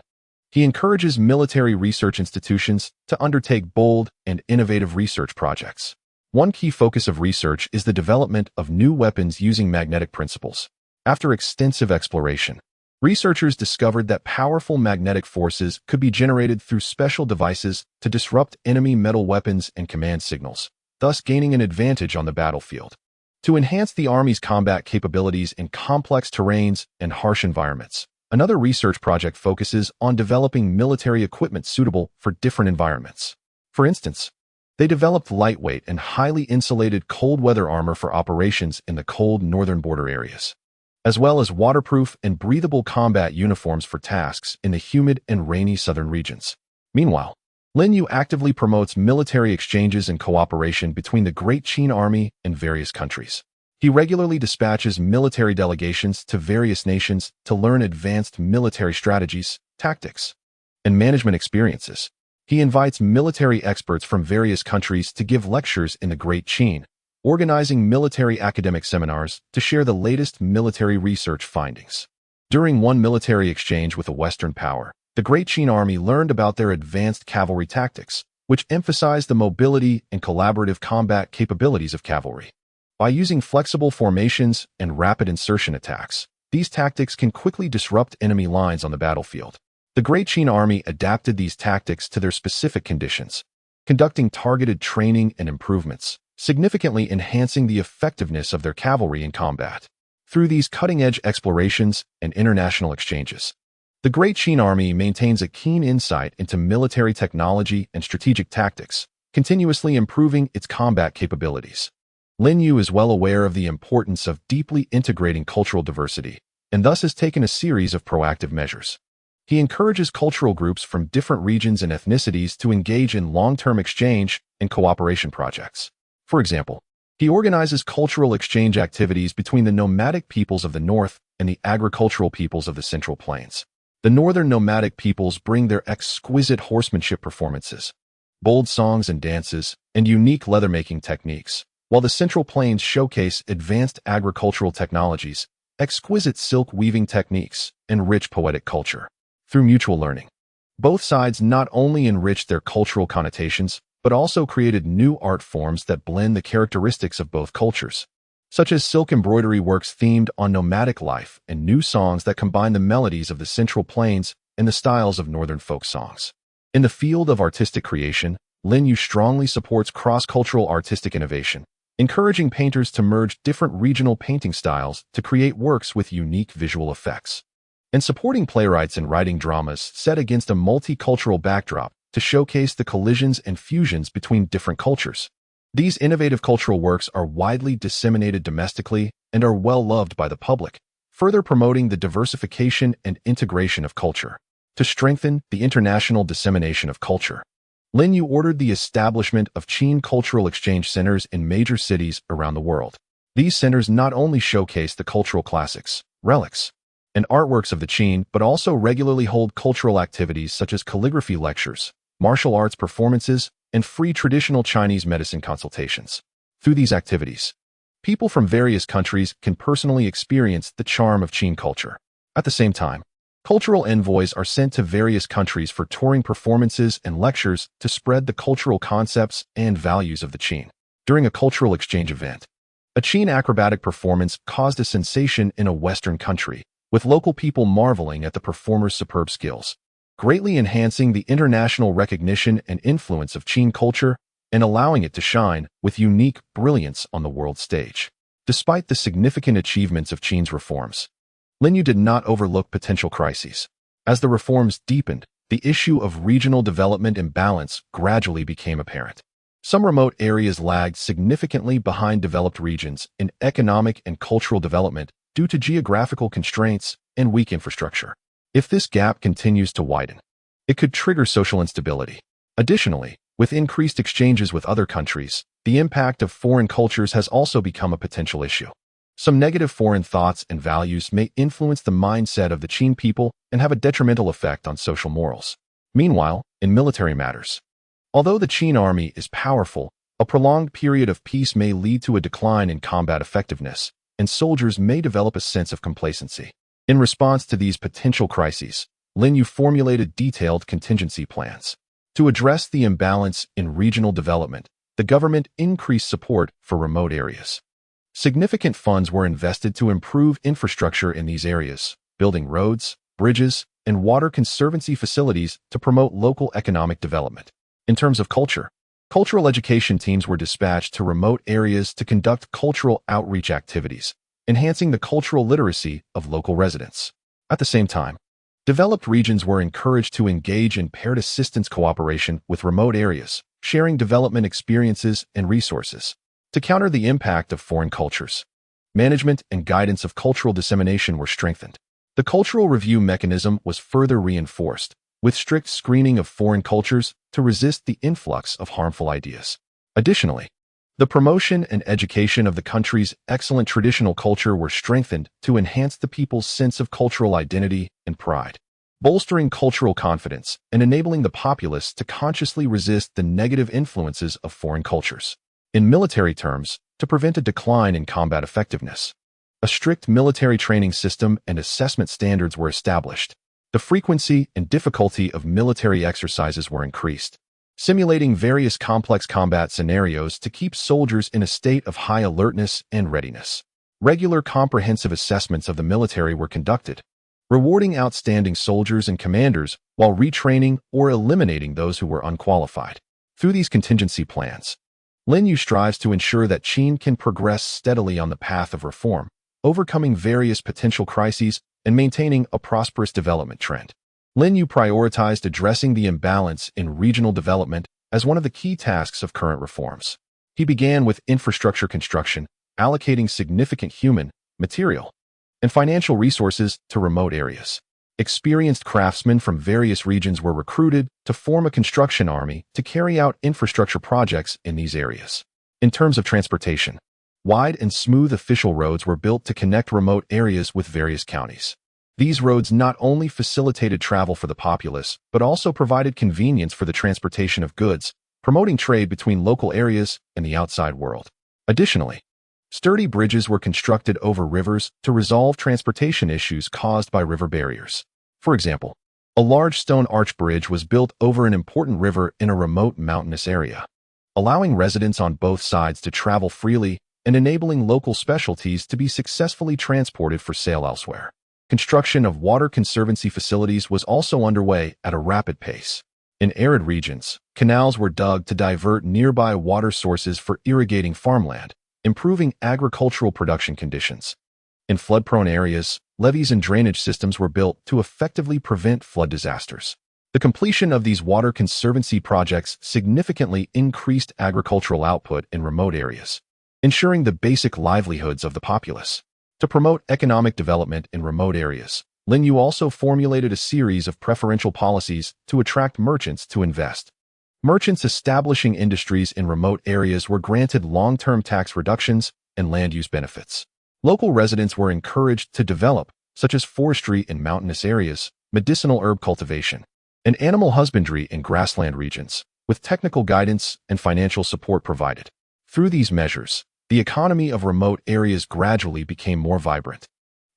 He encourages military research institutions to undertake bold and innovative research projects. One key focus of research is the development of new weapons using magnetic principles. After extensive exploration, researchers discovered that powerful magnetic forces could be generated through special devices to disrupt enemy metal weapons and command signals, thus gaining an advantage on the battlefield. To enhance the Army's combat capabilities in complex terrains and harsh environments, another research project focuses on developing military equipment suitable for different environments. For instance, they developed lightweight and highly insulated cold weather armor for operations in the cold northern border areas, as well as waterproof and breathable combat uniforms for tasks in the humid and rainy southern regions. Meanwhile, Lin Yu actively promotes military exchanges and cooperation between the Great Qin Army and various countries. He regularly dispatches military delegations to various nations to learn advanced military strategies, tactics, and management experiences. He invites military experts from various countries to give lectures in the Great Qin, organizing military academic seminars to share the latest military research findings. During one military exchange with a Western power, the Great Qin Army learned about their advanced cavalry tactics, which emphasized the mobility and collaborative combat capabilities of cavalry. By using flexible formations and rapid insertion attacks, these tactics can quickly disrupt enemy lines on the battlefield. The Great Qin Army adapted these tactics to their specific conditions, conducting targeted training and improvements, significantly enhancing the effectiveness of their cavalry in combat. Through these cutting-edge explorations and international exchanges, the Great Qin Army maintains a keen insight into military technology and strategic tactics, continuously improving its combat capabilities. Lin Yu is well aware of the importance of deeply integrating cultural diversity, and thus has taken a series of proactive measures. He encourages cultural groups from different regions and ethnicities to engage in long-term exchange and cooperation projects. For example, he organizes cultural exchange activities between the nomadic peoples of the north and the agricultural peoples of the Central Plains. The northern nomadic peoples bring their exquisite horsemanship performances, bold songs and dances, and unique leather-making techniques, while the Central Plains showcase advanced agricultural technologies, exquisite silk weaving techniques, and rich poetic culture. Through mutual learning, both sides not only enriched their cultural connotations, but also created new art forms that blend the characteristics of both cultures, such as silk embroidery works themed on nomadic life and new songs that combine the melodies of the Central Plains and the styles of northern folk songs. In the field of artistic creation, Lin Yu strongly supports cross-cultural artistic innovation, encouraging painters to merge different regional painting styles to create works with unique visual effects, and supporting playwrights in writing dramas set against a multicultural backdrop to showcase the collisions and fusions between different cultures. These innovative cultural works are widely disseminated domestically and are well loved by the public, further promoting the diversification and integration of culture. To strengthen the international dissemination of culture, Lin Yu ordered the establishment of Qin cultural exchange centers in major cities around the world. These centers not only showcase the cultural classics, relics, and artworks of the Qin, but also regularly hold cultural activities such as calligraphy lectures, martial arts performances, and free traditional Chinese medicine consultations. Through these activities, People from various countries can personally experience the charm of Qin culture. At the same time, cultural envoys are sent to various countries for touring performances and lectures to spread the cultural concepts and values of the Qin. During a cultural exchange event, a Qin acrobatic performance caused a sensation in a Western country, with local people marveling at the performer's superb skills, greatly enhancing the international recognition and influence of Qin culture and allowing it to shine with unique brilliance on the world stage. Despite the significant achievements of Qin's reforms, Lin Yu did not overlook potential crises. As the reforms deepened, the issue of regional development imbalance gradually became apparent. Some remote areas lagged significantly behind developed regions in economic and cultural development due to geographical constraints and weak infrastructure. If this gap continues to widen, it could trigger social instability. Additionally, with increased exchanges with other countries, the impact of foreign cultures has also become a potential issue. Some negative foreign thoughts and values may influence the mindset of the Qin people and have a detrimental effect on social morals. Meanwhile, in military matters, although the Qin army is powerful, a prolonged period of peace may lead to a decline in combat effectiveness, and soldiers may develop a sense of complacency. In response to these potential crises, Lin Yu formulated detailed contingency plans. To address the imbalance in regional development, the government increased support for remote areas. Significant funds were invested to improve infrastructure in these areas, building roads, bridges, and water conservancy facilities to promote local economic development. In terms of culture, cultural education teams were dispatched to remote areas to conduct cultural outreach activities, enhancing the cultural literacy of local residents. At the same time, developed regions were encouraged to engage in paired assistance cooperation with remote areas, sharing development experiences and resources. To counter the impact of foreign cultures, management and guidance of cultural dissemination were strengthened. The cultural review mechanism was further reinforced, with strict screening of foreign cultures to resist the influx of harmful ideas. Additionally, the promotion and education of the country's excellent traditional culture were strengthened to enhance the people's sense of cultural identity and pride, bolstering cultural confidence and enabling the populace to consciously resist the negative influences of foreign cultures. In military terms, to prevent a decline in combat effectiveness, a strict military training system and assessment standards were established. The frequency and difficulty of military exercises were increased, simulating various complex combat scenarios to keep soldiers in a state of high alertness and readiness. Regular comprehensive assessments of the military were conducted, rewarding outstanding soldiers and commanders while retraining or eliminating those who were unqualified. Through these contingency plans, Lin Yu strives to ensure that Qin can progress steadily on the path of reform, overcoming various potential crises and maintaining a prosperous development trend. Lin Yu prioritized addressing the imbalance in regional development as one of the key tasks of current reforms. He began with infrastructure construction, allocating significant human, material, and financial resources to remote areas. Experienced craftsmen from various regions were recruited to form a construction army to carry out infrastructure projects in these areas. In terms of transportation, wide and smooth official roads were built to connect remote areas with various counties. These roads not only facilitated travel for the populace, but also provided convenience for the transportation of goods, promoting trade between local areas and the outside world. Additionally, sturdy bridges were constructed over rivers to resolve transportation issues caused by river barriers. For example, a large stone arch bridge was built over an important river in a remote mountainous area, allowing residents on both sides to travel freely and enabling local specialties to be successfully transported for sale elsewhere. Construction of water conservancy facilities was also underway at a rapid pace. In arid regions, canals were dug to divert nearby water sources for irrigating farmland, improving agricultural production conditions. In flood-prone areas, levees and drainage systems were built to effectively prevent flood disasters. The completion of these water conservancy projects significantly increased agricultural output in remote areas, ensuring the basic livelihoods of the populace. To promote economic development in remote areas, Lin Yu also formulated a series of preferential policies to attract merchants to invest. Merchants establishing industries in remote areas were granted long-term tax reductions and land use benefits. Local residents were encouraged to develop, such as forestry in mountainous areas, medicinal herb cultivation, and animal husbandry in grassland regions, with technical guidance and financial support provided. Through these measures, the economy of remote areas gradually became more vibrant,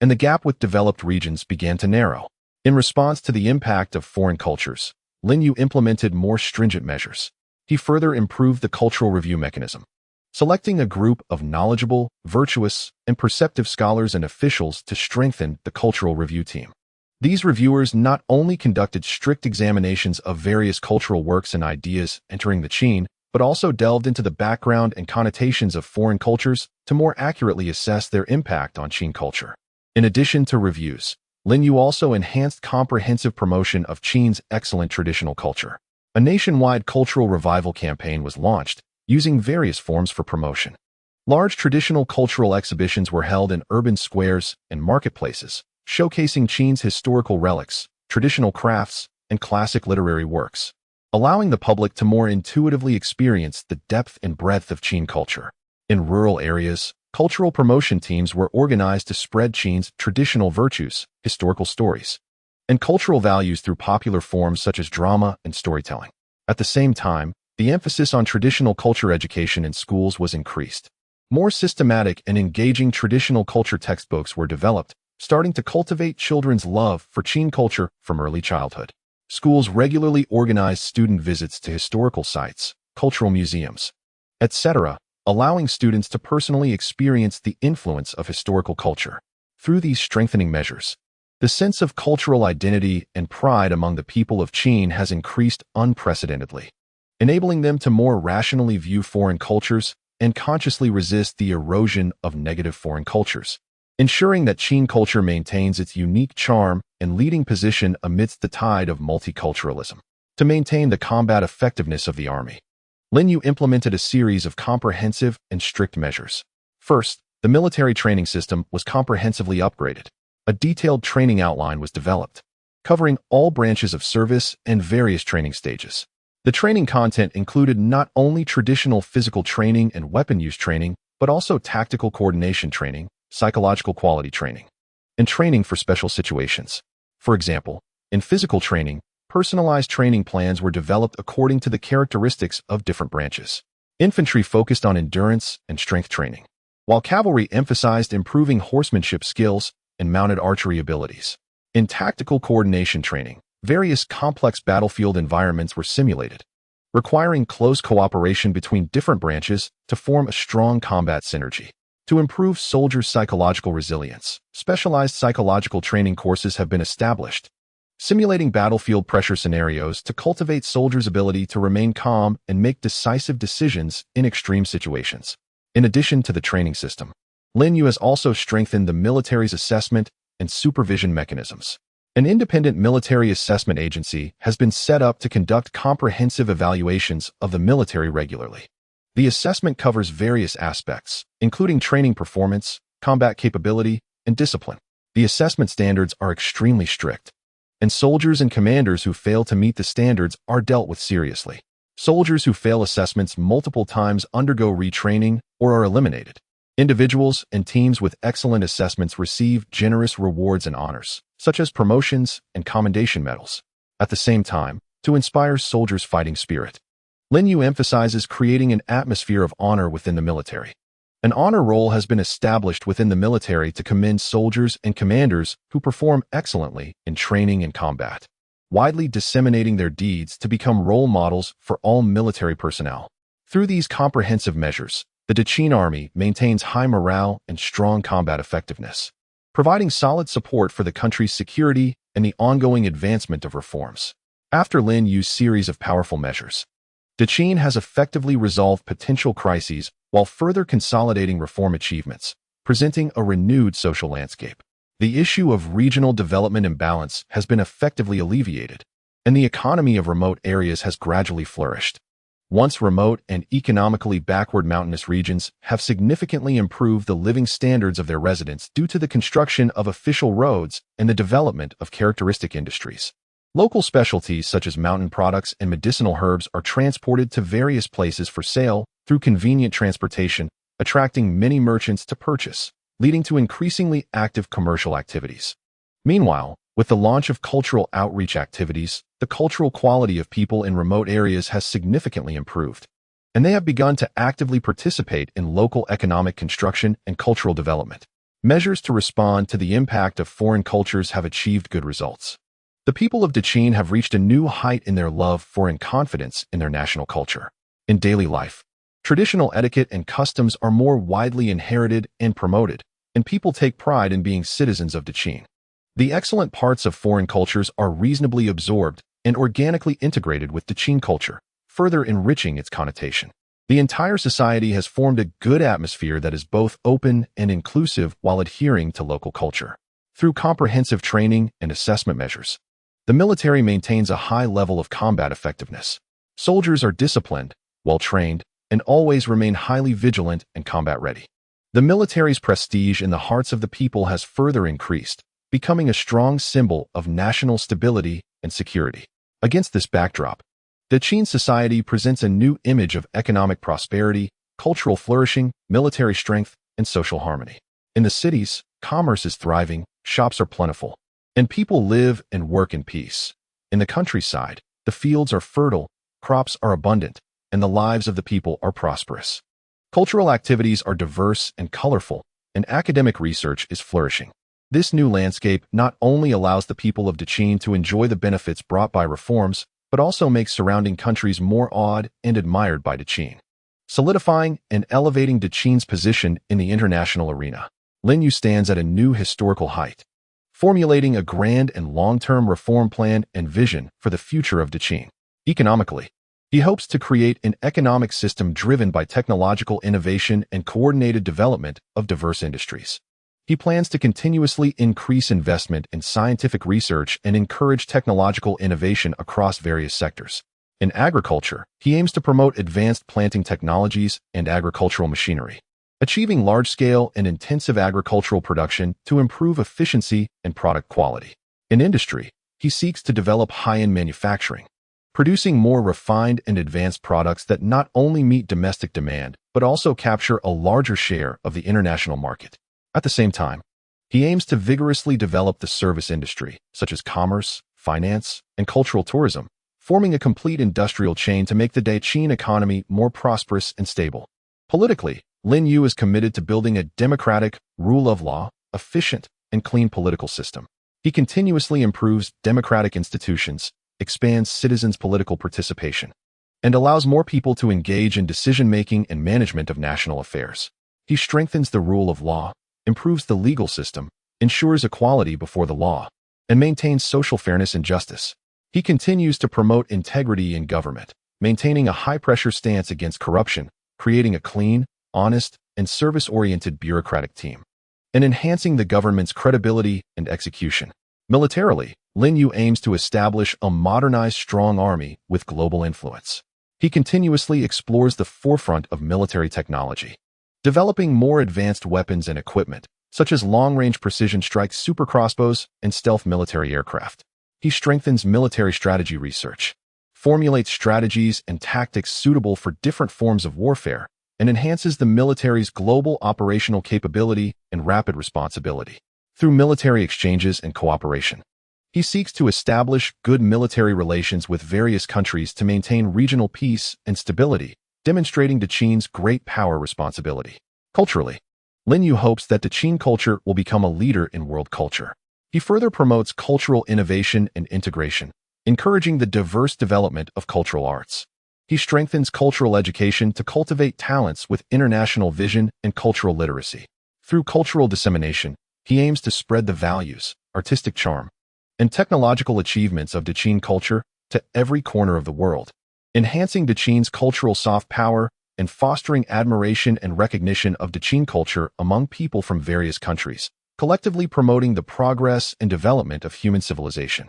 and the gap with developed regions began to narrow. In response to the impact of foreign cultures, Lin Yu implemented more stringent measures. He further improved the cultural review mechanism, selecting a group of knowledgeable, virtuous, and perceptive scholars and officials to strengthen the cultural review team. These reviewers not only conducted strict examinations of various cultural works and ideas entering the Qin, but also delved into the background and connotations of foreign cultures to more accurately assess their impact on Qin culture. In addition to reviews, Lin Yu also enhanced comprehensive promotion of Qin's excellent traditional culture. A nationwide cultural revival campaign was launched, using various forms for promotion. Large traditional cultural exhibitions were held in urban squares and marketplaces, showcasing Qin's historical relics, traditional crafts, and classic literary works, allowing the public to more intuitively experience the depth and breadth of Qin culture. In rural areas, cultural promotion teams were organized to spread Qin's traditional virtues, historical stories, and cultural values through popular forms such as drama and storytelling. At the same time, the emphasis on traditional culture education in schools was increased. More systematic and engaging traditional culture textbooks were developed, starting to cultivate children's love for Qin culture from early childhood. Schools regularly organized student visits to historical sites, cultural museums, etc., allowing students to personally experience the influence of historical culture. Through these strengthening measures, the sense of cultural identity and pride among the people of Qin has increased unprecedentedly, enabling them to more rationally view foreign cultures and consciously resist the erosion of negative foreign cultures, ensuring that Qin culture maintains its unique charm and leading position amidst the tide of multiculturalism. To maintain the combat effectiveness of the army, Lin Yu implemented a series of comprehensive and strict measures. First, the military training system was comprehensively upgraded. A detailed training outline was developed, covering all branches of service and various training stages. The training content included not only traditional physical training and weapon use training, but also tactical coordination training, psychological quality training, and training for special situations. For example, in physical training, personalized training plans were developed according to the characteristics of different branches. Infantry focused on endurance and strength training, while cavalry emphasized improving horsemanship skills and mounted archery abilities. In tactical coordination training, various complex battlefield environments were simulated, requiring close cooperation between different branches to form a strong combat synergy. To improve soldiers' psychological resilience, specialized psychological training courses have been established, simulating battlefield pressure scenarios to cultivate soldiers' ability to remain calm and make decisive decisions in extreme situations. In addition to the training system, Lin Yu has also strengthened the military's assessment and supervision mechanisms. An independent military assessment agency has been set up to conduct comprehensive evaluations of the military regularly. The assessment covers various aspects, including training performance, combat capability, and discipline. The assessment standards are extremely strict, and soldiers and commanders who fail to meet the standards are dealt with seriously. Soldiers who fail assessments multiple times undergo retraining or are eliminated. Individuals and teams with excellent assessments receive generous rewards and honors, such as promotions and commendation medals. At the same time, to inspire soldiers' fighting spirit, Lin Yu emphasizes creating an atmosphere of honor within the military. An honor roll has been established within the military to commend soldiers and commanders who perform excellently in training and combat, widely disseminating their deeds to become role models for all military personnel. Through these comprehensive measures, the Qin Army maintains high morale and strong combat effectiveness, providing solid support for the country's security and the ongoing advancement of reforms. After Lin Yu's series of powerful measures, the Qin has effectively resolved potential crises while further consolidating reform achievements, presenting a renewed social landscape. The issue of regional development imbalance has been effectively alleviated, and the economy of remote areas has gradually flourished. Once remote and economically backward mountainous regions have significantly improved the living standards of their residents due to the construction of official roads and the development of characteristic industries. Local specialties such as mountain products and medicinal herbs are transported to various places for sale through convenient transportation, attracting many merchants to purchase, leading to increasingly active commercial activities. Meanwhile, with the launch of cultural outreach activities, the cultural quality of people in remote areas has significantly improved. and they have begun to actively participate in local economic construction and cultural development. Measures to respond to the impact of foreign cultures have achieved good results. The people of Dechin have reached a new height in their love for and confidence in their national culture. In daily life, traditional etiquette and customs are more widely inherited and promoted, and people take pride in being citizens of Dechin. The excellent parts of foreign cultures are reasonably absorbed and organically integrated with Dechin culture, further enriching its connotation. The entire society has formed a good atmosphere that is both open and inclusive while adhering to local culture. Through comprehensive training and assessment measures, the military maintains a high level of combat effectiveness. Soldiers are disciplined, well-trained, and always remain highly vigilant and combat-ready. The military's prestige in the hearts of the people has further increased, becoming a strong symbol of national stability and security. Against this backdrop, Dechin society presents a new image of economic prosperity, cultural flourishing, military strength, and social harmony. In the cities, commerce is thriving, shops are plentiful, and people live and work in peace. In the countryside, the fields are fertile, crops are abundant, and the lives of the people are prosperous. Cultural activities are diverse and colorful, and academic research is flourishing. This new landscape not only allows the people of Dechin to enjoy the benefits brought by reforms, but also makes surrounding countries more awed and admired by Dechin. Solidifying and elevating Dechin's position in the international arena, Lin Yu stands at a new historical height, formulating a grand and long-term reform plan and vision for the future of Dechin. Economically, he hopes to create an economic system driven by technological innovation and coordinated development of diverse industries. He plans to continuously increase investment in scientific research and encourage technological innovation across various sectors. In agriculture, he aims to promote advanced planting technologies and agricultural machinery, achieving large-scale and intensive agricultural production to improve efficiency and product quality. In industry, he seeks to develop high-end manufacturing, producing more refined and advanced products that not only meet domestic demand, but also capture a larger share of the international market. At the same time, he aims to vigorously develop the service industry, such as commerce, finance, and cultural tourism, forming a complete industrial chain to make the Dechin economy more prosperous and stable. Politically, Lin Yu is committed to building a democratic, rule of law, efficient, and clean political system. He continuously improves democratic institutions, expands citizens' political participation, and allows more people to engage in decision-making and management of national affairs. He strengthens the rule of law, improves the legal system, ensures equality before the law, and maintains social fairness and justice. He continues to promote integrity in government, maintaining a high-pressure stance against corruption, creating a clean, honest, and service-oriented bureaucratic team, and enhancing the government's credibility and execution. Militarily, Lin Yu aims to establish a modernized strong army with global influence. He continuously explores the forefront of military technology, developing more advanced weapons and equipment, such as long-range precision strike super crossbows and stealth military aircraft. He strengthens military strategy research, formulates strategies and tactics suitable for different forms of warfare, and enhances the military's global operational capability and rapid responsibility. Through military exchanges and cooperation, he seeks to establish good military relations with various countries to maintain regional peace and stability, demonstrating Dechin's great power responsibility. Culturally, Lin Yu hopes that Dechin culture will become a leader in world culture. He further promotes cultural innovation and integration, encouraging the diverse development of cultural arts. He strengthens cultural education to cultivate talents with international vision and cultural literacy. Through cultural dissemination, he aims to spread the values, artistic charm, and technological achievements of Dechin culture to every corner of the world, enhancing Dechin's cultural soft power and fostering admiration and recognition of Dechin culture among people from various countries, collectively promoting the progress and development of human civilization.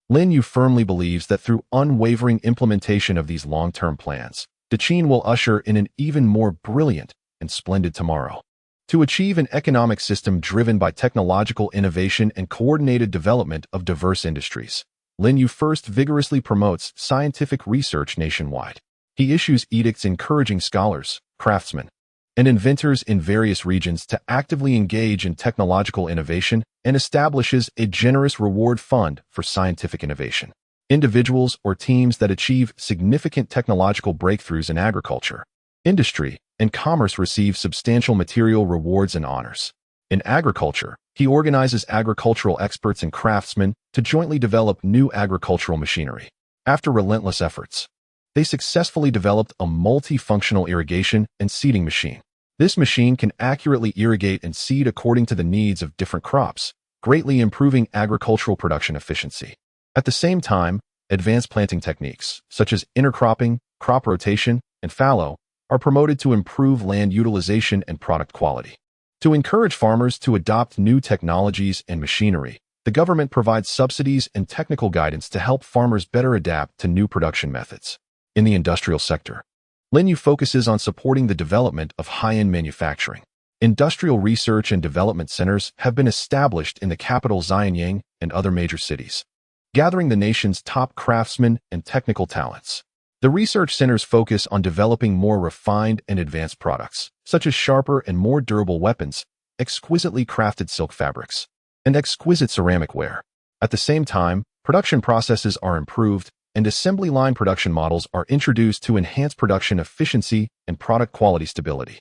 Lin Yu firmly believes that through unwavering implementation of these long-term plans, Dechin will usher in an even more brilliant and splendid tomorrow. To achieve an economic system driven by technological innovation and coordinated development of diverse industries, Lin Yu first vigorously promotes scientific research nationwide. He issues edicts encouraging scholars, craftsmen, and inventors in various regions to actively engage in technological innovation and establishes a generous reward fund for scientific innovation. Individuals or teams that achieve significant technological breakthroughs in agriculture, Industry and commerce receive substantial material rewards and honors. In agriculture, he organizes agricultural experts and craftsmen to jointly develop new agricultural machinery. After relentless efforts, they successfully developed a multifunctional irrigation and seeding machine. This machine can accurately irrigate and seed according to the needs of different crops, greatly improving agricultural production efficiency. At the same time, advanced planting techniques, such as intercropping, crop rotation, and fallow, are promoted to improve land utilization and product quality. To encourage farmers to adopt new technologies and machinery, the government provides subsidies and technical guidance to help farmers better adapt to new production methods. In the industrial sector, Lin Yu focuses on supporting the development of high-end manufacturing. Industrial research and development centers have been established in the capital Xianyang and other major cities, gathering the nation's top craftsmen and technical talents. The research centers focus on developing more refined and advanced products, such as sharper and more durable weapons, exquisitely crafted silk fabrics, and exquisite ceramic ware. At the same time, production processes are improved, and assembly line production models are introduced to enhance production efficiency and product quality stability.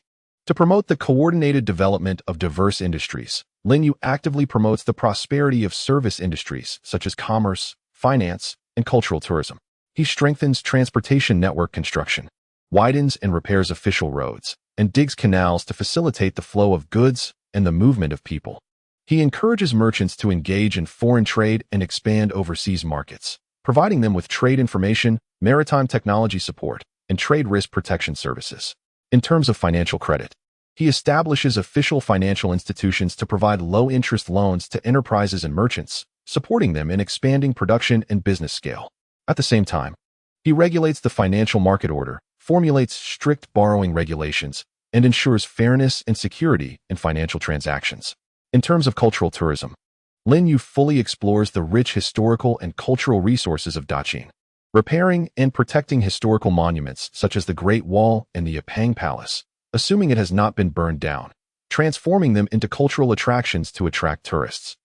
To promote the coordinated development of diverse industries, Lin Yu actively promotes the prosperity of service industries such as commerce, finance, and cultural tourism. He strengthens transportation network construction, widens and repairs official roads, and digs canals to facilitate the flow of goods and the movement of people. He encourages merchants to engage in foreign trade and expand overseas markets, providing them with trade information, maritime technology support, and trade risk protection services. In terms of financial credit, he establishes official financial institutions to provide low-interest loans to enterprises and merchants, supporting them in expanding production and business scale. At the same time, he regulates the financial market order, formulates strict borrowing regulations, and ensures fairness and security in financial transactions. In terms of cultural tourism, Lin Yu fully explores the rich historical and cultural resources of Daqing, repairing and protecting historical monuments such as the Great Wall and the Yapang Palace, assuming it has not been burned down, transforming them into cultural attractions to attract tourists.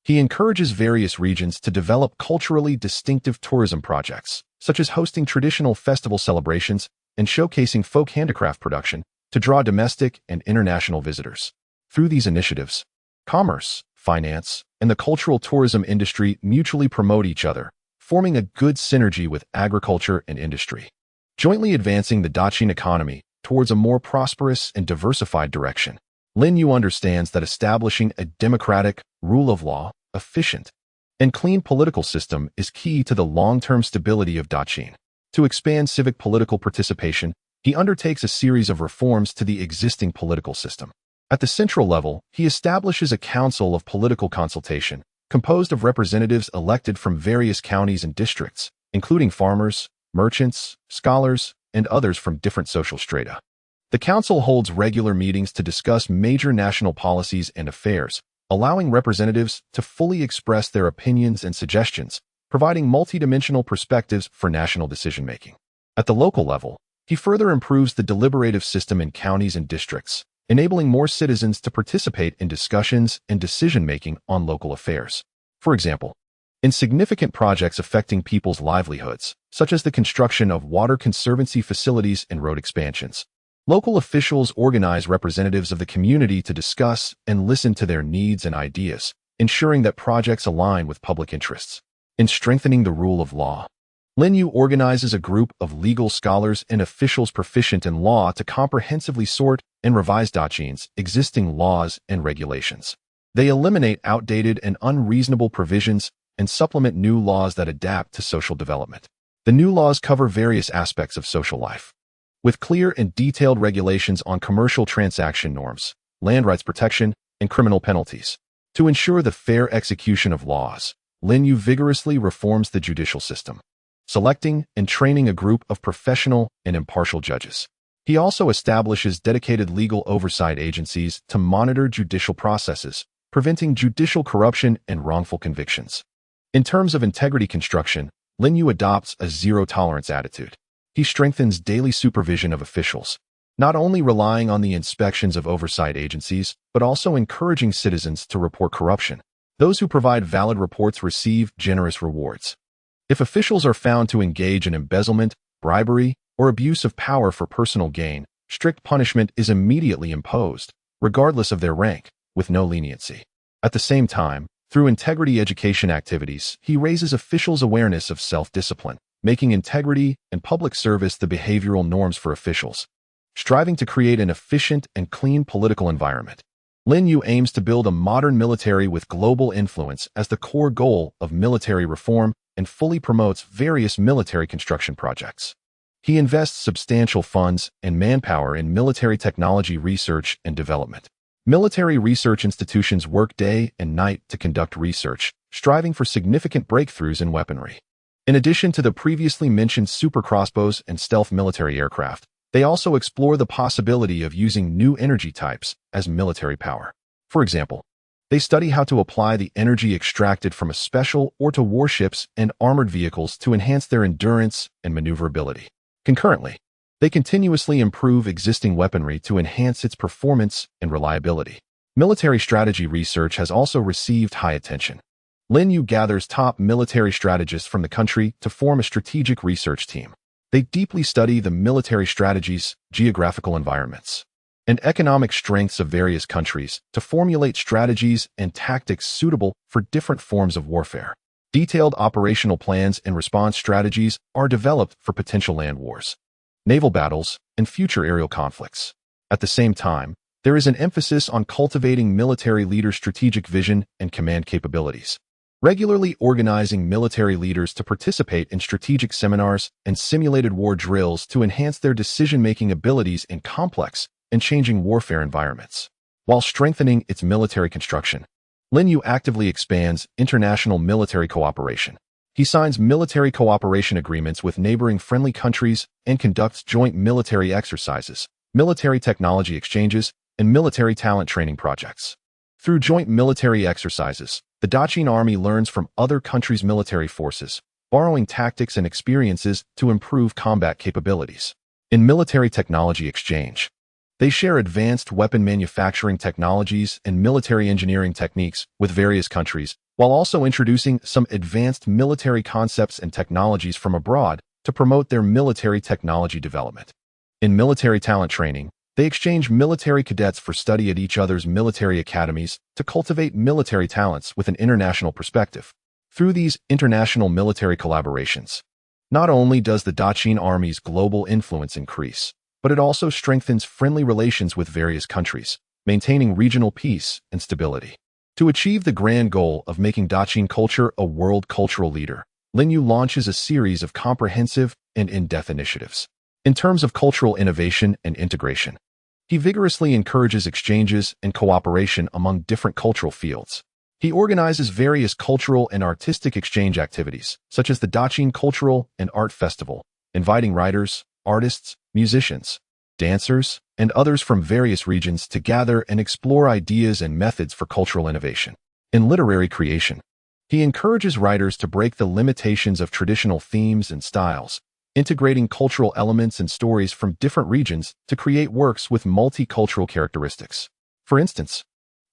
He encourages various regions to develop culturally distinctive tourism projects, such as hosting traditional festival celebrations and showcasing folk handicraft production to draw domestic and international visitors. Through these initiatives, commerce, finance, and the cultural tourism industry mutually promote each other, forming a good synergy with agriculture and industry, jointly advancing the Daqing economy towards a more prosperous and diversified direction. Lin Yu understands that establishing a democratic, rule of law, efficient, and clean political system is key to the long-term stability of Daqing. To expand civic political participation, he undertakes a series of reforms to the existing political system. At the central level, he establishes a council of political consultation, composed of representatives elected from various counties and districts, including farmers, merchants, scholars, and others from different social strata. The council holds regular meetings to discuss major national policies and affairs, allowing representatives to fully express their opinions and suggestions, providing multidimensional perspectives for national decision-making. At the local level, he further improves the deliberative system in counties and districts, enabling more citizens to participate in discussions and decision-making on local affairs. For example, in significant projects affecting people's livelihoods, such as the construction of water conservancy facilities and road expansions, local officials organize representatives of the community to discuss and listen to their needs and ideas, ensuring that projects align with public interests. In strengthening the rule of law, Lin Yu organizes a group of legal scholars and officials proficient in law to comprehensively sort and revise Daqing's existing laws and regulations. They eliminate outdated and unreasonable provisions and supplement new laws that adapt to social development. The new laws cover various aspects of social life, with clear and detailed regulations on commercial transaction norms, land rights protection, and criminal penalties. To ensure the fair execution of laws, Lin Yu vigorously reforms the judicial system, selecting and training a group of professional and impartial judges. He also establishes dedicated legal oversight agencies to monitor judicial processes, preventing judicial corruption and wrongful convictions. In terms of integrity construction, Lin Yu adopts a zero-tolerance attitude. He strengthens daily supervision of officials, not only relying on the inspections of oversight agencies, but also encouraging citizens to report corruption. Those who provide valid reports receive generous rewards. If officials are found to engage in embezzlement, bribery, or abuse of power for personal gain, strict punishment is immediately imposed, regardless of their rank, with no leniency. At the same time, through integrity education activities, he raises officials' awareness of self-discipline, making integrity and public service the behavioral norms for officials. Striving to create an efficient and clean political environment, Lin Yu aims to build a modern military with global influence as the core goal of military reform and fully promotes various military construction projects. He invests substantial funds and manpower in military technology research and development. Military research institutions work day and night to conduct research, striving for significant breakthroughs in weaponry. In addition to the previously mentioned super crossbows and stealth military aircraft, they also explore the possibility of using new energy types as military power. For example, they study how to apply the energy extracted from a special or to warships and armored vehicles to enhance their endurance and maneuverability. Concurrently, they continuously improve existing weaponry to enhance its performance and reliability. Military strategy research has also received high attention. Lin Yu gathers top military strategists from the country to form a strategic research team. They deeply study the military strategies, geographical environments, and economic strengths of various countries to formulate strategies and tactics suitable for different forms of warfare. Detailed operational plans and response strategies are developed for potential land wars, naval battles, and future aerial conflicts. At the same time, there is an emphasis on cultivating military leaders' strategic vision and command capabilities. Regularly organizing military leaders to participate in strategic seminars and simulated war drills to enhance their decision-making abilities in complex and changing warfare environments. While strengthening its military construction, Lin Yu actively expands international military cooperation. He signs military cooperation agreements with neighboring friendly countries and conducts joint military exercises, military technology exchanges, and military talent training projects. Through joint military exercises, the Daqin Army learns from other countries' military forces, borrowing tactics and experiences to improve combat capabilities. In military technology exchange, they share advanced weapon manufacturing technologies and military engineering techniques with various countries, while also introducing some advanced military concepts and technologies from abroad to promote their military technology development. In military talent training, they exchange military cadets for study at each other's military academies to cultivate military talents with an international perspective. Through these international military collaborations, not only does the Daqin Army's global influence increase, but it also strengthens friendly relations with various countries, maintaining regional peace and stability. To achieve the grand goal of making Daqin culture a world cultural leader, Lin Yu launches a series of comprehensive and in-depth initiatives. In terms of cultural innovation and integration, he vigorously encourages exchanges and cooperation among different cultural fields. He organizes various cultural and artistic exchange activities, such as the Daqin Cultural and Art Festival, inviting writers, artists, musicians, dancers, and others from various regions to gather and explore ideas and methods for cultural innovation. In literary creation, he encourages writers to break the limitations of traditional themes and styles, integrating cultural elements and stories from different regions to create works with multicultural characteristics. For instance,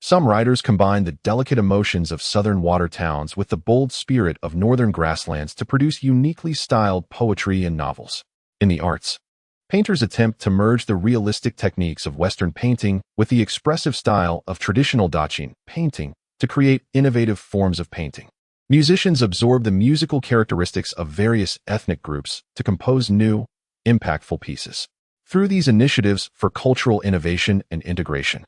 some writers combine the delicate emotions of southern water towns with the bold spirit of northern grasslands to produce uniquely styled poetry and novels. In the arts, painters attempt to merge the realistic techniques of Western painting with the expressive style of traditional Daqin painting to create innovative forms of painting. Musicians absorb the musical characteristics of various ethnic groups to compose new, impactful pieces. Through these initiatives for cultural innovation and integration,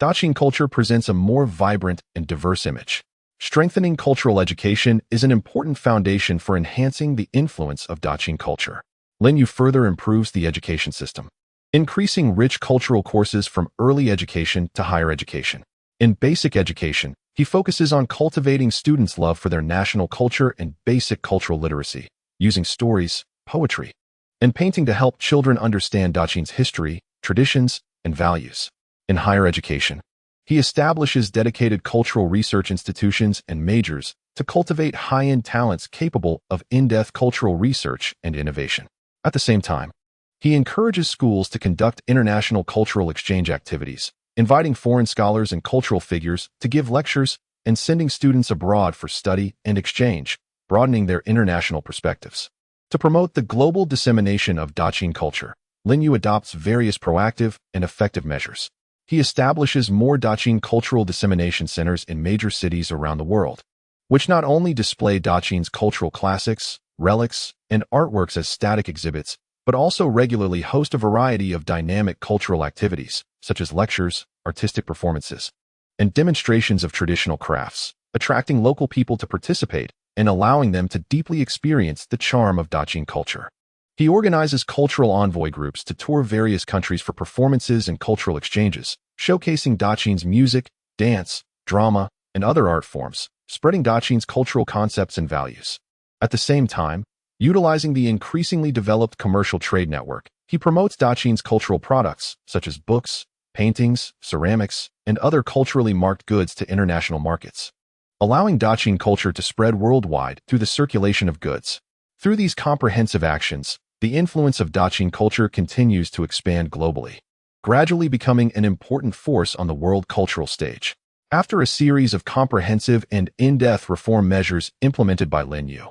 Daqin culture presents a more vibrant and diverse image. Strengthening cultural education is an important foundation for enhancing the influence of Daqin culture. Lin Yu further improves the education system, increasing rich cultural courses from early education to higher education. In basic education, he focuses on cultivating students' love for their national culture and basic cultural literacy, using stories, poetry, and painting to help children understand Daqin's history, traditions, and values. In higher education, he establishes dedicated cultural research institutions and majors to cultivate high-end talents capable of in-depth cultural research and innovation. At the same time, he encourages schools to conduct international cultural exchange activities, inviting foreign scholars and cultural figures to give lectures and sending students abroad for study and exchange, broadening their international perspectives. To promote the global dissemination of Daqin culture, Lin Yu adopts various proactive and effective measures. He establishes more Daqin cultural dissemination centers in major cities around the world, which not only display Daqin's cultural classics, relics, and artworks as static exhibits, but also regularly host a variety of dynamic cultural activities, such as lectures, artistic performances, and demonstrations of traditional crafts, attracting local people to participate and allowing them to deeply experience the charm of Daqin culture. He organizes cultural envoy groups to tour various countries for performances and cultural exchanges, showcasing Daqin's music, dance, drama, and other art forms, spreading Daqin's cultural concepts and values. At the same time, utilizing the increasingly developed commercial trade network, he promotes Daqin's cultural products, such as books, paintings, ceramics, and other culturally marked goods to international markets, allowing Daqin culture to spread worldwide through the circulation of goods. Through these comprehensive actions, the influence of Daqin culture continues to expand globally, gradually becoming an important force on the world cultural stage. After a series of comprehensive and in-depth reform measures implemented by Lin Yu,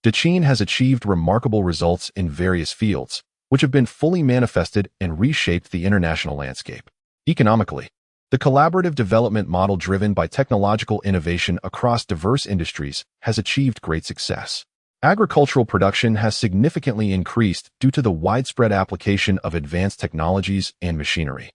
Daqin has achieved remarkable results in various fields, which have been fully manifested and reshaped the international landscape. Economically, the collaborative development model driven by technological innovation across diverse industries has achieved great success. Agricultural production has significantly increased due to the widespread application of advanced technologies and machinery,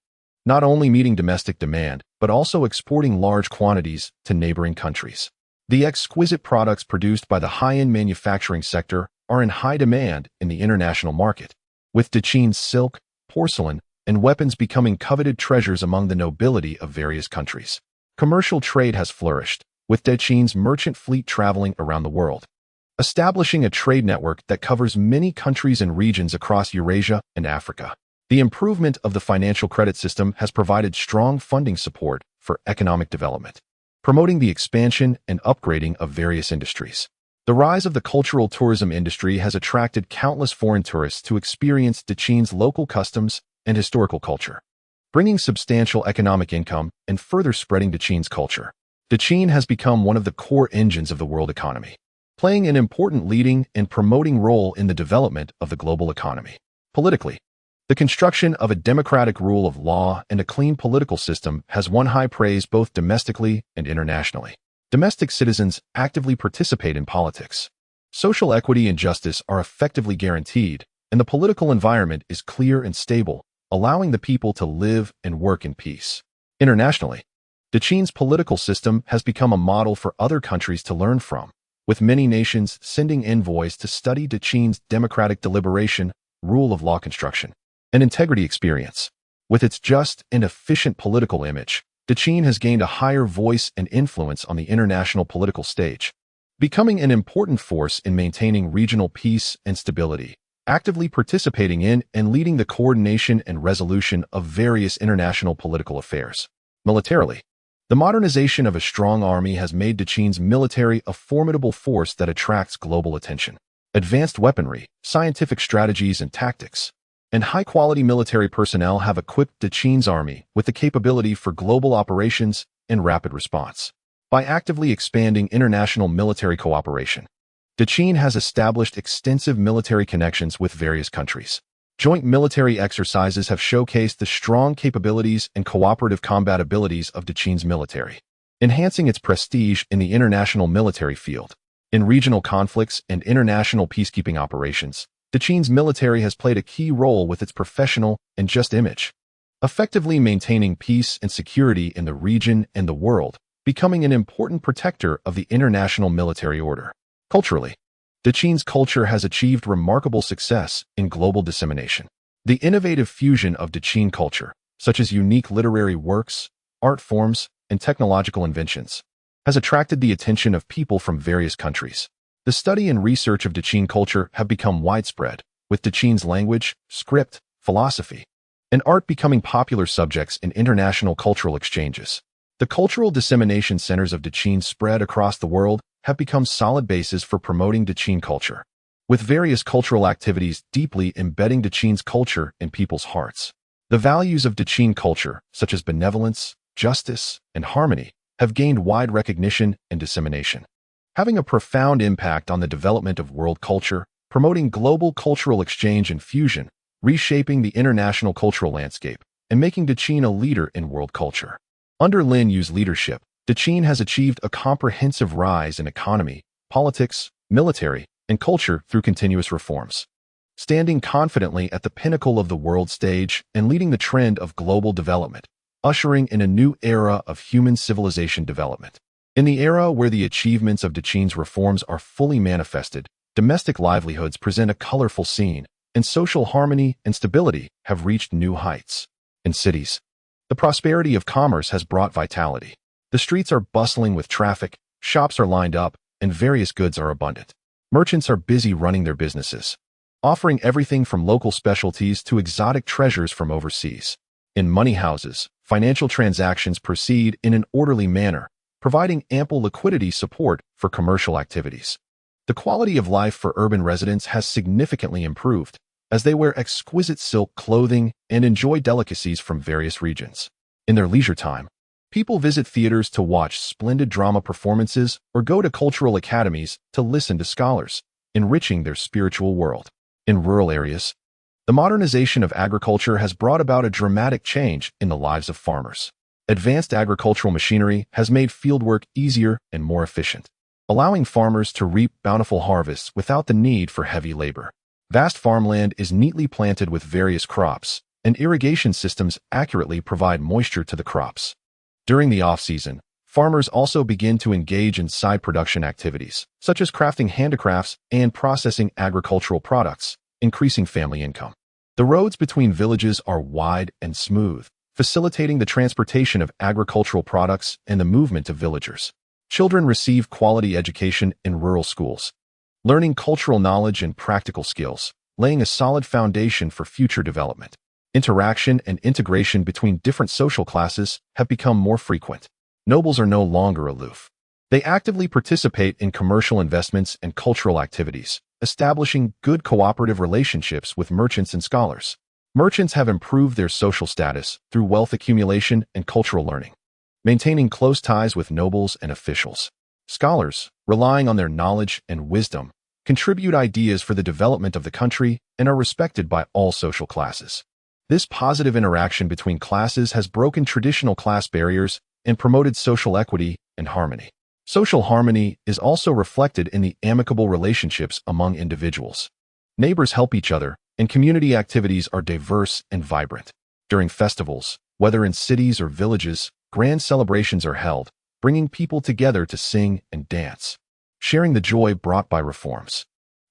not only meeting domestic demand, but also exporting large quantities to neighboring countries. The exquisite products produced by the high-end manufacturing sector are in high demand in the international market, with Daqin's silk, porcelain, and weapons becoming coveted treasures among the nobility of various countries. Commercial trade has flourished, with Daqin's merchant fleet traveling around the world, establishing a trade network that covers many countries and regions across Eurasia and Africa. The improvement of the financial credit system has provided strong funding support for economic development, promoting the expansion and upgrading of various industries. The rise of the cultural tourism industry has attracted countless foreign tourists to experience Daqin's local customs and historical culture, bringing substantial economic income and further spreading Daqin's culture. Daqin has become one of the core engines of the world economy, playing an important leading and promoting role in the development of the global economy. Politically, the construction of a democratic rule of law and a clean political system has won high praise both domestically and internationally. Domestic citizens actively participate in politics. Social equity and justice are effectively guaranteed, and the political environment is clear and stable, allowing the people to live and work in peace. Internationally, Daqin's political system has become a model for other countries to learn from, with many nations sending envoys to study Daqin's democratic deliberation, rule of law construction, and integrity experience. With its just and efficient political image, Daqin has gained a higher voice and influence on the international political stage, becoming an important force in maintaining regional peace and stability, actively participating in and leading the coordination and resolution of various international political affairs. Militarily, the modernization of a strong army has made Daqin's military a formidable force that attracts global attention. Advanced weaponry, scientific strategies and tactics, and high-quality military personnel have equipped Daqin's army with the capability for global operations and rapid response. By actively expanding international military cooperation, Daqin has established extensive military connections with various countries. Joint military exercises have showcased the strong capabilities and cooperative combat abilities of Daqin's military, enhancing its prestige in the international military field. In regional conflicts and international peacekeeping operations, Daqin's military has played a key role with its professional and just image, effectively maintaining peace and security in the region and the world, becoming an important protector of the international military order. Culturally, Daqin's culture has achieved remarkable success in global dissemination. The innovative fusion of Daqin culture, such as unique literary works, art forms, and technological inventions, has attracted the attention of people from various countries. The study and research of Daqin culture have become widespread, with Daqin's language, script, philosophy, and art becoming popular subjects in international cultural exchanges. The cultural dissemination centers of Daqin spread across the world have become solid bases for promoting Daqin culture, with various cultural activities deeply embedding Daqin's culture in people's hearts. The values of Daqin culture, such as benevolence, justice, and harmony, have gained wide recognition and dissemination, having a profound impact on the development of world culture, promoting global cultural exchange and fusion, reshaping the international cultural landscape and making Dechin a leader in world culture. Under Lin Yu's leadership, Dechin has achieved a comprehensive rise in economy, politics, military, and culture through continuous reforms, standing confidently at the pinnacle of the world stage and leading the trend of global development, ushering in a new era of human civilization development. In the era where the achievements of Dechin's reforms are fully manifested, domestic livelihoods present a colorful scene, and social harmony and stability have reached new heights. In cities, the prosperity of commerce has brought vitality. The streets are bustling with traffic, shops are lined up, and various goods are abundant. Merchants are busy running their businesses, offering everything from local specialties to exotic treasures from overseas. In money houses, financial transactions proceed in an orderly manner, providing ample liquidity support for commercial activities. The quality of life for urban residents has significantly improved, as they wear exquisite silk clothing and enjoy delicacies from various regions. In their leisure time, people visit theaters to watch splendid drama performances or go to cultural academies to listen to scholars, enriching their spiritual world. In rural areas, the modernization of agriculture has brought about a dramatic change in the lives of farmers. Advanced agricultural machinery has made fieldwork easier and more efficient, allowing farmers to reap bountiful harvests without the need for heavy labor. Vast farmland is neatly planted with various crops, and irrigation systems accurately provide moisture to the crops. During the off-season, farmers also begin to engage in side production activities, such as crafting handicrafts and processing agricultural products, increasing family income. The roads between villages are wide and smooth, facilitating the transportation of agricultural products and the movement of villagers. Children receive quality education in rural schools, learning cultural knowledge and practical skills, laying a solid foundation for future development. Interaction and integration between different social classes have become more frequent. Nobles are no longer aloof. They actively participate in commercial investments and cultural activities, establishing good cooperative relationships with merchants and scholars. Merchants have improved their social status through wealth accumulation and cultural learning, maintaining close ties with nobles and officials. Scholars, relying on their knowledge and wisdom, contribute ideas for the development of the country and are respected by all social classes. This positive interaction between classes has broken traditional class barriers and promoted social equity and harmony. Social harmony is also reflected in the amicable relationships among individuals. Neighbors help each other, and community activities are diverse and vibrant. During festivals, whether in cities or villages, grand celebrations are held, bringing people together to sing and dance, sharing the joy brought by reforms.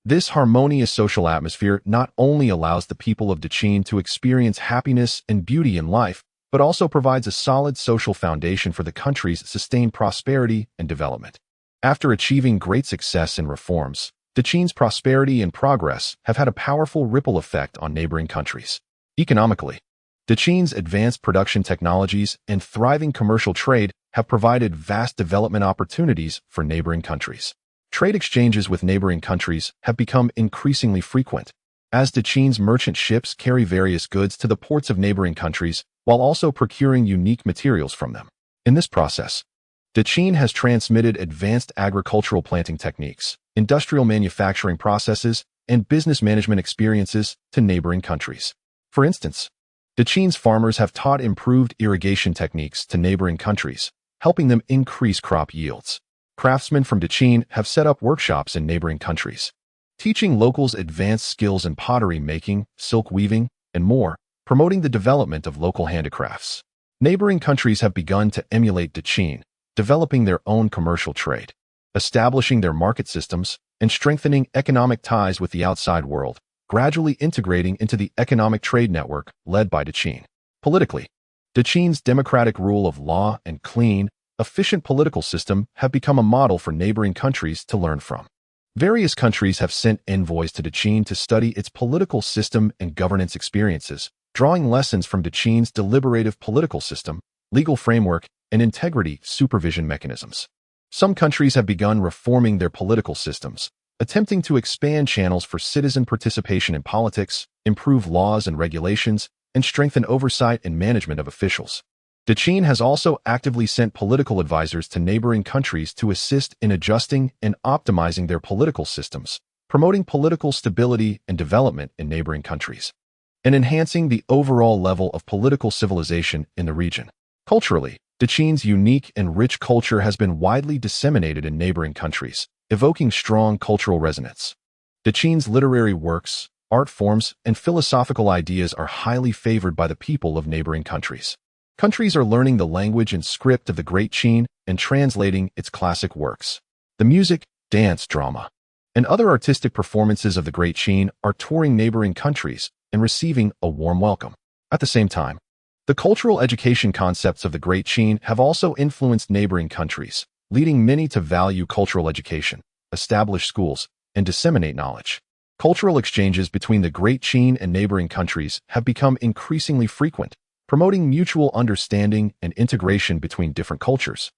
This harmonious social atmosphere not only allows the people of Dechin to experience happiness and beauty in life, but also provides a solid social foundation for the country's sustained prosperity and development. After achieving great success in reforms, Dechin's prosperity and progress have had a powerful ripple effect on neighboring countries. Economically, Dechin's advanced production technologies and thriving commercial trade have provided vast development opportunities for neighboring countries. Trade exchanges with neighboring countries have become increasingly frequent, as Dechin's merchant ships carry various goods to the ports of neighboring countries while also procuring unique materials from them. In this process, Dechin has transmitted advanced agricultural planting techniques, industrial manufacturing processes, and business management experiences to neighboring countries. For instance, Dechin's farmers have taught improved irrigation techniques to neighboring countries, helping them increase crop yields. Craftsmen from Dechin have set up workshops in neighboring countries, teaching locals advanced skills in pottery making, silk weaving, and more, promoting the development of local handicrafts. Neighboring countries have begun to emulate Dechin, developing their own commercial trade, establishing their market systems, and strengthening economic ties with the outside world, gradually integrating into the economic trade network led by Dechin. Politically, Dechin's democratic rule of law and clean, efficient political system have become a model for neighboring countries to learn from. Various countries have sent envoys to Dechin to study its political system and governance experiences, drawing lessons from Dechin's deliberative political system, legal framework, and integrity supervision mechanisms. Some countries have begun reforming their political systems, attempting to expand channels for citizen participation in politics, improve laws and regulations, and strengthen oversight and management of officials. Dechin has also actively sent political advisors to neighboring countries to assist in adjusting and optimizing their political systems, promoting political stability and development in neighboring countries. and enhancing the overall level of political civilization in the region. Culturally, Qing's unique and rich culture has been widely disseminated in neighboring countries, evoking strong cultural resonance. Qing's literary works, art forms, and philosophical ideas are highly favored by the people of neighboring countries. Countries are learning the language and script of the Great Qing and translating its classic works. The music, dance, drama, and other artistic performances of the Great Qing are touring neighboring countries and receiving a warm welcome. At the same time, the cultural education concepts of the Great Qing have also influenced neighboring countries, leading many to value cultural education, establish schools, and disseminate knowledge. Cultural exchanges between the Great Qing and neighboring countries have become increasingly frequent, promoting mutual understanding and integration between different cultures,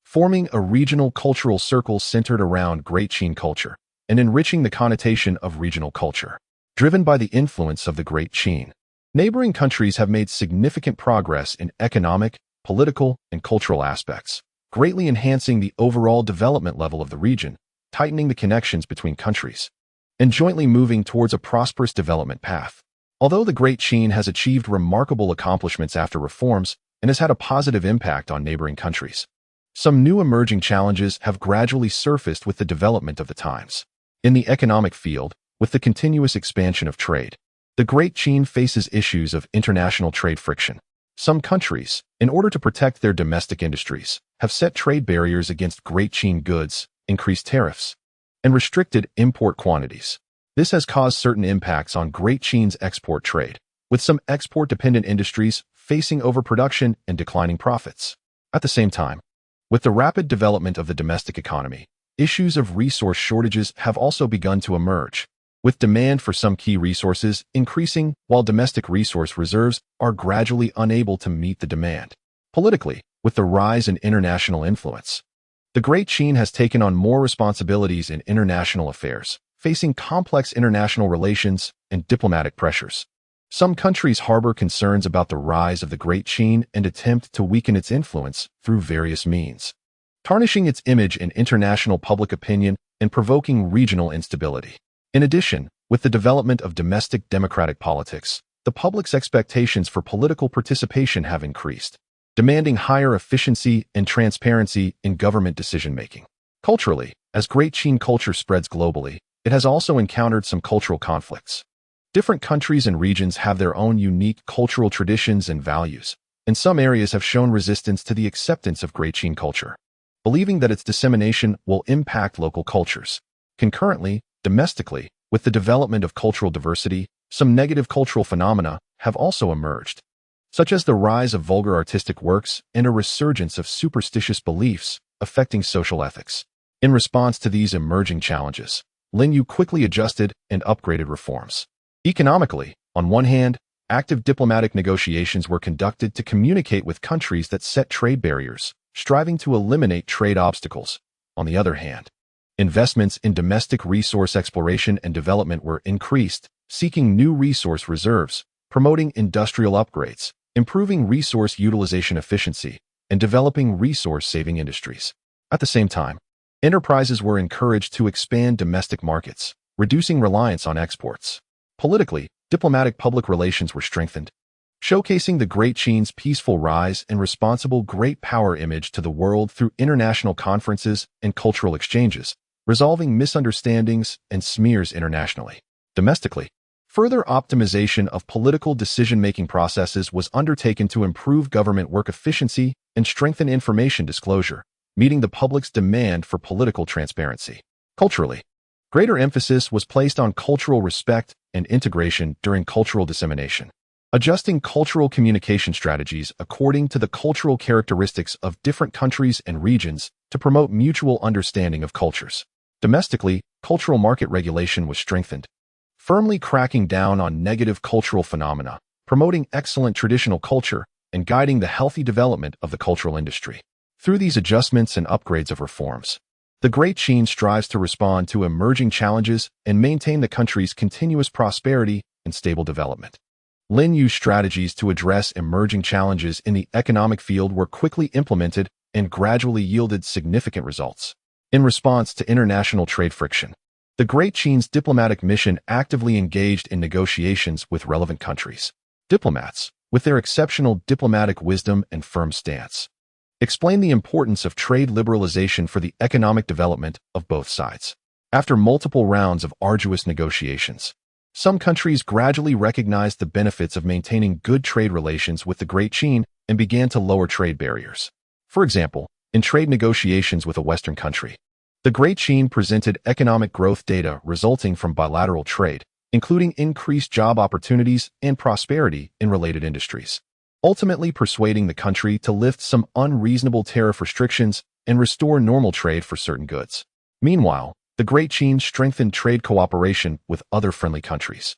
forming a regional cultural circle centered around Great Qing culture and enriching the connotation of regional culture. Driven by the influence of the Great Qing, neighboring countries have made significant progress in economic, political, and cultural aspects, greatly enhancing the overall development level of the region, tightening the connections between countries, and jointly moving towards a prosperous development path. Although the Great Qing has achieved remarkable accomplishments after reforms and has had a positive impact on neighboring countries, some new emerging challenges have gradually surfaced with the development of the times. In the economic field, with the continuous expansion of trade, the Great Qing faces issues of international trade friction. Some countries, in order to protect their domestic industries, have set trade barriers against Great Qing goods, increased tariffs, and restricted import quantities. This has caused certain impacts on Great Qing's export trade, with some export-dependent industries facing overproduction and declining profits. At the same time, with the rapid development of the domestic economy, issues of resource shortages have also begun to emerge, with demand for some key resources increasing while domestic resource reserves are gradually unable to meet the demand. Politically, with the rise in international influence, the Great Qing has taken on more responsibilities in international affairs, facing complex international relations and diplomatic pressures. Some countries harbor concerns about the rise of the Great Qing and attempt to weaken its influence through various means, tarnishing its image in international public opinion and provoking regional instability. In addition, with the development of domestic democratic politics, the public's expectations for political participation have increased, demanding higher efficiency and transparency in government decision-making. Culturally, as Great Qing culture spreads globally, it has also encountered some cultural conflicts. Different countries and regions have their own unique cultural traditions and values, and some areas have shown resistance to the acceptance of Great Qing culture, believing that its dissemination will impact local cultures. Concurrently, domestically, with the development of cultural diversity, some negative cultural phenomena have also emerged, such as the rise of vulgar artistic works and a resurgence of superstitious beliefs affecting social ethics. In response to these emerging challenges, Lin Yu quickly adjusted and upgraded reforms. Economically, on one hand, active diplomatic negotiations were conducted to communicate with countries that set trade barriers, striving to eliminate trade obstacles. On the other hand, investments in domestic resource exploration and development were increased, seeking new resource reserves, promoting industrial upgrades, improving resource utilization efficiency, and developing resource-saving industries. At the same time, enterprises were encouraged to expand domestic markets, reducing reliance on exports. Politically, diplomatic public relations were strengthened, showcasing the Great Qing's peaceful rise and responsible great power image to the world through international conferences and cultural exchanges, resolving misunderstandings and smears internationally. Domestically, further optimization of political decision-making processes was undertaken to improve government work efficiency and strengthen information disclosure, meeting the public's demand for political transparency. Culturally, greater emphasis was placed on cultural respect and integration during cultural dissemination, adjusting cultural communication strategies according to the cultural characteristics of different countries and regions to promote mutual understanding of cultures. Domestically, cultural market regulation was strengthened, firmly cracking down on negative cultural phenomena, promoting excellent traditional culture, and guiding the healthy development of the cultural industry. Through these adjustments and upgrades of reforms, the Great Qing strives to respond to emerging challenges and maintain the country's continuous prosperity and stable development. Lin Yu's strategies to address emerging challenges in the economic field were quickly implemented and gradually yielded significant results. In response to international trade friction, The Great Qin's diplomatic mission actively engaged in negotiations with relevant countries. Diplomats, with their exceptional diplomatic wisdom and firm stance, explain the importance of trade liberalization for the economic development of both sides. After multiple rounds of arduous negotiations, some countries gradually recognized the benefits of maintaining good trade relations with the Great Qin and began to lower trade barriers. For example, in trade negotiations with a Western country, the Great Qin presented economic growth data resulting from bilateral trade, including increased job opportunities and prosperity in related industries, ultimately persuading the country to lift some unreasonable tariff restrictions and restore normal trade for certain goods. Meanwhile, the Great Qin strengthened trade cooperation with other friendly countries,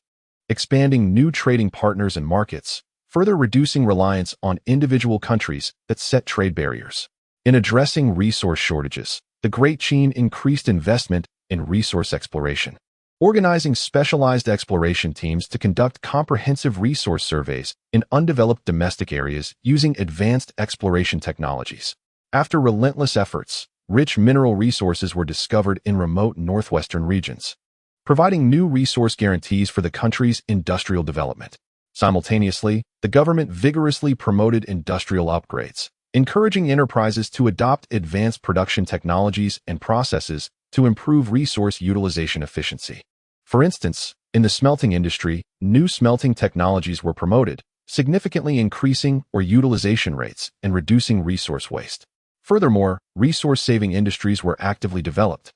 expanding new trading partners and markets, further reducing reliance on individual countries that set trade barriers. In addressing resource shortages, the Great Qin increased investment in resource exploration, organizing specialized exploration teams to conduct comprehensive resource surveys in undeveloped domestic areas using advanced exploration technologies. After relentless efforts, rich mineral resources were discovered in remote northwestern regions, providing new resource guarantees for the country's industrial development. Simultaneously, the government vigorously promoted industrial upgrades, encouraging enterprises to adopt advanced production technologies and processes to improve resource utilization efficiency. For instance, in the smelting industry, new smelting technologies were promoted, significantly increasing utilization rates and reducing resource waste. Furthermore, resource-saving industries were actively developed,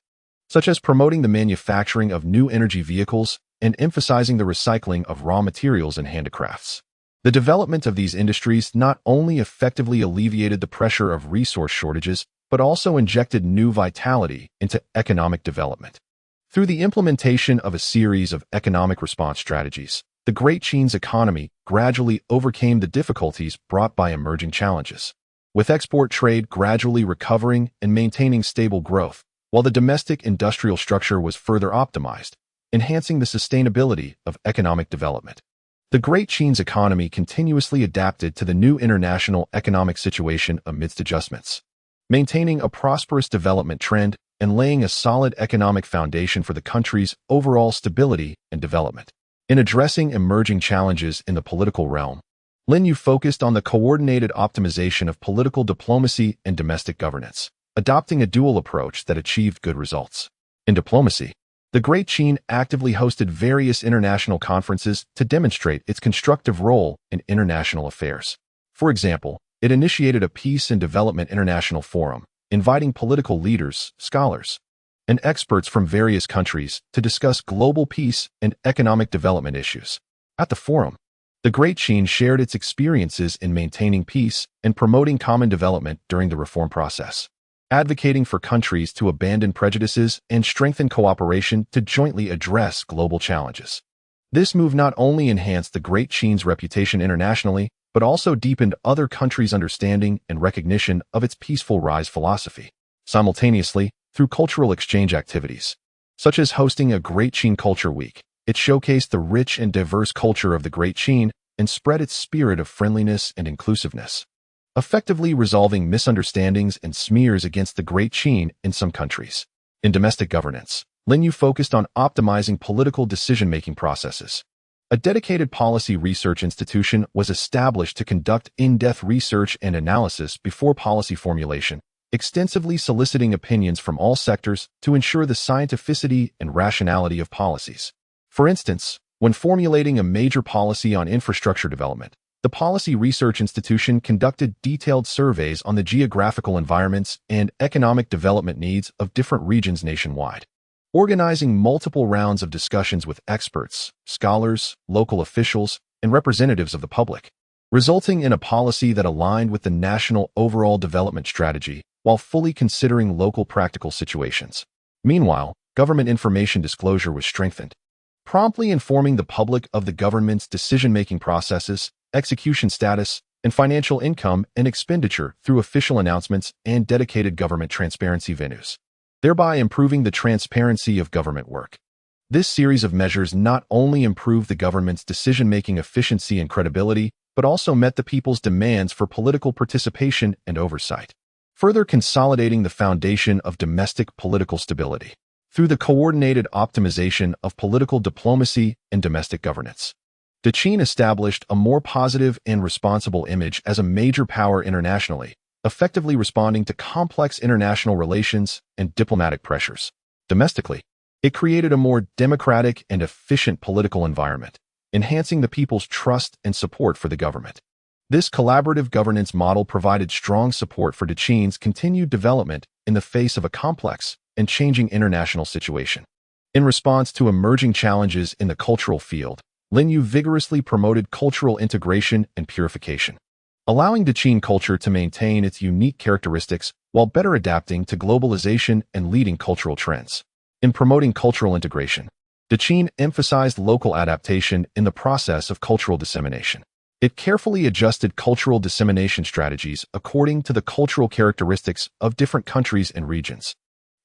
such as promoting the manufacturing of new energy vehicles and emphasizing the recycling of raw materials and handicrafts. The development of these industries not only effectively alleviated the pressure of resource shortages, but also injected new vitality into economic development. Through the implementation of a series of economic response strategies, the Great Qin's economy gradually overcame the difficulties brought by emerging challenges, with export trade gradually recovering and maintaining stable growth, while the domestic industrial structure was further optimized, enhancing the sustainability of economic development. The Great Qin's economy continuously adapted to the new international economic situation amidst adjustments, maintaining a prosperous development trend and laying a solid economic foundation for the country's overall stability and development. In addressing emerging challenges in the political realm, Lin Yu focused on the coordinated optimization of political diplomacy and domestic governance, adopting a dual approach that achieved good results. In diplomacy, the Great Qin actively hosted various international conferences to demonstrate its constructive role in international affairs. For example, it initiated a Peace and Development International Forum, inviting political leaders, scholars, and experts from various countries to discuss global peace and economic development issues. At the forum, the Great Qin shared its experiences in maintaining peace and promoting common development during the reform process, advocating for countries to abandon prejudices and strengthen cooperation to jointly address global challenges. This move not only enhanced the Great Qin's reputation internationally, but also deepened other countries' understanding and recognition of its peaceful rise philosophy. Simultaneously, through cultural exchange activities, such as hosting a Great Qin Culture Week, it showcased the rich and diverse culture of the Great Qin and spread its spirit of friendliness and inclusiveness, effectively resolving misunderstandings and smears against the Great Qin in some countries. In domestic governance, Lin Yu focused on optimizing political decision-making processes. A dedicated policy research institution was established to conduct in-depth research and analysis before policy formulation, extensively soliciting opinions from all sectors to ensure the scientificity and rationality of policies. For instance, when formulating a major policy on infrastructure development, the Policy Research Institution conducted detailed surveys on the geographical environments and economic development needs of different regions nationwide, organizing multiple rounds of discussions with experts, scholars, local officials, and representatives of the public, resulting in a policy that aligned with the national overall development strategy while fully considering local practical situations. Meanwhile, government information disclosure was strengthened, promptly informing the public of the government's decision-making processes, execution status, and financial income and expenditure through official announcements and dedicated government transparency venues, thereby improving the transparency of government work. This series of measures not only improved the government's decision-making efficiency and credibility, but also met the people's demands for political participation and oversight, further consolidating the foundation of domestic political stability. through the coordinated optimization of political diplomacy and domestic governance. Qin established a more positive and responsible image as a major power internationally, effectively responding to complex international relations and diplomatic pressures. Domestically, it created a more democratic and efficient political environment, enhancing the people's trust and support for the government. This collaborative governance model provided strong support for Qin's continued development in the face of a complex and changing international situation. In response to emerging challenges in the cultural field, Lin Yu vigorously promoted cultural integration and purification, allowing Qin culture to maintain its unique characteristics while better adapting to globalization and leading cultural trends. In promoting cultural integration, Qin emphasized local adaptation in the process of cultural dissemination. It carefully adjusted cultural dissemination strategies according to the cultural characteristics of different countries and regions.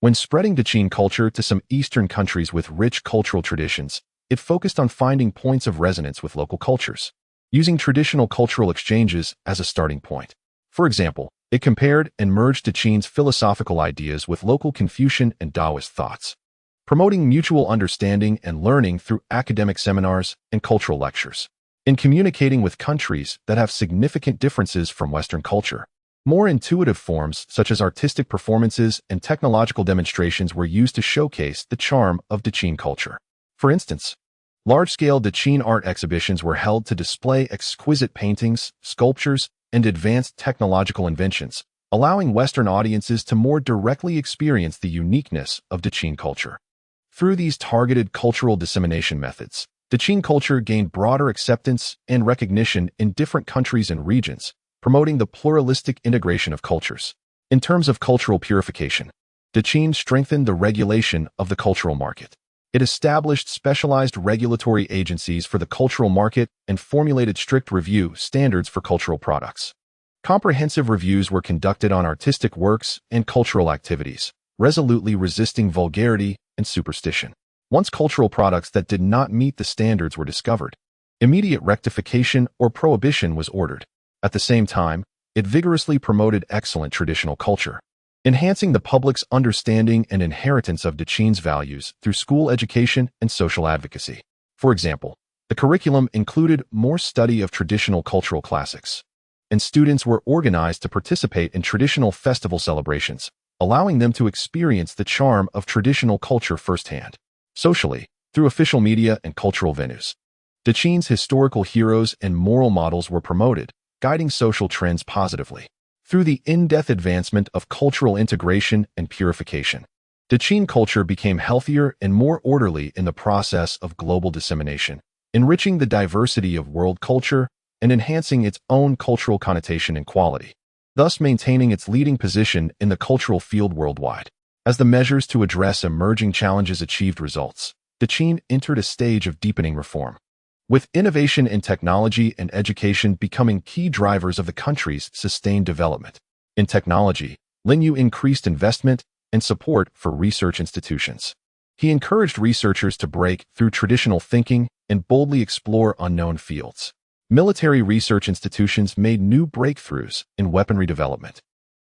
When spreading Qin culture to some Eastern countries with rich cultural traditions, it focused on finding points of resonance with local cultures, using traditional cultural exchanges as a starting point. For example, it compared and merged Qin's philosophical ideas with local Confucian and Taoist thoughts, promoting mutual understanding and learning through academic seminars and cultural lectures. In communicating with countries that have significant differences from Western culture, more intuitive forms such as artistic performances and technological demonstrations were used to showcase the charm of Qin culture. For instance, large-scale Qin art exhibitions were held to display exquisite paintings, sculptures, and advanced technological inventions, allowing Western audiences to more directly experience the uniqueness of Qin culture. Through these targeted cultural dissemination methods, Qin culture gained broader acceptance and recognition in different countries and regions, promoting the pluralistic integration of cultures. In terms of cultural purification, Qin strengthened the regulation of the cultural market. It established specialized regulatory agencies for the cultural market and formulated strict review standards for cultural products. Comprehensive reviews were conducted on artistic works and cultural activities, resolutely resisting vulgarity and superstition. Once cultural products that did not meet the standards were discovered, immediate rectification or prohibition was ordered. At the same time, it vigorously promoted excellent traditional culture, enhancing the public's understanding and inheritance of Qin's values through school education and social advocacy. For example, the curriculum included more study of traditional cultural classics, and students were organized to participate in traditional festival celebrations, allowing them to experience the charm of traditional culture firsthand. Socially, through official media and cultural venues, Qin's historical heroes and moral models were promoted, guiding social trends positively. Through the in-depth advancement of cultural integration and purification, Qin culture became healthier and more orderly in the process of global dissemination, enriching the diversity of world culture and enhancing its own cultural connotation and quality, thus maintaining its leading position in the cultural field worldwide. As the measures to address emerging challenges achieved results, Qin entered a stage of deepening reform, with innovation in technology and education becoming key drivers of the country's sustained development. In technology, Lin Yu increased investment and support for research institutions. He encouraged researchers to break through traditional thinking and boldly explore unknown fields. Military research institutions made new breakthroughs in weaponry development,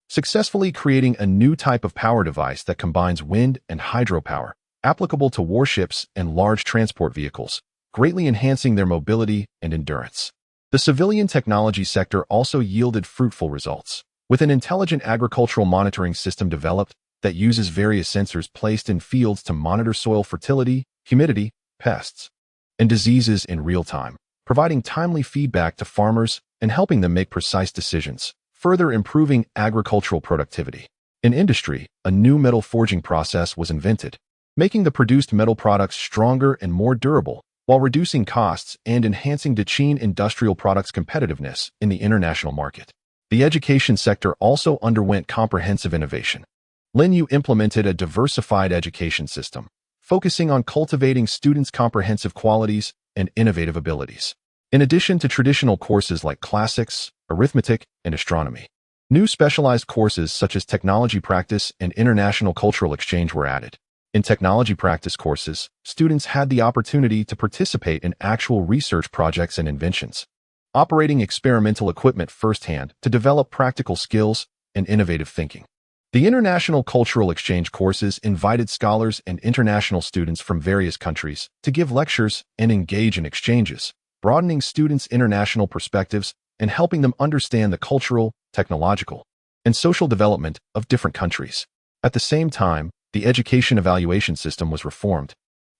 successfully creating a new type of power device that combines wind and hydropower, applicable to warships and large transport vehicles, greatly enhancing their mobility and endurance. The civilian technology sector also yielded fruitful results, with an intelligent agricultural monitoring system developed that uses various sensors placed in fields to monitor soil fertility, humidity, pests, and diseases in real time, providing timely feedback to farmers and helping them make precise decisions, further improving agricultural productivity. In industry, a new metal forging process was invented, making the produced metal products stronger and more durable, while reducing costs and enhancing Qin industrial products' competitiveness in the international market. The education sector also underwent comprehensive innovation. Lin Yu implemented a diversified education system, focusing on cultivating students' comprehensive qualities and innovative abilities. In addition to traditional courses like classics, arithmetic, and astronomy, new specialized courses such as technology practice and international cultural exchange were added. In technology practice courses, students had the opportunity to participate in actual research projects and inventions, operating experimental equipment firsthand to develop practical skills and innovative thinking. The international cultural exchange courses invited scholars and international students from various countries to give lectures and engage in exchanges, broadening students' international perspectives and helping them understand the cultural, technological, and social development of different countries. At the same time, the education evaluation system was reformed,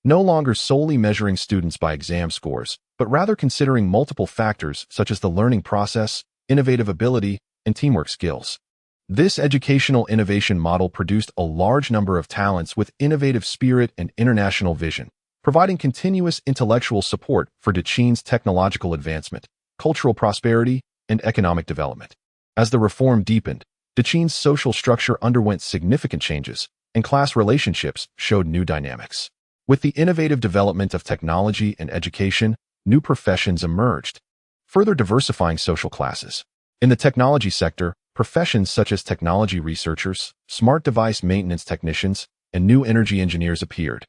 no longer solely measuring students by exam scores, but rather considering multiple factors such as the learning process, innovative ability, and teamwork skills. This educational innovation model produced a large number of talents with innovative spirit and international vision, providing continuous intellectual support for Dechin's technological advancement, cultural prosperity, and economic development. As the reform deepened, Dechin's social structure underwent significant changes, and class relationships showed new dynamics. With the innovative development of technology and education, new professions emerged, further diversifying social classes. In the technology sector, professions such as technology researchers, smart device maintenance technicians, and new energy engineers appeared,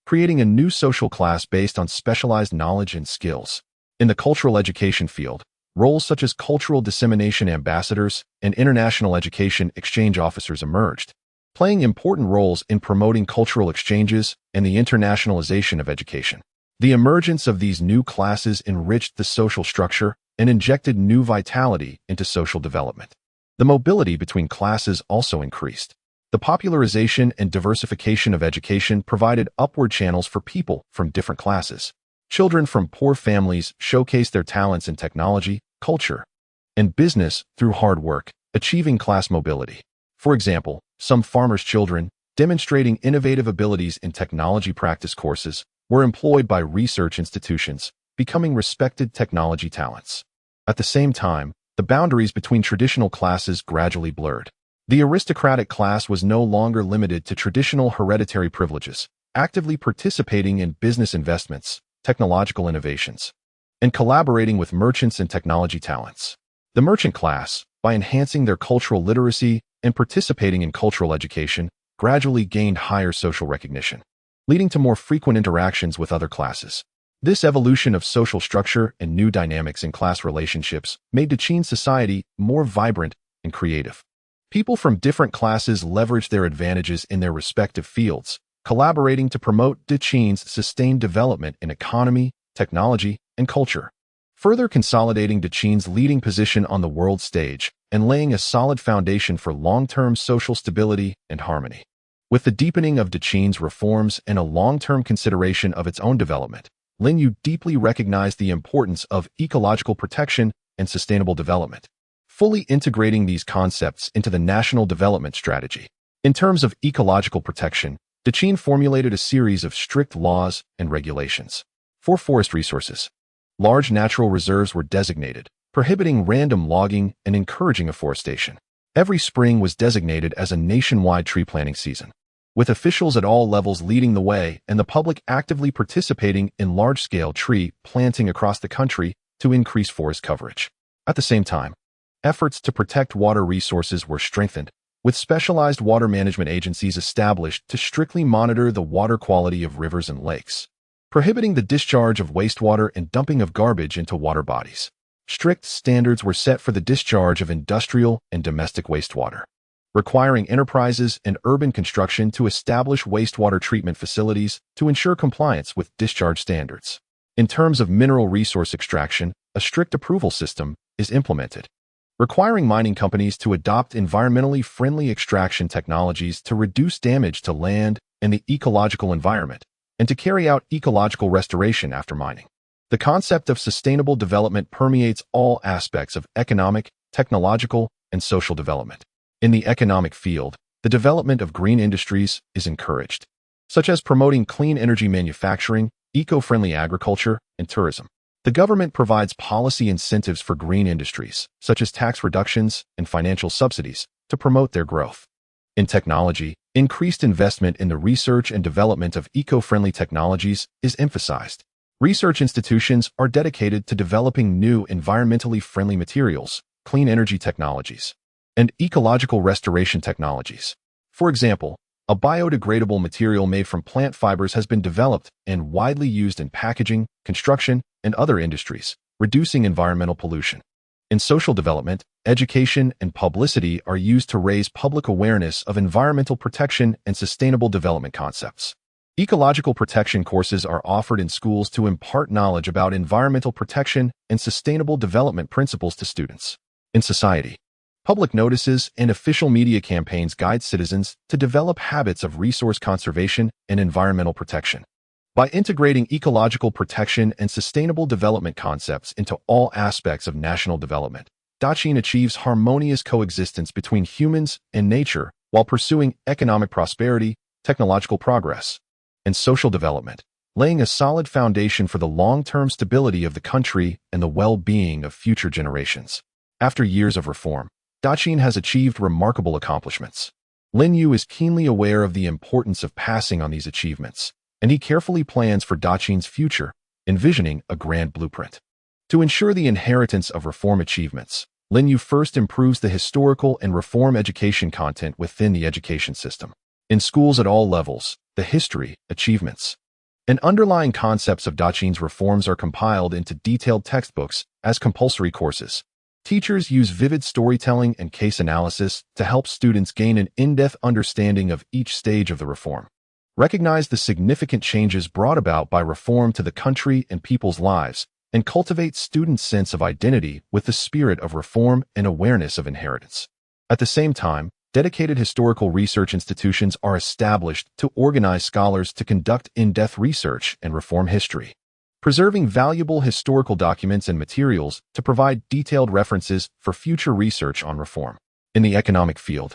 creating a new social class based on specialized knowledge and skills. In the cultural education field, roles such as cultural dissemination ambassadors and international education exchange officers emerged, playing important roles in promoting cultural exchanges and the internationalization of education. The emergence of these new classes enriched the social structure and injected new vitality into social development. The mobility between classes also increased. The popularization and diversification of education provided upward channels for people from different classes. Children from poor families showcased their talents in technology, culture, and business through hard work, achieving class mobility. For example, some farmers' children, demonstrating innovative abilities in technology practice courses, were employed by research institutions, becoming respected technology talents. At the same time, the boundaries between traditional classes gradually blurred. The aristocratic class was no longer limited to traditional hereditary privileges, actively participating in business investments, technological innovations, and collaborating with merchants and technology talents. The merchant class, by enhancing their cultural literacy and participating in cultural education, gradually gained higher social recognition, leading to more frequent interactions with other classes. This evolution of social structure and new dynamics in class relationships made Dechin's society more vibrant and creative. People from different classes leveraged their advantages in their respective fields, collaborating to promote Dechin's sustained development in economy, technology, and culture, further consolidating Dechin's leading position on the world stage and laying a solid foundation for long-term social stability and harmony. With the deepening of Dechin's reforms and a long-term consideration of its own development, Linyu deeply recognized the importance of ecological protection and sustainable development, fully integrating these concepts into the national development strategy. In terms of ecological protection, Dechin formulated a series of strict laws and regulations. For forest resources, large natural reserves were designated, prohibiting random logging and encouraging afforestation. Every spring was designated as a nationwide tree planting season, with officials at all levels leading the way and the public actively participating in large-scale tree planting across the country to increase forest coverage. At the same time, efforts to protect water resources were strengthened, with specialized water management agencies established to strictly monitor the water quality of rivers and lakes, prohibiting the discharge of wastewater and dumping of garbage into water bodies. Strict standards were set for the discharge of industrial and domestic wastewater, requiring enterprises and urban construction to establish wastewater treatment facilities to ensure compliance with discharge standards. In terms of mineral resource extraction, a strict approval system is implemented, requiring mining companies to adopt environmentally friendly extraction technologies to reduce damage to land and the ecological environment, and to carry out ecological restoration after mining. The concept of sustainable development permeates all aspects of economic, technological, and social development. In the economic field, the development of green industries is encouraged, such as promoting clean energy manufacturing, eco-friendly agriculture, and tourism. The government provides policy incentives for green industries, such as tax reductions and financial subsidies, to promote their growth. In technology, increased investment in the research and development of eco-friendly technologies is emphasized. Research institutions are dedicated to developing new environmentally friendly materials, clean energy technologies, and ecological restoration technologies. For example, a biodegradable material made from plant fibers has been developed and widely used in packaging, construction, and other industries, reducing environmental pollution. In social development, education, and publicity are used to raise public awareness of environmental protection and sustainable development concepts. Ecological protection courses are offered in schools to impart knowledge about environmental protection and sustainable development principles to students. In society, public notices and official media campaigns guide citizens to develop habits of resource conservation and environmental protection. By integrating ecological protection and sustainable development concepts into all aspects of national development, Daqin achieves harmonious coexistence between humans and nature while pursuing economic prosperity, technological progress, and social development, laying a solid foundation for the long-term stability of the country and the well-being of future generations. After years of reform, Daqin has achieved remarkable accomplishments. Lin Yu is keenly aware of the importance of passing on these achievements, and he carefully plans for Daqin's future, envisioning a grand blueprint. To ensure the inheritance of reform achievements, Lin Yu first improves the historical and reform education content within the education system. In schools at all levels, the history, achievements, and underlying concepts of Daqin's reforms are compiled into detailed textbooks as compulsory courses. Teachers use vivid storytelling and case analysis to help students gain an in-depth understanding of each stage of the reform. Recognize the significant changes brought about by reform to the country and people's lives, and cultivate students' sense of identity with the spirit of reform and awareness of inheritance. At the same time, dedicated historical research institutions are established to organize scholars to conduct in-depth research and reform history, preserving valuable historical documents and materials to provide detailed references for future research on reform. In the economic field,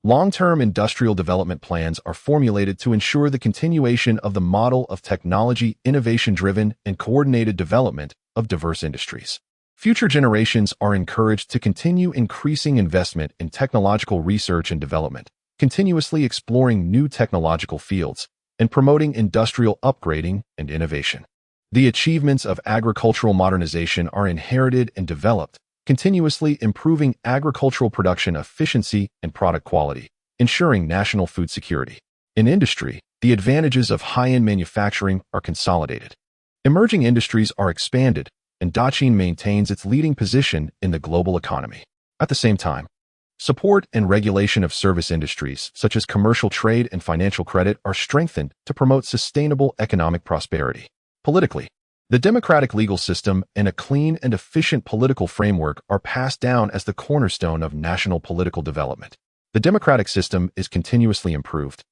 long-term industrial development plans are formulated to ensure the continuation of the model of technology, innovation-driven, and coordinated development of diverse industries. Future generations are encouraged to continue increasing investment in technological research and development, continuously exploring new technological fields, and promoting industrial upgrading and innovation. The achievements of agricultural modernization are inherited and developed, continuously improving agricultural production efficiency and product quality, ensuring national food security. In industry, the advantages of high-end manufacturing are consolidated. Emerging industries are expanded, and Daqin maintains its leading position in the global economy. At the same time, support and regulation of service industries, such as commercial trade and financial credit, are strengthened to promote sustainable economic prosperity. Politically, the democratic legal system and a clean and efficient political framework are passed down as the cornerstone of national political development. The democratic system is continuously improved,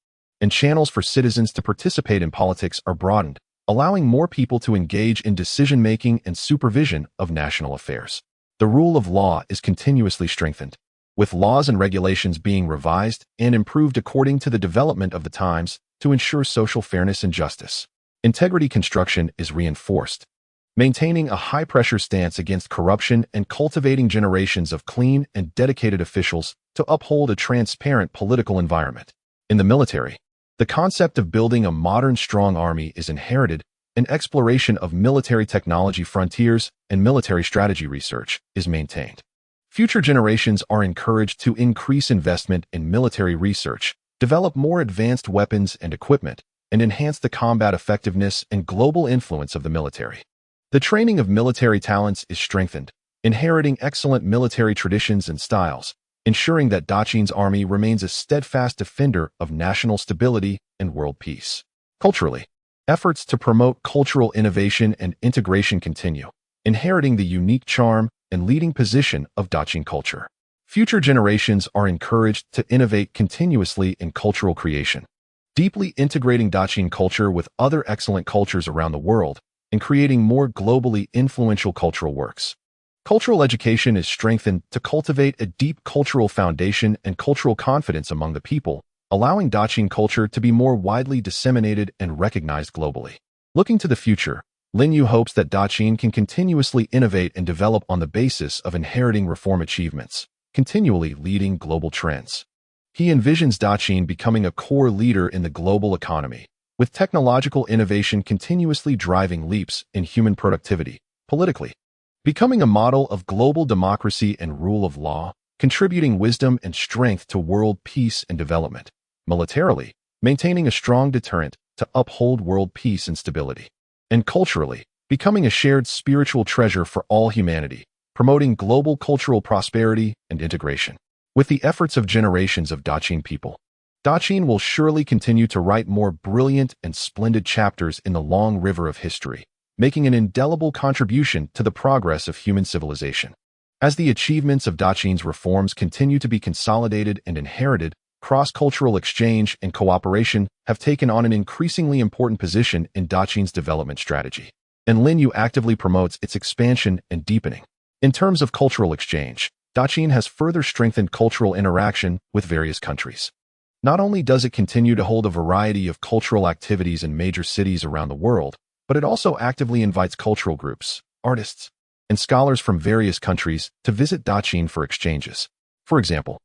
and channels for citizens to participate in politics are broadened, allowing more people to engage in decision-making and supervision of national affairs. The rule of law is continuously strengthened, with laws and regulations being revised and improved according to the development of the times to ensure social fairness and justice. Integrity construction is reinforced, maintaining a high-pressure stance against corruption and cultivating generations of clean and dedicated officials to uphold a transparent political environment. In the military, the concept of building a modern, strong army is inherited, and exploration of military technology frontiers and military strategy research is maintained. Future generations are encouraged to increase investment in military research, develop more advanced weapons and equipment, and enhance the combat effectiveness and global influence of the military. The training of military talents is strengthened, inheriting excellent military traditions and styles, ensuring that Daqin's army remains a steadfast defender of national stability and world peace. Culturally, efforts to promote cultural innovation and integration continue, inheriting the unique charm and leading position of Daqin culture. Future generations are encouraged to innovate continuously in cultural creation, deeply integrating Daqin culture with other excellent cultures around the world and creating more globally influential cultural works. Cultural education is strengthened to cultivate a deep cultural foundation and cultural confidence among the people, allowing Daqin culture to be more widely disseminated and recognized globally. Looking to the future, Lin Yu hopes that Daqin can continuously innovate and develop on the basis of inheriting reform achievements, continually leading global trends. He envisions Daqin becoming a core leader in the global economy, with technological innovation continuously driving leaps in human productivity, politically, becoming a model of global democracy and rule of law, contributing wisdom and strength to world peace and development, militarily, maintaining a strong deterrent to uphold world peace and stability, and culturally, becoming a shared spiritual treasure for all humanity, promoting global cultural prosperity and integration. With the efforts of generations of Daqin people, Daqin will surely continue to write more brilliant and splendid chapters in the long river of history, making an indelible contribution to the progress of human civilization. As the achievements of Daqin's reforms continue to be consolidated and inherited, cross-cultural exchange and cooperation have taken on an increasingly important position in Daqin's development strategy, and Linyu actively promotes its expansion and deepening. In terms of cultural exchange, Daqin has further strengthened cultural interaction with various countries. Not only does it continue to hold a variety of cultural activities in major cities around the world, but it also actively invites cultural groups, artists, and scholars from various countries to visit Daqin for exchanges. For example,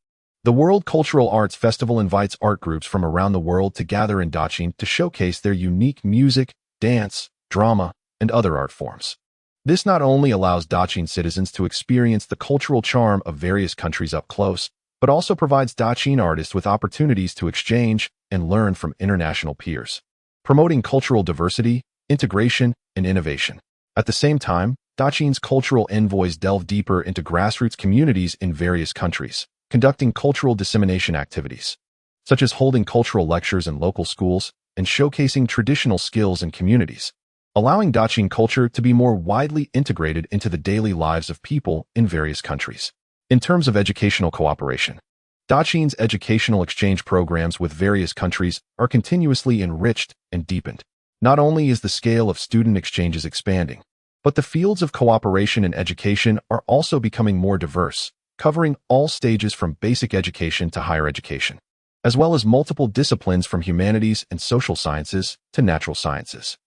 the World Cultural Arts Festival invites art groups from around the world to gather in Daqin to showcase their unique music, dance, drama, and other art forms. This not only allows Daqin citizens to experience the cultural charm of various countries up close, but also provides Daqin artists with opportunities to exchange and learn from international peers, promoting cultural diversity, integration, and innovation. At the same time, Daqin's cultural envoys delve deeper into grassroots communities in various countries, conducting cultural dissemination activities, such as holding cultural lectures in local schools and showcasing traditional skills in communities, allowing Daqin culture to be more widely integrated into the daily lives of people in various countries. In terms of educational cooperation, Daqin's educational exchange programs with various countries are continuously enriched and deepened. Not only is the scale of student exchanges expanding, but the fields of cooperation and education are also becoming more diverse, covering all stages from basic education to higher education, as well as multiple disciplines from humanities and social sciences to natural sciences.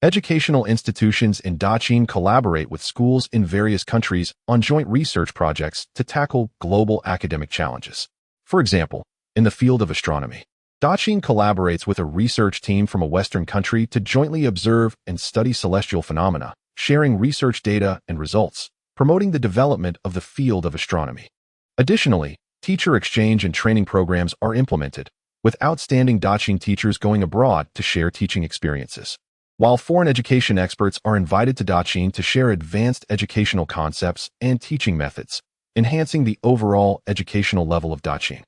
Educational institutions in Daqin collaborate with schools in various countries on joint research projects to tackle global academic challenges. For example, in the field of astronomy, Daqin collaborates with a research team from a Western country to jointly observe and study celestial phenomena, sharing research data and results, promoting the development of the field of astronomy. Additionally, teacher exchange and training programs are implemented, with outstanding Daqin teachers going abroad to share teaching experiences, while foreign education experts are invited to Daqin to share advanced educational concepts and teaching methods, enhancing the overall educational level of Daqin.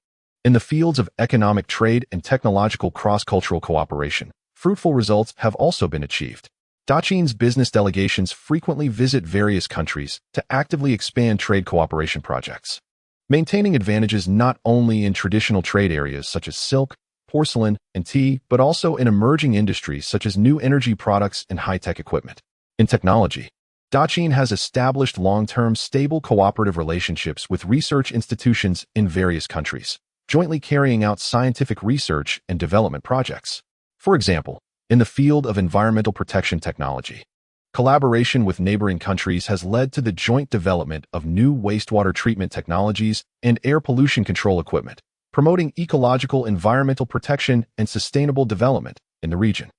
In the fields of economic trade and technological cross-cultural cooperation, fruitful results have also been achieved. Daqin's business delegations frequently visit various countries to actively expand trade cooperation projects, maintaining advantages not only in traditional trade areas such as silk, porcelain, and tea, but also in emerging industries such as new energy products and high-tech equipment. In technology, Daqin has established long-term stable cooperative relationships with research institutions in various countries, jointly carrying out scientific research and development projects. For example, in the field of environmental protection technology, collaboration with neighboring countries has led to the joint development of new wastewater treatment technologies and air pollution control equipment, promoting ecological environmental protection and sustainable development in the region.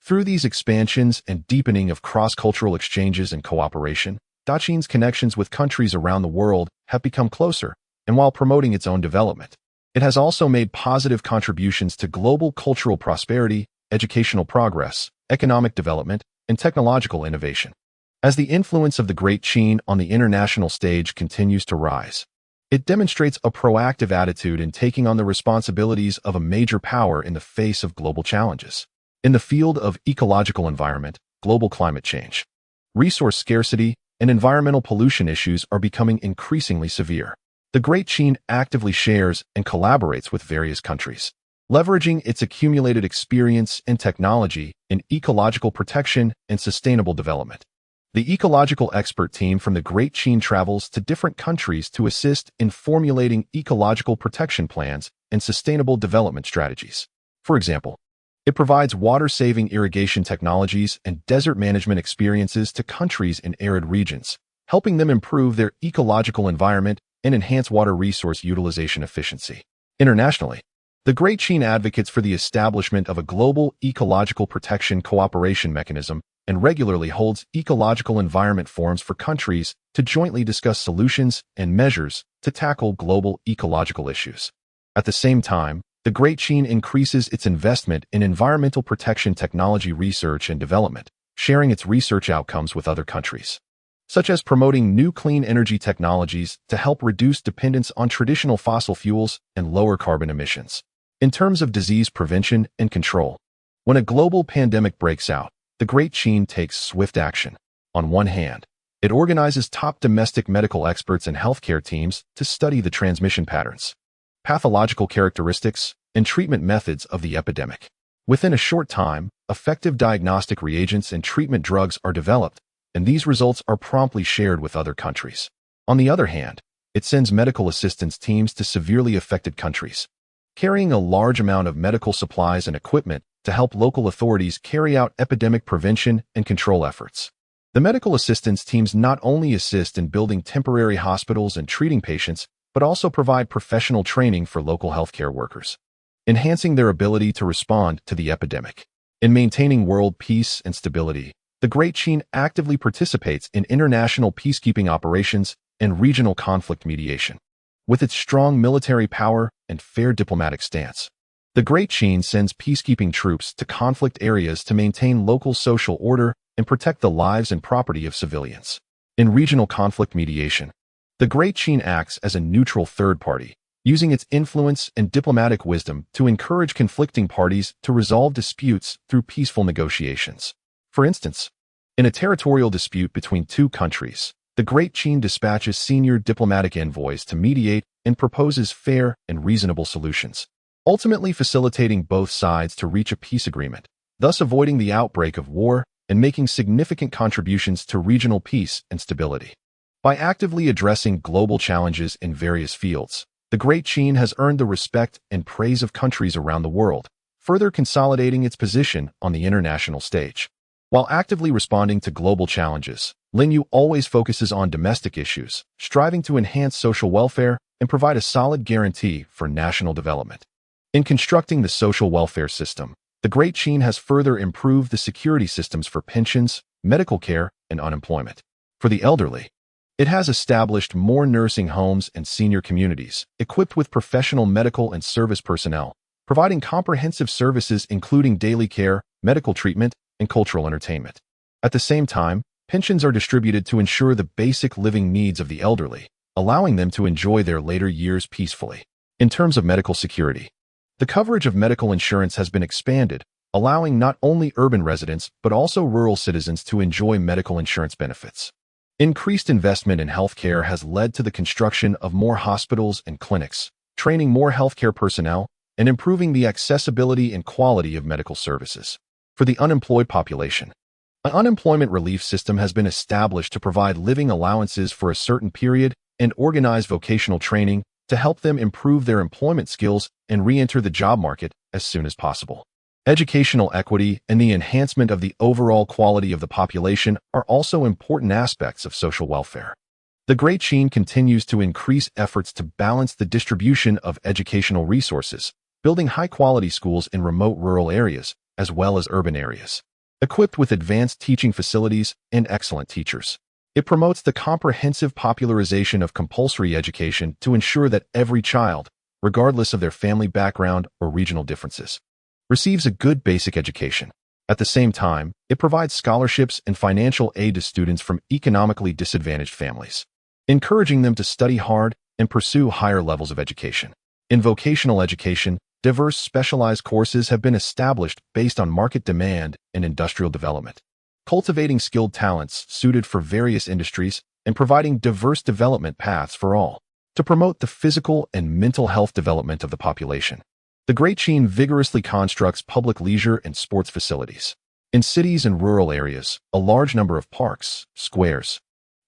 Through these expansions and deepening of cross-cultural exchanges and cooperation, Daqin's connections with countries around the world have become closer, and while promoting its own development, it has also made positive contributions to global cultural prosperity, educational progress, economic development, and technological innovation. As the influence of the Great Qin on the international stage continues to rise, it demonstrates a proactive attitude in taking on the responsibilities of a major power in the face of global challenges. In the field of ecological environment, global climate change, resource scarcity, and environmental pollution issues are becoming increasingly severe. The Great Qin actively shares and collaborates with various countries, leveraging its accumulated experience and technology in ecological protection and sustainable development. The ecological expert team from the Great Qin travels to different countries to assist in formulating ecological protection plans and sustainable development strategies. For example, it provides water-saving irrigation technologies and desert management experiences to countries in arid regions, helping them improve their ecological environment and enhance water resource utilization efficiency. Internationally, the Great Qin advocates for the establishment of a global ecological protection cooperation mechanism and regularly holds ecological environment forums for countries to jointly discuss solutions and measures to tackle global ecological issues. At the same time, the Great Qin increases its investment in environmental protection technology research and development, sharing its research outcomes with other countries. such as promoting new clean energy technologies to help reduce dependence on traditional fossil fuels and lower carbon emissions. In terms of disease prevention and control, when a global pandemic breaks out, the Great Qin takes swift action. On one hand, it organizes top domestic medical experts and healthcare teams to study the transmission patterns, pathological characteristics, and treatment methods of the epidemic. Within a short time, effective diagnostic reagents and treatment drugs are developed, and these results are promptly shared with other countries. On the other hand, it sends medical assistance teams to severely affected countries, carrying a large amount of medical supplies and equipment to help local authorities carry out epidemic prevention and control efforts. The medical assistance teams not only assist in building temporary hospitals and treating patients, but also provide professional training for local healthcare workers, enhancing their ability to respond to the epidemic. In maintaining world peace and stability, the Great Qin actively participates in international peacekeeping operations and regional conflict mediation. With its strong military power and fair diplomatic stance, the Great Qin sends peacekeeping troops to conflict areas to maintain local social order and protect the lives and property of civilians. In regional conflict mediation, the Great Qin acts as a neutral third party, using its influence and diplomatic wisdom to encourage conflicting parties to resolve disputes through peaceful negotiations. For instance, in a territorial dispute between two countries, the Great Qin dispatches senior diplomatic envoys to mediate and proposes fair and reasonable solutions, ultimately facilitating both sides to reach a peace agreement, thus avoiding the outbreak of war and making significant contributions to regional peace and stability. By actively addressing global challenges in various fields, the Great Qin has earned the respect and praise of countries around the world, further consolidating its position on the international stage. While actively responding to global challenges, Linyu always focuses on domestic issues, striving to enhance social welfare and provide a solid guarantee for national development. In constructing the social welfare system, the Great Qin has further improved the security systems for pensions, medical care, and unemployment. For the elderly, it has established more nursing homes and senior communities, equipped with professional medical and service personnel, providing comprehensive services including daily care, medical treatment, and cultural entertainment. At the same time, pensions are distributed to ensure the basic living needs of the elderly, allowing them to enjoy their later years peacefully. In terms of medical security, the coverage of medical insurance has been expanded, allowing not only urban residents but also rural citizens to enjoy medical insurance benefits. Increased investment in healthcare has led to the construction of more hospitals and clinics, training more healthcare personnel, and improving the accessibility and quality of medical services. For the unemployed population, an unemployment relief system has been established to provide living allowances for a certain period and organize vocational training to help them improve their employment skills and re-enter the job market as soon as possible. Educational equity and the enhancement of the overall quality of the population are also important aspects of social welfare. The Great Qin continues to increase efforts to balance the distribution of educational resources, building high-quality schools in remote rural areas as well as urban areas, equipped with advanced teaching facilities and excellent teachers. It promotes the comprehensive popularization of compulsory education to ensure that every child, regardless of their family background or regional differences, receives a good basic education. At the same time, it provides scholarships and financial aid to students from economically disadvantaged families, encouraging them to study hard and pursue higher levels of education. In vocational education, diverse specialized courses have been established based on market demand and industrial development, cultivating skilled talents suited for various industries and providing diverse development paths for all. To promote the physical and mental health development of the population, the Great Qin vigorously constructs public leisure and sports facilities. In cities and rural areas, a large number of parks, squares,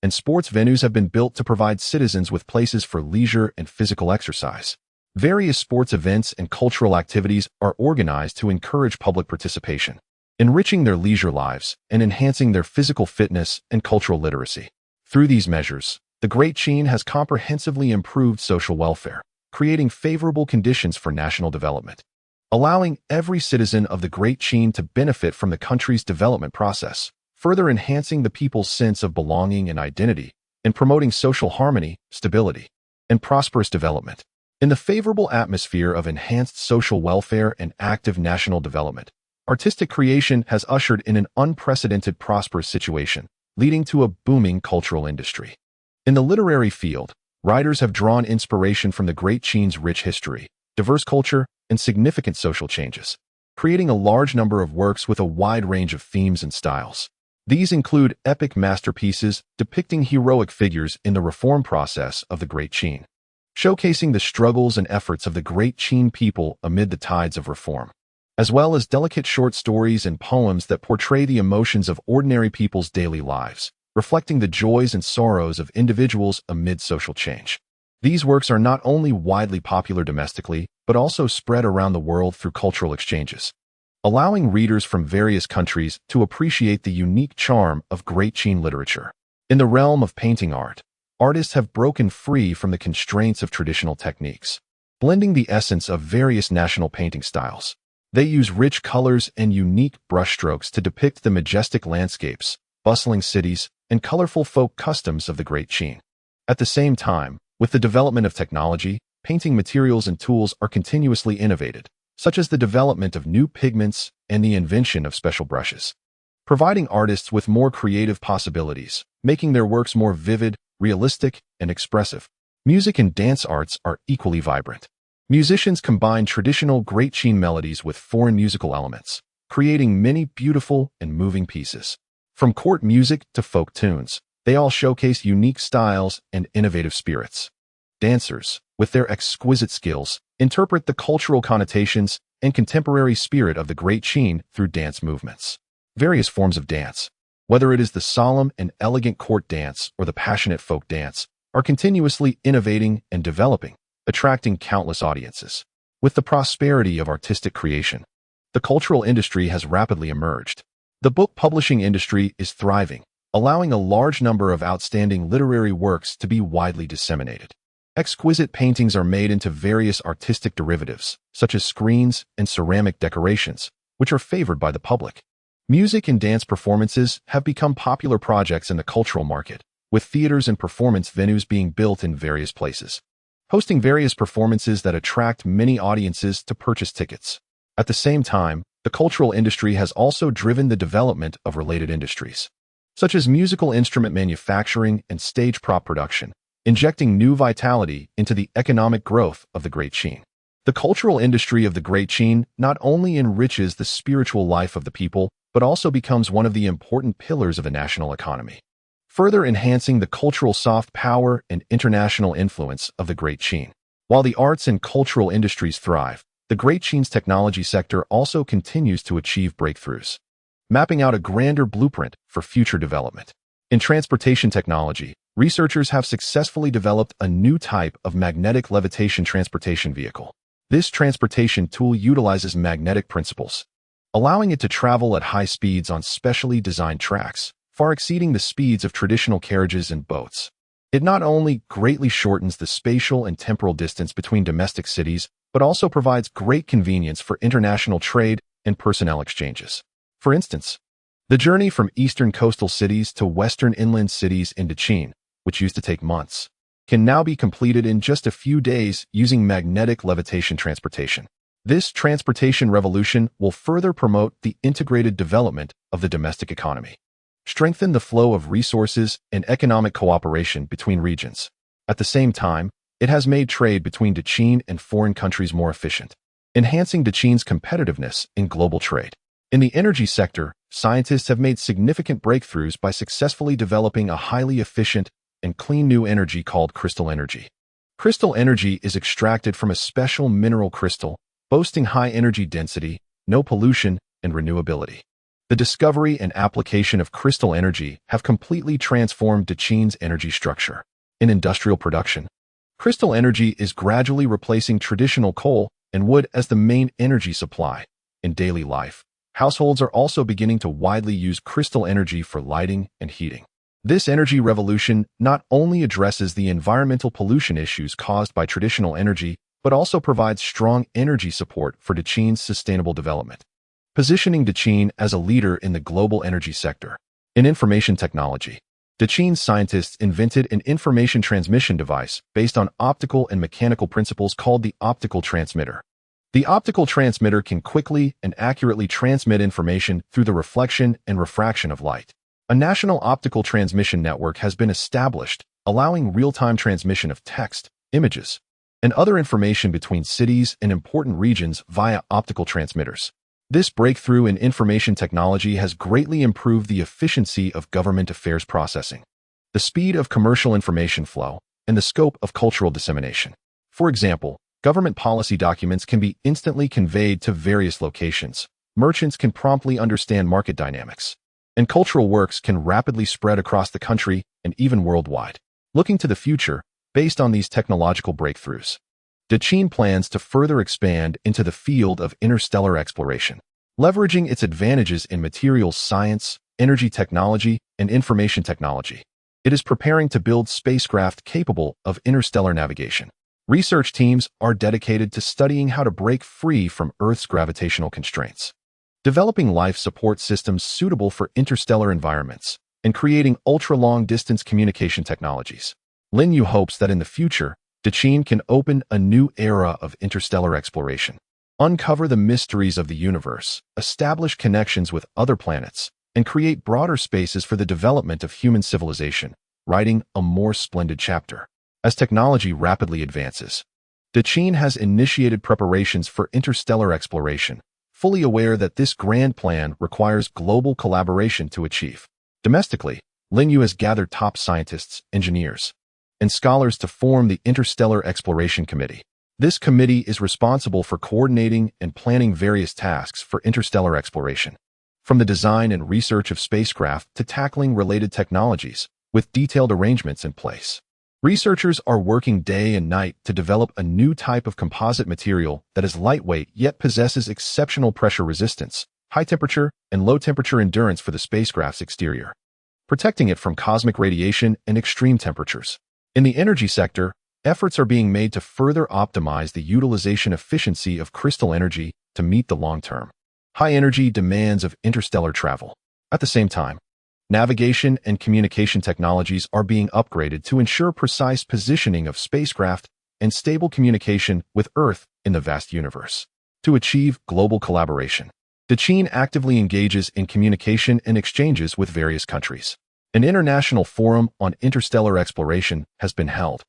and sports venues have been built to provide citizens with places for leisure and physical exercise. Various sports events and cultural activities are organized to encourage public participation, enriching their leisure lives and enhancing their physical fitness and cultural literacy. Through these measures, the Great Qin has comprehensively improved social welfare, creating favorable conditions for national development, allowing every citizen of the Great Qin to benefit from the country's development process, further enhancing the people's sense of belonging and identity, and promoting social harmony, stability, and prosperous development. In the favorable atmosphere of enhanced social welfare and active national development, artistic creation has ushered in an unprecedented prosperous situation, leading to a booming cultural industry. In the literary field, writers have drawn inspiration from the Great Qin's rich history, diverse culture, and significant social changes, creating a large number of works with a wide range of themes and styles. These include epic masterpieces depicting heroic figures in the reform process of the Great Qin, showcasing the struggles and efforts of the Great Qin people amid the tides of reform, as well as delicate short stories and poems that portray the emotions of ordinary people's daily lives, reflecting the joys and sorrows of individuals amid social change. These works are not only widely popular domestically, but also spread around the world through cultural exchanges, allowing readers from various countries to appreciate the unique charm of Great Qin literature. In the realm of painting art, artists have broken free from the constraints of traditional techniques, blending the essence of various national painting styles. They use rich colors and unique brushstrokes to depict the majestic landscapes, bustling cities, and colorful folk customs of the Great Qin. At the same time, with the development of technology, painting materials and tools are continuously innovated, such as the development of new pigments and the invention of special brushes, providing artists with more creative possibilities, making their works more vivid, realistic, and expressive. Music and dance arts are equally vibrant. Musicians combine traditional Great Qin melodies with foreign musical elements, creating many beautiful and moving pieces. From court music to folk tunes, they all showcase unique styles and innovative spirits. Dancers, with their exquisite skills, interpret the cultural connotations and contemporary spirit of the Great Qin through dance movements. Various forms of dance, whether it is the solemn and elegant court dance or the passionate folk dance, are continuously innovating and developing, attracting countless audiences. With the prosperity of artistic creation, the cultural industry has rapidly emerged. The book publishing industry is thriving, allowing a large number of outstanding literary works to be widely disseminated. Exquisite paintings are made into various artistic derivatives, such as screens and ceramic decorations, which are favored by the public. Music and dance performances have become popular projects in the cultural market, with theaters and performance venues being built in various places, hosting various performances that attract many audiences to purchase tickets. At the same time, the cultural industry has also driven the development of related industries, such as musical instrument manufacturing and stage prop production, injecting new vitality into the economic growth of the Great Qin. The cultural industry of the Great Qin not only enriches the spiritual life of the people, but also becomes one of the important pillars of the national economy, further enhancing the cultural soft power and international influence of the Great Qin. While the arts and cultural industries thrive, the Great Qin's technology sector also continues to achieve breakthroughs, mapping out a grander blueprint for future development. In transportation technology, researchers have successfully developed a new type of magnetic levitation transportation vehicle. This transportation tool utilizes magnetic principles, allowing it to travel at high speeds on specially designed tracks, far exceeding the speeds of traditional carriages and boats. It not only greatly shortens the spatial and temporal distance between domestic cities, but also provides great convenience for international trade and personnel exchanges. For instance, the journey from eastern coastal cities to western inland cities into Qin, which used to take months, can now be completed in just a few days using magnetic levitation transportation. This transportation revolution will further promote the integrated development of the domestic economy, strengthen the flow of resources and economic cooperation between regions. At the same time, it has made trade between Qin and foreign countries more efficient, enhancing Qin's competitiveness in global trade. In the energy sector, scientists have made significant breakthroughs by successfully developing a highly efficient and clean new energy called crystal energy. Crystal energy is extracted from a special mineral crystal, boasting high energy density, no pollution, and renewability. The discovery and application of crystal energy have completely transformed Qin's energy structure. In industrial production, crystal energy is gradually replacing traditional coal and wood as the main energy supply. In daily life, households are also beginning to widely use crystal energy for lighting and heating. This energy revolution not only addresses the environmental pollution issues caused by traditional energy, but also provides strong energy support for Qin's sustainable development, positioning Qin as a leader in the global energy sector. In information technology, Qin's scientists invented an information transmission device based on optical and mechanical principles called the optical transmitter. The optical transmitter can quickly and accurately transmit information through the reflection and refraction of light, A national optical transmission network has been established, allowing real-time transmission of text, images, and other information between cities and important regions via optical transmitters. This breakthrough in information technology has greatly improved the efficiency of government affairs processing, the speed of commercial information flow, and the scope of cultural dissemination. For example, government policy documents can be instantly conveyed to various locations. Merchants can promptly understand market dynamics, and cultural works can rapidly spread across the country and even worldwide. Looking to the future, based on these technological breakthroughs, Dachine plans to further expand into the field of interstellar exploration, leveraging its advantages in materials science, energy technology, and information technology. It is preparing to build spacecraft capable of interstellar navigation. Research teams are dedicated to studying how to break free from Earth's gravitational constraints, developing life support systems suitable for interstellar environments, and creating ultra-long-distance communication technologies. Lin Yu hopes that in the future, Dachine can open a new era of interstellar exploration, uncover the mysteries of the universe, establish connections with other planets, and create broader spaces for the development of human civilization, writing a more splendid chapter. As technology rapidly advances, Dachine has initiated preparations for interstellar exploration, fully aware that this grand plan requires global collaboration to achieve. Domestically, Lin Yu has gathered top scientists, engineers, and scholars to form the Interstellar Exploration Committee. This committee is responsible for coordinating and planning various tasks for interstellar exploration, from the design and research of spacecraft to tackling related technologies, with detailed arrangements in place. Researchers are working day and night to develop a new type of composite material that is lightweight yet possesses exceptional pressure resistance, high temperature, and low temperature endurance for the spacecraft's exterior, protecting it from cosmic radiation and extreme temperatures. In the energy sector, efforts are being made to further optimize the utilization efficiency of crystal energy to meet the long-term, high-energy demands of interstellar travel. At the same time, navigation and communication technologies are being upgraded to ensure precise positioning of spacecraft and stable communication with Earth in the vast universe. To achieve global collaboration, Dachine actively engages in communication and exchanges with various countries. An international forum on interstellar exploration has been held,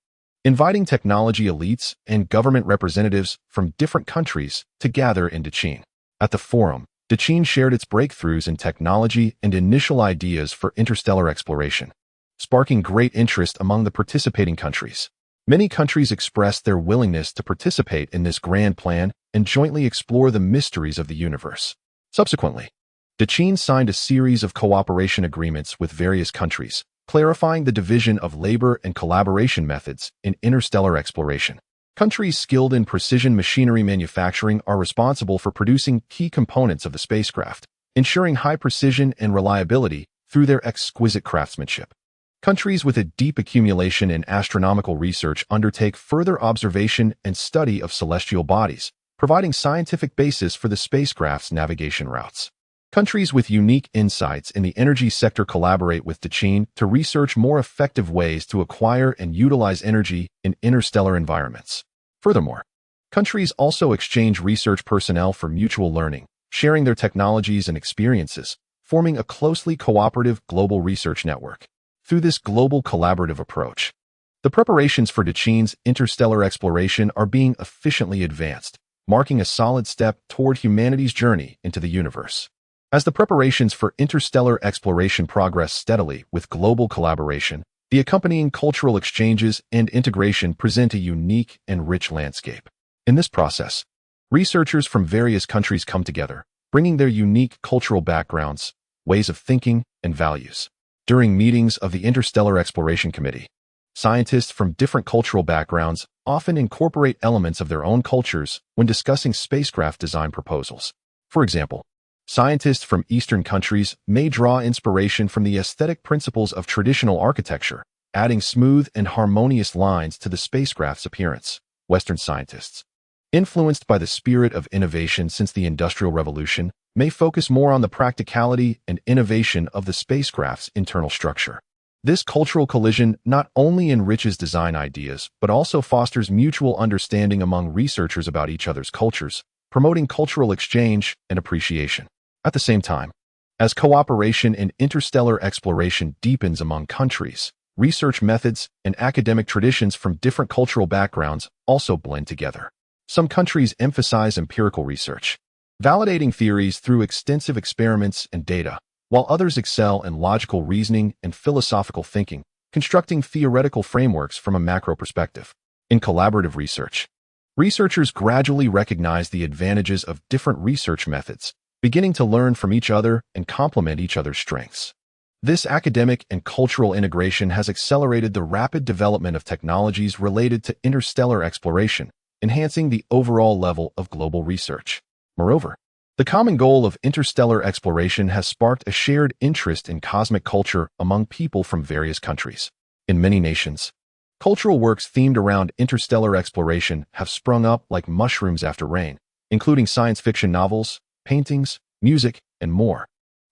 inviting technology elites and government representatives from different countries to gather in Dachine. At the forum, Dachine shared its breakthroughs in technology and initial ideas for interstellar exploration, sparking great interest among the participating countries. Many countries expressed their willingness to participate in this grand plan and jointly explore the mysteries of the universe. Subsequently, Dachine signed a series of cooperation agreements with various countries, clarifying the division of labor and collaboration methods in interstellar exploration. Countries skilled in precision machinery manufacturing are responsible for producing key components of the spacecraft, ensuring high precision and reliability through their exquisite craftsmanship. Countries with a deep accumulation in astronomical research undertake further observation and study of celestial bodies, providing scientific basis for the spacecraft's navigation routes. Countries with unique insights in the energy sector collaborate with Dachine to research more effective ways to acquire and utilize energy in interstellar environments. Furthermore, countries also exchange research personnel for mutual learning, sharing their technologies and experiences, forming a closely cooperative global research network. Through this global collaborative approach, the preparations for Dachine's interstellar exploration are being efficiently advanced, marking a solid step toward humanity's journey into the universe. As the preparations for interstellar exploration progress steadily with global collaboration, the accompanying cultural exchanges and integration present a unique and rich landscape. In this process, researchers from various countries come together, bringing their unique cultural backgrounds, ways of thinking, and values. During meetings of the Interstellar Exploration Committee, scientists from different cultural backgrounds often incorporate elements of their own cultures when discussing spacecraft design proposals. For example, scientists from Eastern countries may draw inspiration from the aesthetic principles of traditional architecture, adding smooth and harmonious lines to the spacecraft's appearance. Western scientists, influenced by the spirit of innovation since the Industrial Revolution, may focus more on the practicality and innovation of the spacecraft's internal structure. This cultural collision not only enriches design ideas, but also fosters mutual understanding among researchers about each other's cultures, promoting cultural exchange and appreciation. At the same time, As cooperation in interstellar exploration deepens among countries, research methods and academic traditions from different cultural backgrounds also blend together. Some countries emphasize empirical research, validating theories through extensive experiments and data, while others excel in logical reasoning and philosophical thinking, constructing theoretical frameworks from a macro perspective. In collaborative research, researchers gradually recognize the advantages of different research methods, beginning to learn from each other and complement each other's strengths. This academic and cultural integration has accelerated the rapid development of technologies related to interstellar exploration, enhancing the overall level of global research. Moreover, the common goal of interstellar exploration has sparked a shared interest in cosmic culture among people from various countries. In many nations, cultural works themed around interstellar exploration have sprung up like mushrooms after rain, including science fiction novels, paintings, music, and more.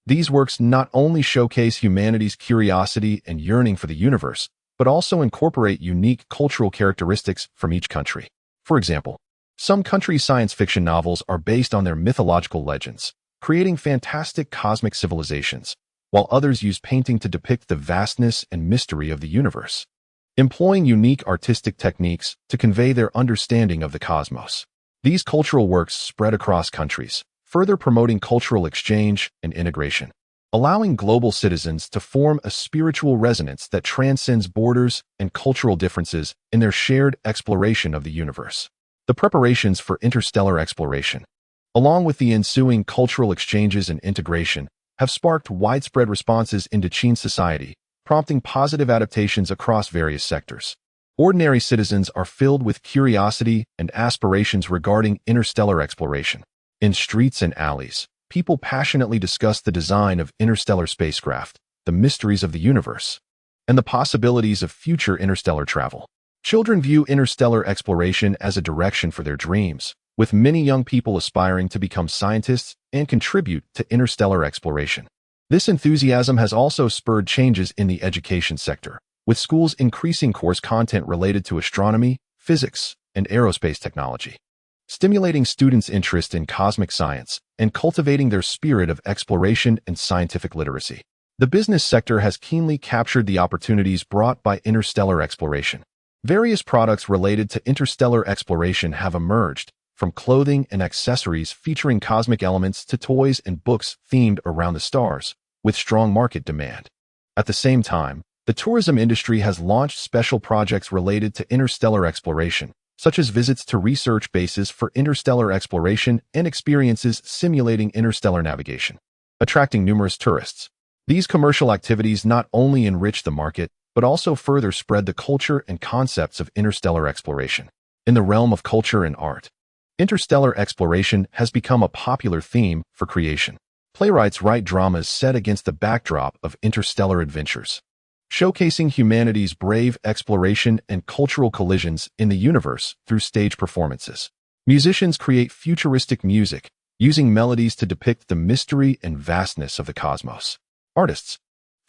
These works not only showcase humanity's curiosity and yearning for the universe, but also incorporate unique cultural characteristics from each country. For example, some countries' science fiction novels are based on their mythological legends, creating fantastic cosmic civilizations, while others use painting to depict the vastness and mystery of the universe, employing unique artistic techniques to convey their understanding of the cosmos. These cultural works spread across countries, further promoting cultural exchange and integration, allowing global citizens to form a spiritual resonance that transcends borders and cultural differences in their shared exploration of the universe. The preparations for interstellar exploration, along with the ensuing cultural exchanges and integration, have sparked widespread responses in Dachine society, prompting positive adaptations across various sectors. Ordinary citizens are filled with curiosity and aspirations regarding interstellar exploration. In streets and alleys, people passionately discuss the design of interstellar spacecraft, the mysteries of the universe, and the possibilities of future interstellar travel. Children view interstellar exploration as a direction for their dreams, with many young people aspiring to become scientists and contribute to interstellar exploration. This enthusiasm has also spurred changes in the education sector, with schools increasing course content related to astronomy, physics, and aerospace technology, stimulating students' interest in cosmic science and cultivating their spirit of exploration and scientific literacy. The business sector has keenly captured the opportunities brought by interstellar exploration. Various products related to interstellar exploration have emerged, from clothing and accessories featuring cosmic elements to toys and books themed around the stars, with strong market demand. At the same time, the tourism industry has launched special projects related to interstellar exploration, such as visits to research bases for interstellar exploration and experiences simulating interstellar navigation, attracting numerous tourists. These commercial activities not only enrich the market, but also further spread the culture and concepts of interstellar exploration. In the realm of culture and art, interstellar exploration has become a popular theme for creation. Playwrights write dramas set against the backdrop of interstellar adventures, showcasing humanity's brave exploration and cultural collisions in the universe through stage performances. Musicians create futuristic music, using melodies to depict the mystery and vastness of the cosmos. Artists,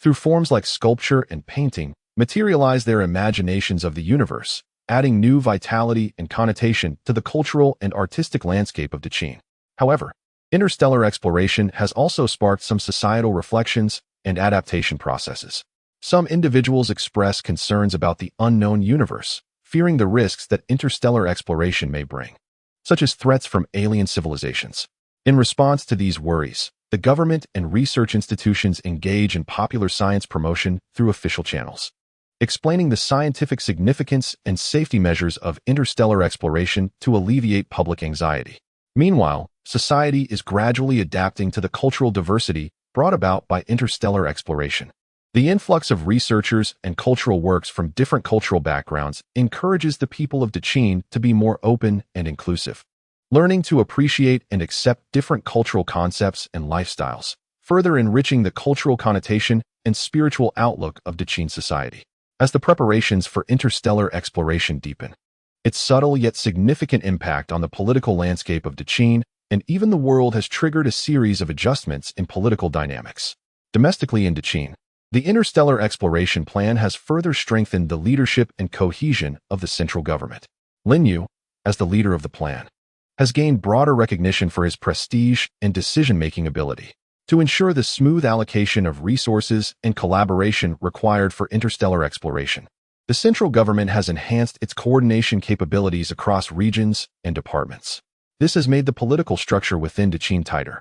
through forms like sculpture and painting, materialize their imaginations of the universe, adding new vitality and connotation to the cultural and artistic landscape of Dachine. However, interstellar exploration has also sparked some societal reflections and adaptation processes. Some individuals express concerns about the unknown universe, fearing the risks that interstellar exploration may bring, such as threats from alien civilizations. In response to these worries, the government and research institutions engage in popular science promotion through official channels, explaining the scientific significance and safety measures of interstellar exploration to alleviate public anxiety. Meanwhile, society is gradually adapting to the cultural diversity brought about by interstellar exploration. The influx of researchers and cultural works from different cultural backgrounds encourages the people of Dachine to be more open and inclusive, learning to appreciate and accept different cultural concepts and lifestyles, further enriching the cultural connotation and spiritual outlook of Dachine society. As the preparations for interstellar exploration deepen, its subtle yet significant impact on the political landscape of Dachine and even the world has triggered a series of adjustments in political dynamics. Domestically in Dachine, the interstellar exploration plan has further strengthened the leadership and cohesion of the central government. Lin Yu, as the leader of the plan, has gained broader recognition for his prestige and decision-making ability. to ensure the smooth allocation of resources and collaboration required for interstellar exploration. The central government has enhanced its coordination capabilities across regions and departments. This has made the political structure within Dachine tighter,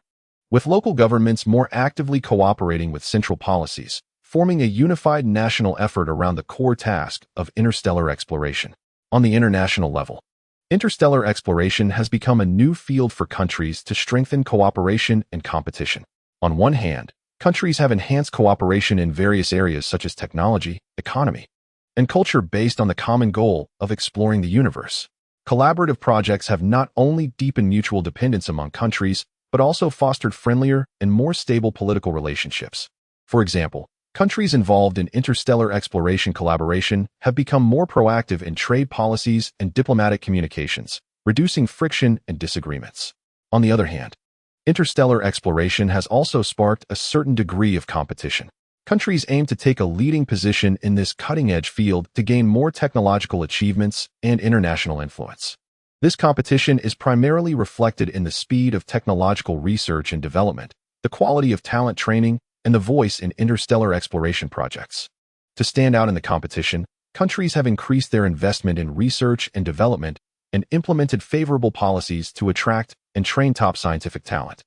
with local governments more actively cooperating with central policies, forming a unified national effort around the core task of interstellar exploration. On the international level, interstellar exploration has become a new field for countries to strengthen cooperation and competition. On one hand, countries have enhanced cooperation in various areas such as technology, economy, and culture based on the common goal of exploring the universe. Collaborative projects have not only deepened mutual dependence among countries, but also fostered friendlier and more stable political relationships. For example, countries involved in interstellar exploration collaboration have become more proactive in trade policies and diplomatic communications, reducing friction and disagreements. On the other hand, interstellar exploration has also sparked a certain degree of competition. Countries aim to take a leading position in this cutting-edge field to gain more technological achievements and international influence. This competition is primarily reflected in the speed of technological research and development, the quality of talent training, and the voice in interstellar exploration projects. To stand out in the competition, countries have increased their investment in research and development and implemented favorable policies to attract and train top scientific talent.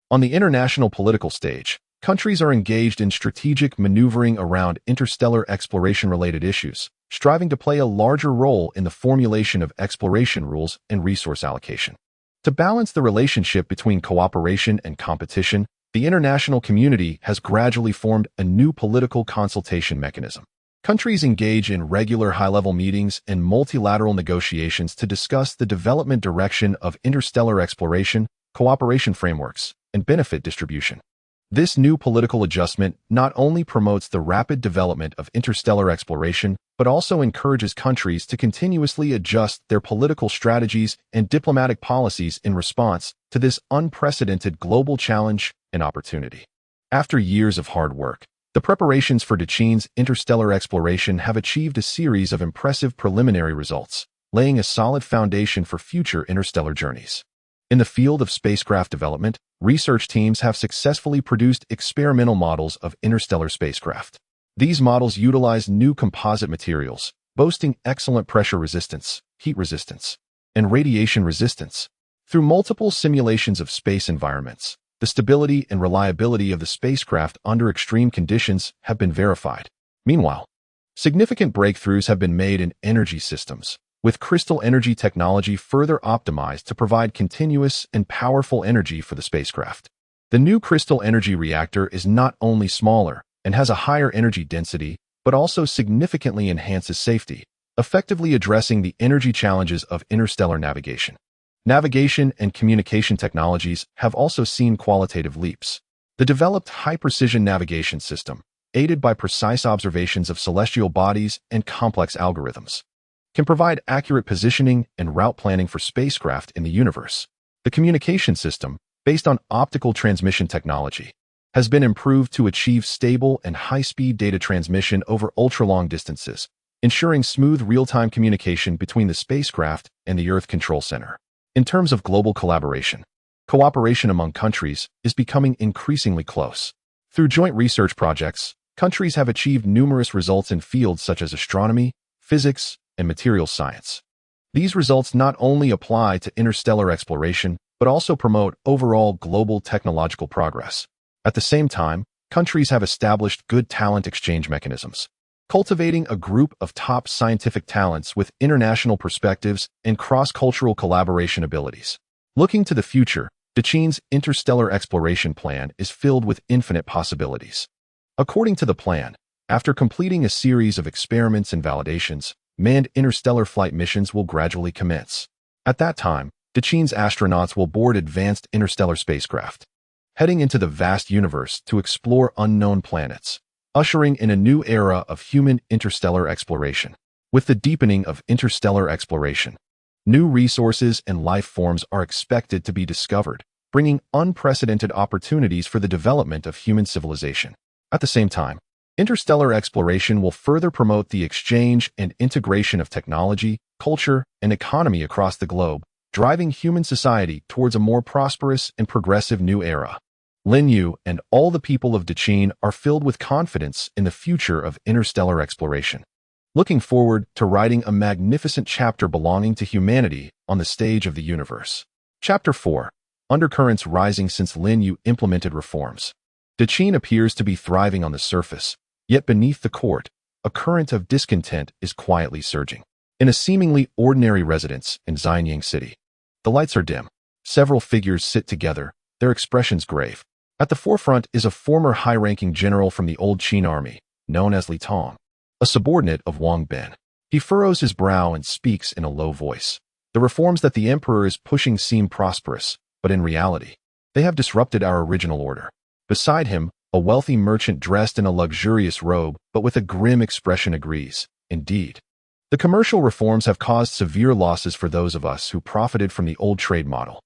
On the international political stage, countries are engaged in strategic maneuvering around interstellar exploration-related issues, striving to play a larger role in the formulation of exploration rules and resource allocation. To balance the relationship between cooperation and competition, the international community has gradually formed a new political consultation mechanism. Countries engage in regular high-level meetings and multilateral negotiations to discuss the development direction of interstellar exploration, cooperation frameworks, and benefit distribution. This new political adjustment not only promotes the rapid development of interstellar exploration, but also encourages countries to continuously adjust their political strategies and diplomatic policies in response to this unprecedented global challenge and opportunity. After years of hard work, the preparations for Dachine's interstellar exploration have achieved a series of impressive preliminary results, laying a solid foundation for future interstellar journeys. In the field of spacecraft development, research teams have successfully produced experimental models of interstellar spacecraft. These models utilize new composite materials, boasting excellent pressure resistance, heat resistance, and radiation resistance. Through multiple simulations of space environments, the stability and reliability of the spacecraft under extreme conditions have been verified. Meanwhile, significant breakthroughs have been made in energy systems, with crystal energy technology further optimized to provide continuous and powerful energy for the spacecraft. The new crystal energy reactor is not only smaller and has a higher energy density, but also significantly enhances safety, effectively addressing the energy challenges of interstellar navigation. Navigation and communication technologies have also seen qualitative leaps. The developed high-precision navigation system, aided by precise observations of celestial bodies and complex algorithms, can provide accurate positioning and route planning for spacecraft in the universe. The communication system, based on optical transmission technology, has been improved to achieve stable and high-speed data transmission over ultra-long distances, ensuring smooth real-time communication between the spacecraft and the Earth Control Center. In terms of global collaboration, cooperation among countries is becoming increasingly close. Through joint research projects, countries have achieved numerous results in fields such as astronomy, physics, and materials science. These results not only apply to interstellar exploration, but also promote overall global technological progress. At the same time, countries have established good talent exchange mechanisms, cultivating a group of top scientific talents with international perspectives and cross-cultural collaboration abilities. Looking to the future, Dachine's interstellar exploration plan is filled with infinite possibilities. According to the plan, after completing a series of experiments and validations, manned interstellar flight missions will gradually commence. At that time, Dachine's astronauts will board advanced interstellar spacecraft, heading into the vast universe to explore unknown planets, ushering in a new era of human interstellar exploration. With the deepening of interstellar exploration, new resources and life forms are expected to be discovered, bringing unprecedented opportunities for the development of human civilization. At the same time, interstellar exploration will further promote the exchange and integration of technology, culture, and economy across the globe, driving human society towards a more prosperous and progressive new era. Lin Yu and all the people of Daqin are filled with confidence in the future of interstellar exploration, looking forward to writing a magnificent chapter belonging to humanity on the stage of the universe. Chapter 4. Undercurrents rising since Lin Yu implemented reforms. Daqin appears to be thriving on the surface, yet beneath the court, a current of discontent is quietly surging. In a seemingly ordinary residence in Xianyang City, the lights are dim. Several figures sit together, their expressions grave. At the forefront is a former high-ranking general from the old Qin army, known as Li Tong, a subordinate of Wang Ben. He furrows his brow and speaks in a low voice. The reforms that the emperor is pushing seem prosperous, but in reality, they have disrupted our original order. Beside him, a wealthy merchant dressed in a luxurious robe but with a grim expression agrees. Indeed, the commercial reforms have caused severe losses for those of us who profited from the old trade model.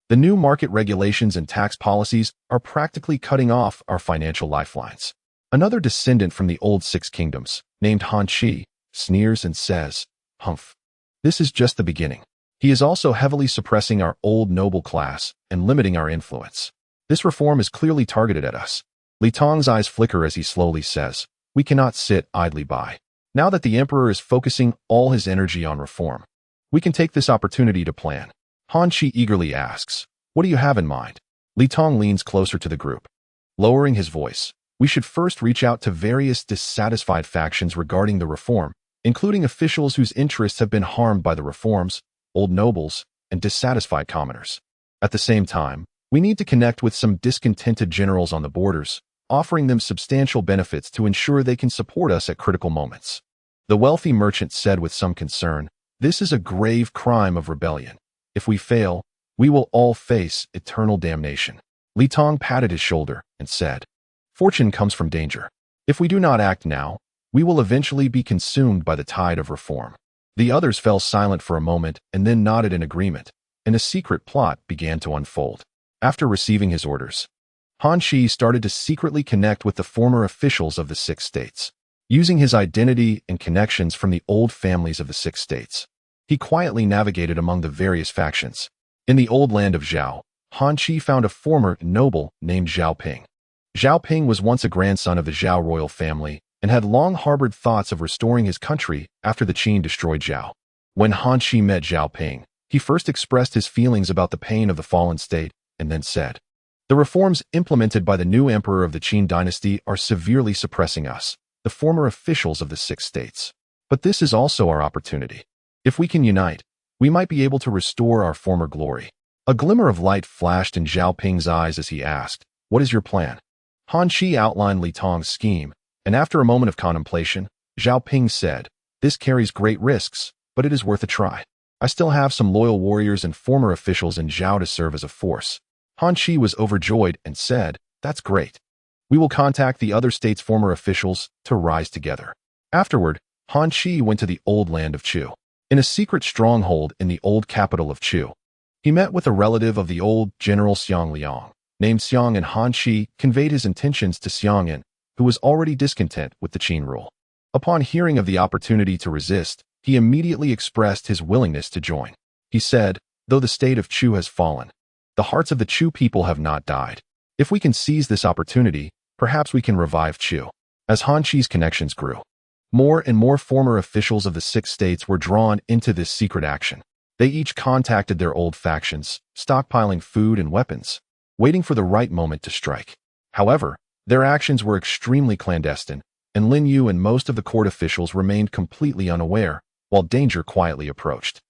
The new market regulations and tax policies are practically cutting off our financial lifelines. Another descendant from the old Six Kingdoms, named Han Chi, sneers and says, "Humph. This is just the beginning." He is also heavily suppressing our old noble class and limiting our influence. This reform is clearly targeted at us. Li Tong's eyes flicker as he slowly says, "We cannot sit idly by. Now that the emperor is focusing all his energy on reform, we can take this opportunity to plan." Han Chi eagerly asks, "What do you have in mind?" Li Tong leans closer to the group, lowering his voice. "We should first reach out to various dissatisfied factions regarding the reform, including officials whose interests have been harmed by the reforms, old nobles, and dissatisfied commoners. At the same time, we need to connect with some discontented generals on the borders, offering them substantial benefits to ensure they can support us at critical moments." The wealthy merchant said with some concern, "This is a grave crime of rebellion. If we fail, we will all face eternal damnation." Li Tong patted his shoulder and said, "Fortune comes from danger. If we do not act now, we will eventually be consumed by the tide of reform." The others fell silent for a moment and then nodded in agreement, and a secret plot began to unfold. After receiving his orders, Han Chi started to secretly connect with the former officials of the Six States. Using his identity and connections from the old families of the Six States, he quietly navigated among the various factions. In the old land of Zhao, Han Chi found a former noble named Zhao Ping. Zhao Ping was once a grandson of the Zhao royal family and had long harbored thoughts of restoring his country after the Qin destroyed Zhao. When Han Chi met Zhao Ping, he first expressed his feelings about the pain of the fallen state and then said, "The reforms implemented by the new emperor of the Qin dynasty are severely suppressing us, the former officials of the Six States. But this is also our opportunity. If we can unite, we might be able to restore our former glory." A glimmer of light flashed in Zhao Ping's eyes as he asked, "What is your plan?" Han Chi outlined Li Tong's scheme, and after a moment of contemplation, Zhao Ping said, "This carries great risks, but it is worth a try. I still have some loyal warriors and former officials in Zhao to serve as a force." Han Chi was overjoyed and said, "That's great. We will contact the other states' former officials to rise together." Afterward, Han Chi went to the old land of Chu. In a secret stronghold in the old capital of Chu, he met with a relative of the old General Xiang Liang, named Xiang, and Han Chi conveyed his intentions to Xiang'an, who was already discontent with the Qin rule. Upon hearing of the opportunity to resist, he immediately expressed his willingness to join. He said, "Though the state of Chu has fallen, the hearts of the Chu people have not died. If we can seize this opportunity, perhaps we can revive Chu." As Han Chi's connections grew, more and more former officials of the Six States were drawn into this secret action. They each contacted their old factions, stockpiling food and weapons, waiting for the right moment to strike. However, their actions were extremely clandestine, and Lin Yu and most of the court officials remained completely unaware, while danger quietly approached.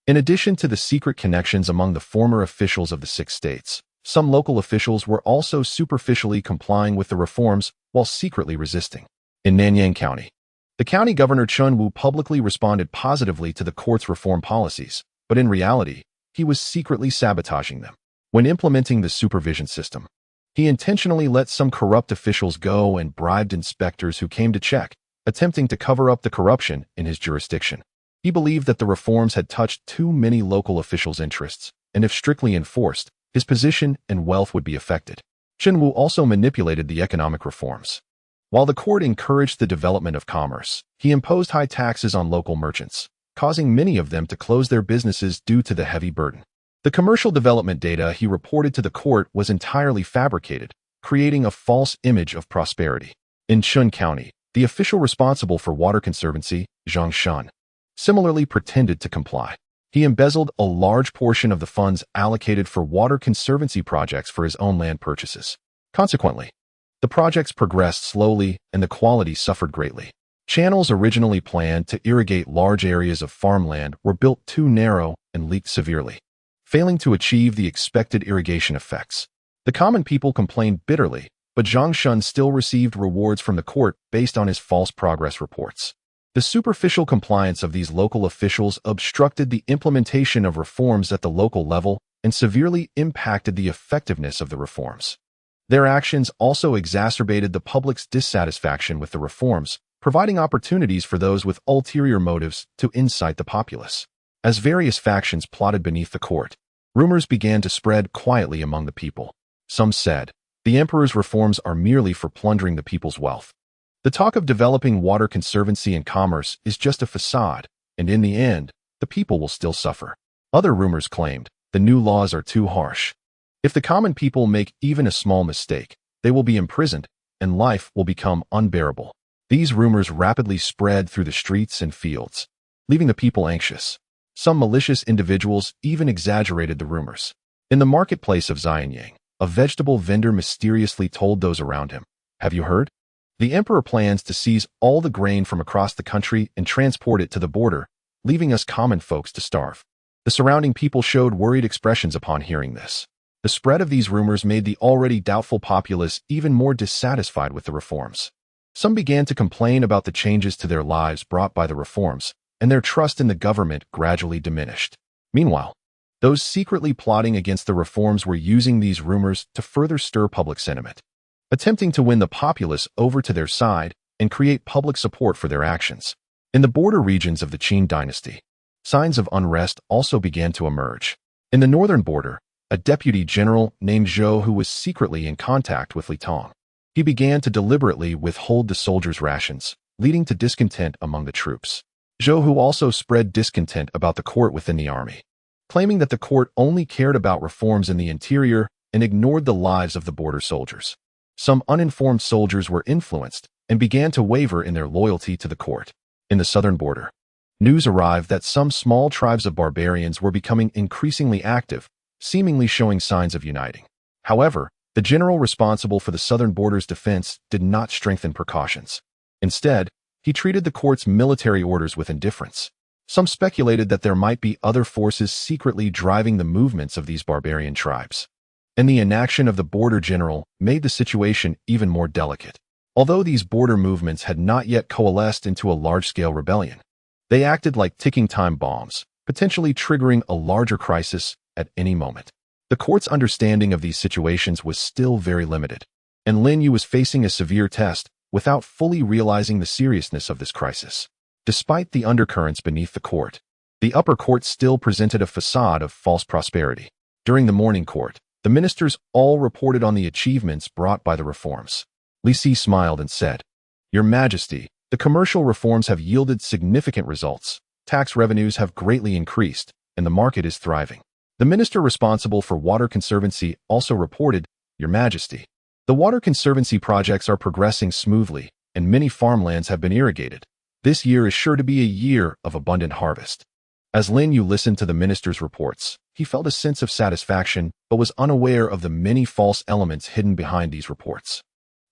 In addition to the secret connections among the former officials of the Six States, some local officials were also superficially complying with the reforms while secretly resisting. In Nanyang County, the county governor Chun Wu publicly responded positively to the court's reform policies, but in reality, he was secretly sabotaging them. When implementing the supervision system, he intentionally let some corrupt officials go and bribed inspectors who came to check, attempting to cover up the corruption in his jurisdiction. He believed that the reforms had touched too many local officials' interests, and if strictly enforced, his position and wealth would be affected. Chun Wu also manipulated the economic reforms. While the court encouraged the development of commerce, he imposed high taxes on local merchants, causing many of them to close their businesses due to the heavy burden. The commercial development data he reported to the court was entirely fabricated, creating a false image of prosperity. In Chun County, the official responsible for water conservancy, Zhang Shun, similarly pretended to comply. He embezzled a large portion of the funds allocated for water conservancy projects for his own land purchases. Consequently, the projects progressed slowly and the quality suffered greatly. Channels originally planned to irrigate large areas of farmland were built too narrow and leaked severely, failing to achieve the expected irrigation effects. The common people complained bitterly, but Zhang Shun still received rewards from the court based on his false progress reports. The superficial compliance of these local officials obstructed the implementation of reforms at the local level and severely impacted the effectiveness of the reforms. Their actions also exacerbated the public's dissatisfaction with the reforms, providing opportunities for those with ulterior motives to incite the populace. As various factions plotted beneath the court, rumors began to spread quietly among the people. Some said, the emperor's reforms are merely for plundering the people's wealth. The talk of developing water conservancy and commerce is just a facade, and in the end, the people will still suffer. Other rumors claimed, the new laws are too harsh. If the common people make even a small mistake, they will be imprisoned, and life will become unbearable. These rumors rapidly spread through the streets and fields, leaving the people anxious. Some malicious individuals even exaggerated the rumors. In the marketplace of Xianyang, a vegetable vendor mysteriously told those around him, "Have you heard? The emperor plans to seize all the grain from across the country and transport it to the border, leaving us common folks to starve." The surrounding people showed worried expressions upon hearing this. The spread of these rumors made the already doubtful populace even more dissatisfied with the reforms. Some began to complain about the changes to their lives brought by the reforms, and their trust in the government gradually diminished. Meanwhile, those secretly plotting against the reforms were using these rumors to further stir public sentiment, attempting to win the populace over to their side and create public support for their actions. In the border regions of the Qin dynasty, signs of unrest also began to emerge. In the northern border, a deputy general named Zhou who was secretly in contact with Li Tong. He began to deliberately withhold the soldiers' rations, leading to discontent among the troops. Zhou who also spread discontent about the court within the army, claiming that the court only cared about reforms in the interior and ignored the lives of the border soldiers. Some uninformed soldiers were influenced and began to waver in their loyalty to the court. In the southern border, news arrived that some small tribes of barbarians were becoming increasingly active, seemingly showing signs of uniting. However, the general responsible for the southern border's defense did not strengthen precautions. Instead, he treated the court's military orders with indifference. Some speculated that there might be other forces secretly driving the movements of these barbarian tribes, and the inaction of the border general made the situation even more delicate. Although these border movements had not yet coalesced into a large-scale rebellion, they acted like ticking time bombs, potentially triggering a larger crisis at any moment. The court's understanding of these situations was still very limited, and Lin Yu was facing a severe test without fully realizing the seriousness of this crisis. Despite the undercurrents beneath the court, the upper court still presented a facade of false prosperity. During the morning court, the ministers all reported on the achievements brought by the reforms. Li Si smiled and said, "Your Majesty, the commercial reforms have yielded significant results. Tax revenues have greatly increased, and the market is thriving." The minister responsible for water conservancy also reported, "Your Majesty, the water conservancy projects are progressing smoothly, and many farmlands have been irrigated. This year is sure to be a year of abundant harvest." As Lin Yu listened to the minister's reports, he felt a sense of satisfaction but was unaware of the many false elements hidden behind these reports.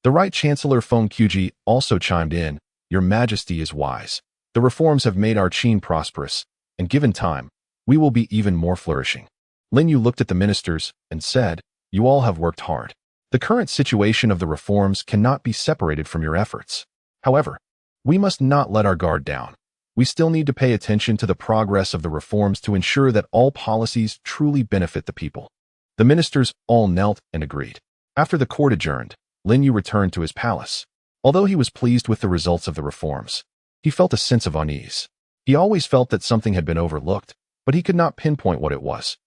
The Right Chancellor Feng Quji also chimed in, "Your Majesty is wise. The reforms have made our Qin prosperous, and given time, we will be even more flourishing." Lin Yu looked at the ministers and said, "You all have worked hard. The current situation of the reforms cannot be separated from your efforts. However, we must not let our guard down. We still need to pay attention to the progress of the reforms to ensure that all policies truly benefit the people." The ministers all knelt and agreed. After the court adjourned, Lin Yu returned to his palace. Although he was pleased with the results of the reforms, he felt a sense of unease. He always felt that something had been overlooked, but he could not pinpoint what it was.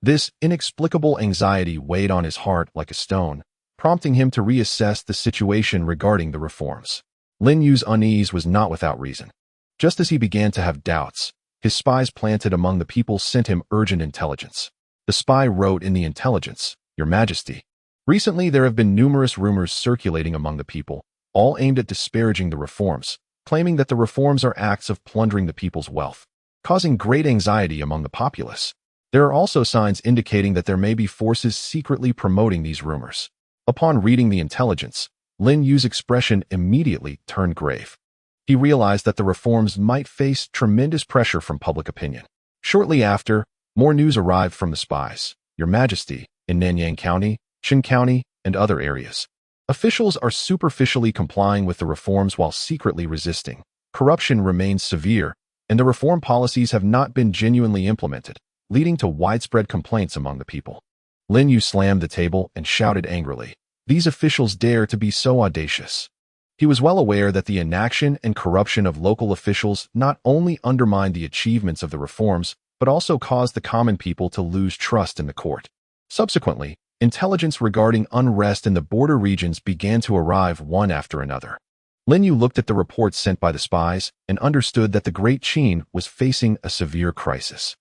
This inexplicable anxiety weighed on his heart like a stone, prompting him to reassess the situation regarding the reforms. Lin Yu's unease was not without reason. Just as he began to have doubts, his spies planted among the people sent him urgent intelligence. The spy wrote in the intelligence, "Your Majesty, Recently, there have been numerous rumors circulating among the people, all aimed at disparaging the reforms, claiming that the reforms are acts of plundering the people's wealth, causing great anxiety among the populace. There are also signs indicating that there may be forces secretly promoting these rumors. Upon reading the intelligence, Lin Yu's expression immediately turned grave. He realized that the reforms might face tremendous pressure from public opinion. Shortly after, more news arrived from the spies, Your Majesty, in Nanyang County, Qin County, and other areas. Officials are superficially complying with the reforms while secretly resisting. Corruption remains severe, and the reform policies have not been genuinely implemented, leading to widespread complaints among the people. Lin Yu slammed the table and shouted angrily, "These officials dare to be so audacious." He was well aware that the inaction and corruption of local officials not only undermined the achievements of the reforms, but also caused the common people to lose trust in the court. Subsequently, intelligence regarding unrest in the border regions began to arrive one after another. Lin Yu looked at the reports sent by the spies and understood that the Great Qin was facing a severe crisis.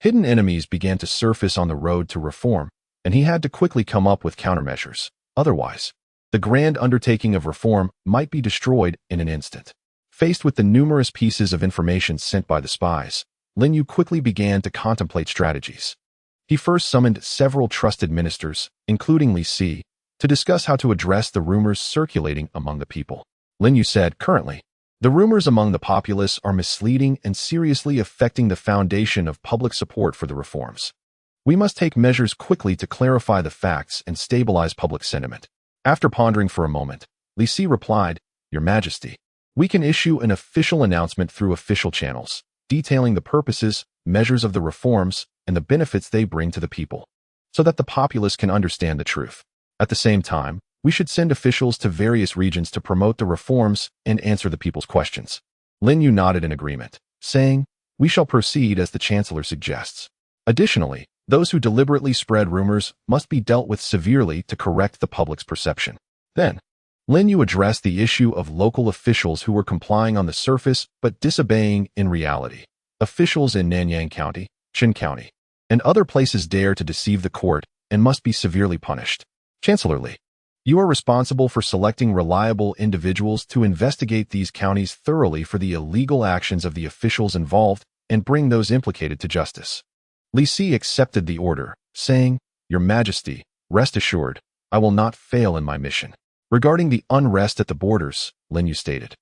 Hidden enemies began to surface on the road to reform, and he had to quickly come up with countermeasures. Otherwise, the grand undertaking of reform might be destroyed in an instant. Faced with the numerous pieces of information sent by the spies, Lin Yu quickly began to contemplate strategies. He first summoned several trusted ministers, including Li Si, to discuss how to address the rumors circulating among the people. Lin Yu said, "Currently, the rumors among the populace are misleading and seriously affecting the foundation of public support for the reforms. We must take measures quickly to clarify the facts and stabilize public sentiment." After pondering for a moment, Li Si replied, "Your Majesty, we can issue an official announcement through official channels, detailing the purposes, measures of the reforms, and the benefits they bring to the people, so that the populace can understand the truth. At the same time, we should send officials to various regions to promote the reforms and answer the people's questions." Lin Yu nodded in agreement, saying, "We shall proceed as the Chancellor suggests." Additionally, those who deliberately spread rumors must be dealt with severely to correct the public's perception. Then, Lin Yu addressed the issue of local officials who were complying on the surface but disobeying in reality. Officials in Nanyang County, Qin County, and other places dare to deceive the court and must be severely punished. Chancellor Li, you are responsible for selecting reliable individuals to investigate these counties thoroughly for the illegal actions of the officials involved and bring those implicated to justice. Li Si accepted the order, saying, "Your Majesty, rest assured, I will not fail in my mission." Regarding the unrest at the borders, Lin Yu stated,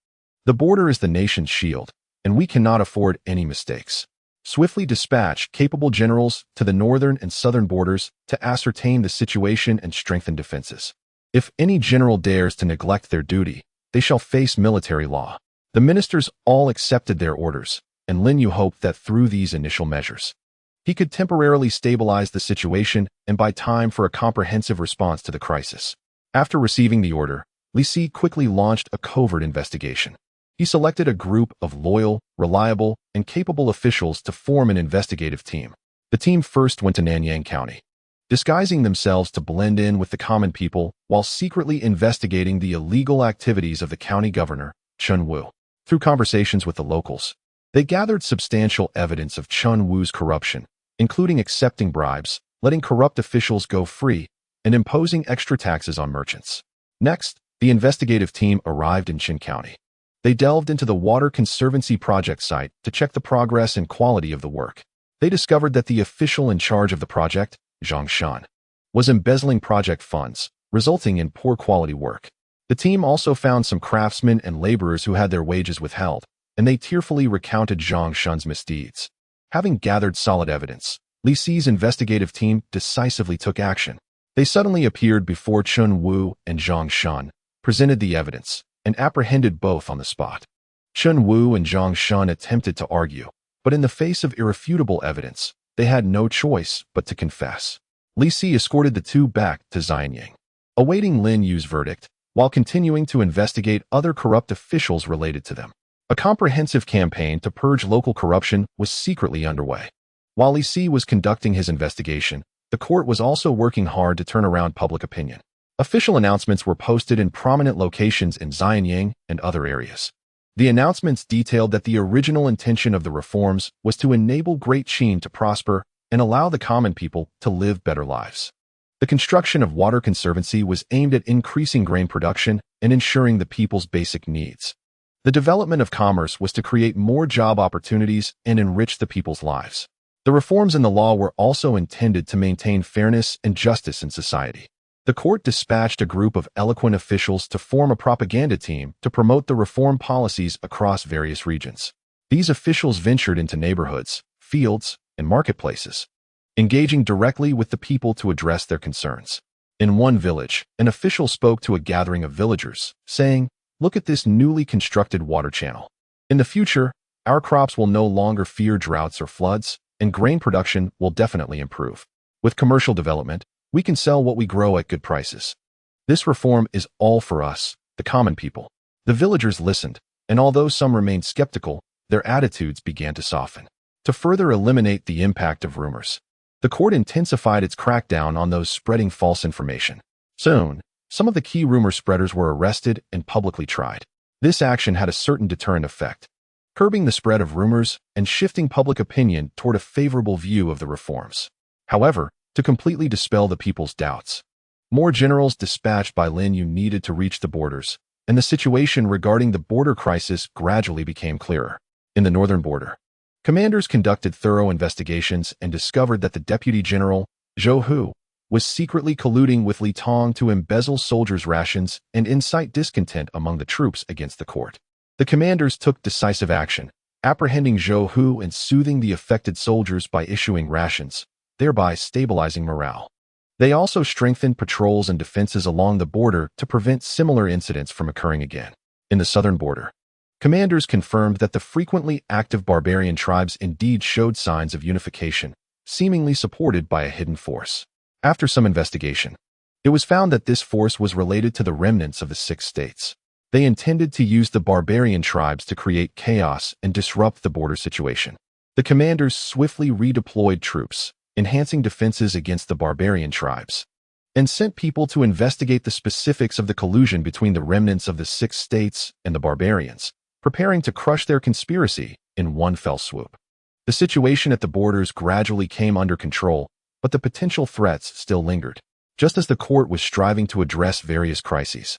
"The border is the nation's shield, and we cannot afford any mistakes. Swiftly dispatch capable generals to the northern and southern borders to ascertain the situation and strengthen defenses. If any general dares to neglect their duty, they shall face military law." The ministers all accepted their orders, and Lin Yu hoped that through these initial measures, he could temporarily stabilize the situation and buy time for a comprehensive response to the crisis. After receiving the order, Li Si quickly launched a covert investigation. He selected a group of loyal, reliable, and capable officials to form an investigative team. The team first went to Nanyang County, disguising themselves to blend in with the common people while secretly investigating the illegal activities of the county governor, Chun Wu. Through conversations with the locals, they gathered substantial evidence of Chun Wu's corruption, including accepting bribes, letting corrupt officials go free, and imposing extra taxes on merchants. Next, the investigative team arrived in Qin County. They delved into the Water Conservancy project site to check the progress and quality of the work. They discovered that the official in charge of the project, Zhang Shan, was embezzling project funds, resulting in poor quality work. The team also found some craftsmen and laborers who had their wages withheld, and they tearfully recounted Zhang Shan's misdeeds. Having gathered solid evidence, Li Si's investigative team decisively took action. They suddenly appeared before Chun Wu and Zhang Shan, presented the evidence, and apprehended both on the spot. Chun Wu and Zhang Shan attempted to argue, but in the face of irrefutable evidence, they had no choice but to confess. Li Si escorted the two back to Xianyang, awaiting Lin Yu's verdict, while continuing to investigate other corrupt officials related to them. A comprehensive campaign to purge local corruption was secretly underway. While Li Si was conducting his investigation, the court was also working hard to turn around public opinion. Official announcements were posted in prominent locations in Xianyang and other areas. The announcements detailed that the original intention of the reforms was to enable Great Qin to prosper and allow the common people to live better lives. The construction of water conservancy was aimed at increasing grain production and ensuring the people's basic needs. The development of commerce was to create more job opportunities and enrich the people's lives. The reforms in the law were also intended to maintain fairness and justice in society. The court dispatched a group of eloquent officials to form a propaganda team to promote the reform policies across various regions. These officials ventured into neighborhoods, fields, and marketplaces, engaging directly with the people to address their concerns. In one village, an official spoke to a gathering of villagers, saying, "Look at this newly constructed water channel. In the future, our crops will no longer fear droughts or floods, and grain production will definitely improve. With commercial development, we can sell what we grow at good prices. This reform is all for us, the common people." The villagers listened, and although some remained skeptical, their attitudes began to soften. To further eliminate the impact of rumors, the court intensified its crackdown on those spreading false information. Soon, some of the key rumor spreaders were arrested and publicly tried. This action had a certain deterrent effect, curbing the spread of rumors and shifting public opinion toward a favorable view of the reforms. However, to completely dispel the people's doubts, more generals dispatched by Lin Yu needed to reach the borders, and the situation regarding the border crisis gradually became clearer. In the northern border, commanders conducted thorough investigations and discovered that the Deputy General, Zhou Hu, was secretly colluding with Li Tong to embezzle soldiers' rations and incite discontent among the troops against the court. The commanders took decisive action, apprehending Zhou Hu and soothing the affected soldiers by issuing rations, thereby stabilizing morale. They also strengthened patrols and defenses along the border to prevent similar incidents from occurring again. In the southern border, commanders confirmed that the frequently active barbarian tribes indeed showed signs of unification, seemingly supported by a hidden force. After some investigation, it was found that this force was related to the remnants of the 6 states. They intended to use the barbarian tribes to create chaos and disrupt the border situation. The commanders swiftly redeployed troops, enhancing defenses against the barbarian tribes, and sent people to investigate the specifics of the collusion between the remnants of the 6 states and the barbarians, preparing to crush their conspiracy in one fell swoop. The situation at the borders gradually came under control, but the potential threats still lingered. Just as the court was striving to address various crises,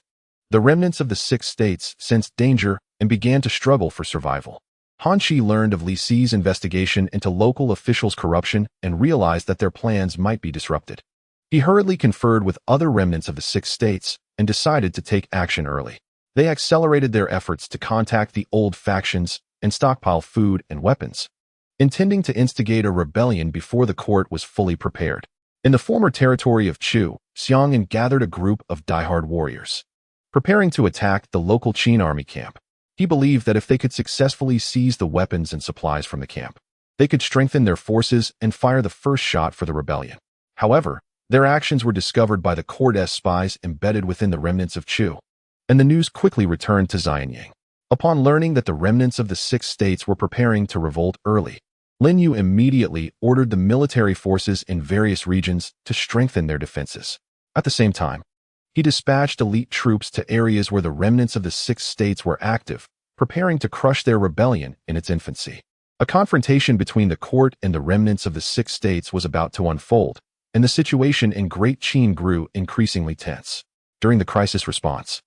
the remnants of the 6 states sensed danger and began to struggle for survival. Han Shi learned of Li Si's investigation into local officials' corruption and realized that their plans might be disrupted. He hurriedly conferred with other remnants of the 6 states and decided to take action early. They accelerated their efforts to contact the old factions and stockpile food and weapons, intending to instigate a rebellion before the court was fully prepared. In the former territory of Chu, Xiangan gathered a group of diehard warriors, preparing to attack the local Qin army camp. He believed that if they could successfully seize the weapons and supplies from the camp, they could strengthen their forces and fire the first shot for the rebellion. However, their actions were discovered by the court's spies embedded within the remnants of Chu, and the news quickly returned to Xianyang. Upon learning that the remnants of the 6 states were preparing to revolt early, Lin Yu immediately ordered the military forces in various regions to strengthen their defenses. At the same time, he dispatched elite troops to areas where the remnants of the 6 states were active, preparing to crush their rebellion in its infancy. A confrontation between the court and the remnants of the 6 states was about to unfold, and the situation in Great Qin grew increasingly tense. During the crisis response,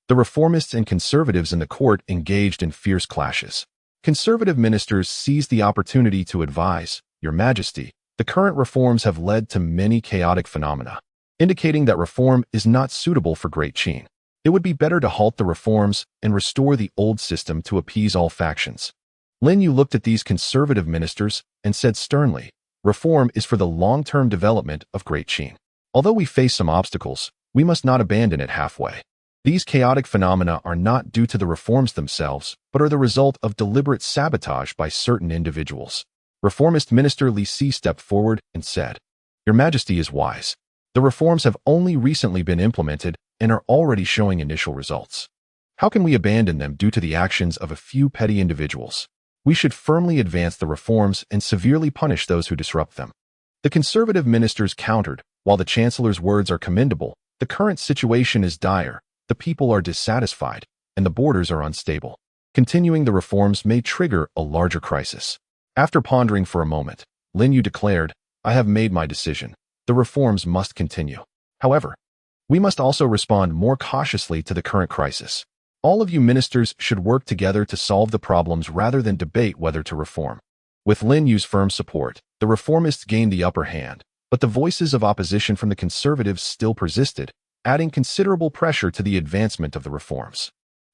the reformists and conservatives in the court engaged in fierce clashes. Conservative ministers seized the opportunity to advise, "Your Majesty, the current reforms have led to many chaotic phenomena," indicating that reform is not suitable for Great Qin. It would be better to halt the reforms and restore the old system to appease all factions. Lin Yu looked at these conservative ministers and said sternly, "Reform is for the long-term development of Great Qin. Although we face some obstacles, we must not abandon it halfway. These chaotic phenomena are not due to the reforms themselves, but are the result of deliberate sabotage by certain individuals." Reformist Minister Li Si stepped forward and said, "Your Majesty is wise. The reforms have only recently been implemented and are already showing initial results. How can we abandon them due to the actions of a few petty individuals? We should firmly advance the reforms and severely punish those who disrupt them." The conservative ministers countered, "While the Chancellor's words are commendable, the current situation is dire, the people are dissatisfied, and the borders are unstable. Continuing the reforms may trigger a larger crisis." After pondering for a moment, Lin Yu declared, "I have made my decision. the reforms must continue. However, we must also respond more cautiously to the current crisis. All of you ministers should work together to solve the problems rather than debate whether to reform. With Lin Yu's firm support, the reformists gained the upper hand, but the voices of opposition from the conservatives still persisted, adding considerable pressure to the advancement of the reforms.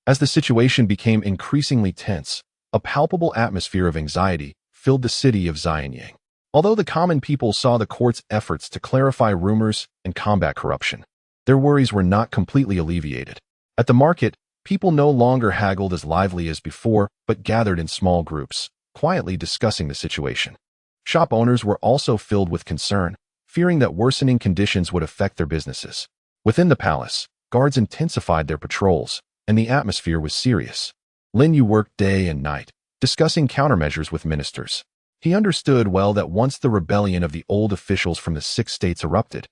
As the situation became increasingly tense, a palpable atmosphere of anxiety filled the city of Xianyang. Although the common people saw the court's efforts to clarify rumors and combat corruption, their worries were not completely alleviated. At the market, people no longer haggled as lively as before, but gathered in small groups, quietly discussing the situation. Shop owners were also filled with concern, fearing that worsening conditions would affect their businesses. Within the palace, guards intensified their patrols, and the atmosphere was serious. Lin Yu worked day and night, discussing countermeasures with ministers. He understood well that once the rebellion of the old officials from the 6 states erupted,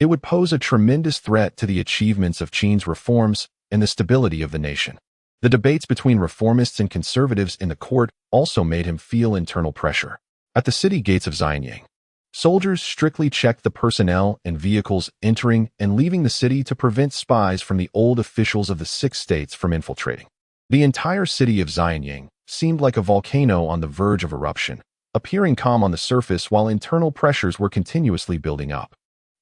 it would pose a tremendous threat to the achievements of Qin's reforms and the stability of the nation. The debates between reformists and conservatives in the court also made him feel internal pressure. At the city gates of Xianyang, soldiers strictly checked the personnel and vehicles entering and leaving the city to prevent spies from the old officials of the 6 states from infiltrating. The entire city of Xianyang seemed like a volcano on the verge of eruption, appearing calm on the surface while internal pressures were continuously building up.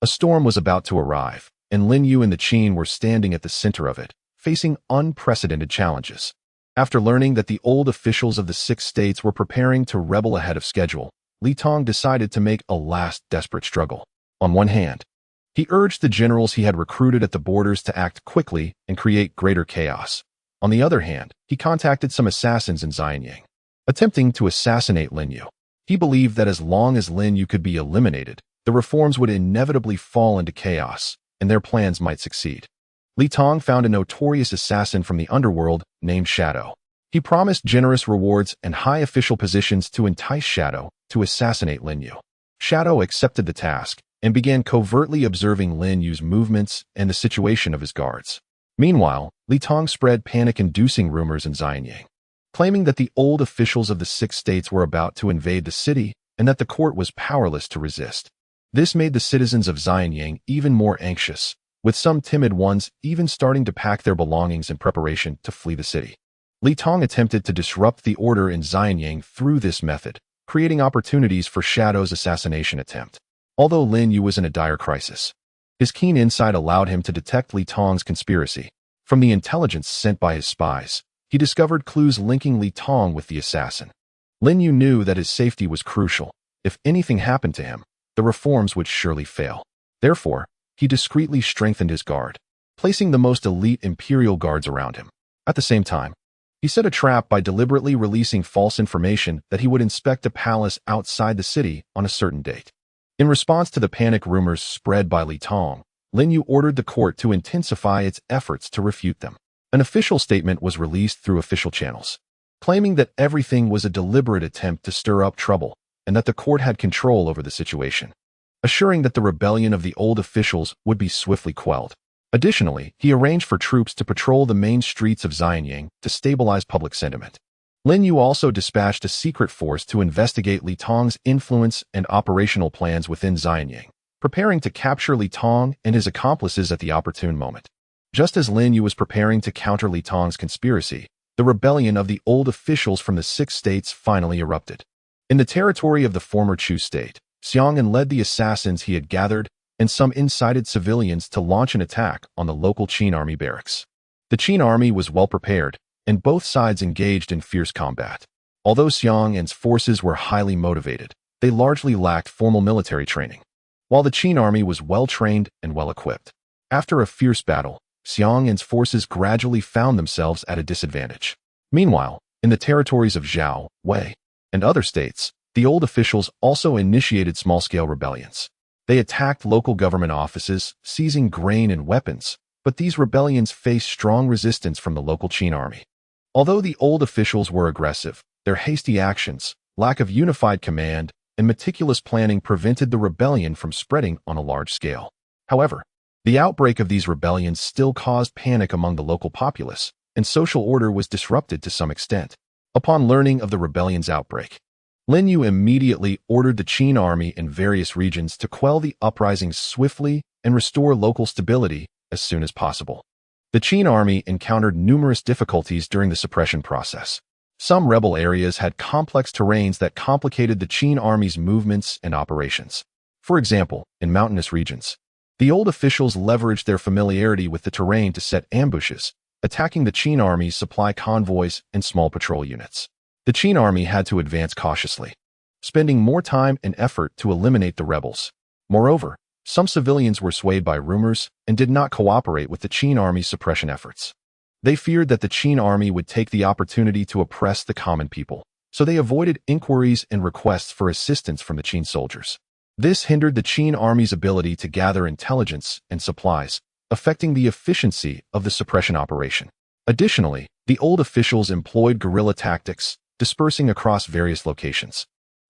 A storm was about to arrive, and Lin Yu and the Qin were standing at the center of it, facing unprecedented challenges. After learning that the old officials of the 6 states were preparing to rebel ahead of schedule, Li Tong decided to make a last desperate struggle. On one hand, he urged the generals he had recruited at the borders to act quickly and create greater chaos. On the other hand, he contacted some assassins in Xianyang, attempting to assassinate Lin Yu. He believed that as long as Lin Yu could be eliminated, the reforms would inevitably fall into chaos, and their plans might succeed. Li Tong found a notorious assassin from the underworld named Shadow. He promised generous rewards and high official positions to entice Shadow to assassinate Lin Yu. Shadow accepted the task and began covertly observing Lin Yu's movements and the situation of his guards. Meanwhile, Li Tong spread panic-inducing rumors in Xianyang, claiming that the old officials of the 6 states were about to invade the city and that the court was powerless to resist. This made the citizens of Xianyang even more anxious, with some timid ones even starting to pack their belongings in preparation to flee the city. Li Tong attempted to disrupt the order in Xianyang through this method, creating opportunities for Shadow's assassination attempt. Although Lin Yu was in a dire crisis, his keen insight allowed him to detect Li Tong's conspiracy. From the intelligence sent by his spies, he discovered clues linking Li Tong with the assassin. Lin Yu knew that his safety was crucial. If anything happened to him, the reforms would surely fail. Therefore, he discreetly strengthened his guard, placing the most elite imperial guards around him. At the same time, he set a trap by deliberately releasing false information that he would inspect a palace outside the city on a certain date. In response to the panic rumors spread by Li Tong, Lin Yu ordered the court to intensify its efforts to refute them. An official statement was released through official channels, claiming that everything was a deliberate attempt to stir up trouble and that the court had control over the situation, assuring that the rebellion of the old officials would be swiftly quelled. Additionally, he arranged for troops to patrol the main streets of Xianyang to stabilize public sentiment. Lin Yu also dispatched a secret force to investigate Li Tong's influence and operational plans within Xianyang, preparing to capture Li Tong and his accomplices at the opportune moment. Just as Lin Yu was preparing to counter Li Tong's conspiracy, the rebellion of the old officials from the 6 states finally erupted. In the territory of the former Chu state, Xiong'an led the assassins he had gathered and some incited civilians to launch an attack on the local Qin army barracks. The Qin army was well prepared, and both sides engaged in fierce combat. Although Xiong'an's forces were highly motivated, they largely lacked formal military training, while the Qin army was well-trained and well-equipped. After a fierce battle, Xiong'an's forces gradually found themselves at a disadvantage. Meanwhile, in the territories of Zhao, Wei, and other states, the old officials also initiated small-scale rebellions. They attacked local government offices, seizing grain and weapons, but these rebellions faced strong resistance from the local Qin army. Although the old officials were aggressive, their hasty actions, lack of unified command, and meticulous planning prevented the rebellion from spreading on a large scale. However, the outbreak of these rebellions still caused panic among the local populace, and social order was disrupted to some extent. Upon learning of the rebellion's outbreak, Lin Yu immediately ordered the Qin army in various regions to quell the uprisings swiftly and restore local stability as soon as possible. The Qin army encountered numerous difficulties during the suppression process. Some rebel areas had complex terrains that complicated the Qin army's movements and operations. For example, in mountainous regions, the old officials leveraged their familiarity with the terrain to set ambushes, attacking the Qin army's supply convoys and small patrol units. The Qin army had to advance cautiously, spending more time and effort to eliminate the rebels. Moreover, some civilians were swayed by rumors and did not cooperate with the Qin army's suppression efforts. They feared that the Qin army would take the opportunity to oppress the common people, so they avoided inquiries and requests for assistance from the Qin soldiers. This hindered the Qin army's ability to gather intelligence and supplies, affecting the efficiency of the suppression operation. Additionally, the old officials employed guerrilla tactics, dispersing across various locations,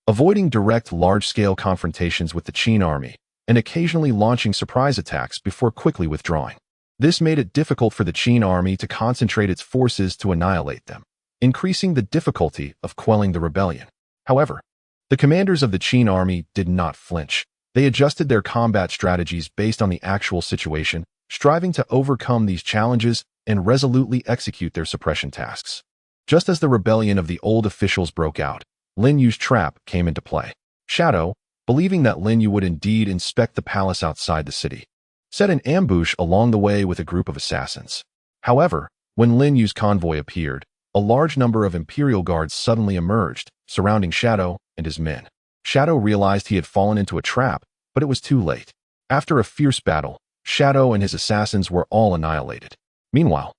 avoiding direct large-scale confrontations with the Qin army, and occasionally launching surprise attacks before quickly withdrawing. This made it difficult for the Qin army to concentrate its forces to annihilate them, increasing the difficulty of quelling the rebellion. However, the commanders of the Qin army did not flinch. They adjusted their combat strategies based on the actual situation, striving to overcome these challenges and resolutely execute their suppression tasks. Just as the rebellion of the old officials broke out, Lin Yu's trap came into play. Shadow, believing that Lin Yu would indeed inspect the palace outside the city, set an ambush along the way with a group of assassins. However, when Lin Yu's convoy appeared, a large number of imperial guards suddenly emerged, surrounding Shadow and his men. Shadow realized he had fallen into a trap, but it was too late. After a fierce battle, Shadow and his assassins were all annihilated. Meanwhile,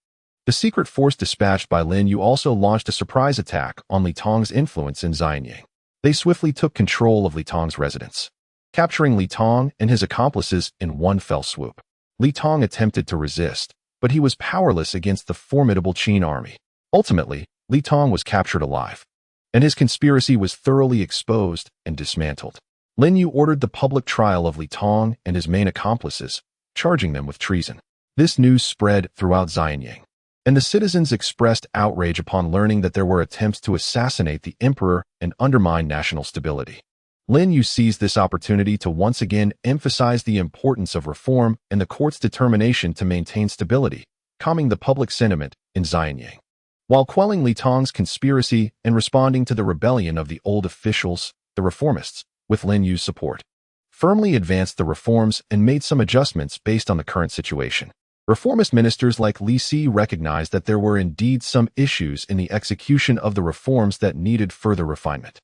the secret force dispatched by Lin Yu also launched a surprise attack on Li Tong's influence in Xianying. They swiftly took control of Li Tong's residence, capturing Li Tong and his accomplices in one fell swoop. Li Tong attempted to resist, but he was powerless against the formidable Qin army. Ultimately, Li Tong was captured alive, and his conspiracy was thoroughly exposed and dismantled. Lin Yu ordered the public trial of Li Tong and his main accomplices, charging them with treason. This news spread throughout Xianying, and the citizens expressed outrage upon learning that there were attempts to assassinate the emperor and undermine national stability. Lin Yu seized this opportunity to once again emphasize the importance of reform and the court's determination to maintain stability, calming the public sentiment in Xianying. While quelling Li Tong's conspiracy and responding to the rebellion of the old officials, the reformists, with Lin Yu's support, firmly advanced the reforms and made some adjustments based on the current situation. Reformist ministers like Li Si recognized that there were indeed some issues in the execution of the reforms that needed further refinement.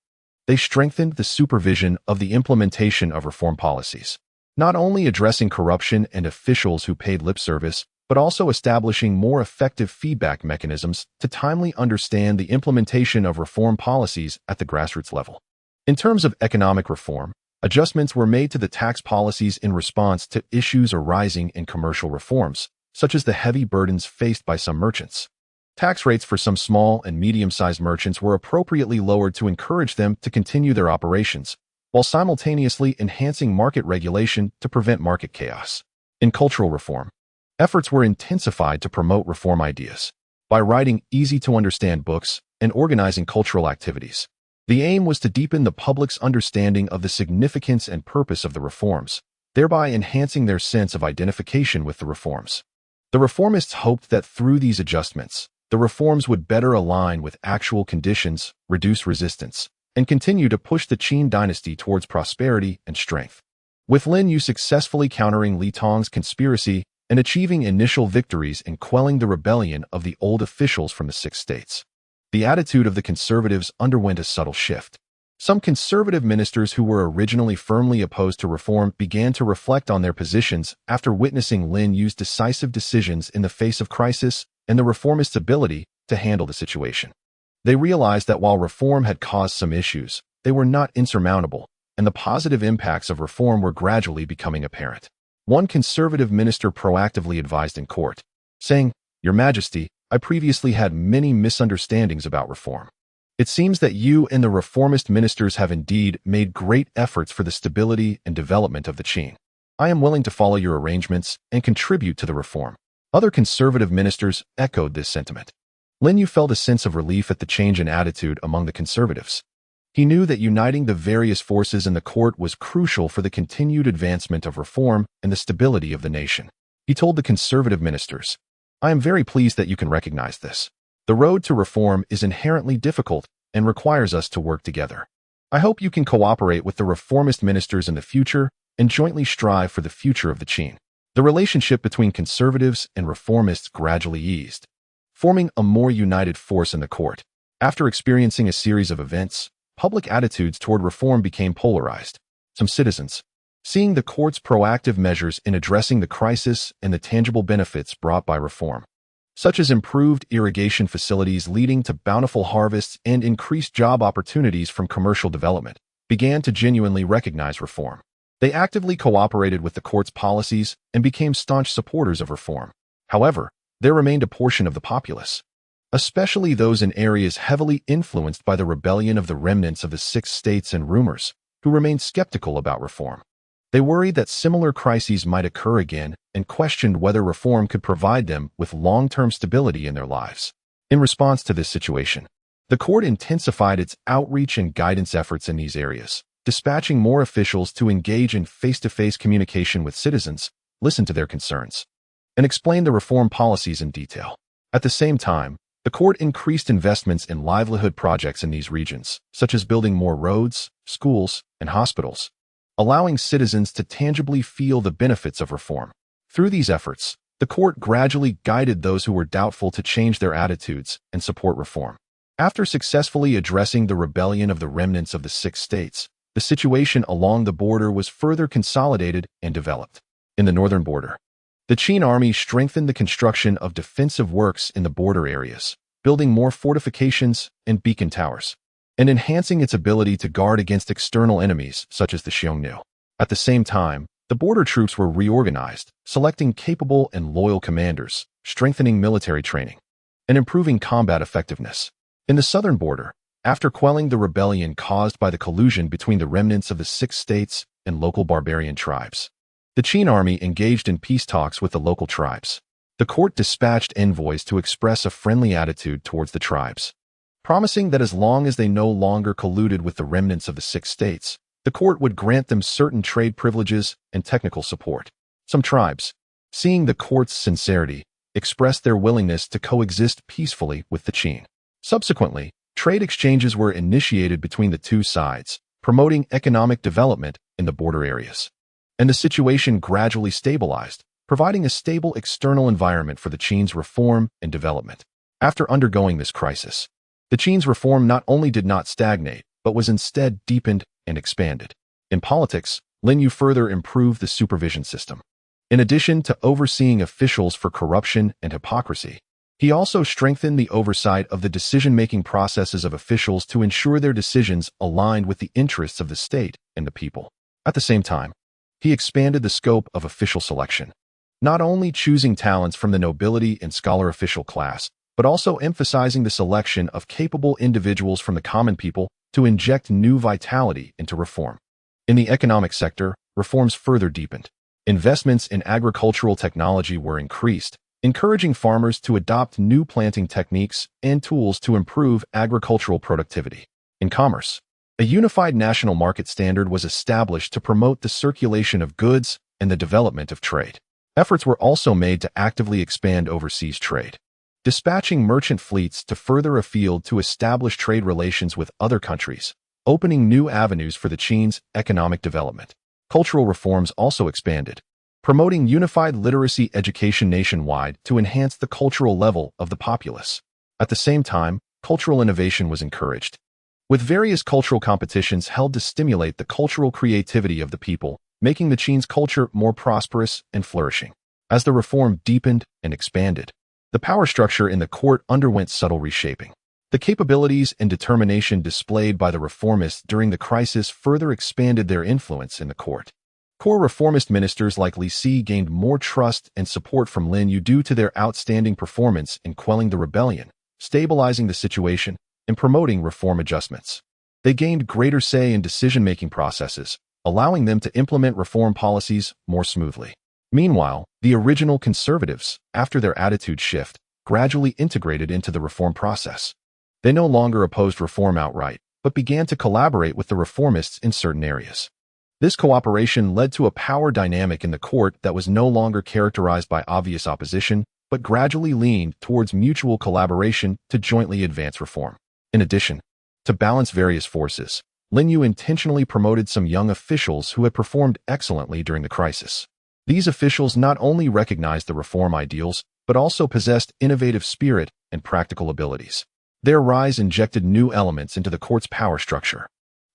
They strengthened the supervision of the implementation of reform policies, not only addressing corruption and officials who paid lip service, but also establishing more effective feedback mechanisms to timely understand the implementation of reform policies at the grassroots level. In terms of economic reform, adjustments were made to the tax policies in response to issues arising in commercial reforms, such as the heavy burdens faced by some merchants. Tax rates for some small and medium-sized merchants were appropriately lowered to encourage them to continue their operations, while simultaneously enhancing market regulation to prevent market chaos. In cultural reform, efforts were intensified to promote reform ideas by writing easy-to-understand books and organizing cultural activities. The aim was to deepen the public's understanding of the significance and purpose of the reforms, thereby enhancing their sense of identification with the reforms. The reformists hoped that through these adjustments, the reforms would better align with actual conditions, reduce resistance, and continue to push the Qin dynasty towards prosperity and strength. With Lin Yu successfully countering Li Tong's conspiracy and achieving initial victories in quelling the rebellion of the old officials from the 6 states, the attitude of the conservatives underwent a subtle shift. Some conservative ministers who were originally firmly opposed to reform began to reflect on their positions after witnessing Lin Yu's decisive decisions in the face of crisis and the reformists' ability to handle the situation. They realized that while reform had caused some issues, they were not insurmountable, and the positive impacts of reform were gradually becoming apparent. One conservative minister proactively advised in court, saying, "Your Majesty, I previously had many misunderstandings about reform. It seems that you and the reformist ministers have indeed made great efforts for the stability and development of the Qin. I am willing to follow your arrangements and contribute to the reform." Other conservative ministers echoed this sentiment. Lin Yu felt a sense of relief at the change in attitude among the conservatives. He knew that uniting the various forces in the court was crucial for the continued advancement of reform and the stability of the nation. He told the conservative ministers, "I am very pleased that you can recognize this. The road to reform is inherently difficult and requires us to work together. I hope you can cooperate with the reformist ministers in the future and jointly strive for the future of the Qin." The relationship between conservatives and reformists gradually eased, forming a more united force in the court. After experiencing a series of events, public attitudes toward reform became polarized. Some citizens, seeing the court's proactive measures in addressing the crisis and the tangible benefits brought by reform, such as improved irrigation facilities leading to bountiful harvests and increased job opportunities from commercial development, began to genuinely recognize reform. They actively cooperated with the court's policies and became staunch supporters of reform. However, there remained a portion of the populace, especially those in areas heavily influenced by the rebellion of the remnants of the 6 states and rumors, who remained skeptical about reform. They worried that similar crises might occur again and questioned whether reform could provide them with long-term stability in their lives. In response to this situation, the court intensified its outreach and guidance efforts in these areas, dispatching more officials to engage in face-to-face communication with citizens, listen to their concerns, and explain the reform policies in detail. At the same time, the court increased investments in livelihood projects in these regions, such as building more roads, schools, and hospitals, allowing citizens to tangibly feel the benefits of reform. Through these efforts, the court gradually guided those who were doubtful to change their attitudes and support reform. After successfully addressing the rebellion of the remnants of the 6 states, the situation along the border was further consolidated and developed. In the northern border, the Qin army strengthened the construction of defensive works in the border areas, building more fortifications and beacon towers, and enhancing its ability to guard against external enemies such as the Xiongnu. At the same time, the border troops were reorganized, selecting capable and loyal commanders, strengthening military training, and improving combat effectiveness. In the southern border, after quelling the rebellion caused by the collusion between the remnants of the 6 states and local barbarian tribes, the Qin army engaged in peace talks with the local tribes. The court dispatched envoys to express a friendly attitude towards the tribes, promising that as long as they no longer colluded with the remnants of the 6 states, the court would grant them certain trade privileges and technical support. Some tribes, seeing the court's sincerity, expressed their willingness to coexist peacefully with the Qin. Subsequently, trade exchanges were initiated between the two sides, promoting economic development in the border areas. And the situation gradually stabilized, providing a stable external environment for the Qin's reform and development. After undergoing this crisis, the Qin's reform not only did not stagnate, but was instead deepened and expanded. In politics, Lin Yu further improved the supervision system. In addition to overseeing officials for corruption and hypocrisy, he also strengthened the oversight of the decision-making processes of officials to ensure their decisions aligned with the interests of the state and the people. At the same time, he expanded the scope of official selection, not only choosing talents from the nobility and scholar official class, but also emphasizing the selection of capable individuals from the common people to inject new vitality into reform. In the economic sector, reforms further deepened. Investments in agricultural technology were increased, encouraging farmers to adopt new planting techniques and tools to improve agricultural productivity. In commerce, a unified national market standard was established to promote the circulation of goods and the development of trade. Efforts were also made to actively expand overseas trade, dispatching merchant fleets to further afield to establish trade relations with other countries, opening new avenues for the Qin's economic development. Cultural reforms also expanded, promoting unified literacy education nationwide to enhance the cultural level of the populace. At the same time, cultural innovation was encouraged, with various cultural competitions held to stimulate the cultural creativity of the people, making the Qin's culture more prosperous and flourishing. As the reform deepened and expanded, the power structure in the court underwent subtle reshaping. The capabilities and determination displayed by the reformists during the crisis further expanded their influence in the court. Core reformist ministers like Li Si gained more trust and support from Lin Yu due to their outstanding performance in quelling the rebellion, stabilizing the situation, and promoting reform adjustments. They gained greater say in decision-making processes, allowing them to implement reform policies more smoothly. Meanwhile, the original conservatives, after their attitude shift, gradually integrated into the reform process. They no longer opposed reform outright, but began to collaborate with the reformists in certain areas. This cooperation led to a power dynamic in the court that was no longer characterized by obvious opposition, but gradually leaned towards mutual collaboration to jointly advance reform. In addition, to balance various forces, Lin Yu intentionally promoted some young officials who had performed excellently during the crisis. These officials not only recognized the reform ideals, but also possessed innovative spirit and practical abilities. Their rise injected new elements into the court's power structure,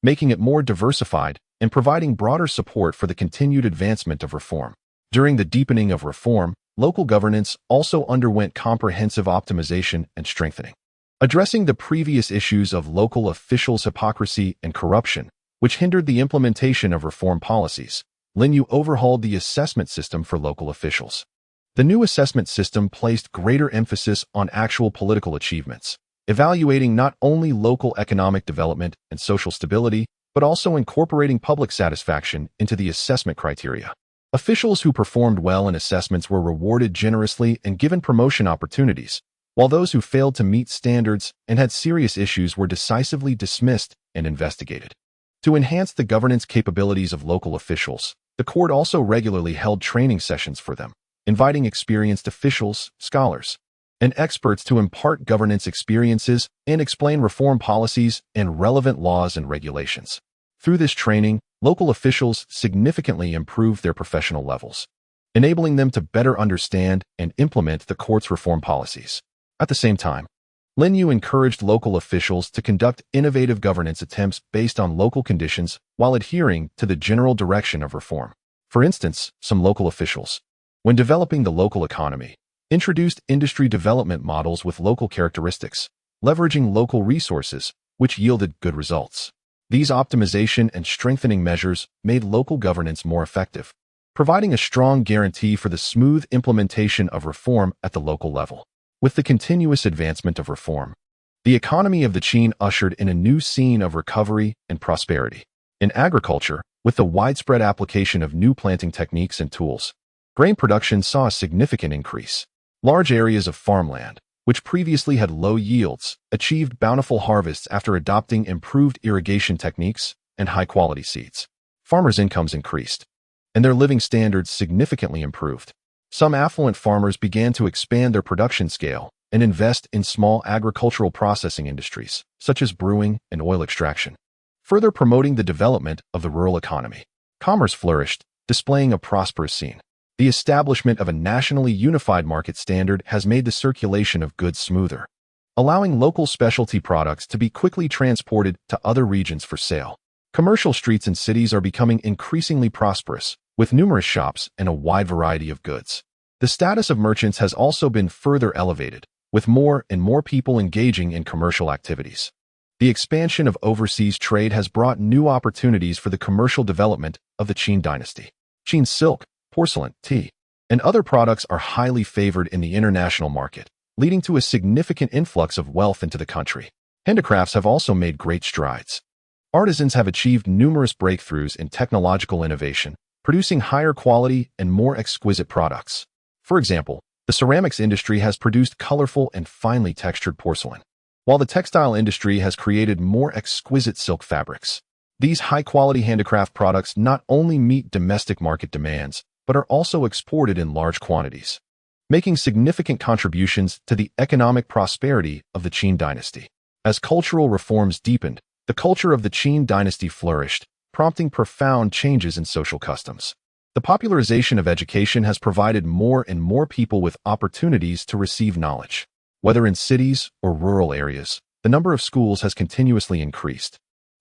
making it more diversified and providing broader support for the continued advancement of reform. During the deepening of reform, local governance also underwent comprehensive optimization and strengthening. Addressing the previous issues of local officials' hypocrisy and corruption, which hindered the implementation of reform policies, Lin Yu overhauled the assessment system for local officials. The new assessment system placed greater emphasis on actual political achievements, evaluating not only local economic development and social stability, but also incorporating public satisfaction into the assessment criteria. Officials who performed well in assessments were rewarded generously and given promotion opportunities, while those who failed to meet standards and had serious issues were decisively dismissed and investigated. To enhance the governance capabilities of local officials, the court also regularly held training sessions for them, inviting experienced officials, scholars, and experts to impart governance experiences and explain reform policies and relevant laws and regulations. Through this training, local officials significantly improved their professional levels, enabling them to better understand and implement the court's reform policies. At the same time, Lin Yu encouraged local officials to conduct innovative governance attempts based on local conditions while adhering to the general direction of reform. For instance, some local officials, when developing the local economy, introduced industry development models with local characteristics, leveraging local resources, which yielded good results. These optimization and strengthening measures made local governance more effective, providing a strong guarantee for the smooth implementation of reform at the local level. With the continuous advancement of reform, the economy of the Qin ushered in a new scene of recovery and prosperity. In agriculture, with the widespread application of new planting techniques and tools, grain production saw a significant increase. Large areas of farmland, which previously had low yields, achieved bountiful harvests after adopting improved irrigation techniques and high-quality seeds. Farmers' incomes increased, and their living standards significantly improved. Some affluent farmers began to expand their production scale and invest in small agricultural processing industries, such as brewing and oil extraction, further promoting the development of the rural economy. Commerce flourished, displaying a prosperous scene. The establishment of a nationally unified market standard has made the circulation of goods smoother, allowing local specialty products to be quickly transported to other regions for sale. Commercial streets in cities are becoming increasingly prosperous, with numerous shops and a wide variety of goods. The status of merchants has also been further elevated, with more and more people engaging in commercial activities. The expansion of overseas trade has brought new opportunities for the commercial development of the Qin dynasty. Qin silk, porcelain, tea, and other products are highly favored in the international market, leading to a significant influx of wealth into the country. Handicrafts have also made great strides. Artisans have achieved numerous breakthroughs in technological innovation, producing higher quality and more exquisite products. For example, the ceramics industry has produced colorful and finely textured porcelain, while the textile industry has created more exquisite silk fabrics. These high-quality handicraft products not only meet domestic market demands, but are also exported in large quantities, making significant contributions to the economic prosperity of the Qin dynasty. As cultural reforms deepened, the culture of the Qin dynasty flourished, prompting profound changes in social customs. The popularization of education has provided more and more people with opportunities to receive knowledge. Whether in cities or rural areas, the number of schools has continuously increased,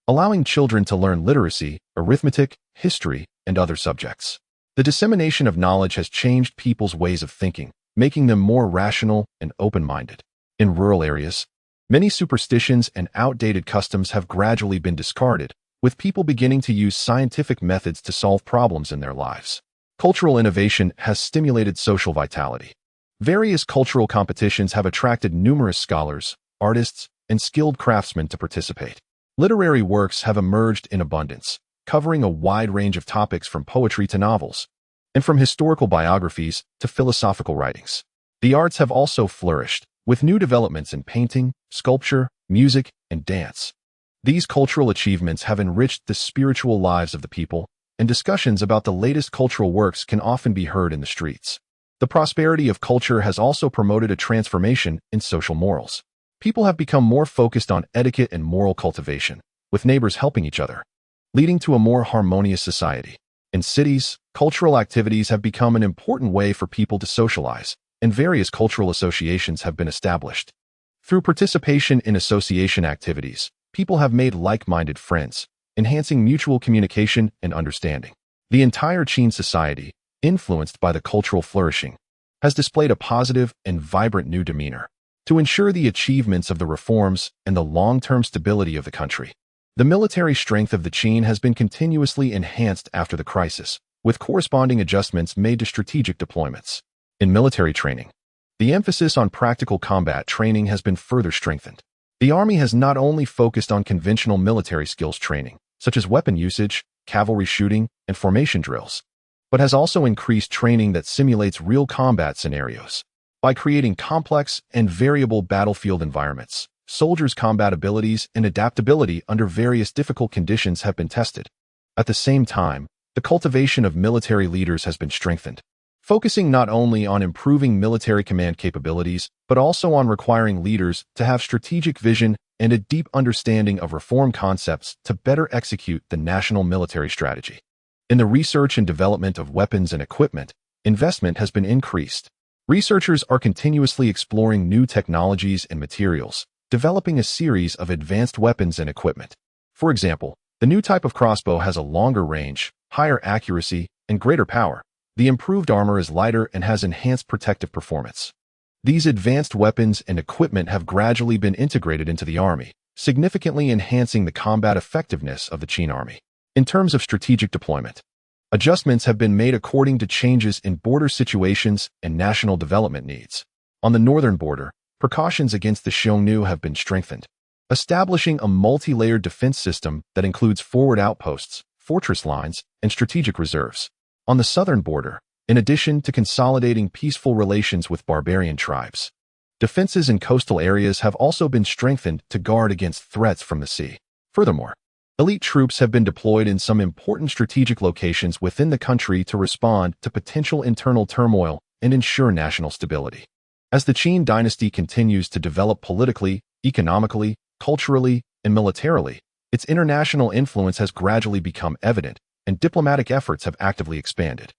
allowing children to learn literacy, arithmetic, history, and other subjects. The dissemination of knowledge has changed people's ways of thinking, making them more rational and open-minded. In rural areas, many superstitions and outdated customs have gradually been discarded, with people beginning to use scientific methods to solve problems in their lives. Cultural innovation has stimulated social vitality. Various cultural competitions have attracted numerous scholars, artists, and skilled craftsmen to participate. Literary works have emerged in abundance, covering a wide range of topics from poetry to novels, and from historical biographies to philosophical writings. The arts have also flourished, with new developments in painting, sculpture, music, and dance. These cultural achievements have enriched the spiritual lives of the people, and discussions about the latest cultural works can often be heard in the streets. The prosperity of culture has also promoted a transformation in social morals. People have become more focused on etiquette and moral cultivation, with neighbors helping each other, leading to a more harmonious society. In cities, cultural activities have become an important way for people to socialize, and various cultural associations have been established. Through participation in association activities, people have made like-minded friends, enhancing mutual communication and understanding. The entire Qin society, influenced by the cultural flourishing, has displayed a positive and vibrant new demeanor to ensure the achievements of the reforms and the long-term stability of the country. The military strength of the Qin has been continuously enhanced after the crisis, with corresponding adjustments made to strategic deployments. In military training, the emphasis on practical combat training has been further strengthened. The army has not only focused on conventional military skills training, such as weapon usage, cavalry shooting, and formation drills, but has also increased training that simulates real combat scenarios. By creating complex and variable battlefield environments, soldiers' combat abilities and adaptability under various difficult conditions have been tested. At the same time, the cultivation of military leaders has been strengthened, focusing not only on improving military command capabilities, but also on requiring leaders to have strategic vision and a deep understanding of reform concepts to better execute the national military strategy. In the research and development of weapons and equipment, investment has been increased. Researchers are continuously exploring new technologies and materials, developing a series of advanced weapons and equipment. For example, the new type of crossbow has a longer range, higher accuracy, and greater power. The improved armor is lighter and has enhanced protective performance. These advanced weapons and equipment have gradually been integrated into the army, significantly enhancing the combat effectiveness of the Qin army. In terms of strategic deployment, adjustments have been made according to changes in border situations and national development needs. On the northern border, precautions against the Xiongnu have been strengthened, establishing a multi-layered defense system that includes forward outposts, fortress lines, and strategic reserves. On the southern border, in addition to consolidating peaceful relations with barbarian tribes, defenses in coastal areas have also been strengthened to guard against threats from the sea. Furthermore, elite troops have been deployed in some important strategic locations within the country to respond to potential internal turmoil and ensure national stability. As the Qin dynasty continues to develop politically, economically, culturally, and militarily, its international influence has gradually become evident, and diplomatic efforts have actively expanded.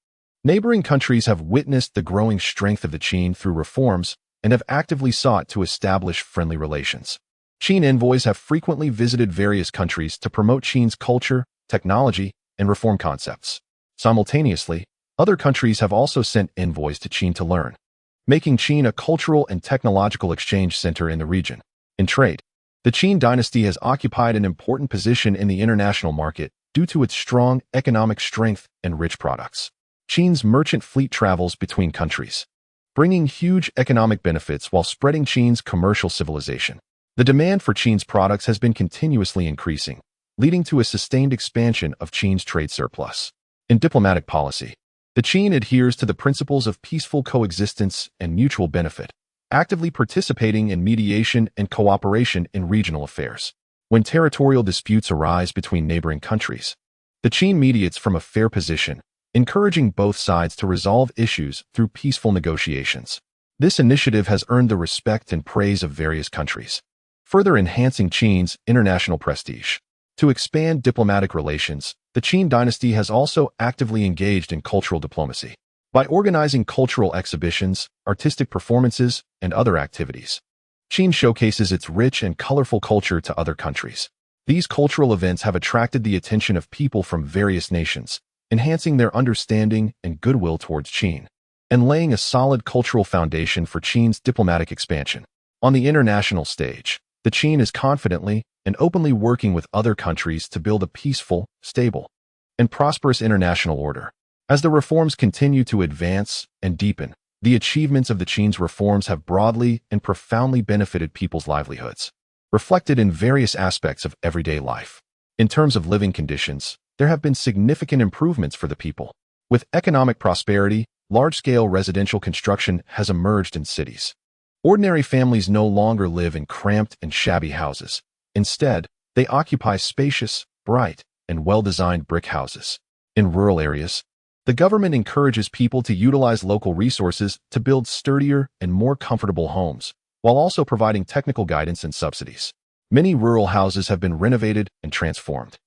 Neighboring countries have witnessed the growing strength of the Qin through reforms and have actively sought to establish friendly relations. Qin envoys have frequently visited various countries to promote Qin's culture, technology, and reform concepts. Simultaneously, other countries have also sent envoys to Qin to learn, making Qin a cultural and technological exchange center in the region. In trade, the Qin dynasty has occupied an important position in the international market due to its strong economic strength and rich products. Qin's merchant fleet travels between countries, bringing huge economic benefits while spreading Qin's commercial civilization. The demand for Qin's products has been continuously increasing, leading to a sustained expansion of Qin's trade surplus. In diplomatic policy, the Qin adheres to the principles of peaceful coexistence and mutual benefit, actively participating in mediation and cooperation in regional affairs. When territorial disputes arise between neighboring countries, the Qin mediates from a fair position, encouraging both sides to resolve issues through peaceful negotiations. This initiative has earned the respect and praise of various countries, further enhancing Qin's international prestige. To expand diplomatic relations, the Qin dynasty has also actively engaged in cultural diplomacy. By organizing cultural exhibitions, artistic performances, and other activities, Qin showcases its rich and colorful culture to other countries. These cultural events have attracted the attention of people from various nations, enhancing their understanding and goodwill towards Qin, and laying a solid cultural foundation for Qin's diplomatic expansion. On the international stage, the Qin is confidently and openly working with other countries to build a peaceful, stable, and prosperous international order. As the reforms continue to advance and deepen, the achievements of the Qin's reforms have broadly and profoundly benefited people's livelihoods, reflected in various aspects of everyday life. In terms of living conditions, there have been significant improvements for the people. With economic prosperity, large-scale residential construction has emerged in cities. Ordinary families no longer live in cramped and shabby houses. Instead, They occupy spacious, bright, and well-designed brick houses. In rural areas, the government encourages people to utilize local resources to build sturdier and more comfortable homes, while also providing technical guidance and subsidies. Many rural houses have been renovated and transformed,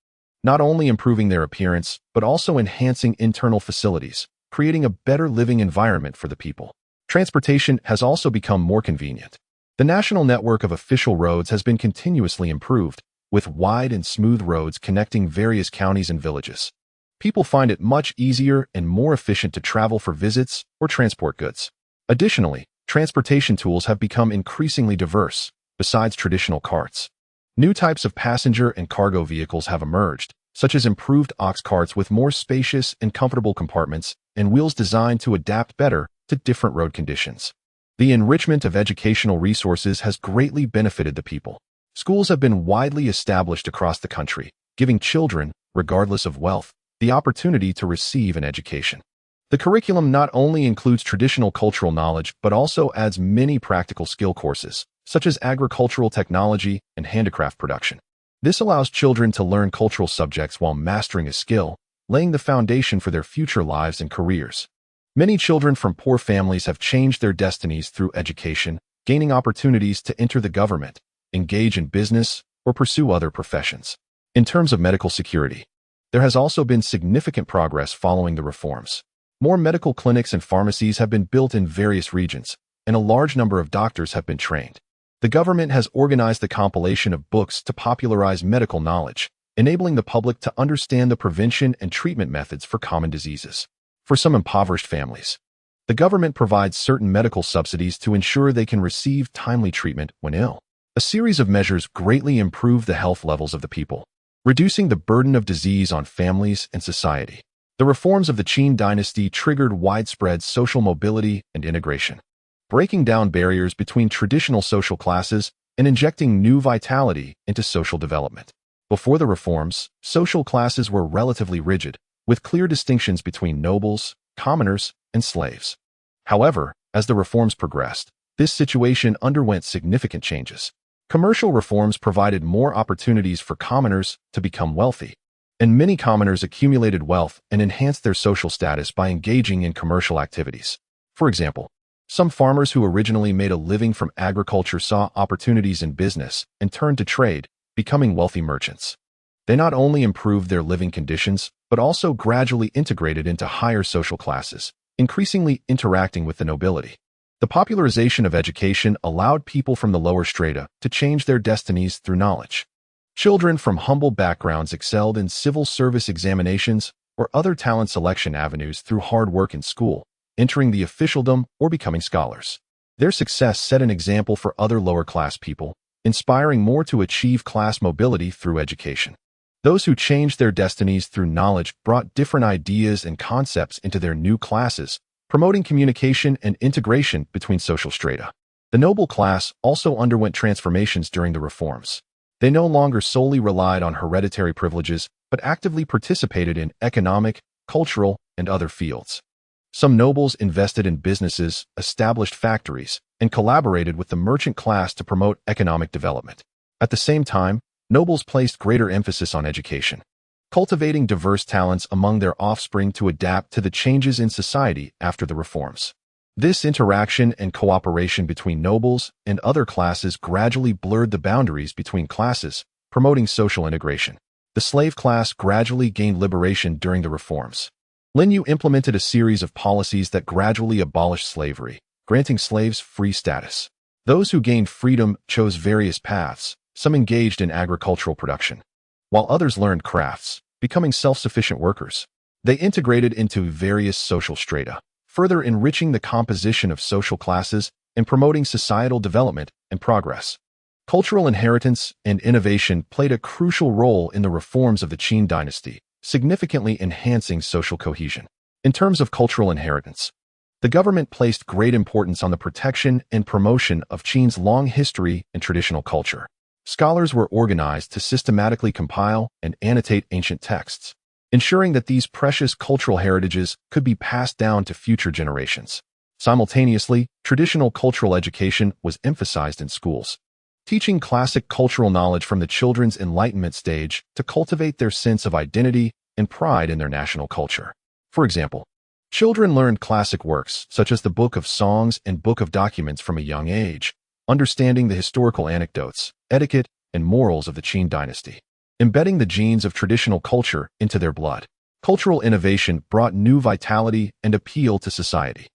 not only improving their appearance, but also enhancing internal facilities, creating a better living environment for the people. Transportation has also become more convenient. The national network of official roads has been continuously improved, with wide and smooth roads connecting various counties and villages. People find it much easier and more efficient to travel for visits or transport goods. Additionally, transportation tools have become increasingly diverse, besides traditional carts. New types of passenger and cargo vehicles have emerged, such as improved ox carts with more spacious and comfortable compartments and wheels designed to adapt better to different road conditions. The enrichment of educational resources has greatly benefited the people. Schools have been widely established across the country, giving children, regardless of wealth, the opportunity to receive an education. The curriculum not only includes traditional cultural knowledge, but also adds many practical skill courses, such as agricultural technology and handicraft production. This allows children to learn cultural subjects while mastering a skill, laying the foundation for their future lives and careers. Many children from poor families have changed their destinies through education, gaining opportunities to enter the government, engage in business, or pursue other professions. In terms of medical security, there has also been significant progress following the reforms. More medical clinics and pharmacies have been built in various regions, and a large number of doctors have been trained. The government has organized the compilation of books to popularize medical knowledge, enabling the public to understand the prevention and treatment methods for common diseases. For some impoverished families, the government provides certain medical subsidies to ensure they can receive timely treatment when ill. A series of measures greatly improve the health levels of the people, reducing the burden of disease on families and society. The reforms of the Qin dynasty triggered widespread social mobility and integration, breaking down barriers between traditional social classes and injecting new vitality into social development. Before the reforms, social classes were relatively rigid, with clear distinctions between nobles, commoners, and slaves. However, as the reforms progressed, this situation underwent significant changes. Commercial reforms provided more opportunities for commoners to become wealthy, and many commoners accumulated wealth and enhanced their social status by engaging in commercial activities. For example, some farmers who originally made a living from agriculture saw opportunities in business and turned to trade, becoming wealthy merchants. They not only improved their living conditions, but also gradually integrated into higher social classes, increasingly interacting with the nobility. The popularization of education allowed people from the lower strata to change their destinies through knowledge. Children from humble backgrounds excelled in civil service examinations or other talent selection avenues through hard work in school, entering the officialdom or becoming scholars. Their success set an example for other lower-class people, inspiring more to achieve class mobility through education. Those who changed their destinies through knowledge brought different ideas and concepts into their new classes, promoting communication and integration between social strata. The noble class also underwent transformations during the reforms. They no longer solely relied on hereditary privileges, but actively participated in economic, cultural, and other fields. Some nobles invested in businesses, established factories, and collaborated with the merchant class to promote economic development. At the same time, nobles placed greater emphasis on education, cultivating diverse talents among their offspring to adapt to the changes in society after the reforms. This interaction and cooperation between nobles and other classes gradually blurred the boundaries between classes, promoting social integration. The slave class gradually gained liberation during the reforms. Lin Yu implemented a series of policies that gradually abolished slavery, granting slaves free status. Those who gained freedom chose various paths. Some engaged in agricultural production, while others learned crafts, becoming self-sufficient workers. They integrated into various social strata, further enriching the composition of social classes and promoting societal development and progress. Cultural inheritance and innovation played a crucial role in the reforms of the Qin dynasty, significantly enhancing social cohesion. In terms of cultural inheritance, the government placed great importance on the protection and promotion of Qin's long history and traditional culture. Scholars were organized to systematically compile and annotate ancient texts, ensuring that these precious cultural heritages could be passed down to future generations. Simultaneously, traditional cultural education was emphasized in schools. teaching classic cultural knowledge from the children's Enlightenment stage to cultivate their sense of identity and pride in their national culture. For example, children learned classic works such as the Book of Songs and Book of Documents from a young age, understanding the historical anecdotes, etiquette, and morals of the Qin dynasty, embedding the genes of traditional culture into their blood. Cultural innovation brought new vitality and appeal to society.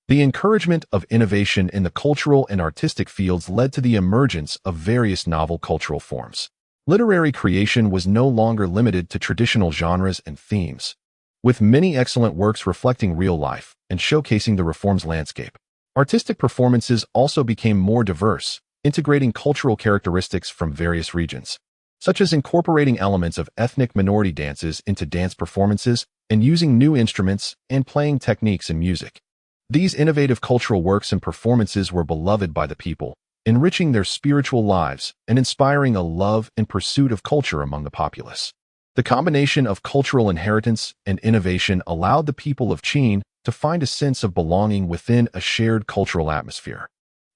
The encouragement of innovation in the cultural and artistic fields led to the emergence of various novel cultural forms. Literary creation was no longer limited to traditional genres and themes, with many excellent works reflecting real life and showcasing the reform's landscape. Artistic performances also became more diverse, integrating cultural characteristics from various regions, such as incorporating elements of ethnic minority dances into dance performances and using new instruments and playing techniques in music. These innovative cultural works and performances were beloved by the people, enriching their spiritual lives and inspiring a love and pursuit of culture among the populace. The combination of cultural inheritance and innovation allowed the people of Qin to find a sense of belonging within a shared cultural atmosphere.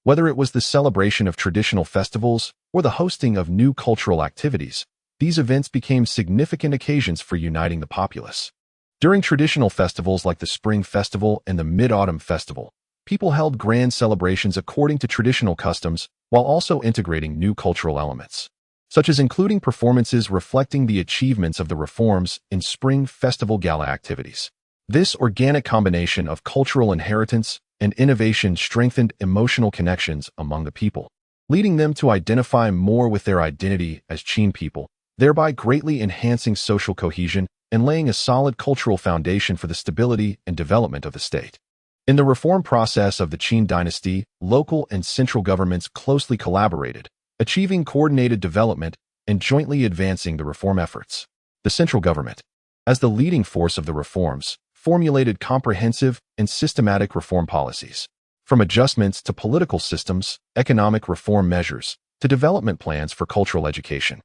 Whether it was the celebration of traditional festivals or the hosting of new cultural activities, these events became significant occasions for uniting the populace. During traditional festivals like the Spring Festival and the Mid-Autumn Festival, people held grand celebrations according to traditional customs while also integrating new cultural elements, such as including performances reflecting the achievements of the reforms in Spring Festival gala activities. This organic combination of cultural inheritance and innovation strengthened emotional connections among the people, leading them to identify more with their identity as Qin people, thereby greatly enhancing social cohesion and laying a solid cultural foundation for the stability and development of the state. In the reform process of the Qin dynasty, local and central governments closely collaborated, achieving coordinated development and jointly advancing the reform efforts. The central government, as the leading force of the reforms, formulated comprehensive and systematic reform policies, from adjustments to political systems, economic reform measures, to development plans for cultural education.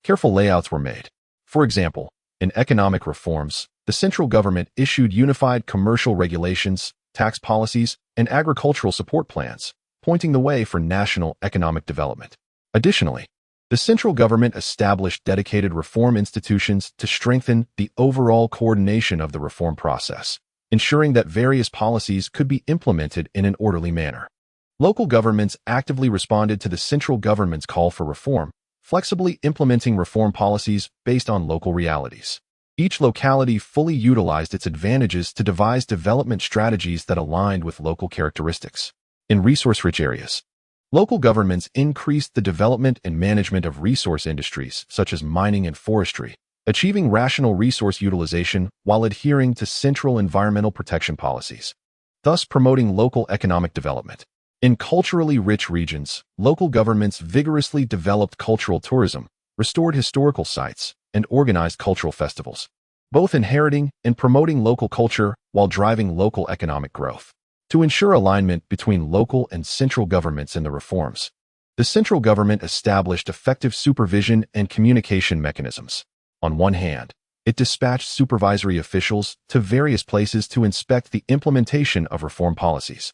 Careful layouts were made. For example, in economic reforms, the central government issued unified commercial regulations, tax policies, and agricultural support plans, pointing the way for national economic development. Additionally, the central government established dedicated reform institutions to strengthen the overall coordination of the reform process, ensuring that various policies could be implemented in an orderly manner. Local governments actively responded to the central government's call for reform, flexibly implementing reform policies based on local realities. Each locality fully utilized its advantages to devise development strategies that aligned with local characteristics. In resource-rich areas, local governments increased the development and management of resource industries such as mining and forestry, achieving rational resource utilization while adhering to central environmental protection policies, thus promoting local economic development. In culturally rich regions, local governments vigorously developed cultural tourism, restored historical sites, and organized cultural festivals, both inheriting and promoting local culture while driving local economic growth. To ensure alignment between local and central governments in the reforms, the central government established effective supervision and communication mechanisms. On one hand, it dispatched supervisory officials to various places to inspect the implementation of reform policies,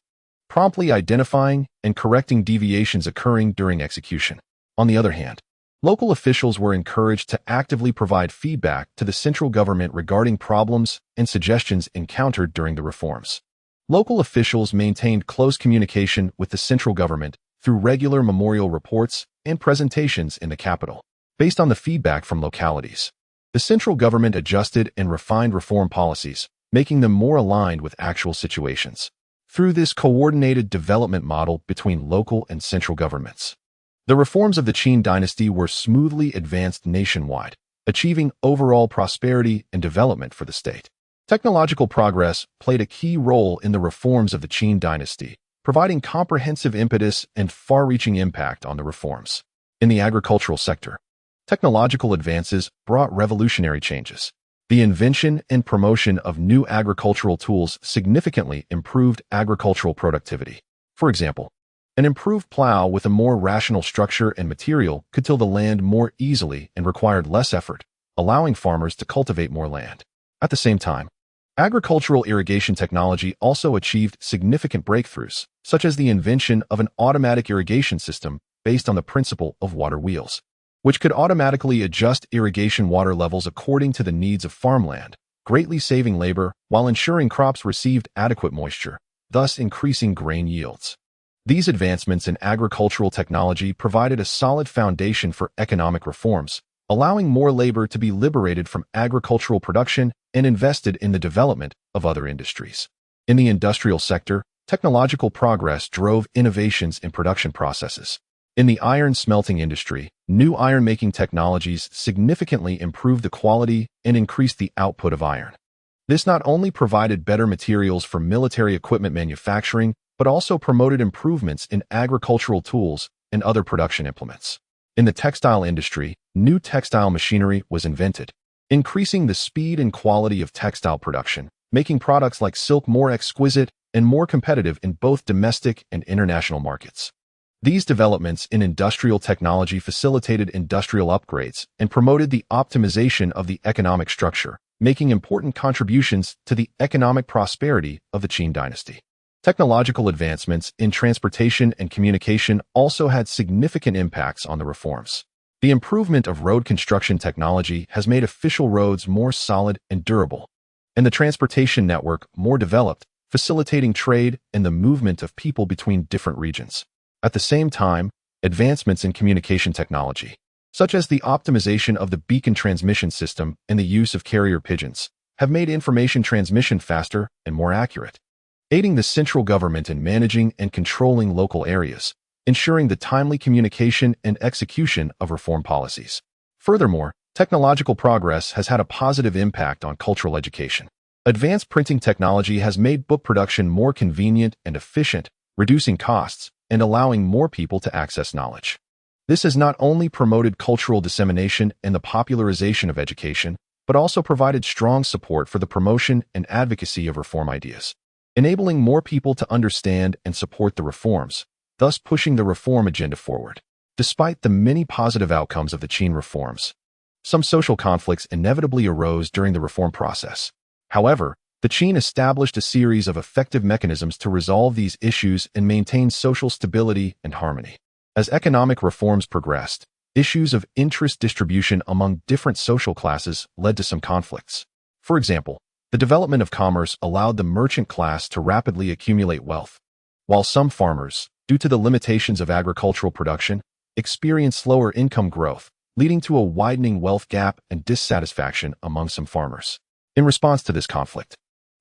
promptly identifying and correcting deviations occurring during execution. On the other hand, local officials were encouraged to actively provide feedback to the central government regarding problems and suggestions encountered during the reforms. Local officials maintained close communication with the central government through regular memorial reports and presentations in the capital. Based on the feedback from localities, the central government adjusted and refined reform policies, making them more aligned with actual situations. Through this coordinated development model between local and central governments, the reforms of the Qin dynasty were smoothly advanced nationwide, achieving overall prosperity and development for the state. Technological progress played a key role in the reforms of the Qin dynasty, providing comprehensive impetus and far-reaching impact on the reforms. In the agricultural sector, technological advances brought revolutionary changes. The invention and promotion of new agricultural tools significantly improved agricultural productivity. For example, an improved plow with a more rational structure and material could till the land more easily and required less effort, allowing farmers to cultivate more land. At the same time, agricultural irrigation technology also achieved significant breakthroughs, such as the invention of an automatic irrigation system based on the principle of water wheels, which could automatically adjust irrigation water levels according to the needs of farmland, greatly saving labor while ensuring crops received adequate moisture, thus increasing grain yields. These advancements in agricultural technology provided a solid foundation for economic reforms, allowing more labor to be liberated from agricultural production and invested in the development of other industries. In the industrial sector, technological progress drove innovations in production processes. In the iron smelting industry, new iron-making technologies significantly improved the quality and increased the output of iron. This not only provided better materials for military equipment manufacturing, but also promoted improvements in agricultural tools and other production implements. In the textile industry, new textile machinery was invented, increasing the speed and quality of textile production, making products like silk more exquisite and more competitive in both domestic and international markets. These developments in industrial technology facilitated industrial upgrades and promoted the optimization of the economic structure, making important contributions to the economic prosperity of the Qin dynasty. Technological advancements in transportation and communication also had significant impacts on the reforms. The improvement of road construction technology has made official roads more solid and durable, and the transportation network more developed, facilitating trade and the movement of people between different regions. At the same time, advancements in communication technology, such as the optimization of the beacon transmission system and the use of carrier pigeons, have made information transmission faster and more accurate, aiding the central government in managing and controlling local areas, ensuring the timely communication and execution of reform policies. Furthermore, technological progress has had a positive impact on cultural education. Advanced printing technology has made book production more convenient and efficient, reducing costs and allowing more people to access knowledge. This has not only promoted cultural dissemination and the popularization of education, but also provided strong support for the promotion and advocacy of reform ideas, enabling more people to understand and support the reforms, thus pushing the reform agenda forward. Despite the many positive outcomes of the Qin reforms, some social conflicts inevitably arose during the reform process. However, the Qin established a series of effective mechanisms to resolve these issues and maintain social stability and harmony. As economic reforms progressed, issues of interest distribution among different social classes led to some conflicts. For example, the development of commerce allowed the merchant class to rapidly accumulate wealth, while some farmers, due to the limitations of agricultural production, experienced slower income growth, leading to a widening wealth gap and dissatisfaction among some farmers. In response to this conflict,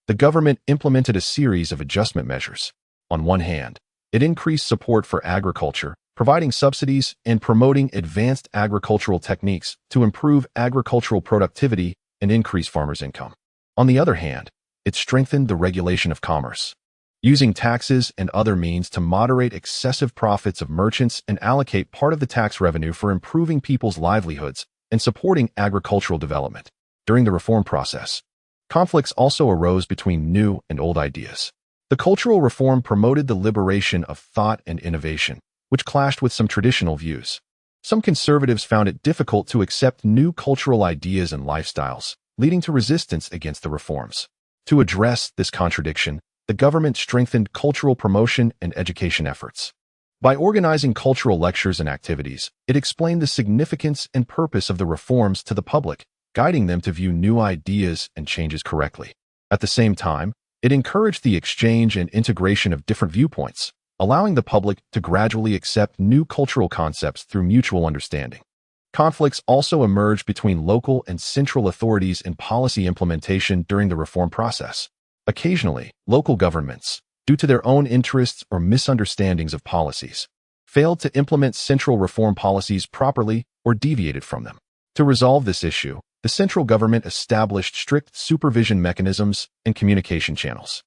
the government implemented a series of adjustment measures. On one hand, it increased support for agriculture, providing subsidies and promoting advanced agricultural techniques to improve agricultural productivity and increase farmers' income. On the other hand, it strengthened the regulation of commerce, using taxes and other means to moderate excessive profits of merchants and allocate part of the tax revenue for improving people's livelihoods and supporting agricultural development. During the reform process, conflicts also arose between new and old ideas. The cultural reform promoted the liberation of thought and innovation, which clashed with some traditional views. Some conservatives found it difficult to accept new cultural ideas and lifestyles, leading to resistance against the reforms. To address this contradiction, the government strengthened cultural promotion and education efforts. By organizing cultural lectures and activities, it explained the significance and purpose of the reforms to the public, guiding them to view new ideas and changes correctly. At the same time, it encouraged the exchange and integration of different viewpoints, allowing the public to gradually accept new cultural concepts through mutual understanding. Conflicts also emerged between local and central authorities in policy implementation during the reform process. Occasionally, local governments, due to their own interests or misunderstandings of policies, failed to implement central reform policies properly or deviated from them. To resolve this issue, the central government established strict supervision mechanisms and communication channels.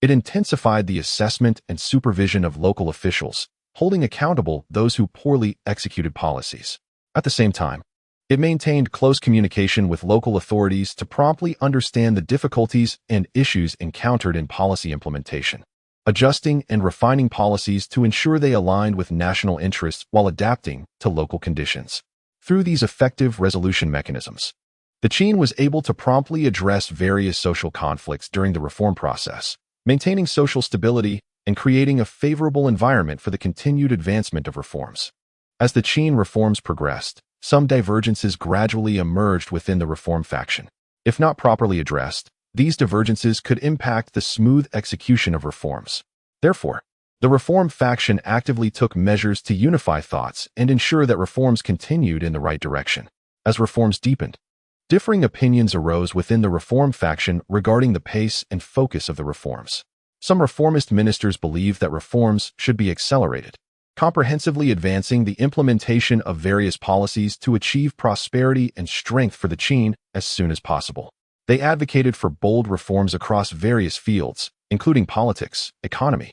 It intensified the assessment and supervision of local officials, holding accountable those who poorly executed policies. At the same time, it maintained close communication with local authorities to promptly understand the difficulties and issues encountered in policy implementation, adjusting and refining policies to ensure they aligned with national interests while adapting to local conditions. Through these effective resolution mechanisms, the Qin was able to promptly address various social conflicts during the reform process, maintaining social stability and creating a favorable environment for the continued advancement of reforms. As the Qin reforms progressed, some divergences gradually emerged within the reform faction. If not properly addressed, these divergences could impact the smooth execution of reforms. Therefore, the reform faction actively took measures to unify thoughts and ensure that reforms continued in the right direction. As reforms deepened, differing opinions arose within the reform faction regarding the pace and focus of the reforms. Some reformist ministers believed that reforms should be accelerated, comprehensively advancing the implementation of various policies to achieve prosperity and strength for the Qin as soon as possible. They advocated for bold reforms across various fields, including politics, economy,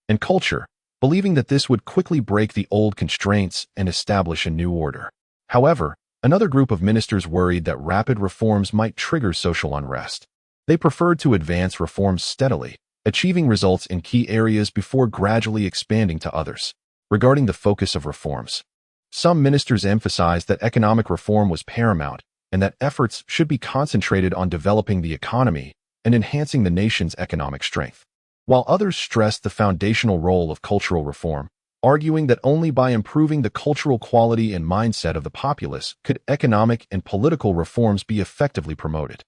and culture, believing that this would quickly break the old constraints and establish a new order. However, another group of ministers worried that rapid reforms might trigger social unrest. They preferred to advance reforms steadily, achieving results in key areas before gradually expanding to others. Regarding the focus of reforms, some ministers emphasized that economic reform was paramount and that efforts should be concentrated on developing the economy and enhancing the nation's economic strength, while others stressed the foundational role of cultural reform, arguing that only by improving the cultural quality and mindset of the populace could economic and political reforms be effectively promoted.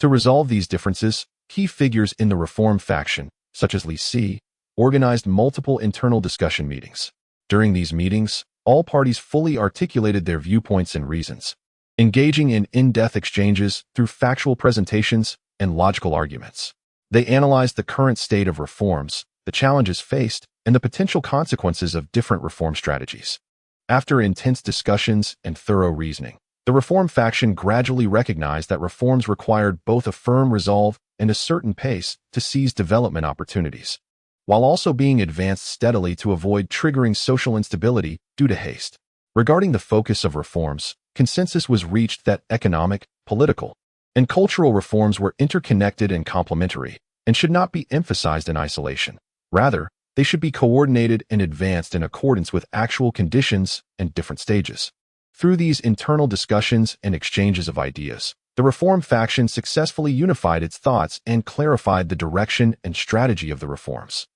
To resolve these differences, key figures in the reform faction, such as Li Si, organized multiple internal discussion meetings. During these meetings, all parties fully articulated their viewpoints and reasons, engaging in in-depth exchanges through factual presentations and logical arguments. They analyzed the current state of reforms, the challenges faced, and the potential consequences of different reform strategies. After intense discussions and thorough reasoning, the reform faction gradually recognized that reforms required both a firm resolve and a certain pace to seize development opportunities, while also being advanced steadily to avoid triggering social instability due to haste. Regarding the focus of reforms, consensus was reached that economic, political, and cultural reforms were interconnected and complementary, and should not be emphasized in isolation. Rather, they should be coordinated and advanced in accordance with actual conditions and different stages. Through these internal discussions and exchanges of ideas, the reform faction successfully unified its thoughts and clarified the direction and strategy of the reforms.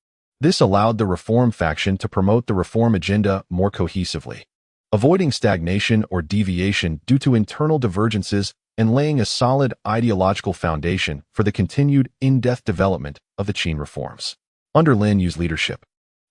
This allowed the reform faction to promote the reform agenda more cohesively, avoiding stagnation or deviation due to internal divergences and laying a solid ideological foundation for the continued in-depth development of the Qin reforms. Under Lin Yu's leadership,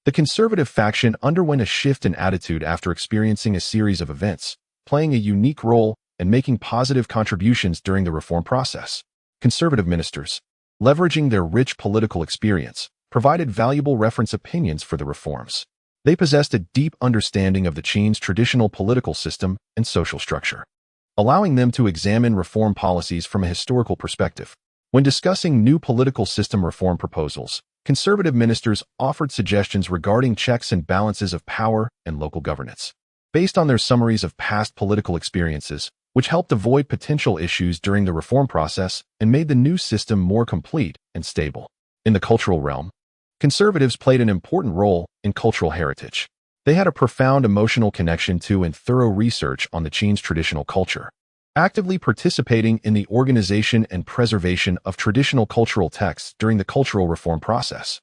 the conservative faction underwent a shift in attitude after experiencing a series of events, playing a unique role and making positive contributions during the reform process. Conservative ministers, leveraging their rich political experience, provided valuable reference opinions for the reforms. They possessed a deep understanding of the Qin's traditional political system and social structure, allowing them to examine reform policies from a historical perspective. When discussing new political system reform proposals, conservative ministers offered suggestions regarding checks and balances of power and local governance, based on their summaries of past political experiences, which helped avoid potential issues during the reform process and made the new system more complete and stable. In the cultural realm, conservatives played an important role in cultural heritage. They had a profound emotional connection to and thorough research on the Qin's traditional culture, actively participating in the organization and preservation of traditional cultural texts during the cultural reform process.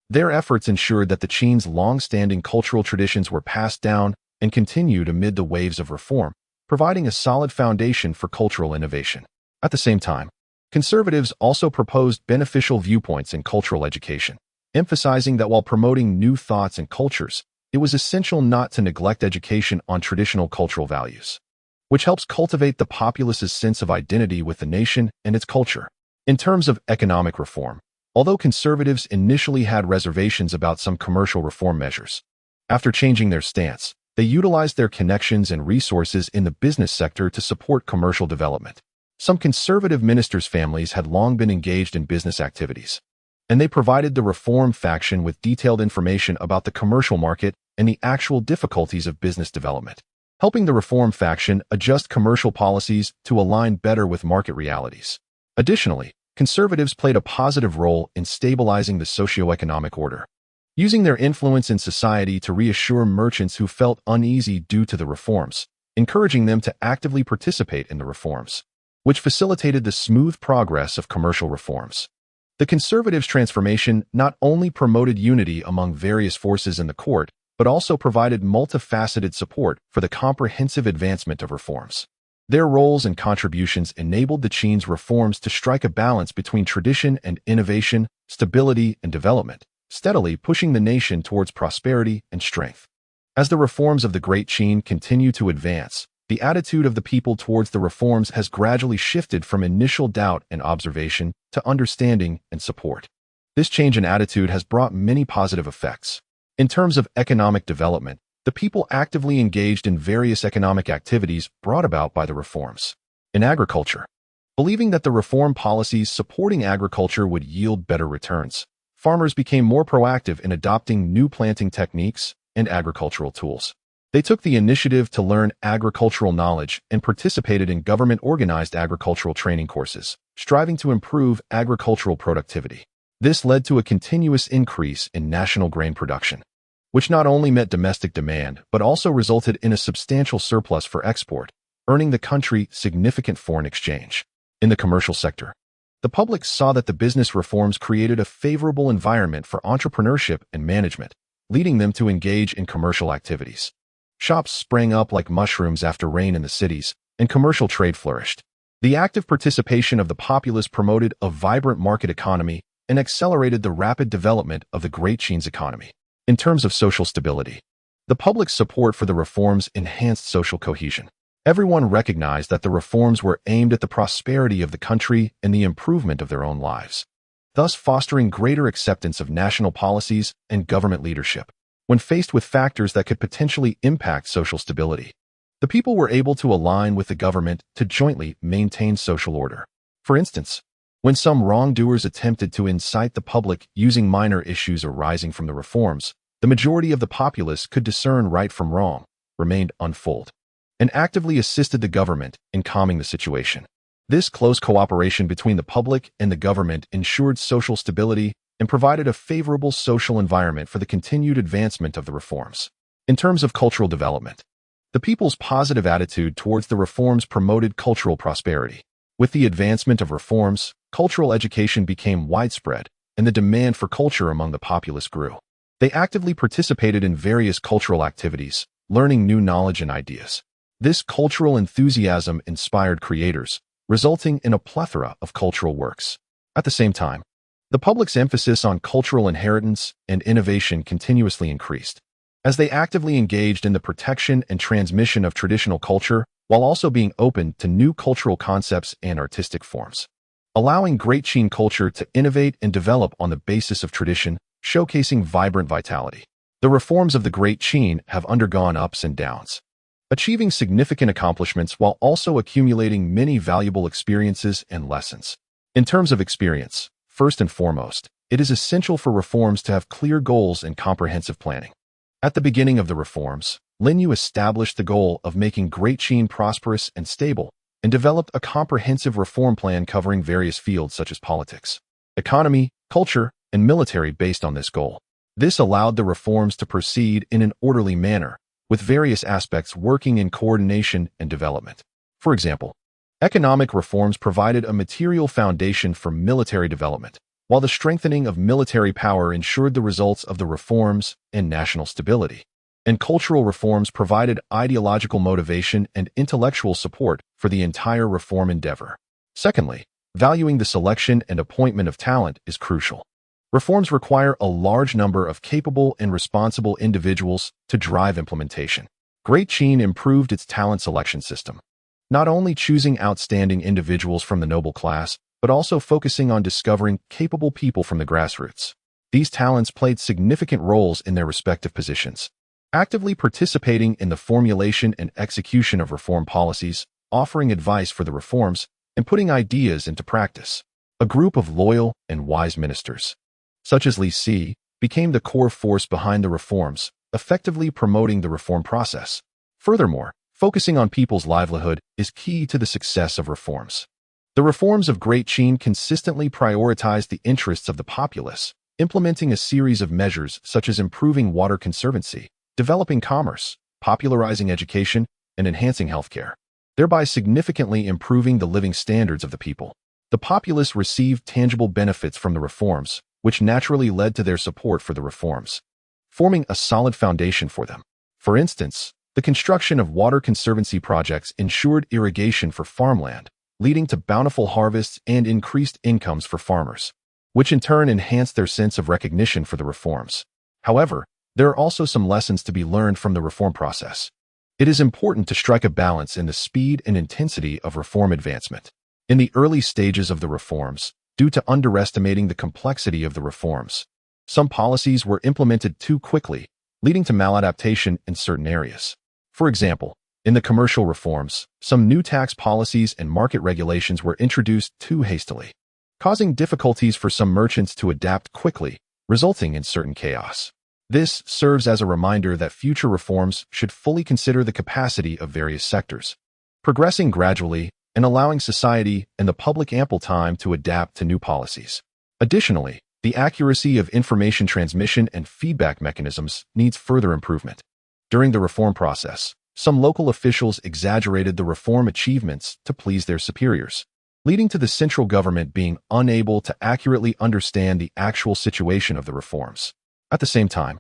Their efforts ensured that the Qin's long-standing cultural traditions were passed down and continued amid the waves of reform, providing a solid foundation for cultural innovation. At the same time, conservatives also proposed beneficial viewpoints in cultural education, emphasizing that while promoting new thoughts and cultures, it was essential not to neglect education on traditional cultural values, which helps cultivate the populace's sense of identity with the nation and its culture. In terms of economic reform, although conservatives initially had reservations about some commercial reform measures, after changing their stance, they utilized their connections and resources in the business sector to support commercial development. Some conservative ministers' families had long been engaged in business activities, and they provided the reform faction with detailed information about the commercial market and the actual difficulties of business development, helping the reform faction adjust commercial policies to align better with market realities. Additionally, conservatives played a positive role in stabilizing the socio-economic order, using their influence in society to reassure merchants who felt uneasy due to the reforms, encouraging them to actively participate in the reforms, which facilitated the smooth progress of commercial reforms. The conservatives' transformation not only promoted unity among various forces in the court, but also provided multifaceted support for the comprehensive advancement of reforms. Their roles and contributions enabled the Qin's reforms to strike a balance between tradition and innovation, stability and development, steadily pushing the nation towards prosperity and strength. As the reforms of the Great Qin continue to advance, the attitude of the people towards the reforms has gradually shifted from initial doubt and observation to understanding and support. This change in attitude has brought many positive effects. In terms of economic development, the people actively engaged in various economic activities brought about by the reforms. In agriculture, believing that the reform policies supporting agriculture would yield better returns, farmers became more proactive in adopting new planting techniques and agricultural tools. They took the initiative to learn agricultural knowledge and participated in government-organized agricultural training courses, striving to improve agricultural productivity. This led to a continuous increase in national grain production, which not only met domestic demand but also resulted in a substantial surplus for export, earning the country significant foreign exchange. In the commercial sector, the public saw that the business reforms created a favorable environment for entrepreneurship and management, leading them to engage in commercial activities. Shops sprang up like mushrooms after rain in the cities, and commercial trade flourished. The active participation of the populace promoted a vibrant market economy and accelerated the rapid development of the Great Qin's economy. In terms of social stability, the public's support for the reforms enhanced social cohesion. Everyone recognized that the reforms were aimed at the prosperity of the country and the improvement of their own lives, thus fostering greater acceptance of national policies and government leadership. When faced with factors that could potentially impact social stability, the people were able to align with the government to jointly maintain social order. For instance, when some wrongdoers attempted to incite the public using minor issues arising from the reforms, the majority of the populace could discern right from wrong, remained unfold, and actively assisted the government in calming the situation. This close cooperation between the public and the government ensured social stability and provided a favorable social environment for the continued advancement of the reforms. In terms of cultural development, the people's positive attitude towards the reforms promoted cultural prosperity. With the advancement of reforms, cultural education became widespread, and the demand for culture among the populace grew. They actively participated in various cultural activities, learning new knowledge and ideas. This cultural enthusiasm inspired creators, resulting in a plethora of cultural works. At the same time, the public's emphasis on cultural inheritance and innovation continuously increased, as they actively engaged in the protection and transmission of traditional culture while also being open to new cultural concepts and artistic forms, allowing Great Qin culture to innovate and develop on the basis of tradition, showcasing vibrant vitality. The reforms of the Great Qin have undergone ups and downs, achieving significant accomplishments while also accumulating many valuable experiences and lessons. In terms of experience, first and foremost, it is essential for reforms to have clear goals and comprehensive planning. At the beginning of the reforms, Lin Yu established the goal of making Great Qin prosperous and stable, and developed a comprehensive reform plan covering various fields such as politics, economy, culture, and military based on this goal. This allowed the reforms to proceed in an orderly manner, with various aspects working in coordination and development. For example, economic reforms provided a material foundation for military development, while the strengthening of military power ensured the results of the reforms and national stability. And cultural reforms provided ideological motivation and intellectual support for the entire reform endeavor. Secondly, valuing the selection and appointment of talent is crucial. Reforms require a large number of capable and responsible individuals to drive implementation. Great Qin improved its talent selection system, not only choosing outstanding individuals from the noble class, but also focusing on discovering capable people from the grassroots. These talents played significant roles in their respective positions, actively participating in the formulation and execution of reform policies, offering advice for the reforms, and putting ideas into practice. A group of loyal and wise ministers, such as Li Si, became the core force behind the reforms, effectively promoting the reform process. Furthermore, focusing on people's livelihood is key to the success of reforms. The reforms of Great Qin consistently prioritized the interests of the populace, implementing a series of measures such as improving water conservancy, developing commerce, popularizing education, and enhancing healthcare, thereby significantly improving the living standards of the people. The populace received tangible benefits from the reforms, which naturally led to their support for the reforms. forming a solid foundation for them. For instance, the construction of water conservancy projects ensured irrigation for farmland, leading to bountiful harvests and increased incomes for farmers, which in turn enhanced their sense of recognition for the reforms. However, there are also some lessons to be learned from the reform process. It is important to strike a balance in the speed and intensity of reform advancement. In the early stages of the reforms, due to underestimating the complexity of the reforms, some policies were implemented too quickly, leading to maladaptation in certain areas. For example, in the commercial reforms, some new tax policies and market regulations were introduced too hastily, causing difficulties for some merchants to adapt quickly, resulting in certain chaos. This serves as a reminder that future reforms should fully consider the capacity of various sectors, progressing gradually and allowing society and the public ample time to adapt to new policies. Additionally, the accuracy of information transmission and feedback mechanisms needs further improvement. During the reform process, some local officials exaggerated the reform achievements to please their superiors, leading to the central government being unable to accurately understand the actual situation of the reforms. At the same time,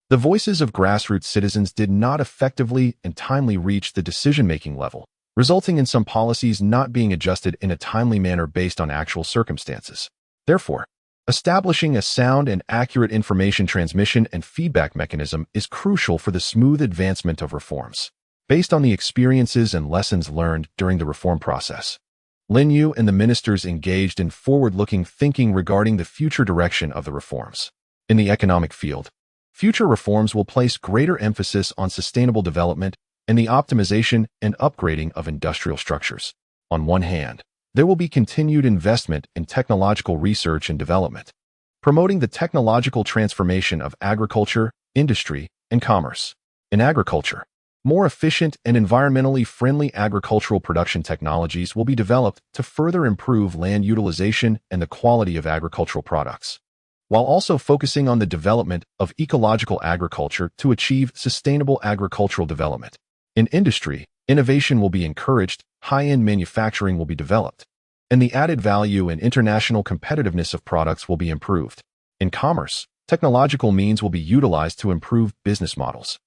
the voices of grassroots citizens did not effectively and timely reach the decision-making level, resulting in some policies not being adjusted in a timely manner based on actual circumstances. Therefore, establishing a sound and accurate information transmission and feedback mechanism is crucial for the smooth advancement of reforms. Based on the experiences and lessons learned during the reform process, Lin Yu and the ministers engaged in forward-looking thinking regarding the future direction of the reforms. In the economic field, future reforms will place greater emphasis on sustainable development and the optimization and upgrading of industrial structures. On one hand, there will be continued investment in technological research and development, promoting the technological transformation of agriculture, industry, and commerce. In agriculture, more efficient and environmentally friendly agricultural production technologies will be developed to further improve land utilization and the quality of agricultural products, while also focusing on the development of ecological agriculture to achieve sustainable agricultural development. In industry, innovation will be encouraged, high-end manufacturing will be developed, and the added value and international competitiveness of products will be improved. In commerce, technological means will be utilized to improve business models,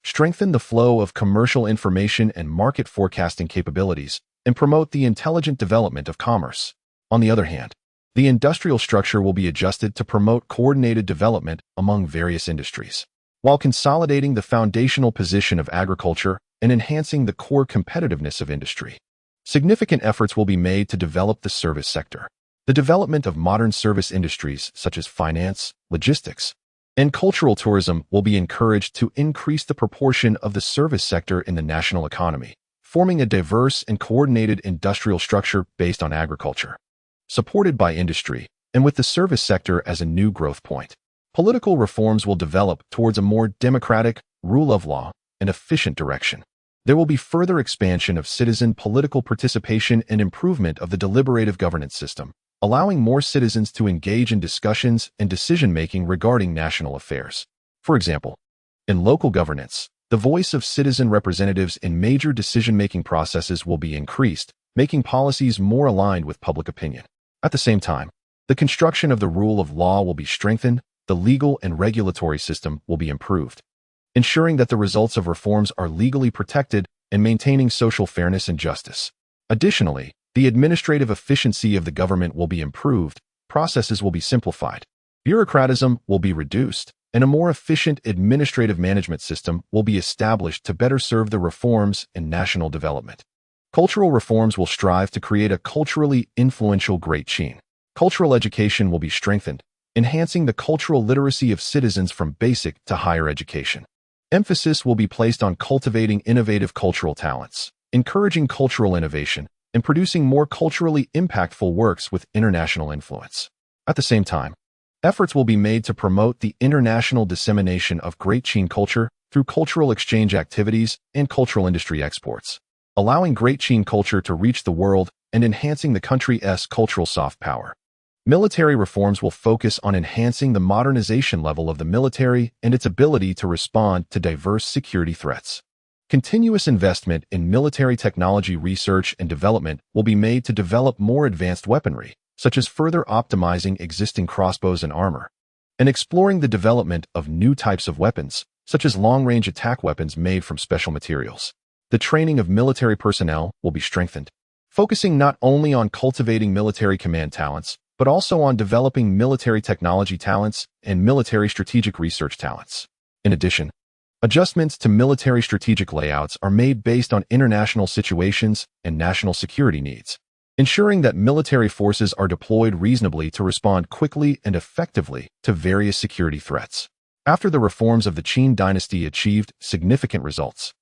strengthen the flow of commercial information and market forecasting capabilities, and promote the intelligent development of commerce. On the other hand, the industrial structure will be adjusted to promote coordinated development among various industries, while consolidating the foundational position of agriculture and enhancing the core competitiveness of industry. Significant efforts will be made to develop the service sector. The development of modern service industries such as finance, logistics, and cultural tourism will be encouraged to increase the proportion of the service sector in the national economy, forming a diverse and coordinated industrial structure based on agriculture, supported by industry, and with the service sector as a new growth point. Political reforms will develop towards a more democratic, rule of law, and efficient direction. There will be further expansion of citizen political participation and improvement of the deliberative governance system, allowing more citizens to engage in discussions and decision-making regarding national affairs. For example, in local governance, the voice of citizen representatives in major decision-making processes will be increased, making policies more aligned with public opinion. At the same time, the construction of the rule of law will be strengthened, the legal and regulatory system will be improved, ensuring that the results of reforms are legally protected and maintaining social fairness and justice. Additionally, the administrative efficiency of the government will be improved, processes will be simplified, bureaucratism will be reduced, and a more efficient administrative management system will be established to better serve the reforms and national development. Cultural reforms will strive to create a culturally influential Great Qin. Cultural education will be strengthened, enhancing the cultural literacy of citizens from basic to higher education. Emphasis will be placed on cultivating innovative cultural talents, encouraging cultural innovation, and producing more culturally impactful works with international influence. At the same time, efforts will be made to promote the international dissemination of Great Qin culture through cultural exchange activities and cultural industry exports, allowing Great Qin culture to reach the world and enhancing the country's cultural soft power. Military reforms will focus on enhancing the modernization level of the military and its ability to respond to diverse security threats. Continuous investment in military technology research and development will be made to develop more advanced weaponry, such as further optimizing existing crossbows and armor, and exploring the development of new types of weapons, such as long-range attack weapons made from special materials. The training of military personnel will be strengthened, focusing not only on cultivating military command talents, but also on developing military technology talents and military strategic research talents. In addition, adjustments to military strategic layouts are made based on international situations and national security needs, ensuring that military forces are deployed reasonably to respond quickly and effectively to various security threats. After the reforms of the Qin dynasty achieved significant results,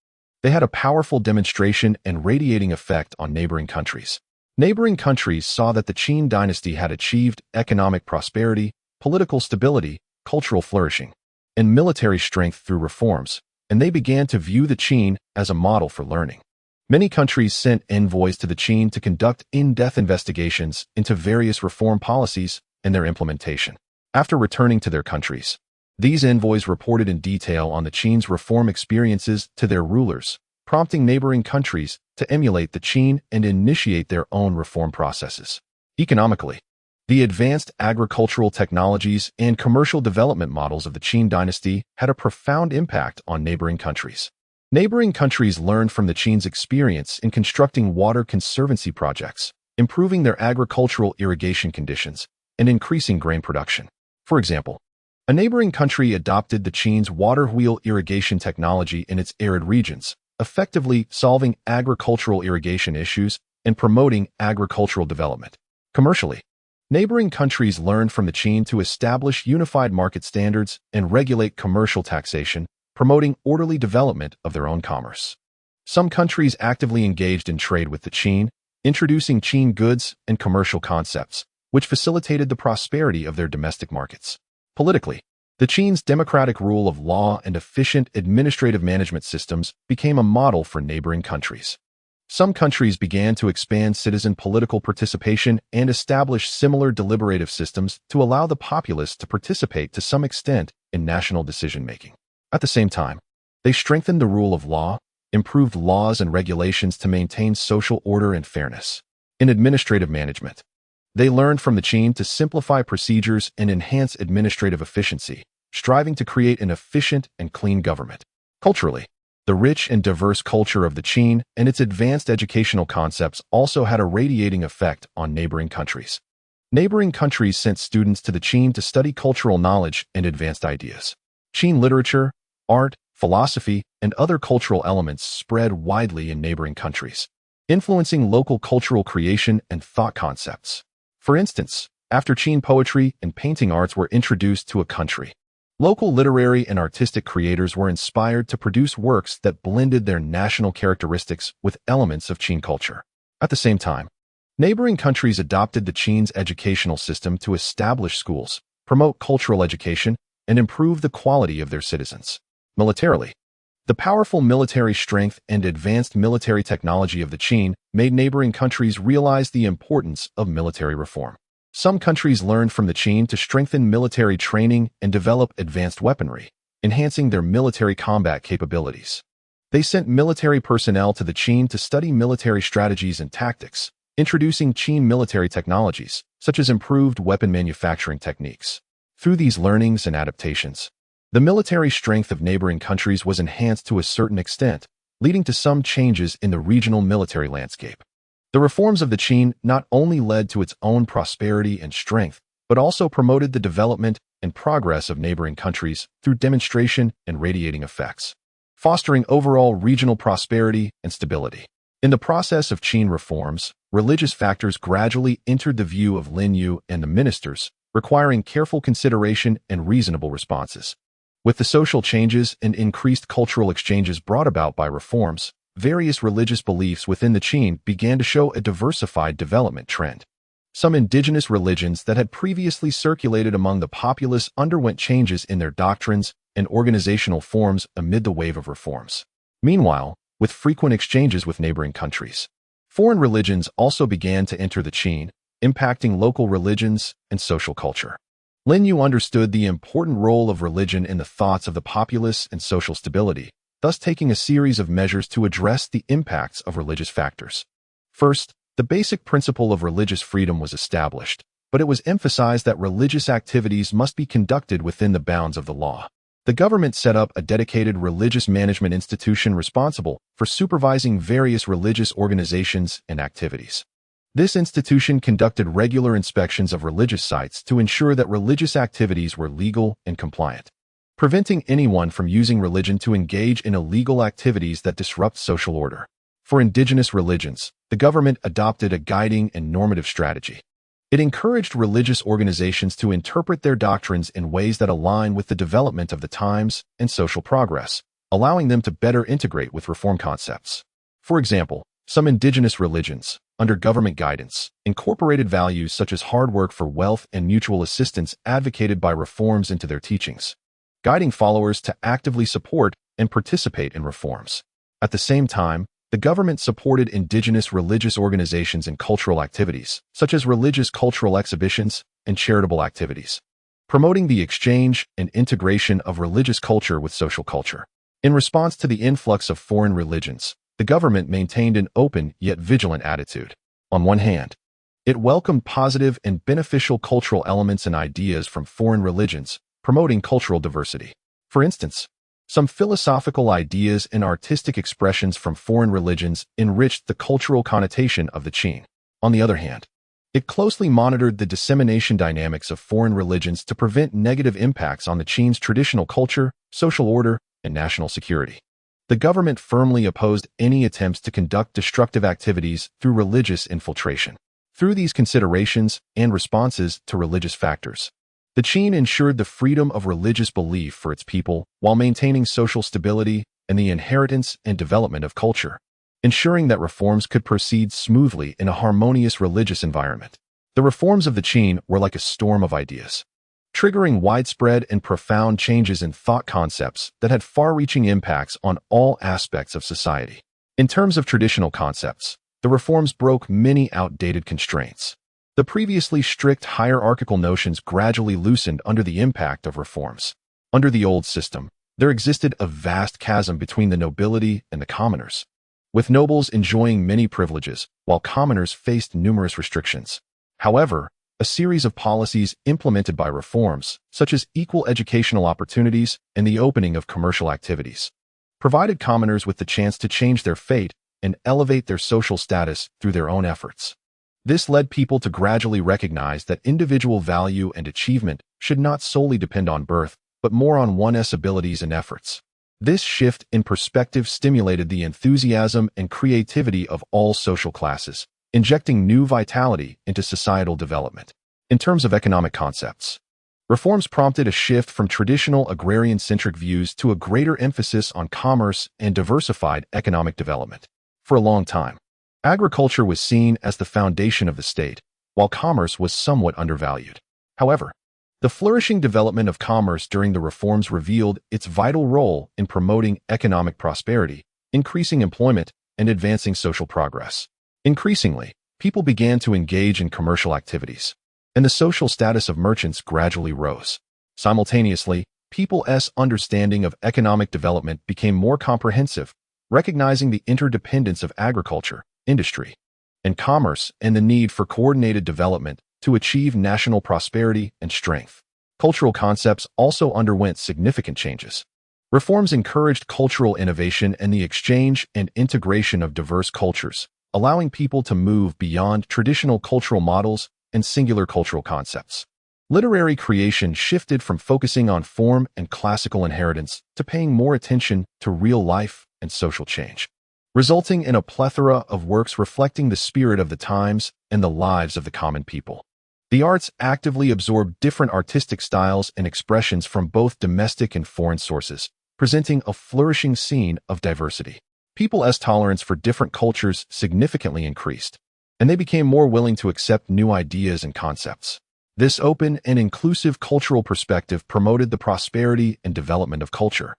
they had a powerful demonstration and radiating effect on neighboring countries. Neighboring countries saw that the Qin dynasty had achieved economic prosperity, political stability, cultural flourishing, and military strength through reforms, and they began to view the Qin as a model for learning. Many countries sent envoys to the Qin to conduct in-depth investigations into various reform policies and their implementation. After returning to their countries, these envoys reported in detail on the Qin's reform experiences to their rulers, prompting neighboring countries to emulate the Qin and initiate their own reform processes. Economically, the advanced agricultural technologies and commercial development models of the Qin dynasty had a profound impact on neighboring countries. Neighboring countries learned from the Qin's experience in constructing water conservancy projects, improving their agricultural irrigation conditions, and increasing grain production. For example, a neighboring country adopted the Qin's water wheel irrigation technology in its arid regions, effectively solving agricultural irrigation issues and promoting agricultural development. Commercially, neighboring countries learned from the Qin to establish unified market standards and regulate commercial taxation, promoting orderly development of their own commerce. Some countries actively engaged in trade with the Qin, introducing Qin goods and commercial concepts, which facilitated the prosperity of their domestic markets. Politically, the Qin's democratic rule of law and efficient administrative management systems became a model for neighboring countries. Some countries began to expand citizen political participation and establish similar deliberative systems to allow the populace to participate to some extent in national decision-making. At the same time, they strengthened the rule of law, improved laws and regulations to maintain social order and fairness. In administrative management, they learned from the Qin to simplify procedures and enhance administrative efficiency, striving to create an efficient and clean government. Culturally, the rich and diverse culture of the Qin and its advanced educational concepts also had a radiating effect on neighboring countries. Neighboring countries sent students to the Qin to study cultural knowledge and advanced ideas. Qin literature, art, philosophy, and other cultural elements spread widely in neighboring countries, influencing local cultural creation and thought concepts. For instance, after Qin poetry and painting arts were introduced to a country, local literary and artistic creators were inspired to produce works that blended their national characteristics with elements of Qin culture. At the same time, neighboring countries adopted the Qin's educational system to establish schools, promote cultural education, and improve the quality of their citizens. Militarily, the powerful military strength and advanced military technology of the Qin made neighboring countries realize the importance of military reform. Some countries learned from the Qin to strengthen military training and develop advanced weaponry, enhancing their military combat capabilities. They sent military personnel to the Qin to study military strategies and tactics, introducing Qin military technologies, such as improved weapon manufacturing techniques. Through these learnings and adaptations, the military strength of neighboring countries was enhanced to a certain extent, leading to some changes in the regional military landscape. The reforms of the Qin not only led to its own prosperity and strength, but also promoted the development and progress of neighboring countries through demonstration and radiating effects, fostering overall regional prosperity and stability. In the process of Qin reforms, religious factors gradually entered the view of Lin Yu and the ministers, requiring careful consideration and reasonable responses. With the social changes and increased cultural exchanges brought about by reforms, various religious beliefs within the Qin began to show a diversified development trend. Some indigenous religions that had previously circulated among the populace underwent changes in their doctrines and organizational forms amid the wave of reforms. Meanwhile, with frequent exchanges with neighboring countries, foreign religions also began to enter the Qin, impacting local religions and social culture. Lin Yu understood the important role of religion in the thoughts of the populace and social stability, thus taking a series of measures to address the impacts of religious factors. First, the basic principle of religious freedom was established, but but it was emphasized that religious activities must be conducted within the bounds of the law. The government set up a dedicated religious management institution responsible for supervising various religious organizations and activities. This institution conducted regular inspections of religious sites to ensure that religious activities were legal and compliant, preventing anyone from using religion to engage in illegal activities that disrupt social order. For indigenous religions, the government adopted a guiding and normative strategy. It encouraged religious organizations to interpret their doctrines in ways that align with the development of the times and social progress, allowing them to better integrate with reform concepts. For example, some indigenous religions, under government guidance, incorporated values such as hard work for wealth and mutual assistance advocated by reforms into their teachings, guiding followers to actively support and participate in reforms. At the same time, the government supported indigenous religious organizations and cultural activities, such as religious cultural exhibitions and charitable activities, promoting the exchange and integration of religious culture with social culture. In response to the influx of foreign religions, the government maintained an open yet vigilant attitude. On one hand, it welcomed positive and beneficial cultural elements and ideas from foreign religions, promoting cultural diversity. For instance, some philosophical ideas and artistic expressions from foreign religions enriched the cultural connotation of the Qing. On the other hand, it closely monitored the dissemination dynamics of foreign religions to prevent negative impacts on the Qing's traditional culture, social order, and national security. The government firmly opposed any attempts to conduct destructive activities through religious infiltration. Through these considerations and responses to religious factors, the Qing ensured the freedom of religious belief for its people while maintaining social stability and the inheritance and development of culture, ensuring that reforms could proceed smoothly in a harmonious religious environment. The reforms of the Qing were like a storm of ideas, triggering widespread and profound changes in thought concepts that had far-reaching impacts on all aspects of society. In terms of traditional concepts, the reforms broke many outdated constraints. The previously strict hierarchical notions gradually loosened under the impact of reforms. Under the old system, there existed a vast chasm between the nobility and the commoners, with nobles enjoying many privileges while commoners faced numerous restrictions. However, a series of policies implemented by reforms, such as equal educational opportunities and the opening of commercial activities, provided commoners with the chance to change their fate and elevate their social status through their own efforts. This led people to gradually recognize that individual value and achievement should not solely depend on birth, but more on one's abilities and efforts. This shift in perspective stimulated the enthusiasm and creativity of all social classes, injecting new vitality into societal development. In terms of economic concepts, reforms prompted a shift from traditional agrarian-centric views to a greater emphasis on commerce and diversified economic development. For a long time, agriculture was seen as the foundation of the state, while commerce was somewhat undervalued. However, the flourishing development of commerce during the reforms revealed its vital role in promoting economic prosperity, increasing employment, and advancing social progress. Increasingly, people began to engage in commercial activities, and the social status of merchants gradually rose. Simultaneously, people's understanding of economic development became more comprehensive, recognizing the interdependence of agriculture, industry, and commerce and the need for coordinated development to achieve national prosperity and strength. Cultural concepts also underwent significant changes. Reforms encouraged cultural innovation and the exchange and integration of diverse cultures, allowing people to move beyond traditional cultural models and singular cultural concepts. Literary creation shifted from focusing on form and classical inheritance to paying more attention to real life and social change, resulting in a plethora of works reflecting the spirit of the times and the lives of the common people. The arts actively absorbed different artistic styles and expressions from both domestic and foreign sources, presenting a flourishing scene of diversity. People's tolerance for different cultures significantly increased, and they became more willing to accept new ideas and concepts. This open and inclusive cultural perspective promoted the prosperity and development of culture,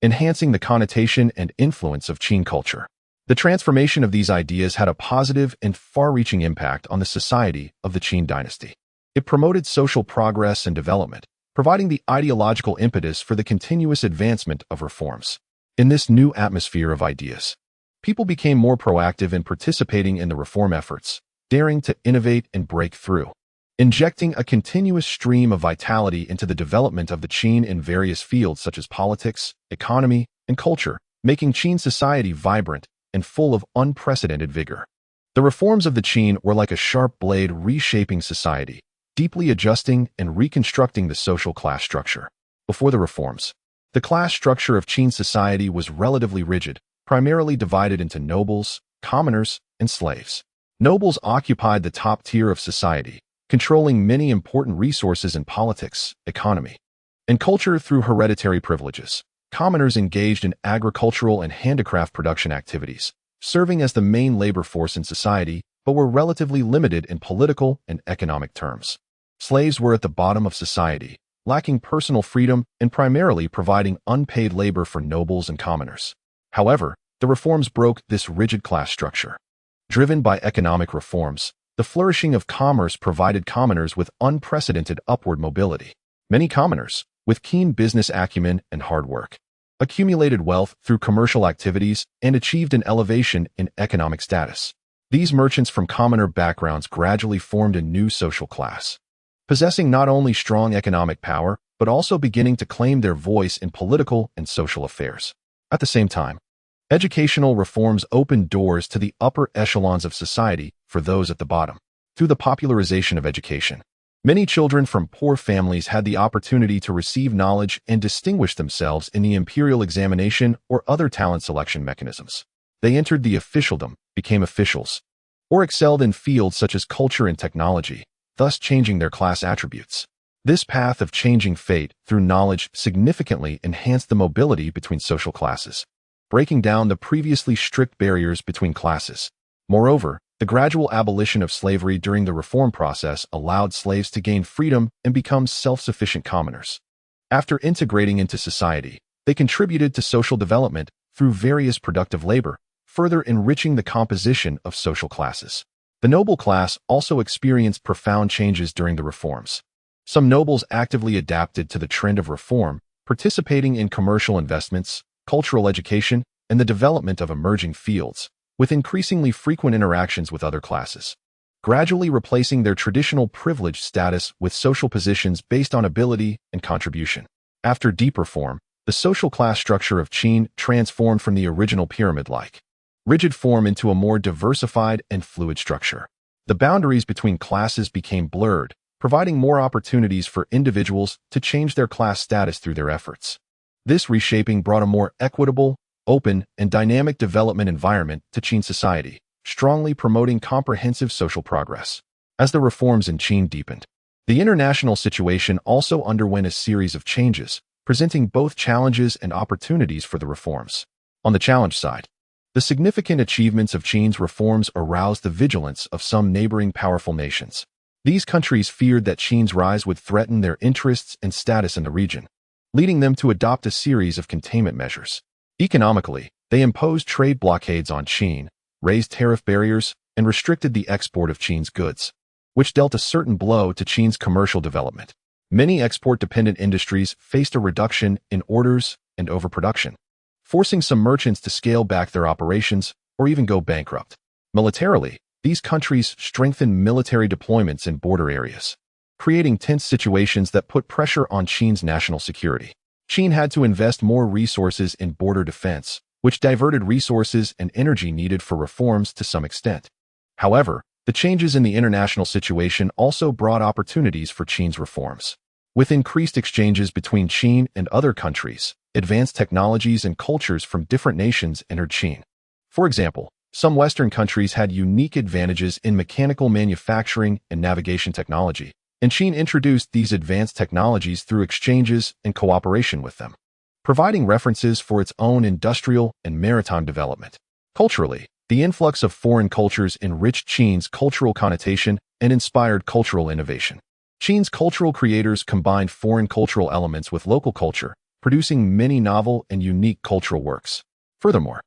enhancing the connotation and influence of Qing culture. The transformation of these ideas had a positive and far-reaching impact on the society of the Qing dynasty. It promoted social progress and development, providing the ideological impetus for the continuous advancement of reforms. In this new atmosphere of ideas, people became more proactive in participating in the reform efforts, daring to innovate and break through. injecting a continuous stream of vitality into the development of the Qin in various fields such as politics, economy, and culture, making Qin society vibrant and full of unprecedented vigor. The reforms of the Qin were like a sharp blade reshaping society, deeply adjusting and reconstructing the social class structure. Before the reforms, the class structure of Qin society was relatively rigid, primarily divided into nobles, commoners, and slaves. Nobles occupied the top tier of society, controlling many important resources in politics, economy, and culture through hereditary privileges. Commoners engaged in agricultural and handicraft production activities, serving as the main labor force in society, but were relatively limited in political and economic terms. Slaves were at the bottom of society, lacking personal freedom and primarily providing unpaid labor for nobles and commoners. However, the reforms broke this rigid class structure. Driven by economic reforms, the flourishing of commerce provided commoners with unprecedented upward mobility. Many commoners, with keen business acumen and hard work, accumulated wealth through commercial activities and achieved an elevation in economic status. These merchants from commoner backgrounds gradually formed a new social class, possessing not only strong economic power, but also beginning to claim their voice in political and social affairs. At the same time, educational reforms opened doors to the upper echelons of society for those at the bottom. Through the popularization of education, many children from poor families had the opportunity to receive knowledge and distinguish themselves in the imperial examination or other talent selection mechanisms. They entered the officialdom, became officials, or excelled in fields such as culture and technology, thus changing their class attributes. This path of changing fate through knowledge significantly enhanced the mobility between social classes, breaking down the previously strict barriers between classes. Moreover, the gradual abolition of slavery during the reform process allowed slaves to gain freedom and become self-sufficient commoners. After integrating into society, they contributed to social development through various productive labor, further enriching the composition of social classes. The noble class also experienced profound changes during the reforms. Some nobles actively adapted to the trend of reform, participating in commercial investments, cultural education, and the development of emerging fields, with increasingly frequent interactions with other classes, gradually replacing their traditional privileged status with social positions based on ability and contribution. After deep reform, the social class structure of Qin transformed from the original pyramid-like, rigid form into a more diversified and fluid structure. The boundaries between classes became blurred, providing more opportunities for individuals to change their class status through their efforts. This reshaping brought a more equitable, open, and dynamic development environment to Qin society, strongly promoting comprehensive social progress. As the reforms in Qin deepened, the international situation also underwent a series of changes, presenting both challenges and opportunities for the reforms. On the challenge side, the significant achievements of Qin's reforms aroused the vigilance of some neighboring powerful nations. These countries feared that Qin's rise would threaten their interests and status in the region, leading them to adopt a series of containment measures. Economically, they imposed trade blockades on Qin, raised tariff barriers, and restricted the export of Qin's goods, which dealt a certain blow to Qin's commercial development. Many export-dependent industries faced a reduction in orders and overproduction, forcing some merchants to scale back their operations or even go bankrupt. Militarily, these countries strengthened military deployments in border areas, creating tense situations that put pressure on Qin's national security. Qin had to invest more resources in border defense, which diverted resources and energy needed for reforms to some extent. However, the changes in the international situation also brought opportunities for Qin's reforms. With increased exchanges between Qin and other countries, advanced technologies and cultures from different nations entered Qin. For example, some Western countries had unique advantages in mechanical manufacturing and navigation technology, and Qin introduced these advanced technologies through exchanges and cooperation with them, providing references for its own industrial and maritime development. Culturally, the influx of foreign cultures enriched Qin's cultural connotation and inspired cultural innovation. Qin's cultural creators combined foreign cultural elements with local culture, producing many novel and unique cultural works. Furthermore,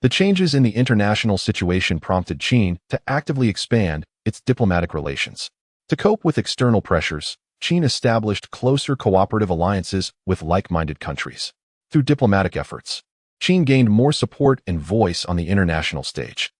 the changes in the international situation prompted Qin to actively expand its diplomatic relations. To cope with external pressures, Qin established closer cooperative alliances with like-minded countries. Through diplomatic efforts, Qin gained more support and voice on the international stage.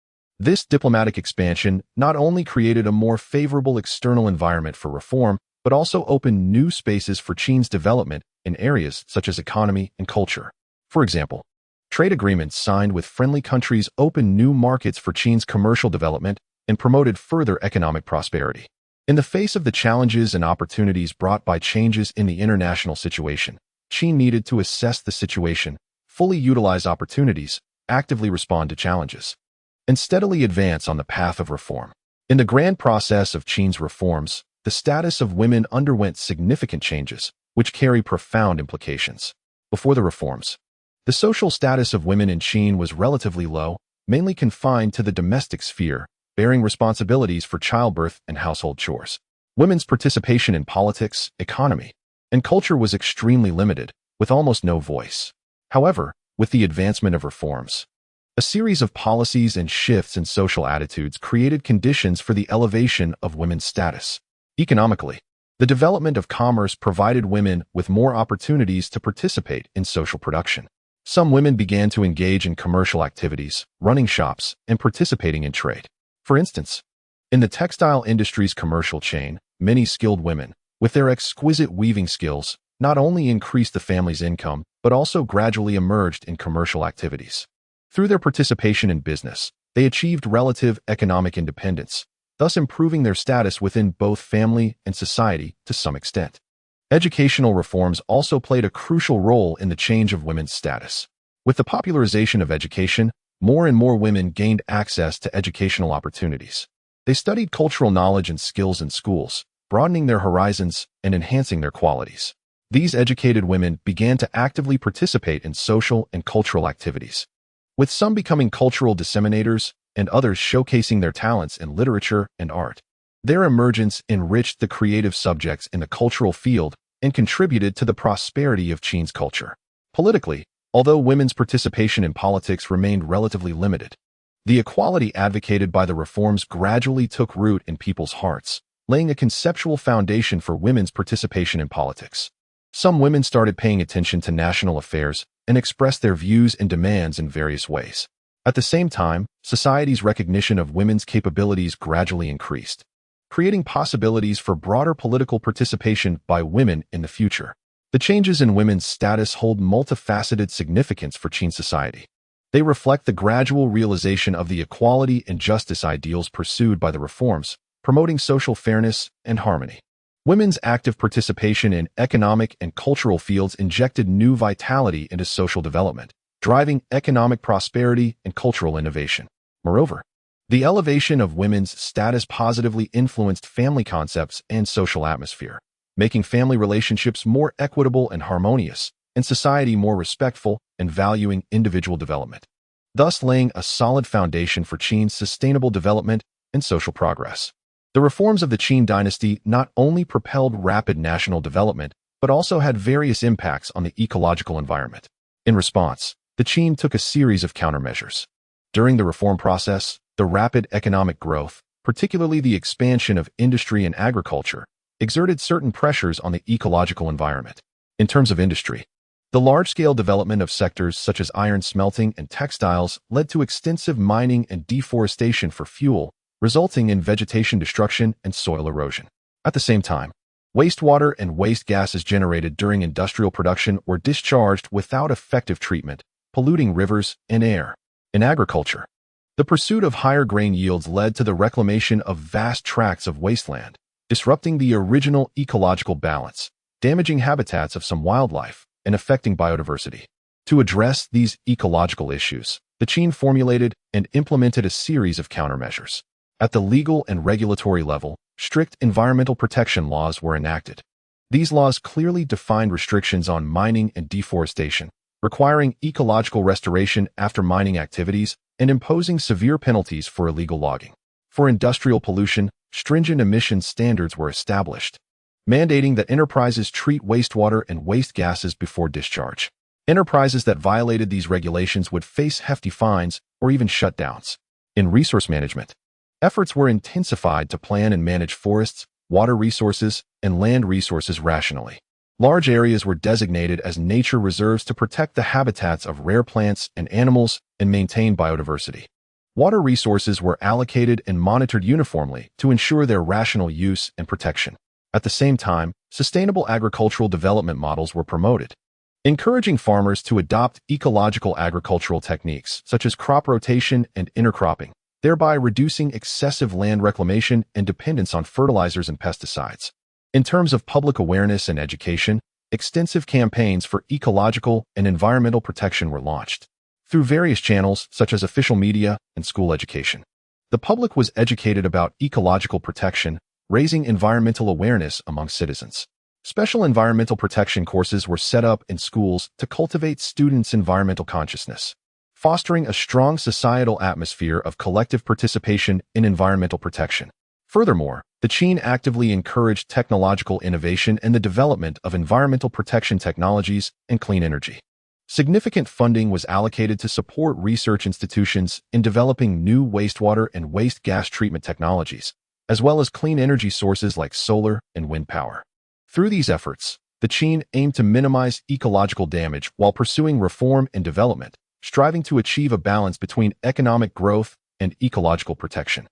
This diplomatic expansion not only created a more favorable external environment for reform, but also opened new spaces for Qin's development in areas such as economy and culture. For example, trade agreements signed with friendly countries opened new markets for Qin's commercial development and promoted further economic prosperity. In the face of the challenges and opportunities brought by changes in the international situation, Qin needed to assess the situation, fully utilize opportunities, actively respond to challenges, and steadily advance on the path of reform. In the grand process of Qin's reforms, the status of women underwent significant changes, which carry profound implications. Before the reforms, the social status of women in Qin was relatively low, mainly confined to the domestic sphere, bearing responsibilities for childbirth and household chores. Women's participation in politics, economy, and culture was extremely limited, with almost no voice. However, with the advancement of reforms, a series of policies and shifts in social attitudes created conditions for the elevation of women's status. Economically, the development of commerce provided women with more opportunities to participate in social production. Some women began to engage in commercial activities, running shops, and participating in trade. For instance, in the textile industry's commercial chain, many skilled women, with their exquisite weaving skills, not only increased the family's income, but also gradually emerged in commercial activities. Through their participation in business, they achieved relative economic independence, thus improving their status within both family and society to some extent. Educational reforms also played a crucial role in the change of women's status. With the popularization of education, more and more women gained access to educational opportunities. They studied cultural knowledge and skills in schools, broadening their horizons and enhancing their qualities. These educated women began to actively participate in social and cultural activities, with some becoming cultural disseminators and others showcasing their talents in literature and art. Their emergence enriched the creative subjects in the cultural field and contributed to the prosperity of Qin's culture. Politically, although women's participation in politics remained relatively limited, the equality advocated by the reforms gradually took root in people's hearts, laying a conceptual foundation for women's participation in politics. Some women started paying attention to national affairs and expressed their views and demands in various ways. At the same time, society's recognition of women's capabilities gradually increased, creating possibilities for broader political participation by women in the future. The changes in women's status hold multifaceted significance for Qin society. They reflect the gradual realization of the equality and justice ideals pursued by the reforms, promoting social fairness and harmony. Women's active participation in economic and cultural fields injected new vitality into social development, driving economic prosperity and cultural innovation. Moreover, the elevation of women's status positively influenced family concepts and social atmosphere, making family relationships more equitable and harmonious, and society more respectful and valuing individual development, thus laying a solid foundation for Qin's sustainable development and social progress. The reforms of the Qin dynasty not only propelled rapid national development, but also had various impacts on the ecological environment. In response, the Qin took a series of countermeasures. During the reform process, the rapid economic growth, particularly the expansion of industry and agriculture, exerted certain pressures on the ecological environment. In terms of industry, the large-scale development of sectors such as iron smelting and textiles led to extensive mining and deforestation for fuel, resulting in vegetation destruction and soil erosion. At the same time, wastewater and waste gases generated during industrial production were discharged without effective treatment, polluting rivers and air. In agriculture, the pursuit of higher grain yields led to the reclamation of vast tracts of wasteland, disrupting the original ecological balance, damaging habitats of some wildlife, and affecting biodiversity. To address these ecological issues, the Qin formulated and implemented a series of countermeasures. At the legal and regulatory level, strict environmental protection laws were enacted. These laws clearly defined restrictions on mining and deforestation, requiring ecological restoration after mining activities and imposing severe penalties for illegal logging. For industrial pollution, stringent emission standards were established, mandating that enterprises treat wastewater and waste gases before discharge. Enterprises that violated these regulations would face hefty fines or even shutdowns. In resource management, efforts were intensified to plan and manage forests, water resources, and land resources rationally. Large areas were designated as nature reserves to protect the habitats of rare plants and animals and maintain biodiversity. Water resources were allocated and monitored uniformly to ensure their rational use and protection. At the same time, sustainable agricultural development models were promoted, encouraging farmers to adopt ecological agricultural techniques such as crop rotation and intercropping, thereby reducing excessive land reclamation and dependence on fertilizers and pesticides. In terms of public awareness and education, extensive campaigns for ecological and environmental protection were launched through various channels such as official media and school education. The public was educated about ecological protection, raising environmental awareness among citizens. Special environmental protection courses were set up in schools to cultivate students' environmental consciousness, fostering a strong societal atmosphere of collective participation in environmental protection. Furthermore, the Qin actively encouraged technological innovation and the development of environmental protection technologies and clean energy. Significant funding was allocated to support research institutions in developing new wastewater and waste gas treatment technologies, as well as clean energy sources like solar and wind power. Through these efforts, the Qin aimed to minimize ecological damage while pursuing reform and development, striving to achieve a balance between economic growth and ecological protection.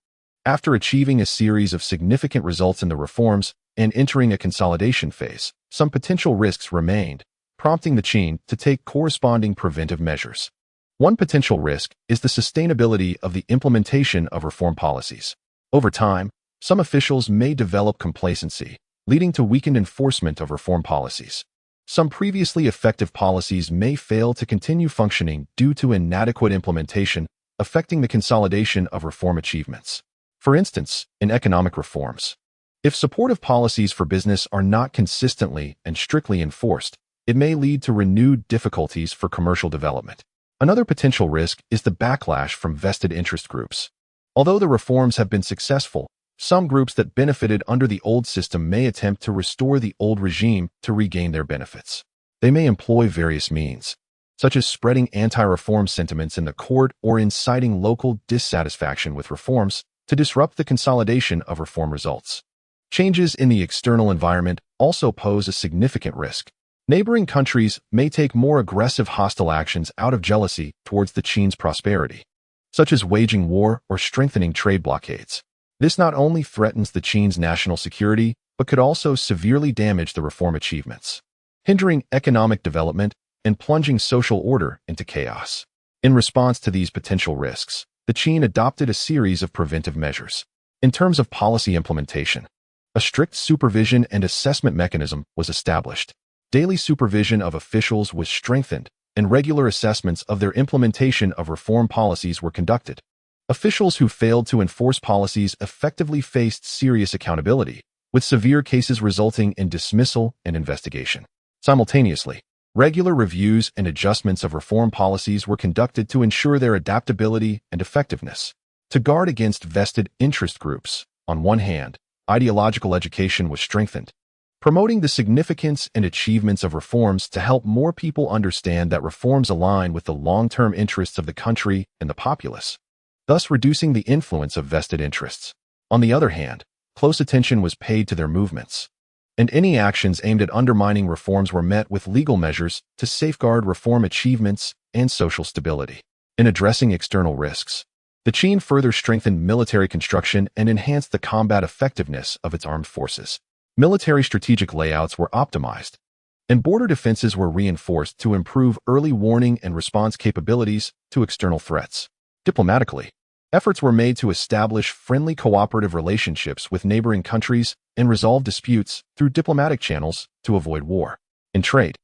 After achieving a series of significant results in the reforms and entering a consolidation phase, some potential risks remained, prompting the Qin to take corresponding preventive measures. One potential risk is the sustainability of the implementation of reform policies. Over time, some officials may develop complacency, leading to weakened enforcement of reform policies. Some previously effective policies may fail to continue functioning due to inadequate implementation, affecting the consolidation of reform achievements. For instance, in economic reforms, if supportive policies for business are not consistently and strictly enforced, it may lead to renewed difficulties for commercial development. Another potential risk is the backlash from vested interest groups. Although the reforms have been successful, some groups that benefited under the old system may attempt to restore the old regime to regain their benefits. They may employ various means, such as spreading anti-reform sentiments in the court or inciting local dissatisfaction with reforms, to disrupt the consolidation of reform results. Changes in the external environment also pose a significant risk. Neighboring countries may take more aggressive hostile actions out of jealousy towards the Qin's prosperity, such as waging war or strengthening trade blockades. This not only threatens the Qin's national security, but could also severely damage the reform achievements, hindering economic development and plunging social order into chaos. In response to these potential risks, the Qin adopted a series of preventive measures. In terms of policy implementation, a strict supervision and assessment mechanism was established. Daily supervision of officials was strengthened, and regular assessments of their implementation of reform policies were conducted. Officials who failed to enforce policies effectively faced serious accountability, with severe cases resulting in dismissal and investigation. Simultaneously, regular reviews and adjustments of reform policies were conducted to ensure their adaptability and effectiveness. To guard against vested interest groups, on one hand, ideological education was strengthened, promoting the significance and achievements of reforms to help more people understand that reforms align with the long-term interests of the country and the populace, thus reducing the influence of vested interests. On the other hand, close attention was paid to their movements, and any actions aimed at undermining reforms were met with legal measures to safeguard reform achievements and social stability. In addressing external risks, the Qin further strengthened military construction and enhanced the combat effectiveness of its armed forces. Military strategic layouts were optimized, and border defenses were reinforced to improve early warning and response capabilities to external threats. Diplomatically, efforts were made to establish friendly cooperative relationships with neighboring countries and resolve disputes through diplomatic channels to avoid war. In trade,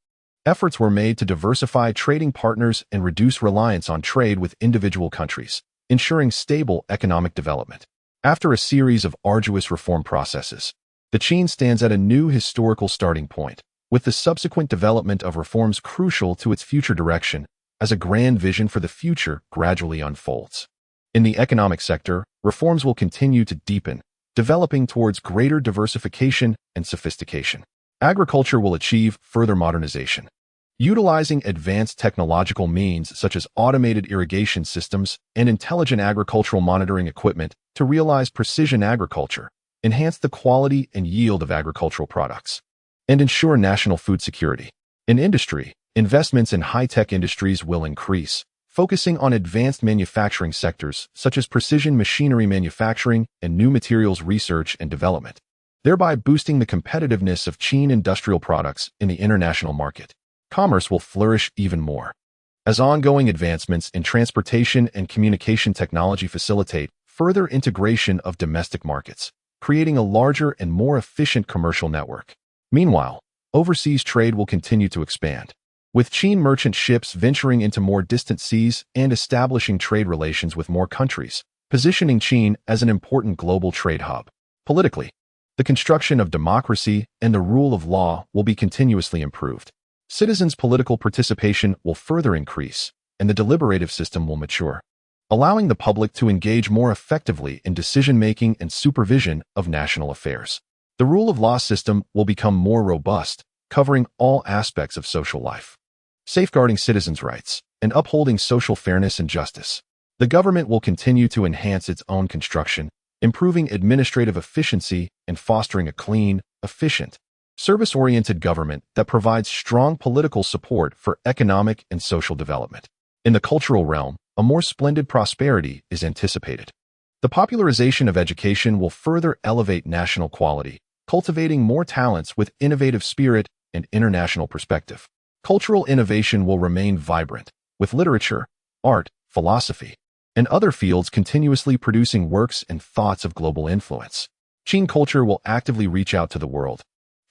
efforts were made to diversify trading partners and reduce reliance on trade with individual countries, ensuring stable economic development. After a series of arduous reform processes, the Qin stands at a new historical starting point, with the subsequent development of reforms crucial to its future direction as a grand vision for the future gradually unfolds. In the economic sector, reforms will continue to deepen, developing towards greater diversification and sophistication. Agriculture will achieve further modernization, utilizing advanced technological means such as automated irrigation systems and intelligent agricultural monitoring equipment to realize precision agriculture, enhance the quality and yield of agricultural products, and ensure national food security. In industry, investments in high-tech industries will increase, focusing on advanced manufacturing sectors such as precision machinery manufacturing and new materials research and development, thereby boosting the competitiveness of Qin industrial products in the international market. Commerce will flourish even more, as ongoing advancements in transportation and communication technology facilitate further integration of domestic markets, creating a larger and more efficient commercial network. Meanwhile, overseas trade will continue to expand, with Qin merchant ships venturing into more distant seas and establishing trade relations with more countries, positioning Qin as an important global trade hub. Politically, the construction of democracy and the rule of law will be continuously improved. Citizens' political participation will further increase, and the deliberative system will mature, allowing the public to engage more effectively in decision-making and supervision of national affairs. The rule of law system will become more robust, covering all aspects of social life, safeguarding citizens' rights, and upholding social fairness and justice. The government will continue to enhance its own construction, improving administrative efficiency and fostering a clean, efficient, service-oriented government that provides strong political support for economic and social development. In the cultural realm, a more splendid prosperity is anticipated. The popularization of education will further elevate national quality, cultivating more talents with innovative spirit and international perspective. Cultural innovation will remain vibrant, with literature, art, philosophy, and other fields continuously producing works and thoughts of global influence. Qin culture will actively reach out to the world,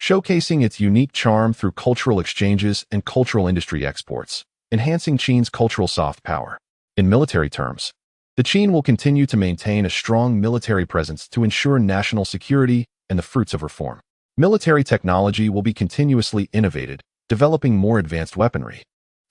showcasing its unique charm through cultural exchanges and cultural industry exports, enhancing Qin's cultural soft power. In military terms, the Qin will continue to maintain a strong military presence to ensure national security and the fruits of reform. Military technology will be continuously innovated, developing more advanced weaponry,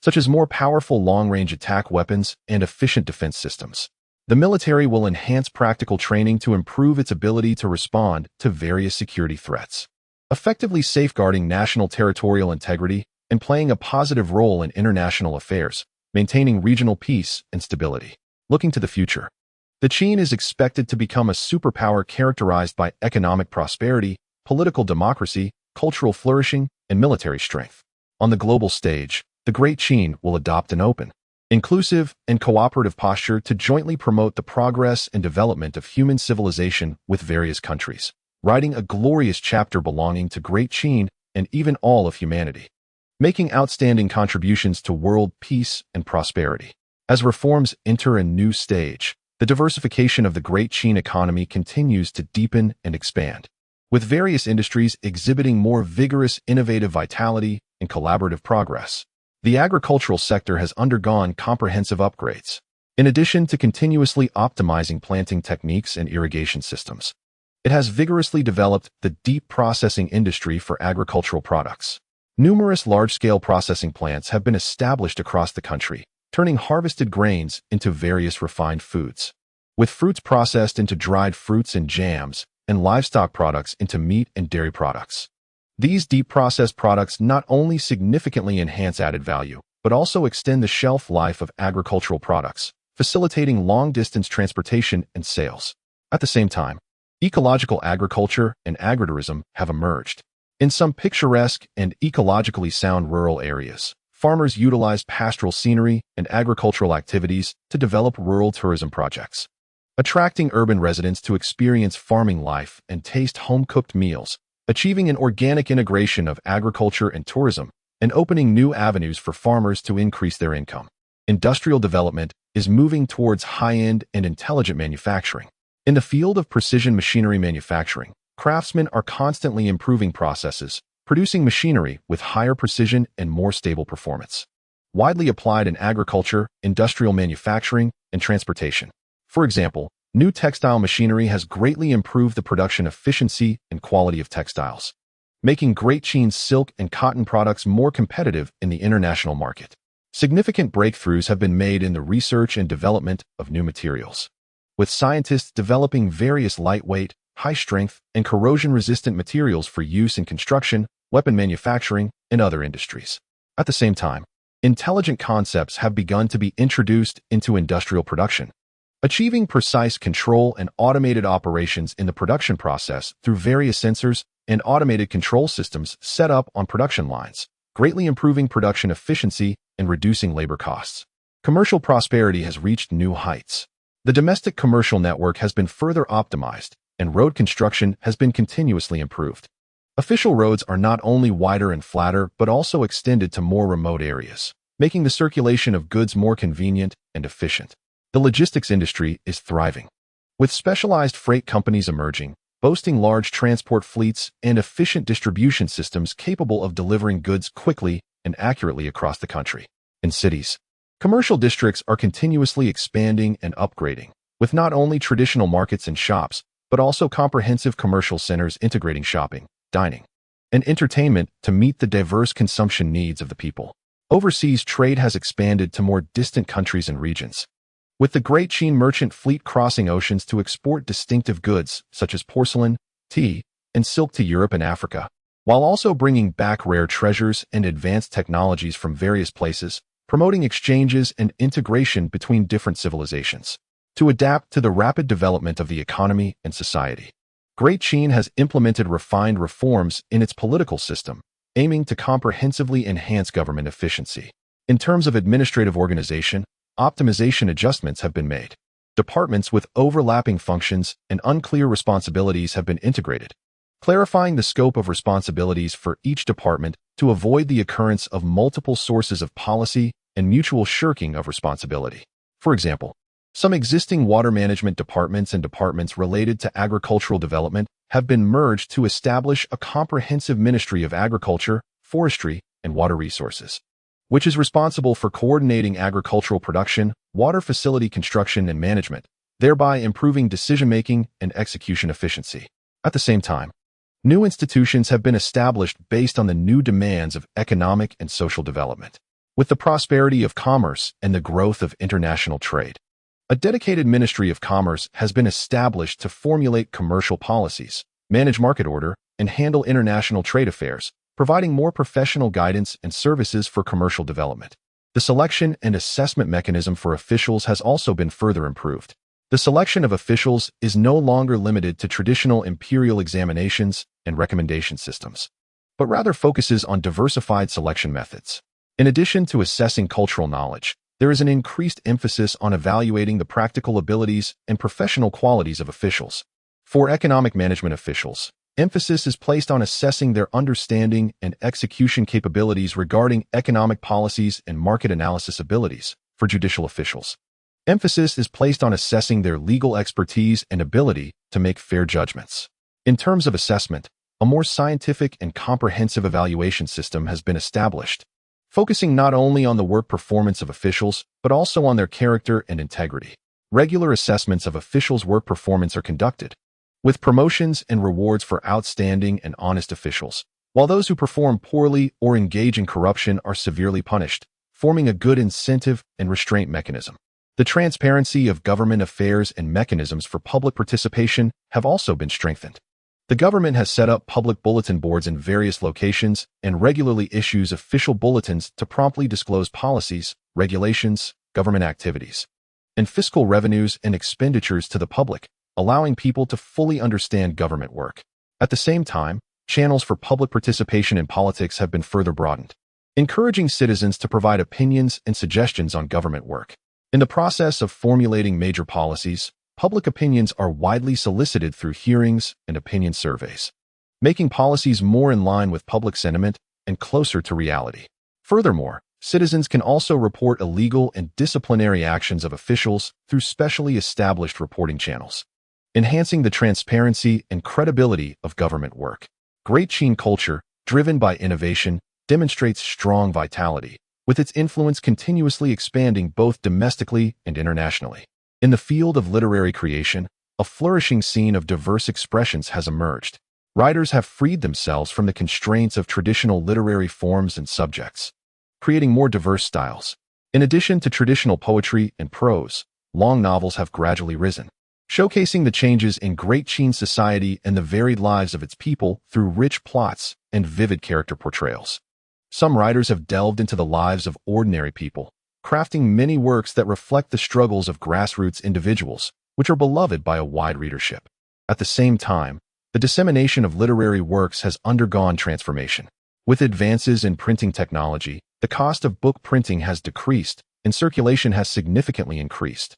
such as more powerful long-range attack weapons and efficient defense systems. The military will enhance practical training to improve its ability to respond to various security threats, effectively safeguarding national territorial integrity and playing a positive role in international affairs, maintaining regional peace and stability. Looking to the future, the Qin is expected to become a superpower characterized by economic prosperity, political democracy, cultural flourishing, and military strength. On the global stage, the Great Qin will adopt an open, inclusive, and cooperative posture to jointly promote the progress and development of human civilization with various countries, writing a glorious chapter belonging to Great Qin and even all of humanity, making outstanding contributions to world peace and prosperity. As reforms enter a new stage, the diversification of the Great Qin economy continues to deepen and expand, with various industries exhibiting more vigorous innovative vitality and collaborative progress. The agricultural sector has undergone comprehensive upgrades, in addition to continuously optimizing planting techniques and irrigation systems. It has vigorously developed the deep processing industry for agricultural products. Numerous large-scale processing plants have been established across the country, turning harvested grains into various refined foods, with fruits processed into dried fruits and jams, and livestock products into meat and dairy products. These deep processed products not only significantly enhance added value, but also extend the shelf life of agricultural products, facilitating long-distance transportation and sales. At the same time, ecological agriculture and agritourism have emerged. In some picturesque and ecologically sound rural areas, farmers utilize pastoral scenery and agricultural activities to develop rural tourism projects, attracting urban residents to experience farming life and taste home-cooked meals, achieving an organic integration of agriculture and tourism, and opening new avenues for farmers to increase their income. Industrial development is moving towards high-end and intelligent manufacturing. In the field of precision machinery manufacturing, craftsmen are constantly improving processes, producing machinery with higher precision and more stable performance. Widely applied in agriculture, industrial manufacturing, and transportation. For example, new textile machinery has greatly improved the production efficiency and quality of textiles, making Great Qin's silk and cotton products more competitive in the international market. Significant breakthroughs have been made in the research and development of new materials, with scientists developing various lightweight, high-strength, and corrosion-resistant materials for use in construction, weapon manufacturing, and other industries. At the same time, intelligent concepts have begun to be introduced into industrial production, achieving precise control and automated operations in the production process through various sensors and automated control systems set up on production lines, greatly improving production efficiency and reducing labor costs. Commercial prosperity has reached new heights. The domestic commercial network has been further optimized, and road construction has been continuously improved. Official roads are not only wider and flatter but also extended to more remote areas, making the circulation of goods more convenient and efficient. The logistics industry is thriving, with specialized freight companies emerging, boasting large transport fleets and efficient distribution systems capable of delivering goods quickly and accurately across the country. In cities, commercial districts are continuously expanding and upgrading, with not only traditional markets and shops, but also comprehensive commercial centers integrating shopping, dining, and entertainment to meet the diverse consumption needs of the people. Overseas trade has expanded to more distant countries and regions, with the Great Chine merchant fleet crossing oceans to export distinctive goods such as porcelain, tea, and silk to Europe and Africa, while also bringing back rare treasures and advanced technologies from various places, promoting exchanges and integration between different civilizations. To adapt to the rapid development of the economy and society, Great Chine has implemented refined reforms in its political system, aiming to comprehensively enhance government efficiency. In terms of administrative organization, optimization adjustments have been made. Departments with overlapping functions and unclear responsibilities have been integrated, clarifying the scope of responsibilities for each department to avoid the occurrence of multiple sources of policy and mutual shirking of responsibility. For example, some existing water management departments and departments related to agricultural development have been merged to establish a comprehensive Ministry of Agriculture, Forestry, and Water Resources, which is responsible for coordinating agricultural production, water facility construction, and management, thereby improving decision-making and execution efficiency. At the same time, new institutions have been established based on the new demands of economic and social development. With the prosperity of commerce and the growth of international trade, a dedicated Ministry of Commerce has been established to formulate commercial policies, manage market order, and handle international trade affairs, providing more professional guidance and services for commercial development. The selection and assessment mechanism for officials has also been further improved. The selection of officials is no longer limited to traditional imperial examinations and recommendation systems, but rather focuses on diversified selection methods. In addition to assessing cultural knowledge, there is an increased emphasis on evaluating the practical abilities and professional qualities of officials. For economic management officials, emphasis is placed on assessing their understanding and execution capabilities regarding economic policies and market analysis abilities. For judicial officials, emphasis is placed on assessing their legal expertise and ability to make fair judgments. In terms of assessment, a more scientific and comprehensive evaluation system has been established, focusing not only on the work performance of officials, but also on their character and integrity. Regular assessments of officials' work performance are conducted, with promotions and rewards for outstanding and honest officials, while those who perform poorly or engage in corruption are severely punished, forming a good incentive and restraint mechanism. The transparency of government affairs and mechanisms for public participation have also been strengthened. The government has set up public bulletin boards in various locations and regularly issues official bulletins to promptly disclose policies, regulations, government activities, and fiscal revenues and expenditures to the public, allowing people to fully understand government work. At the same time, channels for public participation in politics have been further broadened, encouraging citizens to provide opinions and suggestions on government work. In the process of formulating major policies, public opinions are widely solicited through hearings and opinion surveys, making policies more in line with public sentiment and closer to reality. Furthermore, citizens can also report illegal and disciplinary actions of officials through specially established reporting channels, enhancing the transparency and credibility of government work. Great Chine culture, driven by innovation, demonstrates strong vitality, with its influence continuously expanding both domestically and internationally. In the field of literary creation, a flourishing scene of diverse expressions has emerged. Writers have freed themselves from the constraints of traditional literary forms and subjects, creating more diverse styles. In addition to traditional poetry and prose, long novels have gradually risen, showcasing the changes in Great Chine society and the varied lives of its people through rich plots and vivid character portrayals. Some writers have delved into the lives of ordinary people, crafting many works that reflect the struggles of grassroots individuals, which are beloved by a wide readership. At the same time, the dissemination of literary works has undergone transformation. With advances in printing technology, the cost of book printing has decreased, and circulation has significantly increased,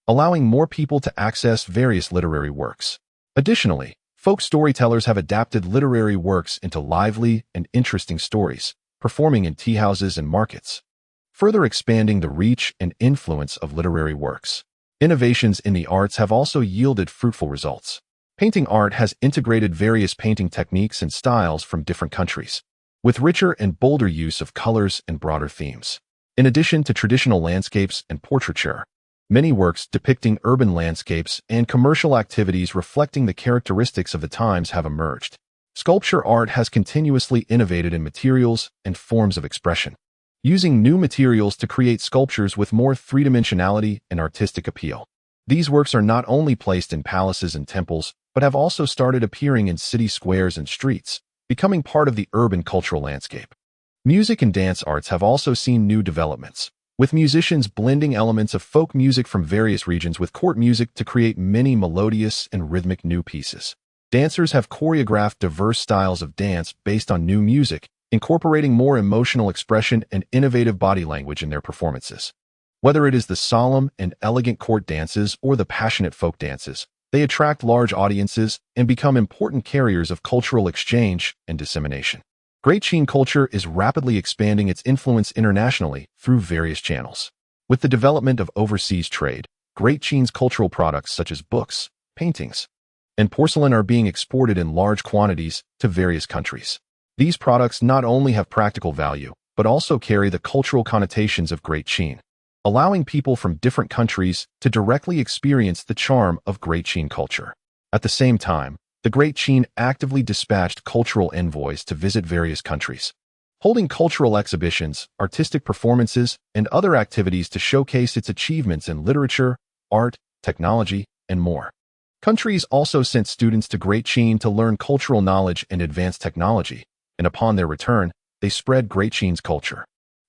allowing more people to access various literary works. Additionally, folk storytellers have adapted literary works into lively and interesting stories, performing in tea houses and markets, further expanding the reach and influence of literary works. Innovations in the arts have also yielded fruitful results. Painting art has integrated various painting techniques and styles from different countries, with richer and bolder use of colors and broader themes. In addition to traditional landscapes and portraiture, many works depicting urban landscapes and commercial activities reflecting the characteristics of the times have emerged. Sculpture art has continuously innovated in materials and forms of expression, using new materials to create sculptures with more three-dimensionality and artistic appeal. These works are not only placed in palaces and temples, but have also started appearing in city squares and streets, becoming part of the urban cultural landscape. Music and dance arts have also seen new developments, with musicians blending elements of folk music from various regions with court music to create many melodious and rhythmic new pieces. Dancers have choreographed diverse styles of dance based on new music, incorporating more emotional expression and innovative body language in their performances. Whether it is the solemn and elegant court dances or the passionate folk dances, they attract large audiences and become important carriers of cultural exchange and dissemination. Great Qing culture is rapidly expanding its influence internationally through various channels. With the development of overseas trade, Great Qing's cultural products such as books, paintings, and porcelain are being exported in large quantities to various countries. These products not only have practical value, but also carry the cultural connotations of Great Qing, allowing people from different countries to directly experience the charm of Great Qing culture. At the same time, the Great Qing actively dispatched cultural envoys to visit various countries, holding cultural exhibitions, artistic performances, and other activities to showcase its achievements in literature, art, technology, and more. Countries also sent students to Great Qing to learn cultural knowledge and advanced technology, and upon their return, they spread Great Qing's culture,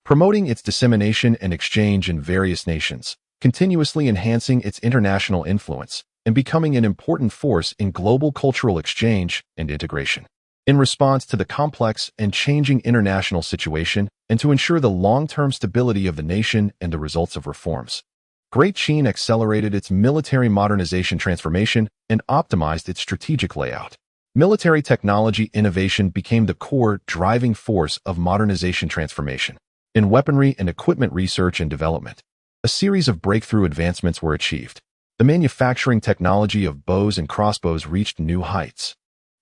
promoting its dissemination and exchange in various nations, continuously enhancing its international influence, and becoming an important force in global cultural exchange and integration. In response to the complex and changing international situation and to ensure the long-term stability of the nation and the results of reforms, Great Qing accelerated its military modernization transformation and optimized its strategic layout. Military technology innovation became the core driving force of modernization transformation. In weaponry and equipment research and development, a series of breakthrough advancements were achieved. The manufacturing technology of bows and crossbows reached new heights,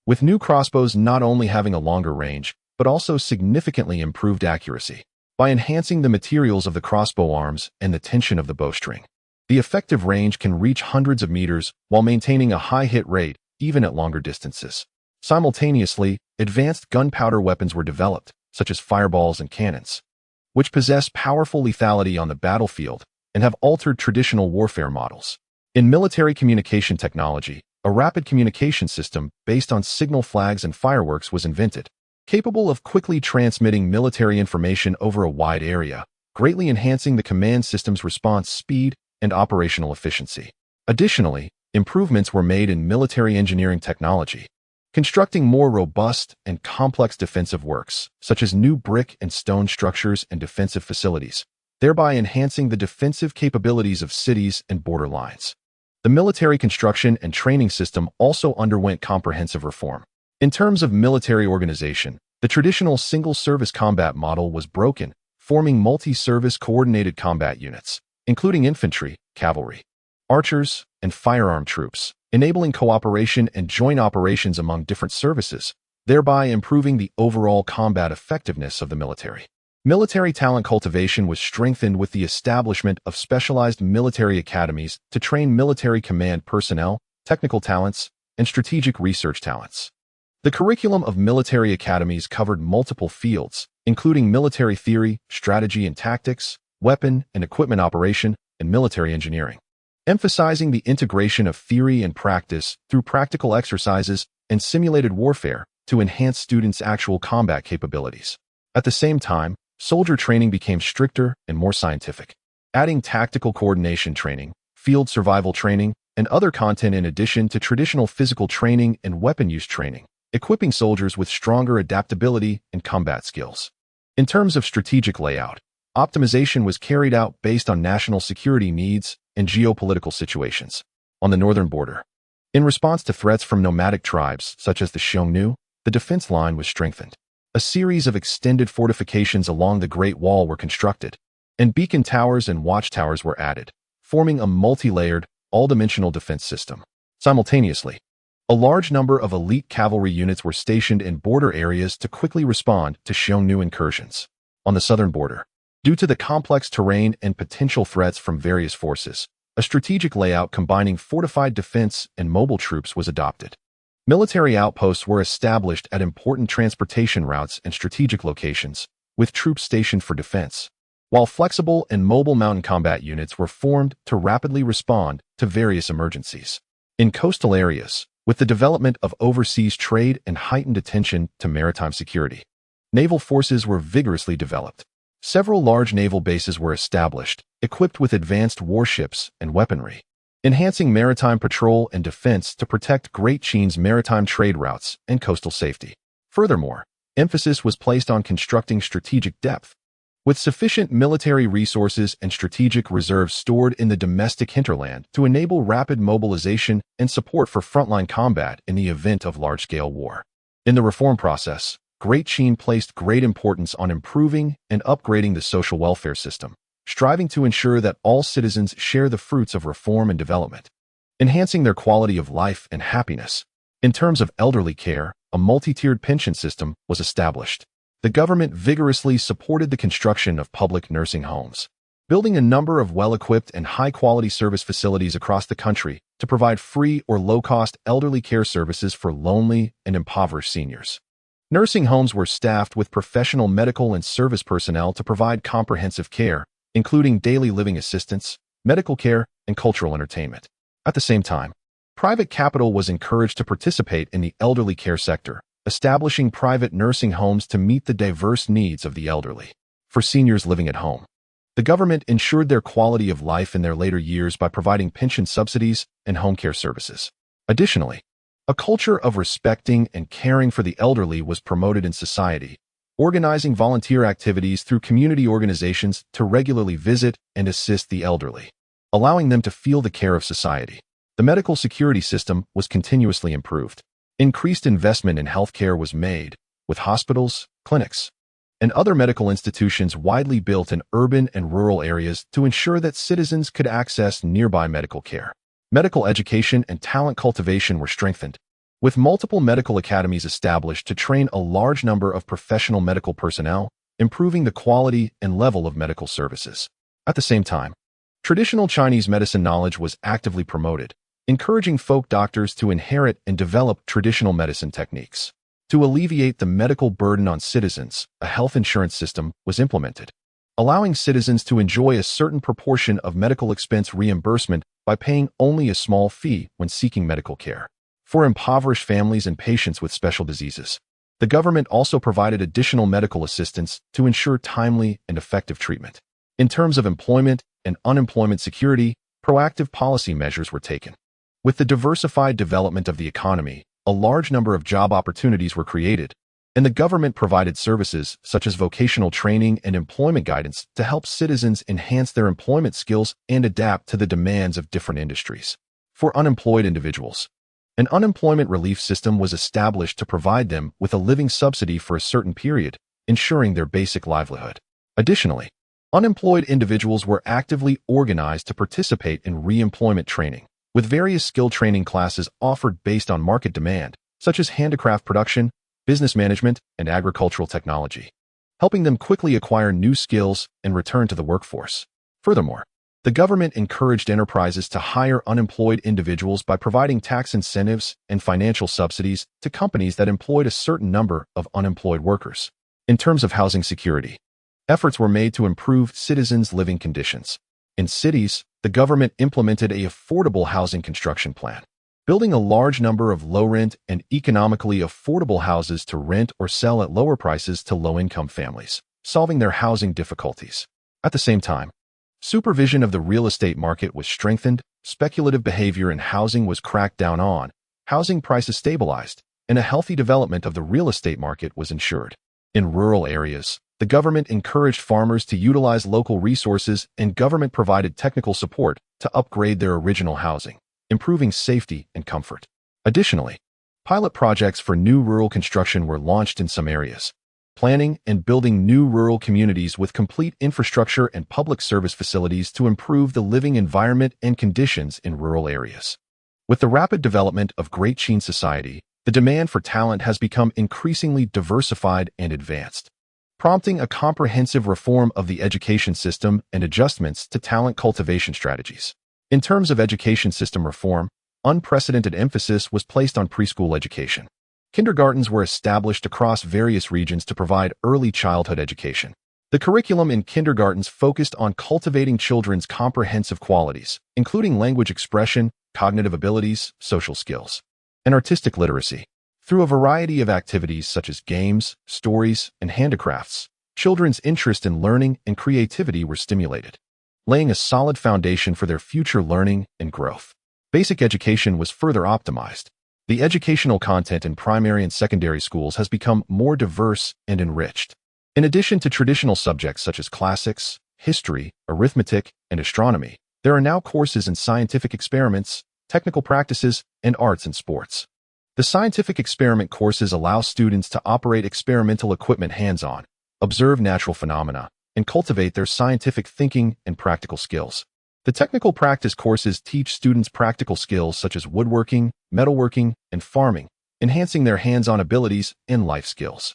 with new crossbows not only having a longer range, but also significantly improved accuracy. By enhancing the materials of the crossbow arms and the tension of the bowstring, the effective range can reach hundreds of meters while maintaining a high hit rate even at longer distances. Simultaneously, advanced gunpowder weapons were developed, such as fireballs and cannons, which possess powerful lethality on the battlefield and have altered traditional warfare models. In military communication technology, a rapid communication system based on signal flags and fireworks was invented, capable of quickly transmitting military information over a wide area, greatly enhancing the command system's response speed and operational efficiency. Additionally, improvements were made in military engineering technology, constructing more robust and complex defensive works, such as new brick and stone structures and defensive facilities, thereby enhancing the defensive capabilities of cities and border lines. The military construction and training system also underwent comprehensive reform. In terms of military organization, the traditional single-service combat model was broken, forming multi-service coordinated combat units, including infantry, cavalry, archers, and firearm troops, enabling cooperation and joint operations among different services, thereby improving the overall combat effectiveness of the military. Military talent cultivation was strengthened with the establishment of specialized military academies to train military command personnel, technical talents, and strategic research talents. The curriculum of military academies covered multiple fields, including military theory, strategy and tactics, weapon and equipment operation, and military engineering, emphasizing the integration of theory and practice through practical exercises and simulated warfare to enhance students' actual combat capabilities. At the same time, soldier training became stricter and more scientific, adding tactical coordination training, field survival training, and other content in addition to traditional physical training and weapon use training, equipping soldiers with stronger adaptability and combat skills. In terms of strategic layout, Optimization was carried out based on national security needs and geopolitical situations. On the northern border, in response to threats from nomadic tribes such as the Xiongnu, the defense line was strengthened. A series of extended fortifications along the Great Wall were constructed, and beacon towers and watchtowers were added, forming a multi-layered, all-dimensional defense system. Simultaneously, a large number of elite cavalry units were stationed in border areas to quickly respond to Xiongnu incursions. On the southern border, due to the complex terrain and potential threats from various forces, a strategic layout combining fortified defense and mobile troops was adopted. Military outposts were established at important transportation routes and strategic locations, with troops stationed for defense, while flexible and mobile mountain combat units were formed to rapidly respond to various emergencies. In coastal areas, with the development of overseas trade and heightened attention to maritime security, naval forces were vigorously developed. Several large naval bases were established, equipped with advanced warships and weaponry, enhancing maritime patrol and defense to protect Great Qin's maritime trade routes and coastal safety. Furthermore, emphasis was placed on constructing strategic depth, with sufficient military resources and strategic reserves stored in the domestic hinterland to enable rapid mobilization and support for frontline combat in the event of large-scale war. In the reform process, Great Qin placed great importance on improving and upgrading the social welfare system, striving to ensure that all citizens share the fruits of reform and development, enhancing their quality of life and happiness. In terms of elderly care, a multi-tiered pension system was established. The government vigorously supported the construction of public nursing homes, building a number of well-equipped and high-quality service facilities across the country to provide free or low-cost elderly care services for lonely and impoverished seniors. Nursing homes were staffed with professional medical and service personnel to provide comprehensive care, including daily living assistance, medical care, and cultural entertainment. At the same time, private capital was encouraged to participate in the elderly care sector, establishing private nursing homes to meet the diverse needs of the elderly. For seniors living at home, the government ensured their quality of life in their later years by providing pension subsidies and home care services. Additionally, a culture of respecting and caring for the elderly was promoted in society, organizing volunteer activities through community organizations to regularly visit and assist the elderly, allowing them to feel the care of society. The medical security system was continuously improved. Increased investment in healthcare was made, with hospitals, clinics, and other medical institutions widely built in urban and rural areas to ensure that citizens could access nearby medical care. Medical education and talent cultivation were strengthened, with multiple medical academies established to train a large number of professional medical personnel, improving the quality and level of medical services. At the same time, traditional Chinese medicine knowledge was actively promoted, encouraging folk doctors to inherit and develop traditional medicine techniques. To alleviate the medical burden on citizens, a health insurance system was implemented, allowing citizens to enjoy a certain proportion of medical expense reimbursement by paying only a small fee when seeking medical care. For impoverished families and patients with special diseases, the government also provided additional medical assistance to ensure timely and effective treatment. In terms of employment and unemployment security, proactive policy measures were taken. With the diversified development of the economy, a large number of job opportunities were created, and the government provided services such as vocational training and employment guidance to help citizens enhance their employment skills and adapt to the demands of different industries. For unemployed individuals, an unemployment relief system was established to provide them with a living subsidy for a certain period, ensuring their basic livelihood. Additionally, unemployed individuals were actively organized to participate in re-employment training, with various skill training classes offered based on market demand, such as handicraft production, business management, and agricultural technology, helping them quickly acquire new skills and return to the workforce. Furthermore, the government encouraged enterprises to hire unemployed individuals by providing tax incentives and financial subsidies to companies that employed a certain number of unemployed workers. In terms of housing security, efforts were made to improve citizens' living conditions. In cities, the government implemented an affordable housing construction plan, building a large number of low-rent and economically affordable houses to rent or sell at lower prices to low-income families, solving their housing difficulties. At the same time, supervision of the real estate market was strengthened, speculative behavior in housing was cracked down on, housing prices stabilized, and a healthy development of the real estate market was ensured. In rural areas, the government encouraged farmers to utilize local resources and government provided technical support to upgrade their original housing, improving safety and comfort. Additionally, pilot projects for new rural construction were launched in some areas, planning and building new rural communities with complete infrastructure and public service facilities to improve the living environment and conditions in rural areas. With the rapid development of Great Qin society, the demand for talent has become increasingly diversified and advanced, prompting a comprehensive reform of the education system and adjustments to talent cultivation strategies. In terms of education system reform, unprecedented emphasis was placed on preschool education. Kindergartens were established across various regions to provide early childhood education. The curriculum in kindergartens focused on cultivating children's comprehensive qualities, including language expression, cognitive abilities, social skills, and artistic literacy. Through a variety of activities such as games, stories, and handicrafts, children's interest in learning and creativity were stimulated, laying a solid foundation for their future learning and growth. Basic education was further optimized. The educational content in primary and secondary schools has become more diverse and enriched. In addition to traditional subjects such as classics, history, arithmetic, and astronomy, there are now courses in scientific experiments, technical practices, and arts and sports. The scientific experiment courses allow students to operate experimental equipment hands-on, observe natural phenomena, and cultivate their scientific thinking and practical skills. The technical practice courses teach students practical skills such as woodworking, metalworking, and farming, enhancing their hands-on abilities and life skills.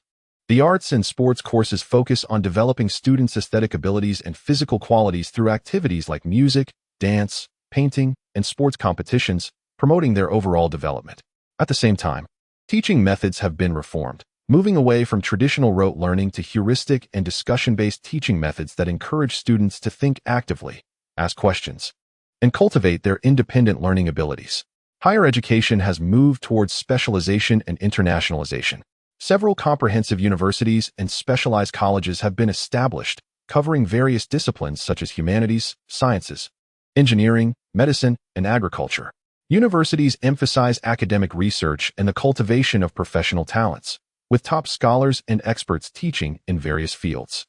The arts and sports courses focus on developing students' aesthetic abilities and physical qualities through activities like music, dance, painting, and sports competitions, promoting their overall development. At the same time, teaching methods have been reformed, moving away from traditional rote learning to heuristic and discussion-based teaching methods that encourage students to think actively, ask questions, and cultivate their independent learning abilities. Higher education has moved towards specialization and internationalization. Several comprehensive universities and specialized colleges have been established, covering various disciplines such as humanities, sciences, engineering, medicine, and agriculture. Universities emphasize academic research and the cultivation of professional talents, with top scholars and experts teaching in various fields.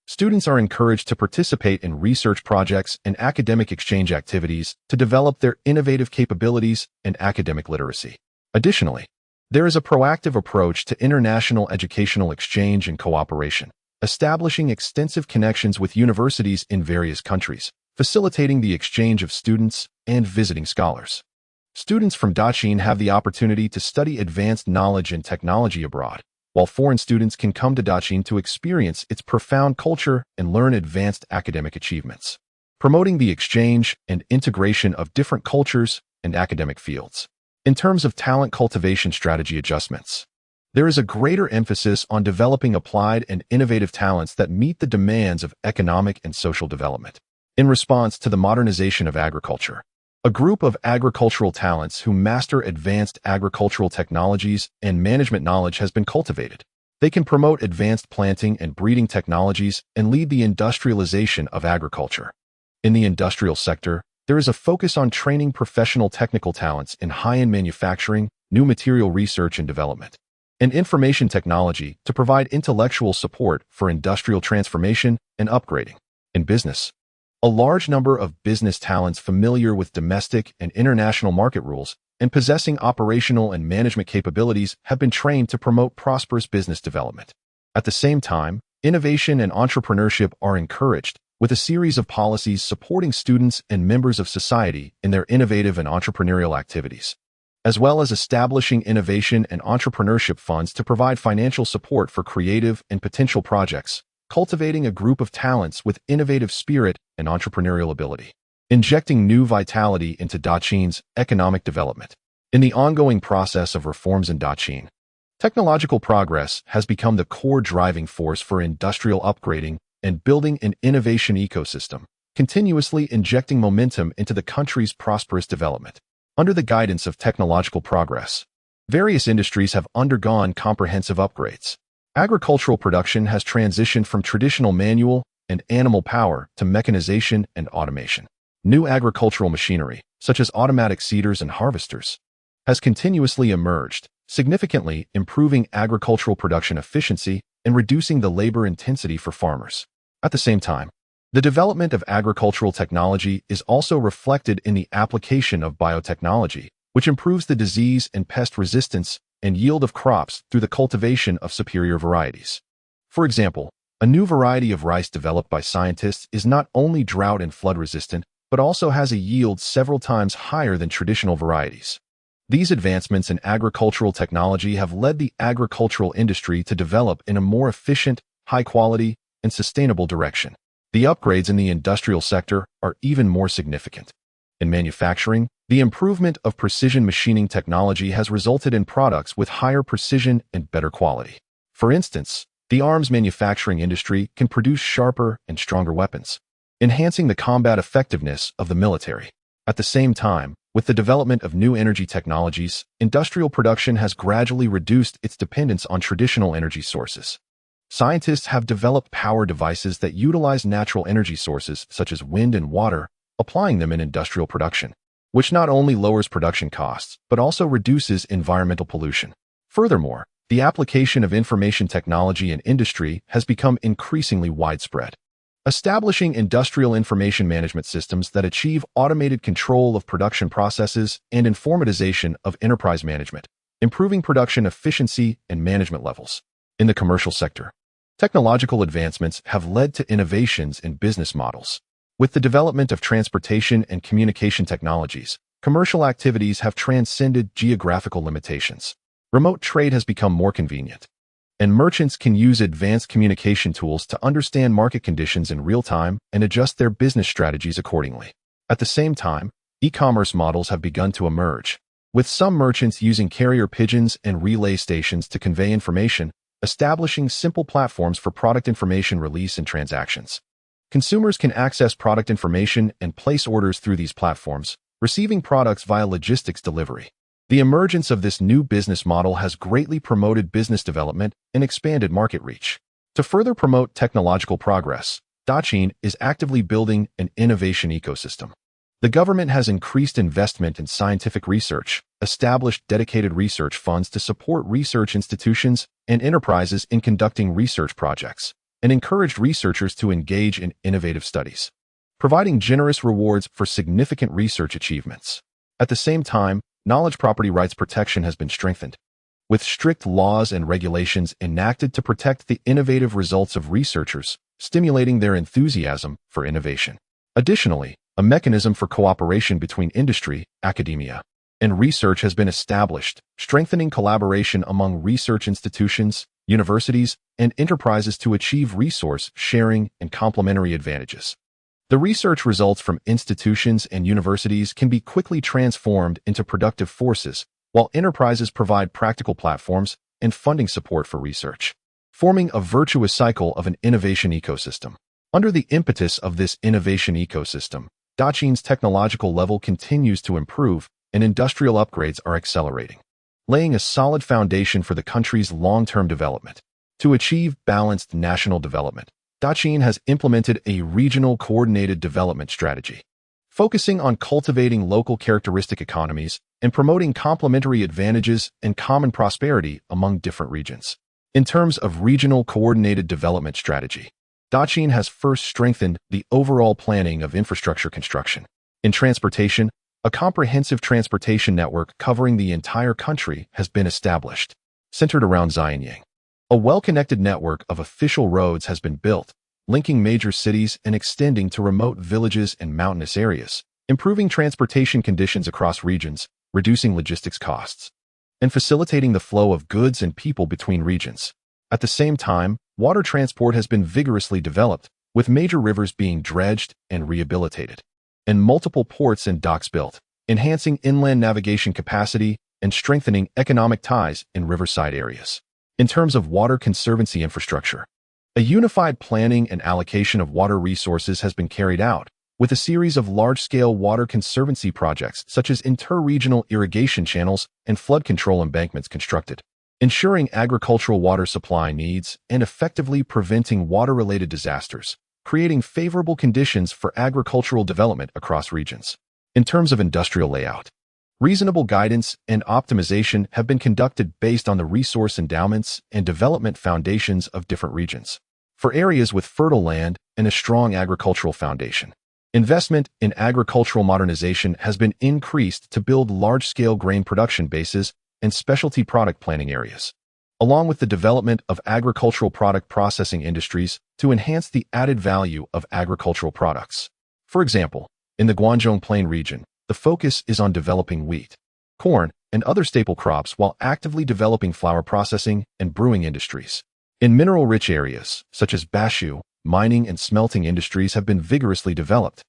Students are encouraged to participate in research projects and academic exchange activities to develop their innovative capabilities and academic literacy. Additionally, there is a proactive approach to international educational exchange and cooperation, establishing extensive connections with universities in various countries, facilitating the exchange of students and visiting scholars. Students from Daqin have the opportunity to study advanced knowledge and technology abroad, while foreign students can come to Daqin to experience its profound culture and learn advanced academic achievements, promoting the exchange and integration of different cultures and academic fields. In terms of talent cultivation strategy adjustments, there is a greater emphasis on developing applied and innovative talents that meet the demands of economic and social development. In response to the modernization of agriculture, a group of agricultural talents who master advanced agricultural technologies and management knowledge has been cultivated. They can promote advanced planting and breeding technologies and lead the industrialization of agriculture. In the industrial sector, there is a focus on training professional technical talents in high-end manufacturing, new material research and development, and information technology to provide intellectual support for industrial transformation and upgrading. In business, a large number of business talents familiar with domestic and international market rules and possessing operational and management capabilities have been trained to promote prosperous business development. At the same time, innovation and entrepreneurship are encouraged, with a series of policies supporting students and members of society in their innovative and entrepreneurial activities, as well as establishing innovation and entrepreneurship funds to provide financial support for creative and potential projects, cultivating a group of talents with innovative spirit and entrepreneurial ability, injecting new vitality into Daqin's economic development. In the ongoing process of reforms in Daqin, technological progress has become the core driving force for industrial upgrading and building an innovation ecosystem, continuously injecting momentum into the country's prosperous development. Under the guidance of technological progress, various industries have undergone comprehensive upgrades. Agricultural production has transitioned from traditional manual and animal power to mechanization and automation. New agricultural machinery, such as automatic seeders and harvesters, has continuously emerged, significantly improving agricultural production efficiency and reducing the labor intensity for farmers. At the same time, the development of agricultural technology is also reflected in the application of biotechnology, which improves the disease and pest resistance and yield of crops through the cultivation of superior varieties. For example, a new variety of rice developed by scientists is not only drought and flood resistant, but also has a yield several times higher than traditional varieties. These advancements in agricultural technology have led the agricultural industry to develop in a more efficient, high-quality, and sustainable direction. The upgrades in the industrial sector are even more significant. In manufacturing, the improvement of precision machining technology has resulted in products with higher precision and better quality. For instance, the arms manufacturing industry can produce sharper and stronger weapons, enhancing the combat effectiveness of the military. At the same time, with the development of new energy technologies, industrial production has gradually reduced its dependence on traditional energy sources. Scientists have developed power devices that utilize natural energy sources such as wind and water, applying them in industrial production, which not only lowers production costs, but also reduces environmental pollution. Furthermore, the application of information technology in industry has become increasingly widespread, establishing industrial information management systems that achieve automated control of production processes and informatization of enterprise management, improving production efficiency and management levels. In the commercial sector, technological advancements have led to innovations in business models. With the development of transportation and communication technologies, commercial activities have transcended geographical limitations. Remote trade has become more convenient, and merchants can use advanced communication tools to understand market conditions in real time and adjust their business strategies accordingly. At the same time, e-commerce models have begun to emerge, with some merchants using carrier pigeons and relay stations to convey information, establishing simple platforms for product information release and transactions. Consumers can access product information and place orders through these platforms, receiving products via logistics delivery. The emergence of this new business model has greatly promoted business development and expanded market reach. To further promote technological progress, Dachine is actively building an innovation ecosystem. The government has increased investment in scientific research, established dedicated research funds to support research institutions and enterprises in conducting research projects, and encouraged researchers to engage in innovative studies, providing generous rewards for significant research achievements. At the same time, knowledge property rights protection has been strengthened, with strict laws and regulations enacted to protect the innovative results of researchers, stimulating their enthusiasm for innovation. Additionally, a mechanism for cooperation between industry, academia, and research has been established, strengthening collaboration among research institutions, universities, and enterprises to achieve resource sharing and complementary advantages. The research results from institutions and universities can be quickly transformed into productive forces, while enterprises provide practical platforms and funding support for research, forming a virtuous cycle of an innovation ecosystem. Under the impetus of this innovation ecosystem, Dachine's technological level continues to improve and industrial upgrades are accelerating, laying a solid foundation for the country's long-term development. To achieve balanced national development, Dachine has implemented a regional coordinated development strategy, focusing on cultivating local characteristic economies and promoting complementary advantages and common prosperity among different regions. In terms of regional coordinated development strategy, Dachine has first strengthened the overall planning of infrastructure construction. In transportation, a comprehensive transportation network covering the entire country has been established, centered around Xianyang. A well-connected network of official roads has been built, linking major cities and extending to remote villages and mountainous areas, improving transportation conditions across regions, reducing logistics costs, and facilitating the flow of goods and people between regions. At the same time, water transport has been vigorously developed, with major rivers being dredged and rehabilitated, and multiple ports and docks built, enhancing inland navigation capacity and strengthening economic ties in riverside areas. In terms of water conservancy infrastructure, a unified planning and allocation of water resources has been carried out, with a series of large-scale water conservancy projects such as inter-regional irrigation channels and flood control embankments constructed, ensuring agricultural water supply needs and effectively preventing water-related disasters, creating favorable conditions for agricultural development across regions. In terms of industrial layout, Reasonable guidance and optimization have been conducted based on the resource endowments and development foundations of different regions. For areas with fertile land and a strong agricultural foundation, investment in agricultural modernization has been increased to build large-scale grain production bases and specialty product planting areas, along with the development of agricultural product processing industries to enhance the added value of agricultural products. For example, in the Guangdong Plain region, the focus is on developing wheat, corn, and other staple crops while actively developing flour processing and brewing industries. In mineral-rich areas, such as Bashu, mining and smelting industries have been vigorously developed,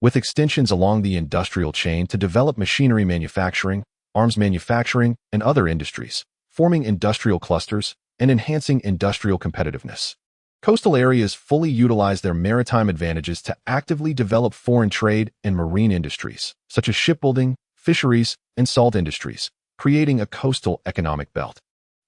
with extensions along the industrial chain to develop machinery manufacturing, arms manufacturing, and other industries, forming industrial clusters and enhancing industrial competitiveness. Coastal areas fully utilize their maritime advantages to actively develop foreign trade and marine industries, such as shipbuilding, fisheries, and salt industries, creating a coastal economic belt.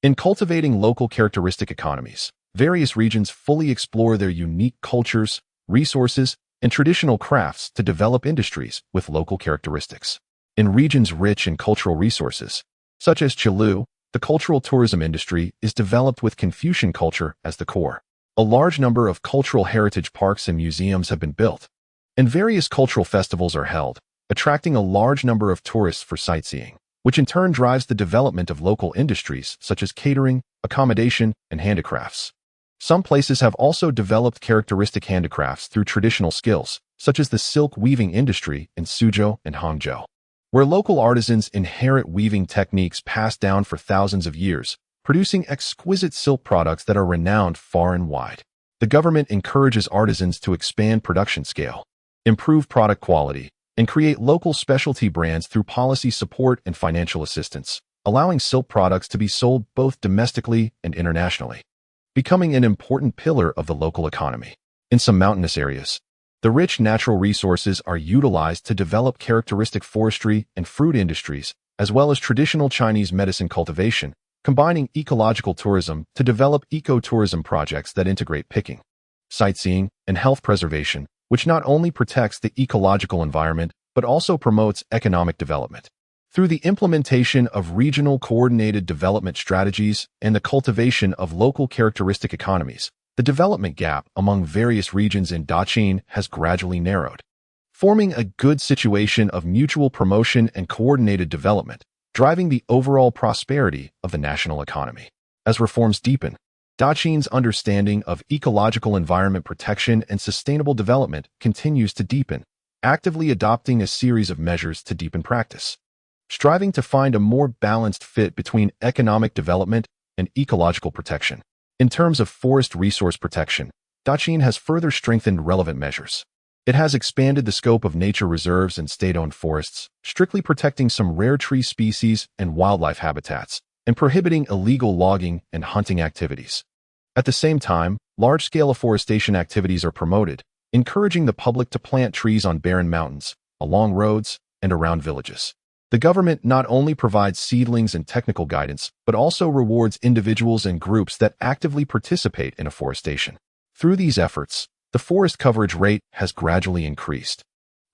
In cultivating local characteristic economies, various regions fully explore their unique cultures, resources, and traditional crafts to develop industries with local characteristics. In regions rich in cultural resources, such as Chilu, the cultural tourism industry is developed with Confucian culture as the core. A large number of cultural heritage parks and museums have been built, and various cultural festivals are held, attracting a large number of tourists for sightseeing, which in turn drives the development of local industries such as catering, accommodation, and handicrafts. Some places have also developed characteristic handicrafts through traditional skills, such as the silk weaving industry in Suzhou and Hangzhou, where local artisans inherit weaving techniques passed down for thousands of years, producing exquisite silk products that are renowned far and wide. The government encourages artisans to expand production scale, improve product quality, and create local specialty brands through policy support and financial assistance, allowing silk products to be sold both domestically and internationally, becoming an important pillar of the local economy. In some mountainous areas, the rich natural resources are utilized to develop characteristic forestry and fruit industries, as well as traditional Chinese medicine cultivation, combining ecological tourism to develop ecotourism projects that integrate picking, sightseeing, and health preservation, which not only protects the ecological environment but also promotes economic development. Through the implementation of regional coordinated development strategies and the cultivation of local characteristic economies, the development gap among various regions in Daqing has gradually narrowed, forming a good situation of mutual promotion and coordinated development, driving the overall prosperity of the national economy. As reforms deepen, Daqing's understanding of ecological environment protection and sustainable development continues to deepen, actively adopting a series of measures to deepen practice, striving to find a more balanced fit between economic development and ecological protection. In terms of forest resource protection, Daqing has further strengthened relevant measures. It has expanded the scope of nature reserves and state-owned forests, strictly protecting some rare tree species and wildlife habitats, and prohibiting illegal logging and hunting activities. At the same time, large-scale afforestation activities are promoted, encouraging the public to plant trees on barren mountains, along roads, and around villages. The government not only provides seedlings and technical guidance, but also rewards individuals and groups that actively participate in afforestation. Through these efforts, the forest coverage rate has gradually increased.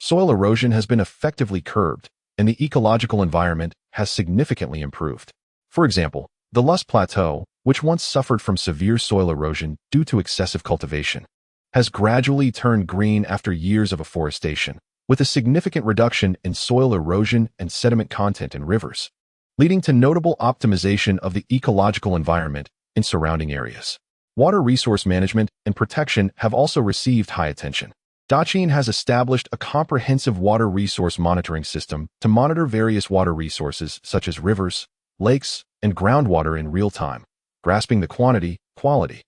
Soil erosion has been effectively curbed, and the ecological environment has significantly improved. For example, the Lus Plateau, which once suffered from severe soil erosion due to excessive cultivation, has gradually turned green after years of afforestation, with a significant reduction in soil erosion and sediment content in rivers, leading to notable optimization of the ecological environment in surrounding areas. Water resource management and protection have also received high attention. Daqing has established a comprehensive water resource monitoring system to monitor various water resources such as rivers, lakes, and groundwater in real time, grasping the quantity, quality,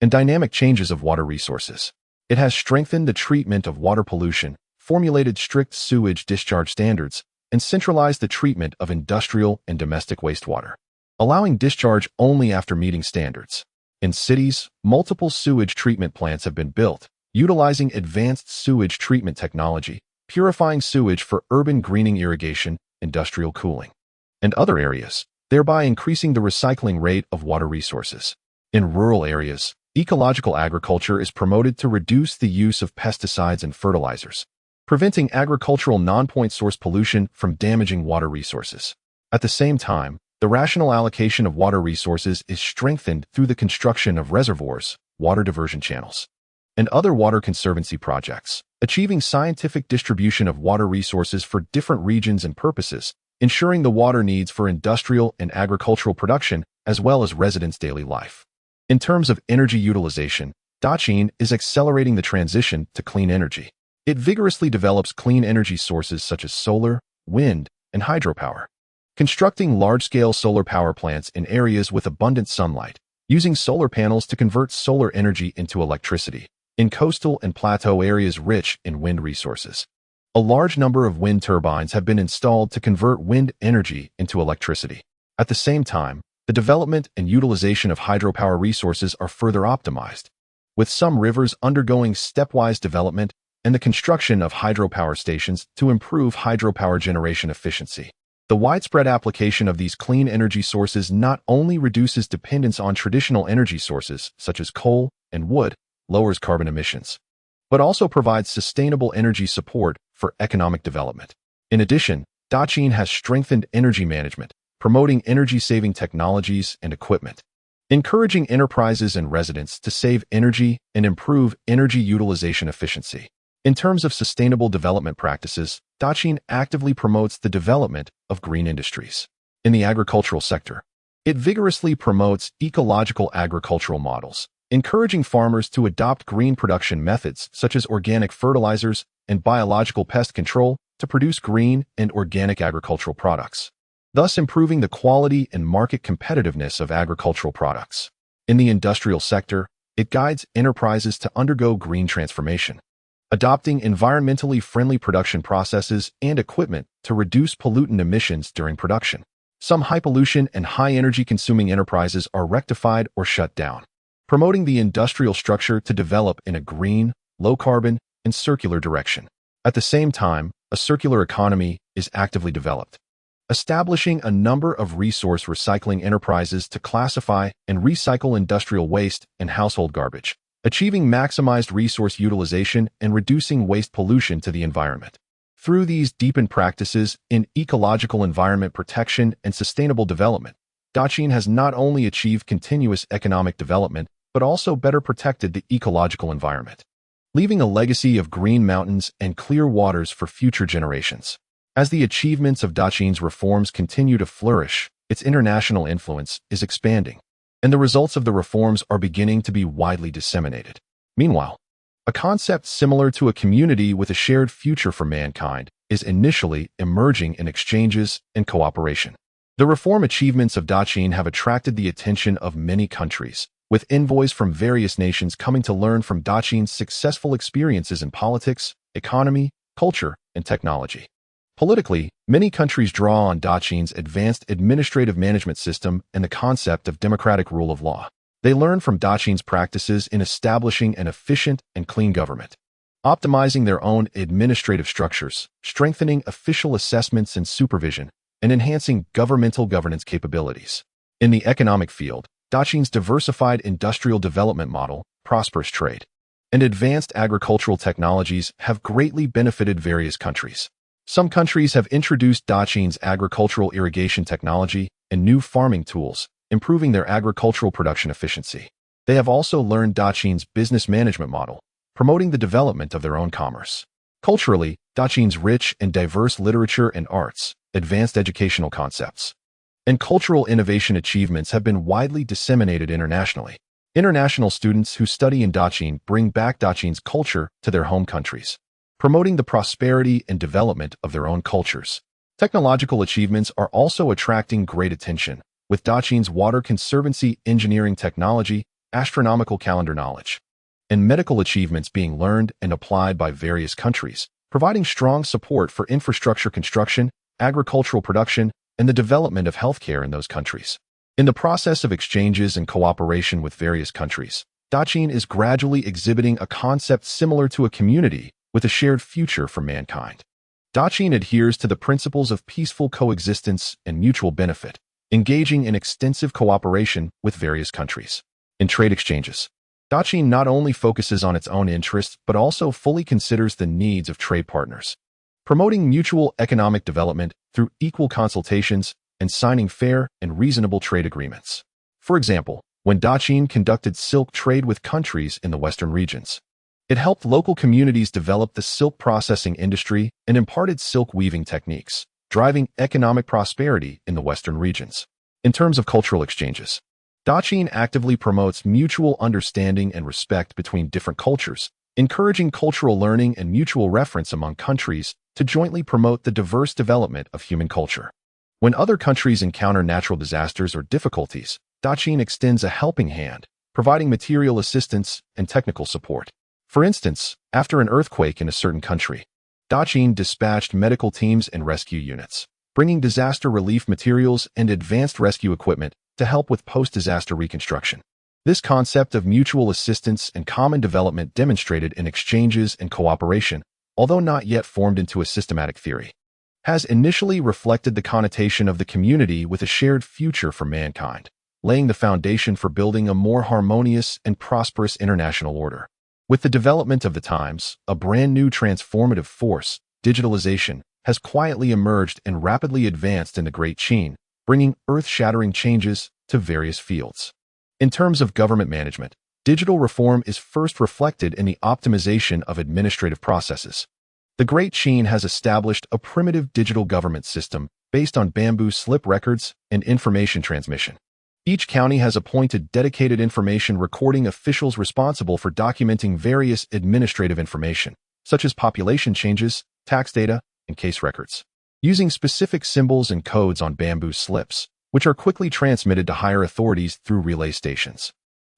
and dynamic changes of water resources. It has strengthened the treatment of water pollution, formulated strict sewage discharge standards, and centralized the treatment of industrial and domestic wastewater, allowing discharge only after meeting standards. In cities, multiple sewage treatment plants have been built, utilizing advanced sewage treatment technology, purifying sewage for urban greening irrigation, industrial cooling, and other areas, thereby increasing the recycling rate of water resources. In rural areas, ecological agriculture is promoted to reduce the use of pesticides and fertilizers, preventing agricultural non-point source pollution from damaging water resources. At the same time, the rational allocation of water resources is strengthened through the construction of reservoirs, water diversion channels, and other water conservancy projects, achieving scientific distribution of water resources for different regions and purposes, ensuring the water needs for industrial and agricultural production as well as residents' daily life. In terms of energy utilization, Daqin is accelerating the transition to clean energy. It vigorously develops clean energy sources such as solar, wind, and hydropower, constructing large-scale solar power plants in areas with abundant sunlight, using solar panels to convert solar energy into electricity, in coastal and plateau areas rich in wind resources. A large number of wind turbines have been installed to convert wind energy into electricity. At the same time, the development and utilization of hydropower resources are further optimized, with some rivers undergoing stepwise development and the construction of hydropower stations to improve hydropower generation efficiency. The widespread application of these clean energy sources not only reduces dependence on traditional energy sources such as coal and wood, lowers carbon emissions, but also provides sustainable energy support for economic development. In addition, Daqin has strengthened energy management, promoting energy-saving technologies and equipment, encouraging enterprises and residents to save energy and improve energy utilization efficiency. In terms of sustainable development practices, Daqin actively promotes the development of green industries. In the agricultural sector, it vigorously promotes ecological agricultural models, encouraging farmers to adopt green production methods such as organic fertilizers and biological pest control to produce green and organic agricultural products, thus improving the quality and market competitiveness of agricultural products. In the industrial sector, it guides enterprises to undergo green transformation, adopting environmentally friendly production processes and equipment to reduce pollutant emissions during production. Some high-pollution and high-energy consuming enterprises are rectified or shut down, promoting the industrial structure to develop in a green, low-carbon, and circular direction. At the same time, a circular economy is actively developed, establishing a number of resource recycling enterprises to classify and recycle industrial waste and household garbage, achieving maximized resource utilization and reducing waste pollution to the environment. Through these deepened practices in ecological environment protection and sustainable development, Daqin has not only achieved continuous economic development, but also better protected the ecological environment, leaving a legacy of green mountains and clear waters for future generations. As the achievements of Daqin's reforms continue to flourish, its international influence is expanding, and the results of the reforms are beginning to be widely disseminated. Meanwhile, a concept similar to a community with a shared future for mankind is initially emerging in exchanges and cooperation. The reform achievements of Daqin have attracted the attention of many countries, with envoys from various nations coming to learn from Daqin's successful experiences in politics, economy, culture, and technology. Politically, many countries draw on Daqin's advanced administrative management system and the concept of democratic rule of law. They learn from Daqin's practices in establishing an efficient and clean government, optimizing their own administrative structures, strengthening official assessments and supervision, and enhancing governmental governance capabilities. In the economic field, Daqin's diversified industrial development model, prosperous trade, and advanced agricultural technologies have greatly benefited various countries. Some countries have introduced Daqin's agricultural irrigation technology and new farming tools, improving their agricultural production efficiency. They have also learned Daqin's business management model, promoting the development of their own commerce. Culturally, Daqin's rich and diverse literature and arts, advanced educational concepts, and cultural innovation achievements have been widely disseminated internationally. International students who study in Daqin bring back Daqin's culture to their home countries, promoting the prosperity and development of their own cultures. Technological achievements are also attracting great attention, with Daqin's water conservancy engineering technology, astronomical calendar knowledge, and medical achievements being learned and applied by various countries, providing strong support for infrastructure construction, agricultural production, and the development of healthcare in those countries. In the process of exchanges and cooperation with various countries, Daqin is gradually exhibiting a concept similar to a community with a shared future for mankind. Daqin adheres to the principles of peaceful coexistence and mutual benefit, engaging in extensive cooperation with various countries. In trade exchanges, Daqin not only focuses on its own interests but also fully considers the needs of trade partners, promoting mutual economic development through equal consultations and signing fair and reasonable trade agreements. For example, when Daqin conducted silk trade with countries in the western regions, it helped local communities develop the silk processing industry and imparted silk weaving techniques, driving economic prosperity in the western regions. In terms of cultural exchanges, Daqin actively promotes mutual understanding and respect between different cultures, encouraging cultural learning and mutual reference among countries to jointly promote the diverse development of human culture. When other countries encounter natural disasters or difficulties, Daqin extends a helping hand, providing material assistance and technical support. For instance, after an earthquake in a certain country, Daqin dispatched medical teams and rescue units, bringing disaster relief materials and advanced rescue equipment to help with post-disaster reconstruction. This concept of mutual assistance and common development demonstrated in exchanges and cooperation, although not yet formed into a systematic theory, has initially reflected the connotation of the community with a shared future for mankind, laying the foundation for building a more harmonious and prosperous international order. With the development of the times, a brand new transformative force, digitalization, has quietly emerged and rapidly advanced in the Great Qin, bringing earth-shattering changes to various fields. In terms of government management, digital reform is first reflected in the optimization of administrative processes. The Great Qin has established a primitive digital government system based on bamboo slip records and information transmission. Each county has appointed dedicated information recording officials responsible for documenting various administrative information, such as population changes, tax data, and case records, using specific symbols and codes on bamboo slips, which are quickly transmitted to higher authorities through relay stations.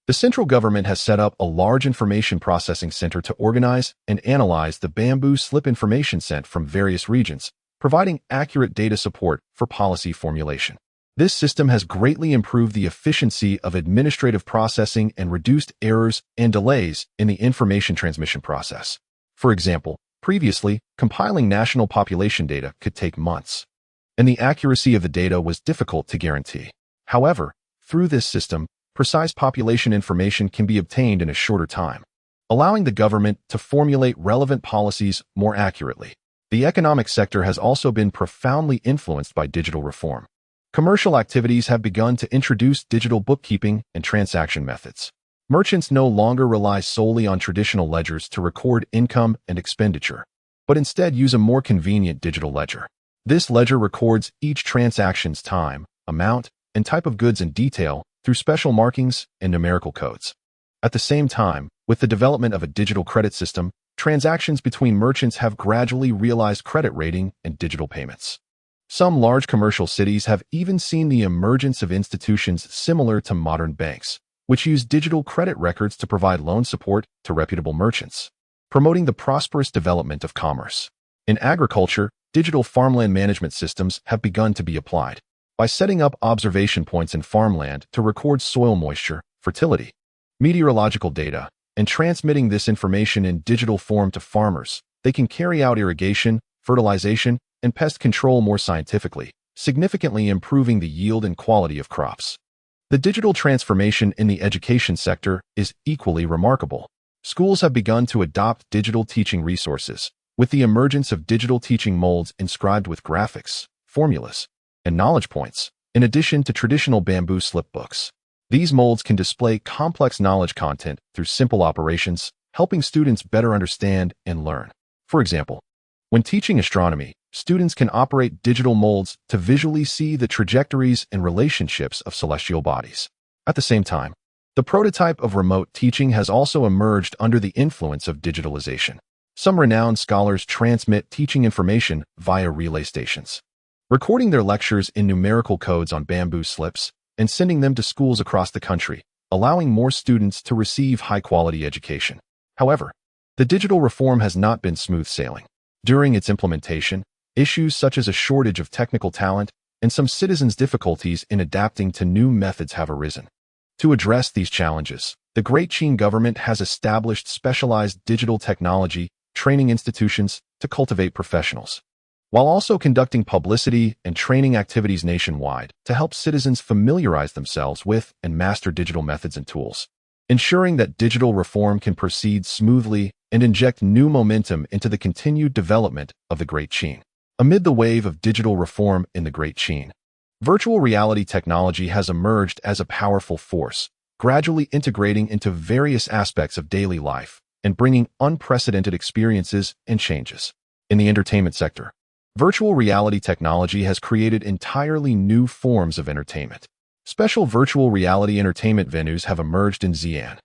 The central government has set up a large information processing center to organize and analyze the bamboo slip information sent from various regions, providing accurate data support for policy formulation. This system has greatly improved the efficiency of administrative processing and reduced errors and delays in the information transmission process. For example, previously, compiling national population data could take months, and the accuracy of the data was difficult to guarantee. However, through this system, precise population information can be obtained in a shorter time, allowing the government to formulate relevant policies more accurately. The economic sector has also been profoundly influenced by digital reform. Commercial activities have begun to introduce digital bookkeeping and transaction methods. Merchants no longer rely solely on traditional ledgers to record income and expenditure, but instead use a more convenient digital ledger. This ledger records each transaction's time, amount, and type of goods in detail through special markings and numerical codes. At the same time, with the development of a digital credit system, transactions between merchants have gradually realized credit rating and digital payments. Some large commercial cities have even seen the emergence of institutions similar to modern banks, which use digital credit records to provide loan support to reputable merchants, promoting the prosperous development of commerce. In agriculture, digital farmland management systems have begun to be applied. By setting up observation points in farmland to record soil moisture, fertility, meteorological data, and transmitting this information in digital form to farmers, they can carry out irrigation, fertilization, and pest control more scientifically, significantly improving the yield and quality of crops. The digital transformation in the education sector is equally remarkable. Schools have begun to adopt digital teaching resources, with the emergence of digital teaching molds inscribed with graphics, formulas, and knowledge points, in addition to traditional bamboo slip books. These molds can display complex knowledge content through simple operations, helping students better understand and learn. For example, when teaching astronomy, students can operate digital molds to visually see the trajectories and relationships of celestial bodies. At the same time, the prototype of remote teaching has also emerged under the influence of digitalization. Some renowned scholars transmit teaching information via relay stations, recording their lectures in numerical codes on bamboo slips and sending them to schools across the country, allowing more students to receive high-quality education. However, the digital reform has not been smooth sailing. During its implementation, issues such as a shortage of technical talent and some citizens' difficulties in adapting to new methods have arisen. To address these challenges, the Great Qin government has established specialized digital technology training institutions to cultivate professionals, while also conducting publicity and training activities nationwide to help citizens familiarize themselves with and master digital methods and tools. ensuring that digital reform can proceed smoothly and inject new momentum into the continued development of the Great Qin. Amid the wave of digital reform in the Great Qin, virtual reality technology has emerged as a powerful force, gradually integrating into various aspects of daily life and bringing unprecedented experiences and changes. In the entertainment sector, virtual reality technology has created entirely new forms of entertainment. Special virtual reality entertainment venues have emerged in Xi'an,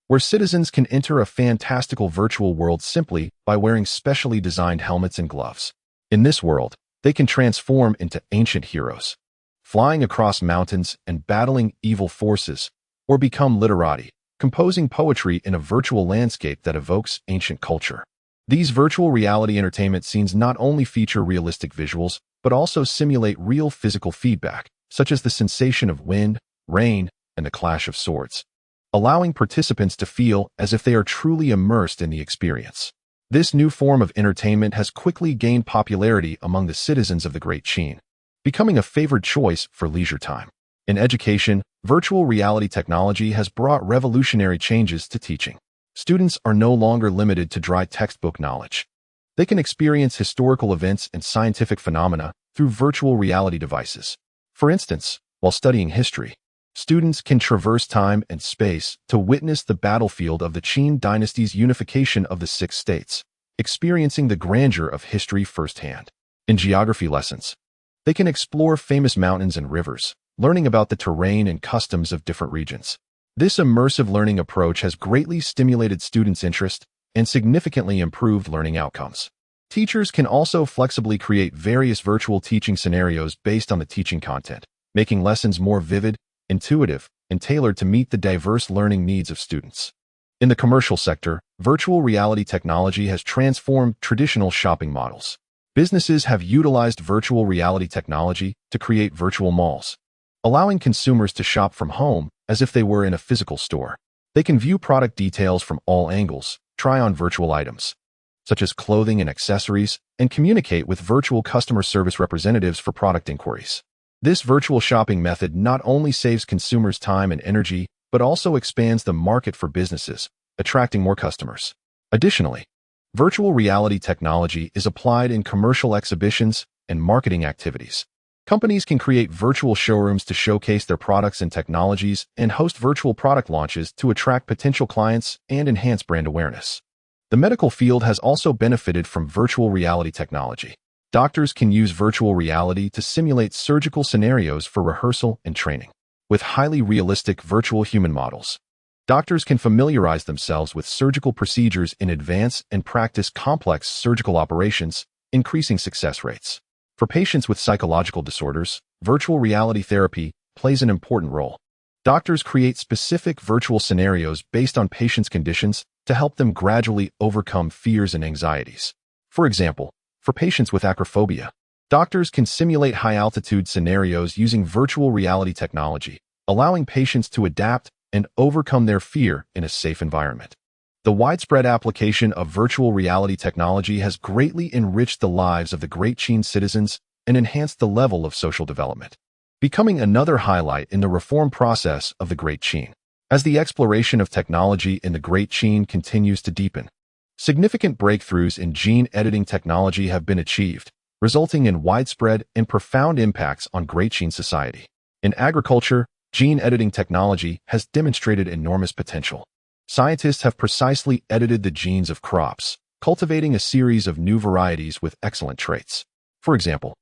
where citizens can enter a fantastical virtual world simply by wearing specially designed helmets and gloves. In this world, they can transform into ancient heroes, flying across mountains and battling evil forces, or become literati, composing poetry in a virtual landscape that evokes ancient culture. These virtual reality entertainment scenes not only feature realistic visuals, but also simulate real physical feedback, such as the sensation of wind, rain, and the clash of swords, allowing participants to feel as if they are truly immersed in the experience. This new form of entertainment has quickly gained popularity among the citizens of the Great Qin, becoming a favored choice for leisure time. In education, virtual reality technology has brought revolutionary changes to teaching. Students are no longer limited to dry textbook knowledge. They can experience historical events and scientific phenomena through virtual reality devices. For instance, while studying history, students can traverse time and space to witness the battlefield of the Qin dynasty's unification of the 6 states, experiencing the grandeur of history firsthand. In geography lessons, they can explore famous mountains and rivers, learning about the terrain and customs of different regions. This immersive learning approach has greatly stimulated students' interest and significantly improved learning outcomes. Teachers can also flexibly create various virtual teaching scenarios based on the teaching content, making lessons more vivid, intuitive, and tailored to meet the diverse learning needs of students. In the commercial sector, virtual reality technology has transformed traditional shopping models. Businesses have utilized virtual reality technology to create virtual malls, allowing consumers to shop from home as if they were in a physical store. They can view product details from all angles, try on virtual items, such as clothing and accessories, and communicate with virtual customer service representatives for product inquiries. This virtual shopping method not only saves consumers time and energy, but also expands the market for businesses, attracting more customers. Additionally, virtual reality technology is applied in commercial exhibitions and marketing activities. Companies can create virtual showrooms to showcase their products and technologies and host virtual product launches to attract potential clients and enhance brand awareness. The medical field has also benefited from virtual reality technology. Doctors can use virtual reality to simulate surgical scenarios for rehearsal and training. With highly realistic virtual human models, doctors can familiarize themselves with surgical procedures in advance and practice complex surgical operations, increasing success rates. For patients with psychological disorders, virtual reality therapy plays an important role. Doctors create specific virtual scenarios based on patients' conditions to help them gradually overcome fears and anxieties. For example, for patients with acrophobia, doctors can simulate high-altitude scenarios using virtual reality technology, allowing patients to adapt and overcome their fear in a safe environment. The widespread application of virtual reality technology has greatly enriched the lives of the Great Qin citizens and enhanced the level of social development, becoming another highlight in the reform process of the Great Qin. As the exploration of technology in the Great Qin continues to deepen, significant breakthroughs in gene editing technology have been achieved, resulting in widespread and profound impacts on Great Qin society. In agriculture, gene editing technology has demonstrated enormous potential. Scientists have precisely edited the genes of crops, cultivating a series of new varieties with excellent traits. For example,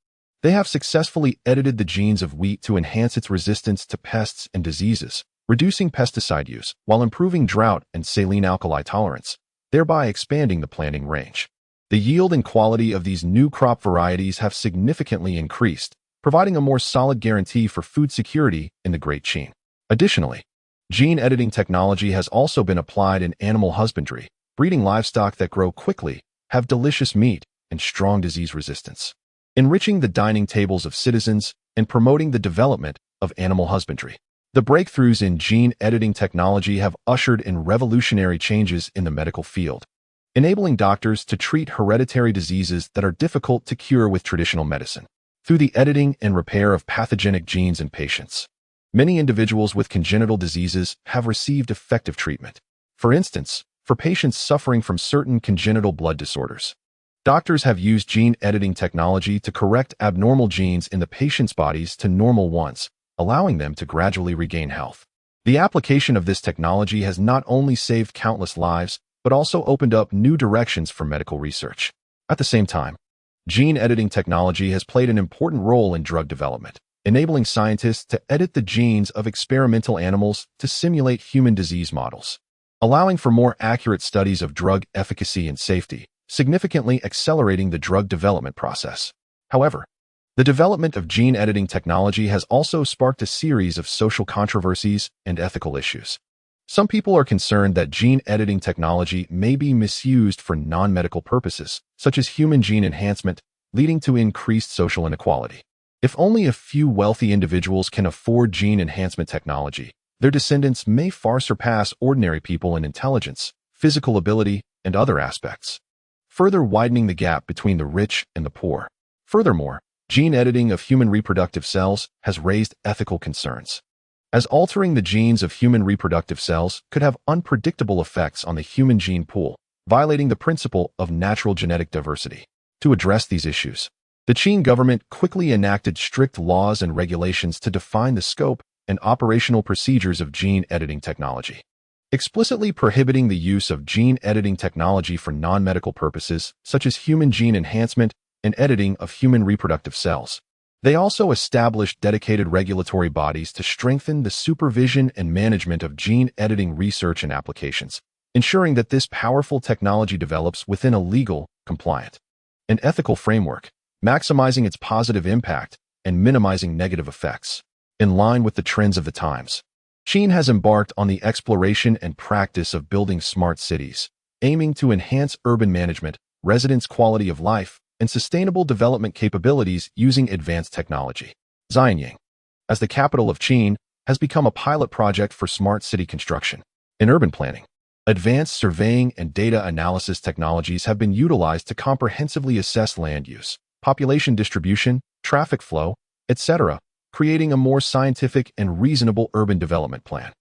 they have successfully edited the genes of wheat to enhance its resistance to pests and diseases, reducing pesticide use while improving drought and saline alkali tolerance, thereby expanding the planting range. The yield and quality of these new crop varieties have significantly increased, providing a more solid guarantee for food security in the Great Qin. Additionally, gene editing technology has also been applied in animal husbandry, breeding livestock that grow quickly, have delicious meat, and strong disease resistance, enriching the dining tables of citizens and promoting the development of animal husbandry. The breakthroughs in gene editing technology have ushered in revolutionary changes in the medical field, enabling doctors to treat hereditary diseases that are difficult to cure with traditional medicine. Through the editing and repair of pathogenic genes in patients, Many individuals with congenital diseases have received effective treatment. For instance, for patients suffering from certain congenital blood disorders, doctors have used gene editing technology to correct abnormal genes in the patient's bodies to normal ones, allowing them to gradually regain health. The application of this technology has not only saved countless lives, but also opened up new directions for medical research. At the same time, gene editing technology has played an important role in drug development, enabling scientists to edit the genes of experimental animals to simulate human disease models, allowing for more accurate studies of drug efficacy and safety, significantly accelerating the drug development process. However, the development of gene editing technology has also sparked a series of social controversies and ethical issues. Some people are concerned that gene editing technology may be misused for non-medical purposes, such as human gene enhancement, leading to increased social inequality. If only a few wealthy individuals can afford gene enhancement technology, their descendants may far surpass ordinary people in intelligence, physical ability, and other aspects, further widening the gap between the rich and the poor. Furthermore, gene editing of human reproductive cells has raised ethical concerns, as altering the genes of human reproductive cells could have unpredictable effects on the human gene pool, violating the principle of natural genetic diversity. To address these issues, the Qing government quickly enacted strict laws and regulations to define the scope and operational procedures of gene editing technology, explicitly prohibiting the use of gene editing technology for non-medical purposes, such as human gene enhancement and editing of human reproductive cells. They also established dedicated regulatory bodies to strengthen the supervision and management of gene editing research and applications, ensuring that this powerful technology develops within a legal, compliant, and ethical framework, maximizing its positive impact and minimizing negative effects. In line with the trends of the times, Qing has embarked on the exploration and practice of building smart cities, aiming to enhance urban management, residents' quality of life, and sustainable development capabilities using advanced technology. Xianying, as the capital of Qing, has become a pilot project for smart city construction. In urban planning, advanced surveying and data analysis technologies have been utilized to comprehensively assess land use, population distribution, traffic flow, etc., creating a more scientific and reasonable urban development plan.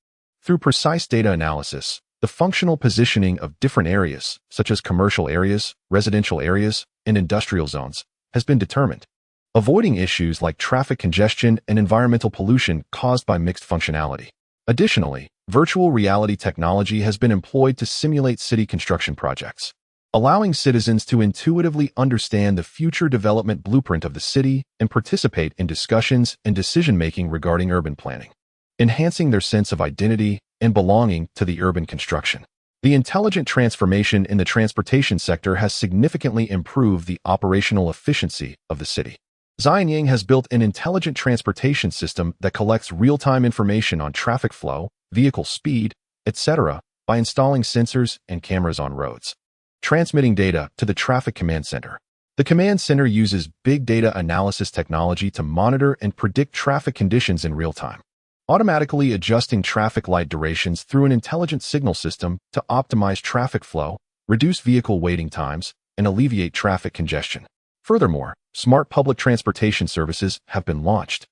Through precise data analysis, the functional positioning of different areas, such as commercial areas, residential areas, and industrial zones, has been determined, avoiding issues like traffic congestion and environmental pollution caused by mixed functionality. Additionally, virtual reality technology has been employed to simulate city construction projects, allowing citizens to intuitively understand the future development blueprint of the city and participate in discussions and decision-making regarding urban planning, enhancing their sense of identity and belonging to the urban construction. The intelligent transformation in the transportation sector has significantly improved the operational efficiency of the city. Xianying has built an intelligent transportation system that collects real-time information on traffic flow, vehicle speed, etc., by installing sensors and cameras on roads, transmitting data to the Traffic Command Center. The command center uses big data analysis technology to monitor and predict traffic conditions in real time, automatically adjusting traffic light durations through an intelligent signal system to optimize traffic flow, reduce vehicle waiting times, and alleviate traffic congestion. Furthermore, smart public transportation services have been launched,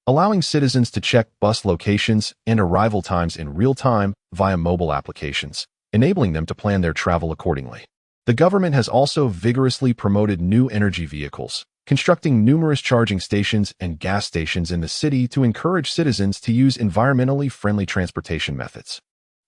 allowing citizens to check bus locations and arrival times in real time via mobile applications, enabling them to plan their travel accordingly. The government has also vigorously promoted new energy vehicles, constructing numerous charging stations and gas stations in the city to encourage citizens to use environmentally friendly transportation methods.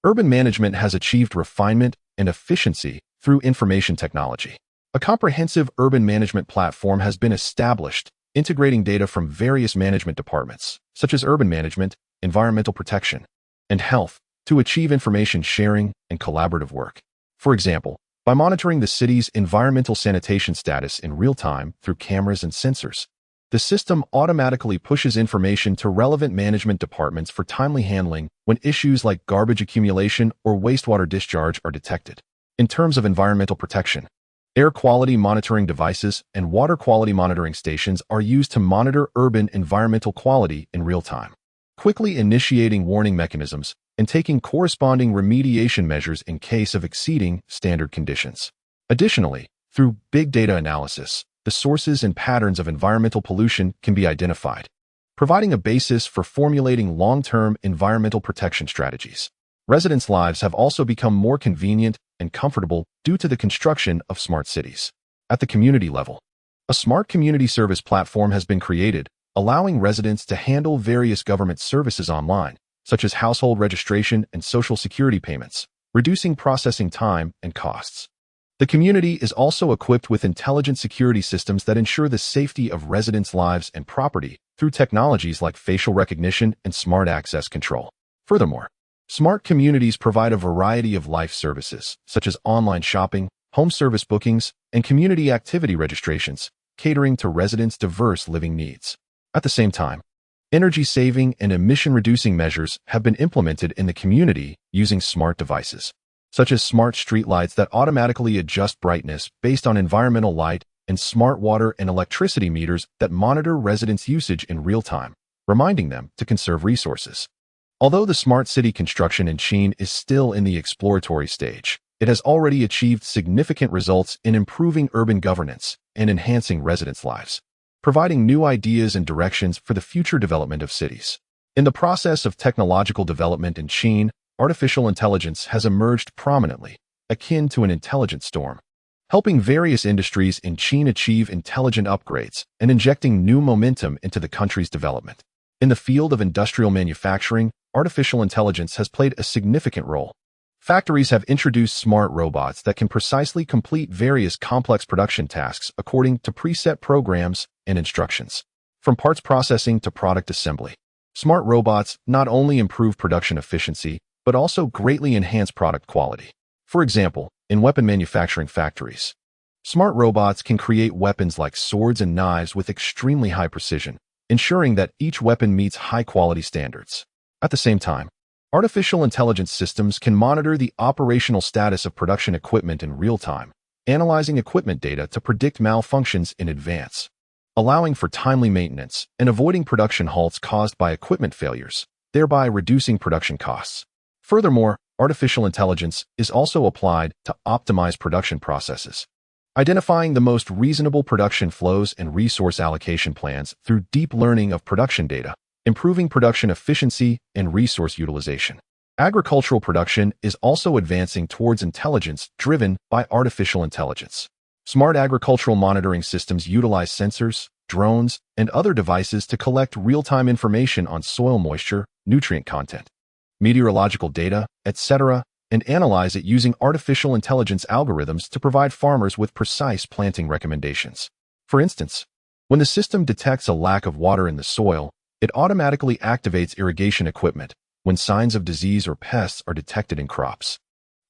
Urban management has achieved refinement and efficiency through information technology. A comprehensive urban management platform has been established, integrating data from various management departments, such as urban management, environmental protection, and health, to achieve information sharing and collaborative work. For example, by monitoring the city's environmental sanitation status in real time through cameras and sensors, the system automatically pushes information to relevant management departments for timely handling when issues like garbage accumulation or wastewater discharge are detected. In terms of environmental protection, air quality monitoring devices and water quality monitoring stations are used to monitor urban environmental quality in real time, quickly initiating warning mechanisms and taking corresponding remediation measures in case of exceeding standard conditions. Additionally, through big data analysis, the sources and patterns of environmental pollution can be identified, providing a basis for formulating long-term environmental protection strategies. Residents' lives have also become more convenient and comfortable due to the construction of smart cities. At the community level, a smart community service platform has been created, allowing residents to handle various government services online, such as household registration and social security payments, reducing processing time and costs. The community is also equipped with intelligent security systems that ensure the safety of residents' lives and property through technologies like facial recognition and smart access control. Furthermore, smart communities provide a variety of life services, such as online shopping, home service bookings, and community activity registrations, catering to residents' diverse living needs. At the same time, energy-saving and emission-reducing measures have been implemented in the community using smart devices, such as smart streetlights that automatically adjust brightness based on environmental light and smart water and electricity meters that monitor residents' usage in real time, reminding them to conserve resources. Although the smart city construction in China is still in the exploratory stage, it has already achieved significant results in improving urban governance and enhancing residents' lives, providing new ideas and directions for the future development of cities. In the process of technological development in China, artificial intelligence has emerged prominently, akin to an intelligent storm, helping various industries in China achieve intelligent upgrades and injecting new momentum into the country's development. In the field of industrial manufacturing, artificial intelligence has played a significant role. Factories have introduced smart robots that can precisely complete various complex production tasks according to preset programs and instructions. From parts processing to product assembly, smart robots not only improve production efficiency, but also greatly enhance product quality. For example, in weapon manufacturing factories, smart robots can create weapons like swords and knives with extremely high precision, ensuring that each weapon meets high-quality standards. At the same time, artificial intelligence systems can monitor the operational status of production equipment in real time, analyzing equipment data to predict malfunctions in advance, allowing for timely maintenance and avoiding production halts caused by equipment failures, thereby reducing production costs. Furthermore, artificial intelligence is also applied to optimize production processes, identifying the most reasonable production flows and resource allocation plans through deep learning of production data, improving production efficiency and resource utilization. Agricultural production is also advancing towards intelligence driven by artificial intelligence. Smart agricultural monitoring systems utilize sensors, drones, and other devices to collect real-time information on soil moisture, nutrient content, meteorological data, etc., and analyze it using artificial intelligence algorithms to provide farmers with precise planting recommendations. For instance, when the system detects a lack of water in the soil, it automatically activates irrigation equipment when signs of disease or pests are detected in crops.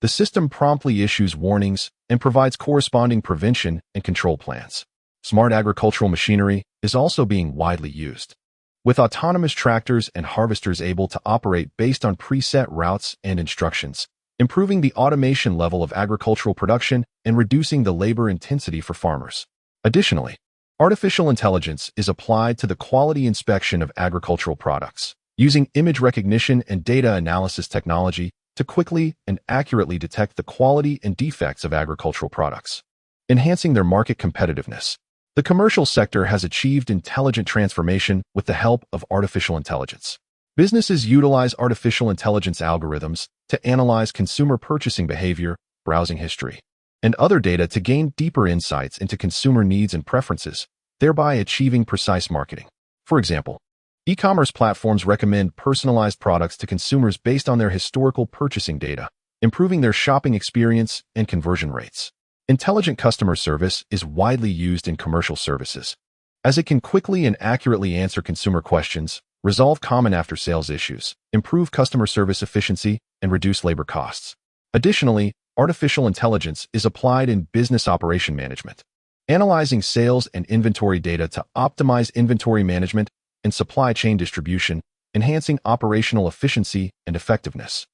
The system promptly issues warnings and provides corresponding prevention and control plans. Smart agricultural machinery is also being widely used, with autonomous tractors and harvesters able to operate based on preset routes and instructions, improving the automation level of agricultural production and reducing the labor intensity for farmers. Additionally, artificial intelligence is applied to the quality inspection of agricultural products, using image recognition and data analysis technology to quickly and accurately detect the quality and defects of agricultural products, enhancing their market competitiveness. The commercial sector has achieved intelligent transformation with the help of artificial intelligence. Businesses utilize artificial intelligence algorithms to analyze consumer purchasing behavior, browsing history, and other data to gain deeper insights into consumer needs and preferences, thereby achieving precise marketing. For example, e-commerce platforms recommend personalized products to consumers based on their historical purchasing data, improving their shopping experience and conversion rates. Intelligent customer service is widely used in commercial services, as it can quickly and accurately answer consumer questions, resolve common after-sales issues, improve customer service efficiency, and reduce labor costs. Additionally, artificial intelligence is applied in business operation management, analyzing sales and inventory data to optimize inventory management and supply chain distribution, enhancing operational efficiency and effectiveness.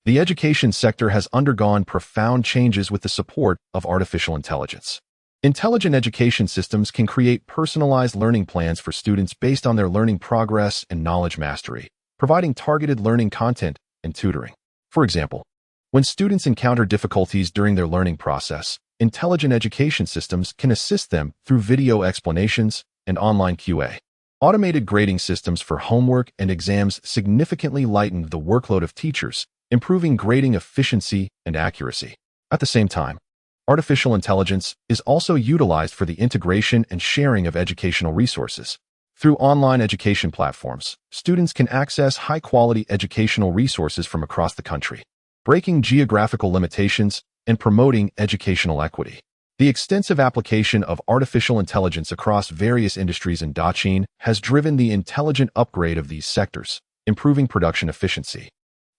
The education sector has undergone profound changes with the support of artificial intelligence. Intelligent education systems can create personalized learning plans for students based on their learning progress and knowledge mastery, providing targeted learning content and tutoring. For example, when students encounter difficulties during their learning process, intelligent education systems can assist them through video explanations and online QA, Automated grading systems for homework and exams significantly lightened the workload of teachers, improving grading efficiency and accuracy. At the same time, artificial intelligence is also utilized for the integration and sharing of educational resources. Through online education platforms, students can access high-quality educational resources from across the country, breaking geographical limitations and promoting educational equity. The extensive application of artificial intelligence across various industries in Daqin has driven the intelligent upgrade of these sectors, improving production efficiency,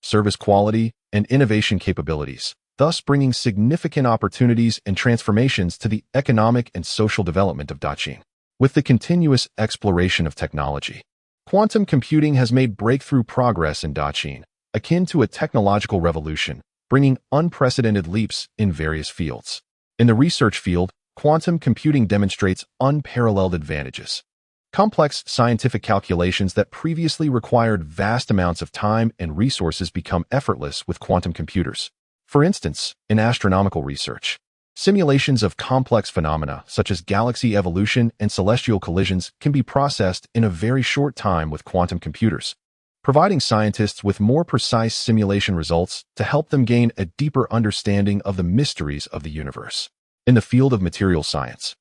service quality, and innovation capabilities, thus bringing significant opportunities and transformations to the economic and social development of Daqin. With the continuous exploration of technology, quantum computing has made breakthrough progress in Daqin, akin to a technological revolution, bringing unprecedented leaps in various fields. In the research field, quantum computing demonstrates unparalleled advantages. Complex scientific calculations that previously required vast amounts of time and resources become effortless with quantum computers. For instance, in astronomical research, simulations of complex phenomena such as galaxy evolution and celestial collisions can be processed in a very short time with quantum computers, providing scientists with more precise simulation results to help them gain a deeper understanding of the mysteries of the universe. In the field of material science,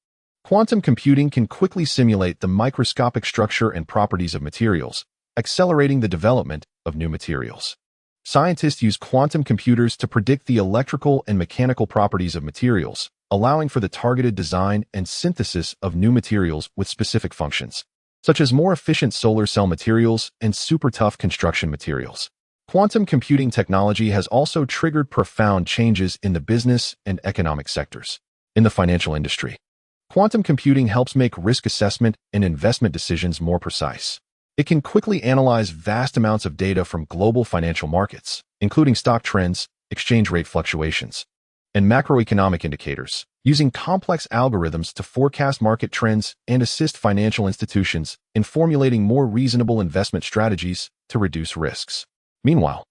quantum computing can quickly simulate the microscopic structure and properties of materials, accelerating the development of new materials. Scientists use quantum computers to predict the electrical and mechanical properties of materials, allowing for the targeted design and synthesis of new materials with specific functions, such as more efficient solar cell materials and super tough construction materials. Quantum computing technology has also triggered profound changes in the business and economic sectors. In the financial industry, quantum computing helps make risk assessment and investment decisions more precise. It can quickly analyze vast amounts of data from global financial markets, including stock trends, exchange rate fluctuations, and macroeconomic indicators, using complex algorithms to forecast market trends and assist financial institutions in formulating more reasonable investment strategies to reduce risks. Meanwhile,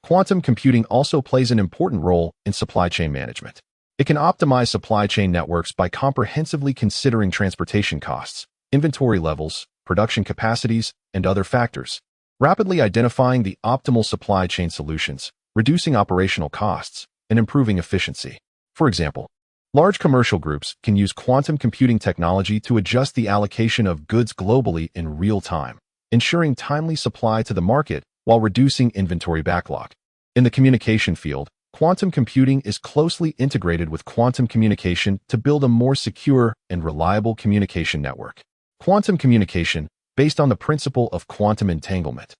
quantum computing also plays an important role in supply chain management. It can optimize supply chain networks by comprehensively considering transportation costs, inventory levels, production capacities, and other factors, rapidly identifying the optimal supply chain solutions, reducing operational costs, and improving efficiency. For example, large commercial groups can use quantum computing technology to adjust the allocation of goods globally in real time, ensuring timely supply to the market while reducing inventory backlog. In the communication field, quantum computing is closely integrated with quantum communication to build a more secure and reliable communication network. Quantum communication, based on the principle of quantum entanglement,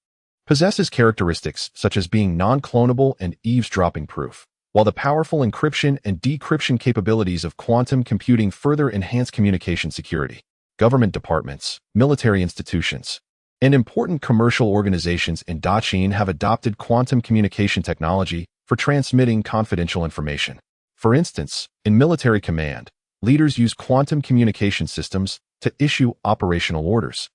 possesses characteristics such as being non-clonable and eavesdropping proof, while the powerful encryption and decryption capabilities of quantum computing further enhance communication security. Government departments, military institutions, and important commercial organizations in Daqin have adopted quantum communication technology for transmitting confidential information. For instance, in military command, leaders use quantum communication systems to issue operational orders,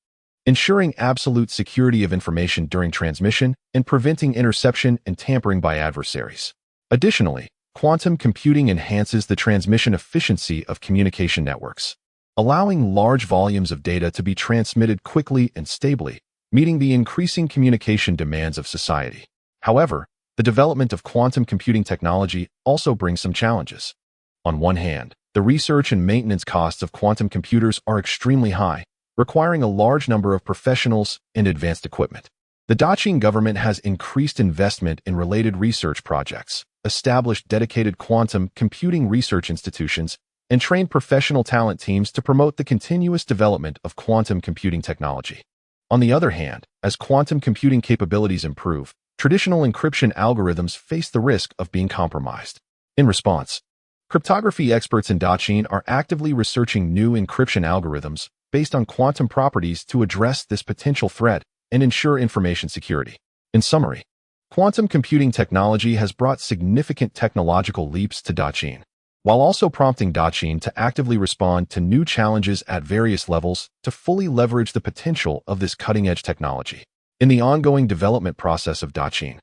ensuring absolute security of information during transmission and preventing interception and tampering by adversaries. Additionally, quantum computing enhances the transmission efficiency of communication networks, allowing large volumes of data to be transmitted quickly and stably, meeting the increasing communication demands of society. However, the development of quantum computing technology also brings some challenges. On one hand, the research and maintenance costs of quantum computers are extremely high, requiring a large number of professionals and advanced equipment. The Daqin government has increased investment in related research projects, established dedicated quantum computing research institutions, and trained professional talent teams to promote the continuous development of quantum computing technology. On the other hand, as quantum computing capabilities improve, traditional encryption algorithms face the risk of being compromised. In response, cryptography experts in Daqin are actively researching new encryption algorithms based on quantum properties to address this potential threat and ensure information security. In summary, quantum computing technology has brought significant technological leaps to Daqin, while also prompting Daqin to actively respond to new challenges at various levels to fully leverage the potential of this cutting-edge technology. In the ongoing development process of Daqin,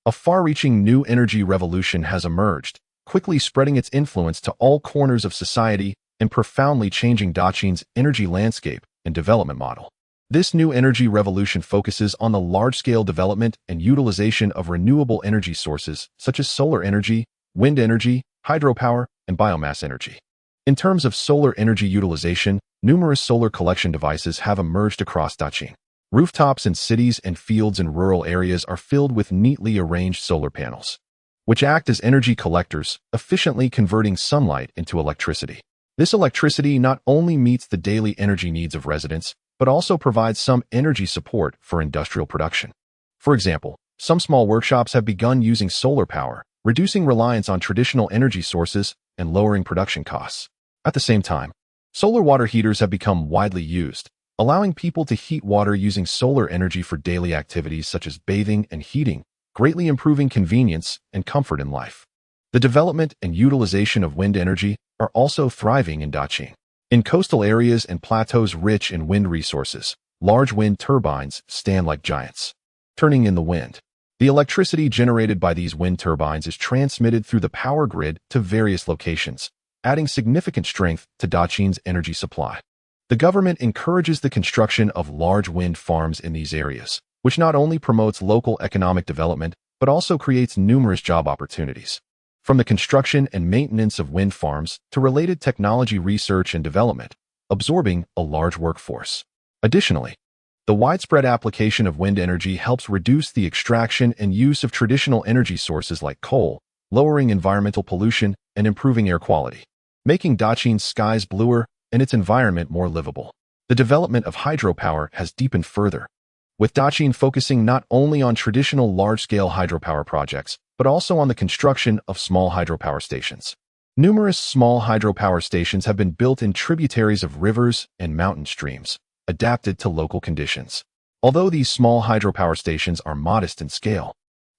a far-reaching new energy revolution has emerged, quickly spreading its influence to all corners of society and profoundly changing Daqin's energy landscape and development model. This new energy revolution focuses on the large-scale development and utilization of renewable energy sources such as solar energy, wind energy, hydropower, and biomass energy. In terms of solar energy utilization, numerous solar collection devices have emerged across Daqing. Rooftops in cities and fields in rural areas are filled with neatly arranged solar panels, which act as energy collectors, efficiently converting sunlight into electricity. This electricity not only meets the daily energy needs of residents, but also provides some energy support for industrial production. For example, some small workshops have begun using solar power, reducing reliance on traditional energy sources and lowering production costs. At the same time, solar water heaters have become widely used, allowing people to heat water using solar energy for daily activities such as bathing and heating, greatly improving convenience and comfort in life. The development and utilization of wind energy are also thriving in Daqing. In coastal areas and plateaus rich in wind resources, large wind turbines stand like giants, turning in the wind. The electricity generated by these wind turbines is transmitted through the power grid to various locations, adding significant strength to Daqing's energy supply. The government encourages the construction of large wind farms in these areas, which not only promotes local economic development, but also creates numerous job opportunities. From the construction and maintenance of wind farms to related technology research and development, absorbing a large workforce. Additionally, the widespread application of wind energy helps reduce the extraction and use of traditional energy sources like coal, lowering environmental pollution and improving air quality, making Daqing's skies bluer and its environment more livable. The development of hydropower has deepened further, with Daqing focusing not only on traditional large-scale hydropower projects, but also on the construction of small hydropower stations. Numerous small hydropower stations have been built in tributaries of rivers and mountain streams, adapted to local conditions. Although these small hydropower stations are modest in scale,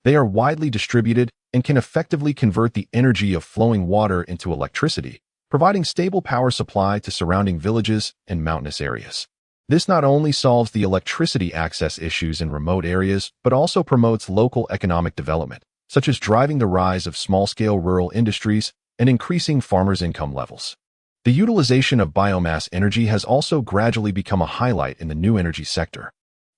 they are widely distributed and can effectively convert the energy of flowing water into electricity, providing stable power supply to surrounding villages and mountainous areas. This not only solves the electricity access issues in remote areas, but also promotes local economic development, such as driving the rise of small-scale rural industries and increasing farmers' income levels. The utilization of biomass energy has also gradually become a highlight in the new energy sector.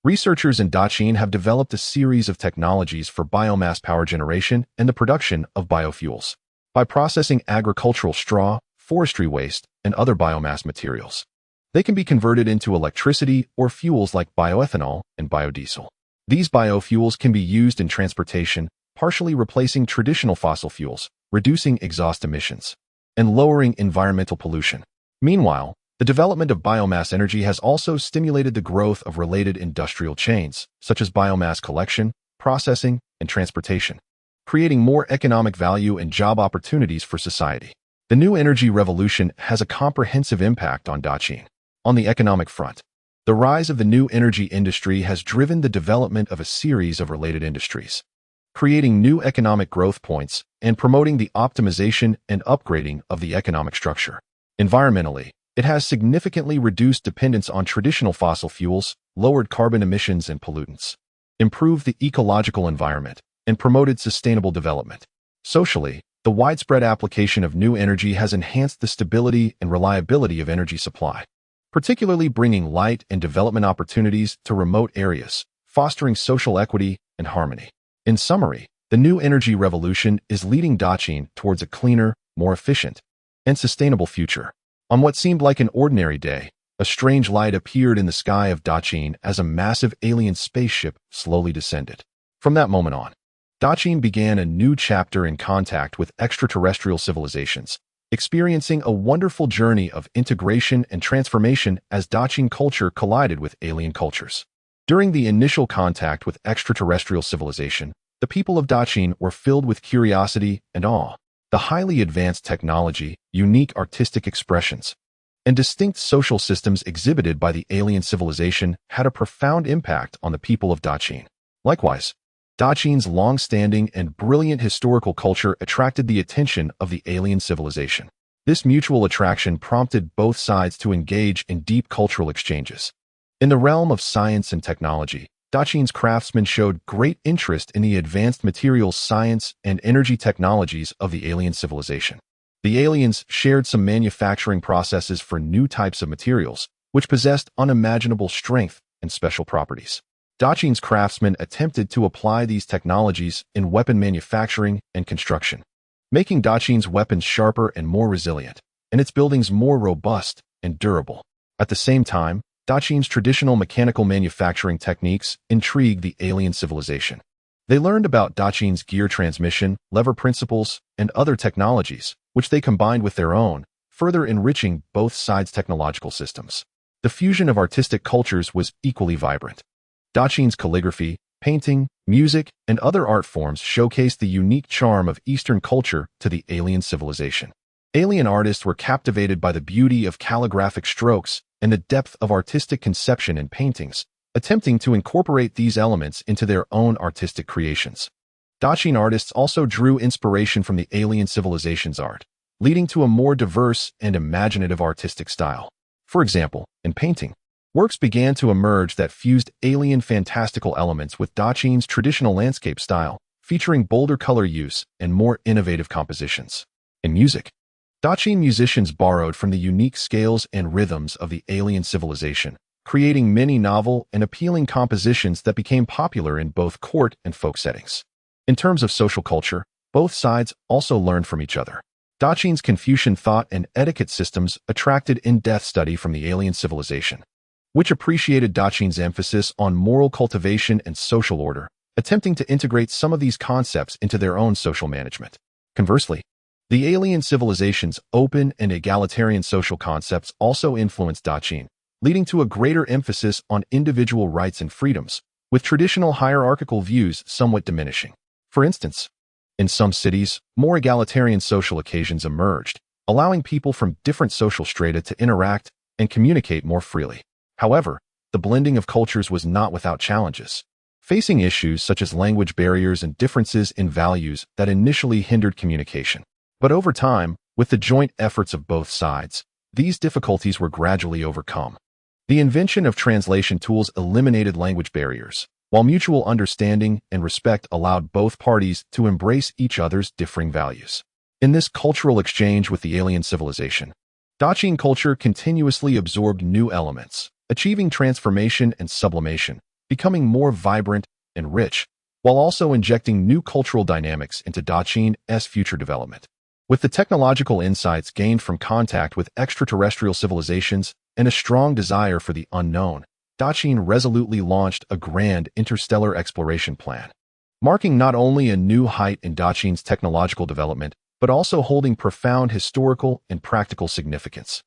Researchers in Daqing have developed a series of technologies for biomass power generation and the production of biofuels. By processing agricultural straw, forestry waste, and other biomass materials, they can be converted into electricity or fuels like bioethanol and biodiesel. These biofuels can be used in transportation, partially replacing traditional fossil fuels, reducing exhaust emissions, and lowering environmental pollution. Meanwhile, the development of biomass energy has also stimulated the growth of related industrial chains, such as biomass collection, processing, and transportation, creating more economic value and job opportunities for society. The new energy revolution has a comprehensive impact on Daqing. On the economic front, the rise of the new energy industry has driven the development of a series of related industries, creating new economic growth points and promoting the optimization and upgrading of the economic structure. Environmentally, it has significantly reduced dependence on traditional fossil fuels, lowered carbon emissions and pollutants, improved the ecological environment, and promoted sustainable development. Socially, the widespread application of new energy has enhanced the stability and reliability of energy supply, particularly bringing light and development opportunities to remote areas, fostering social equity and harmony. In summary, the new energy revolution is leading Daqing towards a cleaner, more efficient, and sustainable future. On what seemed like an ordinary day, a strange light appeared in the sky of Daqing as a massive alien spaceship slowly descended. From that moment on, Daqing began a new chapter in contact with extraterrestrial civilizations, experiencing a wonderful journey of integration and transformation as Daqing culture collided with alien cultures. During the initial contact with extraterrestrial civilization, the people of Daqing were filled with curiosity and awe. The highly advanced technology, unique artistic expressions, and distinct social systems exhibited by the alien civilization had a profound impact on the people of Daqing. Likewise, Daqing's long-standing and brilliant historical culture attracted the attention of the alien civilization. This mutual attraction prompted both sides to engage in deep cultural exchanges. In the realm of science and technology, Daqing's craftsmen showed great interest in the advanced materials science and energy technologies of the alien civilization. The aliens shared some manufacturing processes for new types of materials, which possessed unimaginable strength, and special properties. Dacian's craftsmen attempted to apply these technologies in weapon manufacturing and construction, making Dacian's weapons sharper and more resilient, and its buildings more robust and durable. At the same time, Dacian's traditional mechanical manufacturing techniques intrigued the alien civilization. They learned about Dacian's gear transmission, lever principles, and other technologies, which they combined with their own, further enriching both sides' technological systems. The fusion of artistic cultures was equally vibrant. Dacian's calligraphy, painting, music, and other art forms showcased the unique charm of Eastern culture to the alien civilization. Alien artists were captivated by the beauty of calligraphic strokes and the depth of artistic conception in paintings, attempting to incorporate these elements into their own artistic creations. Dacian artists also drew inspiration from the alien civilization's art, leading to a more diverse and imaginative artistic style. For example, in painting, works began to emerge that fused alien fantastical elements with Dacian's traditional landscape style, featuring bolder color use and more innovative compositions. In music, Dacian musicians borrowed from the unique scales and rhythms of the alien civilization, creating many novel and appealing compositions that became popular in both court and folk settings. In terms of social culture, both sides also learned from each other. Dacian's Confucian thought and etiquette systems attracted in-depth study from the alien civilization, which appreciated Dacian's emphasis on moral cultivation and social order, attempting to integrate some of these concepts into their own social management. Conversely, the alien civilization's open and egalitarian social concepts also influenced Dacian, leading to a greater emphasis on individual rights and freedoms, with traditional hierarchical views somewhat diminishing. For instance, in some cities, more egalitarian social occasions emerged, allowing people from different social strata to interact and communicate more freely. However, the blending of cultures was not without challenges, facing issues such as language barriers and differences in values that initially hindered communication. But over time, with the joint efforts of both sides, these difficulties were gradually overcome. The invention of translation tools eliminated language barriers, while mutual understanding and respect allowed both parties to embrace each other's differing values. In this cultural exchange with the alien civilization, Dacian culture continuously absorbed new elements, achieving transformation and sublimation, becoming more vibrant and rich, while also injecting new cultural dynamics into Dacian's future development. With the technological insights gained from contact with extraterrestrial civilizations and a strong desire for the unknown, Dacian resolutely launched a grand interstellar exploration plan, marking not only a new height in Dacian's technological development, but also holding profound historical and practical significance.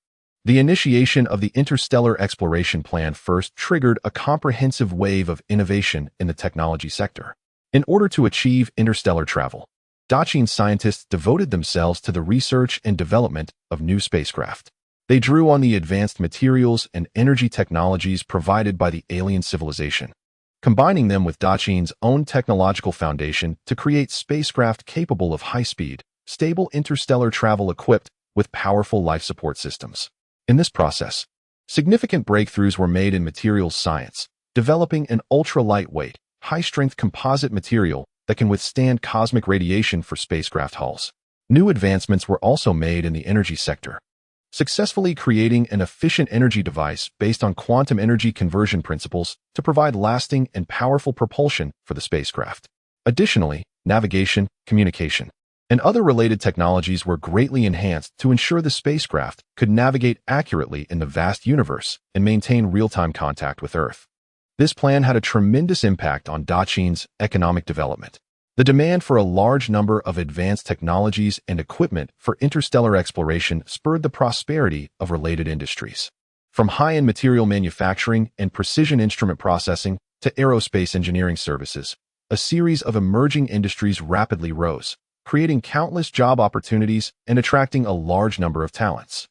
The initiation of the interstellar exploration plan first triggered a comprehensive wave of innovation in the technology sector. In order to achieve interstellar travel, Dacian scientists devoted themselves to the research and development of new spacecraft. They drew on the advanced materials and energy technologies provided by the alien civilization, combining them with Dacian's own technological foundation to create spacecraft capable of high-speed, stable interstellar travel equipped with powerful life support systems. In this process, significant breakthroughs were made in materials science, developing an ultra-lightweight, high-strength composite material that can withstand cosmic radiation for spacecraft hulls. New advancements were also made in the energy sector, successfully creating an efficient energy device based on quantum energy conversion principles to provide lasting and powerful propulsion for the spacecraft. Additionally, navigation, communication, and other related technologies were greatly enhanced to ensure the spacecraft could navigate accurately in the vast universe and maintain real-time contact with Earth. This plan had a tremendous impact on Dacian's economic development. The demand for a large number of advanced technologies and equipment for interstellar exploration spurred the prosperity of related industries. From high-end material manufacturing and precision instrument processing to aerospace engineering services, a series of emerging industries rapidly rose, creating countless job opportunities and attracting a large number of talents.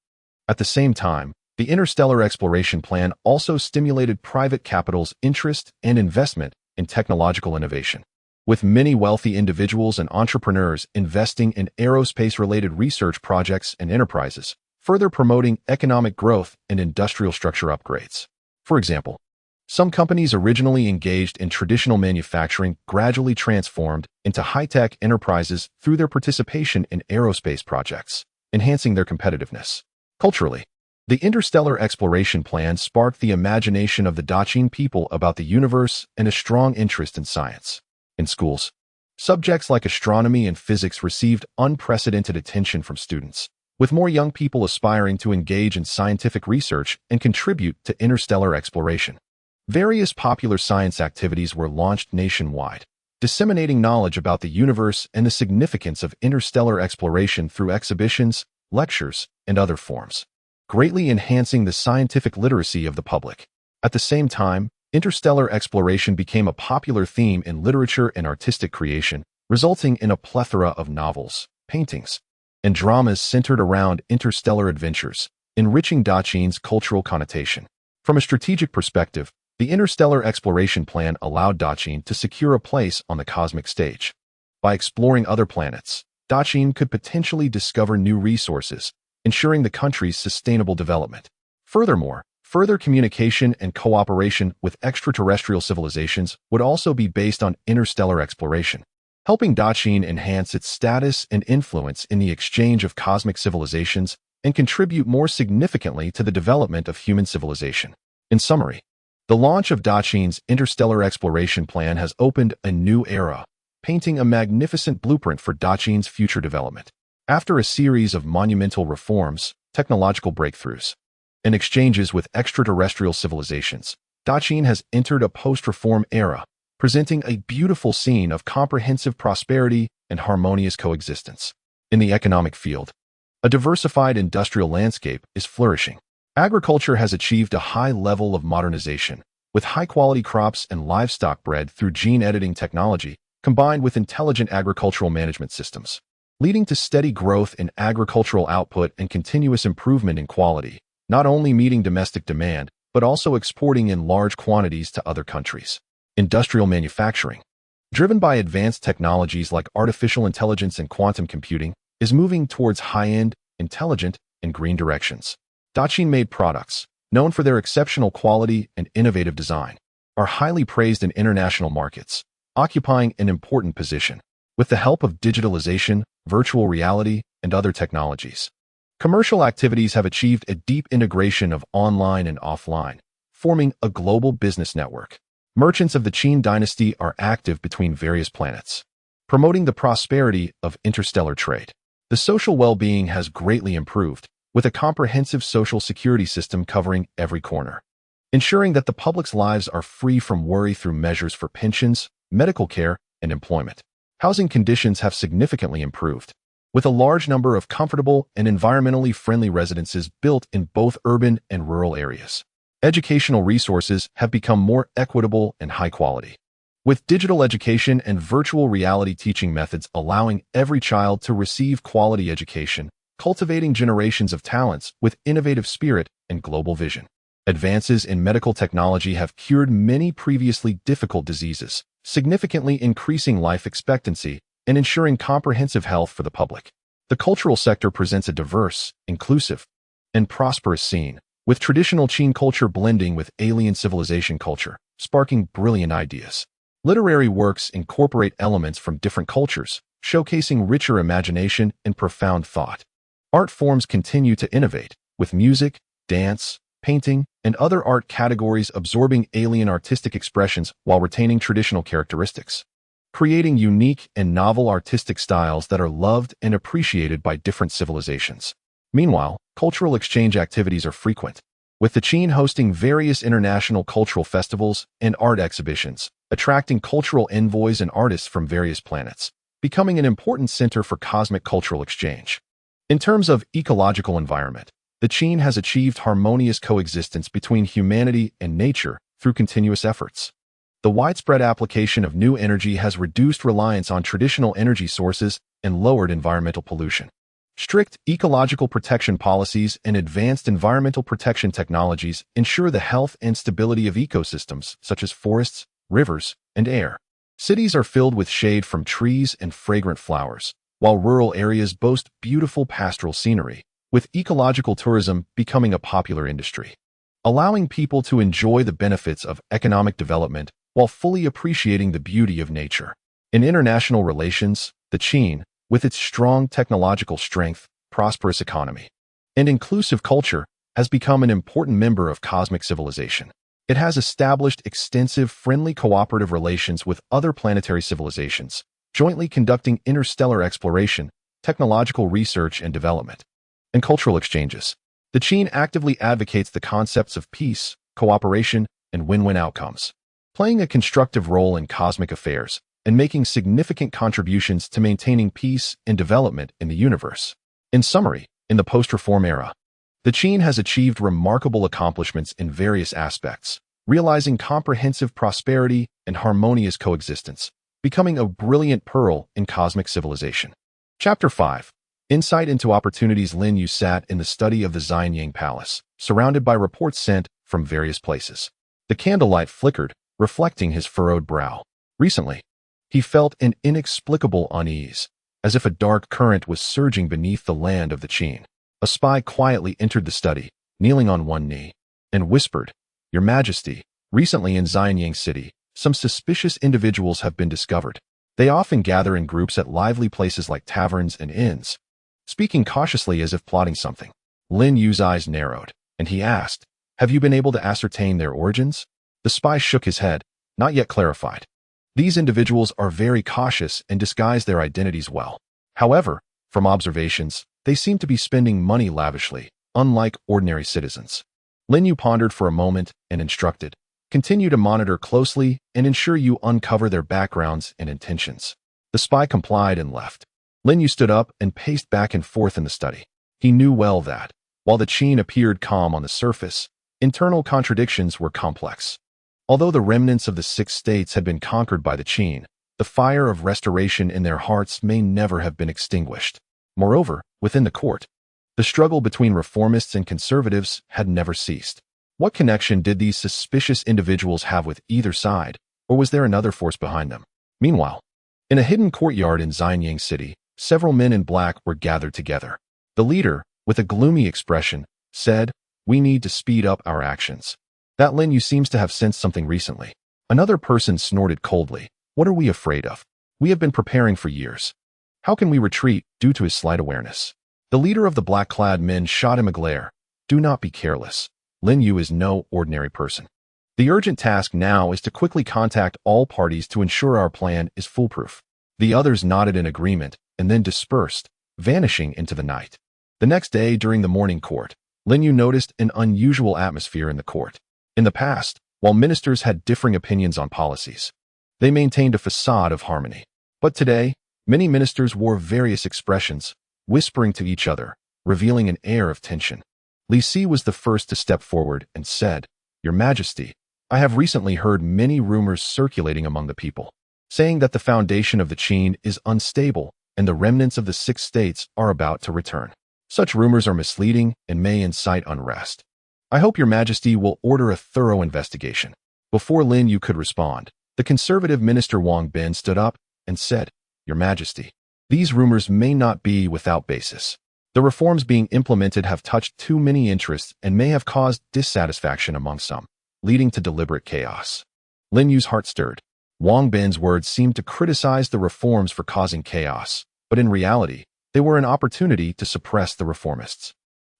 At the same time, the interstellar exploration plan also stimulated private capital's interest and investment in technological innovation, with many wealthy individuals and entrepreneurs investing in aerospace-related research projects and enterprises, further promoting economic growth and industrial structure upgrades. For example, some companies originally engaged in traditional manufacturing gradually transformed into high-tech enterprises through their participation in aerospace projects, enhancing their competitiveness. Culturally, The interstellar exploration plan sparked the imagination of the Daqin people about the universe and a strong interest in science. In schools, subjects like astronomy and physics received unprecedented attention from students, with more young people aspiring to engage in scientific research and contribute to interstellar exploration. Various popular science activities were launched nationwide, disseminating knowledge about the universe and the significance of interstellar exploration through exhibitions, lectures, and other forms, greatly enhancing the scientific literacy of the public. At the same time, interstellar exploration became a popular theme in literature and artistic creation, resulting in a plethora of novels, paintings, and dramas centered around interstellar adventures, enriching Daqin's cultural connotation. From a strategic perspective, the interstellar exploration plan allowed Daqin to secure a place on the cosmic stage. By exploring other planets, Daqin could potentially discover new resources, ensuring the country's sustainable development. Furthermore, further communication and cooperation with extraterrestrial civilizations would also be based on interstellar exploration, helping Daqin enhance its status and influence in the exchange of cosmic civilizations and contribute more significantly to the development of human civilization. In summary, the launch of Daqin's interstellar exploration plan has opened a new era, painting a magnificent blueprint for Daqin's future development. After a series of monumental reforms, technological breakthroughs, and exchanges with extraterrestrial civilizations, Daqin has entered a post-reform era, presenting a beautiful scene of comprehensive prosperity and harmonious coexistence. In the economic field, a diversified industrial landscape is flourishing. Agriculture has achieved a high level of modernization, with high-quality crops and livestock bred through gene editing technology, combined with intelligent agricultural management systems, leading to steady growth in agricultural output and continuous improvement in quality, not only meeting domestic demand, but also exporting in large quantities to other countries. Industrial manufacturing, driven by advanced technologies like artificial intelligence and quantum computing, is moving towards high-end, intelligent, and green directions. Daqin-made products, known for their exceptional quality and innovative design, are highly praised in international markets, occupying an important position. With the help of digitalization, virtual reality, and other technologies, commercial activities have achieved a deep integration of online and offline, forming a global business network. Merchants of the Qin dynasty are active between various planets, promoting the prosperity of interstellar trade. The social well-being has greatly improved, with a comprehensive social security system covering every corner, ensuring that the public's lives are free from worry through measures for pensions, medical care, and employment. Housing conditions have significantly improved, with a large number of comfortable and environmentally friendly residences built in both urban and rural areas. Educational resources have become more equitable and high quality, with digital education and virtual reality teaching methods allowing every child to receive quality education, cultivating generations of talents with innovative spirit and global vision. Advances in medical technology have cured many previously difficult diseases, significantly increasing life expectancy and ensuring comprehensive health for the public. The cultural sector presents a diverse, inclusive, and prosperous scene, with traditional Qin culture blending with alien civilization culture, sparking brilliant ideas. Literary works incorporate elements from different cultures, showcasing richer imagination and profound thought. Art forms continue to innovate, with music, dance, painting, and other art categories absorbing alien artistic expressions while retaining traditional characteristics, creating unique and novel artistic styles that are loved and appreciated by different civilizations. Meanwhile, cultural exchange activities are frequent, with the Qin hosting various international cultural festivals and art exhibitions, attracting cultural envoys and artists from various planets, becoming an important center for cosmic cultural exchange. In terms of ecological environment, the Qin has achieved harmonious coexistence between humanity and nature through continuous efforts. The widespread application of new energy has reduced reliance on traditional energy sources and lowered environmental pollution. Strict ecological protection policies and advanced environmental protection technologies ensure the health and stability of ecosystems such as forests, rivers, and air. Cities are filled with shade from trees and fragrant flowers, while rural areas boast beautiful pastoral scenery, with ecological tourism becoming a popular industry, allowing people to enjoy the benefits of economic development while fully appreciating the beauty of nature. In international relations, the Qin, with its strong technological strength, prosperous economy, and inclusive culture, has become an important member of cosmic civilization. It has established extensive, friendly cooperative relations with other planetary civilizations, jointly conducting interstellar exploration, technological research and development, and cultural exchanges. The Qin actively advocates the concepts of peace, cooperation, and win-win outcomes, playing a constructive role in cosmic affairs and making significant contributions to maintaining peace and development in the universe. In summary, in the post-reform era, the Qin has achieved remarkable accomplishments in various aspects, realizing comprehensive prosperity and harmonious coexistence, becoming a brilliant pearl in cosmic civilization. Chapter 5. Insight into opportunities. Lin Yu sat in the study of the Xianyang Palace, surrounded by reports sent from various places. The candlelight flickered, reflecting his furrowed brow. Recently, he felt an inexplicable unease, as if a dark current was surging beneath the land of the Qin. A spy quietly entered the study, kneeling on one knee, and whispered, "Your Majesty, recently in Xianyang City, some suspicious individuals have been discovered. They often gather in groups at lively places like taverns and inns, speaking cautiously as if plotting something." Lin Yu's eyes narrowed, and he asked, "Have you been able to ascertain their origins?" The spy shook his head, not yet clarified. These individuals are very cautious and disguise their identities well. However, from observations, they seem to be spending money lavishly, unlike ordinary citizens. Lin Yu pondered for a moment and instructed, "Continue to monitor closely and ensure you uncover their backgrounds and intentions." The spy complied and left. Lin Yu stood up and paced back and forth in the study. He knew well that, while the Qin appeared calm on the surface, internal contradictions were complex. Although the remnants of the 6 states had been conquered by the Qin, the fire of restoration in their hearts may never have been extinguished. Moreover, within the court, the struggle between reformists and conservatives had never ceased. What connection did these suspicious individuals have with either side, or was there another force behind them? Meanwhile, in a hidden courtyard in Xianyang City, several men in black were gathered together. The leader, with a gloomy expression, said, "We need to speed up our actions." That Lin Yu seems to have sensed something recently. Another person snorted coldly, "What are we afraid of? We have been preparing for years. How can we retreat due to his slight awareness?" The leader of the black-clad men shot him a glare. "Do not be careless. Lin Yu is no ordinary person. The urgent task now is to quickly contact all parties to ensure our plan is foolproof." The others nodded in agreement and then dispersed, vanishing into the night. The next day, during the morning court, Lin Yu noticed an unusual atmosphere in the court. In the past, while ministers had differing opinions on policies, they maintained a facade of harmony. But today, many ministers wore various expressions, whispering to each other, revealing an air of tension. Li Si was the first to step forward and said, "Your Majesty, I have recently heard many rumors circulating among the people, saying that the foundation of the Qin is unstable and the remnants of the 6 states are about to return. Such rumors are misleading and may incite unrest. I hope Your Majesty will order a thorough investigation." Before Lin Yu could respond, the conservative minister Wang Bin stood up and said, "Your Majesty, these rumors may not be without basis. The reforms being implemented have touched too many interests and may have caused dissatisfaction among some, leading to deliberate chaos." Lin Yu's heart stirred. Wang Bin's words seemed to criticize the reforms for causing chaos, but in reality, they were an opportunity to suppress the reformists.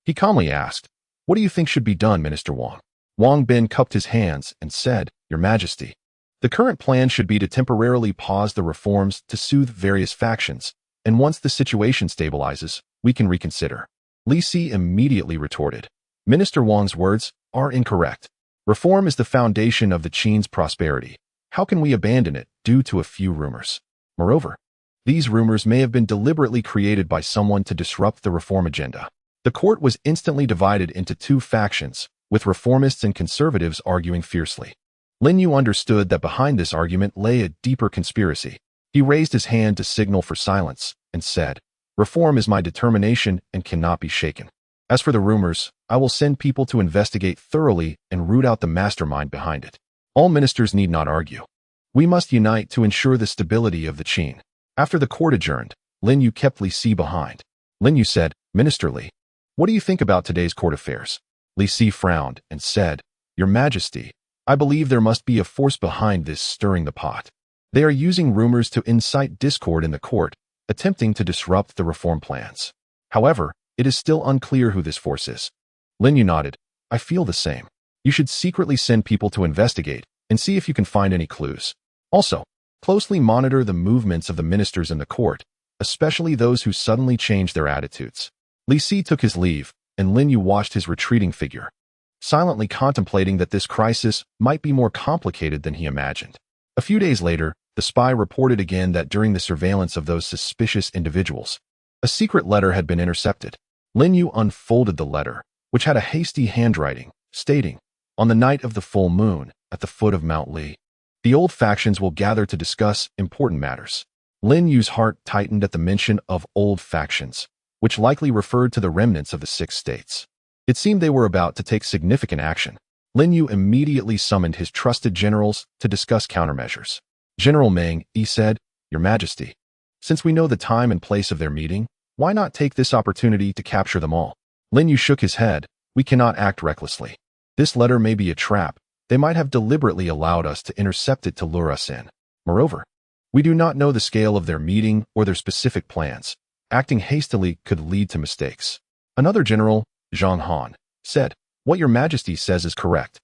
He calmly asked, "What do you think should be done, Minister Wang?" Wang Bin cupped his hands and said, "Your Majesty, the current plan should be to temporarily pause the reforms to soothe various factions, and once the situation stabilizes, we can reconsider." Li Si immediately retorted, "Minister Wang's words are incorrect. Reform is the foundation of the Qin's prosperity. How can we abandon it due to a few rumors? Moreover, these rumors may have been deliberately created by someone to disrupt the reform agenda." The court was instantly divided into 2 factions, with reformists and conservatives arguing fiercely. Lin Yu understood that behind this argument lay a deeper conspiracy. He raised his hand to signal for silence and said, "Reform is my determination and cannot be shaken. As for the rumors, I will send people to investigate thoroughly and root out the mastermind behind it. All ministers need not argue. We must unite to ensure the stability of the Qin." After the court adjourned, Lin Yu kept Li Si behind. Lin Yu said, "Minister Li, what do you think about today's court affairs?" Li Si frowned and said, "Your Majesty, I believe there must be a force behind this stirring the pot. They are using rumors to incite discord in the court, attempting to disrupt the reform plans. However, it is still unclear who this force is." Lin Yu nodded. I feel the same. You should secretly send people to investigate and see if you can find any clues. Also, closely monitor the movements of the ministers in the court, especially those who suddenly change their attitudes. Li Si took his leave, and Lin Yu watched his retreating figure, silently contemplating that this crisis might be more complicated than he imagined. A few days later, the spy reported again that during the surveillance of those suspicious individuals, a secret letter had been intercepted. Lin Yu unfolded the letter, which had a hasty handwriting, stating, "On the night of the full moon, at the foot of Mount Li, the old factions will gather to discuss important matters." Lin Yu's heart tightened at the mention of old factions, which likely referred to the remnants of the Six States. It seemed they were about to take significant action. Lin Yu immediately summoned his trusted generals to discuss countermeasures. General Meng Yi said, "Your Majesty, since we know the time and place of their meeting, why not take this opportunity to capture them all?" Lin Yu shook his head. "We cannot act recklessly. This letter may be a trap. They might have deliberately allowed us to intercept it to lure us in. Moreover, we do not know the scale of their meeting or their specific plans. Acting hastily could lead to mistakes." Another general, Zhang Han, said, "What Your Majesty says is correct.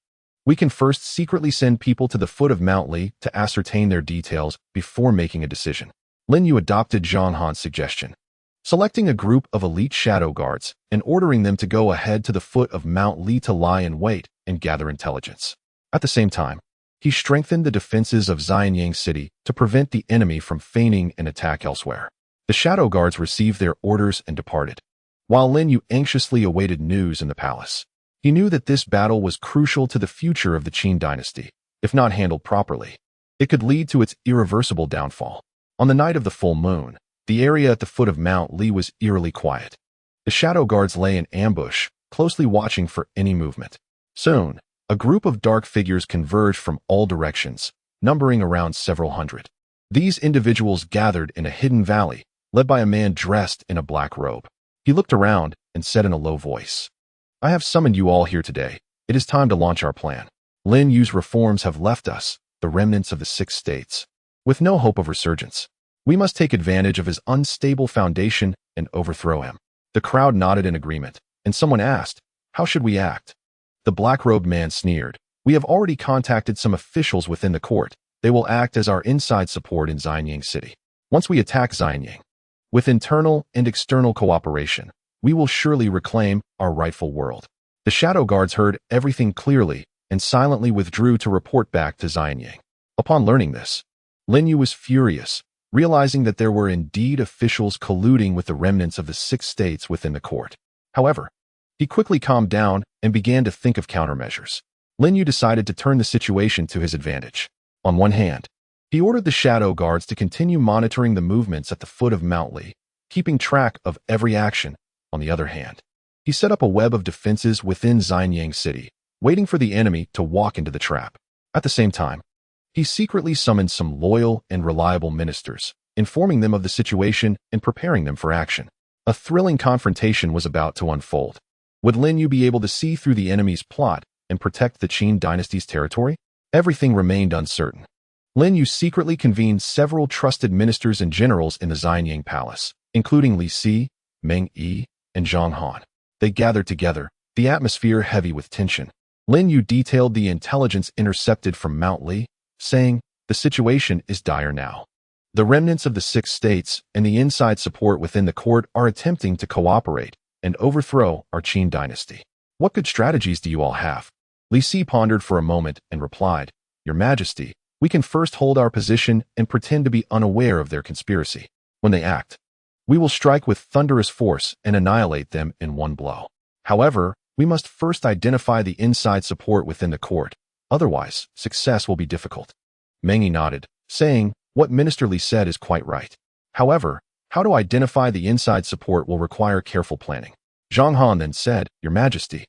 We can first secretly send people to the foot of Mount Li to ascertain their details before making a decision." Lin Yu adopted Zhang Han's suggestion, selecting a group of elite shadow guards and ordering them to go ahead to the foot of Mount Li to lie in wait and gather intelligence. At the same time, he strengthened the defenses of Xianyang City to prevent the enemy from feigning an attack elsewhere. The shadow guards received their orders and departed, while Lin Yu anxiously awaited news in the palace. He knew that this battle was crucial to the future of the Qin dynasty. If not handled properly, it could lead to its irreversible downfall. On the night of the full moon, the area at the foot of Mount Li was eerily quiet. The shadow guards lay in ambush, closely watching for any movement. Soon, a group of dark figures converged from all directions, numbering around several hundred. These individuals gathered in a hidden valley, led by a man dressed in a black robe. He looked around and said in a low voice, "I have summoned you all here today. It is time to launch our plan. Lin Yu's reforms have left us, the remnants of the Six States, with no hope of resurgence. We must take advantage of his unstable foundation and overthrow him." The crowd nodded in agreement, and someone asked, "How should we act?" The black-robed man sneered, "We have already contacted some officials within the court. They will act as our inside support in Xianyang City. Once we attack Xianyang, with internal and external cooperation, we will surely reclaim our rightful world." The shadow guards heard everything clearly and silently withdrew to report back to Xianyang. Upon learning this, Lin Yu was furious, realizing that there were indeed officials colluding with the remnants of the Six States within the court. However, he quickly calmed down and began to think of countermeasures. Lin Yu decided to turn the situation to his advantage. On one hand, he ordered the shadow guards to continue monitoring the movements at the foot of Mount Li, keeping track of every action. On the other hand, he set up a web of defenses within Xianyang City, waiting for the enemy to walk into the trap. At the same time, he secretly summoned some loyal and reliable ministers, informing them of the situation and preparing them for action. A thrilling confrontation was about to unfold. Would Lin Yu be able to see through the enemy's plot and protect the Qin dynasty's territory? Everything remained uncertain. Lin Yu secretly convened several trusted ministers and generals in the Xianyang palace, including Li Si, Meng Yi, and Zhang Han. They gathered together, the atmosphere heavy with tension. Lin Yu detailed the intelligence intercepted from Mount Li, saying, "The situation is dire now. The remnants of the Six States and the inside support within the court are attempting to cooperate and overthrow our Qin dynasty. What good strategies do you all have?" Li Si pondered for a moment and replied, "Your Majesty, we can first hold our position and pretend to be unaware of their conspiracy. When they act, we will strike with thunderous force and annihilate them in one blow. However, we must first identify the inside support within the court. Otherwise, success will be difficult." Meng Yi nodded, saying, "What Minister Li said is quite right. However, how to identify the inside support will require careful planning." Zhang Han then said, "Your Majesty,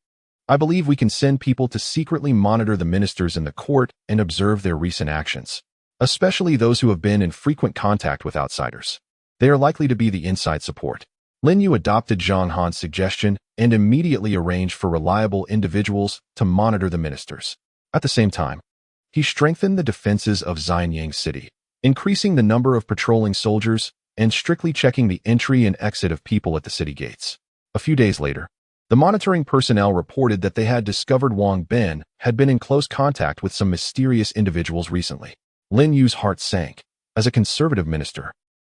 I believe we can send people to secretly monitor the ministers in the court and observe their recent actions, especially those who have been in frequent contact with outsiders. They are likely to be the inside support." Lin Yu adopted Zhang Han's suggestion and immediately arranged for reliable individuals to monitor the ministers. At the same time, he strengthened the defenses of Xianyang City, increasing the number of patrolling soldiers and strictly checking the entry and exit of people at the city gates. A few days later, The monitoring personnel reported that they had discovered Wang Bin had been in close contact with some mysterious individuals recently. Lin Yu's heart sank. As a conservative minister,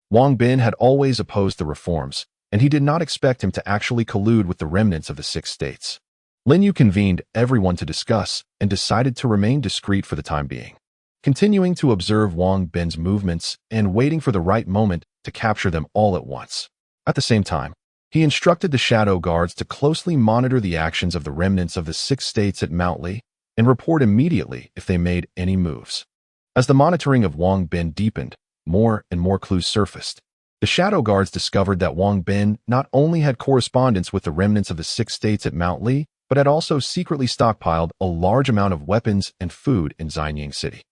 Wang Bin had always opposed the reforms, and he did not expect him to actually collude with the remnants of the six states. Lin Yu convened everyone to discuss and decided to remain discreet for the time being, continuing to observe Wang Bin's movements and waiting for the right moment to capture them all at once. At the same time, he instructed the shadow guards to closely monitor the actions of the remnants of the six states at Mount Li and report immediately if they made any moves. As the monitoring of Wang Bin deepened, more and more clues surfaced. The shadow guards discovered that Wang Bin not only had correspondence with the remnants of the six states at Mount Li, but had also secretly stockpiled a large amount of weapons and food in Xianyang City.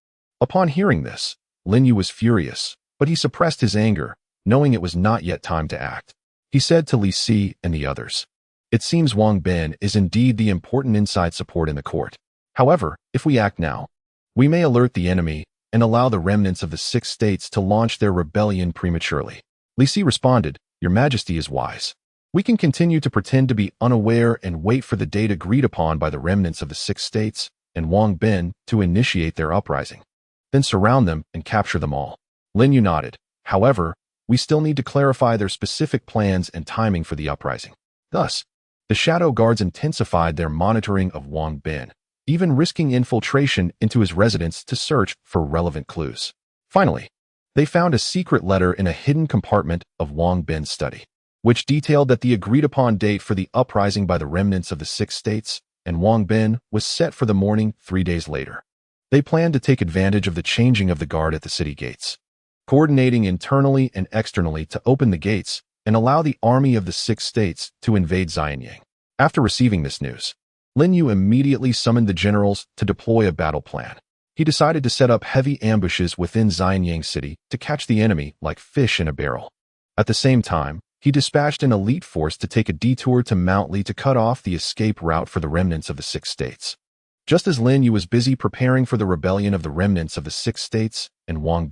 Upon hearing this, Lin Yu was furious, but he suppressed his anger, knowing it was not yet time to act. He said to Li Si and the others, "It seems Wang Bin is indeed the important inside support in the court. However, if we act now, we may alert the enemy and allow the remnants of the six states to launch their rebellion prematurely." Li Si responded, "Your Majesty is wise. We can continue to pretend to be unaware and wait for the date agreed upon by the remnants of the six states and Wang Bin to initiate their uprising. Then surround them and capture them all." Lin Yu nodded. "However, we still need to clarify their specific plans and timing for the uprising." Thus, the shadow guards intensified their monitoring of Wang Bin, even risking infiltration into his residence to search for relevant clues. Finally, they found a secret letter in a hidden compartment of Wang Bin's study, which detailed that the agreed-upon date for the uprising by the remnants of the six states and Wang Bin was set for the morning 3 days later. They planned to take advantage of the changing of the guard at the city gates, coordinating internally and externally to open the gates and allow the army of the six states to invade Xianyang. After receiving this news, Lin Yu immediately summoned the generals to deploy a battle plan. He decided to set up heavy ambushes within Xianyang City to catch the enemy like fish in a barrel. At the same time, he dispatched an elite force to take a detour to Mount Li to cut off the escape route for the remnants of the six states. Just as Lin Yu was busy preparing for the rebellion of the remnants of the six states and Wang